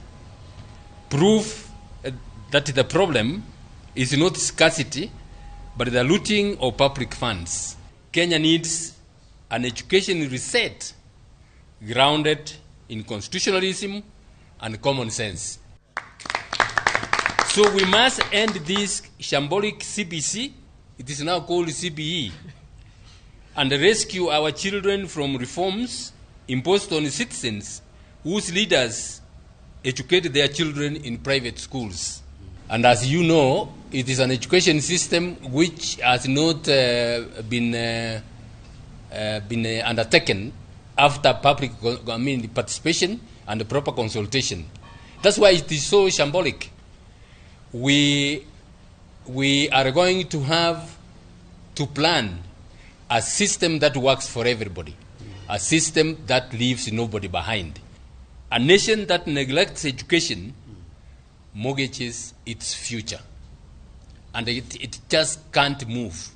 prove that the problem is not scarcity, but the looting of public funds. Kenya needs an education reset grounded in constitutionalism and common sense. So we must end this shambolic CBC, it is now called CBE, and rescue our children from reforms imposed on citizens whose leaders educate their children in private schools. And as you know, it is an education system which has not been undertaken after public participation and proper consultation. That's why it is so shambolic. We are going to have to plan a system that works for everybody, a system that leaves nobody behind. A nation that neglects education mortgages its future, and it just can't move.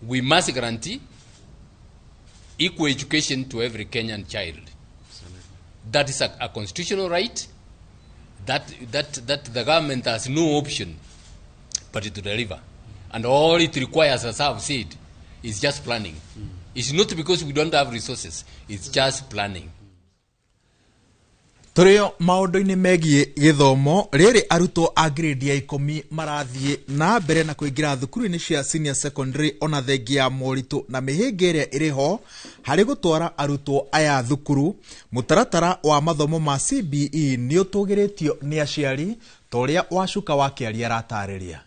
We must guarantee equal education to every Kenyan child. That is a constitutional right that the government has no option but to deliver. And all it requires, as I've said, is just planning. It's not because we don't have resources, it's just planning. Turio maundu-ini megie githomo riri arutwo a grade ya 10 marathie na mbere na kuingira thukuru-ini cia senior secondary ona thengia moritu na mihinga iria iriho hari gutwara arutwo aya thukuru. Mutaratara wa mathomo ma CBE ni utugiritio ni aciari toria Wacuka wa Kiaria aratariria.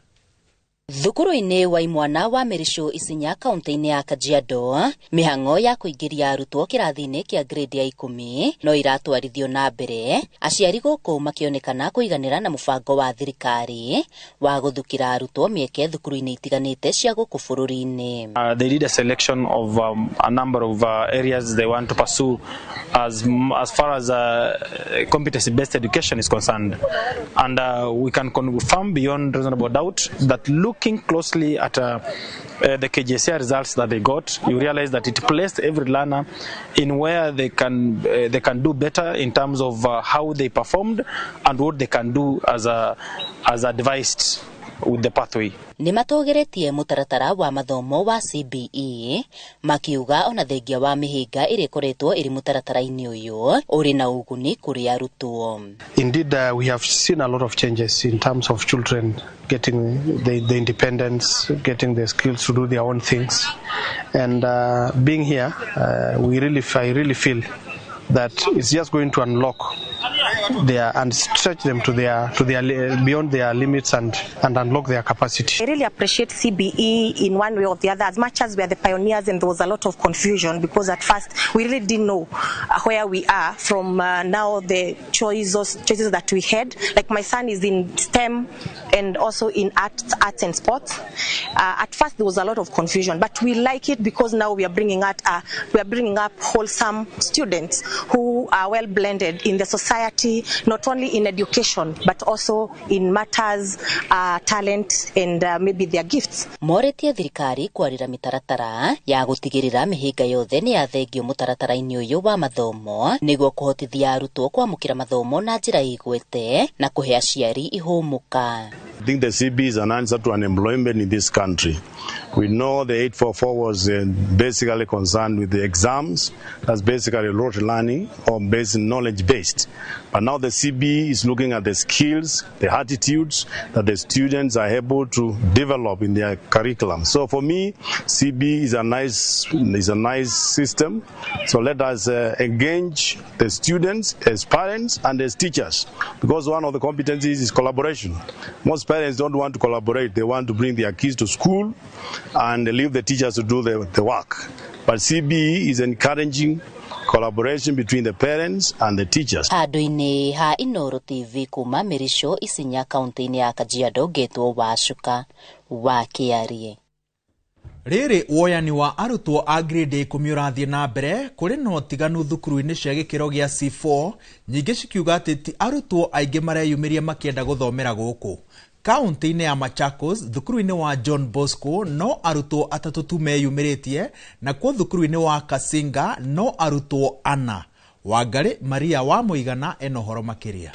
Thukuru-ini wa imwana wa Merisho Isinya kaunti-ini ya Kajiado, mihango ya kuingiria arutwo kirathi-ini kia grade ya 10 no iratwarithio na mbere, aciari guku makionekana kuiganira na mubango wa thirikari wa guthukira arutwo mieke thukuru-ini itiganite cia guku bururi-ini. They did a selection of a number of areas they want to pursue as far as competency based education is concerned, and we can confirm beyond reasonable doubt that looking closely at the KJCI results that they got, you realize that it placed every learner in where they can do better in terms of how they performed and what they can do as advised with the pathway. Ni matogeretie mutaratara wa mathomo wa CBE makiuga ona thengia wa mihinga iri koretwo iri mutaratara-ini uyu uri na uguni kuri arutwo. Indeed, we have seen a lot of changes in terms of children getting the independence, getting the skills to do their own things, and being here, I really feel that it's just going to unlock and stretch them to their beyond their limits and unlock their capacity. I really appreciate CBE in one way or the other. As much as we are the pioneers, and there was a lot of confusion because at first we really didn't know where we are from. Now the choices that we had, like my son is in STEM and also in arts and sports. At first there was a lot of confusion, but we like it because now we are bringing up wholesome students who are well blended in the society, not only in education but also in matters, talent and maybe their gifts. Moretie thirikari kwarira mitaratara ya gutigirira mihinga yothe ni yathengio mutaratara-ini uyu wa mathomo niguo kuhotithia arutwo kwamukira mathomo na njira igwete na kuhe aciari ihumuka. I think the CB is an answer to unemployment in this country. We know the 844 was basically concerned with the exams, that's basically rote learning or knowledge based. But now the CB is looking at the skills, the attitudes that the students are able to develop in their curriculum. So for me, CB is a nice system. So let us engage the students as parents and as teachers, because one of the competencies is collaboration. Most parents don't want to collaborate. They want to bring their kids to school and leave the teachers to do the work. But CBE is encouraging collaboration between the parents and the teachers. Handu-ini ha Inoro TV kuma Merisho Isinya kaunti-ini ya Kajiado getwo Wacuka wa Kiaria. Riri woyani wa arutwo a grade 10 urathie na mbere kuri no tiganu thukuru-ini cia gikiro gia C4 nyingi cikiuga ati ti arutwo aingi mareyumiria makienda guthomera guku. Kaunti-ini ya Machakos, thukuru-ini wa John Bosco no arutwo 3 tu meyumiritie, na kwa thukuru-ini wa Kasinga no arutwo 4. Wangari Maria wa Muigana enohoro makiria.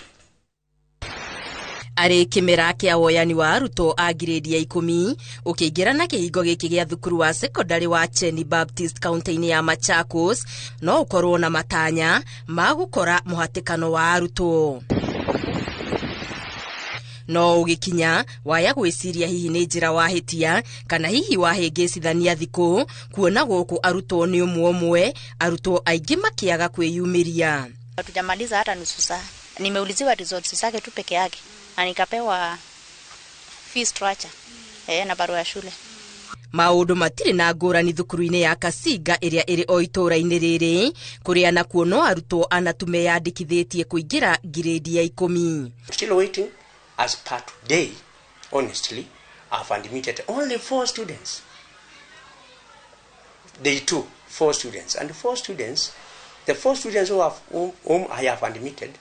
Ari kimera kia woyani wa arutwo a grade ya 10 ukiingira na kihingo giki gia thukuru wa secondary wa Cheni Baptist kaunti-ini ya Machakos no ukorwo na matanya ma gukora muhatikano wa arutwo. No ugikinya waya gwiciria hihi ni njira wahitia kana hihi wahengecithania thiku kuona guku arutwo ni umwe arutwo aingi makiaga kwiyumiria. Hatujamaliza hata nusu saa. Nimeuliziwa results zake tu peke yake na nikapewa fee structure na barua ya shule. Maundu matiri na ngurani thukuru-ini ya Kasinga iria iri o itura-ini riri kuria na kuono arutwo anatume yandikithitie kuingira grade ya 10. Still waiting. As per today, honestly, I've admitted only 4 students. Day 2, 4 students. And the 4 students whom I have admitted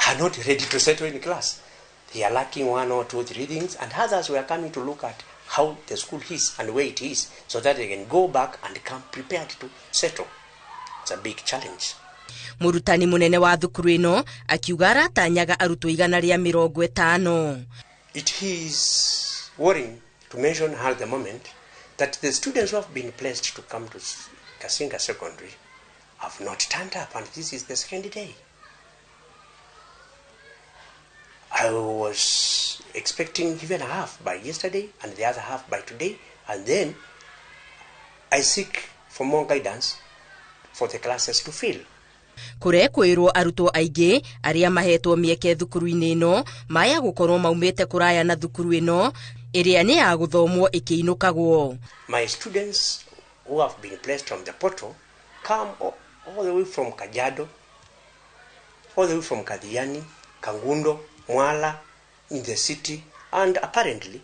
are not ready to settle in class. They are lacking 1 or 2, 3 things, and others were coming to look at how the school is and where it is so that they can go back and come prepared to settle. It's a big challenge. Murutani munene wa thukuru ino akiuga aratanyaga arutwo 150. It is worrying to mention at the moment that the students who have been placed to come to Kasinga Secondary have not turned up, and this is the second day. I was expecting even a half by yesterday and the other half by today, and then I seek for more guidance for the classes to fill. Kurekwirwo arutwo aingi aria mahetwo mieke thukuru-ini ino maya gukorwo maumite kuraya na thukuru ino iria ni ya guthomwo ikiinukagwo. My students who have been placed on the portal come all the way from Kajiado, all the way from Kathiani, Kangundo, Mwala, in the city, and apparently,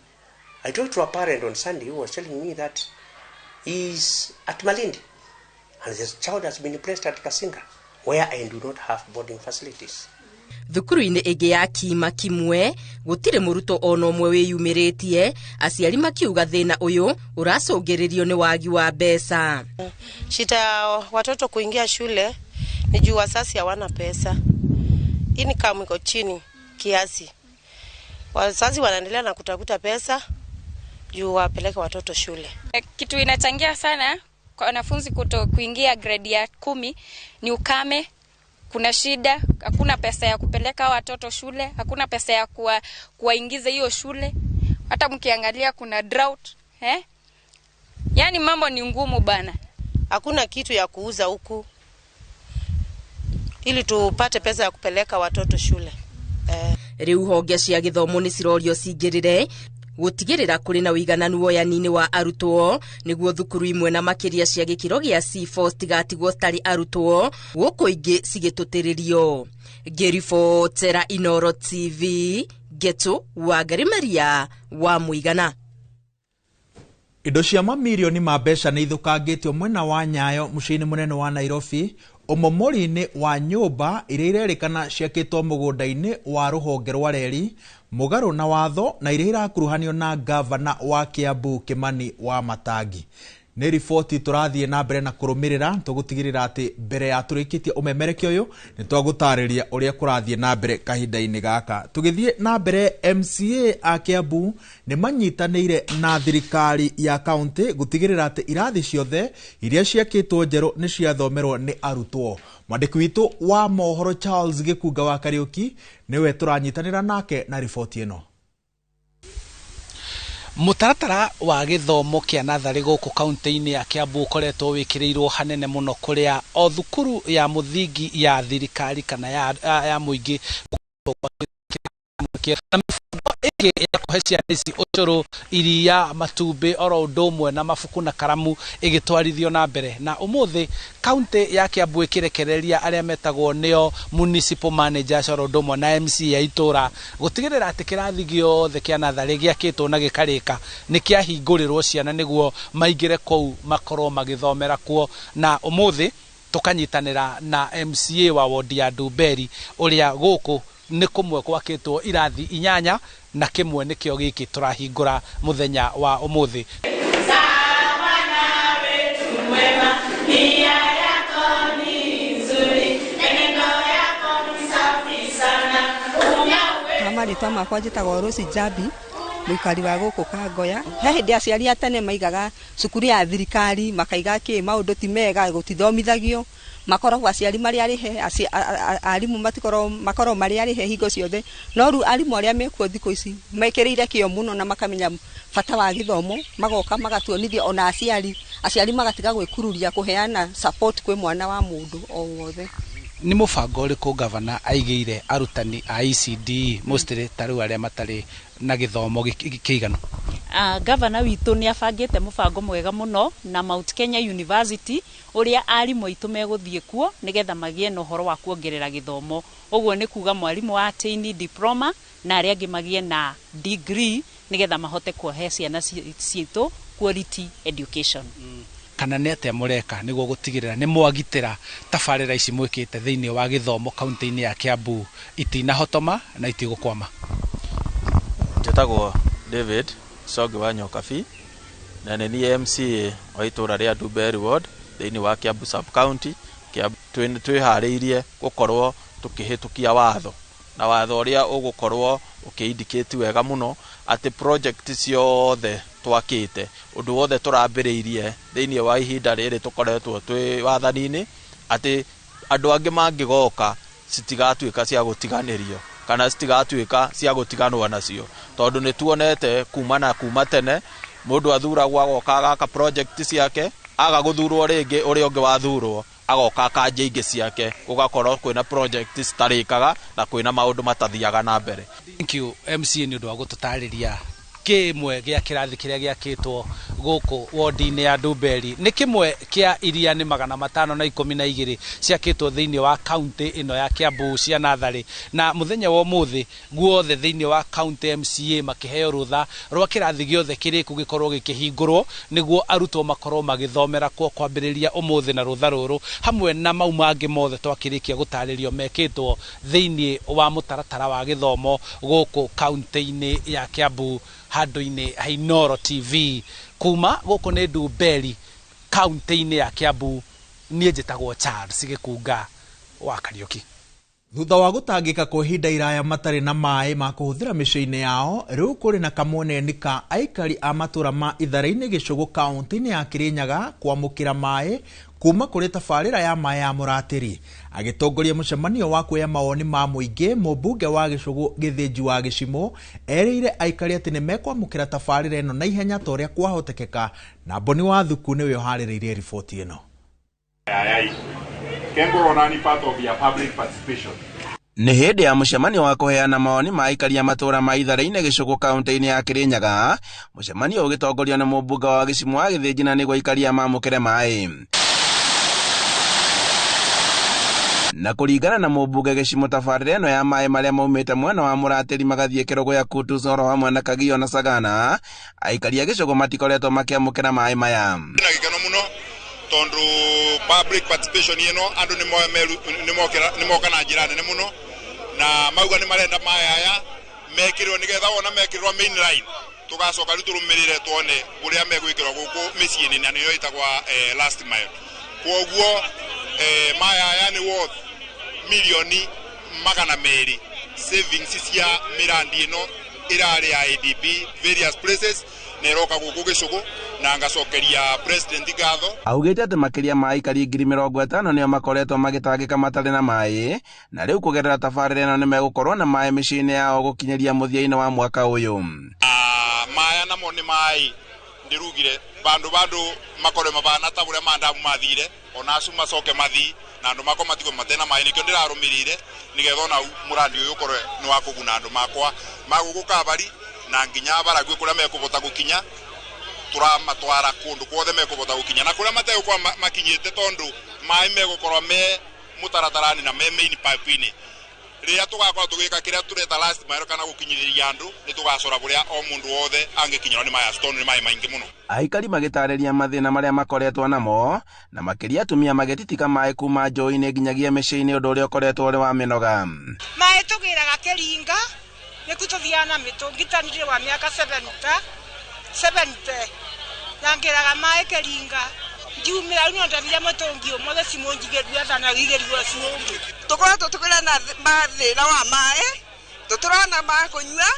I talked to a parent on Sunday who was telling me that he's at Malindi, and this child has been placed at Kasinga, where I do not have boarding facilities. Thukuru-ini ingi ya Kima Kimwe gutire muruto ono omwe wiyumiritie, aciari makiuga thina uyu uracungiririo ni wagi wa mbeca. Shida ya watoto kuingia shule ni juu wazazi hawana pesa. Income iko chini kiasi. Wazazi wanaendelea na kutafuta pesa juu wapeleke watoto shule. Kitu inachangia sana kwa wanafunzi kuingia grade ya 10 ni ukame. Kuna shida, hakuna pesa ya kupeleka watoto shule, hakuna pesa ya kuwaingiza hiyo shule. Hata mkiangalia kuna drought, Yaani mambo ni ngumu bana. Hakuna kitu ya kuuza huku ili tupate pesa ya kupeleka watoto shule. Riu honge cia githomo ni cirorio cingirire gutigirira kuri na uigananu woyanini wa arutwo niguo thukuru imwe na makiria cia gikiro gia C4 tigatigwo stari arutwo guku ingi cigitutiririo. Gerifotera Inoro TV Geto wa Garimaria wa Muigana. Indo cia mamirioni ma mbeca ni ithukangitio mwena wa Nyayo muciini munene wa Nairobi omomori-ini wa nyumba iria irerikana ciakitwo mugunda-ini wa ruhonge rwa reri mugaru na watho na iria irakuruhanio na gavana wa Kiambu Kimani wa Matangi. Ni riboti turathie na mbere na kurumirira tugutigirira ati mbere ya turikitie umemerekio uyu ni twagutariria uria kurathie na mbere kahinda-ini gaka. Tugithie na mbere, MCA a Kiambu ni manyitanire na thirikari ya county gutigirira ati irathi ciothe iria ciakitwo njeru ni ciathomerwo ni arutwo. Mwandiki witu wa mohoro Charles Gikunga wa Kariuki niwe turanyitanira nake na riboti ino. Mutaratara wa githomo kia nathari guku kaunti-ini ya Kiambu ukoretwo wikirirwo hanene muno kuria o thukuru ya muthingi ya thirikari kana ya muingi ege ya kuhecia nisi ucuru iria matumbi oro ndomwe na mafuku na karamu igitwarithio na mbere na umuthi kaunti ya Kiambu ikirekereria aria metagwo nio municipal managers oro ndomwe na MC ya itura gutigirira ati kirathi giothe kia nathari giakitwo na gikarika ni kiahingurirwo ciana niguo maingire kou makorwo magithomera kuo na umuthi tukanyitanira na MCA wa ward ya Dumberi uria guku ni kumwe gwakitwo irathi 8 na kimwe nikio giki turahingura muthenya wa umuthi. Maritwa makwa njitagwo Rosi Jabi, muikari wa guku Kangoya. He hindi aciari a tene maigaga cukuru ya thirikari makaiga ki maundu ti mega gutithomithagio makoragwo aciari mari ari he arimu makorwo mari ari he hingo ciothe no ru arimu aria mekuo thiko ici mekirire kio muno na makamenya bata wa githomo magoka magatuonithia ona aciari magatiga gwikururia kuheana support kwi mwana wa mundu o wothe. Ni mubango uriku gavana aigire arutani a ECD mostly taru aria matari na githomo kiigano? Gavana witu ni abangite mubango mwega muno na Mount Kenya University uria arimu aitu meguthie kuo nigetha magie na uhoro wa kuongerera githomo. Uguo ni kuga mwarimu wa attain diploma na aria angi magie na degree nigetha mahote kuhe ciana citu quality education. Kana ni atia mureka niguo gutigirira ni mwagitira tabarira ici mwikite thiini wa githomo kaunti-ini ya Kiambu itinahotoma na itigukwama? Njitagwo David Sogi wa Nyokabi na ni MCA wa itura ria Dumberi ward thiini wa Kiambu sub county. Twihariirie gukorwo tukihitukia watho na watho uria ugukorwo ukiindicate wega muno ati project ciothe twakite undu wothe turambiriirie thiini wa ihinda riri tukoretwo twi wathani-ini ati andu angi mangigoka citigatuika cia gutiganirio kana citigatuĩka cia gũtiganwo nacio, tondũ nĩ tuonete kuma tene mũndũ athuragwo agoka agaka project ciake, aga gũthurwo rĩngĩ ũrĩa ũngĩ wathurwo agoka akanja ingĩ ciake, gũgakorwo kwĩna project citarĩkaga na kwĩna maũndũ matathiaga na mbere. Thank you MC nĩ ũndũ wa gũtũtarĩria kimwe gĩa kĩrathi kĩrĩa gĩakĩtwo gũkũ wodi-inĩ ya Ndumberi. Nĩ kimwe kĩa iria nĩ 512 ciakĩtwo thĩinĩ wa kaunti ĩno ya Kiambu cia Natharĩ, na mũthenya wa ũmũthĩ guothe thĩinĩ wa kaunti MCA makĩheo rũtha rwa kĩrathi gĩothe kĩrĩku gĩkorwo gĩkĩhingũrwo nĩguo arutwo makorwo magĩthomera kwambĩrĩria ũmũthĩ na rũtha rũrũ, hamwe na mau mangĩ mothe twakĩrĩkia gũtarĩrio mekĩtwo thĩinĩ wa mũtaratara wa gĩthomo gũkũ kaunti-inĩ ya Kiambu handũ-inĩ ha Inooro TV. Kuma gũkũ nĩ Ndumberi kaunti-inĩ ya Kiambu, niĩ njĩtagwo Charles Gĩkunga wa Kariũki. Thutha wa gũtangĩka kwa ihinda iraya matarĩ na maĩ ma kũhũthĩra mĩciĩ-inĩ yao, rĩu kũrĩ na kamweneni ka aikari a matũra ma Ithara-inĩ Gĩcũgũ kaunti-inĩ ya Kĩrĩnyaga kwamũkĩra maĩ kuma kũrĩ tabarĩra ya maĩ ya Mũratĩri. Agĩtongoria mũcemanio wa kuoya mawoni ma mũingĩ, mũmbunge wa Gĩcũgũ Gĩthĩnji wa Gĩcimo erĩire aikari atĩ nĩ mekwamũkĩra tabarĩra ĩno na ihenya ta ũrĩa kwahotekeka, na Boni wa Thuku nĩwe ũharĩrĩirie riboti ĩno. Nĩ hĩndĩ ya mũcemanio wa kũheana mawoni ma aikari a matũra ma Ithara-inĩ Gĩcũgũ kaunti-inĩ ya Kĩrĩnyaga, mũcemanio ũgĩtongorio nĩ mũmbunge wa Gĩcimo wa Gĩthĩnji na nĩguo aikari mamũkĩre maĩ. Na kũringana na mũmbunge Gĩcimo, tabarĩra ĩno ya maĩ marĩa maumĩte mwena wa Mũratĩri magathiĩ kĩrogo ya Kutu Soro hamwe na Kagio na Sagana, aikari a Gĩcũgũ matikoretwo makĩamũkĩra maĩ maya. Na gĩkeno mũno tondu public participation ĩno andũ nĩ moka na njĩra nene mũno, na mauga nĩ marenda maĩ aya mekĩrwo nĩgetha wona mekĩrwo main line tugacoka rĩu tũrũmĩrĩre tuone ũrĩa megwĩkĩrwo gũkũ mĩciĩ-inĩ na nĩyo ĩtagwa last mile. Kwoguo maĩ aya nĩ worth milioni 200 savings cia mirandi ĩno ĩrarĩ ya ADB various places na ĩroka gũkũ Gĩcũgũ na ngacokeria president ngatho. Augĩte atĩ makĩria ma aikari 50,000 nĩo makoretwo magĩtangĩka matarĩ na maĩ, na rĩu kũgerera tabarĩra ĩno nĩ megũkorwo na maĩ mĩciĩ-inĩ yao gũkinyĩria mũthia-inĩ wa mwaka ũyũ. Maĩ namo nĩ maĩ ndirugire bandu makore mabana ta buria mandamu mathire ona acu macoke mathi na andu makwa matiko matena maĩ nikio ndirarũmĩrĩire nigetha ona murandi ũyũ ũkorwe nĩ wa kũguna andu makwa magũkũ Kabari na nginya Baragwe kũrĩa mekũbota gũkinya tũramatwara kũndũ kwothe mekũbota gũkinya na kũrĩa mategũkorwo makinyĩte tondu maĩ megũkorwo me mũtaratarani na me main pipe-inĩ. Rĩrĩa tũgakorwo tũgĩka kĩrĩa tũreta last mile kana gũkinyĩrĩria andũ nĩ tũgacora burĩa o mũndũ wothe angĩkinyĩrwo nĩ maĩ acio nĩ maĩ maingĩ mũno. Aikari magĩtarĩria mathĩna marĩa makoretwo namo na makĩria atumia magĩtitika maĩ kuma njũĩ-inĩ nginyagia mĩciĩ-inĩ ũndũ ũrĩa ũkoretwo ũrĩ wa mĩnoga. Maĩ tũgĩraga Kĩringa nĩku tũthiaga na mĩtũngi tanire wa mĩaka 70 na ngĩraga maĩ Kĩringa njumĩra rĩu ndavire mũtũngi ũmwe cimunjigĩrua thana wigĩrua ciũngĩ. Tũkoretwo tũkĩrĩ na mathĩna wa maĩ, tũtũrona ma kũnyua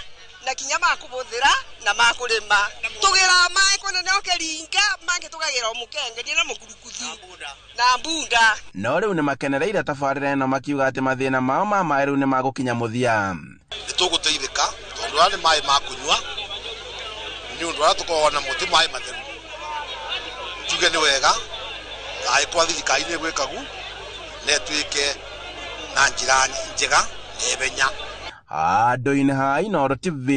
na kinya ma kũbũthĩra na ma kũrĩma. Tũgĩraga maĩ kũnene o Kĩringa mangĩ tũkagĩra o Mũkenge na Mũkurukuthu na Mbunda. No rĩu nĩ makenereire tabarĩra ĩno makiuga atĩ mathĩna mao ma maĩ rĩu nĩ magũkinya mũthia. Nĩ tũgũteithĩka tondũ arĩ maĩ ma kũnyua nĩ ũndũ wa tũkorwo na mũtĩ maĩ matheru. Tuge nĩ wega agĩkwa thirikari-inĩ gwĩkagu na ĩtuĩke na njĩra njega na ihenya. Handũ-inĩ ha Inooro TV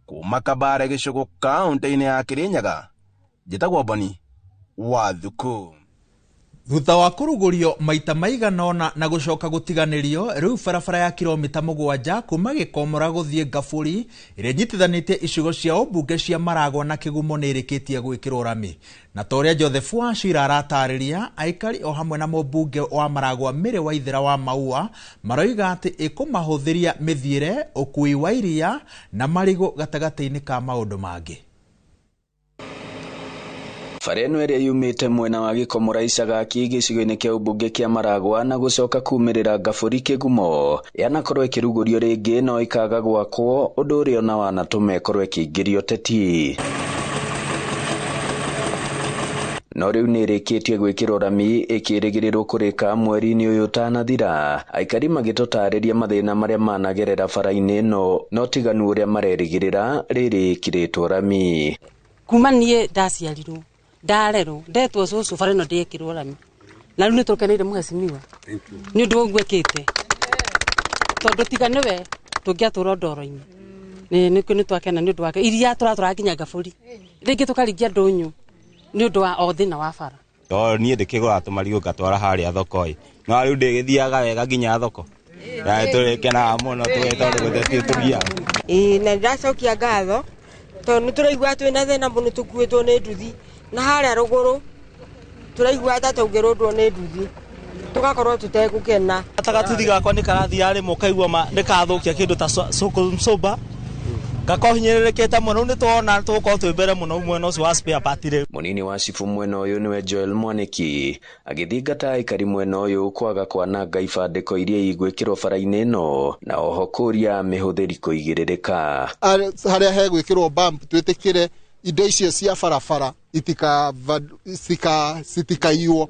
kuma Kabare Gĩcũgũ kaunti-inĩ ya Kĩrĩnyaga, njĩtagwo Boni wa Thuku. Thutha wa kũrugũrio maita maigana ũna na gũcoka gũtiganĩrio, rĩu barabara ya kilomita 7 kuma Gĩkomora gũthiĩ Ngabũri ĩrĩa nyitithanĩtie icigo cia ũmbunge cia Maragwa na Kĩgumo nĩ ĩrĩkĩtie gwĩkĩrwo rami. Na torĩa Joseph Wachira aratarĩria, aikari o hamwe na mũmbunge wa Maragwa Mĩrĩ Waithĩra wa Maua maroiga atĩ ĩkũmahũthĩria mĩthiĩre, ũkui wa iria na marigũ gatagatĩ-inĩ ka maũndũ mangĩ. Bara ĩno ĩrĩa yumĩte mwena wa Gĩkomora Icagaki gĩcigo-inĩ kĩa ũmbunge kĩa Maragwa na gũcoka kumĩrĩra Ngabũri Kĩgumo yanakorwo ĩkĩrugũrio rĩngĩ no ikaga gwakwo, ũndũ ũrĩa ona wanatũma ĩkorwo ĩkĩingĩrio teti. no riu nirikitie gwikirwo rami ikirigirwo kurika mweri-ini uyu tanathira. Aikari magitotariria mathina maria managerera bara-ini no no tiganu uria marerigirira riri kiritwo rami. Kuma nie ndaciarirwo ndarerwo ndetwo cucu bara ino ndikirwo rami na riu nitukeneire muhecimiwa ni undu uguo ekite tondu tiganiwe tungiatura ndoro-ini ni twakena ni undu wake iria turatura nginya Gaburi ringi tukarigia ndunyu ni undu wa othina wa bara to nie ndikigura tumarigo ngatwara haria thoko no riu ndigithiaga wega nginya thoko ya turikena muno twetondu gutetie tugia na ndacokia ngatho tondu turaigua twina thina muno tukuitwo ni nduthi na haria ruguru turaigua ta tungirundwo ni nduthi tugakorwo tutegukena atagatuthi gakwa ni karathi ari mukaigua ni kathukia kindu ta soba gakohinyererekete muno ni tuona tuko twibere muno mwena ucio wa spare part ri. Munini wa cifu mwena uyu niwe Joel Mwaniki agithingata aikari mwena uyu kwaga kwananga ibandiko iria igwikirwo bara-ini no na oho kuria mihuthiri kuigiririka haria hegwikirwo bump twitikire indo icio cia barabara itikaiywo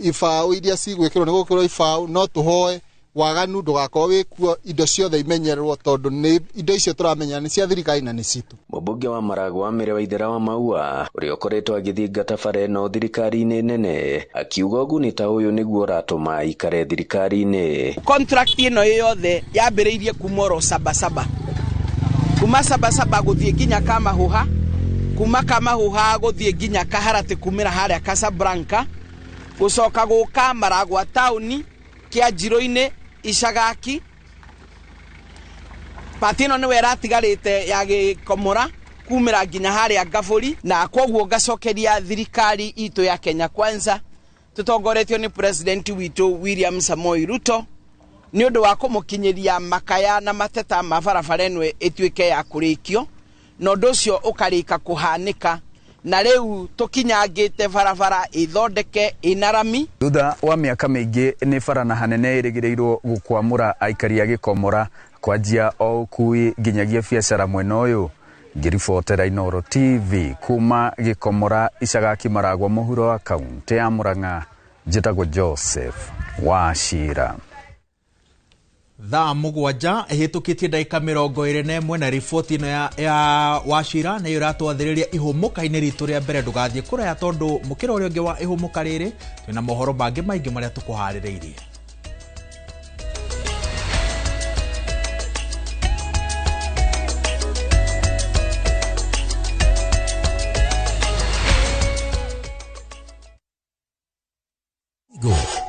ifau iria cigwikirwo ni gukirwo ifau no tuhoe waganu ndugakorwo wikuo indo ciothe imenyererwo tondu ni indo icio turamenya ni cia thirikari na ni citu. Mũmbunge wa Maragwa Mĩre Waithera wa Maua uria ukoretwo agithingata bara ĩno thirikari-inĩ nene akiuga ũguni ta ũyũ nĩguo ũratũma aikare thirikari-inĩ. Contract ĩno yothe yambĩrĩirie kuma ro Sabasaba kuma Sabasaba guthie nginya Kamahuha kuma Kamahuha guthie nginya Kaharati kumira haria Casablanca gucoka guka Maragwa tauni kia Njiro-ini Icagaki patino ni wera tigarite ya Gikomora kumira nginya haria Gaburi na koguo gacokeria thirikari itu ya Kenya Kwanza tutongoretio ni president witu William Samoei Ruto ni undu wa kumukinyiria makaya na mateta mabarabara enwe ituike ya kurikio no nducio ukarika kuhanika na riu tukinyangite barabara ithondeke inarami. Thutha wa miaka mingi ni bara na hanene irigirirwo gukwamura aikari a Gikomora kwanjia o ukui nginyagia biacara mwena uyu. Ngiribotera Inooro TV kuma Gikomora Icagaki Maragwa muhuro wa kaunti ya Murang'a njitagwo Joseph Wachira. Thaa mugwanja hitukitie ndagika 21 na riboti ino ya Wachira na iratwathiriria ihumuka-ini ritu ria mbere ndugathie kuraya tondu mukira uria ungi wa ihumuka riri twina mohoro mangi maingi maria tukuhaririirie.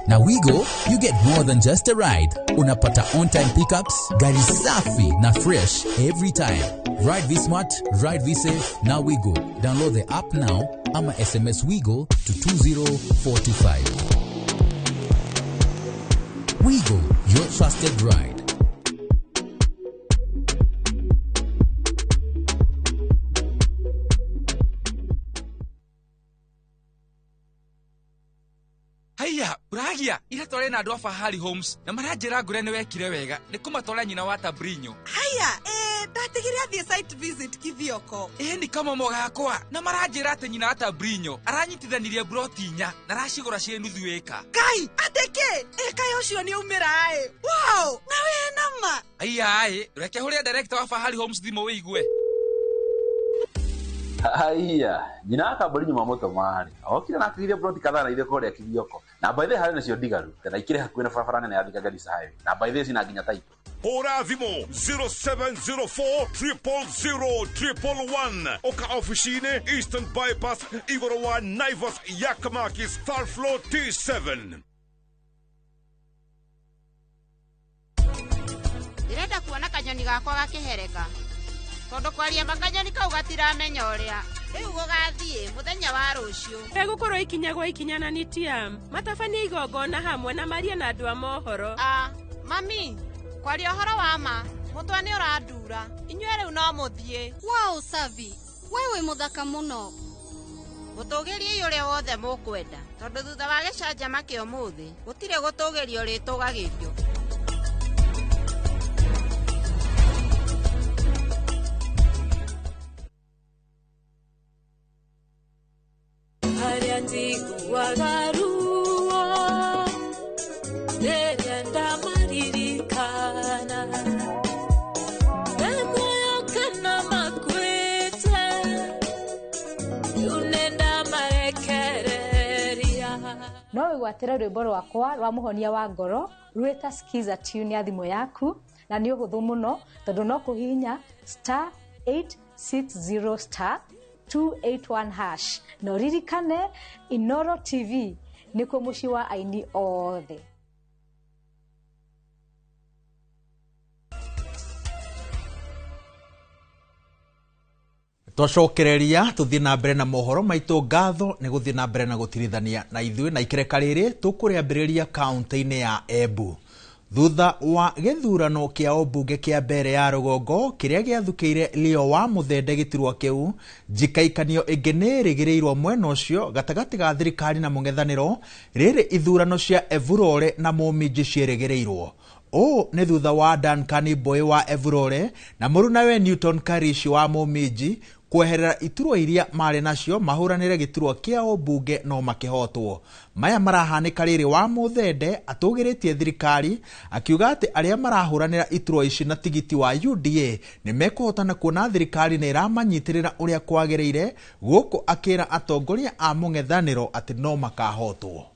Na Wigo, you get more than just a ride. Unapata on-time pickups, gari safi na fresh every time. Ride V-Smart, ride V-Safe, na Wigo. Download the app now, ama SMS Wigo to 20425. Wigo, your trusted ride. Haya, Bragia, ila tole na andũ a Fahari Homes na maranjĩra ngũre nĩ wekire wega nĩ kũmatwara nyina wa Tabrinyo. Haya, ndatigire athie site visit Kithioko. Ni kama mogakwa na maranjĩra atĩ nyina wa Tabrinyo aranyitithanirie broti 4 na aracigũra ciĩ nuthu ĩka. Kai, ateke, kayo ũcio nĩ umĩra Wow, na we nama. Haya, reke hũrĩa director wa Fahari Homes thimũ wĩigue. Haya, nyina Tabrinyo mamoto mari. Okire na akire broti kadhaa na ile kore ya Kithioko. Na by the way nacio digaru. Tena ikire hakuĩ na barabara nene ya Thika Garissa Highway. Na by the way sina nginya type. Hora thimo 0704000111 Oka officine Eastern Bypass Igorowa Naivas Yakamaki Star Flow T7. Direnda kuona kanyoni gakwa gakihereka. Tondu kwaria makanyoni kau gatiramenya uria. Riu gugathie muthenya wa rucio. Egukorwo ikinyagwo ikinyana ni tiam. Matabania igongona hamwe na maria na andu a mohoro. Mami, kwaria horo wa ma. Mutwe ni urandura. Inywe riu no muthie. Wow, Savi. Wewe muthaka muno. Mutugirie yuria wothe mukwenda. Tondu thutha wa gicanjama kio muthi, gutire gutugirio ritugagirio. Haria ndiguaga ruo rĩrĩa ndamaririkana muoyo kana makwĩte rĩu nĩndamarekereria. No wĩgwatĩre rwĩmbo rwakwa rwa mũhonia wa ngoro rwĩta skiza tune ya thimũ yaku, na nĩ ũhũthũ mũno tondũ no kũhihinya *860*281# na ũririkane Inoro TV nĩkuo mũciĩ wa aini othe. Twacokereria tuthie na mbere na mohoro maitũ ngatho nĩ gũthie na mbere na gũtirithania na ithuĩ na ikereka rĩrĩ tũkũrĩambĩrĩria kaunti-inĩ ya Embu. Thutha wa gĩthurano kĩa ũmbunge kĩa mbere ya rũgongo kĩrĩa gĩathukĩire Leo wa Muthende gĩturwa kĩu, njikaikanio ĩngĩ nĩ ĩrĩgĩrĩirwo mwena ũcio gatagatĩ ga thirikari na mũng'ethanĩro, rĩrĩ ithurano cia Evurore na Mũminji ciĩrĩgĩrĩirwo. O nĩ thutha wa Duncan Boy wa Evurore na mũrunawe Newton Karishi wa Mũminji kweherera iturwa iria marĩ nacio mahũranĩre gĩturwa kĩa ũmbunge no makĩhotwo. Maya marahanĩka rĩrĩ wa Muthende atũgĩrĩtie thirikari akiuga atĩ arĩa marahũranĩra iturwa ici na tigiti wa UDA nĩ mekũhotana kuona thirikari nĩ ĩramanyitĩrĩra ũrĩa kwagĩrĩire, gũkũ akĩra atongoria a mũng'ethanĩro atĩ no makahotwo.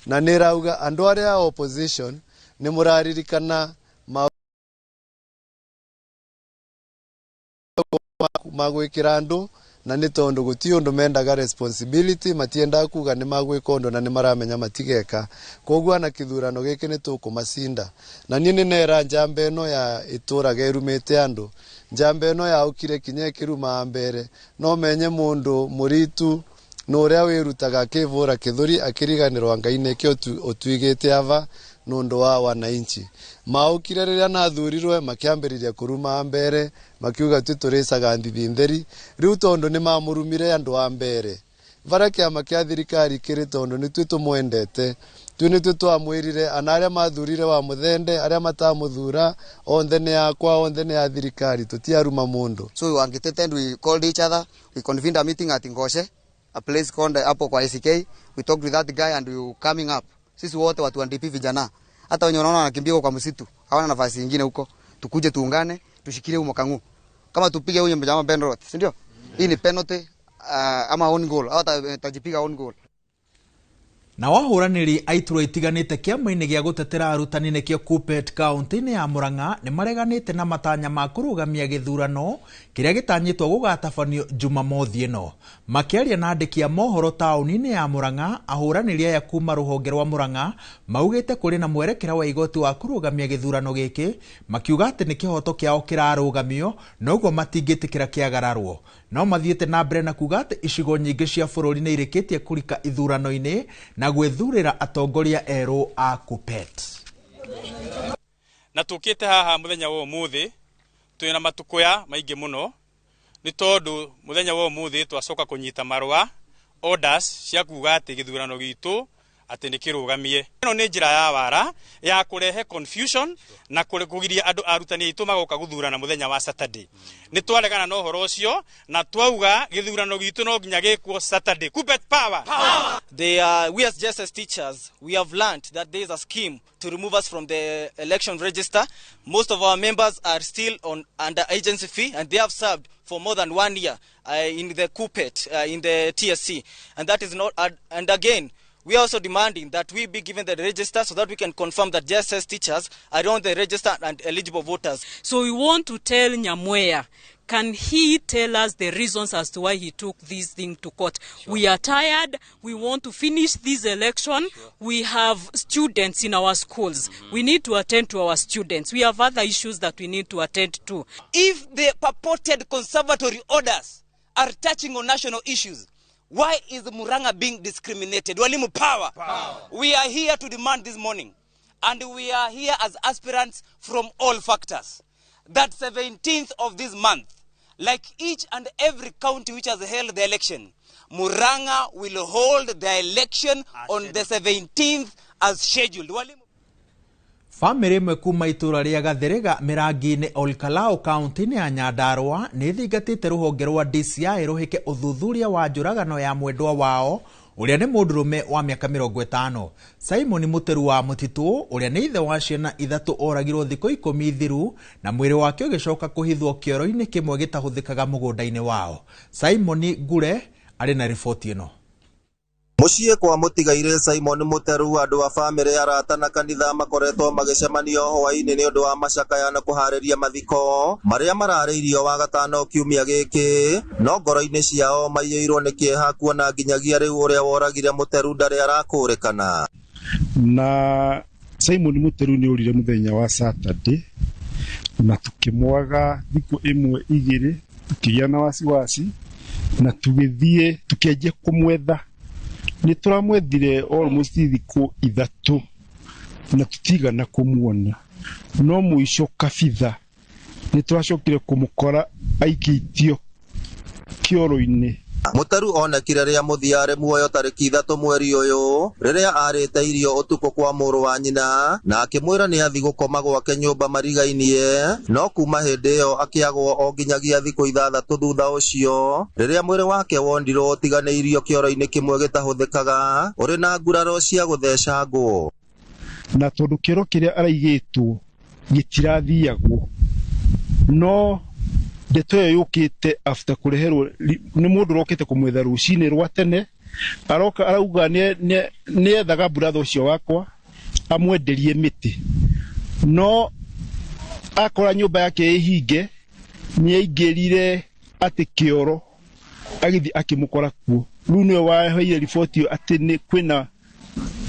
Na nĩrauga andũ arĩa opposition nĩ mũraririkana magwĩkĩra andũ na nĩ tondũ gũtirĩ ũndũ mendaga responsibility, matiendaga kuga nĩ magwĩka ũndũ na nĩ maramenya matigeka. Koguo na kĩthurano gĩkĩ nĩ tũkũmacinda. Na niĩ nĩnera njamba ĩno ya itũra gerumĩte andũ, njamba ĩno yaũkire kinya ĩkĩruma mbere, no menye mũndũ mũritu na ũrĩa wĩrutaga akĩvũra kĩthũri akĩriganĩrwo Ngai kĩo ũtuigĩte ava nũndũ wa wananchi. Maũkire rĩrĩa nathurirwe makĩambĩrĩria kũruma mbere makiuga tũtũrĩcaga ndithi theri, rĩu tondũ nĩ mamũrumire andũ a mbere. Vara kĩama kĩa thirikari kĩrĩ tondũ nĩtwe tũmwendete, nĩtwe twamwĩrire ana arĩa mathurire wa Muthende arĩa matamũthura onthe nĩ yakwa onthe nĩ ya thirikari tũtiaruma mũndũ. So we wanted, we called each other, we convened a meeting at Ngoshe, a place called hapo kwa SK. We talked with that guy and we were coming up. Sisi wote watu wa NDP vijana, hata wenye wanaona wanakimbia kwa msitu hawana nafasi nyingine huko, tukuje tuungane tushikilie mwaka huu kama tupige huyo mjama Ben Roth, si ndio? Hii ni penalty ama own goal, hata tajipiga own goal. Na wahũranĩri a iturwa itiganĩte kĩama-inĩ gĩa gũtetera arutani nĩkĩo Kuppet kaunti-inĩ ya Murang'a nĩ mareganĩte na matanya ma kũrũgamia gĩthurano kĩrĩa gĩtanyĩtwo gũgatabanio Jumamothi ĩno. Makĩaria na andĩki a mohoro taũni-inĩ ya Murang'a, ahũranĩri aya kuma rũhonge rwa Murang'a maugĩte kũrĩ na mwerekera wa igoti wa kũrũgamia gĩthurano gĩkĩ, makiuga atĩ nĩ kĩhoto kĩao kĩrarũgamio na ũguo matingĩtĩkĩra kĩagararwo. No mathiĩte na mbere na kuga atĩ icigo nyingĩ cia bũrũri nĩ irĩkĩtie kũrika ithurano-inĩ na gwĩthurĩra atongoria erũ a Kuppet. Na tũkĩte haha mũthenya wa ũmũthĩ twĩna matukũya maingĩ mũno, nĩ tondũ mũthenya wa ũmũthĩ twacoka kũnyita marũa orders cia kuga atĩ gĩthurano gitũ atĩ nĩ kĩrũgamie. Ĩno nĩ njĩra ya wara ya kũrehe confusion na kũgiria andũ arutani aitũ magoka gũthurana mũthenya wa Saturday. Nĩ twaregana na ũhoro ũcio na twauga gĩthurano gitũ no nginya gĩkwo Saturday. Kuppet power. We as JSS teachers, we have learned that there is a scheme to remove us from the election register. Most of our members are still under agency fee and they have served for more than 1 year in the Kuppet, in the TSC, and that is not. And again, we are also demanding that we be given the register so that we can confirm that JSS teachers are on the register and eligible voters. So we want to tell Nyamweya, can he tell us the reasons as to why he took this thing to court? Sure. We are tired. We want to finish this election. Sure. We have students in our schools. We need to attend to our students. We have other issues that we need to attend to. If the purported conservatory orders are touching on national issues, why is Murang'a being discriminated? Walimu power. We are here to demand this morning, and we are here as aspirants from all factors, that 17th of this month, like each and every county which has held the election, Murang'a will hold the election on the 17th as scheduled. Family imwe kuma itura ria Gathiriga Mirangi-inĩ Olkalau kaunti-inĩ ya Nyandarua nĩ thingatĩte rũhonge rwa DCI rũhĩke ũthuthuria wa njũragano ya mwendwa wao uria ni mundurume wa miaka 50. Simon Muteru wa Mutitu uria ni ithe wa ciana 3 oragirwo thiko 10 thiru na mwiri wake ugicoka kuhithwo kioro-ini kimwe gitahuthikaga mugunda-ini wao. Simon Gure ari na ripoti ino. Muciĩ kwa mũtigaire Simon Muteru, andu a family arata na kanitha makoretwo magĩcemanio hwaĩ-inĩ nĩ ũndũ wa macakaya na kũharĩria mathiko marĩa mararĩirio wa gatano kiumia gĩkĩ, no ngoro-inĩ ciao maiyĩirwo nĩ kĩeha kuona nginyagia rĩu ũrĩa woragire Muteru ndarĩ arakũrĩkana. Na Simon Muteru nĩ ũrire mũthenya wa Saturday na tukimwaga thikũ 1-2 tukigĩa na wasiwasi na tugĩthiĩ tukĩanjia kũmwetha. Ni turamwethire almost thikũ 3 na tutigana kumuona, no muico kabitha ni turacokire kumukora aikitio kioro-ini. Muteru onekire rĩrĩa mũthiarĩ muoyo tarĩki 3 mweri ũyũ rĩrĩa arĩte irio ũtukũ kwa mũrũ wa nyina na akĩmwĩra nĩ athi gũkoma gwake nyũmba marigainie, no kuma hĩndĩ ĩyo akĩagwo o nginyagia thikũ 6 thutha ũcio rĩrĩa mwĩrĩ wake wondirwo ũtiganĩirio kĩoro-inĩ kĩmwe gĩtahũthĩkaga ũrĩ na nguraro cia gũthecangwo. Na tondũ kĩoro kĩrĩa araigĩtwo gĩtirathiagwo, no ndeto ĩyo yũkĩte after kureherwo nĩ mũndũ rokĩte kũmwetha rũcinĩ rwa tene, aroka arauga nĩ ethaga brother ũcio wakwa amwenderie mĩtĩ, no akora nyũmba yake ĩhinge nĩ aingĩrire atĩ kĩoro agĩthi akĩmũkora kuo. Rĩu nĩwe waheire riboti atĩ kwĩna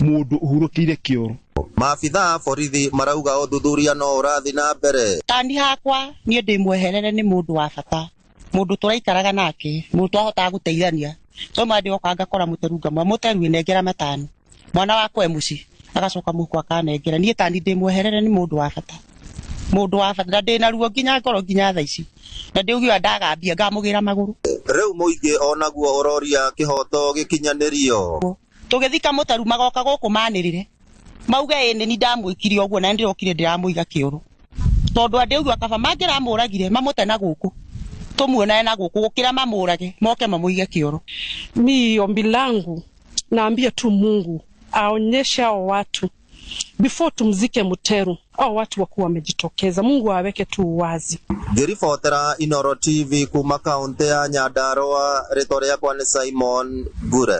mũndũ ũhurũkĩire kĩoro. Maabitha a borithi marauga ũthuthuria no ũrathi na mbere. Tani hakwa niĩ ndĩmweherere nĩ mũndũ wa bata, mũndũ tũraikaraga nake, mũndũ twahotaga gũteithania. Toma ndĩoka ngakora Muteru ngamwa Muteru nengera matano, mwana wakwa mũci agacoka mũhuko akanengera. Niĩ tani ndĩmweherere nĩ mũndũ wa bata, mũndũ wa bata, na ndĩna ruo nginya ngoro nginya thaa ici, na ndĩugiwa ndagambia ngamũgĩra magũrũ. Rĩu mũingĩ onaguo ũroria kĩhoto gĩkinyanĩrio. Tũgĩthika Muteru magoka gũkũ manĩrĩre mauga ĩnĩ ni ndamwĩkire ũguo na ndĩrokire ndĩramũiga kĩoro, tondũ andĩugiwa kaba mangĩramũragire mamũte na gũkũ tumuonae na gũkũ gũkĩra mamũrage moke mamũige kĩoro. Mi ombi langu naambia tu Mungu aonyeshe hao watu before tumzike Muteru, hao watu wakuwa wamejitokeza, Mungu aweke tu wazi. Ngĩribotera Inooro TV kuma kaunti ya Nyandarua, rĩtwa rĩakwa nĩ Simon Gure.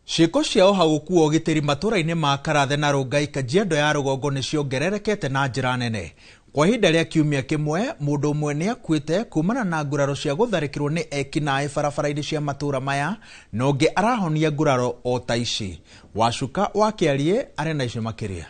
Ciĩko cia ũhagũku ũgitĩri matũra-inĩ ma Karathe na Rongai, Kajiado ya rũgongo nĩ ciongererekete na njĩra nene. Kwa ihinda rĩa kiumia kĩmwe, mũndũ ũmwe nĩ akuĩte kumana na nguraro cia gũtharĩkĩrwo nĩ ekinaĩ barabara-inĩ cia matũra maya, na ũngĩ arahonia nguraro o ta ici. Wacuka wa Kĩarie arĩ na icio makĩria.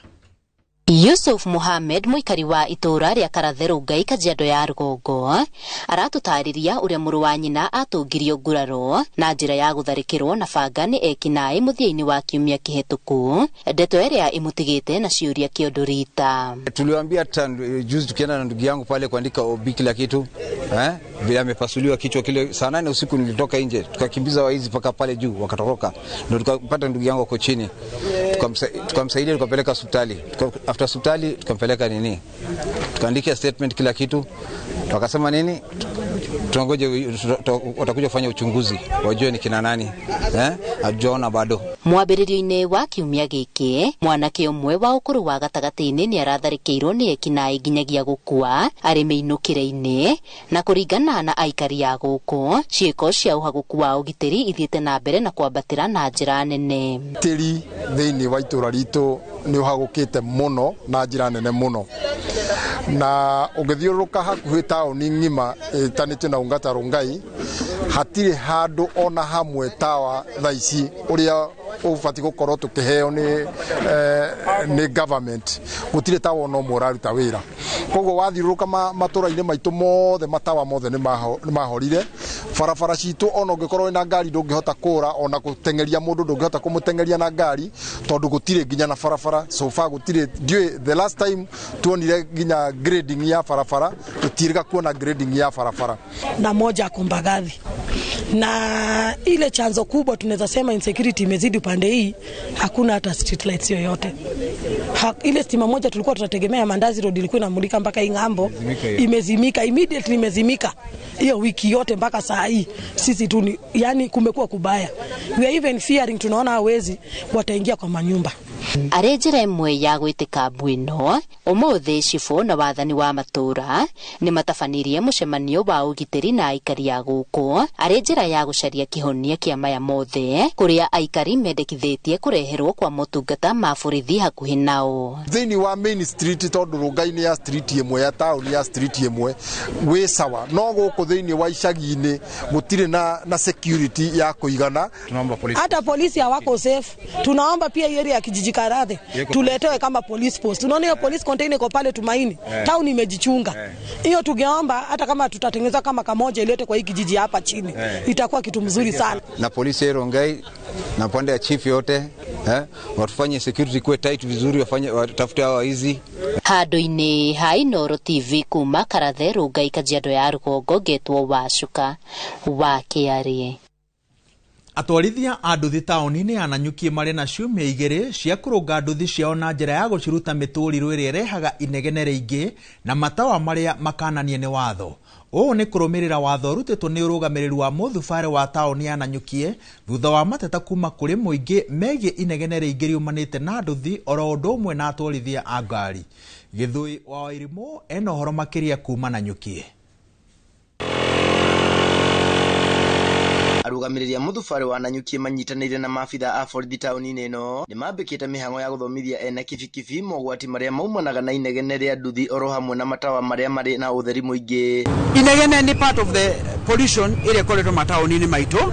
Yusuf Mohamed, muikari wa itura ria Karathe Rongai, Kajiado ya rũgongo, aratũtarĩria ũrĩa mũrũ wa nyina atũngirio nguraro na njĩra ya gũtharĩkĩrwo na banga nĩ ekinaĩ mũthia-inĩ wa kiumia kĩhetũku, ndeto ĩrĩa ĩmũtigĩte na ciũria kĩondo rita. Tuliwaambia juzi tukienda na ndugu yangu pale kuandika obi kila kitu, vile amepasuliwa kichwa kile. Saa 8 usiku nilitoka nje, tukakimbiza waizi paka pale juu wakatoroka, ndio tukapata ndugu yangu kwa chini, tukamsaidia tukapeleka hospitali. After hospitali tukampeleka tukaandika statement kila kitu, wakasema tunangoja watakuja kufanya uchunguzi wajue ni kina nani, hajaona bado. Mwambĩrĩrio-inĩ wa kiumia gĩkĩ, mwanake ũmwe wa ũkũrũ wa gatagatĩ-inĩ nĩ aratharĩkĩirwo nĩ ekinaĩ nginyagia gũkua arĩ mĩinũkĩre-inĩ, na kũringana na aikari a gũkũ, ciĩko cia ũhagũku wa ũgitĩri ithiĩte na mbere na kwambatĩra na njĩra nene. Ũgitĩri thĩinĩ wa itũra ritũ nĩ ũhagũkĩte mũno na njĩra nene mũno, na ũgĩthiũrũrũka hakuhĩ taũni ng'ima ĩtanĩtio na Ongata Rongai, hatirĩ handũ ona hamwe tawa thaa ici ũrĩa ũbatiĩ gũkorwo tũkĩheo nĩ government, gũtirĩ tawa ona ũmwe ũraruta wĩra. Koguo wathiũrũrũka matũra-inĩ maitũ mothe matawa mothe nĩ mahorire. Barabara citũ ona ũngĩkorwo na ngari ndũngĩhota kũra, ona gũtengeria mũndũ ndũngĩhota kũmũtengeria na ngari tondũ gũtirĩ nginya na barabara. So far gũtirĩ, the last time tuonire nginya grading ya barabara, tũtirĩga kuona grading ya barabara. Na moja Kumbagathi na ile chanzo kubwa tunaweza sema insecurity imezidi pande hii, hakuna hata street lights yoyote. Ile stima moja tulikuwa tunategemea Mandazi Road ilikuwa inamulika mpaka hii ngambo, imezimika, immediately imezimika hiyo wiki yote mpaka saa hii. Sisi tu yani kumekuwa kubaya. We are even fearing, tunaona hawezi wataingia kwa manyumba. Arejera imwe ya gwitika bwino umuthi cifu na wathani wa matura ni matafanirie mucemanio wa ugitiri na aikari ya guku arejera ya gucaria kihonia kia maya mothe kuria aikari mendekithitie kureherwo kwa motungata ma borithi hakuhi nao thini wa main street tondu rungai-ini ya street imwe ya town ya street imwe wi sawa no guku thini wa icagi-ini gutire na security ya kuigana. Tunaomba polisi, hata polisi hawako safe. Tunaomba pia hiyo area ya kijiji Karathe tuletewe kama police post. Tunaona hiyo police container iko pale Tumaini, town imejichunga. Hiyo tungeomba hata kama tutatengeneza kama kamoja ilete kwa hii kijiji hapa chini, itakuwa kitu mzuri sana. Na polisi Rongai na pande ya chief yote watufanye security kuwe tight vizuri, wafanye watafute hao hizi. Handu-ini ha Inooro TV kuma Karathe Rongai Kajiado ya Rugongo getwo Wacuka wa Kiarie. Atwarithia a nduthi taoni-ini ya Nanyuki mari na ciumia igiri cia kurunga nduthi ciao na njira ya guciruta mituriro iria irehaga inegene ringi na matawa maria makananie ni watho. Ũũ nĩ kũrũmĩrĩra watho rutĩtwo nĩ ũrũgamĩrĩri wa mũthubare wa taoni ya Nanyuki thutha wa mateta kuma kũrĩ mũingĩ megiĩ inegene rĩingĩ riumanĩte na nduthi oro ũndũ ũmwe na atwarithia a ngari. Gĩthũi wa Wairimu ena ũhoro makĩria kuma Nanyuki. Arũgamĩrĩri a mũthubare wa Nanyuki manyitanĩire na maabitha a borithi taoni-inĩ ĩno nĩ mambĩkĩte mĩhang'o ya gũthomithia ene kibikibi mogwati marĩa maumanaga na inegene rĩa nduthi oro hamwe na matawa marĩa marĩ na ũtheri mũingĩ. Inegene ni part of the pollution ĩrĩa ĩkoretwo mataoni-inĩ maitũ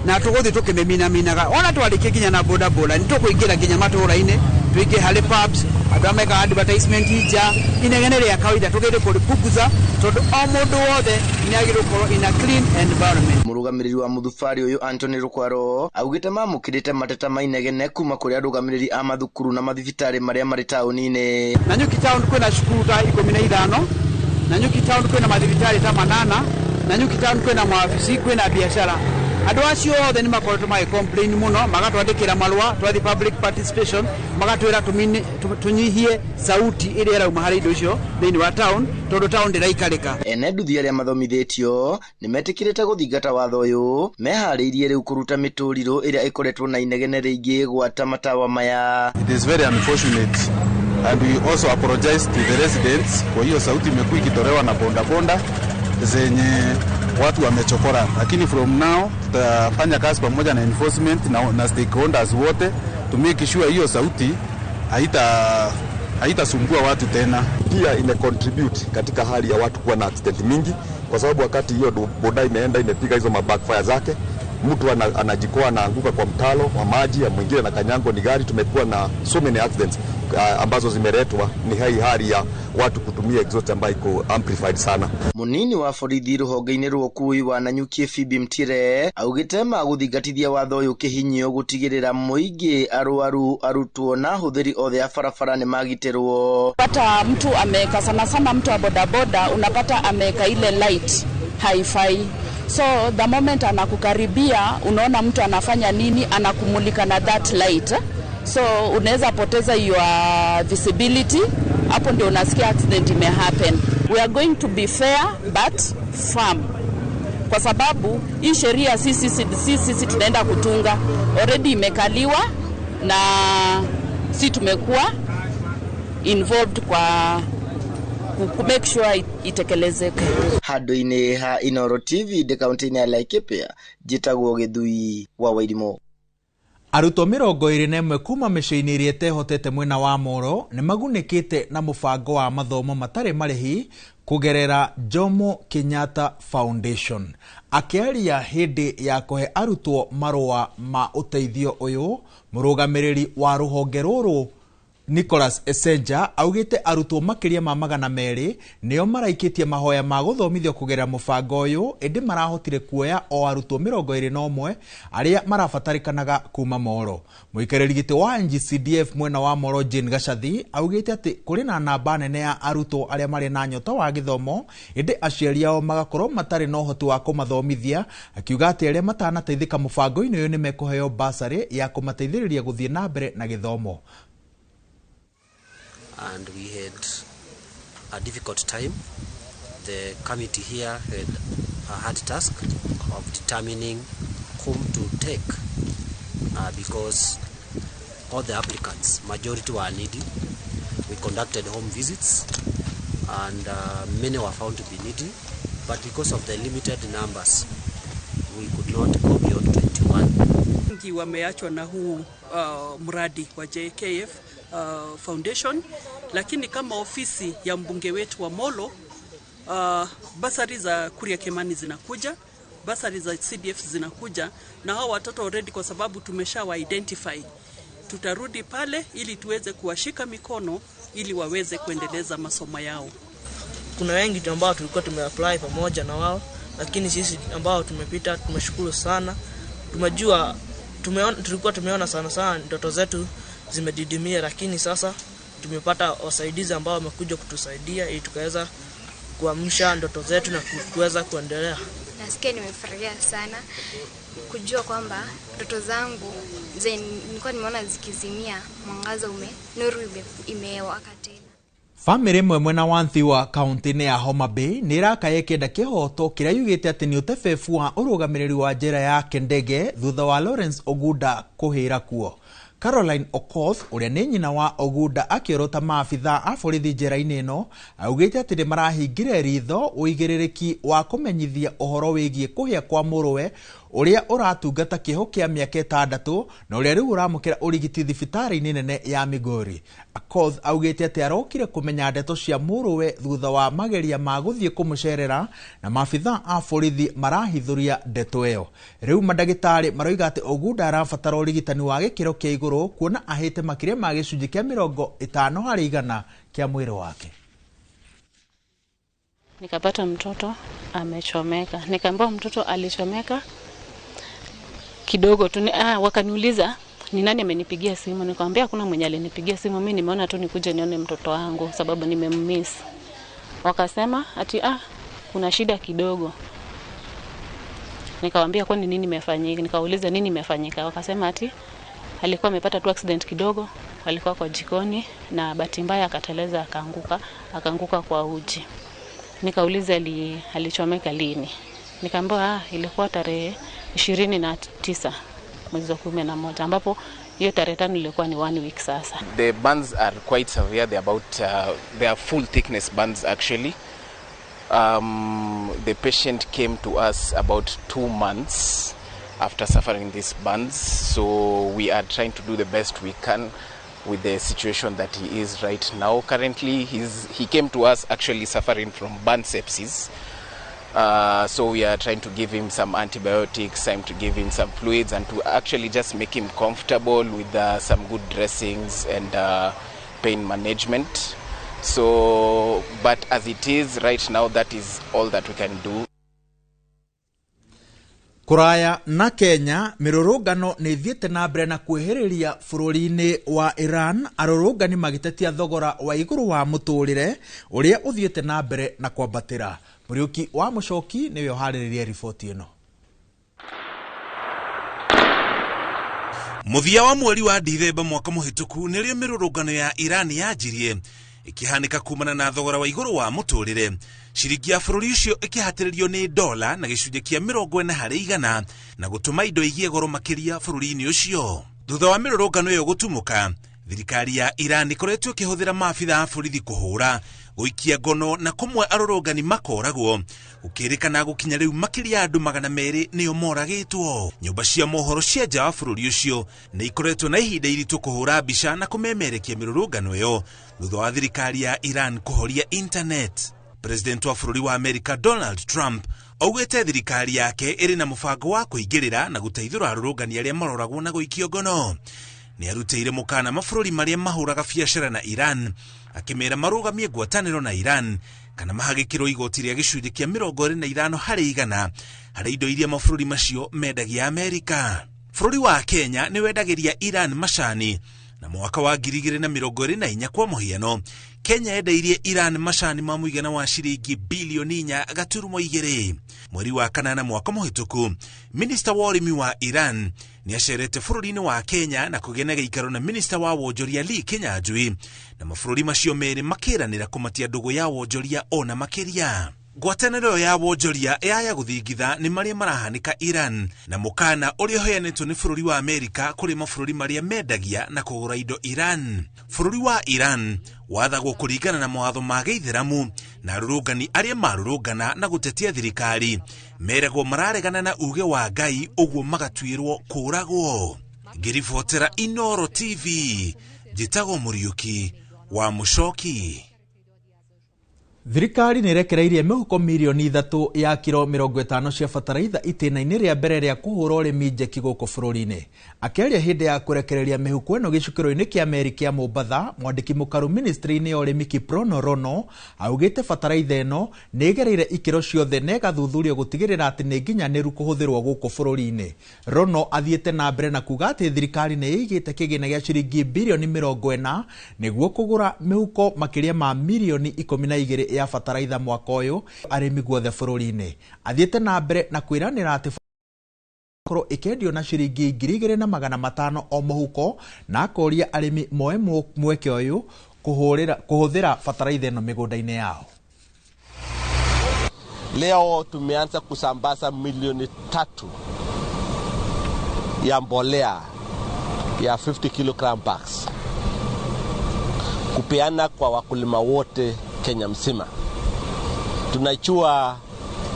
na tũgũthiĩ tũkĩmĩminaminaga ona twarĩkie nginya na boda boda nĩ tũkũingĩra nginya matũũra-inĩ tuingie harĩ pubs andũ ameka advertisement nja inegene rĩa kawaida tũgeire kũrĩpunguza tondũ o mũndũ wothe nĩ agĩrĩirwo gũkorwo in a clean environment. Mũrũgamĩrĩri wa mũthubari ũyũ Anthony Rukwaro augĩte mamũkĩrĩte mateta ma inegene kuma kũrĩ arũgamĩrĩri a mathukuru na mathibitarĩ marĩa marĩ taoni-inĩ. Nanyuki town kwĩna cukuru ta 15, Nanyuki town kwĩna mathibitarĩ ta 8, Nanyuki town kwĩna mawabici, kwĩna biashara. Andũ acio othe nĩ makoretwo magĩcomplain mũno magatwandĩkĩra marũa twathi public participation magatwĩra tunyihie sauti ĩrĩa ĩrauma harĩ indo icio thĩinĩ wa town tondũ town ndĩraikarĩka. Ene nduthi arĩa mathomithĩtio nĩ metĩkĩrĩte gũthingata watho ũyũ meharĩirie rĩu kũruta mĩtũrirũ ĩrĩa ĩkoretwo na inegene rĩingĩ gwata matawa maya. It is very unfortunate and we also apologize to the residents kwa hiyo sauti imekuwa ikitolewa na bonda zenye watu wamechokora, lakini from now tutafanya kazi pamoja na enforcement na stakeholders wote to make sure hiyo sauti haitasumbua watu tena. Pia ime contribute katika hali ya watu kuwa na accident mingi, kwa sababu wakati hiyo boda imepiga hizo backfire zake, mtu anajikoa anaanguka kwa mtalo wa maji, ya mwingine na kanyango ni gari. Tumekuwa na so many accidents ambazo zimeletwa ni hali ya watu kutumia exhaust ambayo iko amplified sana. Munini wa borithi rũhonge-inĩ rwa ũkui wa Nanyuki Phoebe Mtire augĩte magũthingatithia watho ũyũ kĩhinyio gũtigĩrĩra mũingĩ arwaru arutwo na hũthĩri othe ya barabara nĩ magitĩrwo. Pata mtu ameweka sana mtu wa bodaboda unapata ameweka ile light hi-fi. So the moment anakukaribia unaona mtu anafanya nini, anakumulika na that light. So unaweza poteza your visibility, hapo ndio unasikia accident ime happen. We are going to be fair but firm, kwa sababu hii sheria sisi tunaenda kutunga already imekaliwa na sisi tumekuwa involved kwa ku make sure itekelezeke. Handu-inĩ ha Inooro TV de kaunti-inĩ ya Laikipia njĩtagwo Gĩthui wa Wairimu. Arutwo 21 kuma mĩciĩ-inĩ ĩrĩa ĩtehotete mwena wa Moro nĩ magunĩkĩte na mũbango wa mathomo matarĩ marĩhi kugerera Jomo Kenyatta Foundation. Akĩaria hĩndĩ ya kũhe arutwo marũa ma ũteithio ũyũ, mũrũgamĩrĩri wa rũhonge rũrũ Nicholas Esenja augite arutwo makiria ma 200 nio maraikitie mahoya ma guthomithio kugerera mubango uyu indi marahotire kuoya o arutwo 21 aria marabatarikanaga kuma Moro. Muikariri giti wa NGCDF mwena wa Moro Jane Gachathi augite ati kuri na namba nene ya arutwo aria mari na nyota wa githomo indi aciari ao magakorwo matari no hoti wa kumathomithia, akiuga ati aria matanateithika mubango-ini uyu ni mekuheo basari ya kumateithiriria guthie na mbere na githomo. And we had a difficult time. The committee here had a hard task of determining whom to take because all the applicants, majority were needy. We conducted home visits and many were found to be needy, but because of the limited numbers, we could not go beyond 21. Wameachwa na huu mradi wa JKF Foundation, lakini kama ofisi ya mbunge wetu wa Molo, basari za Kuria Kimani zinakuja, basari za CDF zinakuja, na hao watoto already kwa sababu tumeshawa identify, tutarudi pale ili tuweze kuwashika mikono ili waweze kuendeleza masomo yao. Kuna wengi ambao tulikuwa tumeapply pamoja na wao, lakini sisi ambao tumepita tumeshukuru sana. Tumejua tulikuwa tumeona sana ndoto zetu zimedidimia, lakini sasa tumepata wasaidizi ambao wamekuja kutusaidia ili tukaweza kuamsha ndoto zetu na kuweza kuendelea. Nasikia nimefurahia sana kujua kwamba ndoto zangu nilikuwa nimeona zikizimia, mwangaza nuru imewaka tena. Family mwena wa Nthiwa kaunti-ini ya Homa Bay ni irakaye kenda kihoto kiria yugite ati ni utefefu wa urugamiriri wa njira ya Kendege thutha wa Lawrence Oguda kuhira kuo. Caroline Okoth uria ni nyina wa Oguda akiorota maabitha a borithi njera-ini ino augite ati ni marahingire ritho uigiririki wa kumenyithia uhoro wigie kuhia kwa muruwe uria uratungata kiho kia miaka 6 na uria riu uramukira urigiti thibitari-ini nene ya Migori. Okoth augite ati arokire kumenya ndeto cia muruwe thutha wa mageria ma guthie kumucerera na maabitha a borithi marahithuria ndeto iyo. Riu madagitari maroiga ati Oguda arabatara urigitani wa gikiro kia iguru kuona ahite makiria ma gicunji kia 50% kia mwiri wake. Nikapata mtoto amechomeka. Nikaambiwa mtoto alichomeka kidogo tu. Wakaniuliza ni nani amenipigia simu. Nikamwambia hakuna mwenye alinipigia simu, mimi nimeona tu nikuje nione mtoto wangu sababu nimemmiss. Wakasema ati kuna shida kidogo. Nikamwambia kwani nini imefanyika? Nikauliza nini imefanyika? Wakasema ati alikuwa amepata tu accident kidogo, alikuwa kwa jikoni na bahati mbaya akateleza akaanguka kwa uji. Nikauliza alichomeka lini? Nikaambiwa ilikuwa tarehe 29 mwezi wa 11 ambapo hiyo tarehe 5 ilikuwa ni 1 week sasa. The burns are quite severe. They are full thickness burns actually. The patient came to us about 2 months after suffering these burns, so we are trying to do the best we can with the situation that he is right now. Currently he came to us actually suffering from burn sepsis. So we are trying to give him some antibiotics, time to give him some fluids and to actually just make him comfortable with some good dressings and pain management. So, but as it is right now, that is all that we can do. Kuraya na Kenya mirurungano ni thiete na mbere na kwihiriria bururi-ini wa Iran. Arurungani magitetia thogora wa iguru wa muturire uria uthiete na mbere na kwambatira. Muriuki wa Mucoki niwe uhariririe riboti ino. Muthia wa mweri wa Dithemba mwaka muhituku nirio mirurungano ya Iran yajirie ikihanika kumana na thogora wa iguru wa muturire. Ciringi ya bururi ucio ikihatiririo ni dola na gicunji kia 40% na gutuma indo igie goro makiria bururi-ini ucio. Thutha wa mirurungano iyo gutumuka, thirikari ya Iran ikoretwo ikihuthira maabitha a borithi kuhura, guikia ngono na kumwe arurungani makoragwo, ukirikana gukinya riu makiria andu 200 niyo moragitwo. Nyumba cia mohoro cia nja wa bururi ucio ni ikoretwo na ihinda iritu kuhura mbica na kumemerekia mirurungano iyo thutha wa thirikari ya Iran kuhoria internet. President wa bururi wa America Donald Trump augite thirikari yake iri na mubango wa kuingirira na guteithura arurungani aria maroragwo na guikio ngono. nĩ arutĩire mũkana mabũrũri marĩa mahũraga biacara na Iran, akĩmera marũgamie ngwatanĩro na Iran kana mahagĩkĩrwo igoti rĩa gĩcunjĩ kĩa 25 harĩ 100 harĩ indo iria mabũrũri macio mendagia Amerika. Bũrũri wa Kenya nĩ wendagĩria Iran macani, na mwaka wa 2024 kwa mũhiano Kenya yendeirie Iran macani ma mũigana wa ciringi bilioni 4.2. Mweri wa kanana mwaka mũhĩtũku, Minister wa ũrĩmi wa Iran nĩ acerete bũrũri-inĩ wa Kenya na kũgĩa na gĩikaro na Minister wa wonjoria Lee Kinyanjui, na mabũrũri macio merĩ makĩranĩra kũmatia ndũgũ ya wonjoria ona makĩria. Ngwatanĩro ya wonjoria ya gũthingitha nĩ marĩa marahanĩka Iran, na mũkana ũrĩa ũheanĩtwo nĩ bũrũri wa Amerika kũrĩ mabũrũri marĩa mendagia na kũgũra indo Iran. Bũrũri wa Iran wathagwo kũringana na mawatho ma Gĩithĩramu, na arũrũngani arĩa marũrũngana na gũtetia thirikari meragwo mararegana na uge wa Ngai, ũguo magatuĩrwo kũragwo. Ngĩribotera Inooro TV, njĩtagwo Mũriũki wa Mũcoki. Thirikari nĩ irekereirie mĩhuko milioni 3 ya kilo 50 cia bataraitha itĩna-inĩ rĩa mbere rĩa kũhũra ũrĩmi njeki gũkũ bũrũri-inĩ. Akĩaria hĩndĩ ya kũrekereria mĩhuko ĩno gĩcukĩro-inĩ kĩa meri kĩa Mombatha, mwandĩki mũkaru ministry-inĩ ya ũrĩmi Kiprono Rono augĩte bataraitha ĩno nĩ ĩgereire ikĩro ciothe na ĩgathuthurio gũtigĩrĩra atĩ nĩ nginyanĩru kũhũthĩrwo gũkũ bũrũri-inĩ. Rono athiĩte na mbere na kuga atĩ thirikari nĩ ĩigĩte kĩgĩna gĩa ciringi bilioni 40 nĩguo kũgũra mĩhuko makĩria ma milioni 12 ya bataraitha mwaka ũyũ arĩmi guothe bũrũri-inĩ. Athiĩte na mbere na kwĩranĩra atĩ korwo ikendio na ciringi 2,500 o mũhuko, na akoria arĩmi moe mweke ũyũ kuhũthĩra bataraitha ĩno mĩgũnda-inĩ yao. Leo tumeanza kusambaza milioni 3 ya mbolea ya 50 kilogram bags kupeana kwa wakulima wote Kenya mzima. Tunajua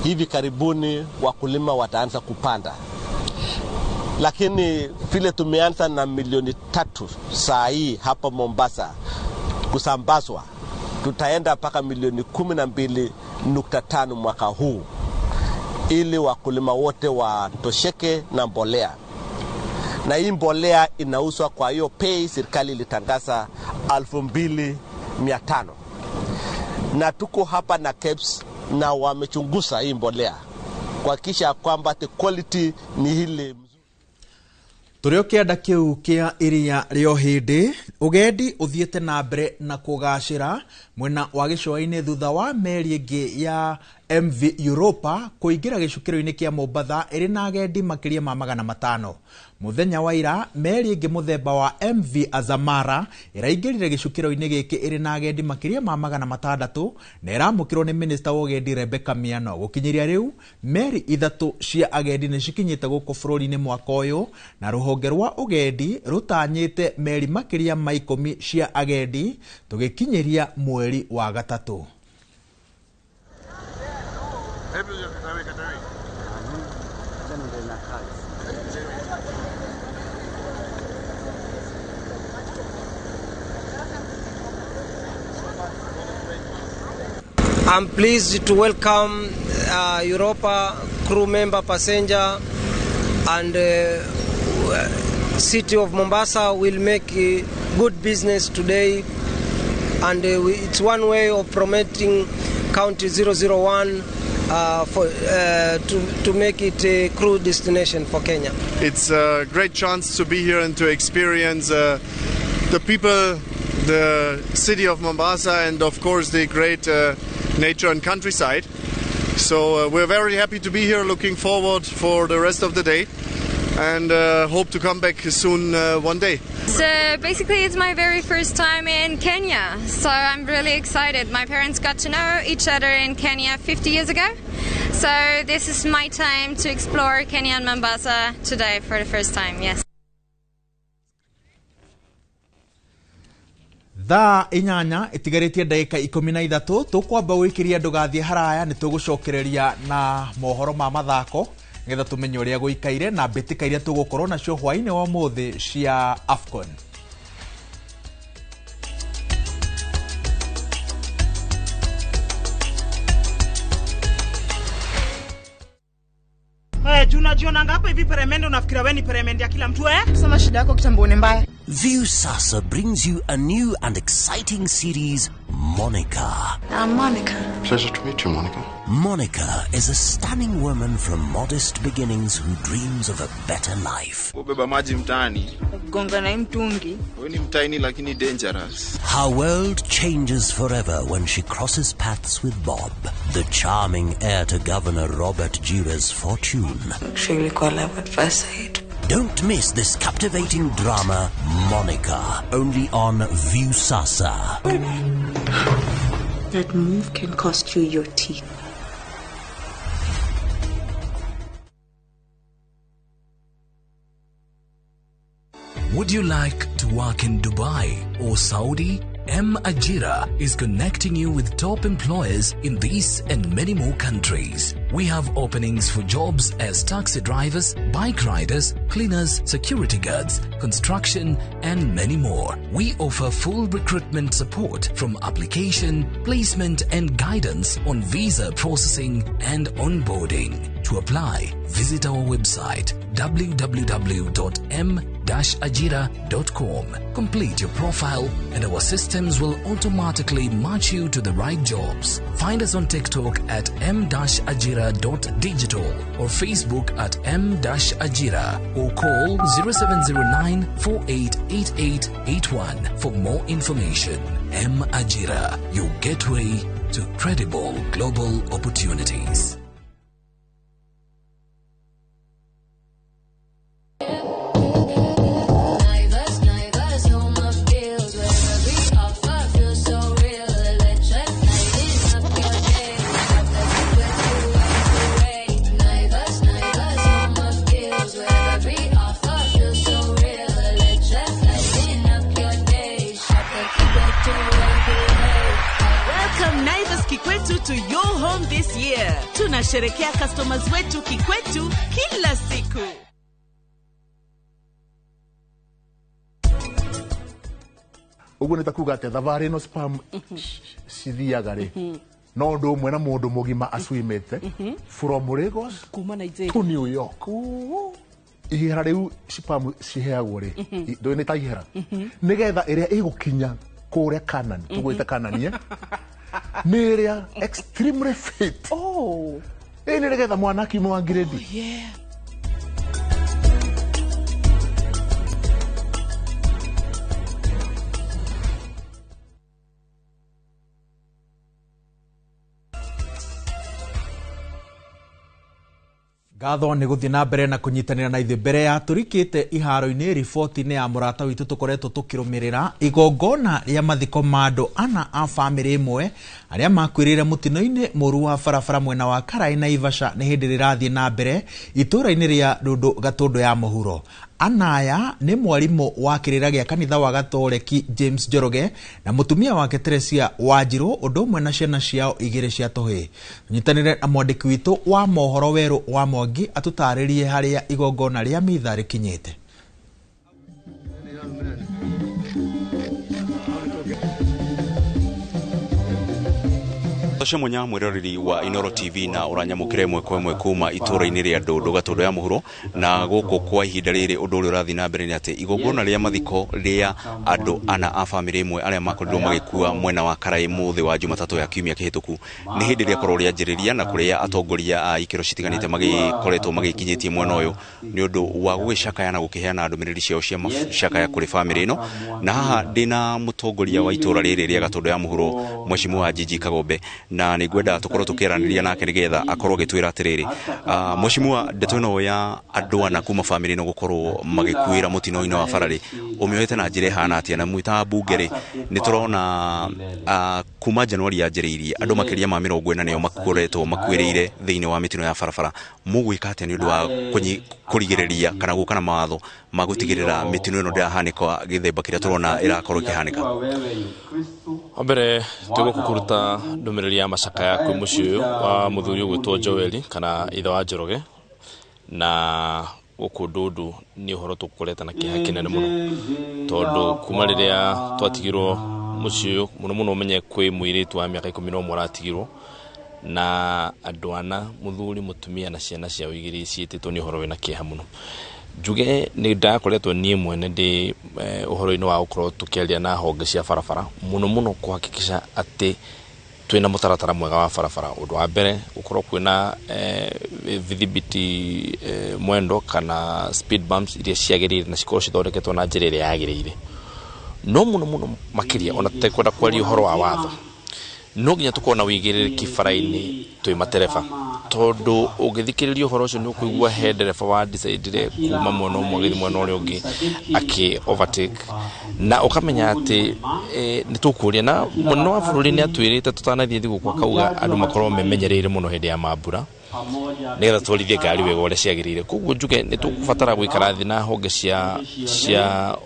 hivi karibuni wakulima wataanza kupanda, lakini vile tumeanza na milioni 3 saa hii hapa Mombasa kusambazwa, tutaenda mpaka milioni 12.5 mwaka huu, ili wakulima wote watosheke na mbolea. Na hii mbolea inauzwa kwa hiyo pay serikali ilitangaza 2,500. Na tuko hapa na KEBS na wamechunguza hii mbolea kuhakikisha kwamba the quality ni ile. Tũrĩ kĩanda kĩu kĩa iria rĩo hĩndĩ, ũgendi ũthiĩte na mbere na kũgacĩra mwena wa gĩcũa-inĩ thutha wa meri ĩngĩ ya MV Europa kũingĩra gĩcukĩro-inĩ kĩa Mombatha ĩrĩ na agendi makĩria ma 500. Mũthenya wa ira, meri ĩngĩ mũthemba wa MV Azamara ĩraingĩrire gĩcukĩro-inĩ gĩkĩ ĩrĩ na agendi makĩria ma 600 na ĩramũkĩrwo nĩ Minister wa ũgendi Rebecca Miano. Gũkinyĩria rĩu, meri 3 cia agendi nĩ cikinyĩte gũkũ bũrũri-inĩ mwaka ũyũ, na rũhonge rwa ũgendi rũtanyĩte meri makĩria ma 10 cia agendi tũgĩkinyĩria mweri wa gatatũ. I'm pleased to welcome Europa crew member, passenger, and city of Mombasa will make good business today, and it's one way of promoting County 001 to make it a cruise destination for Kenya. It's a great chance to be here and to experience the people, the city of Mombasa, and of course the great nature and countryside. So we're very happy to be here, looking forward for the rest of the day, and hope to come back soon one day. So basically it's my very first time in Kenya, so I'm really excited. My parents got to know each other in Kenya 50 years ago, so this is my time to explore Kenya and Mombasa today for the first time, yes. Thaa 8 itigarĩtie ndagĩka 13 tũkwamba gwĩkĩria ndũgathiĩ haraya nĩ tũgũcokereria na mohoro ma mathako ngetha tũmenye ũrĩa gũikaire na mbĩtĩka iria tũgũkorwo nacio hwaĩ-inĩ wa ũmũthĩ cia AFCON. Unajionanga hapa hivi peremende unafikira wewe ni peremende ya kila mtu Sema shida yako kitambo ni mbaya. Viusasa brings you a new and exciting series, Monica. I'm Monica. Pleasure to meet you, Monica. Monica is a stunning woman from modest beginnings who dreams of a better life. Ubeba maji mtaani. Gonga na mtungi. Wewe ni mtaini lakini dangerous. Her world changes forever when she crosses paths with Bob, the charming heir to Governor Robert Jira's fortune. Actually, call love at first sight. Don't miss this captivating drama, Monica, only on Viusasa. That move can cost you your teeth. Would you like to work in Dubai or Saudi? M Ajira is connecting you with top employers in these and many more countries. We have openings for jobs as taxi drivers, bike riders, cleaners, security guards, construction, and many more. We offer full recruitment support from application, placement, and guidance on visa processing and onboarding. To apply, visit our website www.m-ajira.com. Complete your profile and our systems will automatically match you to the right jobs. Find us on TikTok at m-ajira.digital or Facebook at m-ajira or call 0709-488881 for more information. M-Ajira, your gateway to credible global opportunities. To your home this year. Tunasherekea customers wetu kikwetu kila siku. Ugo nitakuga ate thavari no spam sithiaga ri no ndo mwe na mundu mugima aswimete from Lagos kuma Nigeria to New York. Ihera riu spam ciheagwo ri ndo ni ta ihera nigetha iria igukinya kuria Kanani tugwite Kanani Neria extremely fit. Oh. Ni nigetha mwana kiume wa grade. Yeah. Gatho nĩ gũthiĩ na mbere na kũnyitanĩra na ithuĩ mbere ya tũrikĩte iharo-inĩ riboti-inĩ ya mũrata witũ tũkoretwo tũkĩrũmĩrĩra igongona rĩa mathiko ma andũ ana a bamĩrĩ ĩmwe arĩa makuĩrĩire mũtino-inĩ mũru wa barabara mwena wa Karai na Ivasha nĩ hĩndĩ rĩrathiĩ na mbere itũũra-inĩ rĩa Gatũndũ ya mũhuro. Anaya nĩ mwarimũ wa kĩrĩra gĩa kanitha wa Gatoreki James Njoroge na mũtumia wake Teresia Wanjirũ ũndũ ũmwe na ciana ciao igĩrĩ cia tũhĩ. Nyitanĩre na mwandĩki witũ wa mohoro Werũ wa Mwangi atũtarĩrie harĩa igongona rĩa mitha rĩkinyĩte. Tosha Munya mwiroreri wa Inoro TV na uranyamukire mwe kwa mwe kuma itura-inĩ rĩa Ndũndũ Gatũndũ ya mũhuro na gũkũ kwa ihinda rĩrĩ ũndũ ũrĩa ũrathiĩ na mbere nĩ atĩ igongona rĩa mathiko rĩa andũ ana a bamĩrĩ ĩmwe arĩa makorirwo magĩkua mwena wa Karai mũthĩ wa Jumatatũ ya kiumia kĩhĩtũku nĩ hĩndĩ rĩa korwo rĩanjĩrĩria na kũrĩa atongoria a ikĩro citiganĩte magĩkoretwo magĩkinyĩtie mwena ũyũ nĩ ũndũ wa gũgĩcakaya na gũkĩheana ndũmĩrĩri ciao cia macakaya kũrĩ bamĩrĩ ĩno na haha ndĩna mũtongoria wa itũra rĩrĩ rĩa Gatũndũ ya mũhuro Mheshimiwa Jiji Kagombe na nĩngwenda tũkorwo tũkĩaranĩria nake nĩgetha akorwo gĩtwĩra atĩrĩrĩ Mheshimiwa ndeto ĩno ya andũ ana kuma bamĩrĩ ĩno gũkorwo magĩkuĩra mũtino-inĩ wa bararĩ ũmĩoete na njĩra ĩhana atĩa na mwĩta mbunge rĩ nĩtũrona kuma Januari yanjĩrĩirie andũ makĩria ma 40 nĩo makoretwo makuĩrĩire thĩinĩ wa mĩtino ya barabara mũgwĩka atĩa nĩ ũndũ wa kũrigĩrĩria kana gũka na mawatho ma gũtigĩrĩra mĩtino ĩno ndĩrahanĩka gĩthemba kĩrĩa tũrona ĩrakorwo ĩkĩhanĩka. Wambere tũgũkũ kũruta ndũmĩrĩri ya macakaya kwĩ mũciĩ ũyũ wa mũthuri ũgwĩtwo Joeli kana ithe wa Njoroge na gũkũ Ndũndũ nĩ ũhoro tũkũreta na kĩeha kĩnene mũno tondũ kuma rĩrĩa twatigirwo mũciĩ ũyũ mũno mũno ũmenye kwĩ mũirĩtu wa mĩaka 11 aratigirwo na adwana muthuri mutumia na ciana cia igiri ciititwo ni uhoro wina kieha muno juge ni ndakoretwo nie mwene ndi uhoro-ini wa ukoro tukiaria na honge cia barabara muno kuhakikisha ati twina mutaratara mwega wa barabara undu wa mbere ukoro kwina visibility mwendo kana speed bumps iria ciagirire na cikoro cithondeketwo na njira iria yagirire no muno makiria ona tekwenda kwaria uhoro wa watho no nginya tukona wigiriki bara-ini twi matereba tondu ugithikiriria uhoro ucio ni ukuigua he ndereba wa decide kuma mwena umwe githi mwena uria ungi aki overtake na ukamenya ati ni tukuria na mwena wa bururi ni atwirite tutanathie thigukwa kauga andu makorwo memenyereire muno hindi ya mambura nira twalithie ngari wega uria ciagirire koguo njuge ni tukubatara gwikara thi na honge cia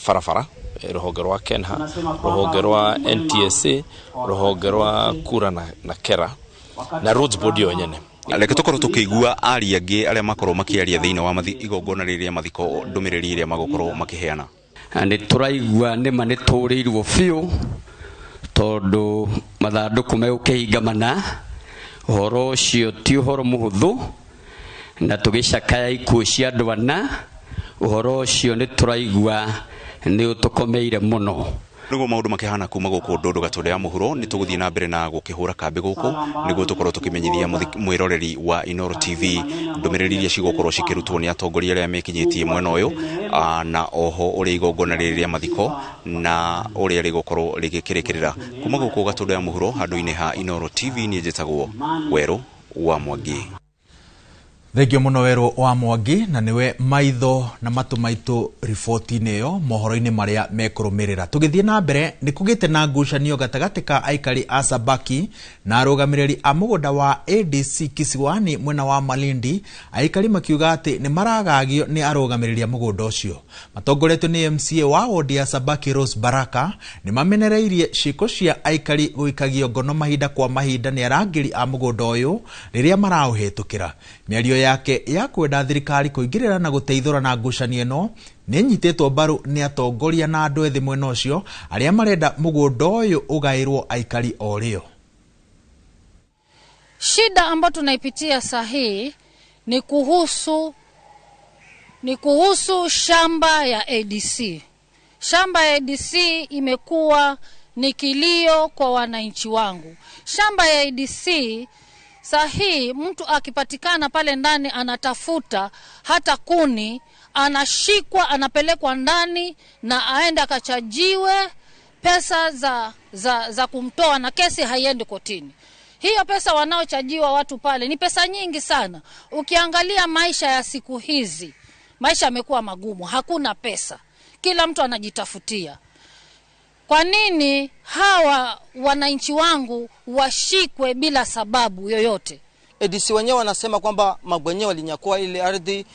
barabara ruhonge rwa Kenha ruhonge rwa NTSA ruhonge rwa kura na kera na roads board yonyene Reke tukorwo tukigua ari angi aria makorwo makiaria thiini wa igongona riria mathiko ndumiriri iria magokorwo makiheana ni turaigua nima ni turiirwo biu tondu mathanduku megukihingamana uhoro ucio ti uhoro muhuthu na tugicakaya ikuo cia andu ana uhoro ucio ni turaigua ni utukomeire muno niguo maundu makihana kuma guku Ndundu Gatundu ya muhuro ni tuguthie na mbere na gukihura kambi guku niguo tukorwo tukimenyithia mwiroreri wa Inoro TV ndumiriri iria cigokorwo cikirutwo ni atongoria aria mekinyitie mwena uyu na oho uri igongona riria mathiko na uri rigokorwo rigikirikirira kuma guku Gatundu ya muhuro handu-ini ha Inoro TV ni njitagwo Weru wa Mwangi. Thegio muno Weru wa Mwangi na niwe maitho na matu maitu ripoti-ini yo mohoro-ini maria mekurumirira tugithie na mbere ni kugite na ngucanio gatagati ka aikari a Sabaki na arugamiriri a mugunda wa ADC Kisiwani mwena wa Malindi aikari makiuga ati ni maragagio ni arugamiriri a mugunda ucio matongoretio ni MCA wa wodi ya Sabaki Rose Baraka ni mamenereirie ciko cia aikari guikagio ngono mahinda kwa mahinda ni arangiri a mugunda uyu riria marauhetukira miario yake ya kwenda thirikari kuingirira na guteithura na ngucanio ino ni nyitetwo mbaru ni atongoria na andu ethi mwena ucio aria marenda mugunda uyu ugairwo aikari orio. Shida ambayo tunaipitia sahi ni kuhusu shamba ya ADC. Shamba ya ADC imekuwa ni kilio kwa wananchi wangu. Shamba ya ADC sahi mtu akipatikana pale ndani anatafuta hata kuni, anashikwa, anapelekwa ndani na aenda akachajiwe pesa za kumtoa na kesi haiendi kotini. Hiyo pesa wanaochajiwa watu pale ni pesa nyingi sana. Ukiangalia maisha ya siku hizi, maisha yamekuwa magumu, hakuna pesa. Kila mtu anajitafutia. Kwa nini hawa wananchi wangu washikwe bila sababu yoyote? ADC wenyewe wanasema kwamba mabwenyewe walinyakua ile ardhi,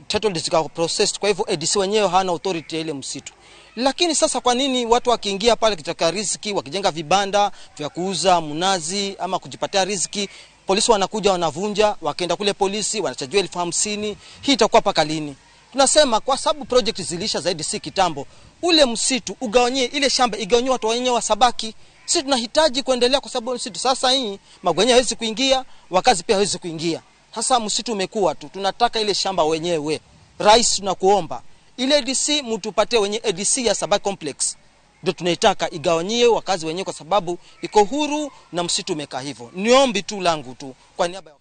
title deeds zikawa processed, kwa hivyo ADC wenyewe hana authority ya ile msitu. Lakini sasa kwa nini watu wakiingia pale kitaka riziki, wakijenga vibanda vya kuuza mnazi ama kujipatia riziki, polisi wanakuja wanavunja, wakaenda kule polisi wanachajiwa 50,000? Hii itakuwa paka lini? Tunasema kwa sababu project zilisha zaidi si kitambo, ule msitu ugawanyie, ile shamba igawanywe watu wenyewe wa Sabaki. Sisi tunahitaji kuendelea kwa sababu msitu sasa hii magwenye hawezi kuingia, wakazi pia hawezi kuingia. Sasa msitu umekuwa tu, tunataka ile shamba wenyewe. Rais tunakuomba ile ADC mtupatie wenye ADC ya Sabaki complex. Ndio tunaitaka igawanyie wakazi wenyewe kwa sababu iko huru na msitu umekaa hivyo. Niombi tu langu tu kwa niaba ya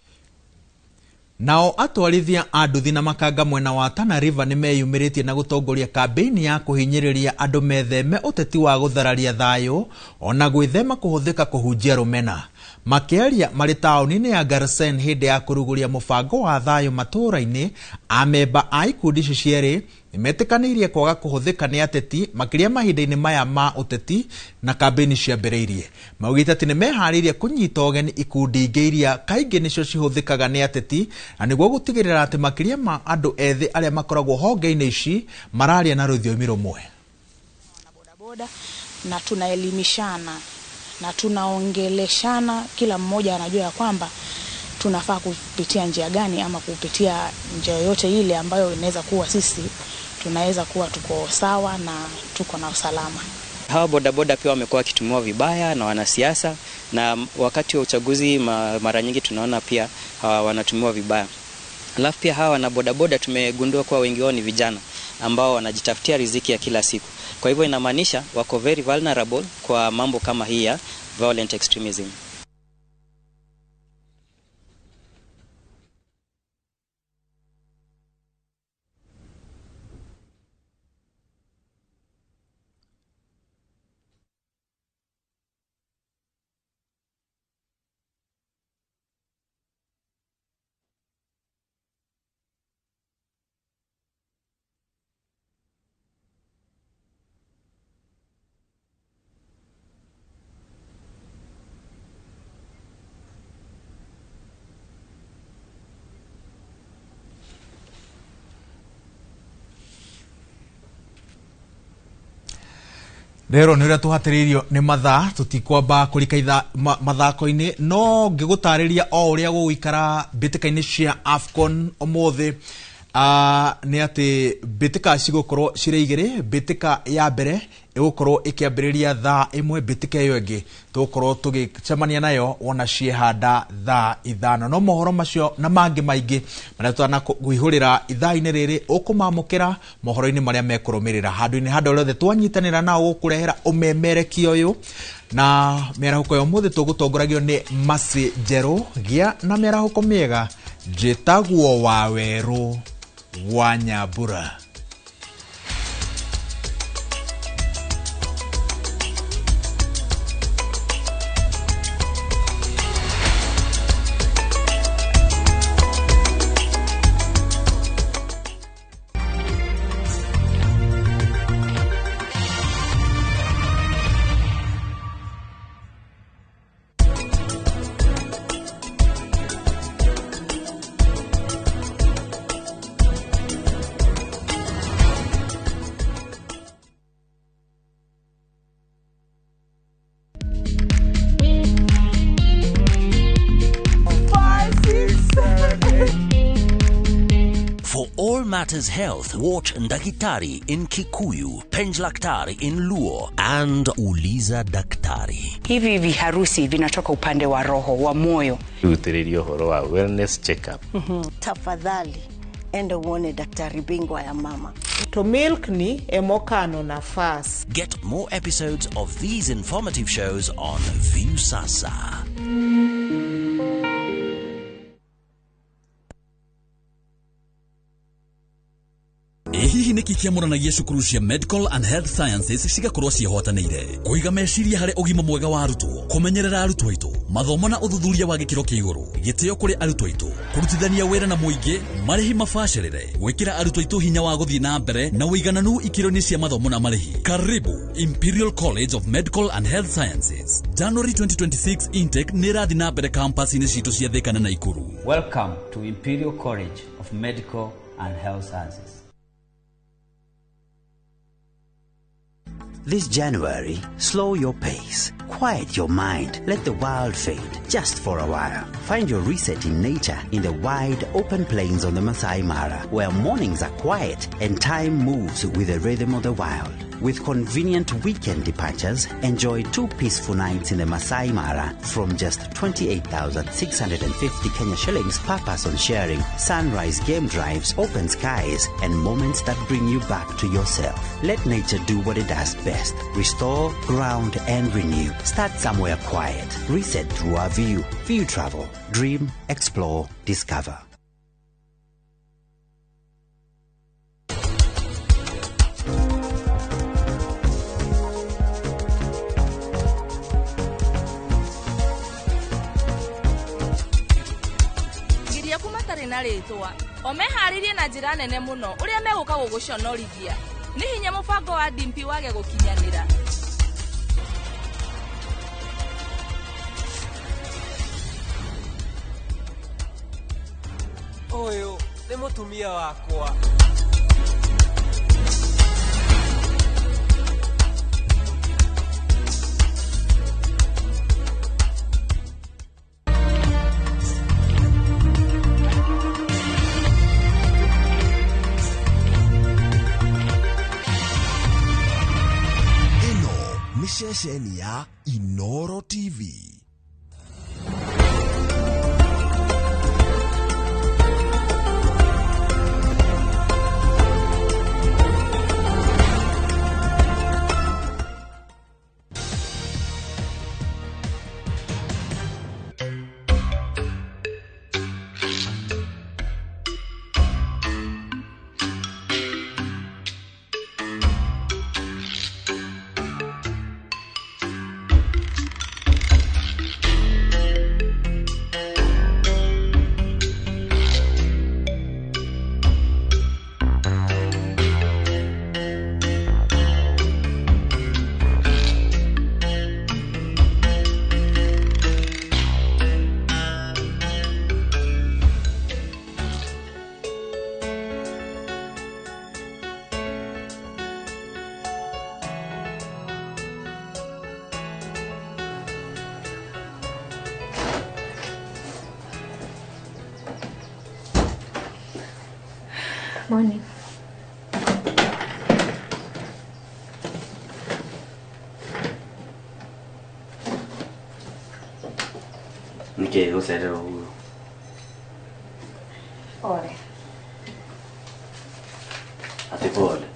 nao atwarithia anduthi na makanga mwena wa Tana River ni meyumiritie na gutongoria kampeni ya kuhinyiriria andu metheme uteti wa guthararia thayo ona gwithema kuhuthika kuhunjia rumena makiaria mari tauni-ini ya Garsen hindi ya kuruguria mubango wa thayo matura-ini amemba a ikundi icio cieri nimetikanirie kwaga kuhuthika ni ateti makiria mahinda-ini maya ma uteti na kampeni ciambiriirie maugite ati nimeharirie kunyita ugeni ikundi ingi iria kaingi nicio cihuthikaga ni ateti na niguo gutigirira ati makiria ma andu ethi aria makoragwo honge-ini ici mararia na rũthiomi rumwe bodaboda na tunaelimishana na tunaongeleshana, kila mmoja anajua ya kwamba tunafaa kupitia njia gani ama kupitia njia yoyote ile ambayo inaweza kuwa sisi tunaweza kuwa tuko sawa na tuko na usalama. Hawa bodaboda pia wamekuwa wakitumiwa vibaya na wanasiasa, na wakati wa uchaguzi mara nyingi tunaona pia wanatumiwa vibaya. Alafu pia hawa wana bodaboda tumegundua kuwa wengi wao ni vijana ambao wanajitafutia riziki ya kila siku. Kwa hivyo inamaanisha wako very vulnerable kwa mambo kama hii ya violent extremism. Rero ni ria tuhatiririo ni mathaa tutikwamba kurika mathako-ini no ngigutariria o uria guikara bitika-ini cia AFCON umuthi ni ati bitika cigukorwo cire igiri. Bitika ya mbere igukorwo ikiambiriria thaa 1, bitika iyo ingi tugukorwo tugicemania nayo wona ciehanda thaa 5. No mohoro macio na mangi maingi maria tutana guihurira ithaa-ini riri ukumamukira mohoro-ini maria mekurumirira handu-ini handa rothe twanyitanira nao gukurehera umemerekia uyu na merahuko yo muthi tugutongoragio ni Masi Njeru gia na merahuko miega njitagwo Waweru wa Nyambura. Matters Health, watch Ndakitari in Kikuyu, Penj Daktari in Luo, and Uliza Daktari. Hivi viharusi vinatoka upande wa roho, wa moyo. Utiririo horo wa wellness check-up. Tafadhali, enda uone daktari bingwa ya mama. To milk ni emokano na fast. Get more episodes of these informative shows on View Sasa. Hihi niki kiamuranagia cukuru cia Medical and Health Sciences cigakorwo ciehotanĩire kuiga meciria harĩ ũgima mwega wa arutwo, kũmenyerera arutwo aitũ, mathomo na ũthuthuria wa gĩkĩro kĩa igũrũ, gĩtĩo kũrĩ arutwo aitũ, kũrutithania wĩra na mũingĩ, marĩhi mabacĩrĩre, gwĩkĩra arutwo aitũ hinya wa gũthiĩ na mbere na ũigananu ikĩro-inĩ cia mathomo na marĩhi. Karibu Imperial College of Medical and Health Sciences. January 2026 intake nĩ ĩrathiĩ na mbere campus-inĩ citũ cia Thika na Naikuru. Welcome to Imperial College of Medical and Health Sciences. This January, slow your pace, quiet your mind, let the wild fade just for a while. Find your reset in nature in the wide open plains on the Masai Mara, where mornings are quiet and time moves with the rhythm of the wild. With convenient weekend departures, enjoy 2 peaceful nights in the Masai Mara from just 28,650 Kenya shillings per person, sharing sunrise game drives, open skies, and moments that bring you back to yourself. Let nature do what it does best. Restore, ground, and renew. Start somewhere quiet. Reset through our view. View Travel. Dream, explore, discover. Na ritwa omeharirie na njira nene muno uria meguka guguconorithia ni hinya mubango wa dimpi wage gukinyanira. Oyo ni mutumia wakwa. ceceni ya Inoro TV. Morning. Nike ucerera uguo. Pole. Ati pole.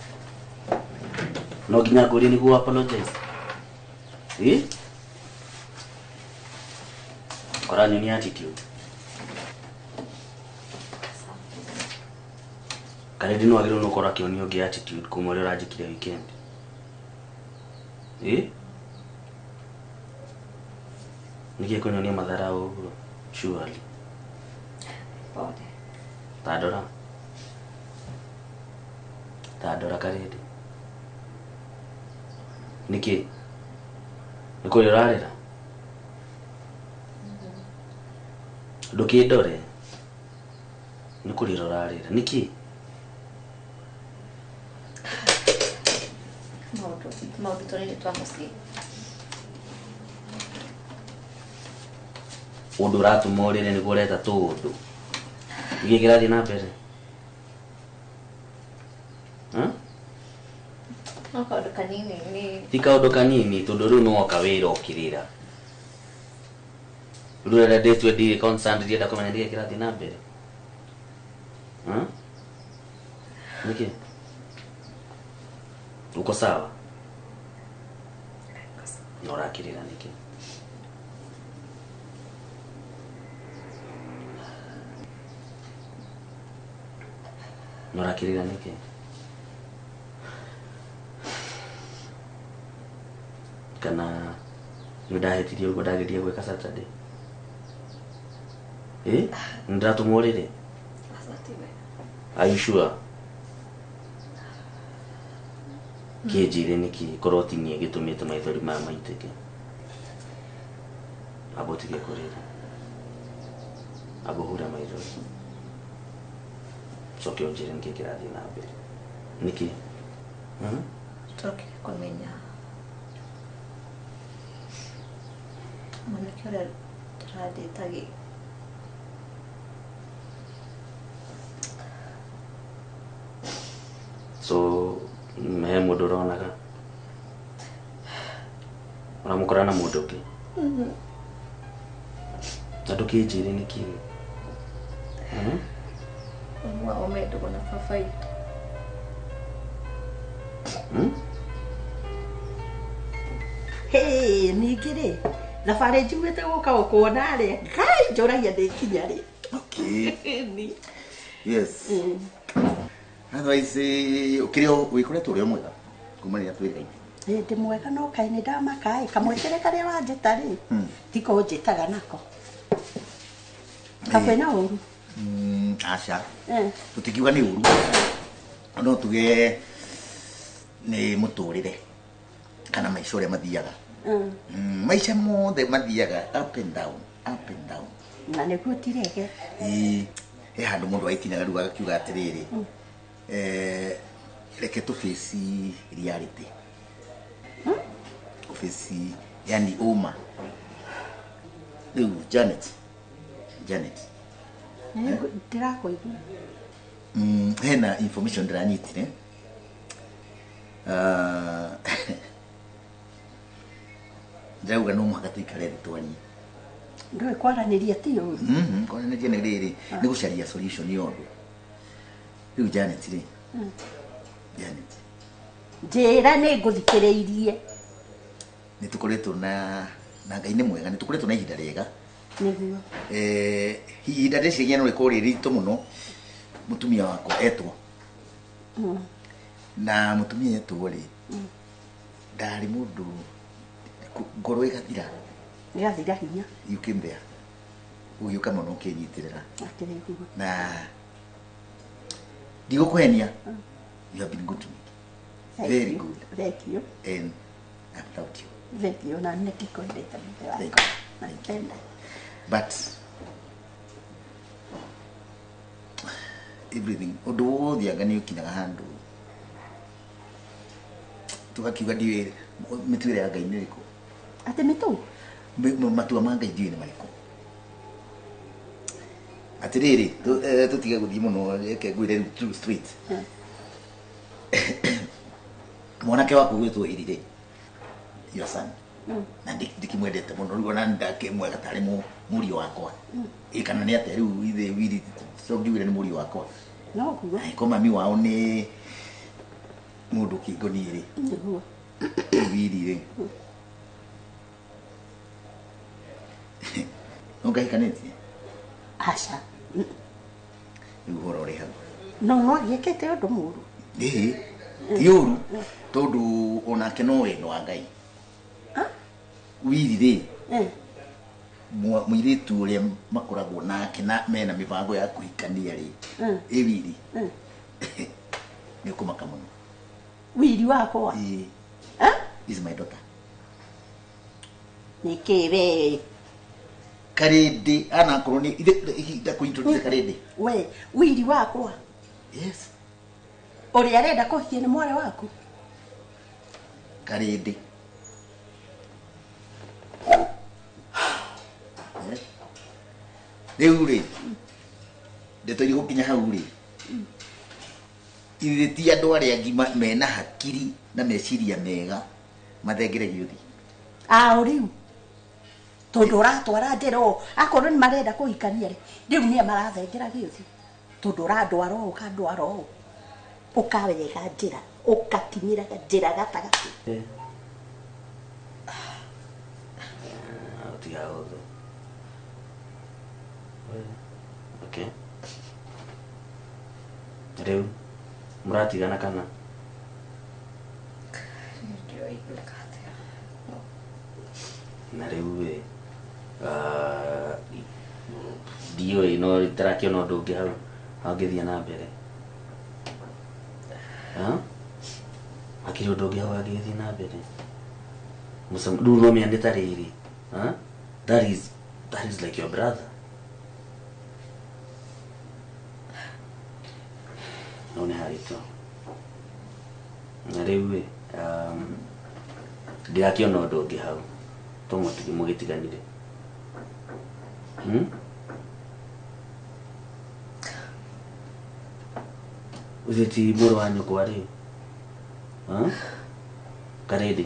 No nginya ngũrie nĩguo apologize. Koranyo ni attitude. Karedi no agĩrĩirwo nĩ gũkorwo akĩonio ũngĩ attitude kuma ũrĩa ũranjĩkire weekend. Nĩkĩĩ kũnyonia mathara ũguo? Surely. Pole. Tandora Karedi. Nĩkĩĩ? Nĩ kũrĩa ũrarĩra? Ndũkĩndore. Nĩ kũrĩra ũrarĩra. Nĩkĩĩ? Maũndũ tũrĩ twa mũciĩ. Ũndũ ũratũma ũrĩre nĩguo ũreta tũũndũ. Nĩkĩĩ kĩrathiĩ na mbere? No kaũndũ kanini nĩ... Ti kaũndũ kanini tondũ rĩu no oka wĩra ũkĩrĩra. Rĩu rĩrĩa ndĩtue ndirĩ concerned ndienda kũmenya nĩkĩĩ kĩrathiĩ na mbere. Nĩkĩĩ? Uko sawa? No ũrakĩrĩra nĩkĩĩ? No ũrakĩrĩra nĩkĩĩ? Kana nĩndahĩtirie ũguo ndagĩthiĩ gwĩka Saturday? Nĩndatũma ũrĩre? Are you sure? Kĩnjĩre nĩkĩĩ korwo ti niĩ gĩtũmĩte maithori maya maitĩke? Amba ũtige kũrĩra. Amba ũhure maithori. Coke ũnjĩre nĩkĩĩ kĩrathiĩ na mbere. Nĩkĩĩ? Tũrokire kũmenya mwanake ũrĩa tũrandĩtagĩ so he mũndũ ũronaga ũramũkora na mũndũ ũngĩ na ndũkĩnjĩre nĩkĩĩ? wao mendagwo na baba witũ. Ningĩ rĩ thabarĩ njumĩte gũka gũkuona rĩ Ngai njũragia ndĩkinya rĩ. Okay. Yes. Otherwise ũkĩrĩ wĩkoretwo ũrĩ mwega kuma rĩrĩa twĩrĩgaine? Ndĩ mwega no kaĩ nĩ ndamaka kamwĩkĩre karĩa wanjĩta rĩ tiko njĩtaga nako kakwĩna ũru. Aca tũtikiuga nĩ ũru no tuge nĩ mũtũrĩre kana maica ũrĩa mathiaga. Maica mothe mathiaga up and down, up and down. Na nĩguo tirege. He handũ mũndũ aikinyaga rĩu agakiuga atĩrĩrĩ reke tũbĩci reality. Ofisi yani uma. Rĩu Janet. Ndĩrakũigua. Hena information ndĩranyitire. Njauga no mwaka tuikare ritwani. Ndio kwaranĩria ti ũru. Kwaranĩria nĩ rĩrĩ nĩ gũcaria solution yothe. Rĩu Janet rĩ. Janet. Njĩra nĩ ngũthikĩrĩirie. Nĩ tũkoretwo na Ngai nĩ mwega, nĩ tũkoretwo na ihinda rĩega. Nĩguo. Ihinda rĩciria no rĩkorwo rĩritũ mũno. Mũtumia wakwa etwo. Na mũtumia etwo rĩ. Ndarĩ mũndũ ngoro ĩgathira. Ĩgathira hinya. You came there. Ũgĩũka mũno ũkĩnyitirĩra. Na ndigũkũhenia. You have been good to me. Very good. Thank you. And I'm proud of you. Thank you. Na nĩkĩkwendete mũthee wakwa. Naipenda. But everything, ũndũ wothe anga nĩ ũkinyaga handũ tugakiuga ndiwĩ mĩtuĩre ya Ngai nĩ ĩrĩkũ. Atĩ mĩtu? Matua ma Ngai ndiwĩ nĩ marĩkũ. Atĩrĩrĩ, tũtige gũthiĩ mũno, reke ngwĩre rĩu true straight. Mwanake waku gwĩtwo Irire, your son. Na ndikimwendete mũno, rĩu ona ndakĩmwega tarĩ mũriũ wakwa. Kana nĩ atĩa rĩu ithe wiri so ngiugire nĩ mũriũ wakwa. No kuga. Ko mami wao nĩ mũndũ kĩngoni rĩ. Nĩguo. Wiri rĩ. Ũngaikanĩtie? Aca. Rĩu ũhoro ũrĩ hau. No agĩkĩte ũndũ mũru. Ti ũru, tondũ onake no wendo wa Ngai. Wiri rĩ. Mũirĩtu ũrĩa makoragwo nake na mena mĩbango ya kũhikania rĩ. Wiri. Nĩ ũkũmaka mũno. Wiri wakwa? Is my daughter. Nĩkĩĩ Karĩndĩ anakorwo nĩ ihinda kũintroduce Karĩndĩ. We, wiri wakwa? Yes. Ũrĩa arenda kũhikia nĩ mwarĩ waku? Karĩndĩ. Rĩu rĩ, ndeto irĩ gũkinya hau rĩ, ithe ti andũ arĩa ngima mena hakiri na meciria mega mathengere gĩũthi. Rĩu tondũ ũratwara njĩra akorwo nĩ marenda kũhikania rĩ, rĩu nĩe marathengera gĩũthi tondũ ũrandwara ũkandwara ũkawega njĩra ũkakinyĩra njĩra gatagatĩ. Okay. Rĩu mũratigana kana? Na rĩu ndiũĩ no itarakĩona ũndũ ũngĩ hau angĩthiĩ na mbere. Hakĩrĩ ũndũ ũngĩ hau angĩthiĩ na mbere. Rĩu no mĩande ta rĩrĩ. That is like your brother. No nĩ haritũ. Na rĩu ndirakĩona ũndũ ũngĩ hau mũgĩtiganire. Ũcio ti mũrũ wa nyũkwa rĩ? Karĩndĩ,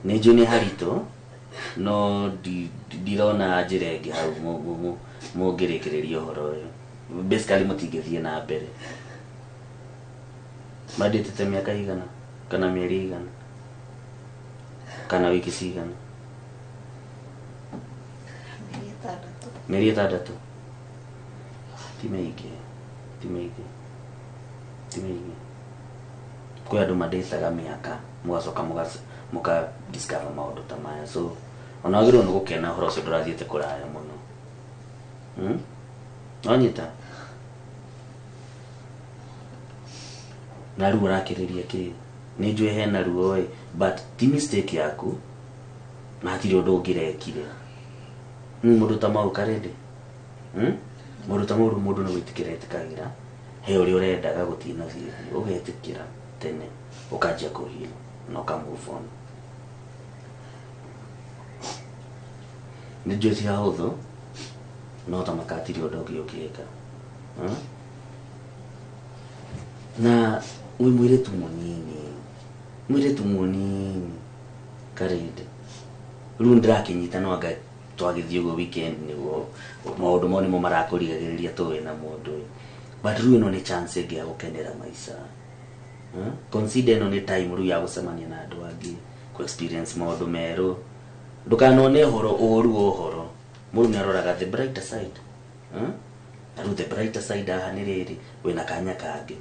nĩ njũĩ nĩ haritũ no ndirona njĩra ĩngĩ hau mũngĩrĩkĩrĩria ũhoro ũyũ. Basically mũtingĩthiĩ na mbere. Mandĩtĩte mĩaka igana kana mĩeri igana kana wiki cigana? Mĩeri ĩtandatũ. Ti mĩingĩ. Kwĩ andũ mandĩtaga mĩaka mũgacoka mũka discover maũndũ ta maya, so ona wagĩrĩirwo nĩ gũkena ũhoro ũcio ndũrathiĩte kũraya mũno. Wanyita? Na rĩu ũrakĩrĩria kĩ? Nĩ njũĩ hena ruo but ti mistake yaku na hatirĩ ũndũ ũngĩrekire. Mũndũ ta mau Karĩndĩ, mũndũ ta mũndũ nĩ gwĩtĩkĩra etĩkagĩra he ũrĩa ũrendaga gũthiĩ na biũ, ũgetĩkĩra tene ũkanjia kũhiũ na ũka move on. Nĩ njũĩ ti hahũthũ no ta makatirĩ ũndũ ũngĩ ũngĩka. Na wĩ mũirĩtu mũnini Karĩndĩ, riu ndirakinyita no anga twagithie go weekend niguo maundu moni mo marakurigagiriria tuwe na mundu but riu no ni chance ĩngĩ ya gukenera maica consider no ni time riu ya gucemania na andu angi ku experience maundu meru ndukanone horo uhoro mundu ni aroraga the brighter side aru the brighter side aha ni riri wina kanya kangi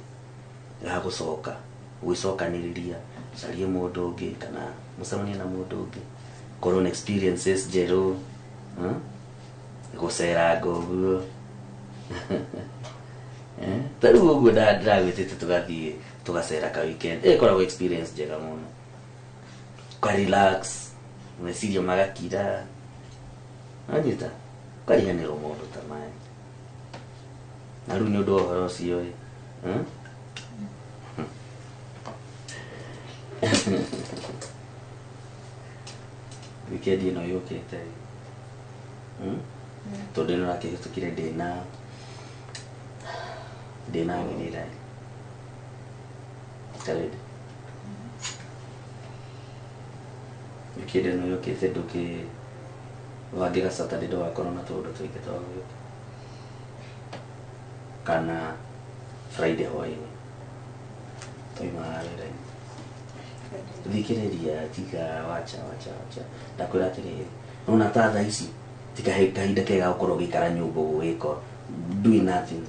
ya gucoka wicokaniriria carie mundu ungi kana mucemania na mundu ungi korwo experiences jeru gũcera ngoguo tarĩu ũguo ndagwĩtĩte tũgathiĩ tũgacera ka weekend ĩkoragwo experience njega mũno ka relax meciria magakira anyita kariganĩrwo maũndũ ta maya na rĩu nĩ ũndũ wa ũhoro ũcio weekend ĩno yũkĩte tondũ ĩno rakĩhĩtũkire ndĩna ng'ĩrĩra tarĩndĩ weekend ĩno yũkĩte ndũkĩbangĩra Saturday ndũgakorwo na tũũndũ tũingĩ twa gwĩka kana Friday hwaĩ-inĩ tũimaga wĩra-inĩ thikĩrĩria tiga wacha ndakwĩra atĩrĩrĩ nona ta thaa ici kahinda kega gukorwo gikara nyumba gwiko doing nothing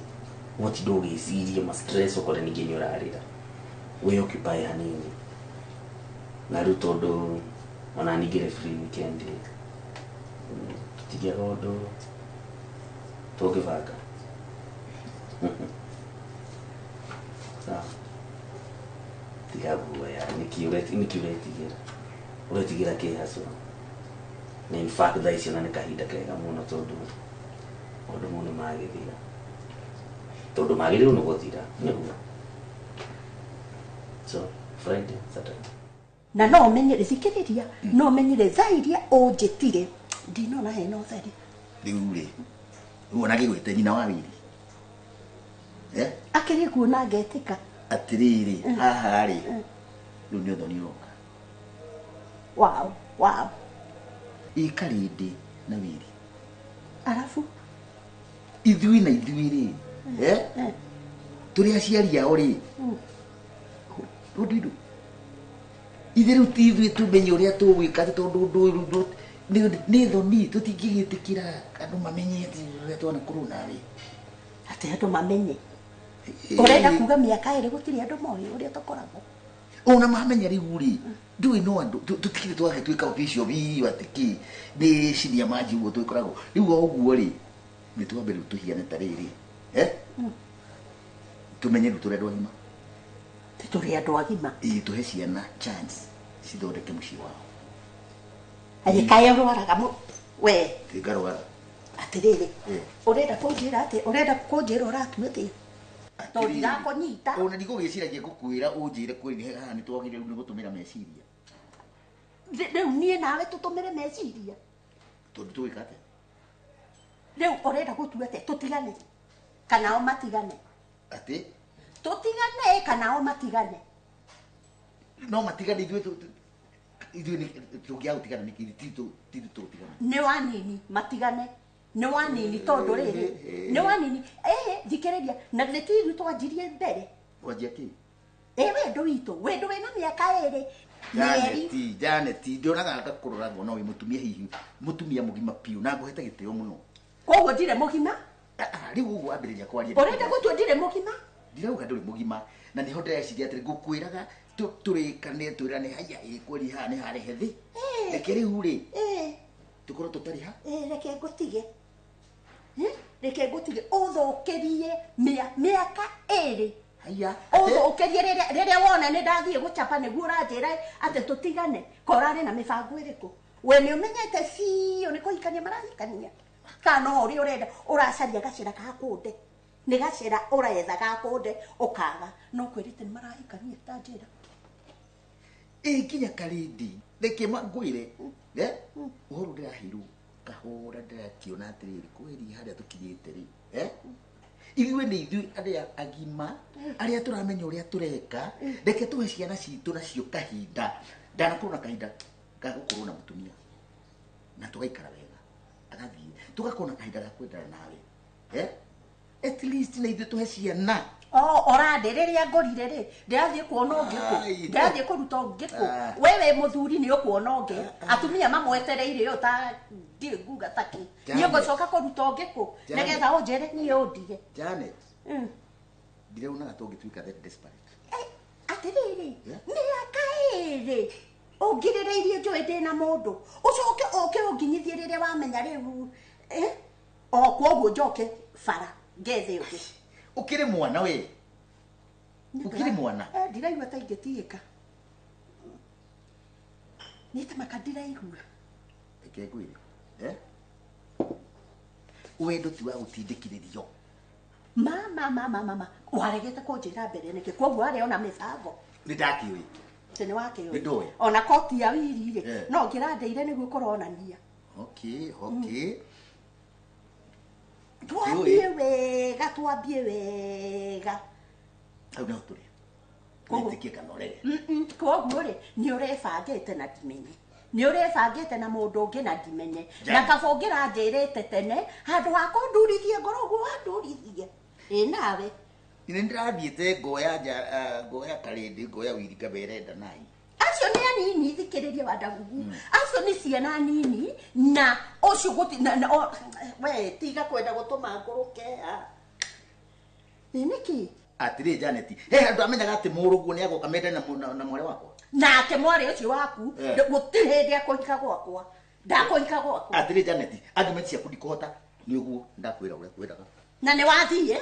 what do we see ma stress ukore ningi nyorarira we occupy hanini na riu tondu ona ningire free weekend tigia rodo tugibanga sa tiga buya nikiuretigira kihaso na in fact that is na kahinda kega muno tondu ondu muno magithira tondu magithira no guthira niguo so Friday Saturday na no menyere thikiriria no menyere thairia unjitire ndinona he no thari riu uona gigwite nyina wa wiri akiri kuona ngetika atiriri haha ri riu ni uthoni uroka wow ikarindi na wiri arafu ithui na ithuiri turi aciari ao ri rudidu ithiru tithui tumenye uria tugwika tondu ni thoni tutingigitikira andu mamenyete uria twana kuruna ri ati andu mamenye urenda kuga miaka iri gutiri andu moyo uria tukoragwo ona mamenya riu ri ndui no andu tutikire twake twika official bi watiki ni ciria maji ugo twikoragwo riu oguo ri ni twambere tuhiane tariri tumenye turendwa gima turendwa gima tuhe ciana chance cithondeke muciĩ wao agikaya rwaraga mu we tigarwara atiriri urenda kunjira uratuete to ndako nyita ona ndigugiciragia gukwira unjire kwiri haha ni twagire ni gutumira meciria riu nie nawe tutumire meciria tondu tuwikate riu urenda gutuete tutigane kana o matigane ati tutigane kana o matigane no matigane ithuĩ tũngĩaga gũtigana nĩkĩ titũ tũtigana nĩ wanini matigane nĩ wanini tondũ rĩrĩ nĩ wanini thikĩrĩria na nĩ tithu twanjirie mbere wanjia kĩ wendo witũ wendo wĩna mĩaka ĩrĩ mĩeri Janeti ndionaga ngakũrora ngona wĩ mũtumia hihi mũtumia mũgima piũ na ngũhete gĩtĩo mũno koguo ndirĩ mũgima rĩu ũguo ambĩrĩria kwaria ũrenda gũtua ndirĩ mũgima ndirauga ndũrĩ mũgima na nĩho ndĩreciria atĩrĩ ngũkwĩraga turikane twirane haya ikweli ha ni harehe thi reke riu ri tukorwo tutari ha reke ngutige uthukirie miaka iri haya uthukirie riria wona ni ndathie guchapa niguo uranjira ati tutigane korari na mibango iriku we ni umenyete fiyo ni kuhikania marahikania kana uri urenda uracaria gacira ka kunde ni gacira uretha ga kunde ukaga no kwirite ni marahikania tanjira kinya karindi reke ngwire uhoro ndirahiru kahora ndakiona atiriri kweri haria tukinyite ri ithuĩ nĩ ithuĩ arĩa agima arĩa turamenya ũrĩa tureka reke tuhe ciana citũ nacio kahinda ndanakorwo na kahinda ga gũkorwo na mũtumia na tugaikara wega agathie tugakona kahinda ga kwendana nawe at least na ithu tuhe ciana orande riria ngorire ri ndirathie kuona ungiku ndirathie kuruta ungiku wewe muthuri ni ukuona ungi atumia mamwetereire yo ta ndiri nguga taki ni ngocoka kuruta ungiku negetha unjere ni undige Janet ndire una gatungituika that desperate atiriri ni akairi ungirereirie njui ndina mundu ucoke unginyithie riria wamenya riu koguo njoke bara ngethe ungi ukiri mwana we ukiri mwana ndiraigua ta ingĩtiĩka nĩta makandiraigua ekengwire wendo ti wa gũtindĩkĩrĩrio mama waregete kũnjĩra mbere nĩkĩ koguo arĩ ona mĩbango nĩndakĩũĩ nĩ wakĩũĩ nĩndũĩ ona koti ya wiri rĩ no ngĩrandeire nĩguo kũronania okay twambie wega au no tuli kwĩtĩkia kana ũrege koguo rĩ nĩ ũrebangĩte na ndimenye nĩ ũrebangĩte na mũndũ ũngĩ na ndimenye na kaba ũngĩranjĩrĩte tene handũ ha kũndurithie ngoro ũguo wandurithie nawe nĩ ndĩrathiĩte ngoya karĩndĩ ngoya wiri ngaberenda nai acio nĩ anini thikĩrĩria wandagugu acio nĩ ciana nini na ũcio we tiga kwenda gũtũma ngũrũke nĩkĩ atĩrĩ Janet handũ amenyaga atĩ mũrũguo nĩ agoka mende na mwarĩ wakwa nake mwarĩ ũcio waku gũtirĩ hĩndĩ akũhika gwakwa ndakũhika gwakwa atĩrĩ Janet argument ciaku ndikũhota nĩ ũguo ndakwĩra ũrĩa kwendaga na nĩ wathiĩ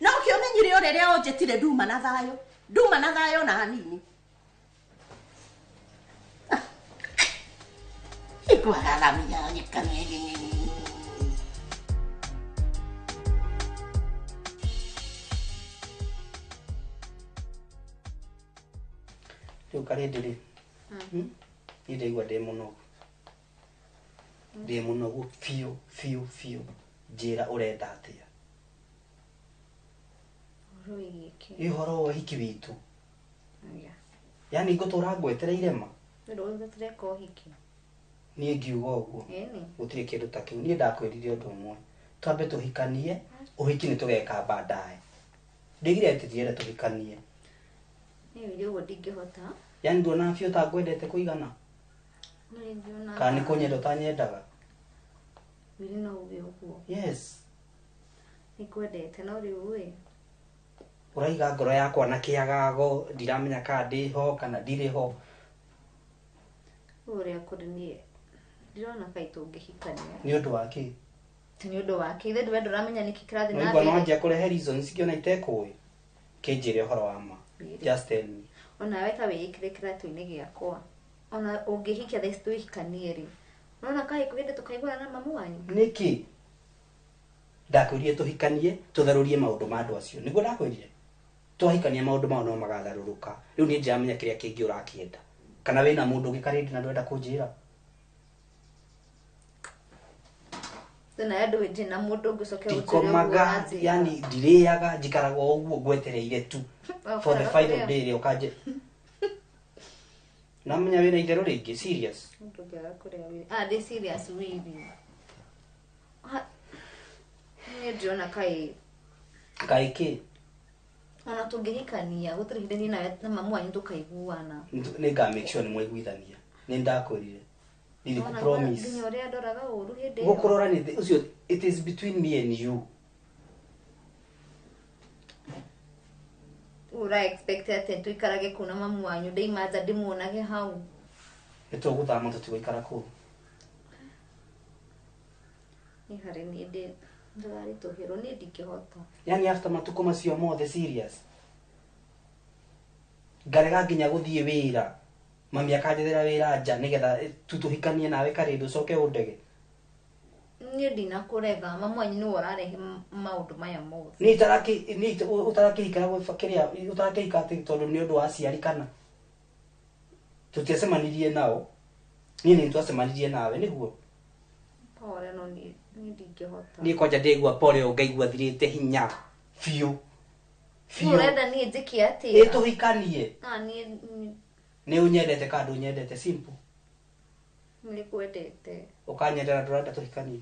no kĩũmenyire ũrĩa ũnjĩtire nduma na thayũ na hanini ikũhararamia gĩkanege riu karindiri ni ndaigua ndi munogu fiu njira urenda atia ihoro wa hiki witu yani ngutura ngwetereire ma ni ngiuga uguo gutire kindu ta kiu ni ndakwirire undu umwe twambe tuhikanie uhiki ni tugeka baadaye ndigire atirie tuhikanie ni video ndingihota yani ndona afio ta gwendete kuigana kana kunyenda utanyendaga wili no uge uguo yes ni kwendete no riu uraiga ngoro yakwa na kiagago ndiramenya ka ndiho kana ndiriho uria kudinie ndirona kaito ngihikania ni undu waki ni undu waki ithe ndwe nduramenya niki kirathi na mbere no nje kurehe reasons kiona itekui kinjire uhoro wa ma just tell me ona weta wikire kiratu-ini giakwa ona ungihikia the story kanieri nona kai kwende tukaigwa na mamu wanyu niki ndakwirie tuhikanie tutharurie maundu ma andu acio niguo ndakwirie tuhikania maundu ma no magatharuruka riu ni njamenya kiria kingi urakienda kana wina mundu gikarindi na ndwenda kunjira tena yado weje na mundu ngucoke ukomaga yani ndiriaga njikarago uguo gwetereire tu for the final day ukaje namenya wina itero ringi serious ndugaga kuria wili de serious wili ni ndiona kai ki ona tungihikania gutiri hindi na mamu wanyu tukaiguana ni ga make sure ni mwaiguithania ni ndakwirire ndiri ku promise ni oria ndoraga uru hindi gukurora ni ucio it is between me and you ura expect ati tuikarage kuna mamu wanyu ndeimaza ndimuonage hau nitugutama tutiguikara ku ni hari ni ndi ndari tuhiro ni ndikihota yani after matuko macio mothe serious ngarega nginya guthie wira mami akajethera wira nja nigetha tutuhikanie nawe karindu coke undege ni ndina kurega mamu wanyu ni wararehe maundu maya mothe ni utarakihikara gwifakiria utarakihika ati tondu ni undu wa aciari kana tutiacemanirie nao ni twacemanirie nawe niguo pore no ni ndingihota ni kwanja ndigua pore ngaigua thirite hinya fiu urenda ni njiki ati tuhikanie ni ni unyendete kandu unyendete simple Nilikuendete. Ukanyendera ndurenda tuhikanie.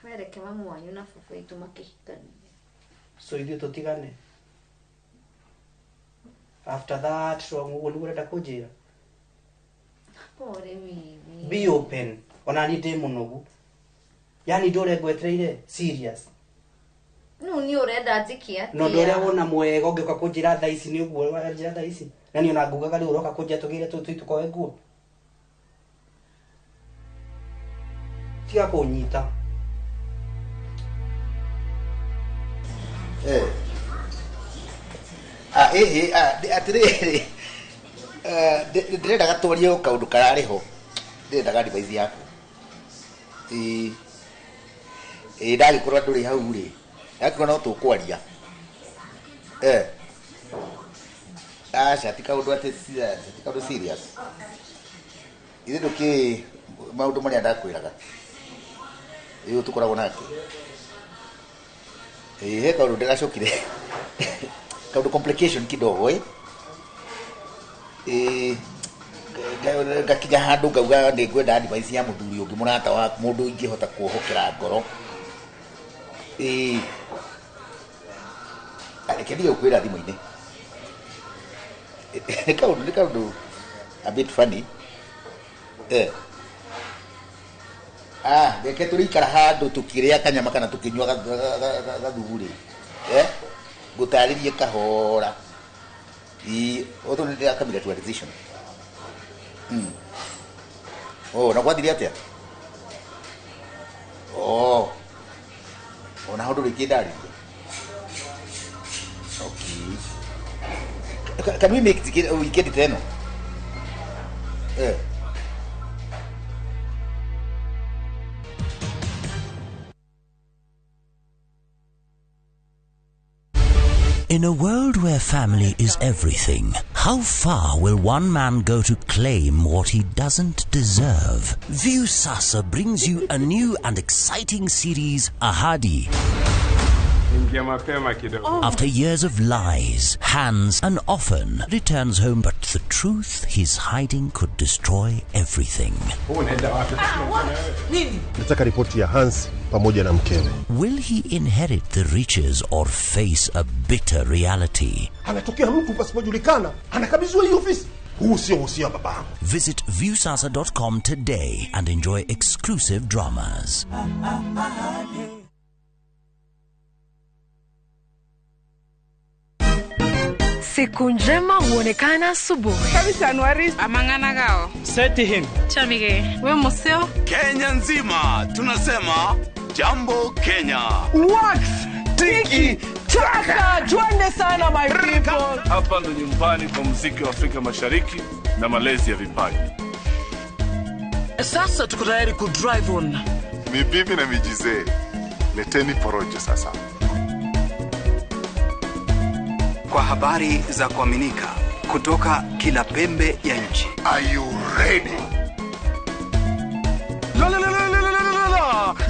Wereke mamu wanyu na baba itu makihikania. So ithuĩ tutigane. After that, so nguo nĩ urenda kunjira. Pore mimi. Be open. Ona ni ndĩ mũnogu. Yani ndore ngwetereire serious. No ni urenda njikia. No ndore wona mwega ũngĩũka kunjira thaa ici nĩ ũguo wanjira thaa ici. Na ni ona ngugaga rĩu ũroka kunjira tũgĩre tukoe nguo. Tiga kũnyita. Atiriri ndirenda gatwarie kaundu karariho ndirenda advice yaku ndagikorwo nduri hau ri yakiona no tukwaria acha ti kaundu ati kaundu serious ithe nduki maundu maria ndakwiraga iyo tukoragwo nake he kaundu ndigacukire kaundu complication kidogo gakinya handu ngauga ni ngwenda advice ya muthuri ungi murata wa mundu ingihota kuohokera ngoro arekerie ukwira thimu-ini ni kaundu a bit funny reke turikara handu tukiria kanyama kana tukinywa gathuri gutaririe kahora oto ndio akamira tu decision na kwathire atia ona hodo rikidari okay can we make it we get it then In a world where family is everything, how far will one man go to claim what he doesn't deserve? Viusasa brings you a new and exciting series, Ahadi. After years of lies, Hans, and often returns home, but the truth he's hiding could destroy everything. Nataka ripoti ya Hans pamoja na mkewe. Will he inherit the riches or face a bitter reality? Anatokea mtu pasipojulikana, anakabidhiwa hii ofisi. Huu sio usia babangu. Visit viusasa.com today and enjoy exclusive dramas. Siku njema huonekana asubuhi. Kabisa Januari amangana gao. Seti him. Chamige. We museo. Kenya nzima tunasema jambo Kenya. Wax. Tiki taka. Twende sana my people. Hapa ndo nyumbani kwa muziki wa Afrika Mashariki na malezi ya vipaji. Sasa tuko tayari ku drive on. Mibibi na mijize. Leteni porojo sasa. Kwa habari za kuaminika kutoka kila pembe ya nchi. Are you ready?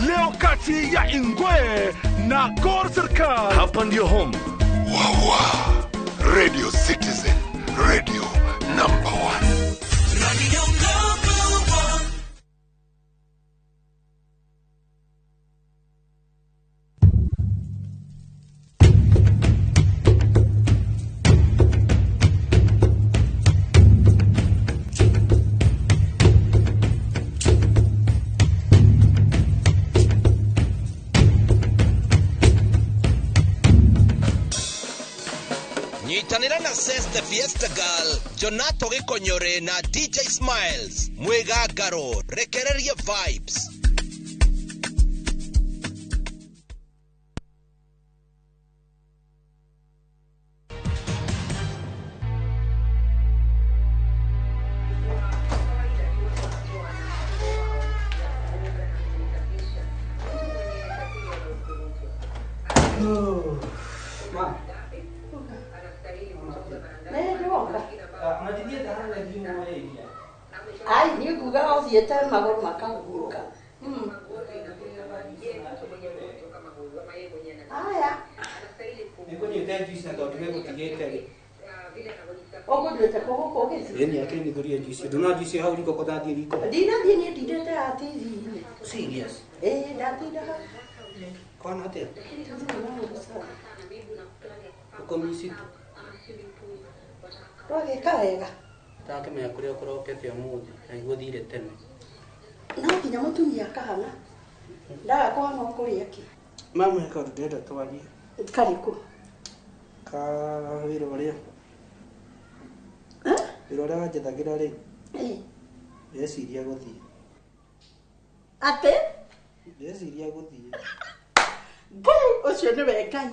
Leo kati ya Ingwe na Gor Serikali. Hapa ndio home. Wawa. Radio Citizen. Radio number 1. Radio number 1. Nyitanira na Seste Fiesta Girl, Jonato Gikonyore na DJ Smiles, Mwegagaro, rekereria vibes. Ai, ni kuga osieta magoro makaguruka. Aya. Niko ni thank you sana kwa kutigete. Ogo ndete koko gisi. Yeni yake ni kuria juice. Duna juice hau liko kota di liko. Dina dini ndete atizi. Serious. Ndatinda. Kwana te. Komisi. Wage kaega. Take me akuria korokete amuthi. Aigwo thire tene. No kinya mutumia kahana. Ndaga kwa no kuria ki. Mama yako ndenda twarie. Kariku. Ka wiro ria. Wiro ria wanjethagira ri. Yesiria guthii. Ate? Yesiria guthii. Ngai ucio ni we Ngai.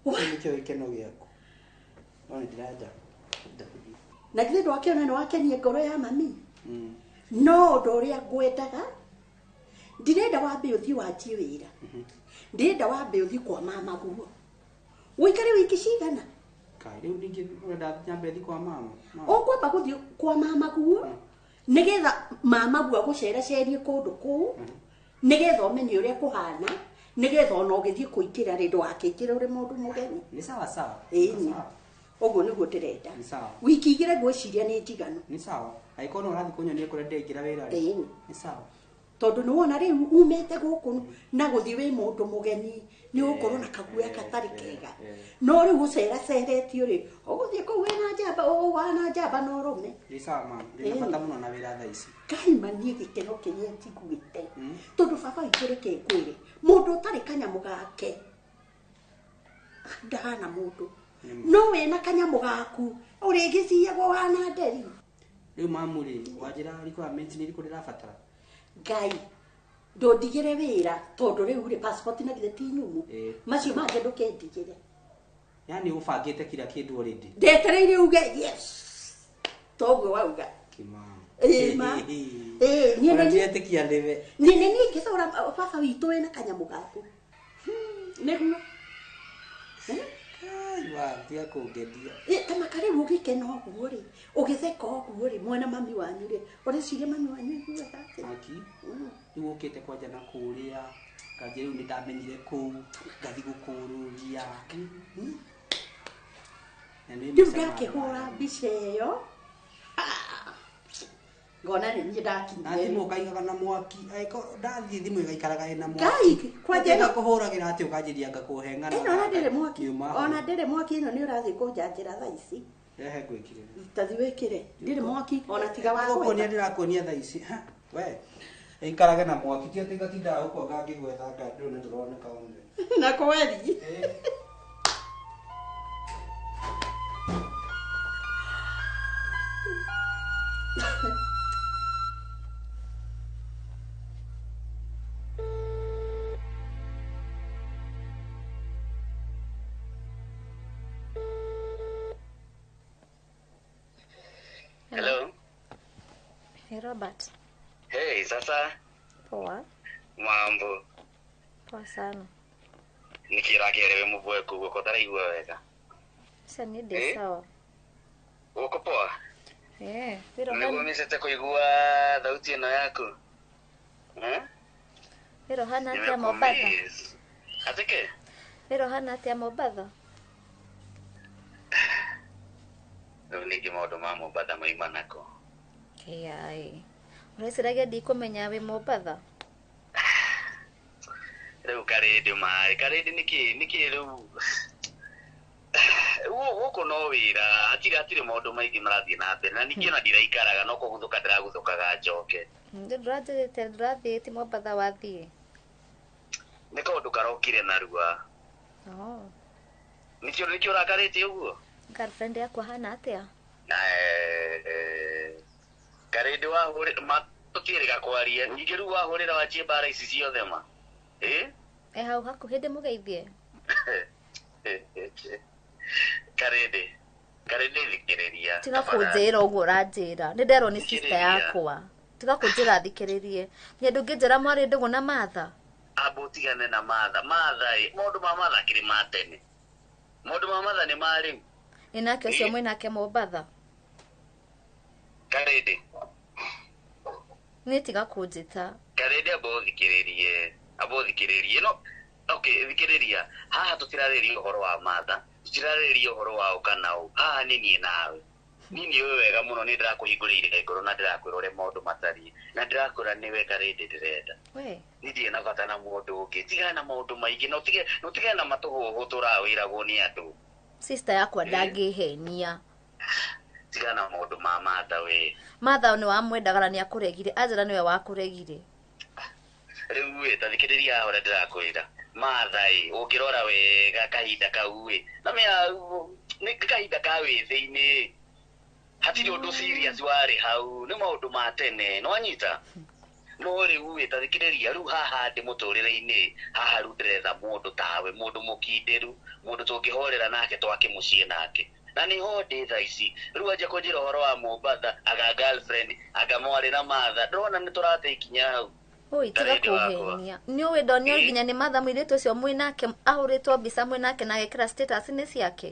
Ni kio ikeno giaku. Ona ndiraja. Na githĩ ndwakĩona nĩ wakenie ngoro ya mami no ũndũ ũrĩa ngwendaga ndirenda wambe ũthiĩ wanjie wĩra ndirenda wambe ũthiĩ kwa mama guo ũikare wiki cigana kai rĩu ningĩ ũrenda nyambe thiĩ kwa mama ũkwamba gũthiĩ kwa mama guo nĩgetha mama guo agũceracerie kũndũ kũu nĩgetha ũmenye ũrĩa kũhana nĩgetha ona ũgĩthiĩ kũingĩra rĩ ndũgakĩingĩre ũrĩ mũndũ mũgeni nĩ sawa sawa ĩni ogo niguo ndirenda ni sawa wiki igire ngwiciria ni njiganu ni sawa aikono urathi kunyonia kure ndeingira wira ni sawa tondu ni wona riu umete guku na guthi wi mundu mugeni ni ukorwo na kaguya katari kega no riu gucera ceretio ri uguthie ku wena njamba wana njamba no rume ni sawa mama ni bata muno na wira tha ici kaima ni gikeno kiria tiguite tondu baba ikire kengwire mundu utari kanyamu gake ndana mundu no wena kanyamu gaku urigiciagwo wana nderi riu mamuri wajira liko amenti ni liko ndirabatara Ngai ndondigire wira tondu riu ri passport na githeti nyumu macio mange ndukendigire yani ufangite kila kindu already ndetereire uge yes toguo wauga kima ma niene nietikia ndive niene ngicora baba witu wena kanyamu gaku niguo Watia kugedia. Kama karibu gikeno guo ri ugitheka guo ri mwana mami wanyu ri uriciria mami wanyu guo thate aki ni ukite kwaja na kuria kaje ni ndamenyire ku ngathi gukururia ndio ngakihura mbica iyo ngona ni ndakinyire na thimu kaigaga na mwaki aiko ndathi thimu igaikaraga ina mwaki Ngai kwaje na kuhuragira ati ukanjiria ngakuhengana ona ndire mwaki ona ndire mwaki ino ni urathi kunjanjira tha ici ehe gwikire tathi wikire ndire mwaki ona tiga wa gukonia ndirakonia tha ici we ikarage na mwaki ti ati gatinda uko ngagigwetha ngandũ nĩ tũroneka onde na kweli Hello. Hey Robert. Hey, sasa. Poa. Mambo. Poa sana. Nikiragerewe mubwe kugo kotaraigwa wega. Sasa ni de sawa. Uko poa? Pero Niguo misete kuigua thauti ino yaku. Pero hana atia Mombasa. Atike? Pero hana atia Mombasa. Niki maundu ma Mombasa maimanako. Ai. Ureciragia ndikumenya wi Mombasa? Riu karidi mai, karidi niki riu. Uko no wira, atire maundu maingi marathie na mbere na niki ona ndiraikaraga no kuguthuka ndiraguthukaga njoke. Ndirathi ti Mombasa wathie. Nĩ kaũndũ karokire narua. Nĩkĩo ũrakarĩte ũguo? Girlfriend yakwa hana atĩa? Karĩndĩ wahũrĩra tũtiĩrĩga kwaria ningĩ rĩu wahũrĩra wanjie mbara ici ciothe ma hau hakuhĩ ndĩmũgeithie. Karĩndĩ thikĩrĩria. Tiga kũnjĩra ũguo ũranjĩra. Nĩ nderwo nĩ sister yakwa. Tiga kũnjĩra thikĩrĩrie. Nĩ andũ ngĩnjĩra mwarĩ ndũgũ na Martha. Abo tigane na Martha. Martha maũndũ ma Martha kĩrĩ ma tene. Maũndũ ma Martha nĩ ma rĩu. Inake ũcio mwĩnake Mombasa. Karĩndĩ. Nĩ tiga kũnjĩta. Karĩndĩ abo thikĩrĩrie. No okay thikiriria haha tutirariria uhoro wa matha tutirariria uhoro wa ukanau haha ni nie nawe nini wewe wega muno ni ndirakuhingurire ngoro na ndirakwira ure maundu matari na ndirakwira ni wega rindi ndirenda we nindie na bata na mundu ungi tigana na maundu maingi no tige na matuhuhu turawiragwo ni andu sister yakwa ndangihenia tigana na maundu ma matha we matha ni wamwendagara ni akuregire ajara niwe wakuregire riu we tathikiriria ora ndirakwira mathai ungirora wega kahinda kau we na mea ni kahinda ka withiini hatiri undu serious wari hau ni maundu ma tene no anyita no riu we tathikiriria riu haha ndi muturire-ini haha riu ndiretha mundu tawe mundu mukindiru mundu tungihorera nake twake mucii nake na ni ho ndi thaa ici riu anja kunjira uhoro wa Mombasa aga girlfriend aga mwari na matha ndona ni turate ikinya hau oi tiga kuhenia ni uwe ndonio nginya ni matha mwiritu ucio mwinake ahuritwo mbica mwinake na gekira status ni ciake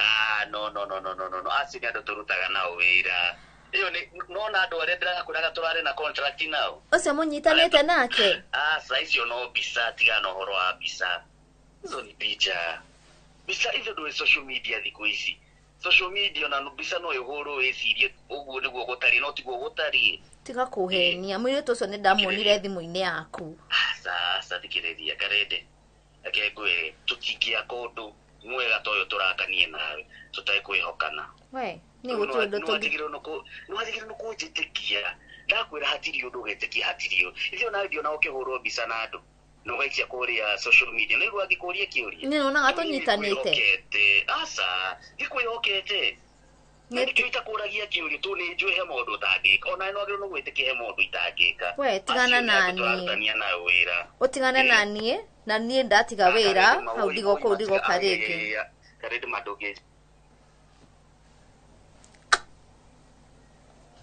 no asi ni andu turutaga nao wira iyo ni nona andu aria ndirakuraga turare na contract nao ucio munyitanite nake sa icio no mbica tiga no horo wa mbica izo ni picha hizo ndo social media thiku ici social media na mbica no ihuru wicirie uguo niguo gutari no tiguo gutari tiga kuhenia mwiritu ucio ni ndamuonire thimu-ini yaku sasa thikiriria karende akegwe tutingia kundu mwega toyo turakanie nawe tutai kwihokana we ni gutu undu tugigiro no kujitikia ndakwira hatiri undu getikia hatirio ithio na ndio na ukihurwo mbica na andu no gaikia kuria social media ni rwagi kuria kiuria ni nona gatunyitanite asa gikwihokete ni kiita kuragia kiuria tu ni njwe he maundu tangika ona no agiro no gwitikia he maundu itangika we tigana nani utigana nani na nie ndatiga wira hau ndigo ku ndigo karege karede madoge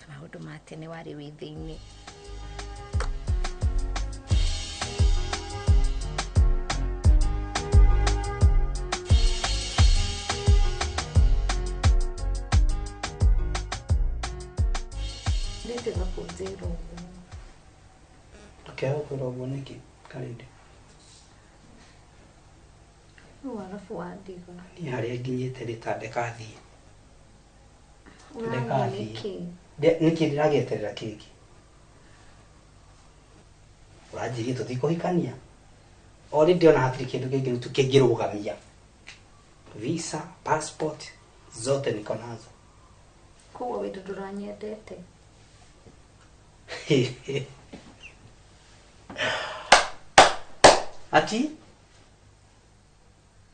maundu matene wari withiini ndete na kuzero tukao kurobo niki karede alafu wandiga ni haria nginyite ritandekathi ndekathi niki ndirageterera kiki uranjirie tutikuhikania ori ndiona hatiri kindu kingi tukingirugamia visa passport zote niko nazo kuwa wetu turanyendete ati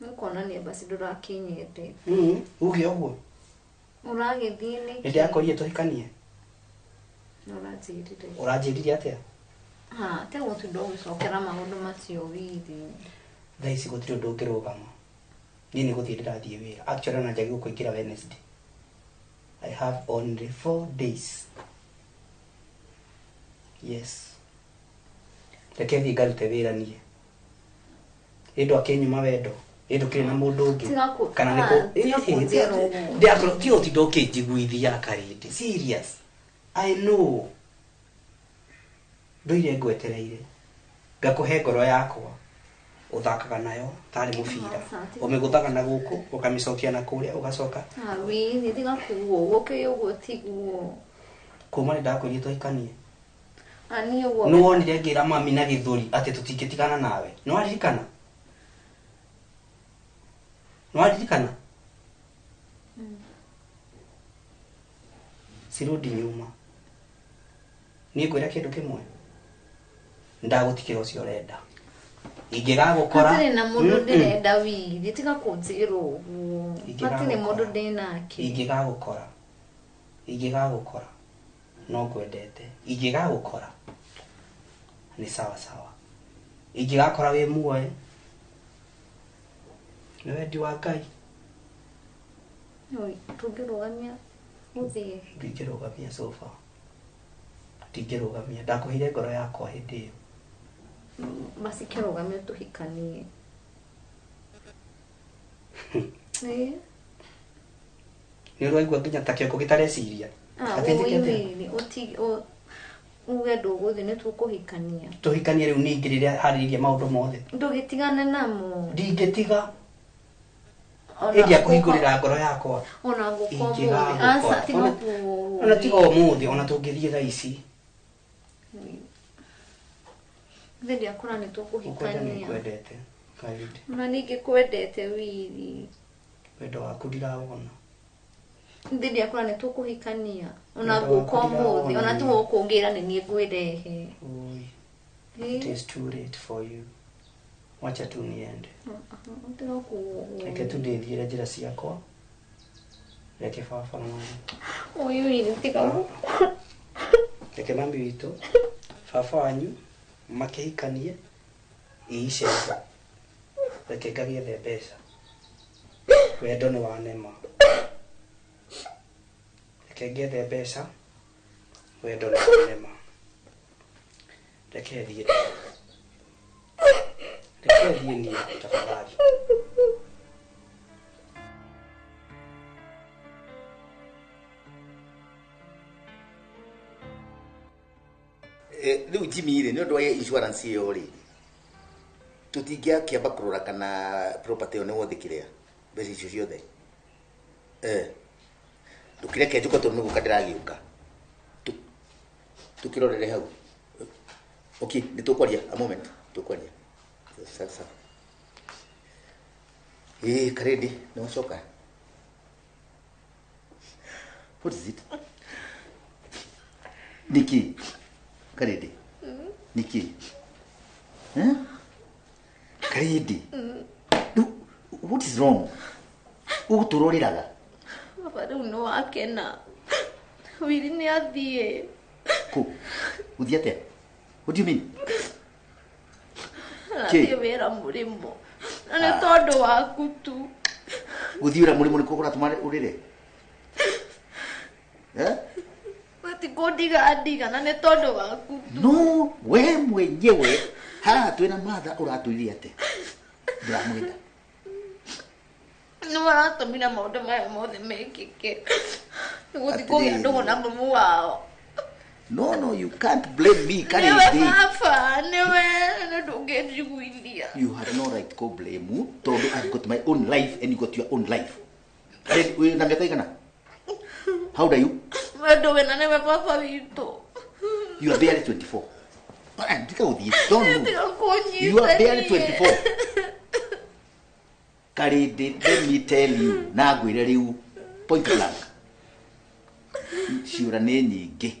mukona ni basi ndurakinyete uge ogwo uragithini ndi akorie tuhikanie uranjirire atia te gutu ndogicokera maundu macio withi thaa ici gutiri undu ngirugama ni ni guthie ndirathie wira actually na njagi gukuingira Wednesday I have only 4 days yes rekethi ngarute wira nie indo akinyuma wendo indo kire na mundu ungi kana niko ndiakro tio tidoke jiguithia karindi serious I know ndoire ngwetereire ngakuhe ngoro yakwa uthakaga nayo tari mubira umiguthaga na guku ukamicokia na kuria ugacoka wi ni tiga kuo woke uguo tiguo kuma ndakwiri tuhikanie ani uguo no wonire ngira mami na githuri ati tutikitikana nawe no aririkana sirudi nyuma ni kwira kindu kimwe ndagutikira ucio renda ingigagukora atire na mundu ndirenda withi tiga kunjira uguo atire mundu ndinake ingigagukora no kwendete ingigagukora ni sawa ingigakora we muoe ni wendi wa Ngai oi tugirugamia muthie ndigirugamia sofa ndigirugamia ndakuhire ngoro yakwa hindi iyo basi kirugamia tuhikanie ni rwaigua nginya takio kugitare ciria ati uge nduguthi ni tukuhikania tuhikanie riu ningiriria haririria maundu mothe ndugitigane namo ndingitiga Egi akuhingurira ngoro yakwa ona ngukomo asa tiga ona tiga umuthi ona tungithie thaa ici Vendi akona ni tukuhikania kwendete kaidi na ningikwendete wili wendo waku ndirawona Vendi akona ni tukuhikania ona ngukomo ona tugukungira ni nie ngwirehe It is too late for you wacha tu niende reke tu ndithiire njĩra ciakwa reke baba na mama uyu ni tiga reke mami witũ baba wanyu makĩhikanie iicenga reke ngagĩethe mbeca wendo nĩ wanema reke ngĩethe mbeca wendo nĩ wanema reke thiĩ niĩ tafadhali riu Jimmy ri ni undu wa insurance iyo ri tutingia kiamba kurora kana property yo ni wothe kiria mbeca icio ciothe tukireke njuko tondu gukandiragiuka tukirorere hau okay nitukwaria a moment tukwaria sasa Karedi no soka what is it Nikki Karedi Nikki Karedi what is wrong uturoriraga baba riu no akena wili ni athie ku uthiate what do you mean Athie wera murimo na tondu waku tu uthiura murimo ni kugura tumare urire Mati ndiga na ni tondu waku tu no we mwenyewe haha twina matha uratuiria ate ndamwenda no maratumira maundu maya mothe mekike niguthikugia ndugu na mumu wao No, you can't blame me. Can you you? You have no right to blame me. I've got my own life and you got your own life. How old are you? You are barely 24. You are barely 24. Karidi, let me tell you. Nagwire riu point blank. Ciura nĩ nyingĩ.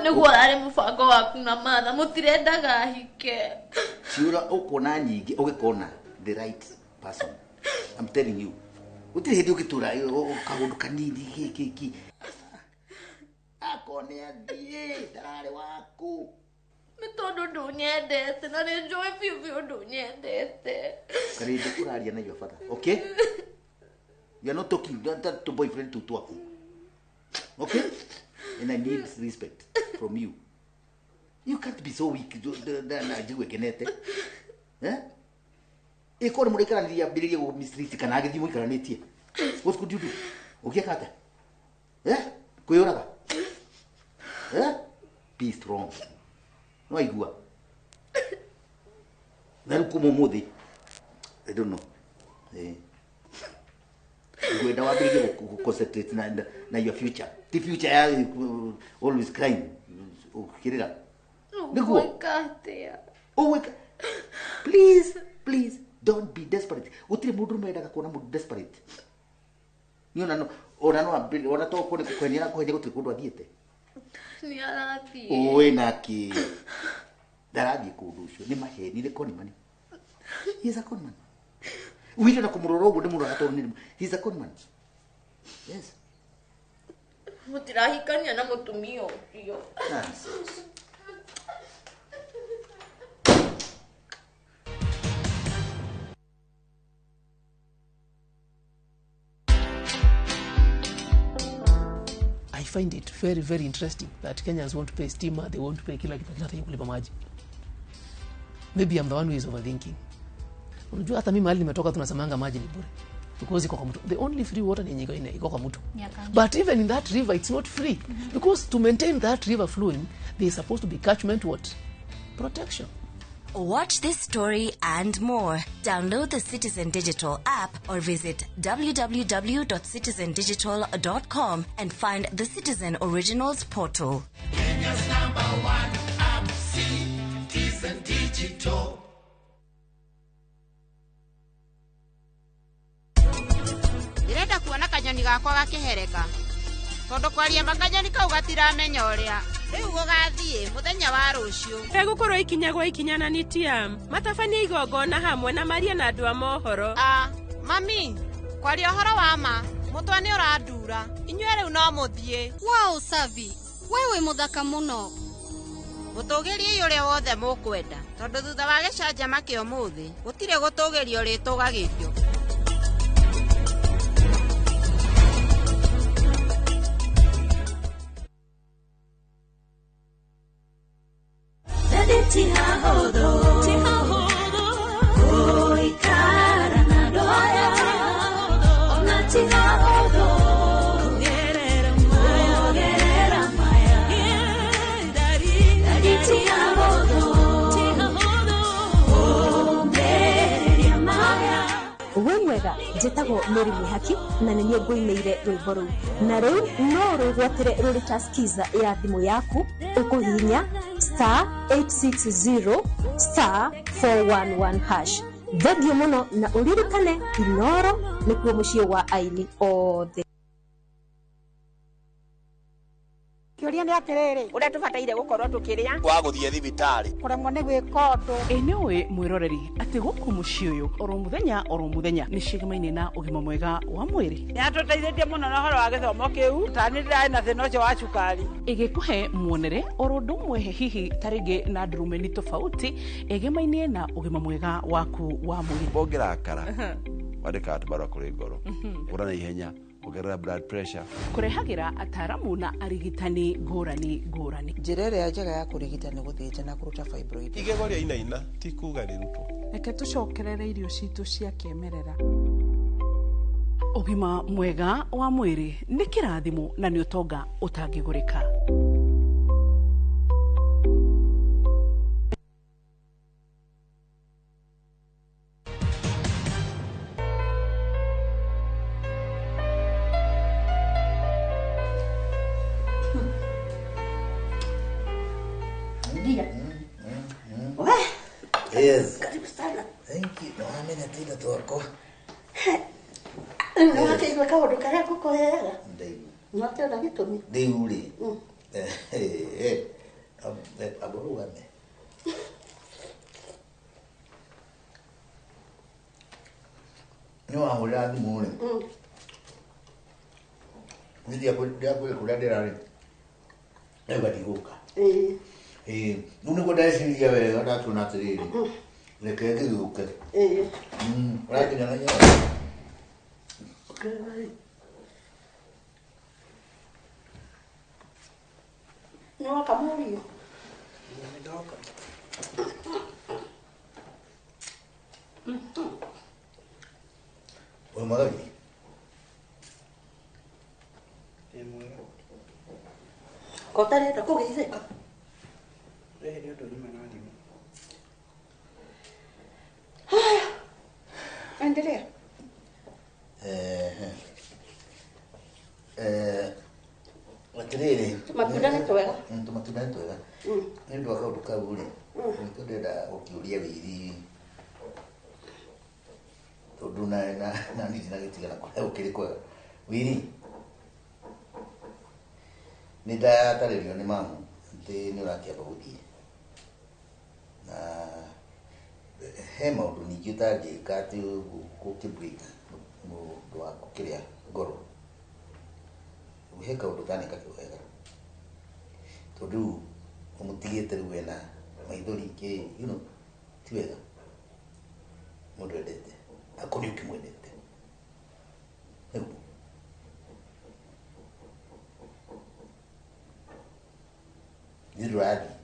Nĩguo arĩ mũbango waku na matha mũtirendaga hike. Ciura ũkona nyingĩ ũgĩkona the right person. I'm telling you. Gũtirĩ hĩndĩ ũgĩtũra kaũndũ kanini gĩkĩ. Akone athiĩ ndararĩ waku. Nĩ tondũ ndũnyendete na nĩ njũĩ biũ biũ ndũnyendete. Karidi ũraria na your father, okay? You are not talking to boyfriend to aku. Okay? And I need respect from you. You can't be so weak. What could you do? Okay, Kata? Be strong. No, I go. I don't know. Gwenda wambiririe concentrate na your future. The future always crying. Ukirira. Niguo. Please don't be desperate. Utire mundu mendaga kuona mundu desperate. Ni ona to kone kwenia kwenya gutire kundu athiete. Ni arathi. Owe naki. Darathi kundu ucio ni maheni ni conman. He is a conman. Uite na kumuroro uguo ni mundu agatorwo he is a conman. Yes. Mutirahikania na mutumia ucio. I find it very, very interesting that Kenyans won't pay stima, they won't pay kila kitu kulipa maji. Maybe I'm the one who is overthinking. Unajua hata mimi mahali nimetoka tunasemanga maji ni bure. because iko kwa mtu. The only free water ni nyingo iko kwa mtu. But even in that river it's not free because to maintain that river flowing there is supposed to be catchment what? Protection. Watch this story and more. Download the Citizen Digital app or visit www.citizendigital.com and find the Citizen Originals portal. Kenya's #1 app, Citizen Digital. Ndirenda kuona kanyoni gakwa gakihereka tondu kwaria makanyoni kau gatiramenya uria riu gugathie muthenya wa rucio egukorwo ikinyagwo ikinyananitia matabania igongona hamwe na maria na andu a mohoro mami kwaria uhoro wa ma mutwa ni urandura inyue riu no muthie wow Savi wewe muthaka muno gutugiria uria wothe mukwenda tondu thutha wa gicanjama ki umuthi gutire gutugiria ritugagithio Wemwega njĩtagwo Mary Mihaki na nĩ niĩ ngũinĩire rwĩmbo rũu na rĩu no rwĩgwatĩre rũrĩ ta skiza ya thimũ yaku ũkũhihinya *860*411# thengiũ mũno na ũririkane Inooro nĩkuo mũciĩ wa aini othe. Kĩũria nĩ atĩrĩrĩ ũrĩa tũbataire gũkorwo tũkĩrĩa wa gũthiĩ thibitarĩ kũremwo nĩ gwĩka ũndũ nĩũĩ mwĩroreri atĩ gũkũ mũciĩ ũyũ oro mũthenya nĩ cigemaine na ũgima mwega wa mwĩrĩ nĩatũteithĩtie mũno na ũhoro wa gĩthomo kĩu ta nĩ ndĩrarĩ na thĩna ũcio wa cukari ĩgĩkũhe muonere oro ũndũ ũmwe hihi tarĩngĩ na ndurumeni tofauti ĩgemainie na ũgima mwega waku wa mwĩrĩ bongĩrakara wandĩkaga tũbarũa kũrĩ ngoro ũra na ihenya kugerera blood pressure kurehagira ataramu na arigitani ngũrani njĩra ĩrĩa njega ya kũrigita nĩ gũthĩnja na kũruta fibroid igego rĩa inaina ti kuga rĩrutwo reke tũcokerere irio citũ cia kĩmerera ũgima mwega wa mwĩrĩ nĩ kĩrathimo na nĩ ũtonga ũtangĩgũrĩka. Yes. Karibu sana. Thank you. No, amena tena twako. No, akigwa kaundu karia gukohera. Ndeigu. No atona gitumi. Ndeigu ri. Aborugame. No ahora ni mure. Ndia kuria ndirari. Ega diguka. Nune ko ndeciria wega ndatuna atiriri reke ngĩgĩũke ũrakinya na nyanya nĩwoka mũriũ wĩ mwagagi ko ũtarenda kũgeithĩka endelea. Atiriri. Matunda nĩ twega. Matunda nĩ twega. Nĩ ũndũ wa kaũndũ kau rĩ, nĩtũrenda gũkĩũria Wĩri tondũ na nĩ ndinagĩtigana kũrĩa gũkĩrĩ kwega. Wĩri nĩ ndatarĩrio nĩ mamu atĩ nĩ ũrakĩamba gũthiĩ na he maũndũ ningĩ ũtangĩka atĩ gũkĩbreak mũndũ wa gũkĩrĩa ngoro he kaũndũ kanĩka kĩwega tondũ ũmũtigĩte rĩu ena maithori kĩ ti wega mũndũ endete akoni ũkĩmwendete nĩguo nĩ ndũrathiĩ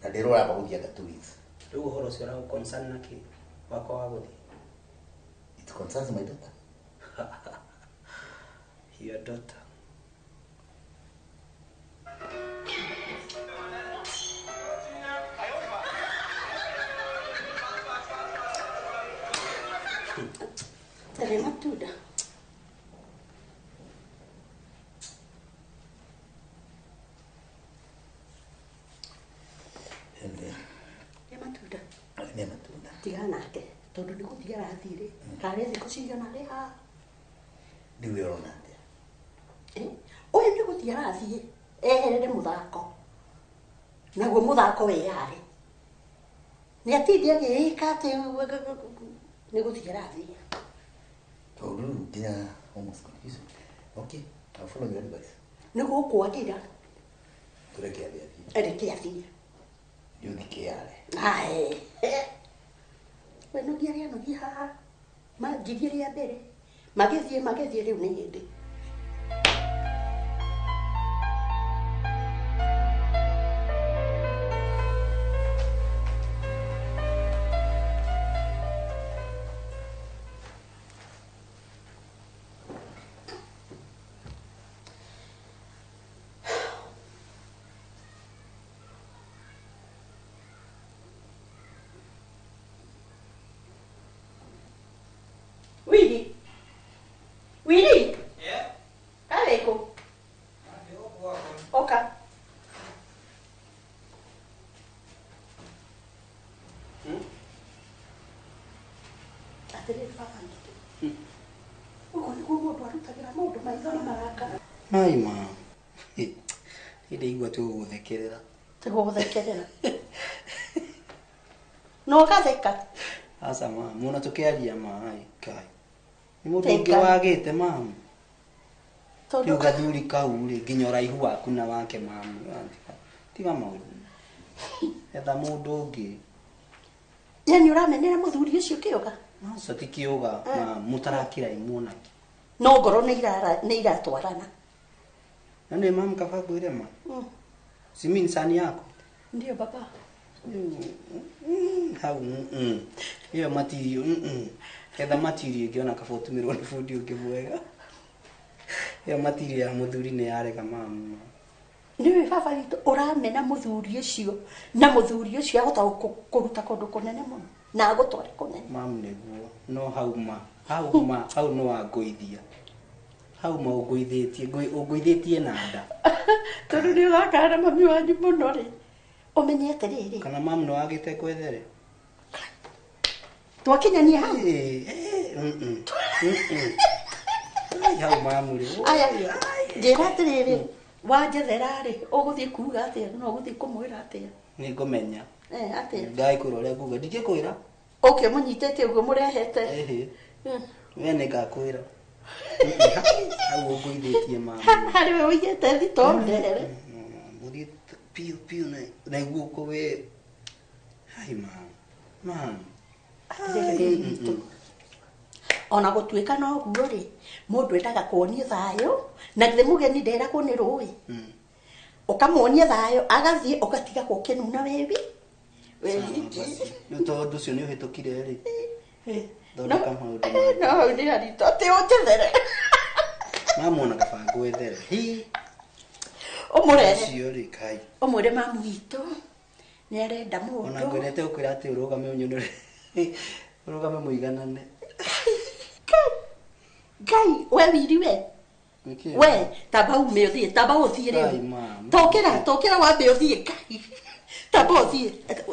na ndĩroramba gũthianga 2 weeks rĩu ũhoro ũcio ũragũ concern na kĩ wakwa wa gũthiĩ It concerns my daughter. Your daughter. Tere matunda. Nĩ matunda. Nĩ matunda. Tiga nake tondũ nĩ gũthiĩ arathire. Karĩ thikũ cigana rĩ ha. Rĩu ũrona atĩa? Ũyũ nĩ gũthiĩ arathiĩ eherere mũthako. Naguo mũthako we yarĩ. Nĩ atindi agĩĩka atĩ nĩ gũthiĩ arathiĩ. Tondũ nginya almost confused. Okay, I'll follow your advice. Nĩ gũkwagĩra. Tũreke athiĩ. Reke athiĩ. Yuthike yale. Ai. We no dia no dia haha. Ma ngirie ya mbere. Magethie rĩu nĩ hĩndĩ. Willy? Yeah? Karibu. Oka. Atiriri baba ngitu. Uko ni mũndũ arutagira maũndũ maitho na marakara. Ai ma. Inde igua tu gũthekerera. Tũgũthekerera. No gatheka. Asa ma, muna tukiaria mai kai. Ni mũndũ ũngĩ wagĩte mamu. Tondu gathuri kau rĩ nginya ũraihu waku na wake mamu. Tiga maũndũ. Etha mũndũ ũngĩ. Yani ũramenera mũthuri ũcio kĩoga? Aca ti kĩoga na mũtarakĩra imuona. No ngoro nĩ iratwarana. Na nĩ mamu kabangu ile ma. Si mimi sani yako. Ndio baba. Hau hiyo material Etha material ngiona kabotumirwo ni fundi ungi mwega. Hiyo material ya muthuri ni yarega mamu. Niwe baba gitu uramena muthuri ucio na muthuri ucio agota kuruta kondu kunene muno na agutware kunene. Mamu niguo no hau no angoithia. Hau ma ũngũithĩtie na nda. Tondu ni urakara mami wanyu muno ri. Umenyete riri. Kana mamu no agite kwethere. Twakinyania hau. Hau mamu ri. Aya. Njĩra atĩrĩrĩ wanjethera rĩ ũgũthiĩ kuuga atĩa no ũgũthiĩ kũmwĩra atĩa? Nĩ ngũmenya. Atĩa? Ngai kũrora kuuga ndingĩkwĩra. Okay mũnyitĩte ũguo mũrehete. We nĩ ngakwĩra. Hau ũngũithĩtie mamu. Harĩ we ũigĩte thito ndere. Mũthiĩ piu na iguoko we. Hai mamu. Ona gũtuĩka no guo rĩ mũndũ endaga kuonia thayũ na githĩ mũgeni nderagwo nĩ rũĩ ũkamuonia thayũ agathiĩ ũgatiga gũkĩnuna webi nĩ tondũ ũcio nĩ ũhĩtũkire rĩ thondeka maũndũ no nĩ haritũ atĩ ũnjethere mamu ona kaba ngwethere ũmũrehe ũmwĩre mamu witũ nĩ arenda mũndũ ona ngwendete gũkwĩra atĩ ũrũgame ũnyonore ũrũgame mũiganane. Ngai we wiri we tamba ume ũthiĩ tamba ũthiĩ rĩu tokĩra wambe ũthiĩ Ngai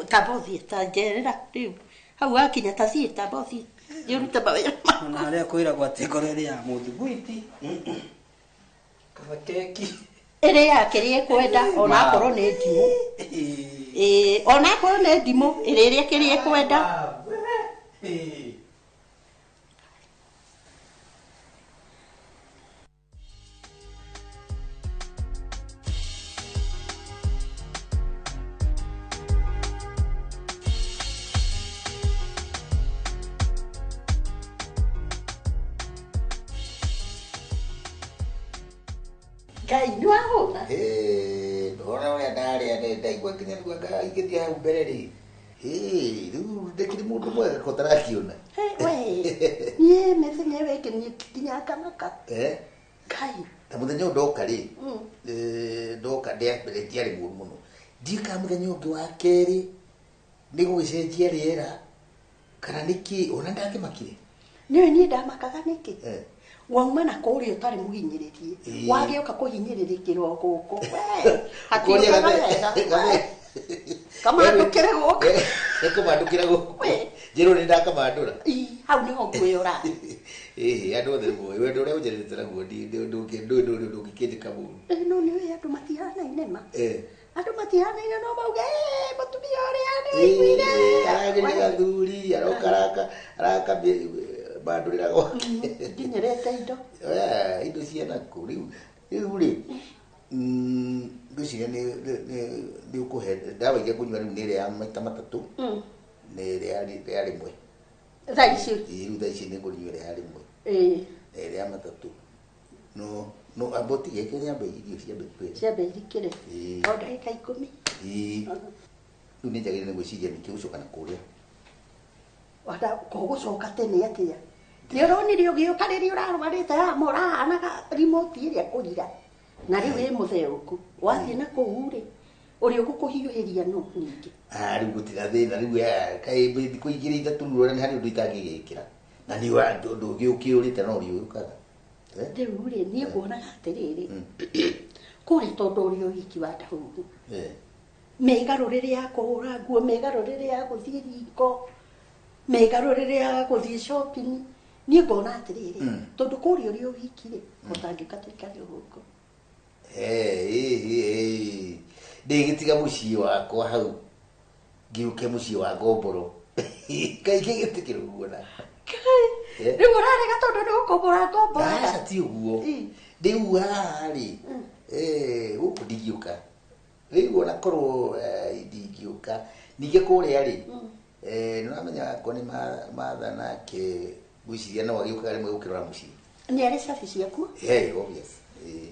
tamba ũthiĩ ta njerera rĩu hau wakinya ta thiĩ tamba ũthiĩ yũrute mawĩra ona arĩa kwĩragwo atĩ ngoro ĩrĩ ya mũthugwiti kaba keki ĩrĩ yake rĩ kwenda ona akorwo nĩ ndimũ ona akorwo nĩ ndimũ ĩrĩ ĩrĩa kĩrĩ kwenda. Ngai nĩ wahũna ndona ũrĩa ndarĩa ndaigua nginya rĩu anga ingĩthiĩ hau mbere rĩ rĩu ndĩkĩrĩ mũndũ mwega ko tarakĩona Nie methenya weke ni kinya kamaka. Kai. Ta muthenya ndoka ri. Ndoka ndea tiari muno. Ndika muthenya ungi wa keri. Ni gucenjia riera. Kana niki ona ndakimakire. Ni ndamakaga niki. Wauma na kuri utari muhinyiririe. Wagioka kuhinyiriririkirwo guku. We. Ati kamandukire guku. Kamandukire guku. Jero ni ndakamandura. Hau ni ho ngwiyora. Andu othe moyo we ndore ujerete na gudi ndu ngikindika mu. No ni we andu matihana inema. Andu matihana ina no mauge mutumia uria ni wiguire. Agiri gathuri araka bandurira go. Nginyerete indo. Indo ciana ku riu ri. Ngiciria ni ukuhe ndawa iria kunywa riu ni ria ya maita matatu. Ni ria rimwe. Thaici. Riu thaici ni ngurinywa ria rimwe. Ria matatu. No aboti geke ni ambe irio cia mbere. Cia mbere kire. O ndagika 10. Riu ni njagire ni gwiciria nikiucoka na kuria. Wada kugucoka tene atia. Ni uronire ugioka riri urarwarite murahanaga remote iria kurira. Na riu wi mutheuku. Wathie na kuure. Uri ugukuhiuhiria no ningi. Riu gutira thina riu kai thiku igiri ithatu rura ni hari undu itangigikira. Na ni wa ndu ugiukiurite no riu ukaga. Riu ri ni nguona atiriri. Kuri tondu uri uhiki wa tahu. Megarurire ya kuhura nguo, megarurire ya guthie riko. Megarurire ya guthie shopping. Ni nguona atiriri. Tondu kuri uri uhiki ri utangika tuikari huko. Ndigitiga mucii wakwa hau ngiuke mucii wa Ngomboro kaingĩ gĩtikĩrĩ ũguo na rĩu ũrarega tondũ nĩ ũkũmbũra Ngomboro aca ti ũguo rĩu haha-rĩ gũkũ ndingĩũka rĩu ona korwo ndingĩũka ningĩ kũrĩa-rĩ nĩũramenya akwa nĩ matha nake gwĩciria no agĩũkaga rĩmwe gũkĩrora mũciĩ nĩ arĩ cabi ciaku obvious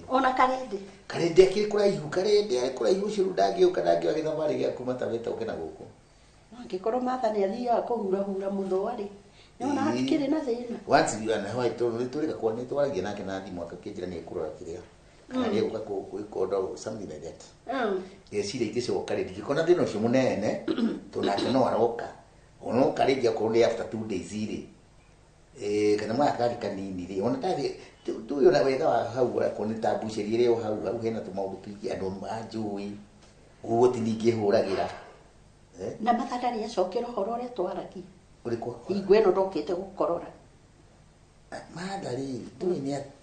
ona karende akĩrĩ kũraihu karende kũraihu ũcio rĩu ndangĩũka ndangĩoya gĩthabarĩ gĩaku matavĩte ũke na gũkũ angĩkorwo matha nĩ athiaga kũhurahura mũthũa-rĩ nĩona hatikĩrĩ na thĩna nĩtũrĩga kwa nĩtwaragia nake na thimũ akakĩnjĩra nĩ ekũrora kĩrĩa kana nĩ egũka gwĩka something like that ciria ingĩcoka rĩ ndingĩkona thĩna ũcio mũnene tondũ nake no aroka onoka rĩngĩ akorwo nĩ after 2 days-rĩ kana mwaka karĩ kanini-rĩ ona tathi tuyo na wega wa hau akorwo nĩ ta mbucĩri ĩrĩ o hau hena tũmaũndũ tũingĩ andũ manjũĩ ũguo ti ningĩhũragĩra na mathadarĩ acokera ũhoro ũrĩa twaragia ũrĩkũ hingo ĩno ndokĩte gũkorora matharĩ tũĩ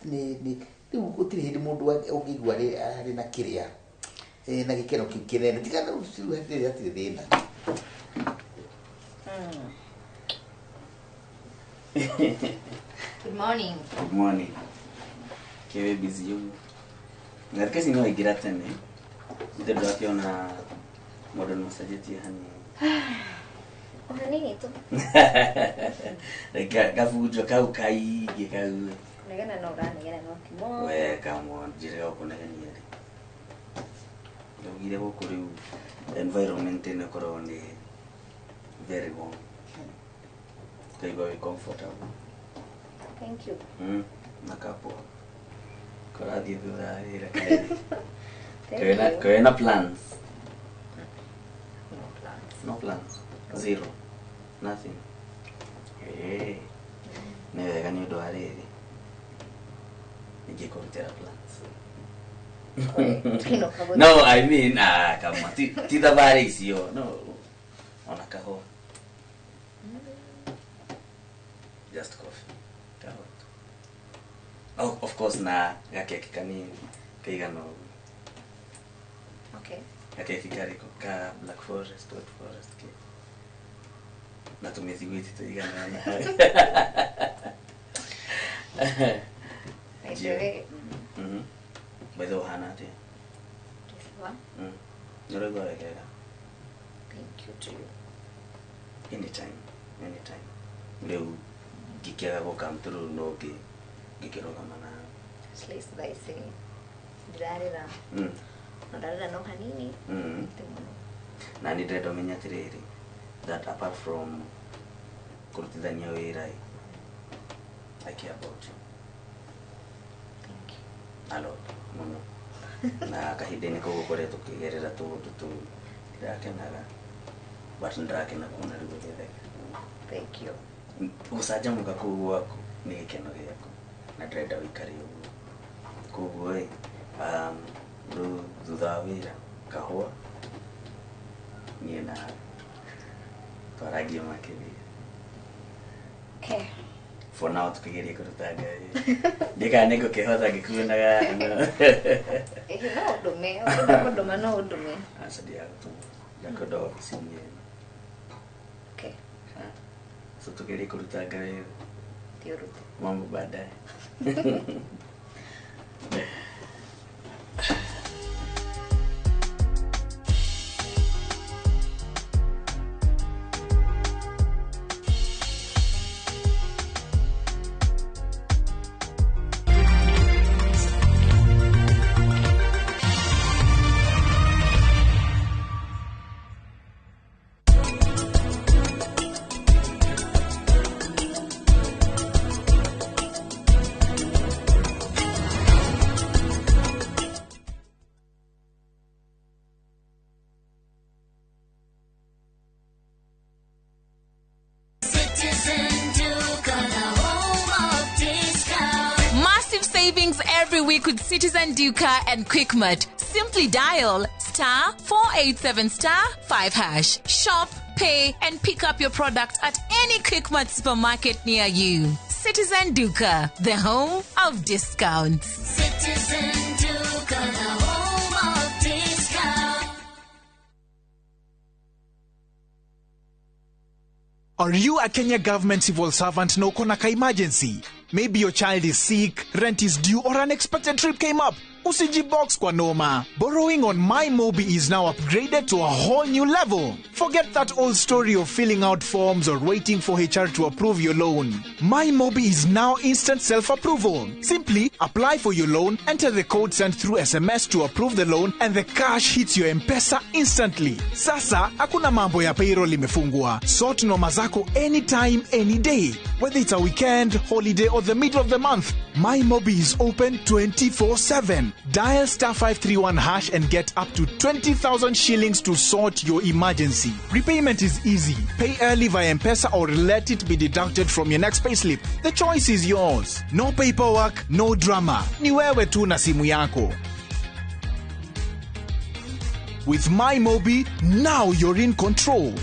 nĩ rĩu gũtirĩ hĩndĩ mũndũ ũngĩigua arĩ na kĩrĩa na gĩkeno kĩu kĩnene tigana rĩu hatirĩ thĩna Good morning. Good morning. Kewe busy you. Ngatika sini waingira tene. Ndio akiona modern massage hani. Ona nini tu? Gafujo kau kai gekau. Negana no rani gana no kimo. We kamo jirega ukonega ni yari. Yogire bokuri environment ene korone very warm. They very comfortable. Thank you. Nakapo. Kora di dura ira kai. Kena plans. No plans. No plans. Zero. Nothing. Hey. Neve ganyo do arere. Nige kontera plans. No, I mean, kama ti da bari sio. No. Ona kaho. Just coffee. Oh, of course na gake kanini kaigano. Okay. Gake kariko ka Black Forest, White Forest ke. Na tumezigwiti tuigana na. Nice. Bedo hana te. Kisiwa. Nore go rekega. Thank you to you. Anytime. Leo gikiaga go come through no ke gikiroga mana. Slice daisi. Ndirarira. Ndarira no hanini. Na ni dread omenya tiriri that apart from kurutithania wira I care about you. Alo muno na kahideni ko gukore tukigerera tu ndakenaga but ndakena kuna rugetheka. Thank you. Usaja muka ku wako ni gikeno giako na ndrenda wikari uguo koguo thutha wira kahua nie na twaragia makiria. Okay. For now tukigeria kuruta ngai ndika nego kihotha ngikunaga No ndume no ndume asadia tu yakodo sinye. Okay. So tukigeria kuruta ngai tiuruta mambo baadaye. Every week with Citizen Duca and Quickmart. Simply dial *487*5#. Shop, pay, and pick up your product at any Quickmart supermarket near you. Citizen Duca, the home of discounts. Citizen Duca, the home of discounts. Are you a Kenya government civil servant na uko na ka emergency? Maybe your child is sick, rent is due, or unexpected trip came up. Usijibox kwa noma. Borrowing on MyMobi is now upgraded to a whole new level. Forget that old story of filling out forms or waiting for HR to approve your loan. MyMobi is now instant self-approval. Simply apply for your loan, enter the code sent through SMS to approve the loan, and the cash hits your M-Pesa instantly. Sasa, hakuna mambo ya payroll imefungwa. Sort noma zako anytime, any day. Whether it's a weekend, holiday, or the middle of the month, MyMobi is open 24/7. Dial *531# and get up to 20,000 shillings to sort your emergency. Repayment is easy. Pay early via M-Pesa or let it be deducted from your next payslip. The choice is yours. No paperwork, no drama. Ni wewe tu na simu yako. With MyMobi, now you're in control.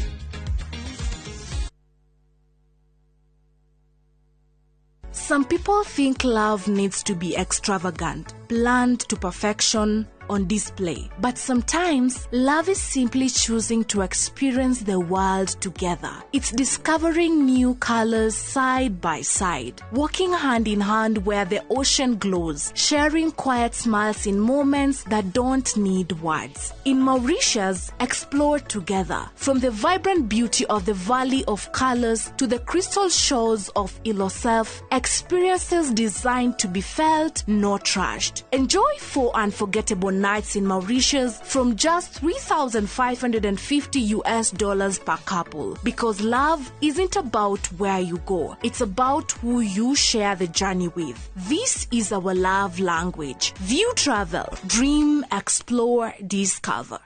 Some people think love needs to be extravagant, planned to perfection, on display. But sometimes, love is simply choosing to experience the world together. It's discovering new colors side by side, walking hand in hand where the ocean glows, sharing quiet smiles in moments that don't need words. In Mauritius, explore together. From the vibrant beauty of the Valley of Colors to the crystal shores of Ilocef, experiences designed to be felt, not trashed. Enjoy 4 unforgettable nights in Mauritius from just $3,550 per couple. Because love isn't about where you go, it's about who you share the journey with. This is our love language. View travel, dream, explore, discover.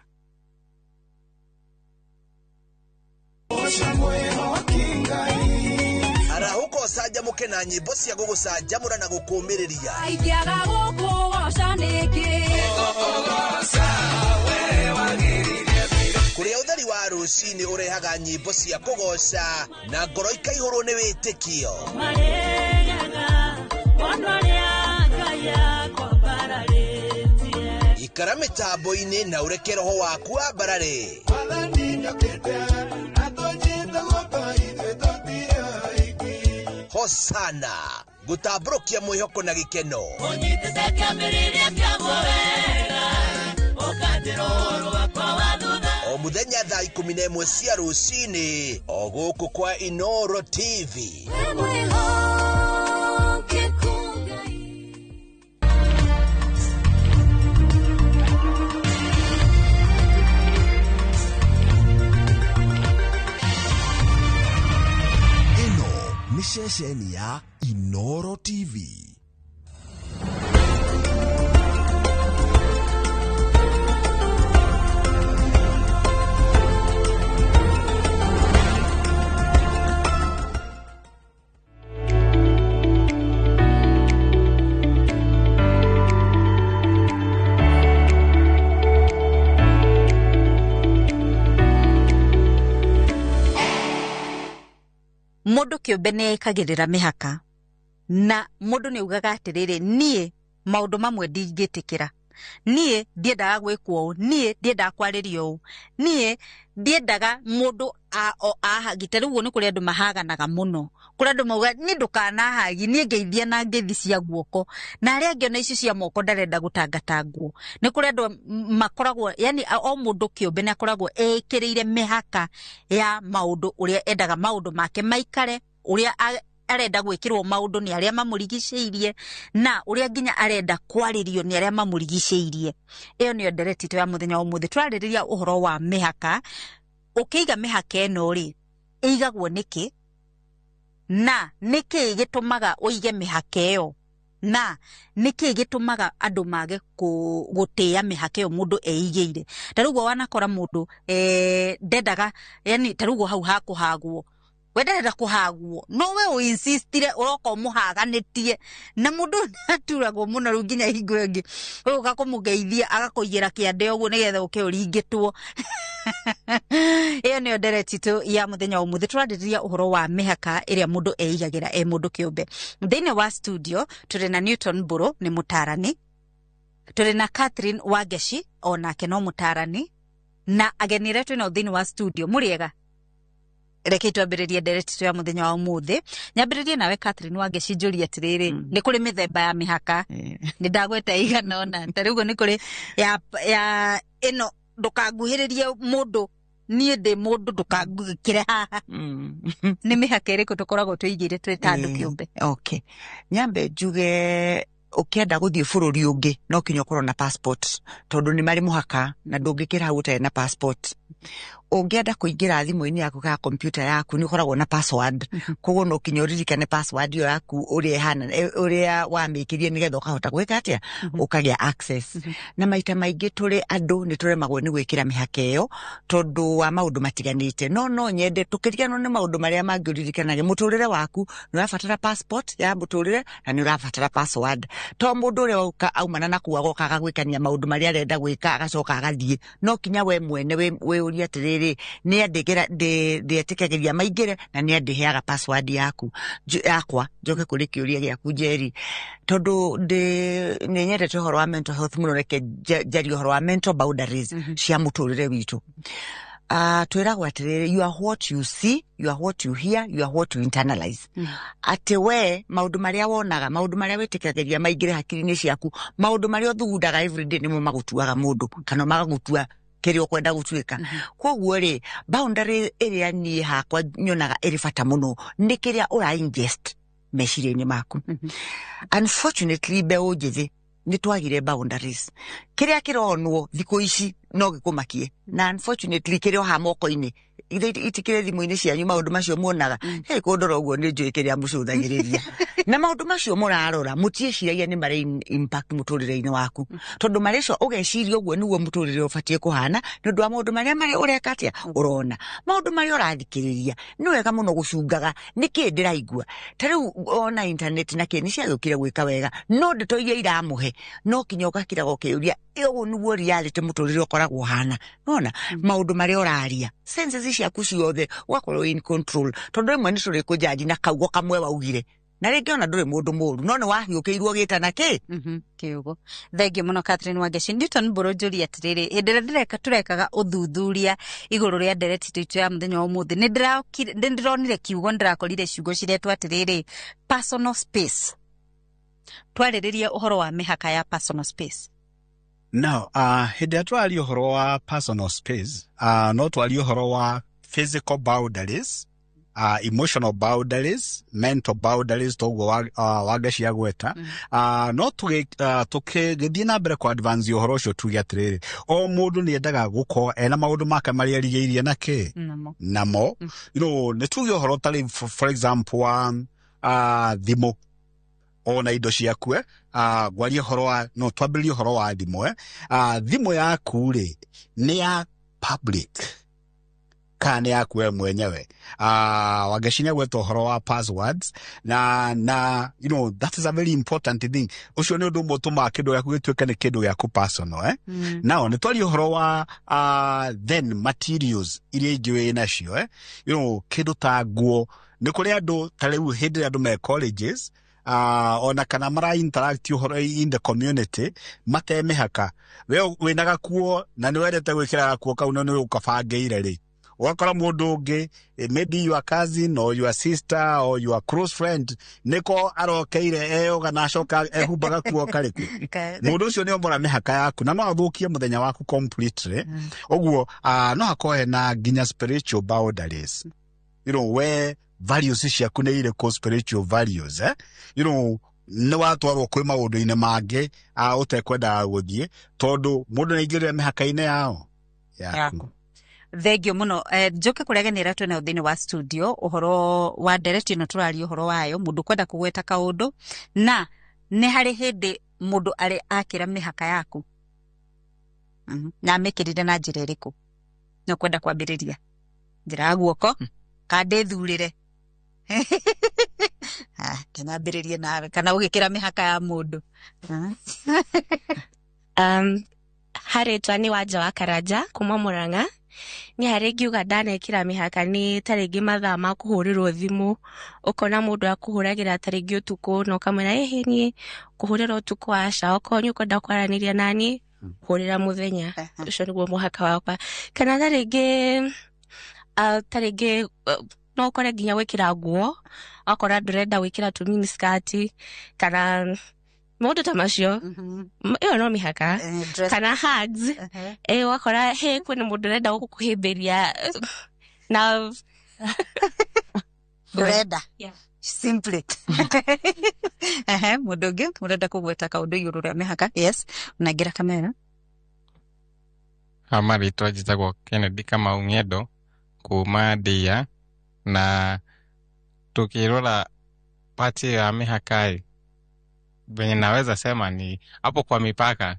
arahuko sajja muke na nyimbo cia gugucanjamura na gukumiriria aikiaga guku gocaniki kuria utheri wa rucini urehaga nyimbo cia kugoca na ngoro ikaihurwo ni witikio ikara mitambo-ini na ureke roho waku wambarare Hosana gutamburukia mwihoko na gikeno o muthenya thaa 11 cia rucini o guku kwa Inoro TV. nĩ ceceni ya Inoro TV. Mundu kiumbe nĩ ekagĩrĩra mĩhaka na mundu nĩ ugaga atĩrĩrĩ nie maũndũ mamwe ndingĩtĩkĩra nie ndiendaga gwĩkwo ũũ nie ndiendaga kwarĩrio ũũ nie ndiendaga mundu ahagite rĩu nĩ kũrĩ andũ mahaganaga mũno kũrĩ andũ mauga nĩ ndũkanahagi nie ngeithia na ngeithi cia guoko na arĩa angĩ ona ici cia moko ndarenda gũtangatangwo nĩ kũrĩ andũ makoragwo yani o mundu kĩũmbe nĩ akoragwo ekĩrĩire mĩhaka ya maũndũ ũrĩa endaga maũndũ make maikare ũrĩa arenda gwĩkĩrwo maũndũ nĩ arĩa mamũrigicĩirie na ũrĩa nginya arenda kwarĩrio nĩ arĩa mamũrigicĩirie ĩyo nĩyo nderetito ya mũthenya ũmũthĩ twarĩrĩria ũhoro wa mĩhaka ũkĩiga mĩhaka ĩno rĩ ĩigagwo nĩkĩ na nĩkĩ gĩtũmaga ũige mĩhaka ĩyo na nĩkĩ gĩtũmaga andũ mage gũtĩa mĩhaka ĩyo mũndũ eigĩire tarũgwo wanakora mũndũ ndendaga yani tarũgwo hau hakũhagwo wendereda kuhagwo no we uinsistire uroka umuhaganĩtie na mundu naturagwo muno rĩu nginya hingo ĩngĩ uga kumugeithia agakoigĩra kĩande ũguo nĩgetha ũke ũringĩtwo ĩyo nĩyo nderetito ya mũthenya ũmũthĩ tũrarĩrĩria ũhoro wa mĩhaka ĩrĩa mũndũ eigagĩra mũndũ kĩũmbe thĩinĩ wa studio tũrĩ na Newton Mburu nĩ mũtarani tũrĩ na Catherine Wangeci onake no mũtarani na ageni arĩa twĩna thĩinĩ wa studio mũrĩega reke twambĩrĩrie nderetito ya mũthenya wa ũmũthĩ nyambĩrĩrie nawe Catherine Wangeci njũrie atĩrĩrĩ nĩ kũrĩ mĩthemba ya mĩhaka nĩ ndagweta igana ona tarĩugo nĩ kũrĩ ya ĩno ndũkanguhĩrĩrie mũndũ niĩ ndĩ mũndũ ndũkangũkĩre haha nĩ mĩhaka ĩrĩkũ tũkoragwo twĩigĩire twĩ ta andũ kĩũmbe okay nyambe njuge ukienda guthie bururi ungi no kinya ukorwo na passport tondu ni mari muhaka na ndungikira hau utarĩ na passport ungienda kuingira thimu-inĩ yaku ka computer yaku ni ukoragwo na password koguo no kinya uririkane password yo yaku uria wamikirie nigetha ukahota gwika atia ukagĩa access na maita maingĩ tũrĩ andũ ni turemagwo ni gwĩkĩra mĩhaka ĩyo tondu wa maũndũ matiganĩte no nyende tukĩrigano nĩ maũndũ marĩa mangĩririkanaga mũtũrĩre waku nĩ ũrabatara passport ya mũtũrĩre na nĩ ũrabatara password to mũndũ ũrĩa wauka aumana na kuaga okaga gwĩkania maũndũ marĩa arenda gwĩka agacoka agathiĩ no kinya we mwene we uria atĩrĩrĩ nĩ ndĩetĩkagĩria maingĩre na nĩ ndĩheaga password yakwa njoke kũrĩ kĩũria gĩaku Njeri tondu nĩ nyendete ũhoro wa mental health mũno reke njari ũhoro wa mental boundaries cia mũtũrĩre witũ twĩragwo atĩrĩrĩ you are what you see you are what you hear you are what you internalize atĩ we maũndũ marĩa wonaga maũndũ marĩa wĩtĩkagĩria maingĩre hakiri-inĩ ciaku maũndũ marĩa ũthugundaga everyday nĩmo magũtuaga mũndũ kana magagũtua kĩrĩa ũkwenda gũtuĩka koguo rĩ boundary ĩrĩa niĩ hakwa nyonaga ĩrĩ bata mũno nĩ kĩrĩa ũra-ingest meciria-inĩ maku unfortunately mbeũ njĩthĩ nĩ twagire boundaries kĩrĩa kĩronwo thikũ ici no gĩkũmakie na unfortunately kĩrĩa oha moko-inĩ itikĩrĩ thimũ-inĩ cianyu maũndũ macio muonaga kũndora ũguo nĩ njũĩ kĩrĩa mũcũthagĩrĩria na maũndũ macio mũrarora mũtiĩciragia nĩ marĩ impact mũtũrĩre-inĩ waku tondu marĩco ũgeciria ũguo nĩguo mũtũrĩre ũbatiĩ kũhana nĩ ũndũ wa maũndũ marĩa ũreka atĩa ũrona maũndũ marĩa ũrathikĩrĩria nĩ wega mũno gũcungaga nĩkĩ ndĩraigua ta rĩu ona internet na kĩ nĩ ciathũkire gwĩka wega no ndeto iria iramũhe no kinya ũgakiraga ũkĩũria ũguo nĩguo reality mũtũrĩre ũkoragwo hana nona maũndũ marĩa ũraria senses ciaku ciothe ugakorwo in control tondu rĩmwe nĩ tũrĩ kũjaji na kaugo kamwe waugire na rĩngĩ ona ndũrĩ mũndũ mũru no nĩ wahiũkĩirwo gĩtana kĩ kĩugo thengiũ mũno Catherine Wangeci Newton Mburu njũria atĩrĩrĩ hĩndĩ ĩrĩa tũrekaga ũthuthuria igũrũ rĩa nderetito itũ ya mũthenya wa ũmũthĩ nĩ ndĩronire kiugo ndĩrakorire ciugo ciretwo atĩrĩrĩ personal space twarĩrĩrie ũhoro wa mĩhaka ya personal space Now, hĩndĩ twaria ũhoro wa personal space, no twaria ũhoro wa physical boundaries emotional boundaries, mental boundaries, togo wagacia gweta. No tukigithie na mbere kwa advance uhoro ucio tuge atiriri. O mundu ni endaga guko ena maundu make mari arigeirie nake. Namo. You know, ne tuge uhoro tali for example thimo. Ona indo ciaku gwaria horo wa no twambirie horo wa thimo thimo yaku ri ni ya public kana yaku we mwenyewe wagecinya gwetwo horo wa passwords na you know that is a very important thing ucio ni undu mutuma kindu yaku gituike ni kindu yaku personal now ni twari horo wa then materials iria ingiwe nacio you know kindu ta nguo ni kuri andu tariu hindi andu me colleges ona kana mara interact in the community mate mihaka we wina gakuo na ni wendete gwikira gakuo kau no ni ukabangeire ri wakora mundu ungi maybe your cousin or your sister or your close friend niko arokeire eoga na coka ehumbaga kuo kariku mundu ucio ni omora mihaka yaku na no athukie muthenya waku completely oguo no hakohe na ginya spiritual boundaries you know where values ciaku ni ile ko spiritual values you know no watwarwo kwi maundu-ine mangi utekwenda guthie tondu mundu naingirire mihaka-ine yao yaku. Thengio muno njoke kuregenera twena thini wa studio uhoro wa direct no turari uhoro wayo mundu kwenda kugweta kaundu na ni hari hindi mundu ari akira mihaka yaku na mekirire na njira iriku no kwenda kwambiriria njira guoko kande thurire kana mbiririe na kana ugikira mihaka ya mundu hari twani wanja wa Karanja kuma Murang'a ni hari ngiuga ndanekira mihaka ni taringi mathaa ma kuhurirwo thimu ukona mundu akuhuragira taringi utuku no kamera ni kuhurira utuku aca okonyu kwenda kwaraniria nani hurira muthenya ucio niguo muhaka wakwa kana taringi no kore ginya wikira nguo akora ndurenda wikira tu mini skirt kana mundu tamacio iyo no mihaka kana hugs wakora he kwina mundu renda gukuhimbiria na renda simply mundu ngi urenda kugweta kaundu iguru ria mihaka yes unagira kamera amari twajitagwo Kennedy kama Ung'endo kuma Ndia na tukirora pati ya mihaka venye naweza sema ni hapo kwa mipaka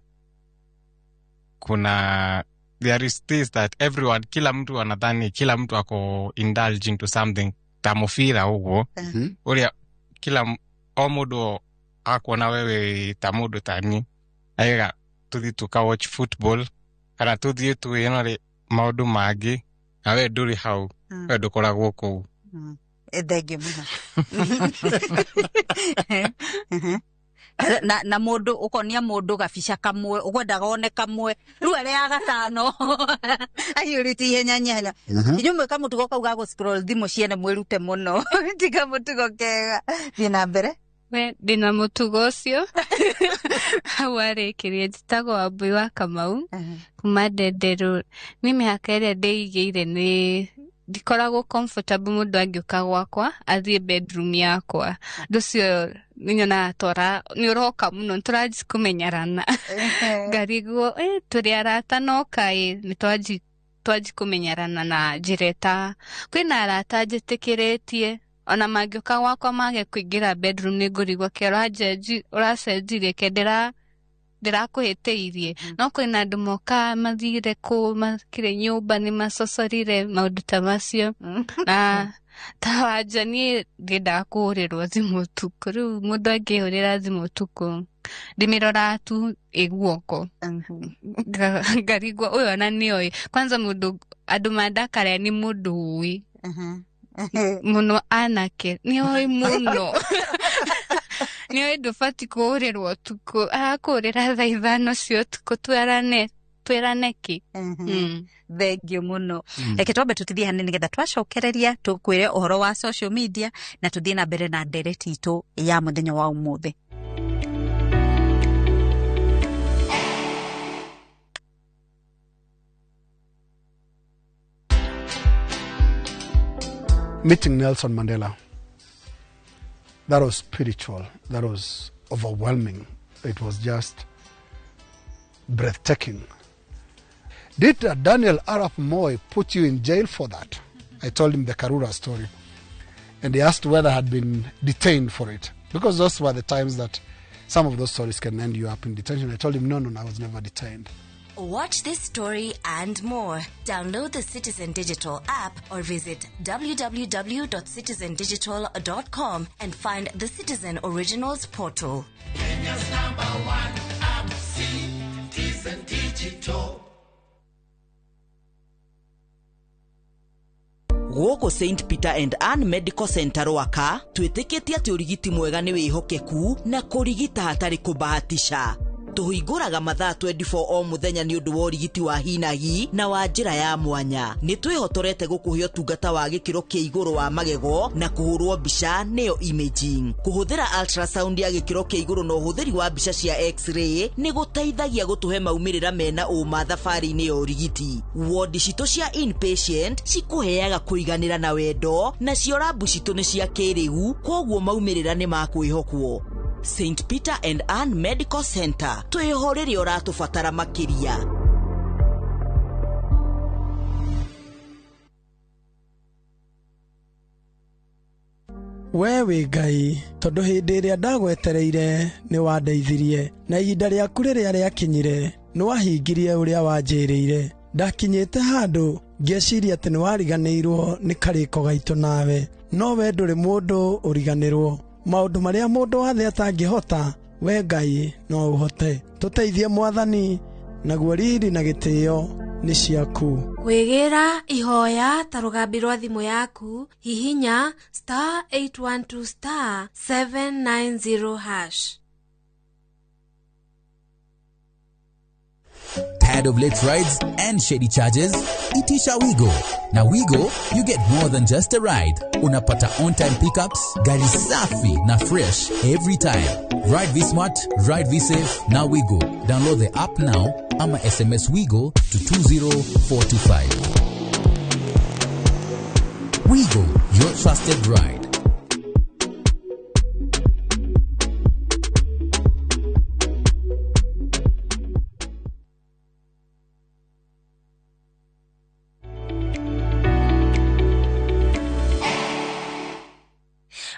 kuna there is this that everyone kila mtu anadhani kila mtu ako indulge into something tamufira huko uria kila omudo akuona wewe tamudo tani aiga tuthi tuka watch football kana tuthi tu yenore maundu mangi awe nduri hau we ndukoragwo kuu thengio muno na mundu ukonia mundu gabica kamwe ugwendaga one kamwe riu ari ya gatano ayuriti ihenya inyumwe kamutugo kau ga scroll thimu ciene mwirute muno tiga mutugo kega thie na mbere we ndina mutugo ucio awarikirie njitagwo Wambui wa Kamau kuma Ndenderu ni mihaka iria ndiigeire ni ndikoragwo comfortable mundu angiuka gwakwa athie bedroom yakwa nducio ninyona tora ni uroka muno turaji kumenyarana ngarigwo turi arata no kai ni twaji kumenyarana na jireta kwina arata njitikiretie ona mangiuka gwakwa mage kuingira bedroom ni ngurigwo kero jeji uracenjirie kendera ndirakuhiteirie no kwina andu moka mathire ku makire nyumba ni macocorire maundu ta macio na tawanja ni ndenda kuhurirwo thimu tuku riu mundu angihurira thimu tuku ndimirora tu iguoko ngarigwo uyu ona nioi kwanza mundu andu mandakare ni mundu ui muno anake nioi muno nioi ndubati kuhurirwo tuku akuhurira thaa ithano cio tuku twiraneki thengio muno reke twambe tutithie hanini nigetha twacokereria tukwire uhoro wa social media na tuthie na mbere na direct itu ya muthenya wa umuthi meeting Nelson Mandela, that was spiritual. That was overwhelming. It was just breathtaking. Did Daniel Arap Moi put you in jail for that? I told him the Karura story. And he asked whether I had been detained for it. Because those were the times that some of those stories can end you up in detention. I told him, no, I was never detained. Watch this story and more. Download the Citizen Digital app or visit www.citizendigital.com and find the Citizen Originals portal. Kenya's #1 app, Citizen Digital. Gũkũ St Peter and Anne Medical Center Rwaka twĩtĩkĩtie atĩ ũrigiti mwega nĩ wĩhokeku na kũrigita hatarĩ kũbahatisha. Tũhingũraga mathaa 24 o mũthenya nĩ ũndũ wa ũrigiti wa hinahi na wa njĩra ya mwanya. Nĩ twĩhotorete gũkũhe ũtungata wa gĩkĩro kĩa igũrũ wa magego na kũhũrwo mbica nĩyo imaging. Kũhũthĩra ultrasound ya gĩkĩro kĩa igũrũ na ũhũthĩri wa mbica cia x-ray nĩ gũteithagia gũtũhe maumĩrĩra mena ũma thabarĩ-inĩ ya ũrigiti. Wodi citũ cia inpatient cikũheaga kũiganĩra na wendo, nacio rabu citũ nĩ cia kĩrĩu, koguo maumĩrĩra nĩ makwĩhokwo. St Peter and Anne Medical Center, twĩhorere ũratũbatara makĩria. We wĩ Ngai, tondũ hĩndĩ ĩrĩa ndagwetereire nĩ wandeithirie, na ihinda rĩaku rĩrĩa rĩakinyire nĩ wahingirie ũrĩa wanjĩrĩire. Ndakinyĩte handũ ngĩeciria atĩ nĩ wariganĩirwo nĩ karĩko gaitũ nawe, no we ndũrĩ mũndũ ũriganĩrwo. Maũndũ marĩa mũndũ wothe atangĩhota, we Ngai no ũhote. Tũteithie Mwathani, naguo riri na gĩtĩo nĩ ciaku. Kwĩgĩra ihoya ta rũgambi rwa thimũ yaku, hihinya *812*790#. Tired of late rides and shady charges? Itisha Wigo. Na Wigo, you get more than just a ride. Unapata on-time pickups, gari safi na fresh every time. Ride V-Smart, ride V-Safe, na Wigo. Download the app now, ama SMS Wigo to 20425. Wigo, your trusted ride.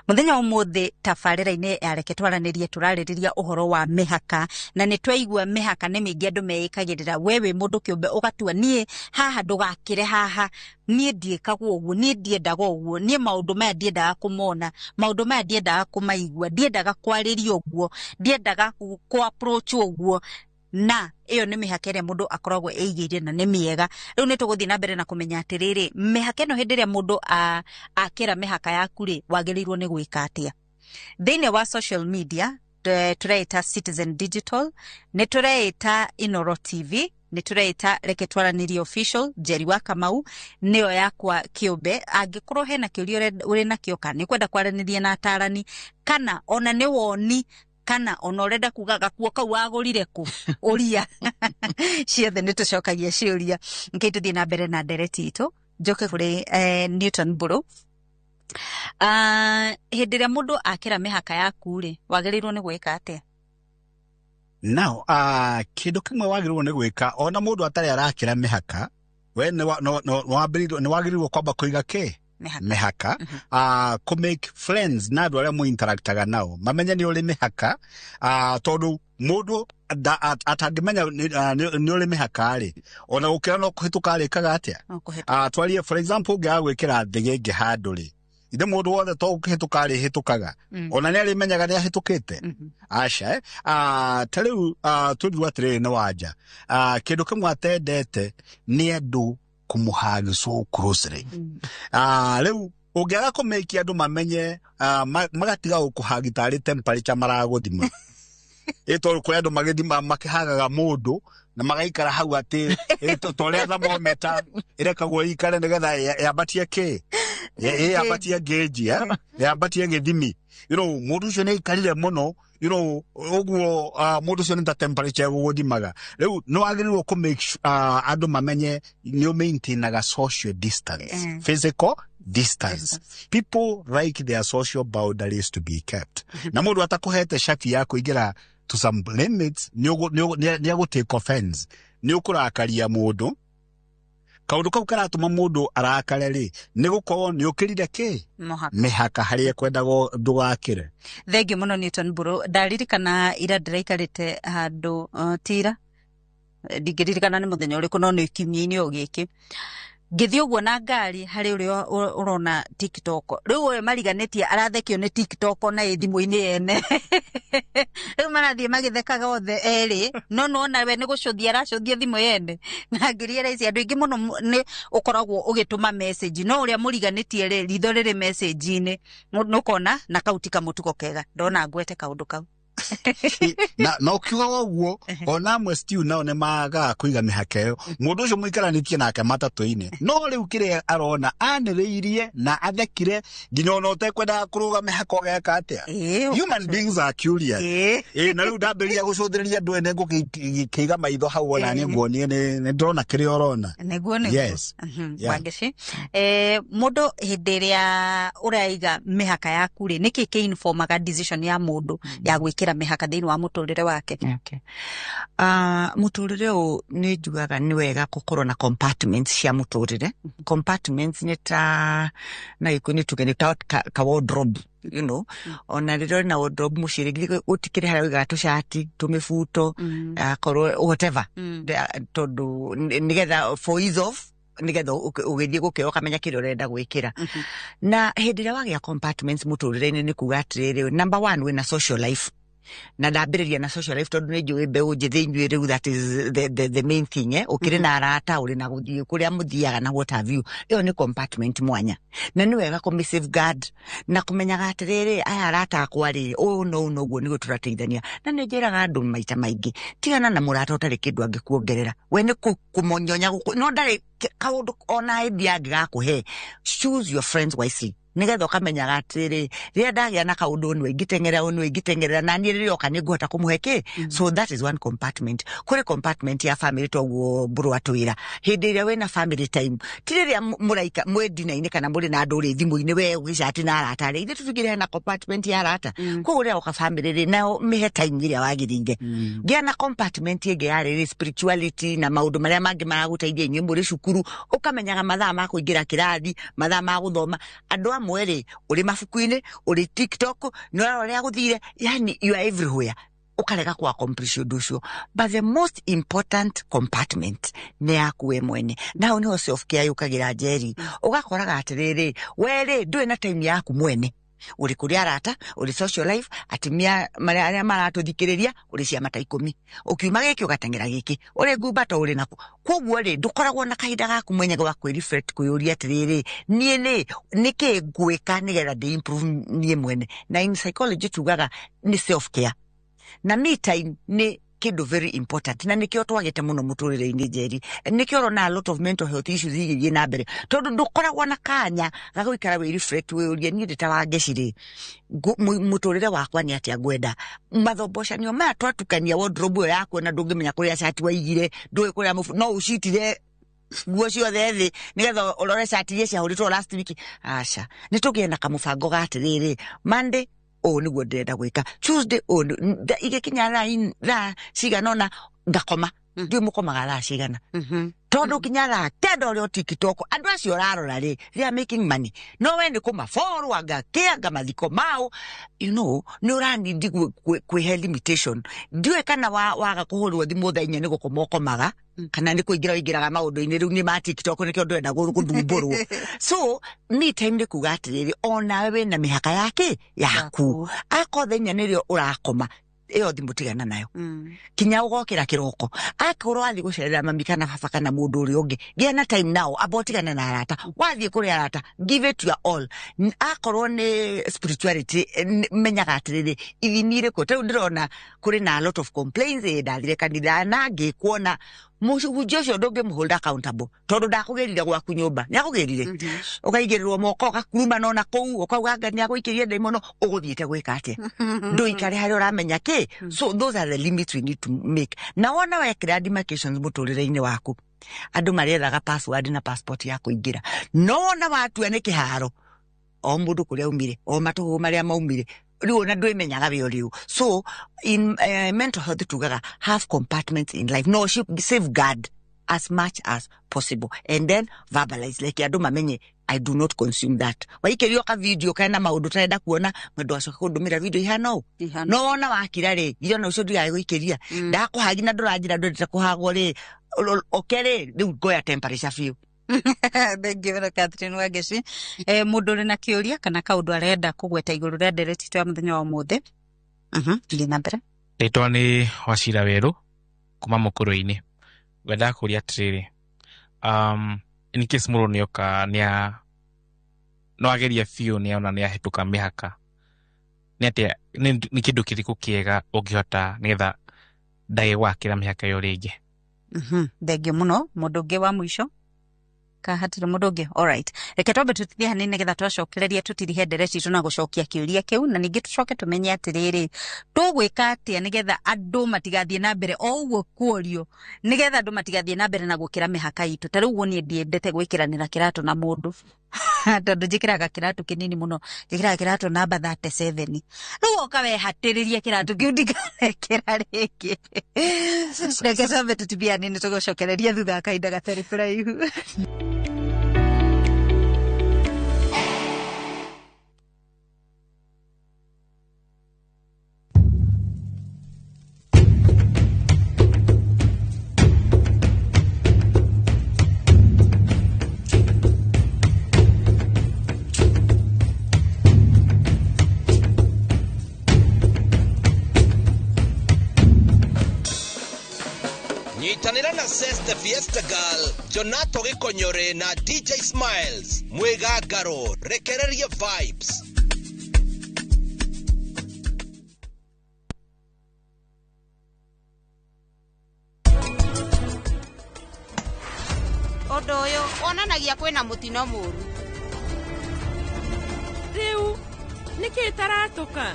Muthenya ũmũthĩ tabarĩra-inĩ ya reke twaranĩrie tũrarĩrĩria ũhoro wa mĩhaka, na nĩ twaigua mĩhaka nĩ mĩingĩ andũ meĩkagĩrĩra. Wewe mũndũ kĩũmbe ũgatua niĩ haha ndũgakĩre haha, niĩ ndiĩkagwo ũguo, niĩ ndiendaga ũguo, niĩ maũndũ maya ndiendaga kũmona, maũndũ maya ndiendaga kũmaigua, ndiendaga kwarĩrio ũguo, ndiendaga kũ-approach ũguo. Na iyo nĩ mĩhaka ĩrĩa mũndũ akoragwo eigĩire na nĩ mĩega. Rĩu nĩ tũgũthiĩ na mbere na kũmenya atĩrĩrĩ, mĩhaka ĩno hĩndĩ ĩrĩa mũndũ akĩra mĩhaka yaku rĩ, wagĩrĩirwo nĩ gwĩka atĩa. Thĩinĩ wa social media tũreĩta Citizen Digital, nĩ tũreĩta Inoro TV, nĩ tũreĩta reke twaranĩrie official, Njeri wa Kamau nĩyo yakwa kĩũmbe. Angĩkorwo hena kĩũria ũrĩ nakĩo, kana nĩ kwenda kwaranĩria na atarani, kana ona nĩ woni, kana ona ũrenda kuga gakuo kau wagũrire kũ, ũria. Ciothe nĩ tũcokagia ciũria. Nkei tũthiĩ na mbere na ndereti itũ, njoke kũrĩ Newton Mburu. Hĩndĩ ĩrĩa mũndũ akĩra mĩhaka yaku rĩ, wagĩrĩirwo nĩ gwĩka atĩa? Now, kĩndũ kĩmwe wagĩrĩirwo nĩ gwĩka, ona mũndũ atarĩ arakĩra mĩhaka, we nĩ wagĩrĩirwo kwamba kũiga kĩ? Mĩhaka. Kũ make friends na andũ arĩa mũinteractaga nao, mamenye nĩ ũrĩ mĩhaka, tondũ mũndũ atangĩmenya nĩ ũrĩ mĩhaka rĩ, ona gũkĩra no kũhĩtũka arĩkaga atĩa. Twarie for example, ũngĩaga gwĩkĩra thĩgĩngĩ handũ rĩ, ithe mũndũ wothe to gũkĩhĩtũka arĩhĩtũkaga, ona nĩ arĩmenyaga nĩ ahĩtũkĩte. Aca, ta rĩu tũrirwo atĩrĩrĩ nĩ wanja, kĩndũ kĩmwe atendete nĩ andũ kũmũhagi so closely. Rĩu ũngĩaga kũmĩkia andũ mamenye, magatiga gũkũhagi tarĩ temperature maragũthima. Tondũ kũrĩ andũ magĩthima makĩhagaga mũndũ na magaikara hau atĩ tũrĩa thermometer ĩrekagwo ikare nĩgetha yambatie kĩ. abatie gauge ya abatie githimi mundu cio ni karire muno oguo mundu cio ni ta temperature guguthimaga riu no agiriwo ku make andu mamenye ni maintainaga social distance physical distance. People like their social boundaries to be kept. Na mundu atakuhete shati yako igira to some limits ni take offense ni ukurakaria mundu kaundu kau karatuma mundu arakare ri ni gukorwo ni ukirire ki mihaka haria kwendagwo ndugakire. Thengi muno Newton Buru ndaririkana ira ndiraikarite handu tira ndigiririkana ni muthenya uriku no ni kimini ogiki ngithio guo na ngari hari uri urona TikTok riu we mariganetie arathekio ni TikTok na thimu-ini yene riu marathie magithekaga othe eri no na we ni gucuthia aracuthia thimu yene na ngiriera ici andu ingi muno ni ukoragwo ugituma message no uria muriganetie ri ritho riri message-ini nukona na kautika mutuko kega ndona ngwete kaundu kau na ukiuga uguo ona amwe stew nao ne maga kuiga mihaka iyo mundu ucio muikaranitie nake matatu-ini no riu kire arona aniriirie na athekire nginya ona utekwenda kuruga mihaka geka atia. Human beings are curious na riu ndambiria gucuthiriria andu ene ngukiiga maitho hau ona ni nguonie ni ndona kire orona niguo yes wangici mundu hindi iria uraiga mihaka yaku ri niki ki informaga decision ya mundu ya gwikira mihaka thiini wa muturire wake. Muturire u ni njugaga ni wega gukorwo na compartments cia muturire. Compartments ni ta na ikuni tugeni ta ka wardrobe ona riro na wardrobe mucirigire utikire haria wiga tushati tumifuto korwo whatever tondu nigetha for ease of nigetha ugithie gukio kamenya kire urenda gwikira na hindi ria wagia compartments muturire-ini ni kuga atiriri number 1 wina social life na ndambiriria na social life tondu ni njui mbeu njithi njui riu that is the main thing ukiri na arata uri na guthie kuria muthiaga na what have you iyo ni compartment mwanya na ni wega ku safeguard na kumenyaga atiriri aya arata akwa ri no guo ni guturateithania na ni njiraga andu maita maingi tigana na murata utari kindu angikuongerera we ni kumonyonya no ndari kaundu ona idea angigakuhe. Choose your friends wisely nigetha ukamenyaga atiri ria ndagia na kaundu ni ingitengerera na ni rio kana ngota kumuheke. So that is one compartment. Kuri compartment ya family toguo Buru atwira hindi ria wena family time tiriria muraika mwedina-ini kana muri na andu ri thimu-ini we ugicati na arata ri itutugire na compartment ya arata kuguria uka family ri na mihe time iria wagiringe gia na compartment ige ya ri spirituality na maundu maria mangi maraguteithia inyu muri cukuru ukamenyaga mathaa ma kuingira kirathi mathaa ma guthoma andu amwe uri mafuku-ini uri TikTok no ria guthire yani you are everywhere ukarega ku accomplish ucio. But the most important compartment ni yaku we mwene na ni self care ukagira njeri ugakoraga atiriri weri ndui na time yaku mwene uri kuria arata uri social life atimia maria maratuthikiriria uri cia mata 10 ukiuma giki ugatengera giki uri ngumbato uri naku koguo ri ndukoragwo na kahinda gaku mwenye gwa kwireflect kuyuria atiriri nie niki ngwika nigetha ndi improve nie mwene na in psychology tugaga ni self care na me time ni kindu very important na nikio twagete muno muturire-ini njeri nikio rona a lot of mental health issues igiye na mbere tondu ndukoragwo na kanya gaguikara we reflect we uria ni nditawangeciri muturire wakwa ni atia ngwenda mathombocanio maya twatukania wardrobe yaku na ndungimenya kuria shati waigire ndui kuria no ucitire guo ciothe thi nigetha urore shati iria ciahuritwo last week aca nitugiena kamubango gatiriri Monday niguo ndenda gwika Tuesday igikinya ra ciganona ngakoma ndio mukomaga ra cigana tondu kinya kendo rio TikTok andu acio rarora ri they are making money no we ni kuma forward gakianga mathiko mao ni urani ndi kwi health limitation ndiwe kana waga kuhurwo thimu thainya ni gukomokomaga kana ni kuingiraga maundu-ini riu ni ma TikTok ni kiondo enda guthumburwo. So me time ni kuga atiriri ona we na mihaka yake yaku akothenya nirio urakoma iyo thimu tigana nayo kinya ugokira kiroko akorwo athi gucerera mami kana baba kana mundu uri ungi gia na time now abotigana na arata wathie kuri arata give it your all akorwo ni spirituality menyaga atiriri ithinire ko tu ndirona kuri na a lot of complaints ndathire kanitha na ngikuona muhunjia ucio ndungimuhold accountable tondu ndakugerire gwaku nyumba niakugerire ukaigirirwo moko gakuruma no na kou ukauga ngani agwikirie ndaimono uguthiite gwika atia nduikare hari uramenya ki so those are the limits we need to make na wona wekira demarcations muturire-ini waku andu mariethaga password na passport ya kuingira no wona watua ni kiharo o mundu kuria umire o matuhu maria maumire riu na ndwimenyaga we riu so in mental health tugaga have compartments in life no safeguard as much as possible and then verbalize like andu mamenye I do not consume that waikerio ka video kana maundu tarenda kuona mwendu acoka kundumira video ihano no wona wakira ri iyo no ucio ndigaye guikeria ndakuhagi na nduranjira ndwendete kuhagwo ri okere riu ngoya temperature feel Bengi Catherine Wangeci mundu ri na kiuria kana kaundu arenda kugweta iguru ria ndereti twa muthenya wa muthe tuli na mbere ritwa ni Wachira Weru kuma Mukuru-ini wenda kuria atiriri in case muru nioka no ageria fiu ni ona ni ahituka mihaka ni atia ni kindu kiriku kiega ungihota nigetha ndage gwakira mihaka yo ringi bengi muno mundu ungi wa mwisho hatire mundu ungi alright reke twambe tutithie hanini nigetha twacokereria tutirihe ndereti tuna gucokia kiuria kiu na ningi tucoke tumenye atiriri tugwika atia nigetha andu matigathie na mbere o uguo kuorio nigetha andu matigathie na mbere na gukira mihaka itu tari uguo ni ndiendete gwikiranira kiratu na mundu tondu njikiraga kiratu kinini muno njikiraga kiratu namba 37 riu okawe hatiririe kiratu kiu ndikarekera ringi reke twambe tutithie hanini tugucokereria thutha kainda gatari kuraihu Nyitanira na Seste Fiesta Girl, Jonato Gikonyore na DJ Smiles, Mwega Garo, rekereria vibes. Odoyo, onanagia kwina mutino muru. Riu, niki taratuka?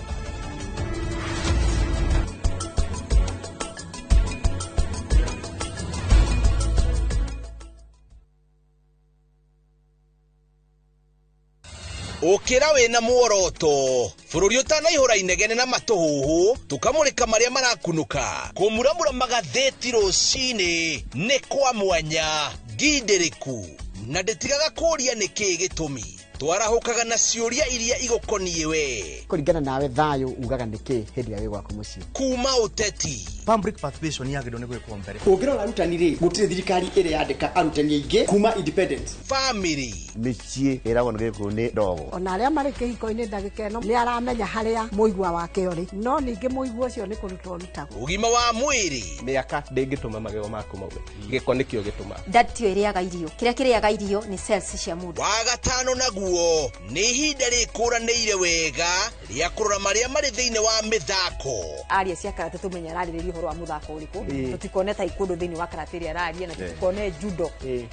Ukira wina muoroto bururi utanaihura inegene na matuhuhu tukamurika maria marakunuka kumuramura magatheti rucini ni kwa mwanya ngindiriku na nditigaga kuria niki gitumi twarahukaga na ciuria iria igukonie we kuringana nawe thayo ugaga niki hindi ya wigwako mucii kuma uteti public participation yagirwo ni gwikwo mbere ungirora arutani ri gutire thirikari iri yandika arutani aingi kuma independent family micii iragwo ni gikwo ni ndogo ona aria mari kihiko-ini ndagika ino ni aramenya haria muigwa wake uri no ningi muigwa ucio ni kurutwo rutagwo ugima wa mwiri miaka ndingituma magego maku maume giko nikio gituma ndatio iriaga irio kiria kiriaga irio ni cells cia mundu wa gatano naguo ni ihinda rikuranĩire wega ria kurora maria mari thiini wa mithako aria cia karate tumenya ararĩrĩria uhoro wa muthako uriku tutikone taekwondo thiini wa karate ria araria na tutikone judo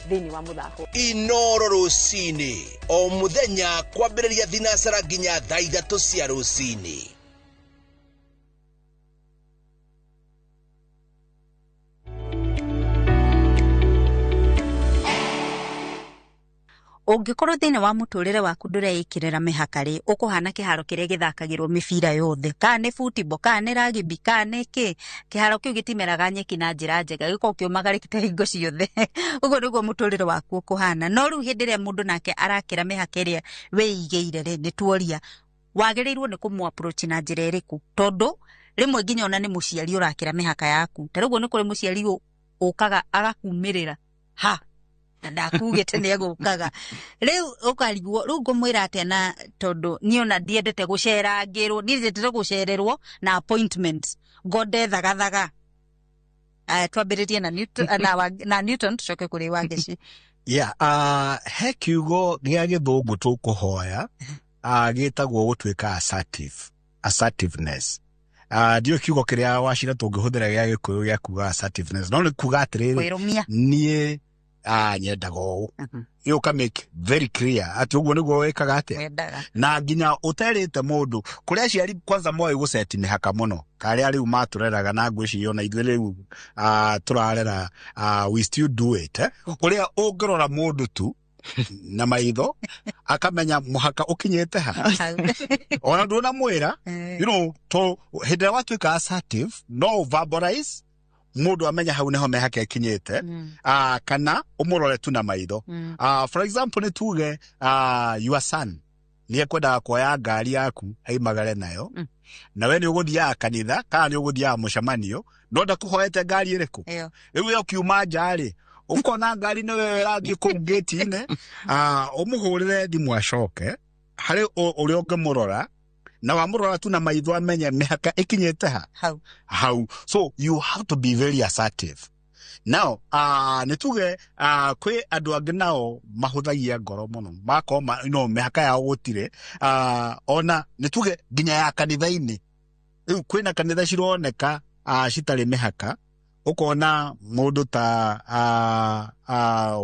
thiini wa muthako inoro rucini o muthenya kwambĩrĩria thinacara nginya thaa 3 cia rucini. ungikorwo thini wa muturire waku ndureikirira mihakari ukuhana kiharo kiria githakagirwo mibira yothe kana ni football kana ni rugby kana ni ki kiharo kiu gitimeraga nyeki na njira njega giko kiumagarikite hingo ciothe ugo niguo muturire waku ukuhana no riu hindi ria mundu nake arakira mihaka iria weigeire ri ni tuoria wagirirwo ni kumu approach na njira iriku tondu rimwe nginya ona ni muciari urakira mihaka yaku tariguo ni kuri muciari ukaga agakumirira ha na ndakugite ni agukaga riu ukarigwo riu ngumwira atia na tondu ni ona ndiendete gucera ngirwo ndiendete gucererwo na appointment ngode thagathaga twambiririe na Newton tucoke kuri Wangeci he kiugo gia githungu tukuhoya gitagwo gutwika assertiveness Dio kiugo kiria wacira tungihũthĩra gĩa Gĩkũyũ gĩa kuga assertiveness. No nĩ kuga atĩrĩrĩ, kwĩrũmia. Niĩ nyendaga ũũ. Ũka make very clear atĩ ũguo nĩguo wĩkaga atĩa. Na nginya ũterĩte mũndũ kũrĩa aciari kwanza moĩ gũceti mĩhaka mũno. Karĩa rĩu matũreraga na ngwĩciria ona ithuĩ rĩu tũrarera we still do it. Kũrĩa ũngĩrora mũndũ tu na maitho akamenya mũhaka ũkinyĩte ha. Ona ndũnamwĩra, you know, to hĩndĩ ĩrĩa watuĩka assertive, no verbalize mũndũ amenya hau nĩho mĩhaka ĩkinyĩte, kana ũmũrore tu na maitho. For example, nĩ tuge your son nĩ ekwendaga kuoya ngari yaku haimagare nayo, na we nĩ ũgũthiaga kanitha kana nĩ ũgũthiaga mũcemanio, no ndakũhoete ngari ĩrĩkũ. Rĩu we ũkiuma nja rĩ, ukona ngari nĩ wewe rathiĩ kũu gate-inĩ, ũmũhũrĩre thimũ acoke harĩ ũrĩa ũngĩmũrora, na wamũrora tu na maitho amenye mĩhaka ĩkinyĩte ha hau. So you have to be very assertive. Now nĩ tuge kwĩ andũ angĩ nao mahũthagia ngoro mũno, makoma mĩhaka yao gũtirĩ, ona nĩ tuge nginya ya kanitha-inĩ. Rĩu kwĩna kanitha cironeka citarĩ mĩhaka, ukona mũndũ ta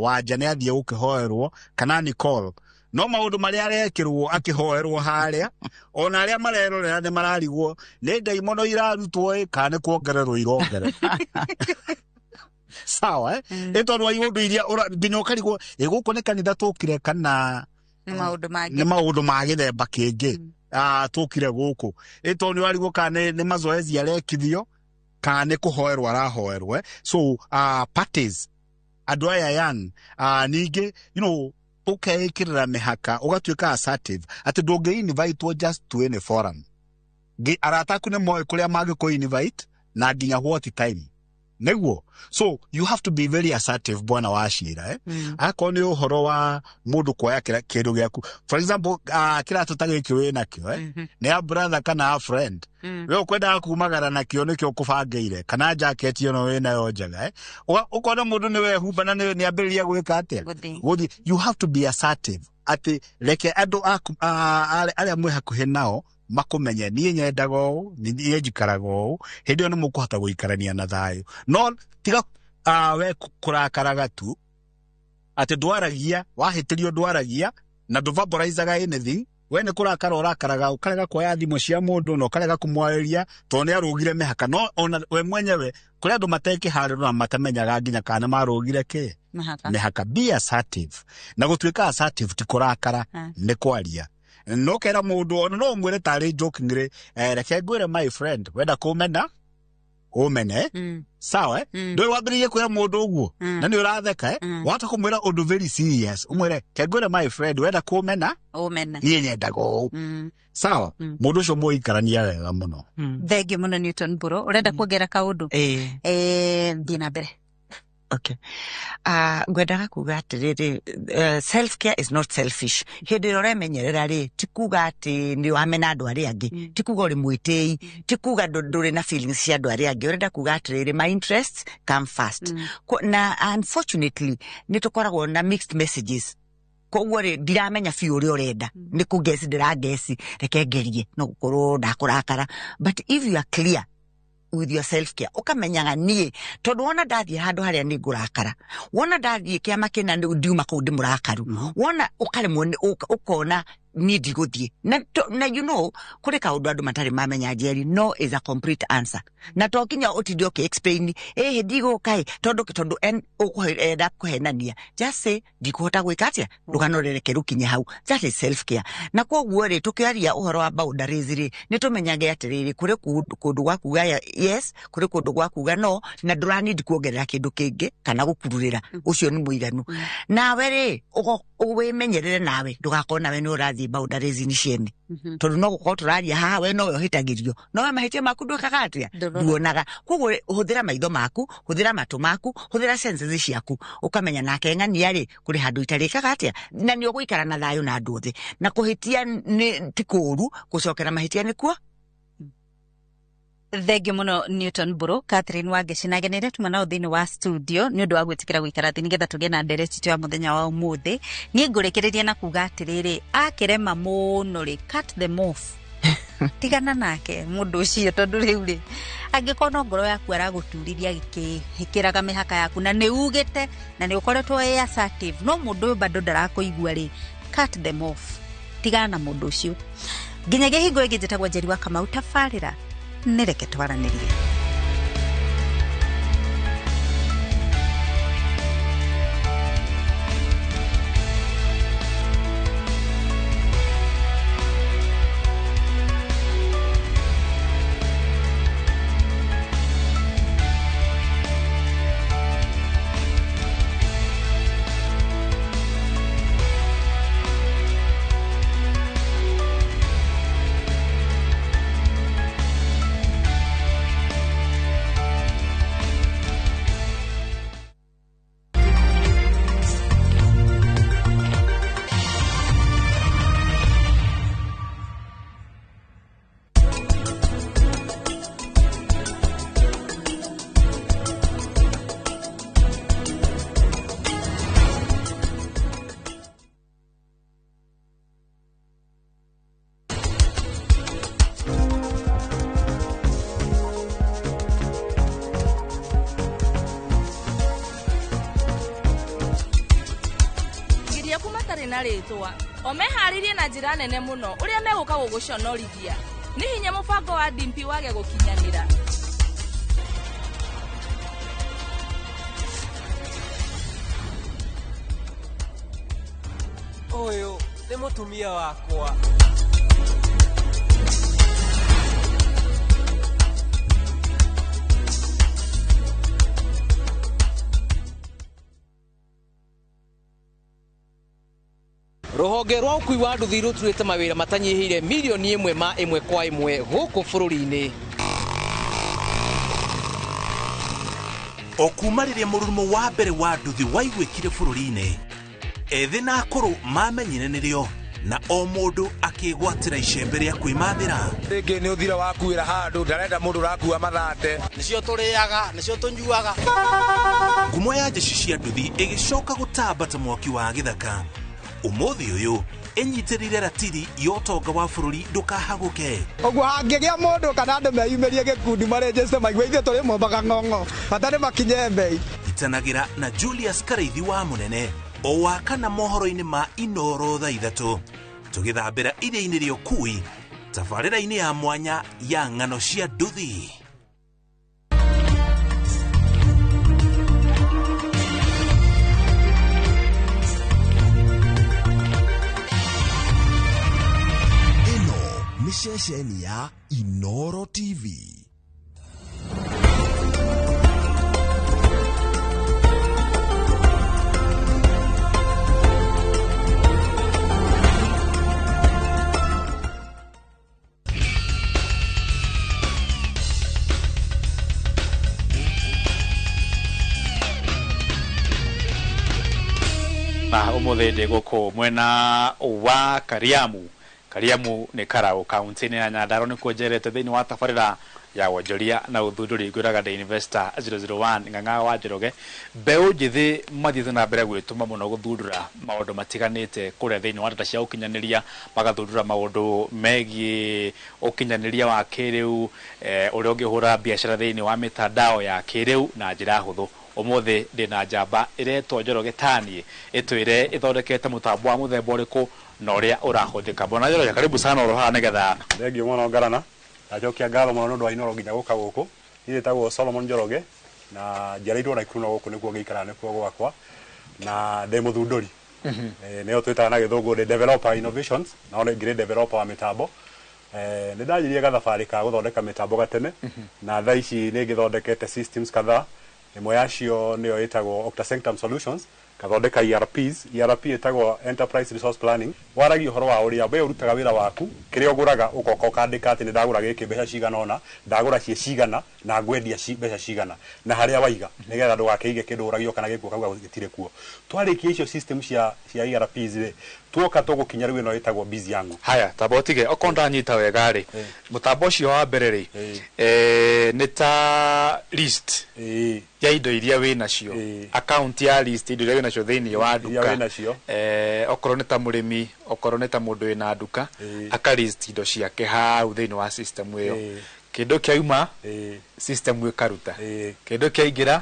Wanja nĩ athiĩ gũkĩhoerwo kana Nicole, no maũndũ marĩa arekĩrwo akĩhoerwo harĩa, ona arĩa marerorera nĩ mararigwo nĩ ndaimono irarutwo kana nĩ kuongererwo irongererwo. Sawa nĩ tondũ wa iũndũ iria nginya ũkarigwo gũkũ nĩ kanitha tũkire kana nĩ maũndũ ma gĩthemba kĩngĩ tũkire gũkũ, nĩ tondũ nĩ warigwo kana nĩ mazoezi arekithio kana nĩ kũhoerwo arahoerwo. So parties andũ aya young ningĩ, you know, ũkeĩkĩrĩra mĩhaka ũgatuĩka assertive atĩ ndũngĩ-invite just to any forum. Arata aku nĩ moĩ kũrĩa mangĩkũ-invite na nginya what time nĩguo. So you have to be very assertive bwana Wachira. Akorwo nĩ ũhoro wa mũndũ kuoya kĩndũ gĩaku, for example kĩratũ ta gĩkĩ wĩ nakĩo, nĩ a brother kana a friend, we ũkwendaga kumagara nakĩo nĩkĩo ũkũbangĩire, kana jacket ĩno wĩ nayo njega, ũkona mũndũ nĩ wehumba na nĩ ambĩrĩria gwĩka atĩa. You have to be assertive atĩ reke andũ arĩa mwĩ hakuhĩ nao makumenye niĩ nyendaga ũũ, niĩ njikaraga ũũ, hĩndĩ ĩyo nĩ mũkũhota gũikarania na thayũ. No tiga we kũrakaraga tu atĩ ndwaragia, wahĩtĩrio ndwaragia na ndũvaporizaga anything, we nĩ kũrakara ũrakaraga, ũkarega kuoya thimũ cia mũndũ na ũkarega kũmwarĩria tondũ nĩ arũgire mĩhaka. No ona we mwenyewe kũrĩ andũ matekĩharĩrwo na matamenyaga nginya kana marũgire mĩhaka. Be assertive, na gũtuĩka assertive ti kũrakara, nĩ kwaria. No kera mũndũ ona no mwĩre tarĩ jokingly, reke ngwĩre my friend, wenda kũmena ũmene. Sawa ndũĩ wambĩrĩrie kwĩra mũndũ ũguo na nĩ ũratheka, wahota kũmwĩra ũndũ very serious, ũmwĩre ke ngwĩre my friend, wenda kũmena niĩ nyendaga ũũ. Sawa mũndũ ũcio mũikarania wega mũno. Thengiũ mũno Newton Mburu, ũrenda kuongerera kaũndũ? Thiĩ na mbere. Okay. Ngwendaga kuga atĩrĩrĩ, self care is not selfish. Hĩndĩ ĩrĩa ũremenyerera rĩ, ti kuga atĩ nĩ wamena andũ arĩa angĩ, ti kuga ũrĩ mwĩtĩi, ti kuga ndũrĩ na feelings cia andũ arĩa angĩ. Ũrenda kuga atĩrĩrĩ, my interests come first. Na unfortunately nĩ tũkoragwo na mixed messages. Koguo rĩ ndiramenya biũ ũrĩa ũrenda, nĩ kũgeci ndĩrangeci, reke ngerie no gũkorwo ndakũrakara. But if you are clear with your self care, ukamenyaga niĩ tondu wona ndathiĩ handũ harĩa nĩ ngũrakara, wona ndathiĩ kĩama kĩna ndiuma kũu ndĩ mũrakaru, wona ũkaremwo ũkona niĩ ndigũthiĩ na you know kũrĩ kaũndũ andũ matarĩ mamenya njeri, no is a complete answer. Na to kinya ũtinde ũkĩ-explain ndigũka tondũ ũkwenda kũhenania, just say ndikũhota gwĩka atĩa, ndũkanorereke rũkinye hau. That is self care. Na koguo rĩ tũkĩaria ũhoro wa boundaries rĩ nĩ tũmenyage atĩrĩrĩ, kũrĩ kũndũ gwa kuga yes, kũrĩ kũndũ gwa kuga no, na ndũranidi kuongerera kĩndũ kĩngĩ kana gũkururĩra, ũcio nĩ mũiganu. Nawe rĩ wĩmenyerere, nawe ndũgakorwo nawe nĩ ũrathiĩ boundaries ni ciene, tondu no gũkorwo tũraria haha we no we ũhĩtagĩrio, no we mahĩtia maku ndwĩkaga atĩa, nduonaga. Koguo hũthĩra maitho maku, hũthĩra matũ maku, hũthĩra senses ciaku, ũkamenya nake ng'ania rĩ kũrĩ handũ itarĩkaga atĩa, na nĩ ũgũikara na thayũ na andũ othe. Na kũhĩtia ti kũũru, gũcokera mahĩtia nĩkuo. Thengiũ mũno Newton Mburu. Catherine Wangeci nagenere tuma nao thĩinĩ wa studio nĩ ũndũ wa gwĩtĩkĩra gũikara thĩ nĩgetha tũgĩe na ndereti ya mũthenya wa ũmũthĩ. Niĩ ngũrekereria na kuga atĩrĩrĩ, akĩrema mũno rĩ cut them off. tigana nake mundu ucio tondu riu ri angikona ngoro yaku araguturiria gikihikiraga mihaka yaku na ni ugite na ni ukoretwo assertive no mundu bado ndarakuigua ri cut them off tigana na mundu ucio nginya gihingo ingi njitagwo Njeri wa Kamau tabarira nireke twaranirie na ritwa omeharirie na njira nene muno uria meguka guguconorithia ni hinya mubango wa dimpi wage gukinyanira oyo ni mutumia wakwa Ruhonge rwa ukui wa nduthi ruturite mawira matanyihire milioni 1 kwa 1 guku bururi-ini. Okumaririe murumo wa mbere wa nduthi waigwikire bururi-ini ethi na akuru mamenyire nirio na o mundu akigwatira icembe ria kwimathira ringi ni uthira wakuira handu ndarenda mundu rakua mathate nicio turiaga nicio tunyuaga ngumo ya jeshi cia nduthi igicoka gutambata mwaki wa githaka umuthi uyu enyitirire ratiri yotonga wa bururi ndukahaguke ogwo hangigia mundu kana andu meyumirie gikundi marejeste maigwe ithe turi mombaga ng'ong'o batari makinye mbei itanagira na Julius Kareithi wa munene o wakana mohoro-ini ma Inoro thaa 3 tugithambira iria-ini ria ukui tabarira-ini ya mwanya ya ng'ano cia nduthi. Ni ceceni ya Inoro TV. Umuthi ndi guku mwena wa Kariamu ni Karau kaunti-ini ya Nyandarua ni kuonjerete thiini wa tabarira ya wonjoria na uthunduri gwiraga The Investor 001 ng'ang'a wa Njoroge mbeu njithi mathiite na mbere gwituma muno guthundura maundu matiganite kuria thiini wa ndata cia ukinyaniria magathundura maundu megie ukinyaniria wa kiriu uria ungihura biashara thiini wa mitandao ya kiriu na njira huthu. Umuthi ndina njamba iretwo Njoroge Tani itwire ithondekete mutambo wa muthemba uriku na uria urahuthika. Bona Njoroge karibu sana uroha nigetha thengio mwana ngarana ajokia ngatho muno nundu wa Inoro nginya guka guku ire tagwo Solomon Njoroge na njarairwo na ikuru na guku nikuo ngikara nikuo gwakwa na ndi muthunduri neo twitaga na githungu ndi developer innovations na ona ngire developer wa mitambo ni ndajirie gathabari ka guthondeka mitambo gatene na thaa ici ni ngithondekete systems kadhaa imwe yacio niyo itagwo Octasanctum Solutions kathondeka ERP itagwo Enterprise Resource Planning waragi uhoro wa uria we urutaga wira waku kiria uguraga ukoka ukandika ati ni ndagura giki mbeca cigana ona ndagura cie cigana na ngwendia mbeca cigana na haria waiga nigetha ndugakeige kindu uragio kana gikuo kauga gitire kuo twarikia icio system cia ERPs ri tuoka tugukinya riu ino itagwo busy yangu haya tabotige okonda nyita wega ri mutambo cio wa mbere ri ni ta list ya indo iria we nacio account ya list indo iria we nacio thiini wa Iria nduka wĩ nacio. okorwo nĩ ta mũrĩmi okorwo nĩ ta mũndũ wĩna nduka akarist indo ciake hau thiini wa system ĩyo kĩndũ kĩauma system ĩkaruta kĩndũ kĩaingĩra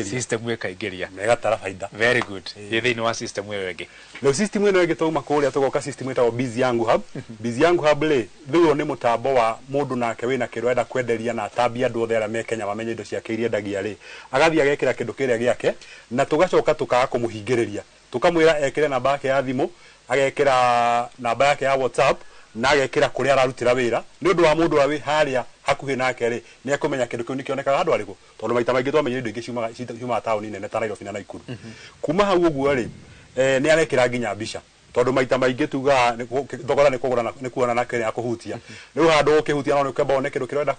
system ĩkaingĩria na ĩgatara baida. Very good thiini wa system ĩyo ĩngĩ. No system ĩno ĩngĩ twauma kũrĩa tũgoka system ĩtagwo Busy Yangu Hub. Busy Yangu Hub rĩ thĩyo nĩ mũtambo wa mũndũ nake wĩna kĩndũ enda kwenderia na atambia andũ othe arĩa me Kenya mamenye indo ciake iria endagia rĩ agathiĩ agekĩra kĩndũ kĩrĩa gĩake na tũgacoka tũkaga kũmũhingĩrĩria tũkamwĩra ekĩre namba yake ya thimũ agekĩra namba yake ya WhatsApp na agekĩra kũrĩa ararutĩra wĩra nĩ ũndũ wa mũndũ wa wĩ harĩa hakuhĩ nake rĩ nĩ ekũmenya kĩndũ kĩu nĩ kĩonekaga handũ arĩkũ tondũ maita maingĩ twamenya indo ingĩ ciumaga taũni nene ta Nairobi na Nakuru. Kuma hau ũguo rĩ nĩ arekĩra nginya mbica tondũ maita maingĩ tuga thogora nĩ kũgũra nĩ kuona na kĩrĩa kũhutia rĩu handũ ũkĩhutia no ũkamba one kĩndũ kĩrĩa ũrenda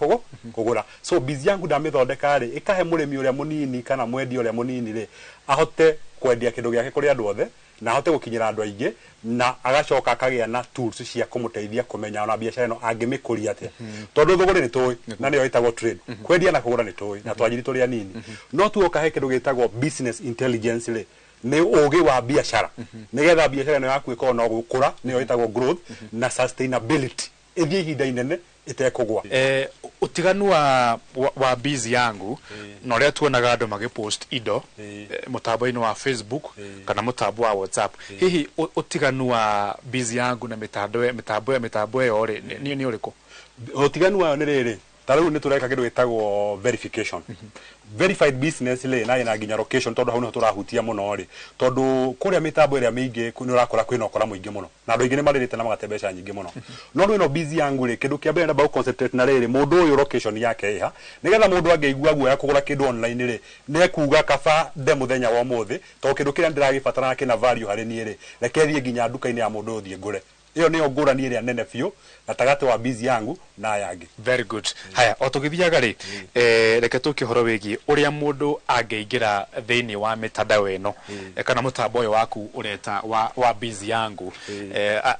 kũgũra. So Busy Yangu ndamĩthondeka rĩ ĩkahe mũrĩmi ũrĩa mũnini kana mwendia ũrĩa mũnini rĩ ahote kwendia kĩndũ gĩake kũrĩ andũ othe na ahote gũkinyĩra andũ aingĩ na agacoka akagĩa na tools cia kũmũteithia kũmenya ona biacara ĩno angĩmĩkũria atĩa tondũ thogora nĩ tũĩ na nĩyo ĩtagwo trade kwendia na kũgũra nĩ tũĩ na twanjiri tũrĩa nini no tu ũkahe kĩndũ gĩtagwo business intelligence rĩ nĩ ũgĩ wa biacara nĩgetha biacara ĩno yaku ĩkorwo no gũkũra nĩyo ĩtagwo growth na sustainability ĩthiĩ ihinda inene itekũgwa. Utiganu wa Busy Yangu na ũrĩa tuonaga andũ magĩpost indo mũtambo-inĩ wa Facebook kana mũtambo wa WhatsApp hihi utiganu wa Busy Yangu na mĩtambo ĩyo rĩ nĩ ũrĩkũ? Utiganu wayo nĩ rĩrĩ ta rĩu nĩ tũreka kĩndũ gĩtagwo verification. Verified business rĩ na ĩna nginya location tondũ hau nĩho tũrahutia mũno rĩ tondũ kũrĩa mĩtambo ĩrĩa mĩingĩ nĩ ũrakora kwĩna ũkora mũingĩ mũno na andũ aingĩ nĩ marĩrĩte na magate mbeca nyingĩ mũno no rĩu ĩno Busy Yangu rĩ kĩndũ kĩa mbere namba concentrate na rĩrĩ mũndũ ũyũ location yake ĩha nĩgetha mũndũ angĩigua guoya kũgũra kĩndũ online rĩ nĩ ekuga kaba nde mũthenya wa ũmũthĩ tondũ kĩndũ kĩrĩa ndĩragĩbatara na kĩna value harĩ niĩ rĩ reke thiĩ nginya nduka-inĩ ya mũndũ ũyũ thiĩ ngũre. Iyo nĩyo ngũrani ĩrĩa nene biũ gatagatĩ wa Busy Yangu na aya angĩ. Very good. Haya o tũgĩthiaga rĩ reke tũke horo wĩgiĩ ũrĩa mũndũ angĩingĩra thĩinĩ wa mĩtandao ĩno kana mũtambo ũyũ waku ũreta wa Busy Yangu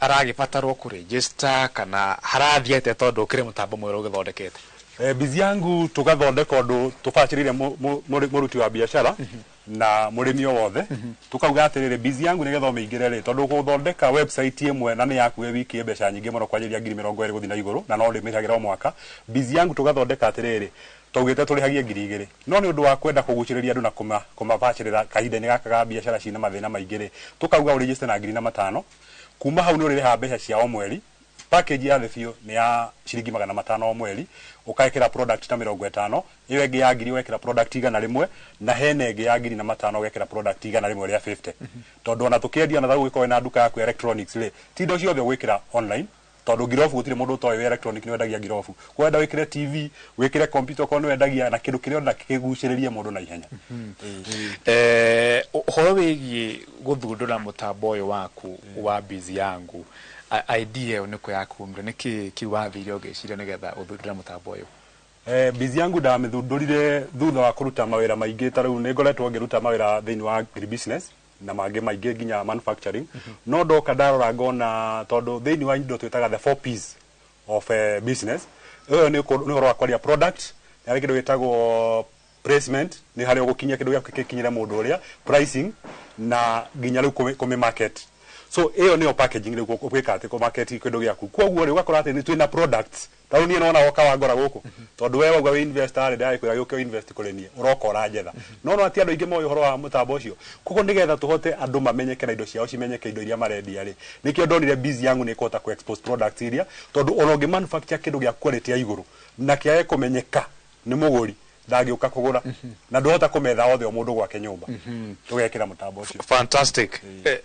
aragĩbatarwo kũregister kana harathiĩte tondũ kĩrĩ mũtambo mwerũ ũgĩthondekete? Busy Yangu tũgathondeka ũndũ tũbacĩrĩire mũruti wa biacara na mũrĩmi o wothe tukauga atĩrĩrĩ Busy Yangu nĩgetha ũmĩingĩre rĩ tondũ gũthondeka website ĩmwe na nĩ yaku wiki mbeca nyingĩ mũno kwanjĩria 20,000 gũthiĩ na igũrũ na no rĩmĩhagĩra o mwaka. Busy Yangu tũgathondeka atĩrĩrĩ twaugĩte tũrĩhagie 2,000 no nĩ ũndũ wa kwenda kũgucĩrĩria andũ na kũmabacĩrĩra kahinda-inĩ gaka ga biacara ciĩna mathĩna maingĩ rĩ tukauga ũregister na 5,000 kuma hau nĩ ũrĩrĩha mbeca cia o mweri. Package ya thĩ biũ nĩ ya ciringi 500 o mweri ũkaĩkĩra product ta 50 ĩyo ĩngĩ ya 1,000 ũgekĩra product 100 na hena ĩngĩ ya 500 ũgekĩra product 100 ĩrĩa 50 tondũ ona tũkĩendia na thau gĩkorwo na nduka yaku electronics rĩ ti indo ciothe ũgwĩkĩra online tondũ ngirobu gũtirĩ mũndũ ũtoĩ electronic nĩ wendagia ngirobu kwenda wĩkĩre TV wĩkĩre computer kwa nĩ wendagia na kĩndũ kĩrĩa ũrenda kĩgucĩrĩrie mũndũ na ihenya. Ũhoro wĩgiĩ gũthundũra mũtambo ũyũ waku wa Busy Yangu idea nĩ kũ yakumire nĩ kĩ wathire ũgĩciria nĩgetha ũthundũre mũtambo ũyũ? Busy Yangu ndamĩthundũrire thutha wa kũruta mawĩra maingĩ ta rĩu nĩ ngoretwo ngĩruta mawĩra thĩinĩ wa business na mangĩ maingĩ nginya manufacturing no ndoka ndarora ngona tondũ thĩinĩ wa indo twĩtaga the 4 P's of business ũyũ nĩ ũhoro wa kwaria product nĩ harĩ kĩndũ gĩtagwo placement nĩ harĩ ũgũkinyia kĩndũ gĩaku gĩkinyĩre mũndũ ũrĩa pricing na nginya rĩu kũmĩ market. So ĩyo nĩyo packaging rĩu gwĩka atĩ kũ-market kĩndũ gĩaku kwoguo rĩ ũgakora atĩ nĩ twĩna products tarĩu niĩ nona woka wangora gũkũ tondũ we wauga wĩ investor rĩ ndagĩkwĩra gĩũke invest kũrĩ niĩ ũroka ũranjetha no no ati andũ aingĩ moĩ ũhoro wa mũtambo ũcio kwoguo nĩgetha tũhote andũ mamenyeke na indo ciao cimenyeke indo iria marendia rĩ nĩkĩo ndonire Busy Yangu nĩ ĩkũhota kũ-expose products iria tondũ ona ũngĩ-manufacture kĩndũ gĩa quality ya igũrũ na kĩage kũmenyeka nĩ mũgũri ndagĩũka kũgũra na ndũhota kũmetha othe o mũndũ gwake nyũmba tũgekĩra mũtambo ũcio. Fantastic.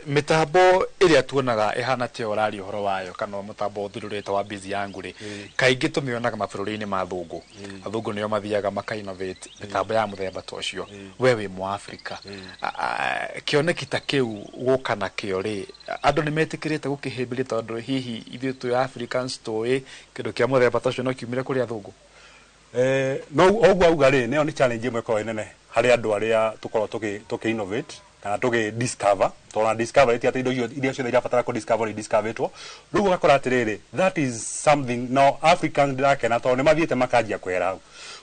Mĩtambo ĩrĩa tuonaga ĩhana ta ũrari ũhoro wayo kana mũtambo ũthundũrĩte wa Busy Yangu rĩ kaingĩ tũmĩonaga mabũrũri-inĩ ma athũngũ. Athũngũ nĩo mathiaga maka-innovate mĩtambo ya mũthemba ta ũcio we wĩ Mũafrika kĩoneki ta kĩu gũka nakĩo rĩ andũ nĩ metĩkĩrĩte gũkĩhĩmbĩria tondũ hihi ithuĩ twĩ Africans tũĩ kĩndũ kĩa mũthemba ta ũcio no kiumire kũrĩ athũngũ? No ũguo auga rĩ nĩyo nĩ challenge ĩmwe ĩkoragwo nene harĩ andũ arĩa tũkorwo tũkĩ innovate kana tuge discover tona discover eti ati indo iria ciothe irabatara ku discover discovertwo riu gakora atiriri that is something no African ndakena tona mathiete makajia kwera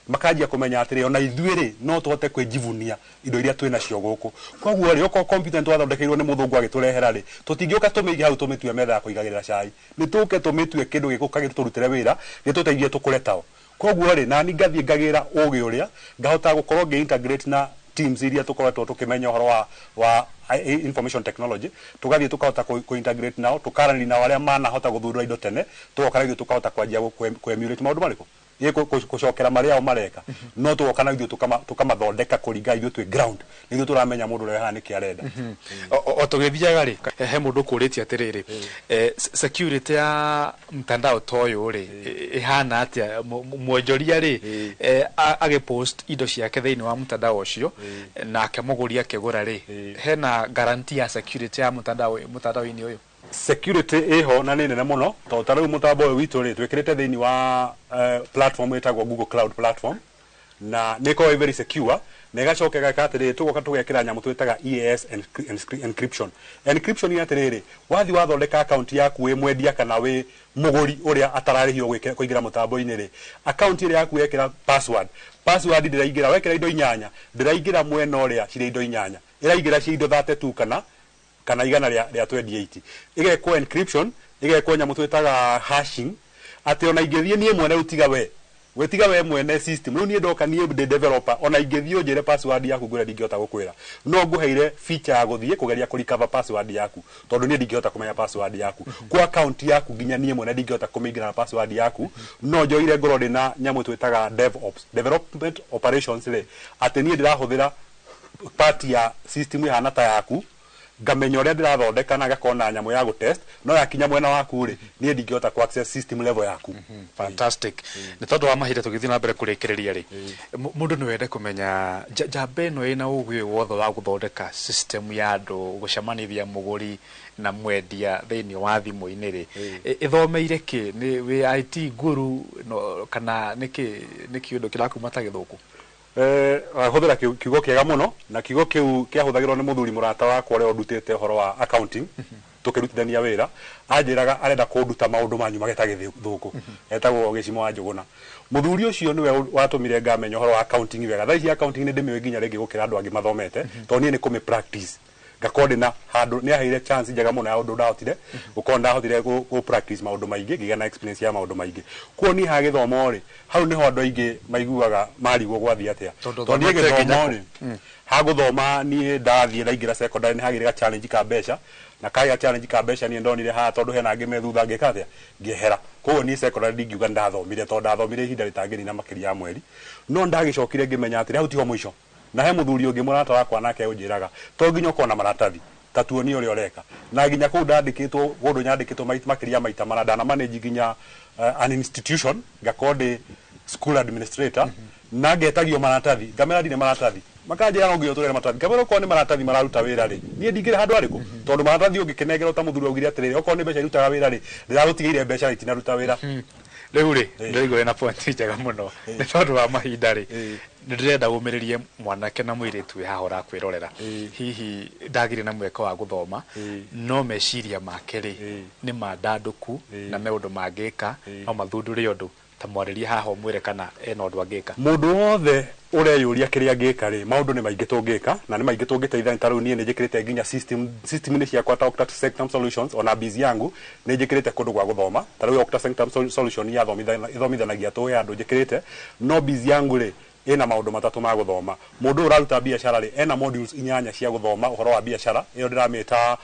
makajia kumenya atiri ona ithuiri no tuhote kwijivunia indo iria twina cio guku koguo ri oko competent wathodekirwo ni muthungu agiturehera ri tutingioka tumige hau tumitue metha kuigagirira cai ni tuke tumitue kindu gikuka giturutire wira gituteithie tukuretao koguo ri nani ngathie ngagira ugi uria ngahota gukorwo ngi integrate na teams iria tukoretwo tukimenya uhoro wa information technology tugathie tukahota ku integrate nao tukarani na wale manahota guthura indo tene tugokaragio tukahota kwanjia ku emulate maundu mariko kucokera maria o mareka no tugoka na ithuĩ tukamathondeka kũringa ithuĩ twĩ ground nĩthuĩ tũramenya mũndũ ũrĩa haha nĩkĩ arenda o tũgĩthiaga rĩ he mũndũ kũrĩtie atĩrĩrĩ security ya mtandao ta ũyũ rĩ ĩhana atĩa mwonjoria rĩ agĩpost indo ciake thĩinĩ wa mtandao ũcio nake mũgũri akĩgũra rĩ hena guarantee ya security ya mtandao-inĩ ũyũ security iho na nene muno to tariu mutambo uyu witu ri twikirite thiini wa platform etagwo Google Cloud platform na niko very secure na igacokega katiri tugoka tugekira nyamu twitaga EAS encryption ni atiriri wathi wathondeka account yaku we mwendia kana we muguri uria atararihio kuingira mutambo-ini ri account iri yaku yekira password ndiraingira wekira indo inyanya ndiraingira mwena uria cire indo inyanya iraingira ci indo 32 kana igana ria 28 igekwo encryption igekwo nyamu twitaga hashing ati ona ingethie nie mwene utiga we mwene system riu nie ndoka nie developer ona ingethio njire password yaku ngure ndingihota gukwira no nguheire feature ya guthie kugeria recover password yaku tondu nie ndingihota kumenya password yaku kwa account yaku nginya nie mwene ndingihota kumingira na password yaku no njoire ngoro ndina nyamu twitaga DevOps development operations le ati nie ndirahuthira part ya system ihana ta yaku ngamenya uria ndirathondeka na gakona nyamu ya gutest no yakinya mwena waku ri nie ndingihota ku access system level yaku fantastic ni tondu wa mahire tugithii na mbere kurikiriria ri mundu ni wende kumenya jambe no ina ugi wothe wa guthondeka system ya andu gucemanithia muguri na mwendia thiini wa thimu-ini ri ithomeire ki ni wi IT guru no kana niki undu kirakuma ta githuku huthira kiugo kiega muno na kiugo kiu kiahuthagirwo ni muthuri murata wakwa uria ndutite horo wa accounting tukirutithania wira anjiraga arenda kunduta maundu manyu mageta githuku etagwo Gicimo wa Njuguna muthuri ucio niwe watumire ngamenya horo wa accounting wega thaici accounting ni ndimiwe nginya ringi gukira andu angi mathomete to nie ni kumi practice gakonde na handu ni aheire chance njega muno ya undu ndahotire ukonda hotire ku practice maundu maingi giga na experience ya maundu maingi kuo ni ha githomo ri hau niho andu aingi maiguaga marigwo gwathi atia to nie githomo ri ha guthoma nie ndathie ndaingira secondary ni hagire ga challenge ka mbeca na kaya challenge ka mbeca ni ndonire ha tondu hena angi methutha ngikathia ngihera kuo ni secondary ndingiuga ndathomire to ndathomire ihinda ritangiri na makiri ya mweri no ndagicokire ngimenya atiri hau tiho mwisho na he muthuri ungi murata wakwa nake unjiraga to nginya ukona maratathi tatuoni uri ureka na nginya ku ndandikitwo gundu nyandikitwo makiria maita mana ndana manage nginya an institution gakonde school administrator na getagio maratathi ngamera ndine maratathi makanjira no ngio turere maratathi kamero ko ni maratathi mararuta wira ri nie ndingire handu ariku tondu maratathi ungikenegera ta muthuri ugire atiriri oko ni mbeca irutaga wira ri ndirarutigire mbeca itinaruta wira riu ri ndirigore na point njega muno ni tondu wa mahinda ri ndirenda umiririe mwanake na mwiritu we haha urakwirorera hihi ndagire na mweka wa guthoma no meciria make ri ni mandanduku na maundu mangika no mathundure undu ta mwaririe haha umwire kana ena undu angika mundu wothe ureyuria kiria ngika ri maundu ni maingi tungika na ni maingi tungiteithania taru nie ni njikirite nginya system ni ciakwa ta Octa Sanctum Solutions ona busy yangu ni njikirite kundu gwa guthoma taru Octa Sanctum Solution ya thomithanagia tuwe andu njikirite no busy yangu ri ina maundu matatu ma guthoma mundu uraruta biashara ri ena modules inyanya cia guthoma uhoro wa biashara iyo ndiramita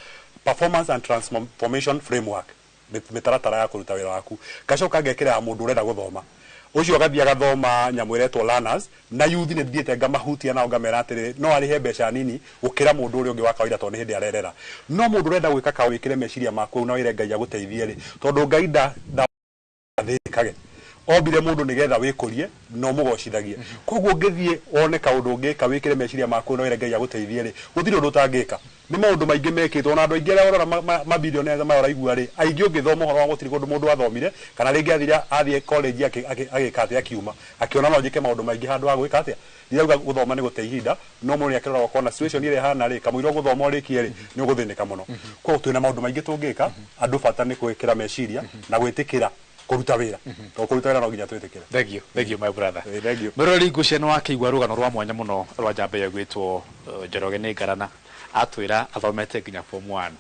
performance and transformation framework mitaratara ya kuruta wira waku gacoka ngekira mundu urenda guthoma ucio agathia gathoma nyamwiretwo learners na youth ni thiete ngamahutia na ngamera atiri no arihe mbeca nini ukira mundu uri ungi wa kawaida to ni hindi arerera no mundu urenda gwika ka wikire meciria maku na wire Ngai aguteithie ri tondu Ngai ndathikage obire mundu nigetha wikurie no mugocithagie koguo ngithie one kaundu ngika wikire meciria maku no wire Ngai aguteithie ri guthire undu utangika nĩ maũndũ maingĩ mekĩtwo na andũ aingĩ arĩa orora mabilionea maoraigua rĩ aingĩ ũngĩthoma ũhoro wa gũtirĩ kũndũ mũndũ athomire kana rĩngĩ athiĩ college agĩka atĩa akiuma akĩona no njĩke maũndũ maingĩ handũ ha gwĩka atĩa ndirauga gũthoma nĩ gũte ihinda no mũndũ nĩakĩrora gũkorwo situation ĩrĩa hana rĩ kamũira gũthoma ũrĩkie rĩ nĩ ũgũthĩnĩka mũno koguo twĩna maũndũ maingĩ tũngĩka andũ bata nĩ gwĩkĩra meciria na gwĩtĩkĩra kuruta wĩra to kuruta wĩra no nginya twĩtĩkĩre thank you my brother mũrori ngucia nĩ wakĩigua rũgano rwa mwanya mũno rwa njamba ĩyo gwĩtwo Njoroge nĩ Ngarana atwĩra athomete nginya form 1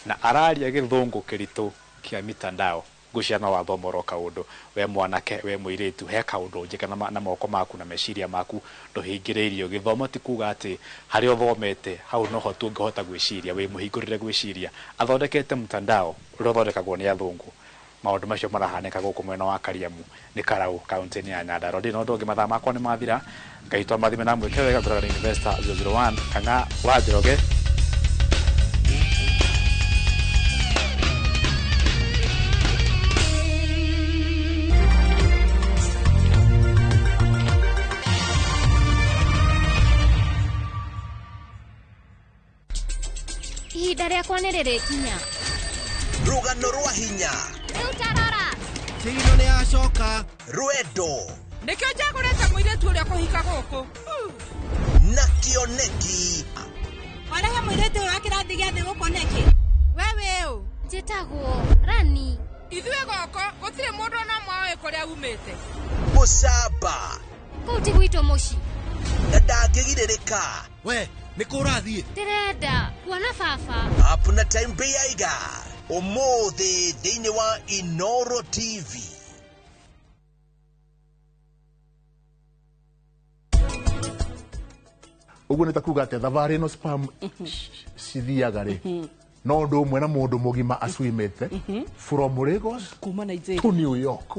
na araria gĩthũngũ kĩritũ kĩa mitandao ngucia no wathoma ro kaũndũ we mwanake we mũirĩtu he kaũndũ njĩka na moko maku na meciria maku ndũhingĩrĩirio gĩthomo ti kuga atĩ harĩa ũthomete hau no ho tũngĩhota gwĩciria we mũhingũrĩre gwĩciria athondekete mtandao ũrĩa ũthondekagwo nĩ athũngũ maũndũ macio marahanĩka gũkũ mwena wa Kariamu nĩ Karau kaunti-inĩ ya Nyandarua ndĩ na ũndũ ũngĩ mathaa makwa nĩ mathira ngaitwa mathime na mwĩke wega ngoragwo Investor 001 kana wa Njoroge ihinda rĩakwa nĩ rĩrĩkinya rũgano rwa hinya rĩu tarora Tigino nĩ acoka rwendo nĩkĩo njagũrĩte mũirĩtu ũrĩa kũhika gũkũ na kĩoneki warehe mũirĩtu ũyũ wa kĩrathi gĩa thĩ gũkũ nĩkĩ we wĩ ũ njĩtagwo Rani ithuĩ gũkũ gũtirĩ mũndũ ona mwaĩ kũrĩa umĩte mũcamba kũu ti gwitũ mũciĩ na ndangĩgirĩrĩka we nĩ kũ ũrathiĩ ndĩrenda kuona baba Up na time bei aiga ũmũthĩ thĩinĩ wa Inoro TV ũguo nĩ ta kuga atĩ thabarĩ ĩno spam cithiaga rĩ no ũndũ ũmwe na mũndũ mũgima acwimĩte from Lagos kuma Nigeria to New York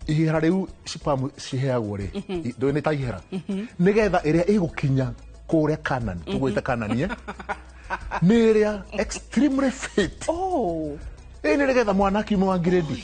ihera rĩu spam ciheagwo rĩ ndũĩ nĩ ta ihera nĩgetha ĩrĩa ĩgũkinya kũrĩa Kanani tũgwĩte Kanani nĩ ĩrĩa extremely fit nĩ nĩgetha mwana akiuma wa grade